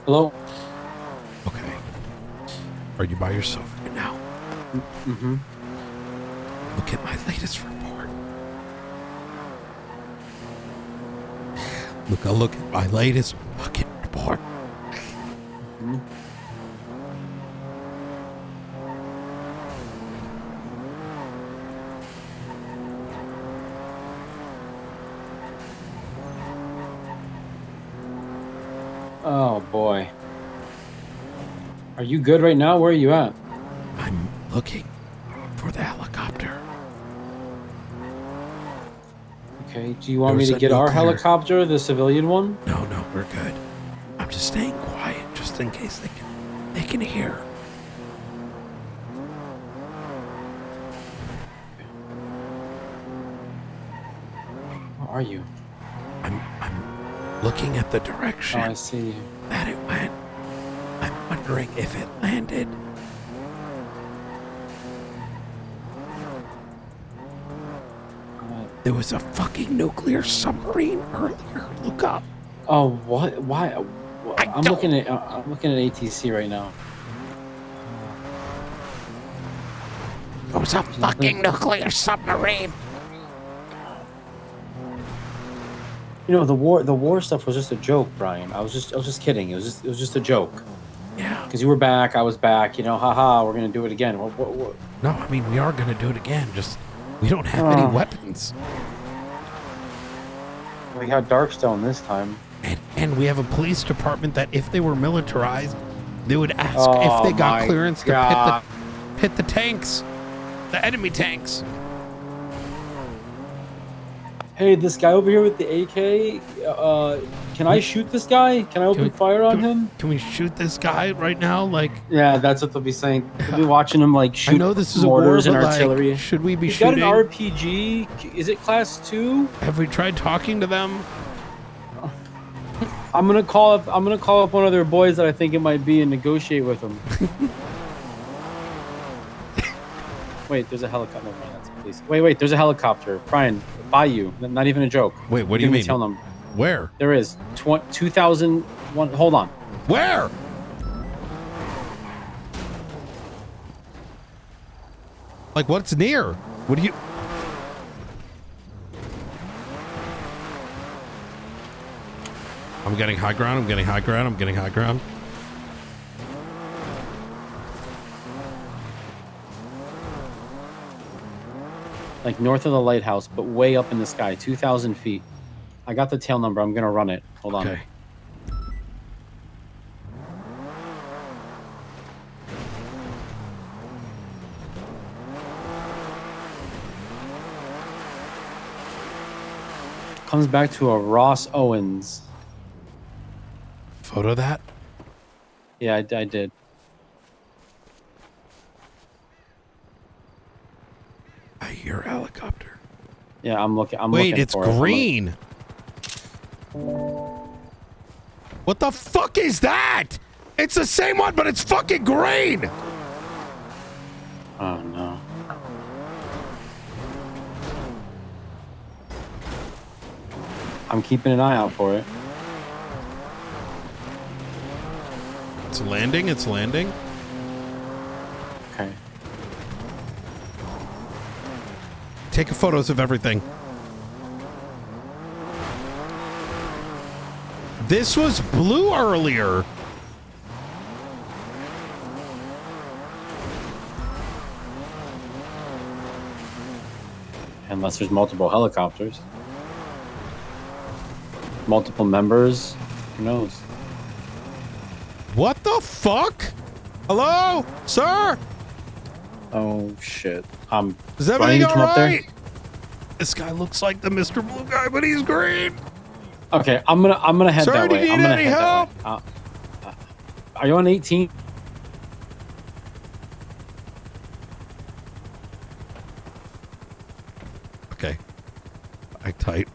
Hello? Okay. Are you by yourself right now? Mm-hmm. Look at my latest report. Look at my latest fucking report. Mm-hmm. Oh boy. Are you good right now? Where are you at? I'm looking for the helicopter. Okay, do you want me to get our helicopter, the civilian one? No, we're good. I'm just staying quiet just in case they can hear. Where are you? I'm looking at the direction I see. that it went. I'm wondering if it landed. There was a fucking nuclear submarine earlier. Look up. Oh, what? Why? I'm looking at ATC right now. It was a fucking nuclear submarine. You know, the war stuff was just a joke, Brian. I was just kidding. It was just a joke. Yeah. Because you were back, I was back. You know, haha, we're gonna do it again. What? No, I mean we are gonna do it again. Just we don't have any weapons. We got Darkstone this time. And we have a police department that, if they were militarized, They would ask if they got clearance to hit the tanks, the enemy tanks. Hey, this guy over here with the AK, can I shoot this guy? Can I open fire on him? Can we shoot this guy right now? Like, yeah, that's what they'll be saying. They'll be watching him like shoot I know this is mortars a war, and but artillery. like, should we be He's shooting? got an RPG. Is it class 2? Have we tried talking to them? I'm gonna call up one of their boys that I think it might be and negotiate with them. Wait, there's a helicopter. Never mind, that's police. Wait, there's a helicopter. Brian, by you. Not even a joke. Wait, what do you mean? Tell them. Where? There is 2001. Hold on. Where? Like, what's near? What do you? I'm getting high ground. I'm getting high ground. I'm getting high ground. Like north of the lighthouse, but way up in the sky, 2,000 feet. I got the tail number. I'm gonna run it. Hold on. Okay. Comes back to a Ross Owens. Photo that? Yeah, I did. I hear a helicopter. Yeah, I'm looking. Wait, looking it's for green. What the fuck is that? It's the same one, but it's fucking green. Oh no. I'm keeping an eye out for it. It's landing. It's landing. Okay. Take photos of everything. This was blue earlier. Unless there's multiple helicopters. Multiple members. Who knows? What the fuck? Hello, sir? Oh shit. Is everything all right? This guy looks like the Mr. Blue guy, but he's green. Okay, I'm gonna head Sir, that do way. you I'm need gonna any head help? that way. Are you on 18? Okay. I tight.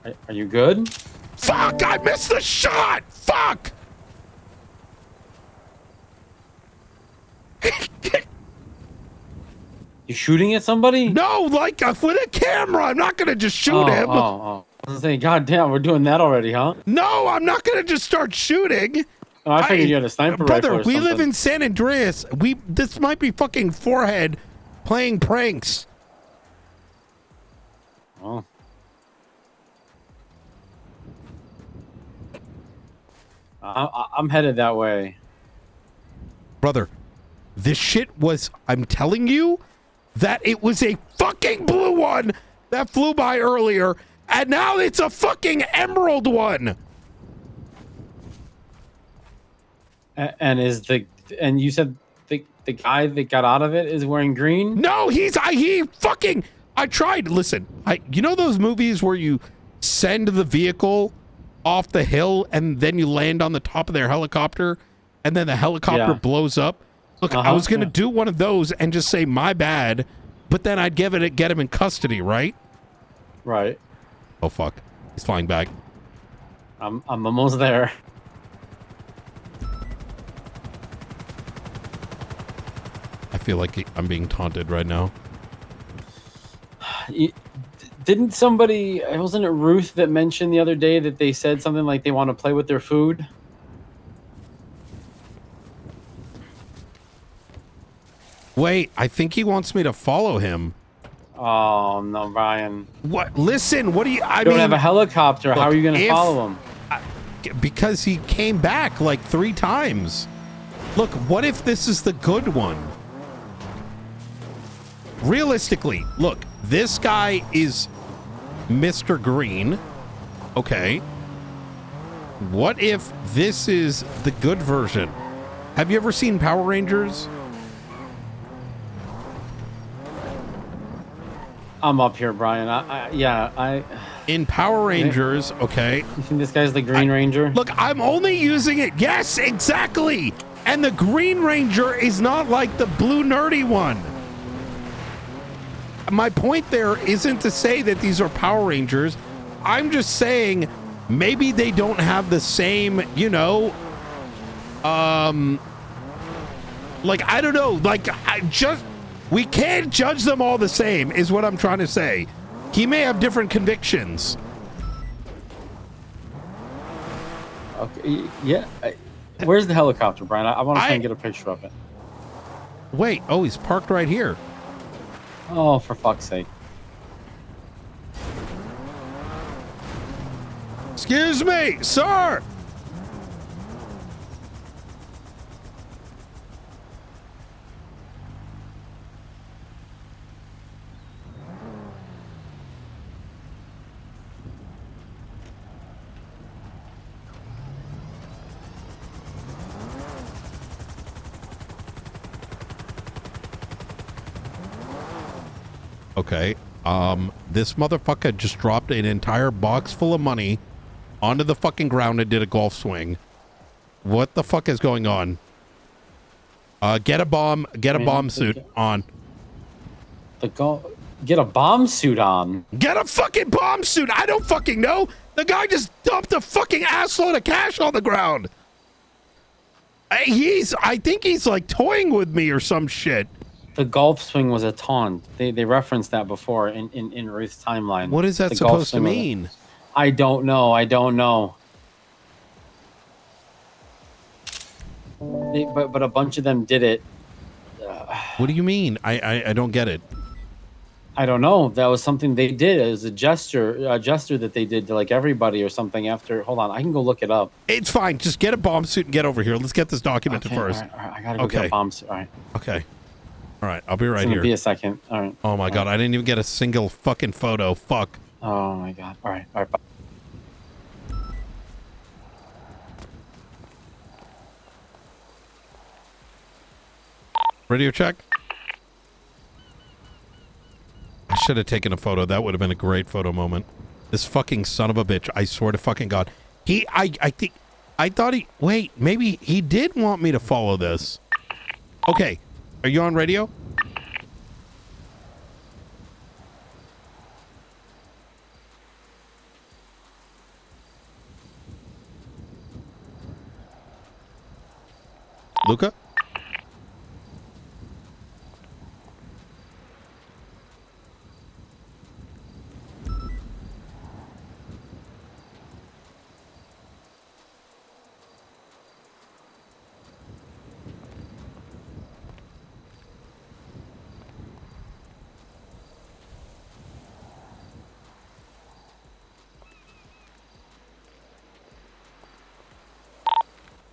Are you good? Fuck! I missed the shot! Fuck! You shooting at somebody? No, like with a camera. I'm not gonna just shoot him. I was saying, God damn, we're doing that already, huh? No, I'm not gonna just start shooting. Oh, I figured you had a sniper brother, rifle or we live something. in San Andreas. This might be fucking Forehead playing pranks. Oh. I'm headed that way. Brother, this shit was, I'm telling you, that it was a fucking blue one that flew by earlier, and now it's a fucking emerald one. And you said the guy that got out of it is wearing green? No, I tried. Listen, you know those movies where you send the vehicle off the hill and then you land on the top of their helicopter and then the helicopter blows up? Look, I was going to do one of those and just say my bad, but then I'd get him in custody, right? Right. Oh, fuck. He's flying back. I'm almost there. I feel like I'm being taunted right now. Didn't somebody, wasn't it Ruth that mentioned the other day that they said something like they want to play with their food? Wait, I think he wants me to follow him. Oh, no, Brian. What? Listen, what do you... You don't have a helicopter. Look, how are you going to follow him? Because he came back like 3 times. Look, what if this is the good one? Realistically, look, this guy is Mr. Green. Okay. What if this is the good version? Have you ever seen Power Rangers? I'm up here, Brian. In Power Rangers, okay. You think this guy's the Green Ranger? Look, I'm only using it. Yes, exactly. And the Green Ranger is not like the blue nerdy one. My point there isn't to say that these are Power Rangers. I'm just saying maybe they don't have the same, you know, like, I don't know, like, we can't judge them all the same is what I'm trying to say. He may have different convictions. Okay, yeah. Where's the helicopter, Brian? I want to try and get a picture of it. Wait, oh, he's parked right here. Oh, for fuck's sake. Excuse me, sir. Okay, this motherfucker just dropped an entire box full of money onto the fucking ground and did a golf swing. What the fuck is going on? Get a bomb suit on. Get a bomb suit on. Get a fucking bomb suit. I don't fucking know. The guy just dumped a fucking assload of cash on the ground. I think he's like toying with me or some shit. The golf swing was a taunt. They referenced that before in Ruth's timeline. What is that supposed to mean? I don't know. But a bunch of them did it. What do you mean? I don't get it. I don't know. That was something they did. It was a gesture that they did to like everybody or something after. Hold on, I can go look it up. It's fine. Just get a bomb suit and get over here. Let's get this documented first. All right. I gotta go get a bomb suit. All right. Okay. All right. I'll be right here. Be a second. All right. Oh my God. I didn't even get a single fucking photo. Fuck. Oh my God. All right. Bye. Radio check. I should have taken a photo. That would have been a great photo moment. This fucking son of a bitch. I swear to fucking God. Wait, maybe he did want me to follow this. Okay. Are you on radio? Luca?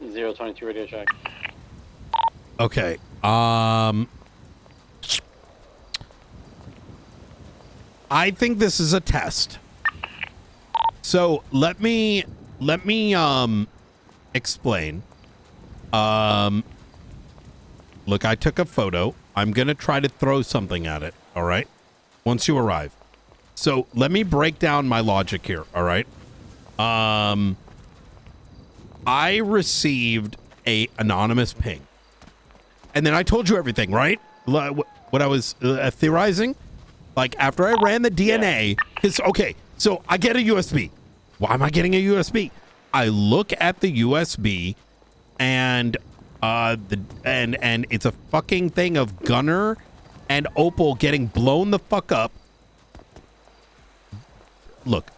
.022 radio check. Okay. I think this is a test. So let me explain. Look, I took a photo. I'm gonna try to throw something at it. All right. Once you arrive. So let me break down my logic here. All right. I received a anonymous ping. And then I told you everything, right? What I was theorizing? Like, after I ran the DNA, okay, so I get a USB. Why am I getting a USB? I look at the USB, and it's a fucking thing of Gunner and Opal getting blown the fuck up. Look,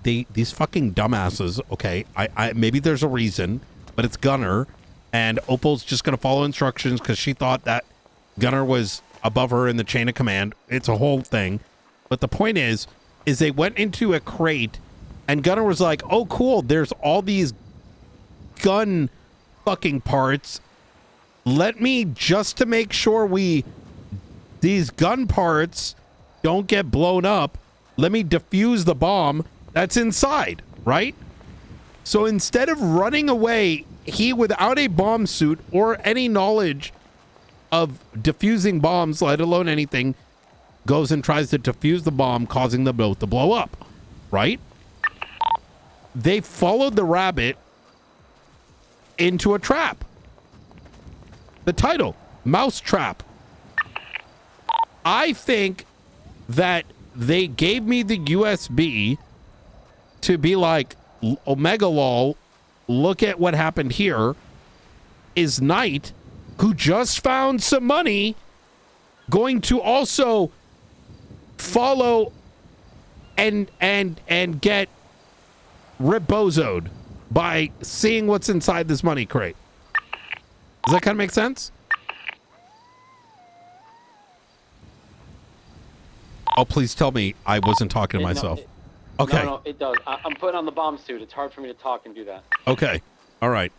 these fucking dumbasses. Okay, I maybe there's a reason, but it's Gunner. And Opal's just going to follow instructions because she thought that Gunner was above her in the chain of command. It's a whole thing. But the point is they went into a crate and Gunner was like, oh, cool. There's all these gun fucking parts. Let me, just to make sure these gun parts don't get blown up, let me defuse the bomb that's inside, right? So instead of running away, he, without a bomb suit or any knowledge of defusing bombs, let alone anything, goes and tries to defuse the bomb, causing the boat to blow up, right? They followed the rabbit into a trap. The title, Mouse Trap. I think that they gave me the USB to be like, Omega lol, look at what happened here. Is Knight, who just found some money, going to also follow and get rip-bozoed by seeing what's inside this money crate? Does that kind of make sense? Oh, please tell me I wasn't talking to myself. Okay. No, it does. I'm putting on the bomb suit. It's hard for me to talk and do that. Okay. All right.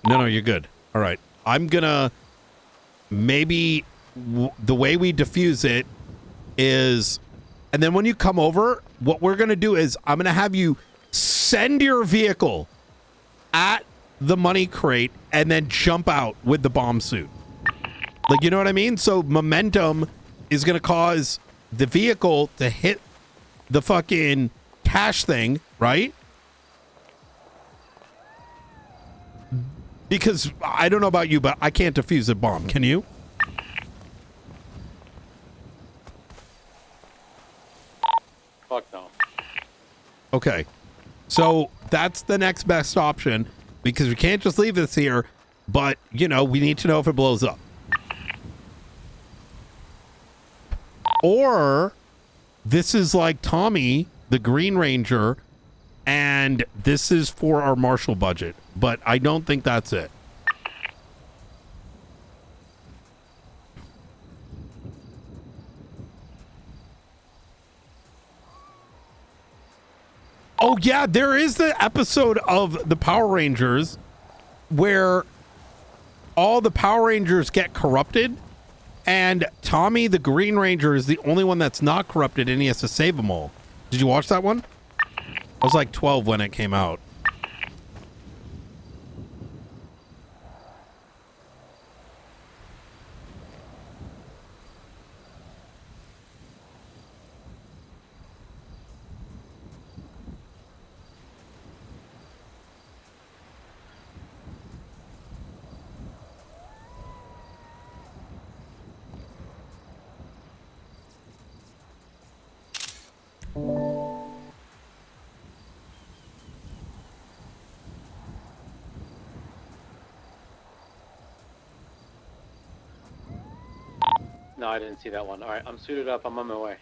No, you're good. All right. I'm gonna maybe the way we diffuse it is, and then when you come over, what we're gonna do is I'm gonna have you send your vehicle at the money crate and then jump out with the bomb suit. Like, you know what I mean? So momentum is gonna cause the vehicle to hit the fucking cash thing, right? Because I don't know about you, but I can't defuse a bomb. Can you? Fuck no. Okay. So that's the next best option, because we can't just leave this here, but, you know, we need to know if it blows up. Or this is like Tommy, the Green Ranger, and this is for our Marshall budget, but I don't think that's it. Oh yeah, there is the episode of the Power Rangers where all the Power Rangers get corrupted, and Tommy, the Green Ranger, is the only one that's not corrupted, and he has to save them all. Did you watch that one? I was like 12 when it came out. No, I didn't see that one. All right, I'm suited up. I'm on my way.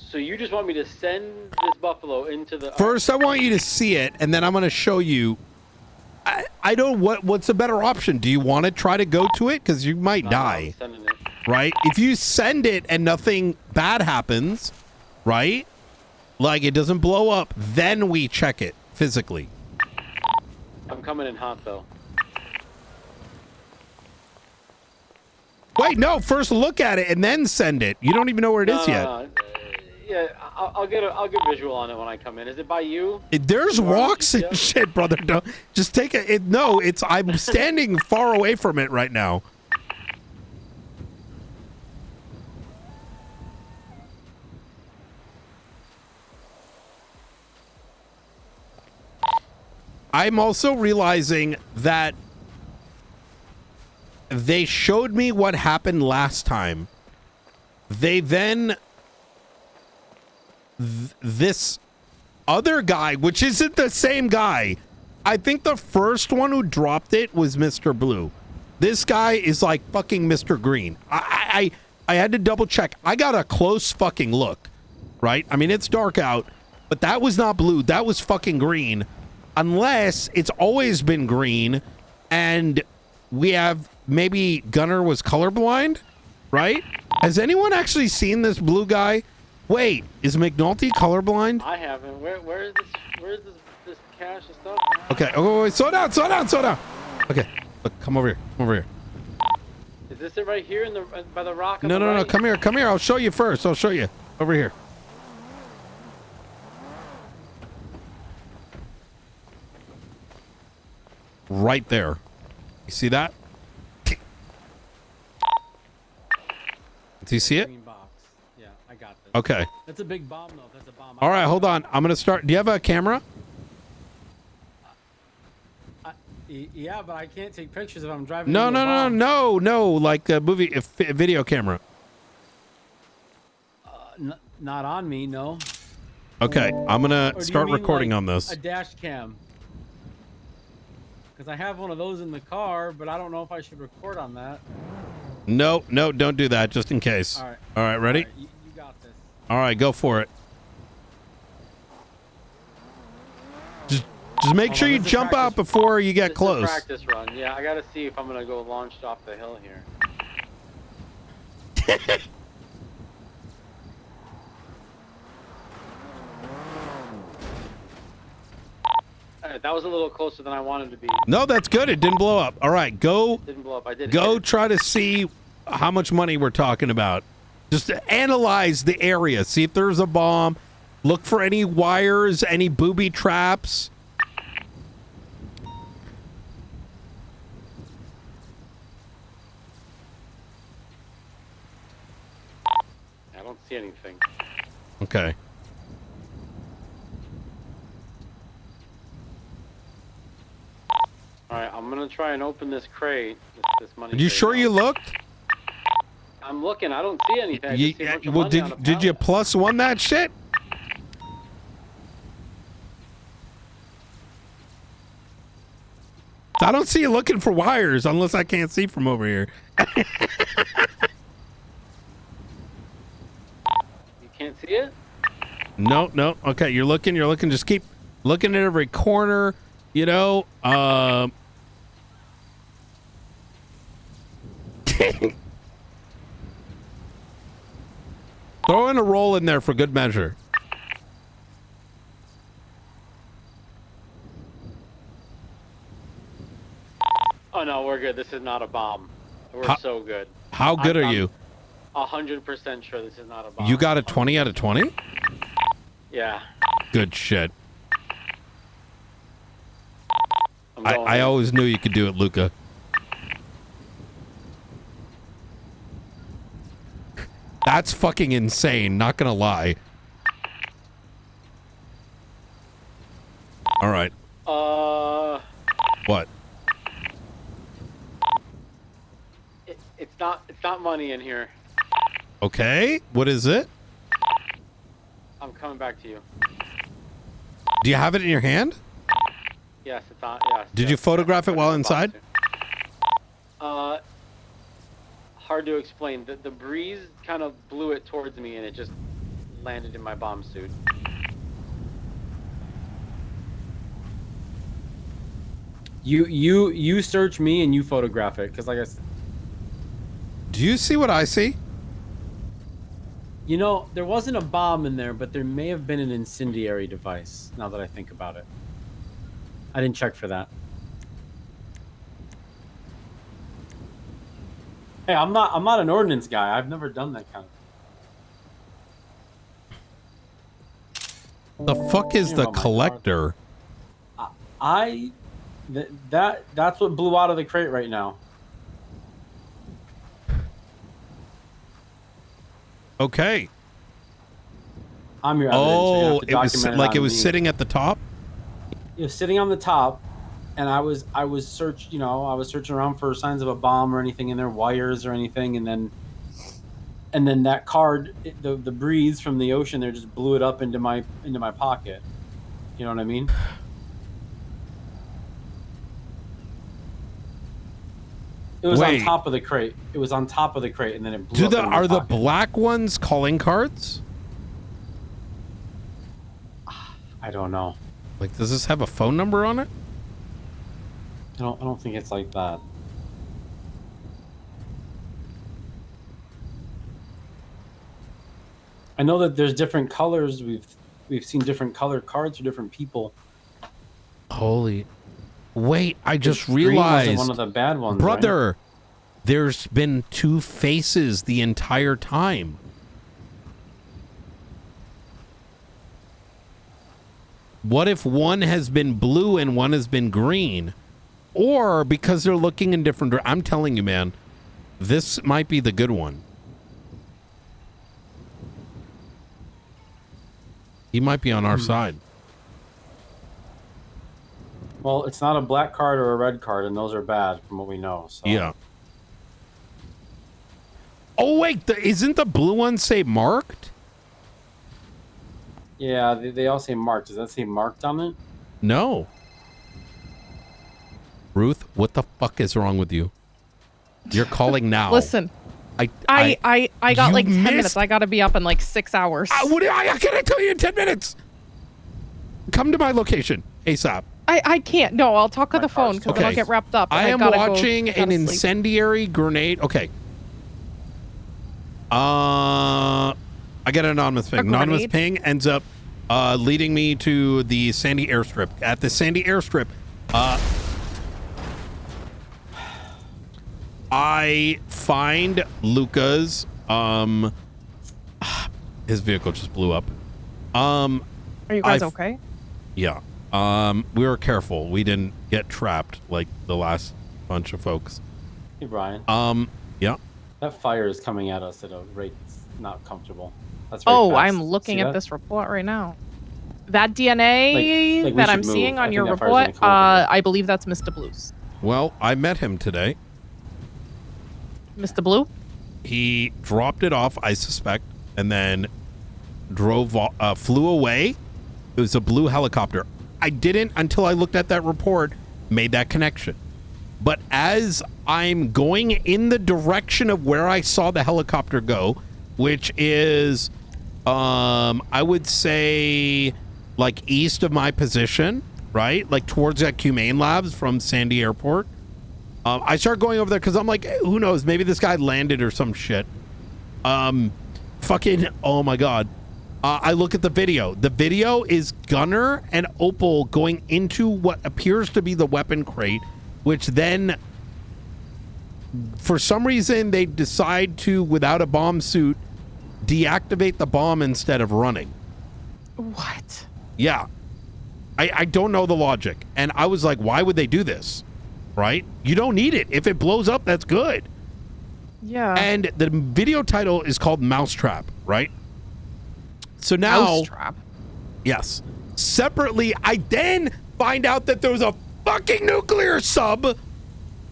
So you just want me to send this buffalo into the... First, I want you to see it, and then I'm going to show you. I don't. What's a better option? Do you want to try to go to it? Because you might die. I'm sending it. Right? If you send it and nothing bad happens, right? Like it doesn't blow up, then we check it physically. I'm coming in hot, though. Wait, no. First look at it and then send it. You don't even know where it is yet. Yeah, I'll get a visual on it when I come in. Is it by you? There's rocks and shit, brother. Don't, just take it. No, it's. I'm standing far away from it right now. I'm also realizing that they showed me what happened last time. They then... this other guy, which isn't the same guy. I think the first one who dropped it was Mr. Blue. This guy is like fucking Mr. Green. I had to double check. I got a close fucking look, right? I mean, it's dark out, but that was not blue. That was fucking green. Unless it's always been green and we have maybe Gunner was colorblind, right? Has anyone actually seen this blue guy Wait, is McNulty colorblind? I haven't. Where is this cash and stuff? Okay. Oh, wait, slow down. Okay. Look, come over here. Is this it right here by the rock? No. Come here. I'll show you first. I'll show you over here. Right there. You see that? Do you see it? Green box. Yeah, I got this. Okay. That's a big bomb, though. That's a bomb. All right, hold on. I'm gonna start. Do you have a camera? Yeah, but I can't take pictures if I'm driving. No. Like a video camera. Not on me, no. Okay, I'm gonna Or do you start mean, recording like, on this. A dash cam. Because I have one of those in the car, but I don't know if I should record on that. No, don't do that, just in case. All right. All right, ready? All right, you got this. All right, go for it. Just make sure you jump out before you get close. Practice run. Yeah, I gotta see if I'm gonna go launched off the hill here. Alright, that was a little closer than I wanted to be. No, that's good. It didn't blow up. All right, go. Didn't blow up. I did. Go try to see how much money we're talking about. Just to analyze the area. See if there's a bomb. Look for any wires, any booby traps. I don't see anything. Okay. All right, I'm gonna try and open this crate. This money. Are you crate sure out. you looked? I'm looking. I don't see anything. I just see a bunch of Well, money on a did you +1 that shit? I don't see you looking for wires unless I can't see from over here. You can't see it? No. Okay, you're looking. Just keep looking at every corner, you know. Throw in a roll in there for good measure. Oh no, we're good. This is not a bomb. We're so good. How good are you? 100% sure this is not a bomb. You got a 20 out of 20? Yeah. Good shit. I'm going I in. always knew you could do it, Luca. That's fucking insane, not gonna lie. All right. What? It's not money in here. Okay, what is it? I'm coming back to you. Do you have it in your hand? Yes, it's on. Yes. Did you photograph it while inside? Hard to explain. The breeze kind of blew it towards me, and it just landed in my bomb suit. You search me and you photograph it, because like I said. Do you see what I see? You know, there wasn't a bomb in there, but there may have been an incendiary device, now that I think about it. I didn't check for that. Hey, I'm not an ordnance guy. I've never done that kind of. The fuck is the collector? That's what blew out of the crate right now. Okay. I'm your evidence, so you have to it was document like it on was me. sitting at the top. It was sitting on the top, and I was searching around for signs of a bomb or anything in there, wires or anything, and then that card, the breeze from the ocean there just blew it up into my pocket. You know what I mean? It was Wait. on top of the crate. It was on top of the crate, and then it blew up in my Are the pocket. black ones calling cards? I don't know. Like, does this have a phone number on it? I don't think it's like that. I know that there's different colors. We've seen different colored cards for different people. Holy. Wait, I just Green realized. wasn't one of the bad ones, brother, right? there's been 2 faces the entire time. What if one has been blue and one has been green? Or because they're looking in different... I'm telling you, man, this might be the good one. He might be on our side. Well, it's not a black card or a red card, and those are bad from what we know. So. Yeah. Oh, wait, isn't the blue one say marked? Yeah, they all say marked. Does that say marked on it? No. Ruth, what the fuck is wrong with you? You're calling now. Listen, I got like 10 minutes. I got to be up in like 6 hours. I can't tell you in 10 minutes. Come to my location ASAP. I can't. No, I'll talk on the phone because then I'll get wrapped up. I am watching an incendiary grenade. Okay. I get an anonymous ping. Anonymous ping ends up leading me to the Sandy airstrip. At the Sandy airstrip, I find Luca's his vehicle just blew up. Are you guys okay? Yeah. We were careful. We didn't get trapped like the last bunch of folks. Hey, Brian. Yeah. That fire is coming at us at a rate that's not comfortable. That's I'm looking at this report right now. That DNA like that I'm seeing on your report, I believe that's Mr. Blue's. Well, I met him today. Mr. Blue? He dropped it off, I suspect, and then flew away. It was a blue helicopter. I didn't, until I looked at that report, made that connection. But as I'm going in the direction of where I saw the helicopter go, which is, I would say, like east of my position, right? Like towards that Humane Labs from Sandy Airport. I start going over there because I'm like, who knows? Maybe this guy landed or some shit. Fucking, oh my God. I look at the video. The video is Gunner and Opal going into what appears to be the weapon crate, which then, for some reason, they decide to, without a bomb suit, deactivate the bomb instead of running. What? Yeah. I don't know the logic. And I was like, why would they do this? Right? You don't need it. If it blows up, that's good. Yeah. And the video title is called Mousetrap, right? So now, Mousetrap. Yes. Separately, I then find out that there was a fucking nuclear sub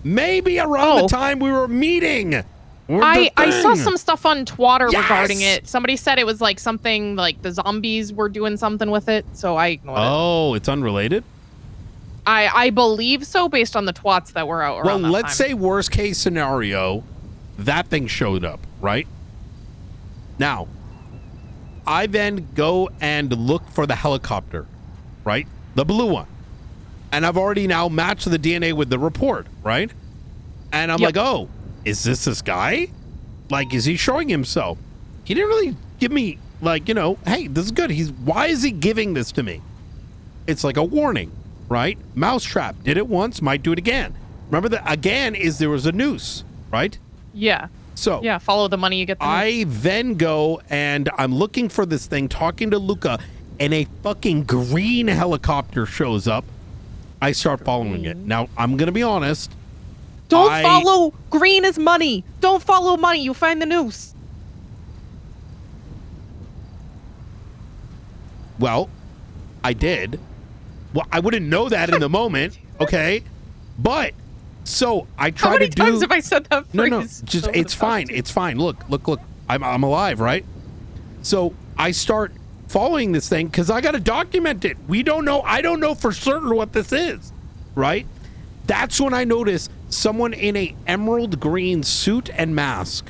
maybe around the time we were meeting. I saw some stuff on Twitter regarding it. Somebody said it was like something like the zombies were doing something with it, so I ignored it. Oh, it's unrelated? I believe so based on the twats that were out around that let's say worst case scenario, that thing showed up, right? Now, I then go and look for the helicopter, right? The blue one. And I've already now matched the DNA with the report, right? And I'm like, oh, is this guy? Like, is he showing himself? He didn't really give me, like, you know, hey, this is good. Why is he giving this to me? It's like a warning, right? Mousetrap. Did it once, might do it again. Remember that again is there was a noose, right? Yeah. So yeah, follow the money, you get the I then go and I'm looking for this thing, talking to Luca, and a fucking green helicopter shows up. I start following it. Now, I'm going to be honest. Don't follow green as money. Don't follow money. You find the noose. Well, I did. Well, I wouldn't know that in the moment, okay? But so I try to do. How many times have I said that phrase? No, just it's fine. It's fine. Look. I'm alive, right? So I start following this thing because I got to document it. We don't know. I don't know for certain what this is, right? That's when I notice someone in a emerald green suit and mask.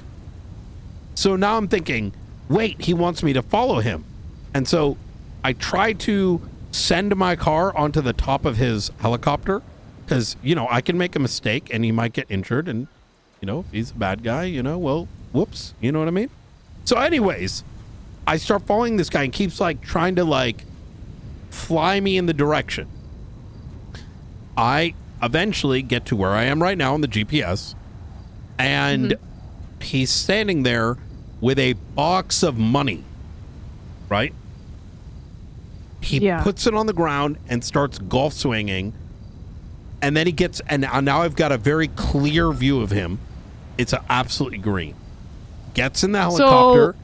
So now I'm thinking, wait, he wants me to follow him. And so I try to send my car onto the top of his helicopter because, you know, I can make a mistake and he might get injured. And, you know, if he's a bad guy, you know, well, whoops. You know what I mean? So anyways, I start following this guy and keeps like trying to like fly me in the direction. I eventually get to where I am right now on the GPS, and he's standing there with a box of money, right? He puts it on the ground and starts golf swinging, and then he gets, and now I've got a very clear view of him. It's absolutely green. Gets in the helicopter.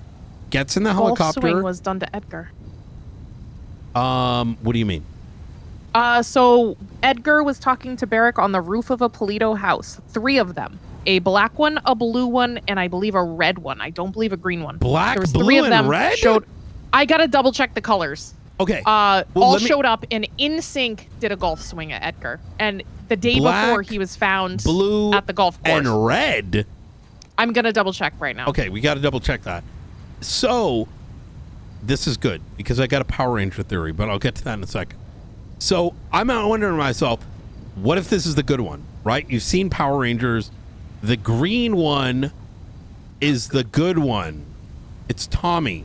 Gets in the helicopter. Golf swing was done to Edgar. What do you mean? So Edgar was talking to Barrick on the roof of a Polito house. 3 of them. A black one, a blue one, and I believe a red one. I don't believe a green one. Black, there was blue, 3 of them and red? I gotta double check the colors. Okay. All showed up, and InSync did a golf swing at Edgar. And the day before, he was found blue, at the golf course. And red? I'm gonna double check right now. Okay, we gotta double check that. So, this is good, because I got a Power Ranger theory, but I'll get to that in a second. So, I'm wondering to myself, what if this is the good one, right? You've seen Power Rangers. The green one is the good one. It's Tommy,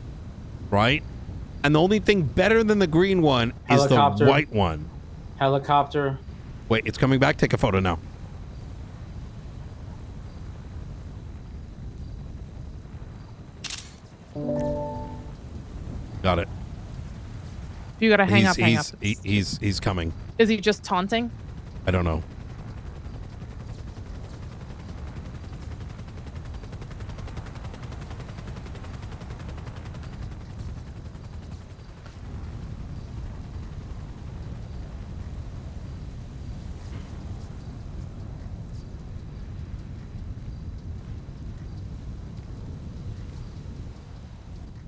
right? And the only thing better than the green one is the white one. Helicopter. Wait, it's coming back. Take a photo now. Got it. You gotta hang up. He's coming. Is he just taunting? I don't know.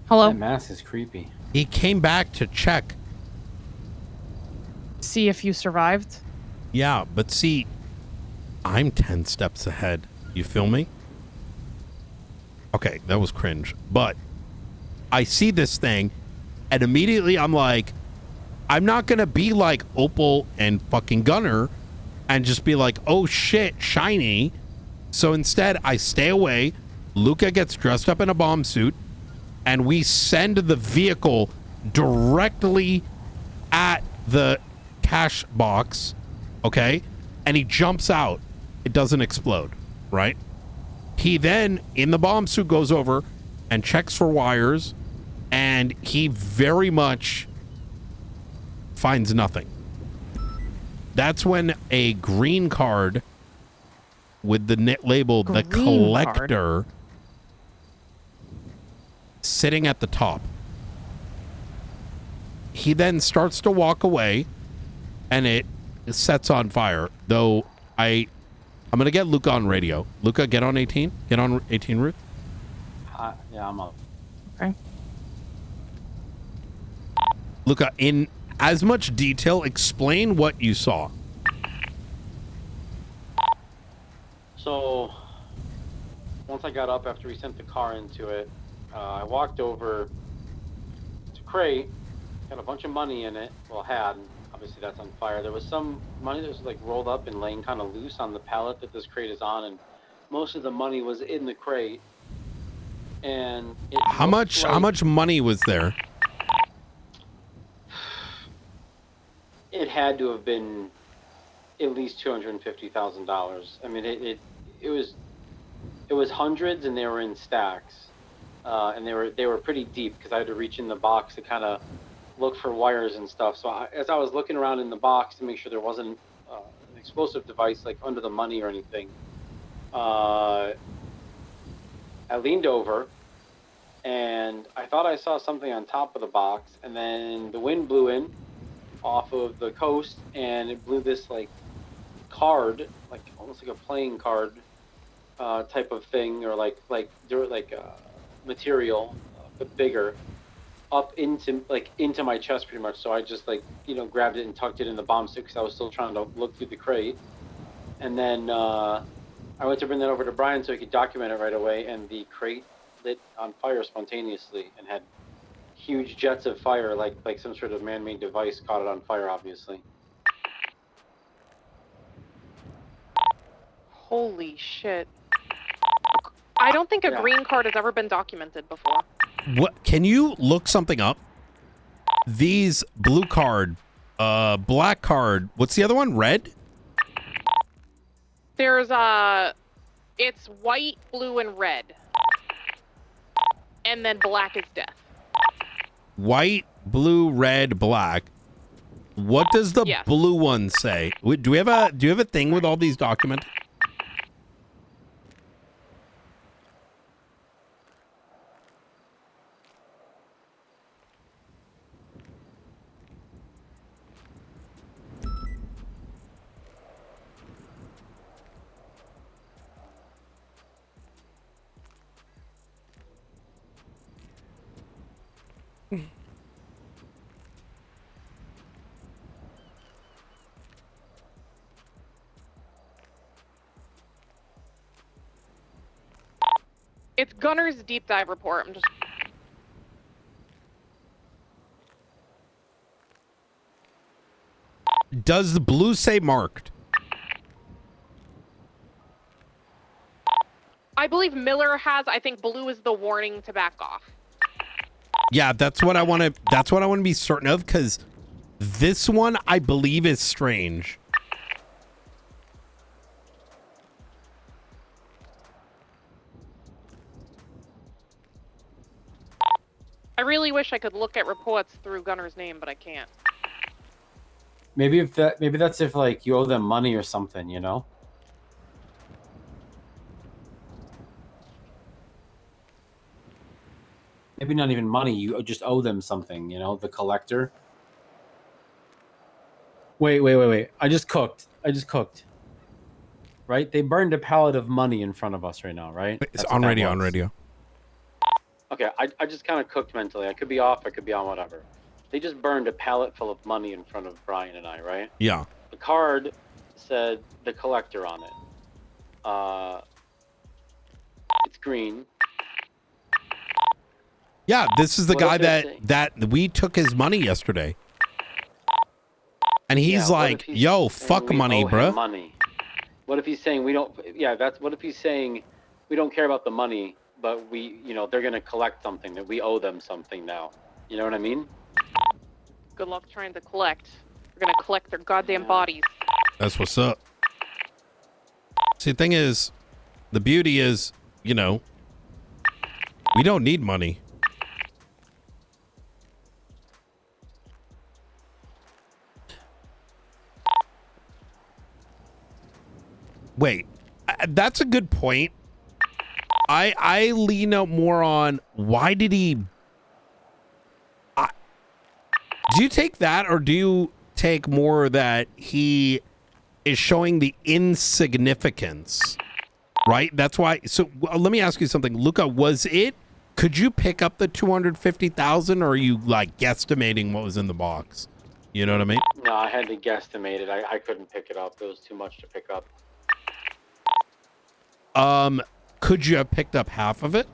Hello? That mask is creepy. He came back to check. See if you survived? Yeah, but see, I'm 10 steps ahead. You feel me? Okay, that was cringe. But I see this thing, and immediately I'm like, I'm not going to be like Opal and fucking Gunner and just be like, oh shit, shiny. So instead, I stay away. Luca gets dressed up in a bomb suit, and we send the vehicle directly at the cash box, okay? And he jumps out. It doesn't explode, right? He then, in the bomb suit, goes over and checks for wires, and he very much finds nothing. That's when a green card with the net label, the collector, sitting at the top. He then starts to walk away, and it sets on fire. Though I'm gonna get Luca on radio. Luca, get on 18. Get on 18 route. Yeah, I'm up. Okay. Luca, in as much detail, explain what you saw. So, once I got up after we sent the car into it, I walked over to crate, got a bunch of money in it. Well, had, obviously that's on fire. There was some money that was like rolled up and laying kind of loose on the pallet that this crate is on, and most of the money was in the crate. And how much money was there? It had to have been at least $250,000. I mean, it was hundreds, and they were in stacks. And they were pretty deep because I had to reach in the box to kind of look for wires and stuff. So as I was looking around in the box to make sure there wasn't an explosive device like under the money or anything, I leaned over, and I thought I saw something on top of the box, and then the wind blew in off of the coast, and it blew this like card, like almost like a playing card type of thing, or like material, but bigger, up into my chest pretty much. So I just grabbed it and tucked it in the bomb suit because I was still trying to look through the crate. And then I went to bring that over to Brian so he could document it right away, and the crate lit on fire spontaneously and had huge jets of fire, like some sort of man-made device caught it on fire, obviously. Holy shit. I don't think a green card has ever been documented before. What? Can you look something up? These blue card, black card. What's the other one? Red? There's it's white, blue, and red. And then black is death. White, blue, red, black. What does the blue one say? Do we have a thing with all these documented? It's Gunner's deep dive report. I'm just. Does the blue say marked? I believe Miller has. I think blue is the warning to back off. Yeah, that's what I want to. That's what I want to be certain of, because this one I believe is strange. I really wish I could look at reports through Gunner's name, but I can't. Maybe that's if like you owe them money or something, you know? Maybe not even money, you just owe them something, you know, the collector. Wait. I just cooked. Right? They burned a pallet of money in front of us right now, right? It's on radio. Okay, I just kind of cooked mentally. I could be off, I could be on, whatever. They just burned a pallet full of money in front of Brian and I, right? Yeah. The card said the collector on it. It's green. Yeah, this is the What guy if they're that we took his money yesterday. And he's like, yo, fuck money, bruh. Money. What if he's saying we don't, what if he's saying we don't care about the money, but they're going to collect something, that we owe them something now. You know what I mean? Good luck trying to collect. We're gonna collect their goddamn bodies. That's what's up. See, the thing is, the beauty is, we don't need money. Wait, that's a good point. I lean out more on why did he... Do you take that, or do you take more that he is showing the insignificance, right? That's why. So let me ask you something, Luca. Could you pick up the 250,000, or are you like guesstimating what was in the box? You know what I mean? No, I had to guesstimate it. I couldn't pick it up. It was too much to pick up. Could you have picked up half of it?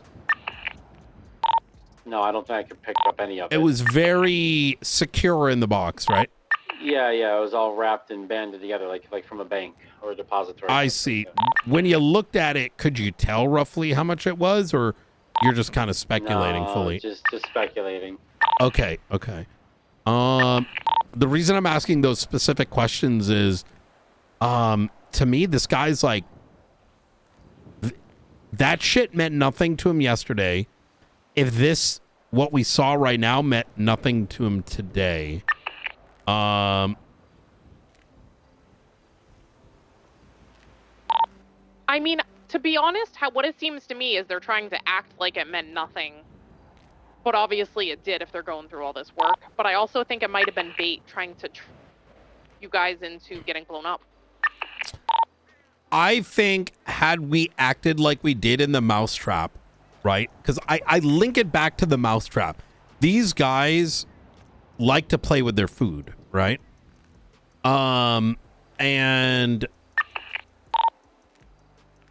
No, I don't think I could pick up any of it. It was very secure in the box, right? Yeah, it was all wrapped and banded together, like from a bank or a depository. I see. When you looked at it, could you tell roughly how much it was, or you're just kind of speculating fully? Just speculating. Okay. The reason I'm asking those specific questions is, to me, this guy's like, that shit meant nothing to him yesterday. If what we saw right now meant nothing to him today, I mean, to be honest, what it seems to me is they're trying to act like it meant nothing. But obviously it did if they're going through all this work. But I also think it might have been bait trying to you guys into getting blown up. I think had we acted like we did in the mousetrap, right? Because I link it back to the mousetrap. These guys like to play with their food, right? And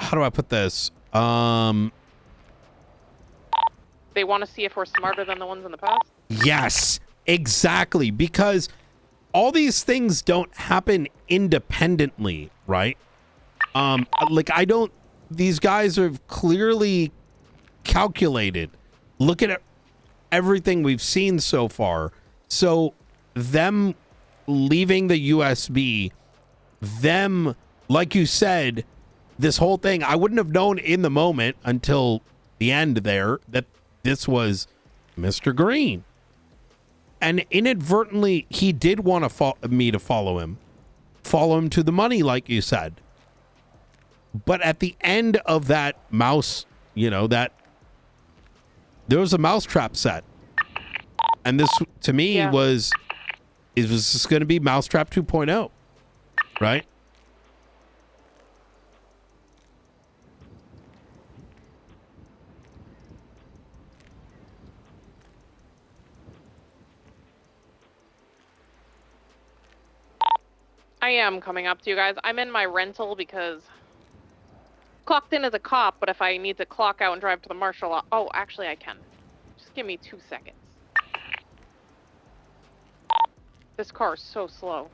how do I put this? They want to see if we're smarter than the ones in the past? Yes, exactly. Because all these things don't happen independently, right? Like these guys have clearly calculated. Look at everything we've seen so far. So them leaving the USB, them, like you said, this whole thing, I wouldn't have known in the moment until the end there that this was Mr. Green. And inadvertently, he did want me to follow him to the money, like you said. But at the end of that mouse, that there was a mousetrap set. And this, to me, was this going to be Mousetrap 2.0, right? I am coming up to you guys. I'm in my rental because clocked in as a cop, but if I need to clock out and drive to the marshal, oh, actually I can. Just give me 2 seconds. This car is so slow.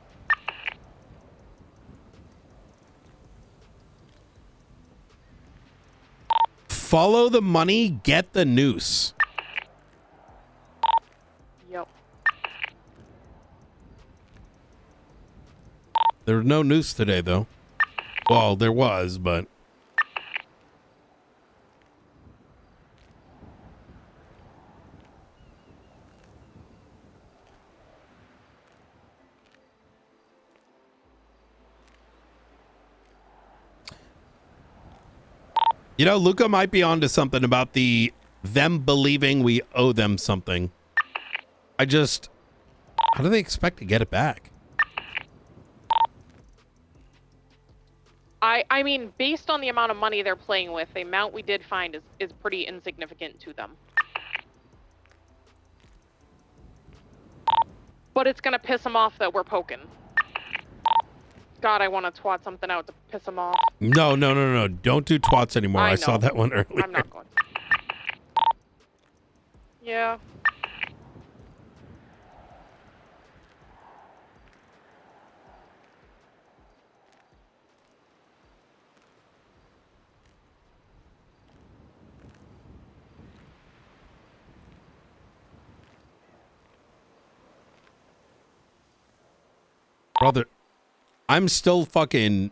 Follow the money, get the noose. Yep. There was no noose today, though. Well, there was, but... Luca might be onto something about them believing we owe them something. How do they expect to get it back? I mean, based on the amount of money they're playing with, the amount we did find is pretty insignificant to them. But it's gonna piss them off that we're poking. God, I want to twat something out to piss them off. No. Don't do twats anymore. I saw that one earlier. I'm not going to. Yeah. Brother, I'm still fucking...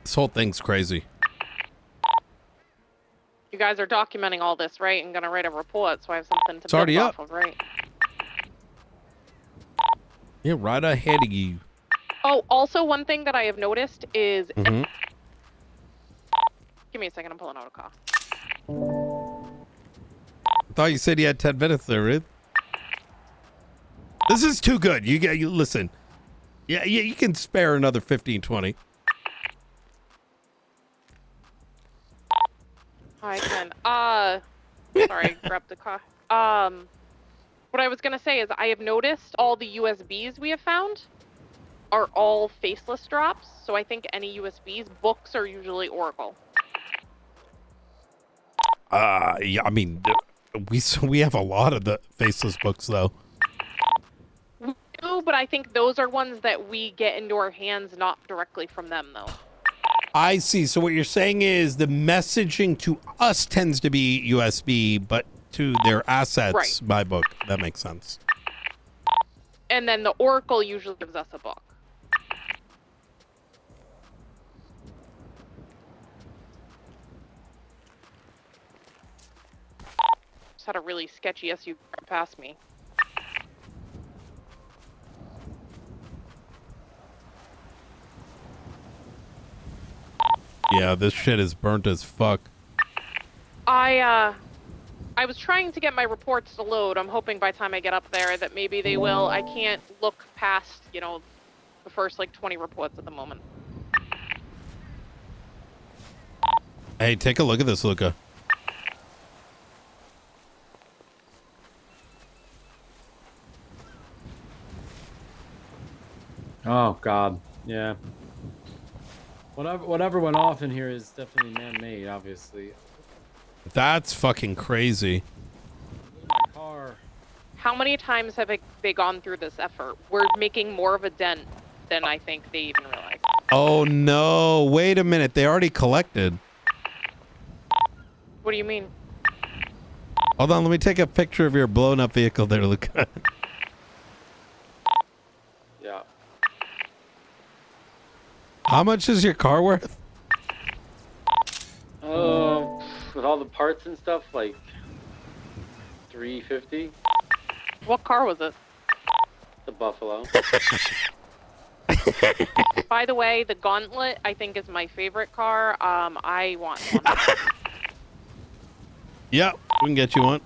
This whole thing's crazy. You guys are documenting all this, right? And gonna write a report, so I have something to It's already build up. off of, right? Yeah, right ahead of you. Oh, also one thing that I have noticed is... Mhm. Give me a second, I'm pulling out a car. I thought you said you had 10 minutes there, Ruth. This is too good. You listen. Yeah, you can spare another 15, 20. Hi, Ken. Sorry, I grabbed the car. What I was gonna say is I have noticed all the USBs we have found are all faceless drops. So I think any USBs, books are usually Oracle. Yeah, I mean, we have a lot of the faceless books, though. We do, but I think those are ones that we get into our hands, not directly from them, though. I see. So what you're saying is the messaging to us tends to be USB, but to their assets, Right. by book. That makes sense. And then the Oracle usually gives us a book. Just had a really sketchy SUV pass me. Yeah, this shit is burnt as fuck. I was trying to get my reports to load. I'm hoping by the time I get up there that maybe they will. I can't look past, the first, 20 reports at the moment. Hey, take a look at this, Luca. Oh God, yeah. Whatever went off in here is definitely man-made, obviously. That's fucking crazy. Car. How many times have they gone through this effort? We're making more of a dent than I think they even realize. Oh no! Wait a minute. They already collected. What do you mean? Hold on. Let me take a picture of your blown up vehicle there, Luca. Yeah. How much is your car worth? With all the parts and stuff, like $350. What car was it? The Buffalo. By the way, the Gauntlet I think is my favorite car. I want one. Yeah, we can get you one.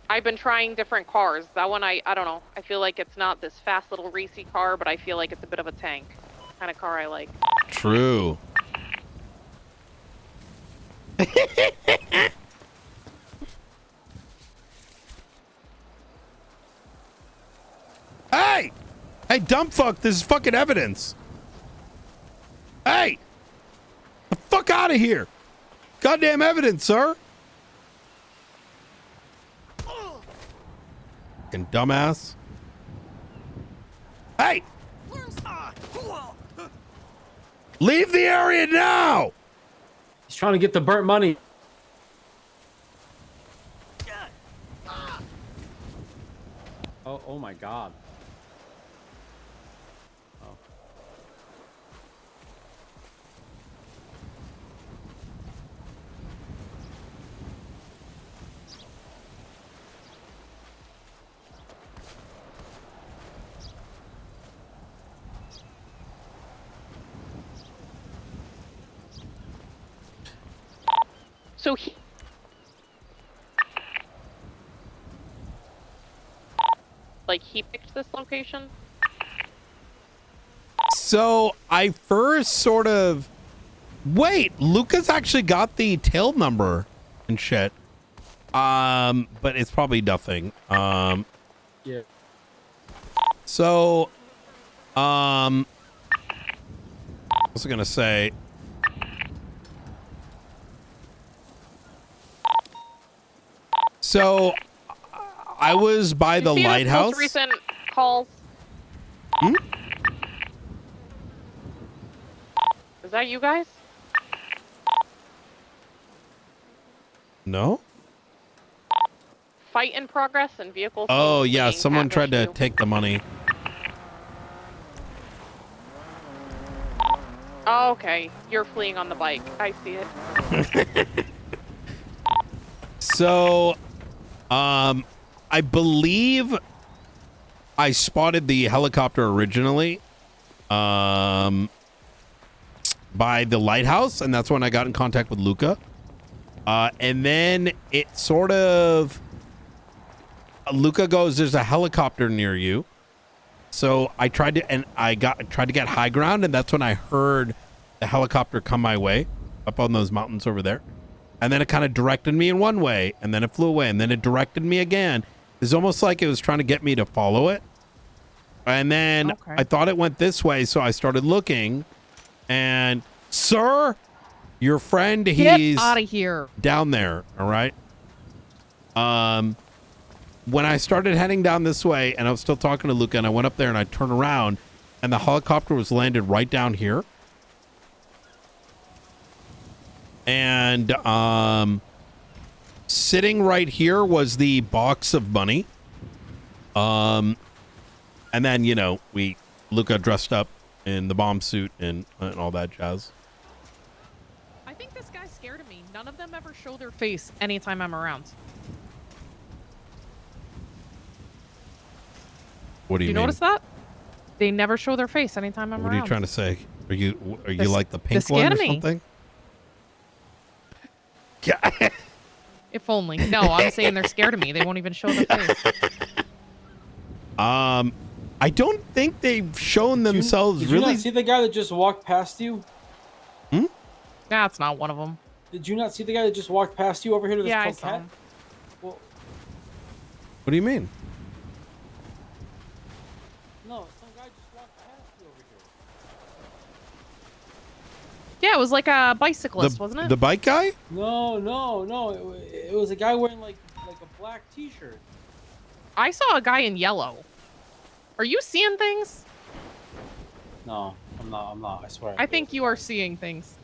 I've been trying different cars. That one, I don't know. I feel like it's not this fast little racy car, but I feel like it's a bit of a tank. Kind of car I like. True. Hey! Hey, dumb fuck, this is fucking evidence. Hey! The fuck out of here! Goddamn evidence, sir! Fucking dumbass. Hey! Leave the area now! He's trying to get the burnt money. Oh my God. Oh. So he picked this location? So I first sort of... Wait, Luca's actually got the tail number and shit. But it's probably nothing. Yeah. So, what was I gonna say? So, I was by the lighthouse. Most recent calls. Hmm? Is that you guys? No? Fight in progress and vehicles. Oh yeah, someone tried to take the money. Oh, okay, you're fleeing on the bike. I see it. So, I believe I spotted the helicopter originally, by the lighthouse, and that's when I got in contact with Luca. And then it sort of, Luca goes, "There's a helicopter near you." So I tried to get high ground, and that's when I heard the helicopter come my way up on those mountains over there. And then it kind of directed me in one way, and then it flew away, and then it directed me again. It's almost like it was trying to get me to follow it. And then I thought it went this way, so I started looking. And, sir, your friend, he's out of here down there, all right? When I started heading down this way, and I was still talking to Luca, and I went up there, and I turned around, and the helicopter was landed right down here. And sitting right here was the box of money. And then, you know, Luca dressed up in the bomb suit and all that jazz. I think this guy's scared of me. None of them ever show their face anytime I'm around. What do you mean? Notice that? They never show their face anytime I'm around. What are you trying to say? Are you like the pink one or something? Yeah. If only. No, I'm saying they're scared of me. They won't even show their face. I don't think they've shown themselves did really. you not see the guy that just walked past you? Hmm? That's not one of them. Did you not see the guy that just walked past you over here to this Yeah, I coquette? saw him. Well, What do you mean? no, some guy just walked past you over here. Yeah, it was like a bicyclist, wasn't it? The bike guy? No. It was a guy wearing like a black T-shirt. I saw a guy in yellow. Are you seeing things? No. I'm not. I swear. I think you are seeing things.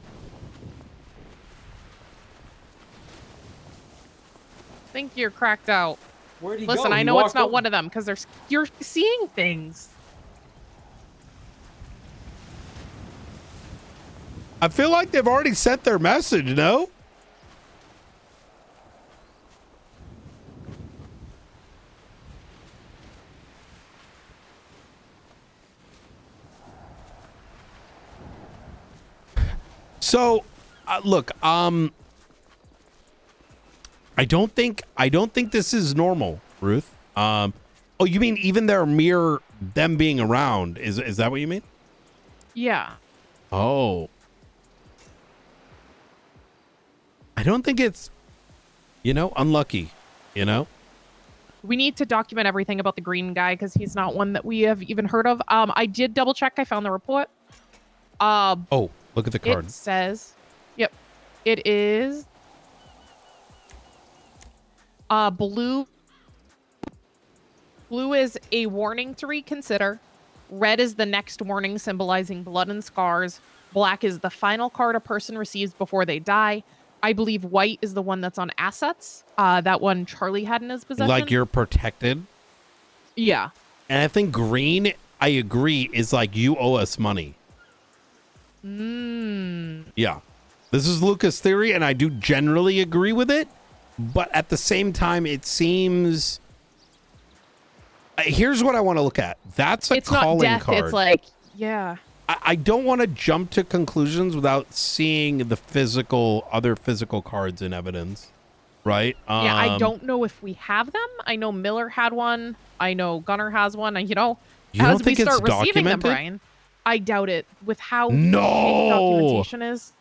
I think you're cracked out. Where'd he Listen, go? I He know it's walked not over- one of them because you're seeing things. I feel like they've already sent their message, no? So, look, I don't think this is normal, Ruth. Oh, you mean even them being around? Is that what you mean? Yeah. Oh. I don't think it's, unlucky, We need to document everything about the green guy because he's not one that we have even heard of. I did double check. I found the report. Oh, look at the card. It says, yep, it is blue. Blue is a warning to reconsider. Red is the next warning symbolizing blood and scars. Black is the final card a person receives before they die. I believe white is the one that's on assets. That one Charlie had in his possession. Like you're protected. Yeah. And I think green, I agree, is like you owe us money. Yeah. This is Lucas' theory, and I do generally agree with it. But at the same time, it seems... Here's what I want to look at. That's a calling not death, card. It's like, yeah. I don't want to jump to conclusions without seeing the other physical cards in evidence, right? Yeah, I don't know if we have them. I know Miller had one. I know Gunner has one. And, you don't think it's receiving them, documented? Brian, I doubt it. With how No! shitty documentation is.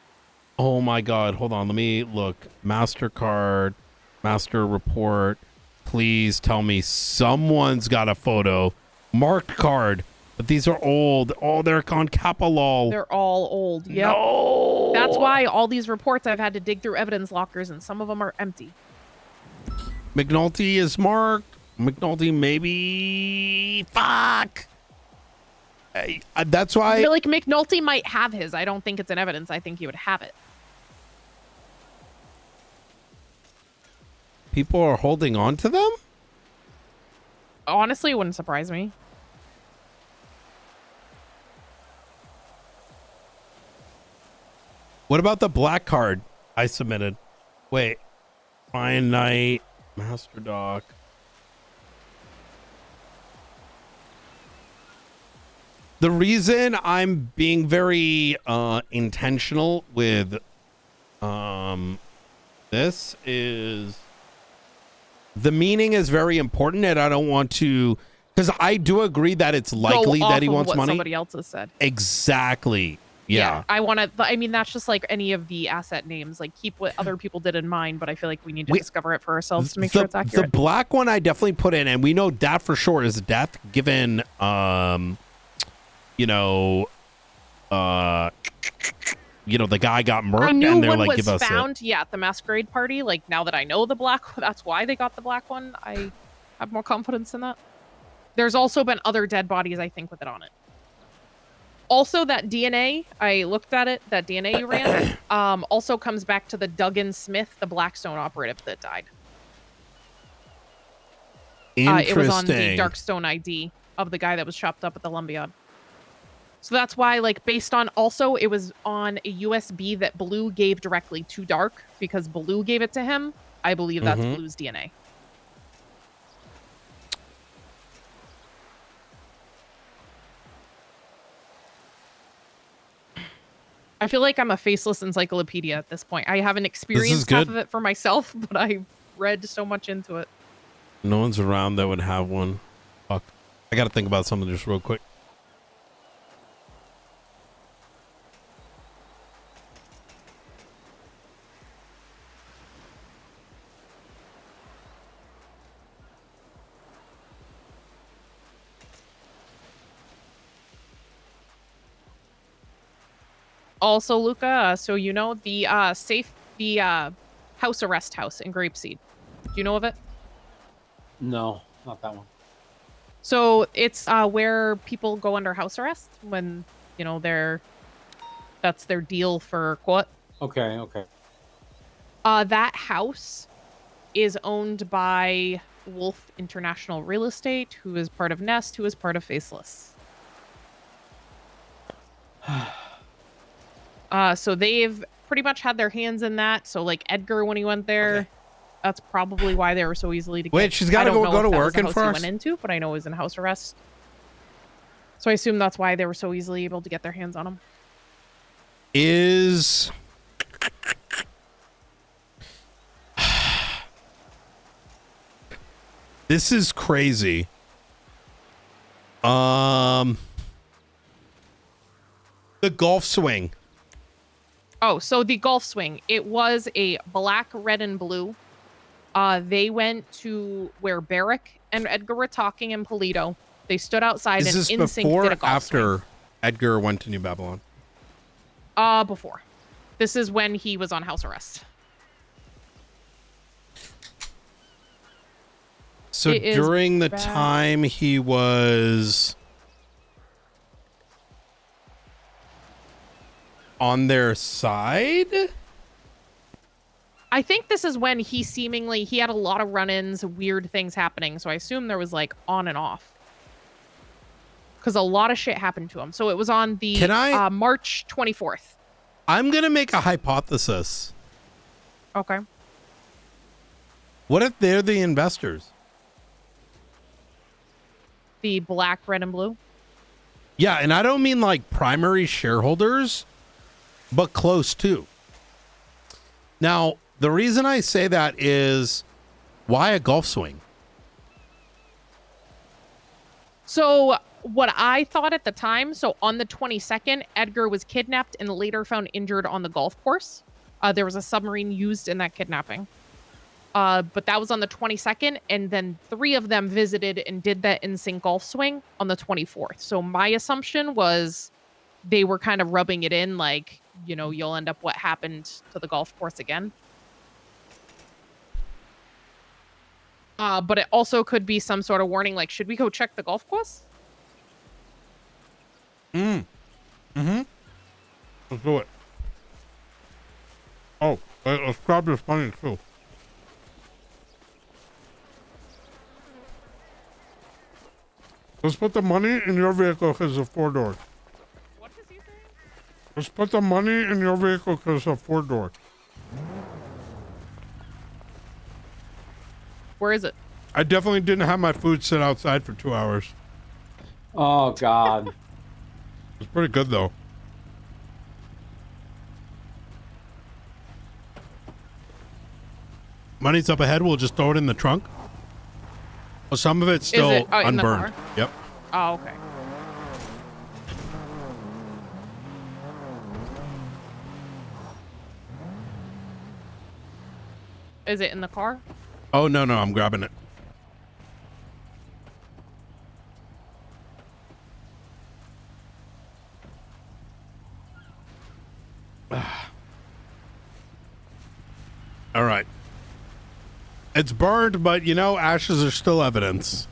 Oh my God! Hold on. Let me look. MasterCard, Master Report. Please tell me someone's got a photo. Marked card. But these are old. Oh, they're on Capilol. They're all old. Yep. No! That's why all these reports I've had to dig through evidence lockers, and some of them are empty. McNulty is marked. McNulty maybe. Fuck. That's why. I feel like McNulty might have his. I don't think it's in evidence. I think he would have it. People are holding on to them? Honestly, it wouldn't surprise me. What about the black card I submitted? Wait. Fine Night. Master Doc. The reason I'm being very intentional with this is the meaning is very important, and I don't want to, because I do agree that it's likely that he wants money. Somebody else has said. Exactly. Yeah. I want to. I mean, that's just like any of the asset names. Like, keep what other people did in mind, but I feel like we need to discover it for ourselves to make sure it's accurate. The black one I definitely put in, and we know that for sure is death, given the guy got murked, I knew and they're one like, was give us found. Yeah, at the masquerade party. Like, now that I know the black, that's why they got the black one. I have more confidence in that. There's also been other dead bodies, I think, with it on it. Also, that DNA, I looked at it, that DNA you ran, also comes back to the Duggan Smith, the Blackstone operative that died. Interesting. It was on the Darkstone ID of the guy that was chopped up at the Lumbiad. So that's why, like, based on, also, it was on a USB that Blue gave directly to Dark, because Blue gave it to him. I believe that's Blue's DNA. I feel like I'm a faceless encyclopedia at this point. I haven't experienced half of it for myself, but I've read so much into it. No one's around that would have one. Fuck. I got to think about something just real quick. Also, Luca, so you know the house arrest house in Grapeseed. Do you know of it? No, not that one. So it's where people go under house arrest when you know, that's their deal for court. Okay, okay. That house is owned by Wolf International Real Estate, who is part of Nest, who is part of Faceless. So they've pretty much had their hands in that. So like Edgar, when he went there, that's probably why they were so easily to get. Wait, she's got to go to work and he went into, but I know he was in house arrest. So I assume that's why they were so easily able to get their hands on him. This is crazy. The golf swing. Oh, so the golf swing. It was a black, red, and blue. They went to where Barrick and Edgar were talking in Polito. They stood outside and Is this InSync before did or a golf after swing. Edgar went to New Babylon? Before. This is when he was on house arrest. So during the time he was on their side? I think this is when he had a lot of run-ins, weird things happening. So I assume there was like on and off. Because a lot of shit happened to him. So it was on the March 24th. I'm going to make a hypothesis. Okay. What if they're the investors? The black, red, and blue? Yeah, and I don't mean like primary shareholders, but close to. Now, the reason I say that is, why a golf swing? So what I thought at the time, so on the 22nd, Edgar was kidnapped and later found injured on the golf course. There was a submarine used in that kidnapping. But that was on the 22nd, and then 3 of them visited and did that InSync golf swing on the 24th. So my assumption was they were kind of rubbing it in like, you know, you'll end up what happened to the golf course again. But it also could be some sort of warning, like, should we go check the golf course? Mm-hmm. Let's do it. Oh, let's grab this money too. Let's put the money in your vehicle because it's a 4-door. What does he say? Let's put the money in your vehicle because it's a 4-door. Where is it? I definitely didn't have my food sit outside for 2 hours. Oh, God. It's pretty good, though. Money's up ahead. We'll just throw it in the trunk. Well, some of it's still in the unburned. car? Yep. Oh, okay. Is it in the car? Oh, no, I'm grabbing it. All right. It's burned, but you know, ashes are still evidence.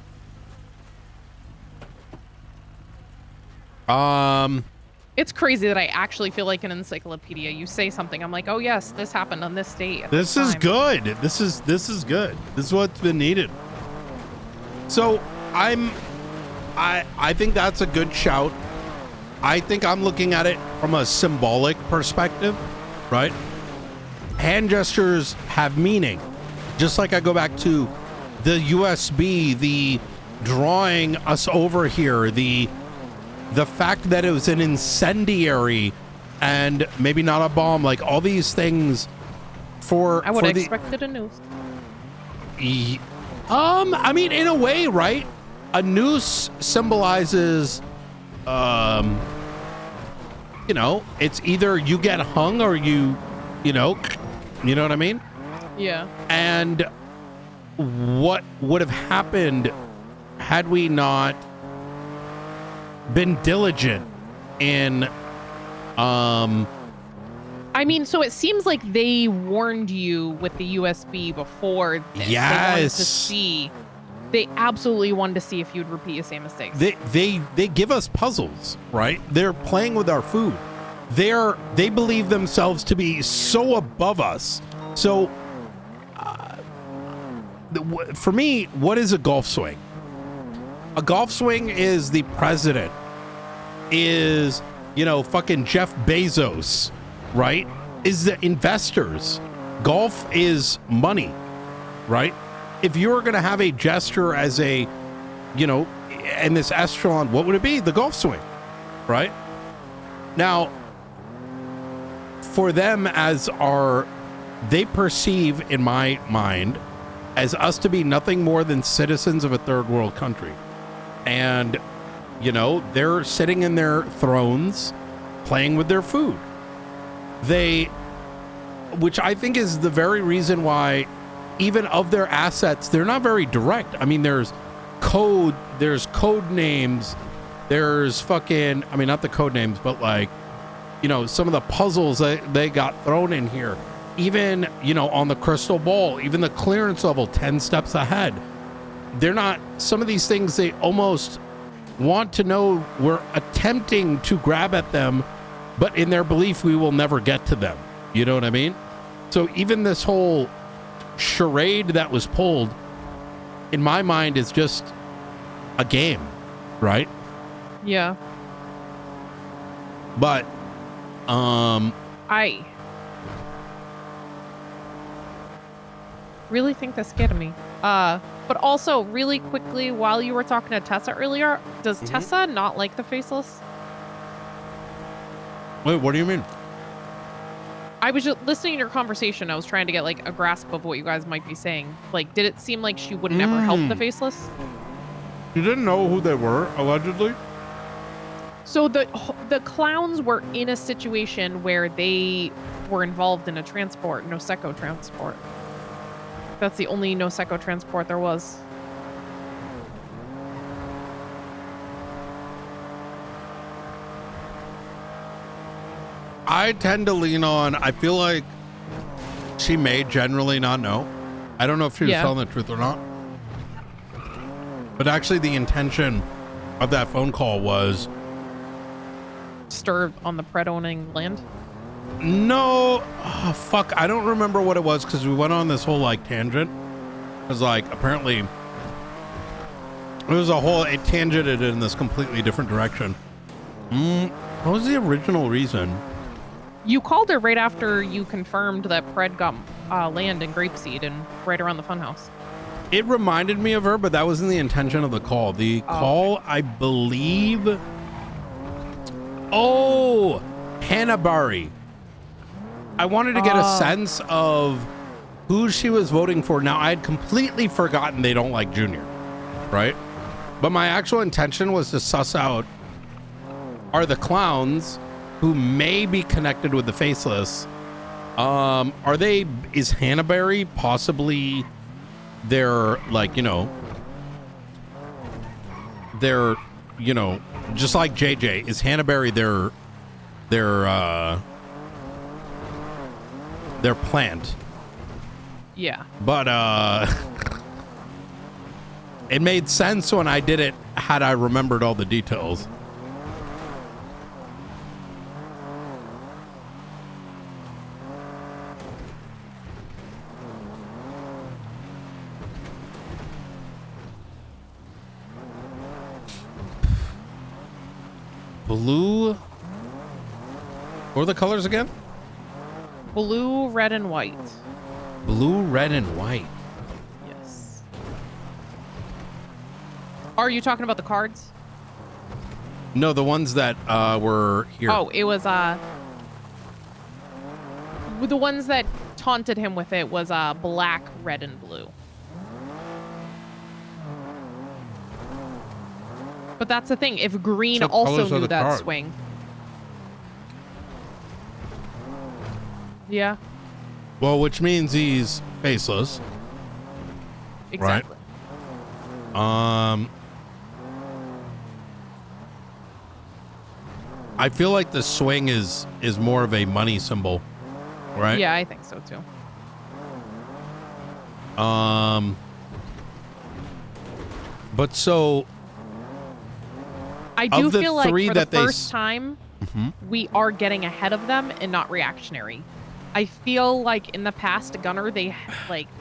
It's crazy that I actually feel like an encyclopedia. You say something, I'm like, oh yes, this happened on this date. at This this is time. good. This is good. This is what's been needed. So I think that's a good shout. I think I'm looking at it from a symbolic perspective, right? Hand gestures have meaning. Just like I go back to the USB, the drawing us over here, the fact that it was an incendiary and maybe not a bomb, like all these things I would have expected a noose. I mean, in a way, right? A noose symbolizes, you know, it's either you get hung or you know what I mean? Yeah. And what would have happened had we not been diligent in I mean, so it seems like they warned you with the USB before this. They wanted to Yes. see. They absolutely wanted to see if you'd repeat your same mistakes. They give us puzzles, right? They're playing with our food. They believe themselves to be so above us. So for me, what is a golf swing? A golf swing is the president, is, fucking Jeff Bezos, right? Is the investors. Golf is money, right? If you were going to have a gesture as a, in this echelon, what would it be? The golf swing, right? Now, for them they perceive, in my mind, as us to be nothing more than citizens of a third world country. And, they're sitting in their thrones playing with their food. Which I think is the very reason why, even of their assets, they're not very direct. I mean, there's code names, there's fucking, I mean, not the code names, but like, some of the puzzles that they got thrown in here. Even, on the crystal ball, even the clearance level 10 steps ahead. They're not, some of these things they almost want to know, we're attempting to grab at them, but in their belief we will never get to them. You know what I mean? So even this whole charade that was pulled, in my mind, is just a game, right? Yeah. But I really think that scared me. But also, really quickly, while you were talking to Tessa earlier, does Tessa not like the faceless? Wait, what do you mean? I was just listening to your conversation. I was trying to get like a grasp of what you guys might be saying. Like, did it seem like she would never help the faceless? You didn't know who they were, allegedly? So the clowns were in a situation where they were involved in a transport, Noseko transport. That's the only Noseko transport there was. I tend to lean on, I feel like she may generally not know. I don't know if she was telling the truth or not. But actually the intention of that phone call was... Stir on the Pred owning land? No. Oh, fuck. I don't remember what it was because we went on this whole like tangent. It was like, apparently it tangented in this completely different direction. What was the original reason? You called her right after you confirmed that Pred got land in Grapeseed and right around the funhouse. It reminded me of her, but that wasn't the intention of the call. The call, I believe... Oh, Hanabari. I wanted to get a sense of who she was voting for. Now, I had completely forgotten they don't like Junior, right? But my actual intention was to suss out, are the clowns who may be connected with the faceless, is Hannaberry possibly their, like, just like JJ, is Hannaberry their plant? Yeah. But it made sense when I did it had I remembered all the details. Blue. What are the colors again? Blue, red, and white. Blue, red, and white. Yes. Are you talking about the cards? No, the ones that were here. Oh, it was the ones that taunted him with it was black, red, and blue. But that's the thing. If green also knew that swing. Yeah. Well, which means he's faceless. Exactly. Right? I feel like the swing is more of a money symbol, right? Yeah, I think so too. But so I do of the feel like three for the that they first time, we are getting ahead of them and not reactionary. I feel like in the past, Gunner, they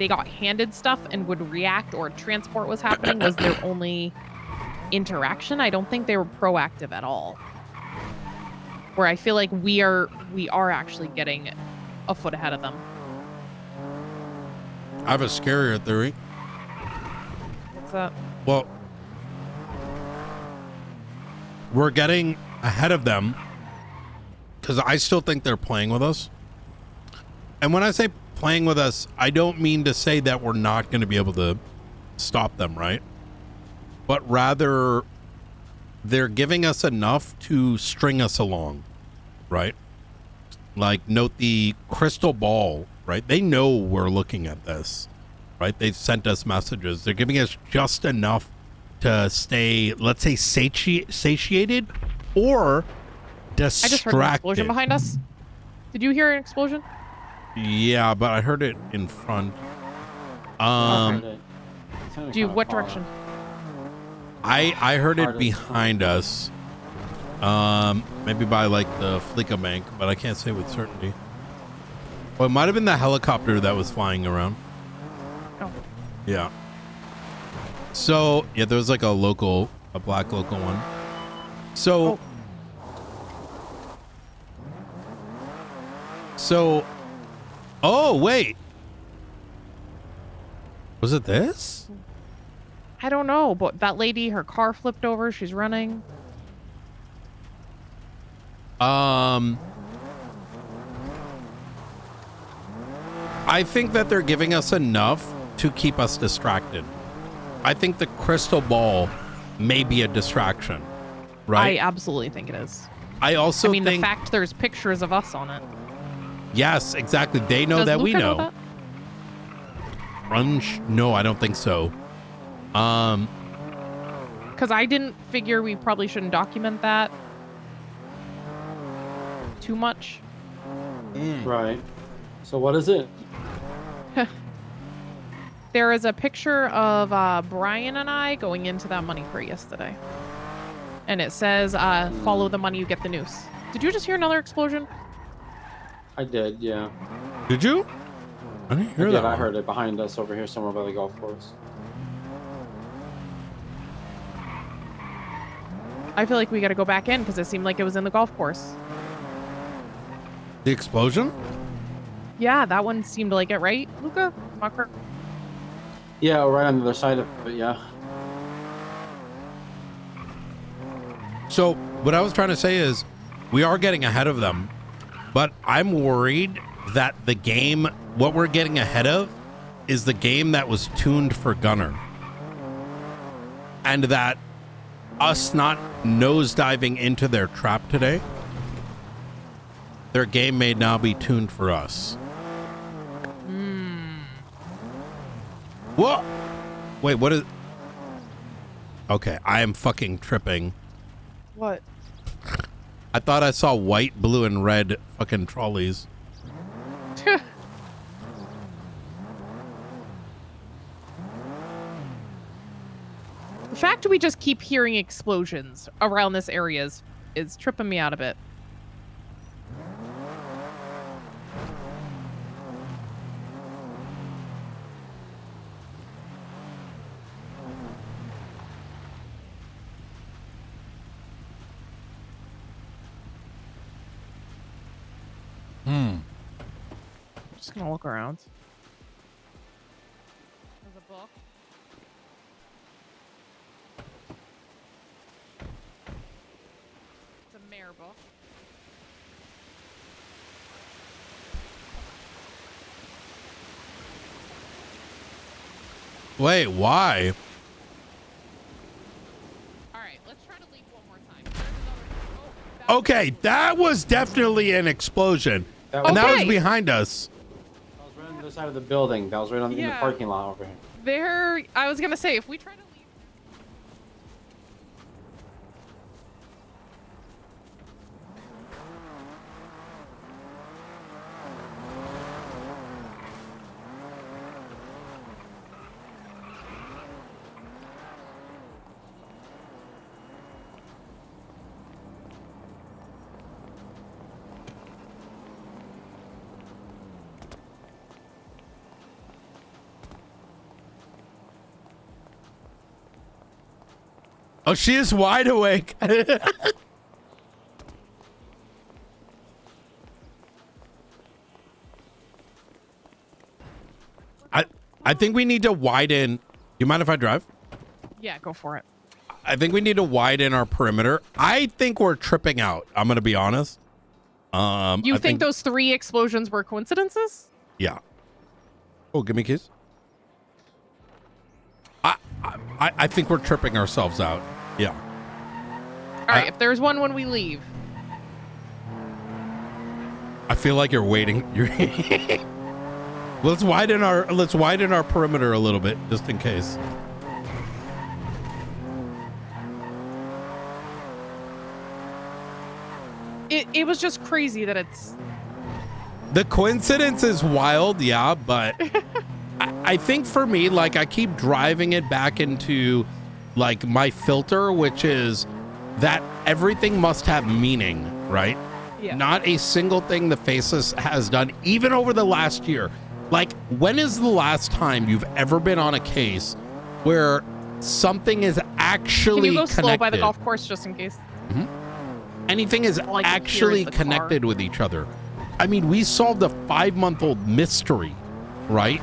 got handed stuff and would react, or transport was happening was their only interaction. I don't think they were proactive at all. Where I feel like we are actually getting a foot ahead of them. I have a scarier theory. What's that? Well, we're getting ahead of them because I still think they're playing with us. And when I say playing with us, I don't mean to say that we're not going to be able to stop them, right? But rather, they're giving us enough to string us along, right? Like, note the crystal ball, right? They know we're looking at this, right? They've sent us messages. They're giving us just enough to stay, let's say, satiated or distracted. I just heard an explosion behind us. Did you hear an explosion? Yeah, but I heard it in front. What direction? I heard it behind us. Maybe by like the Fleeka Bank, but I can't say with certainty. Well, it might have been the helicopter that was flying around. Oh. Yeah. So yeah, there was like a black local one. So. So. Oh wait. Was it this? I don't know, but that lady, her car flipped over. She's running. I think that they're giving us enough to keep us distracted. I think the crystal ball may be a distraction, right? I absolutely think it is. I also think the fact there's pictures of us on it. Yes, exactly. They know that we know. that? No, I don't think so. Because I didn't figure we probably shouldn't document that too much. Right. So what is it? There is a picture of Brian and I going into that money crate yesterday. And it says, follow the money, you get the noose. Did you just hear another explosion? I did, yeah. Did you? I didn't hear that. I heard it behind us over here somewhere by the golf course. I feel like we got to go back in because it seemed like it was in the golf course. The explosion? Yeah, that one seemed like it, right, Luca? Marker? Yeah, right on the other side of it, yeah. So what I was trying to say is we are getting ahead of them, but I'm worried that the game, what we're getting ahead of is the game that was tuned for Gunner. And that us not nosediving into their trap today, their game may now be tuned for us. What? Wait, what is... Okay, I am fucking tripping. What? I thought I saw white, blue, and red fucking trolleys. The fact we just keep hearing explosions around this area is tripping me out a bit. Just gonna look around. There's a book. It's a mayor book. Wait, why? Alright, let's try to leave one more time. Okay, that was definitely an explosion. And that was behind us. That was right on the other side of the building. That was right on in the parking lot over here. There, I was gonna say, if we try to leave. Oh, she is wide awake. I think we need to widen. You mind if I drive? Yeah, go for it. I think we need to widen our perimeter. I think we're tripping out. I'm going to be honest. You think those 3 explosions were coincidences? Yeah. Oh, give me keys. I think we're tripping ourselves out. Yeah. All right. If there's one when we leave. I feel like you're waiting. Let's widen our perimeter a little bit just in case. It was just crazy that it's... The coincidence is wild, yeah, but I think for me, like, I keep driving it back into, like, my filter, which is that everything must have meaning, right? Yeah. Not a single thing the Faceless has done, even over the last year. Like, when is the last time you've ever been on a case where something is actually Can you go connected? slow by the golf course just in case? Mm-hmm. Anything is All I can hear actually is the connected car. with each other. I mean, we solved a 5-month-old mystery, right?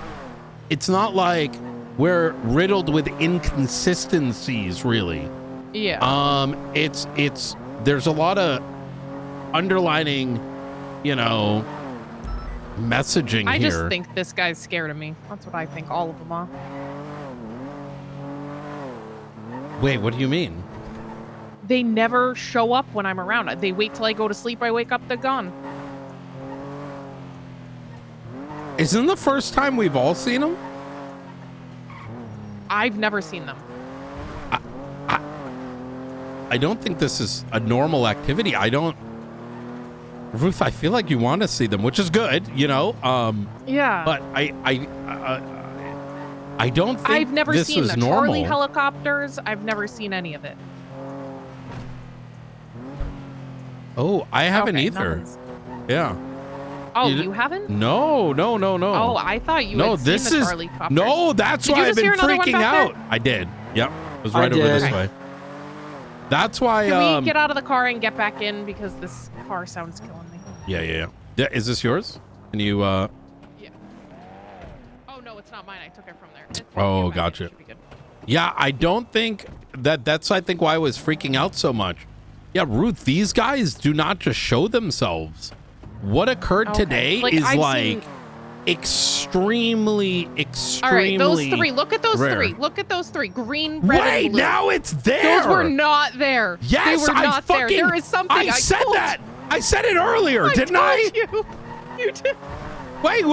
It's not like we're riddled with inconsistencies, really. Yeah. It's there's a lot of underlining, you know, messaging I here. just think this guy's scared of me. That's what I think all of them are. Wait, what do you mean? They never show up when I'm around. They wait till I go to sleep. I wake up, they're gone. Isn't the first time we've all seen them? I've never seen them. I don't think this is a normal activity. Ruth, I feel like you want to see them, which is good, you know. Yeah. But I don't think I've never this seen was the normal. Charlie helicopters. I've never seen any of it. Oh, I haven't Okay, either. nothing's- Yeah. Oh, You you haven't? No. Oh, I thought you had this seen the is Charlie copters. no. That's Did why you I've just been hear another one freaking back out. there? I did. Yep. It was I right over did. this way. That's why. Can we get out of the car and get back in because this car sounds killing me? Yeah. Is this yours? Can you? Yeah. Oh no, it's not mine. I took it from there. It's Oh, fine. gotcha. It should be good. Yeah, I don't think that's I think why I was freaking out so much. Yeah, Ruth, these guys do not just show themselves. What occurred Okay. today Like, is I've like seen- extremely All right, those 3. Look at those rare. 3. Look at those 3. Green, red, Wait, and blue. now it's there. Those were not there. Yes, they were I not there. fucking. There is something. I said told that. I said it earlier, didn't I? You. You did. Wait,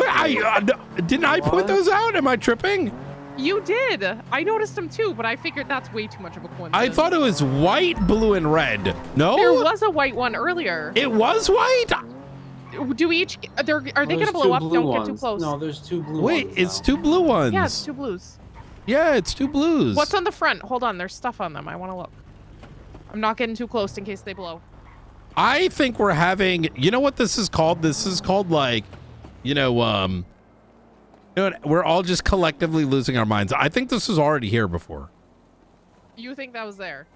didn't I point those out? Am I tripping? You did. I noticed them too, but I figured that's way too much of a coincidence. I thought it was white, blue, and red. No, there was a white one earlier. It was white. Do we each? Are they There's gonna blow 2 up? blue Don't ones. get too close. No, there's 2 blue Wait, ones. it's now. 2 blue ones. Yeah, it's 2 blues. Yeah, it's 2 blues. What's on the front? Hold on, there's stuff on them. I want to look. I'm not getting too close in case they blow. I think we're having. You know what this is called? This is called like, we're all just collectively losing our minds. I think this was already here before. You think that was there?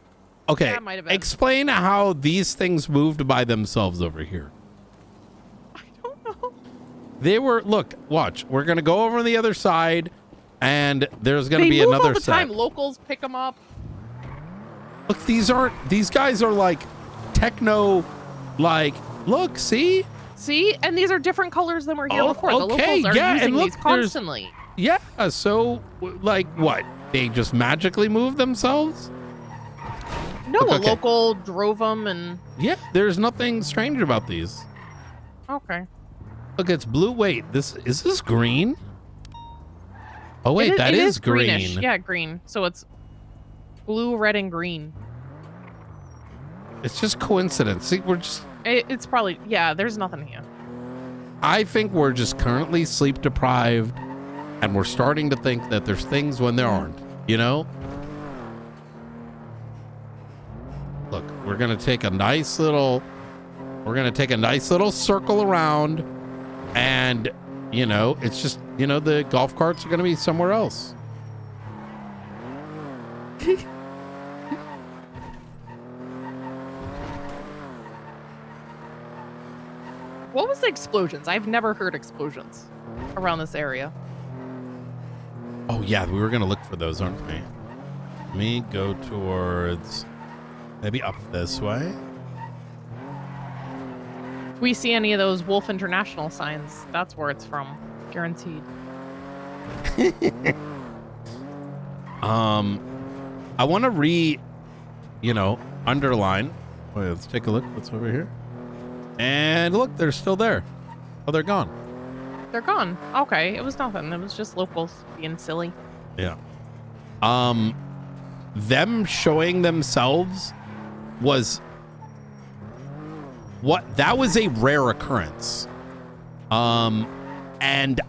Okay, That might have been. explain how these things moved by themselves over here. I don't know. They were. Look, watch. We're gonna go over on the other side, and there's gonna be move another all the set. time. Locals pick them up. Look, these guys are like techno, like, look, see? See, and these are different colors than were here before. The okay, locals are yeah, using and look, these constantly. Yeah, so, like, what? They just magically move themselves? No, Look, a okay. local drove them and... Yeah, there's nothing strange about these. Okay. Look, it's blue. Wait, is this green? Oh, wait, that it is green. greenish. Yeah, green. So it's blue, red, and green. It's just coincidence. See, we're just... It's probably... Yeah, there's nothing here. I think we're just currently sleep deprived, and we're starting to think that there's things when there aren't, you know? Look, we're gonna take a nice little circle around, and it's just, the golf carts are gonna be somewhere else. What was the explosions? I've never heard explosions around this area. Oh, yeah, we were going to look for those, aren't we? Let me go towards... maybe up this way. If we see any of those Wolf International signs, that's where it's from. Guaranteed. I want to underline. Wait, let's take a look. What's over here? And look, they're still there. Oh, they're gone. They're gone. Okay, it was nothing. It was just locals being silly. Yeah. Them showing themselves was that was a rare occurrence. And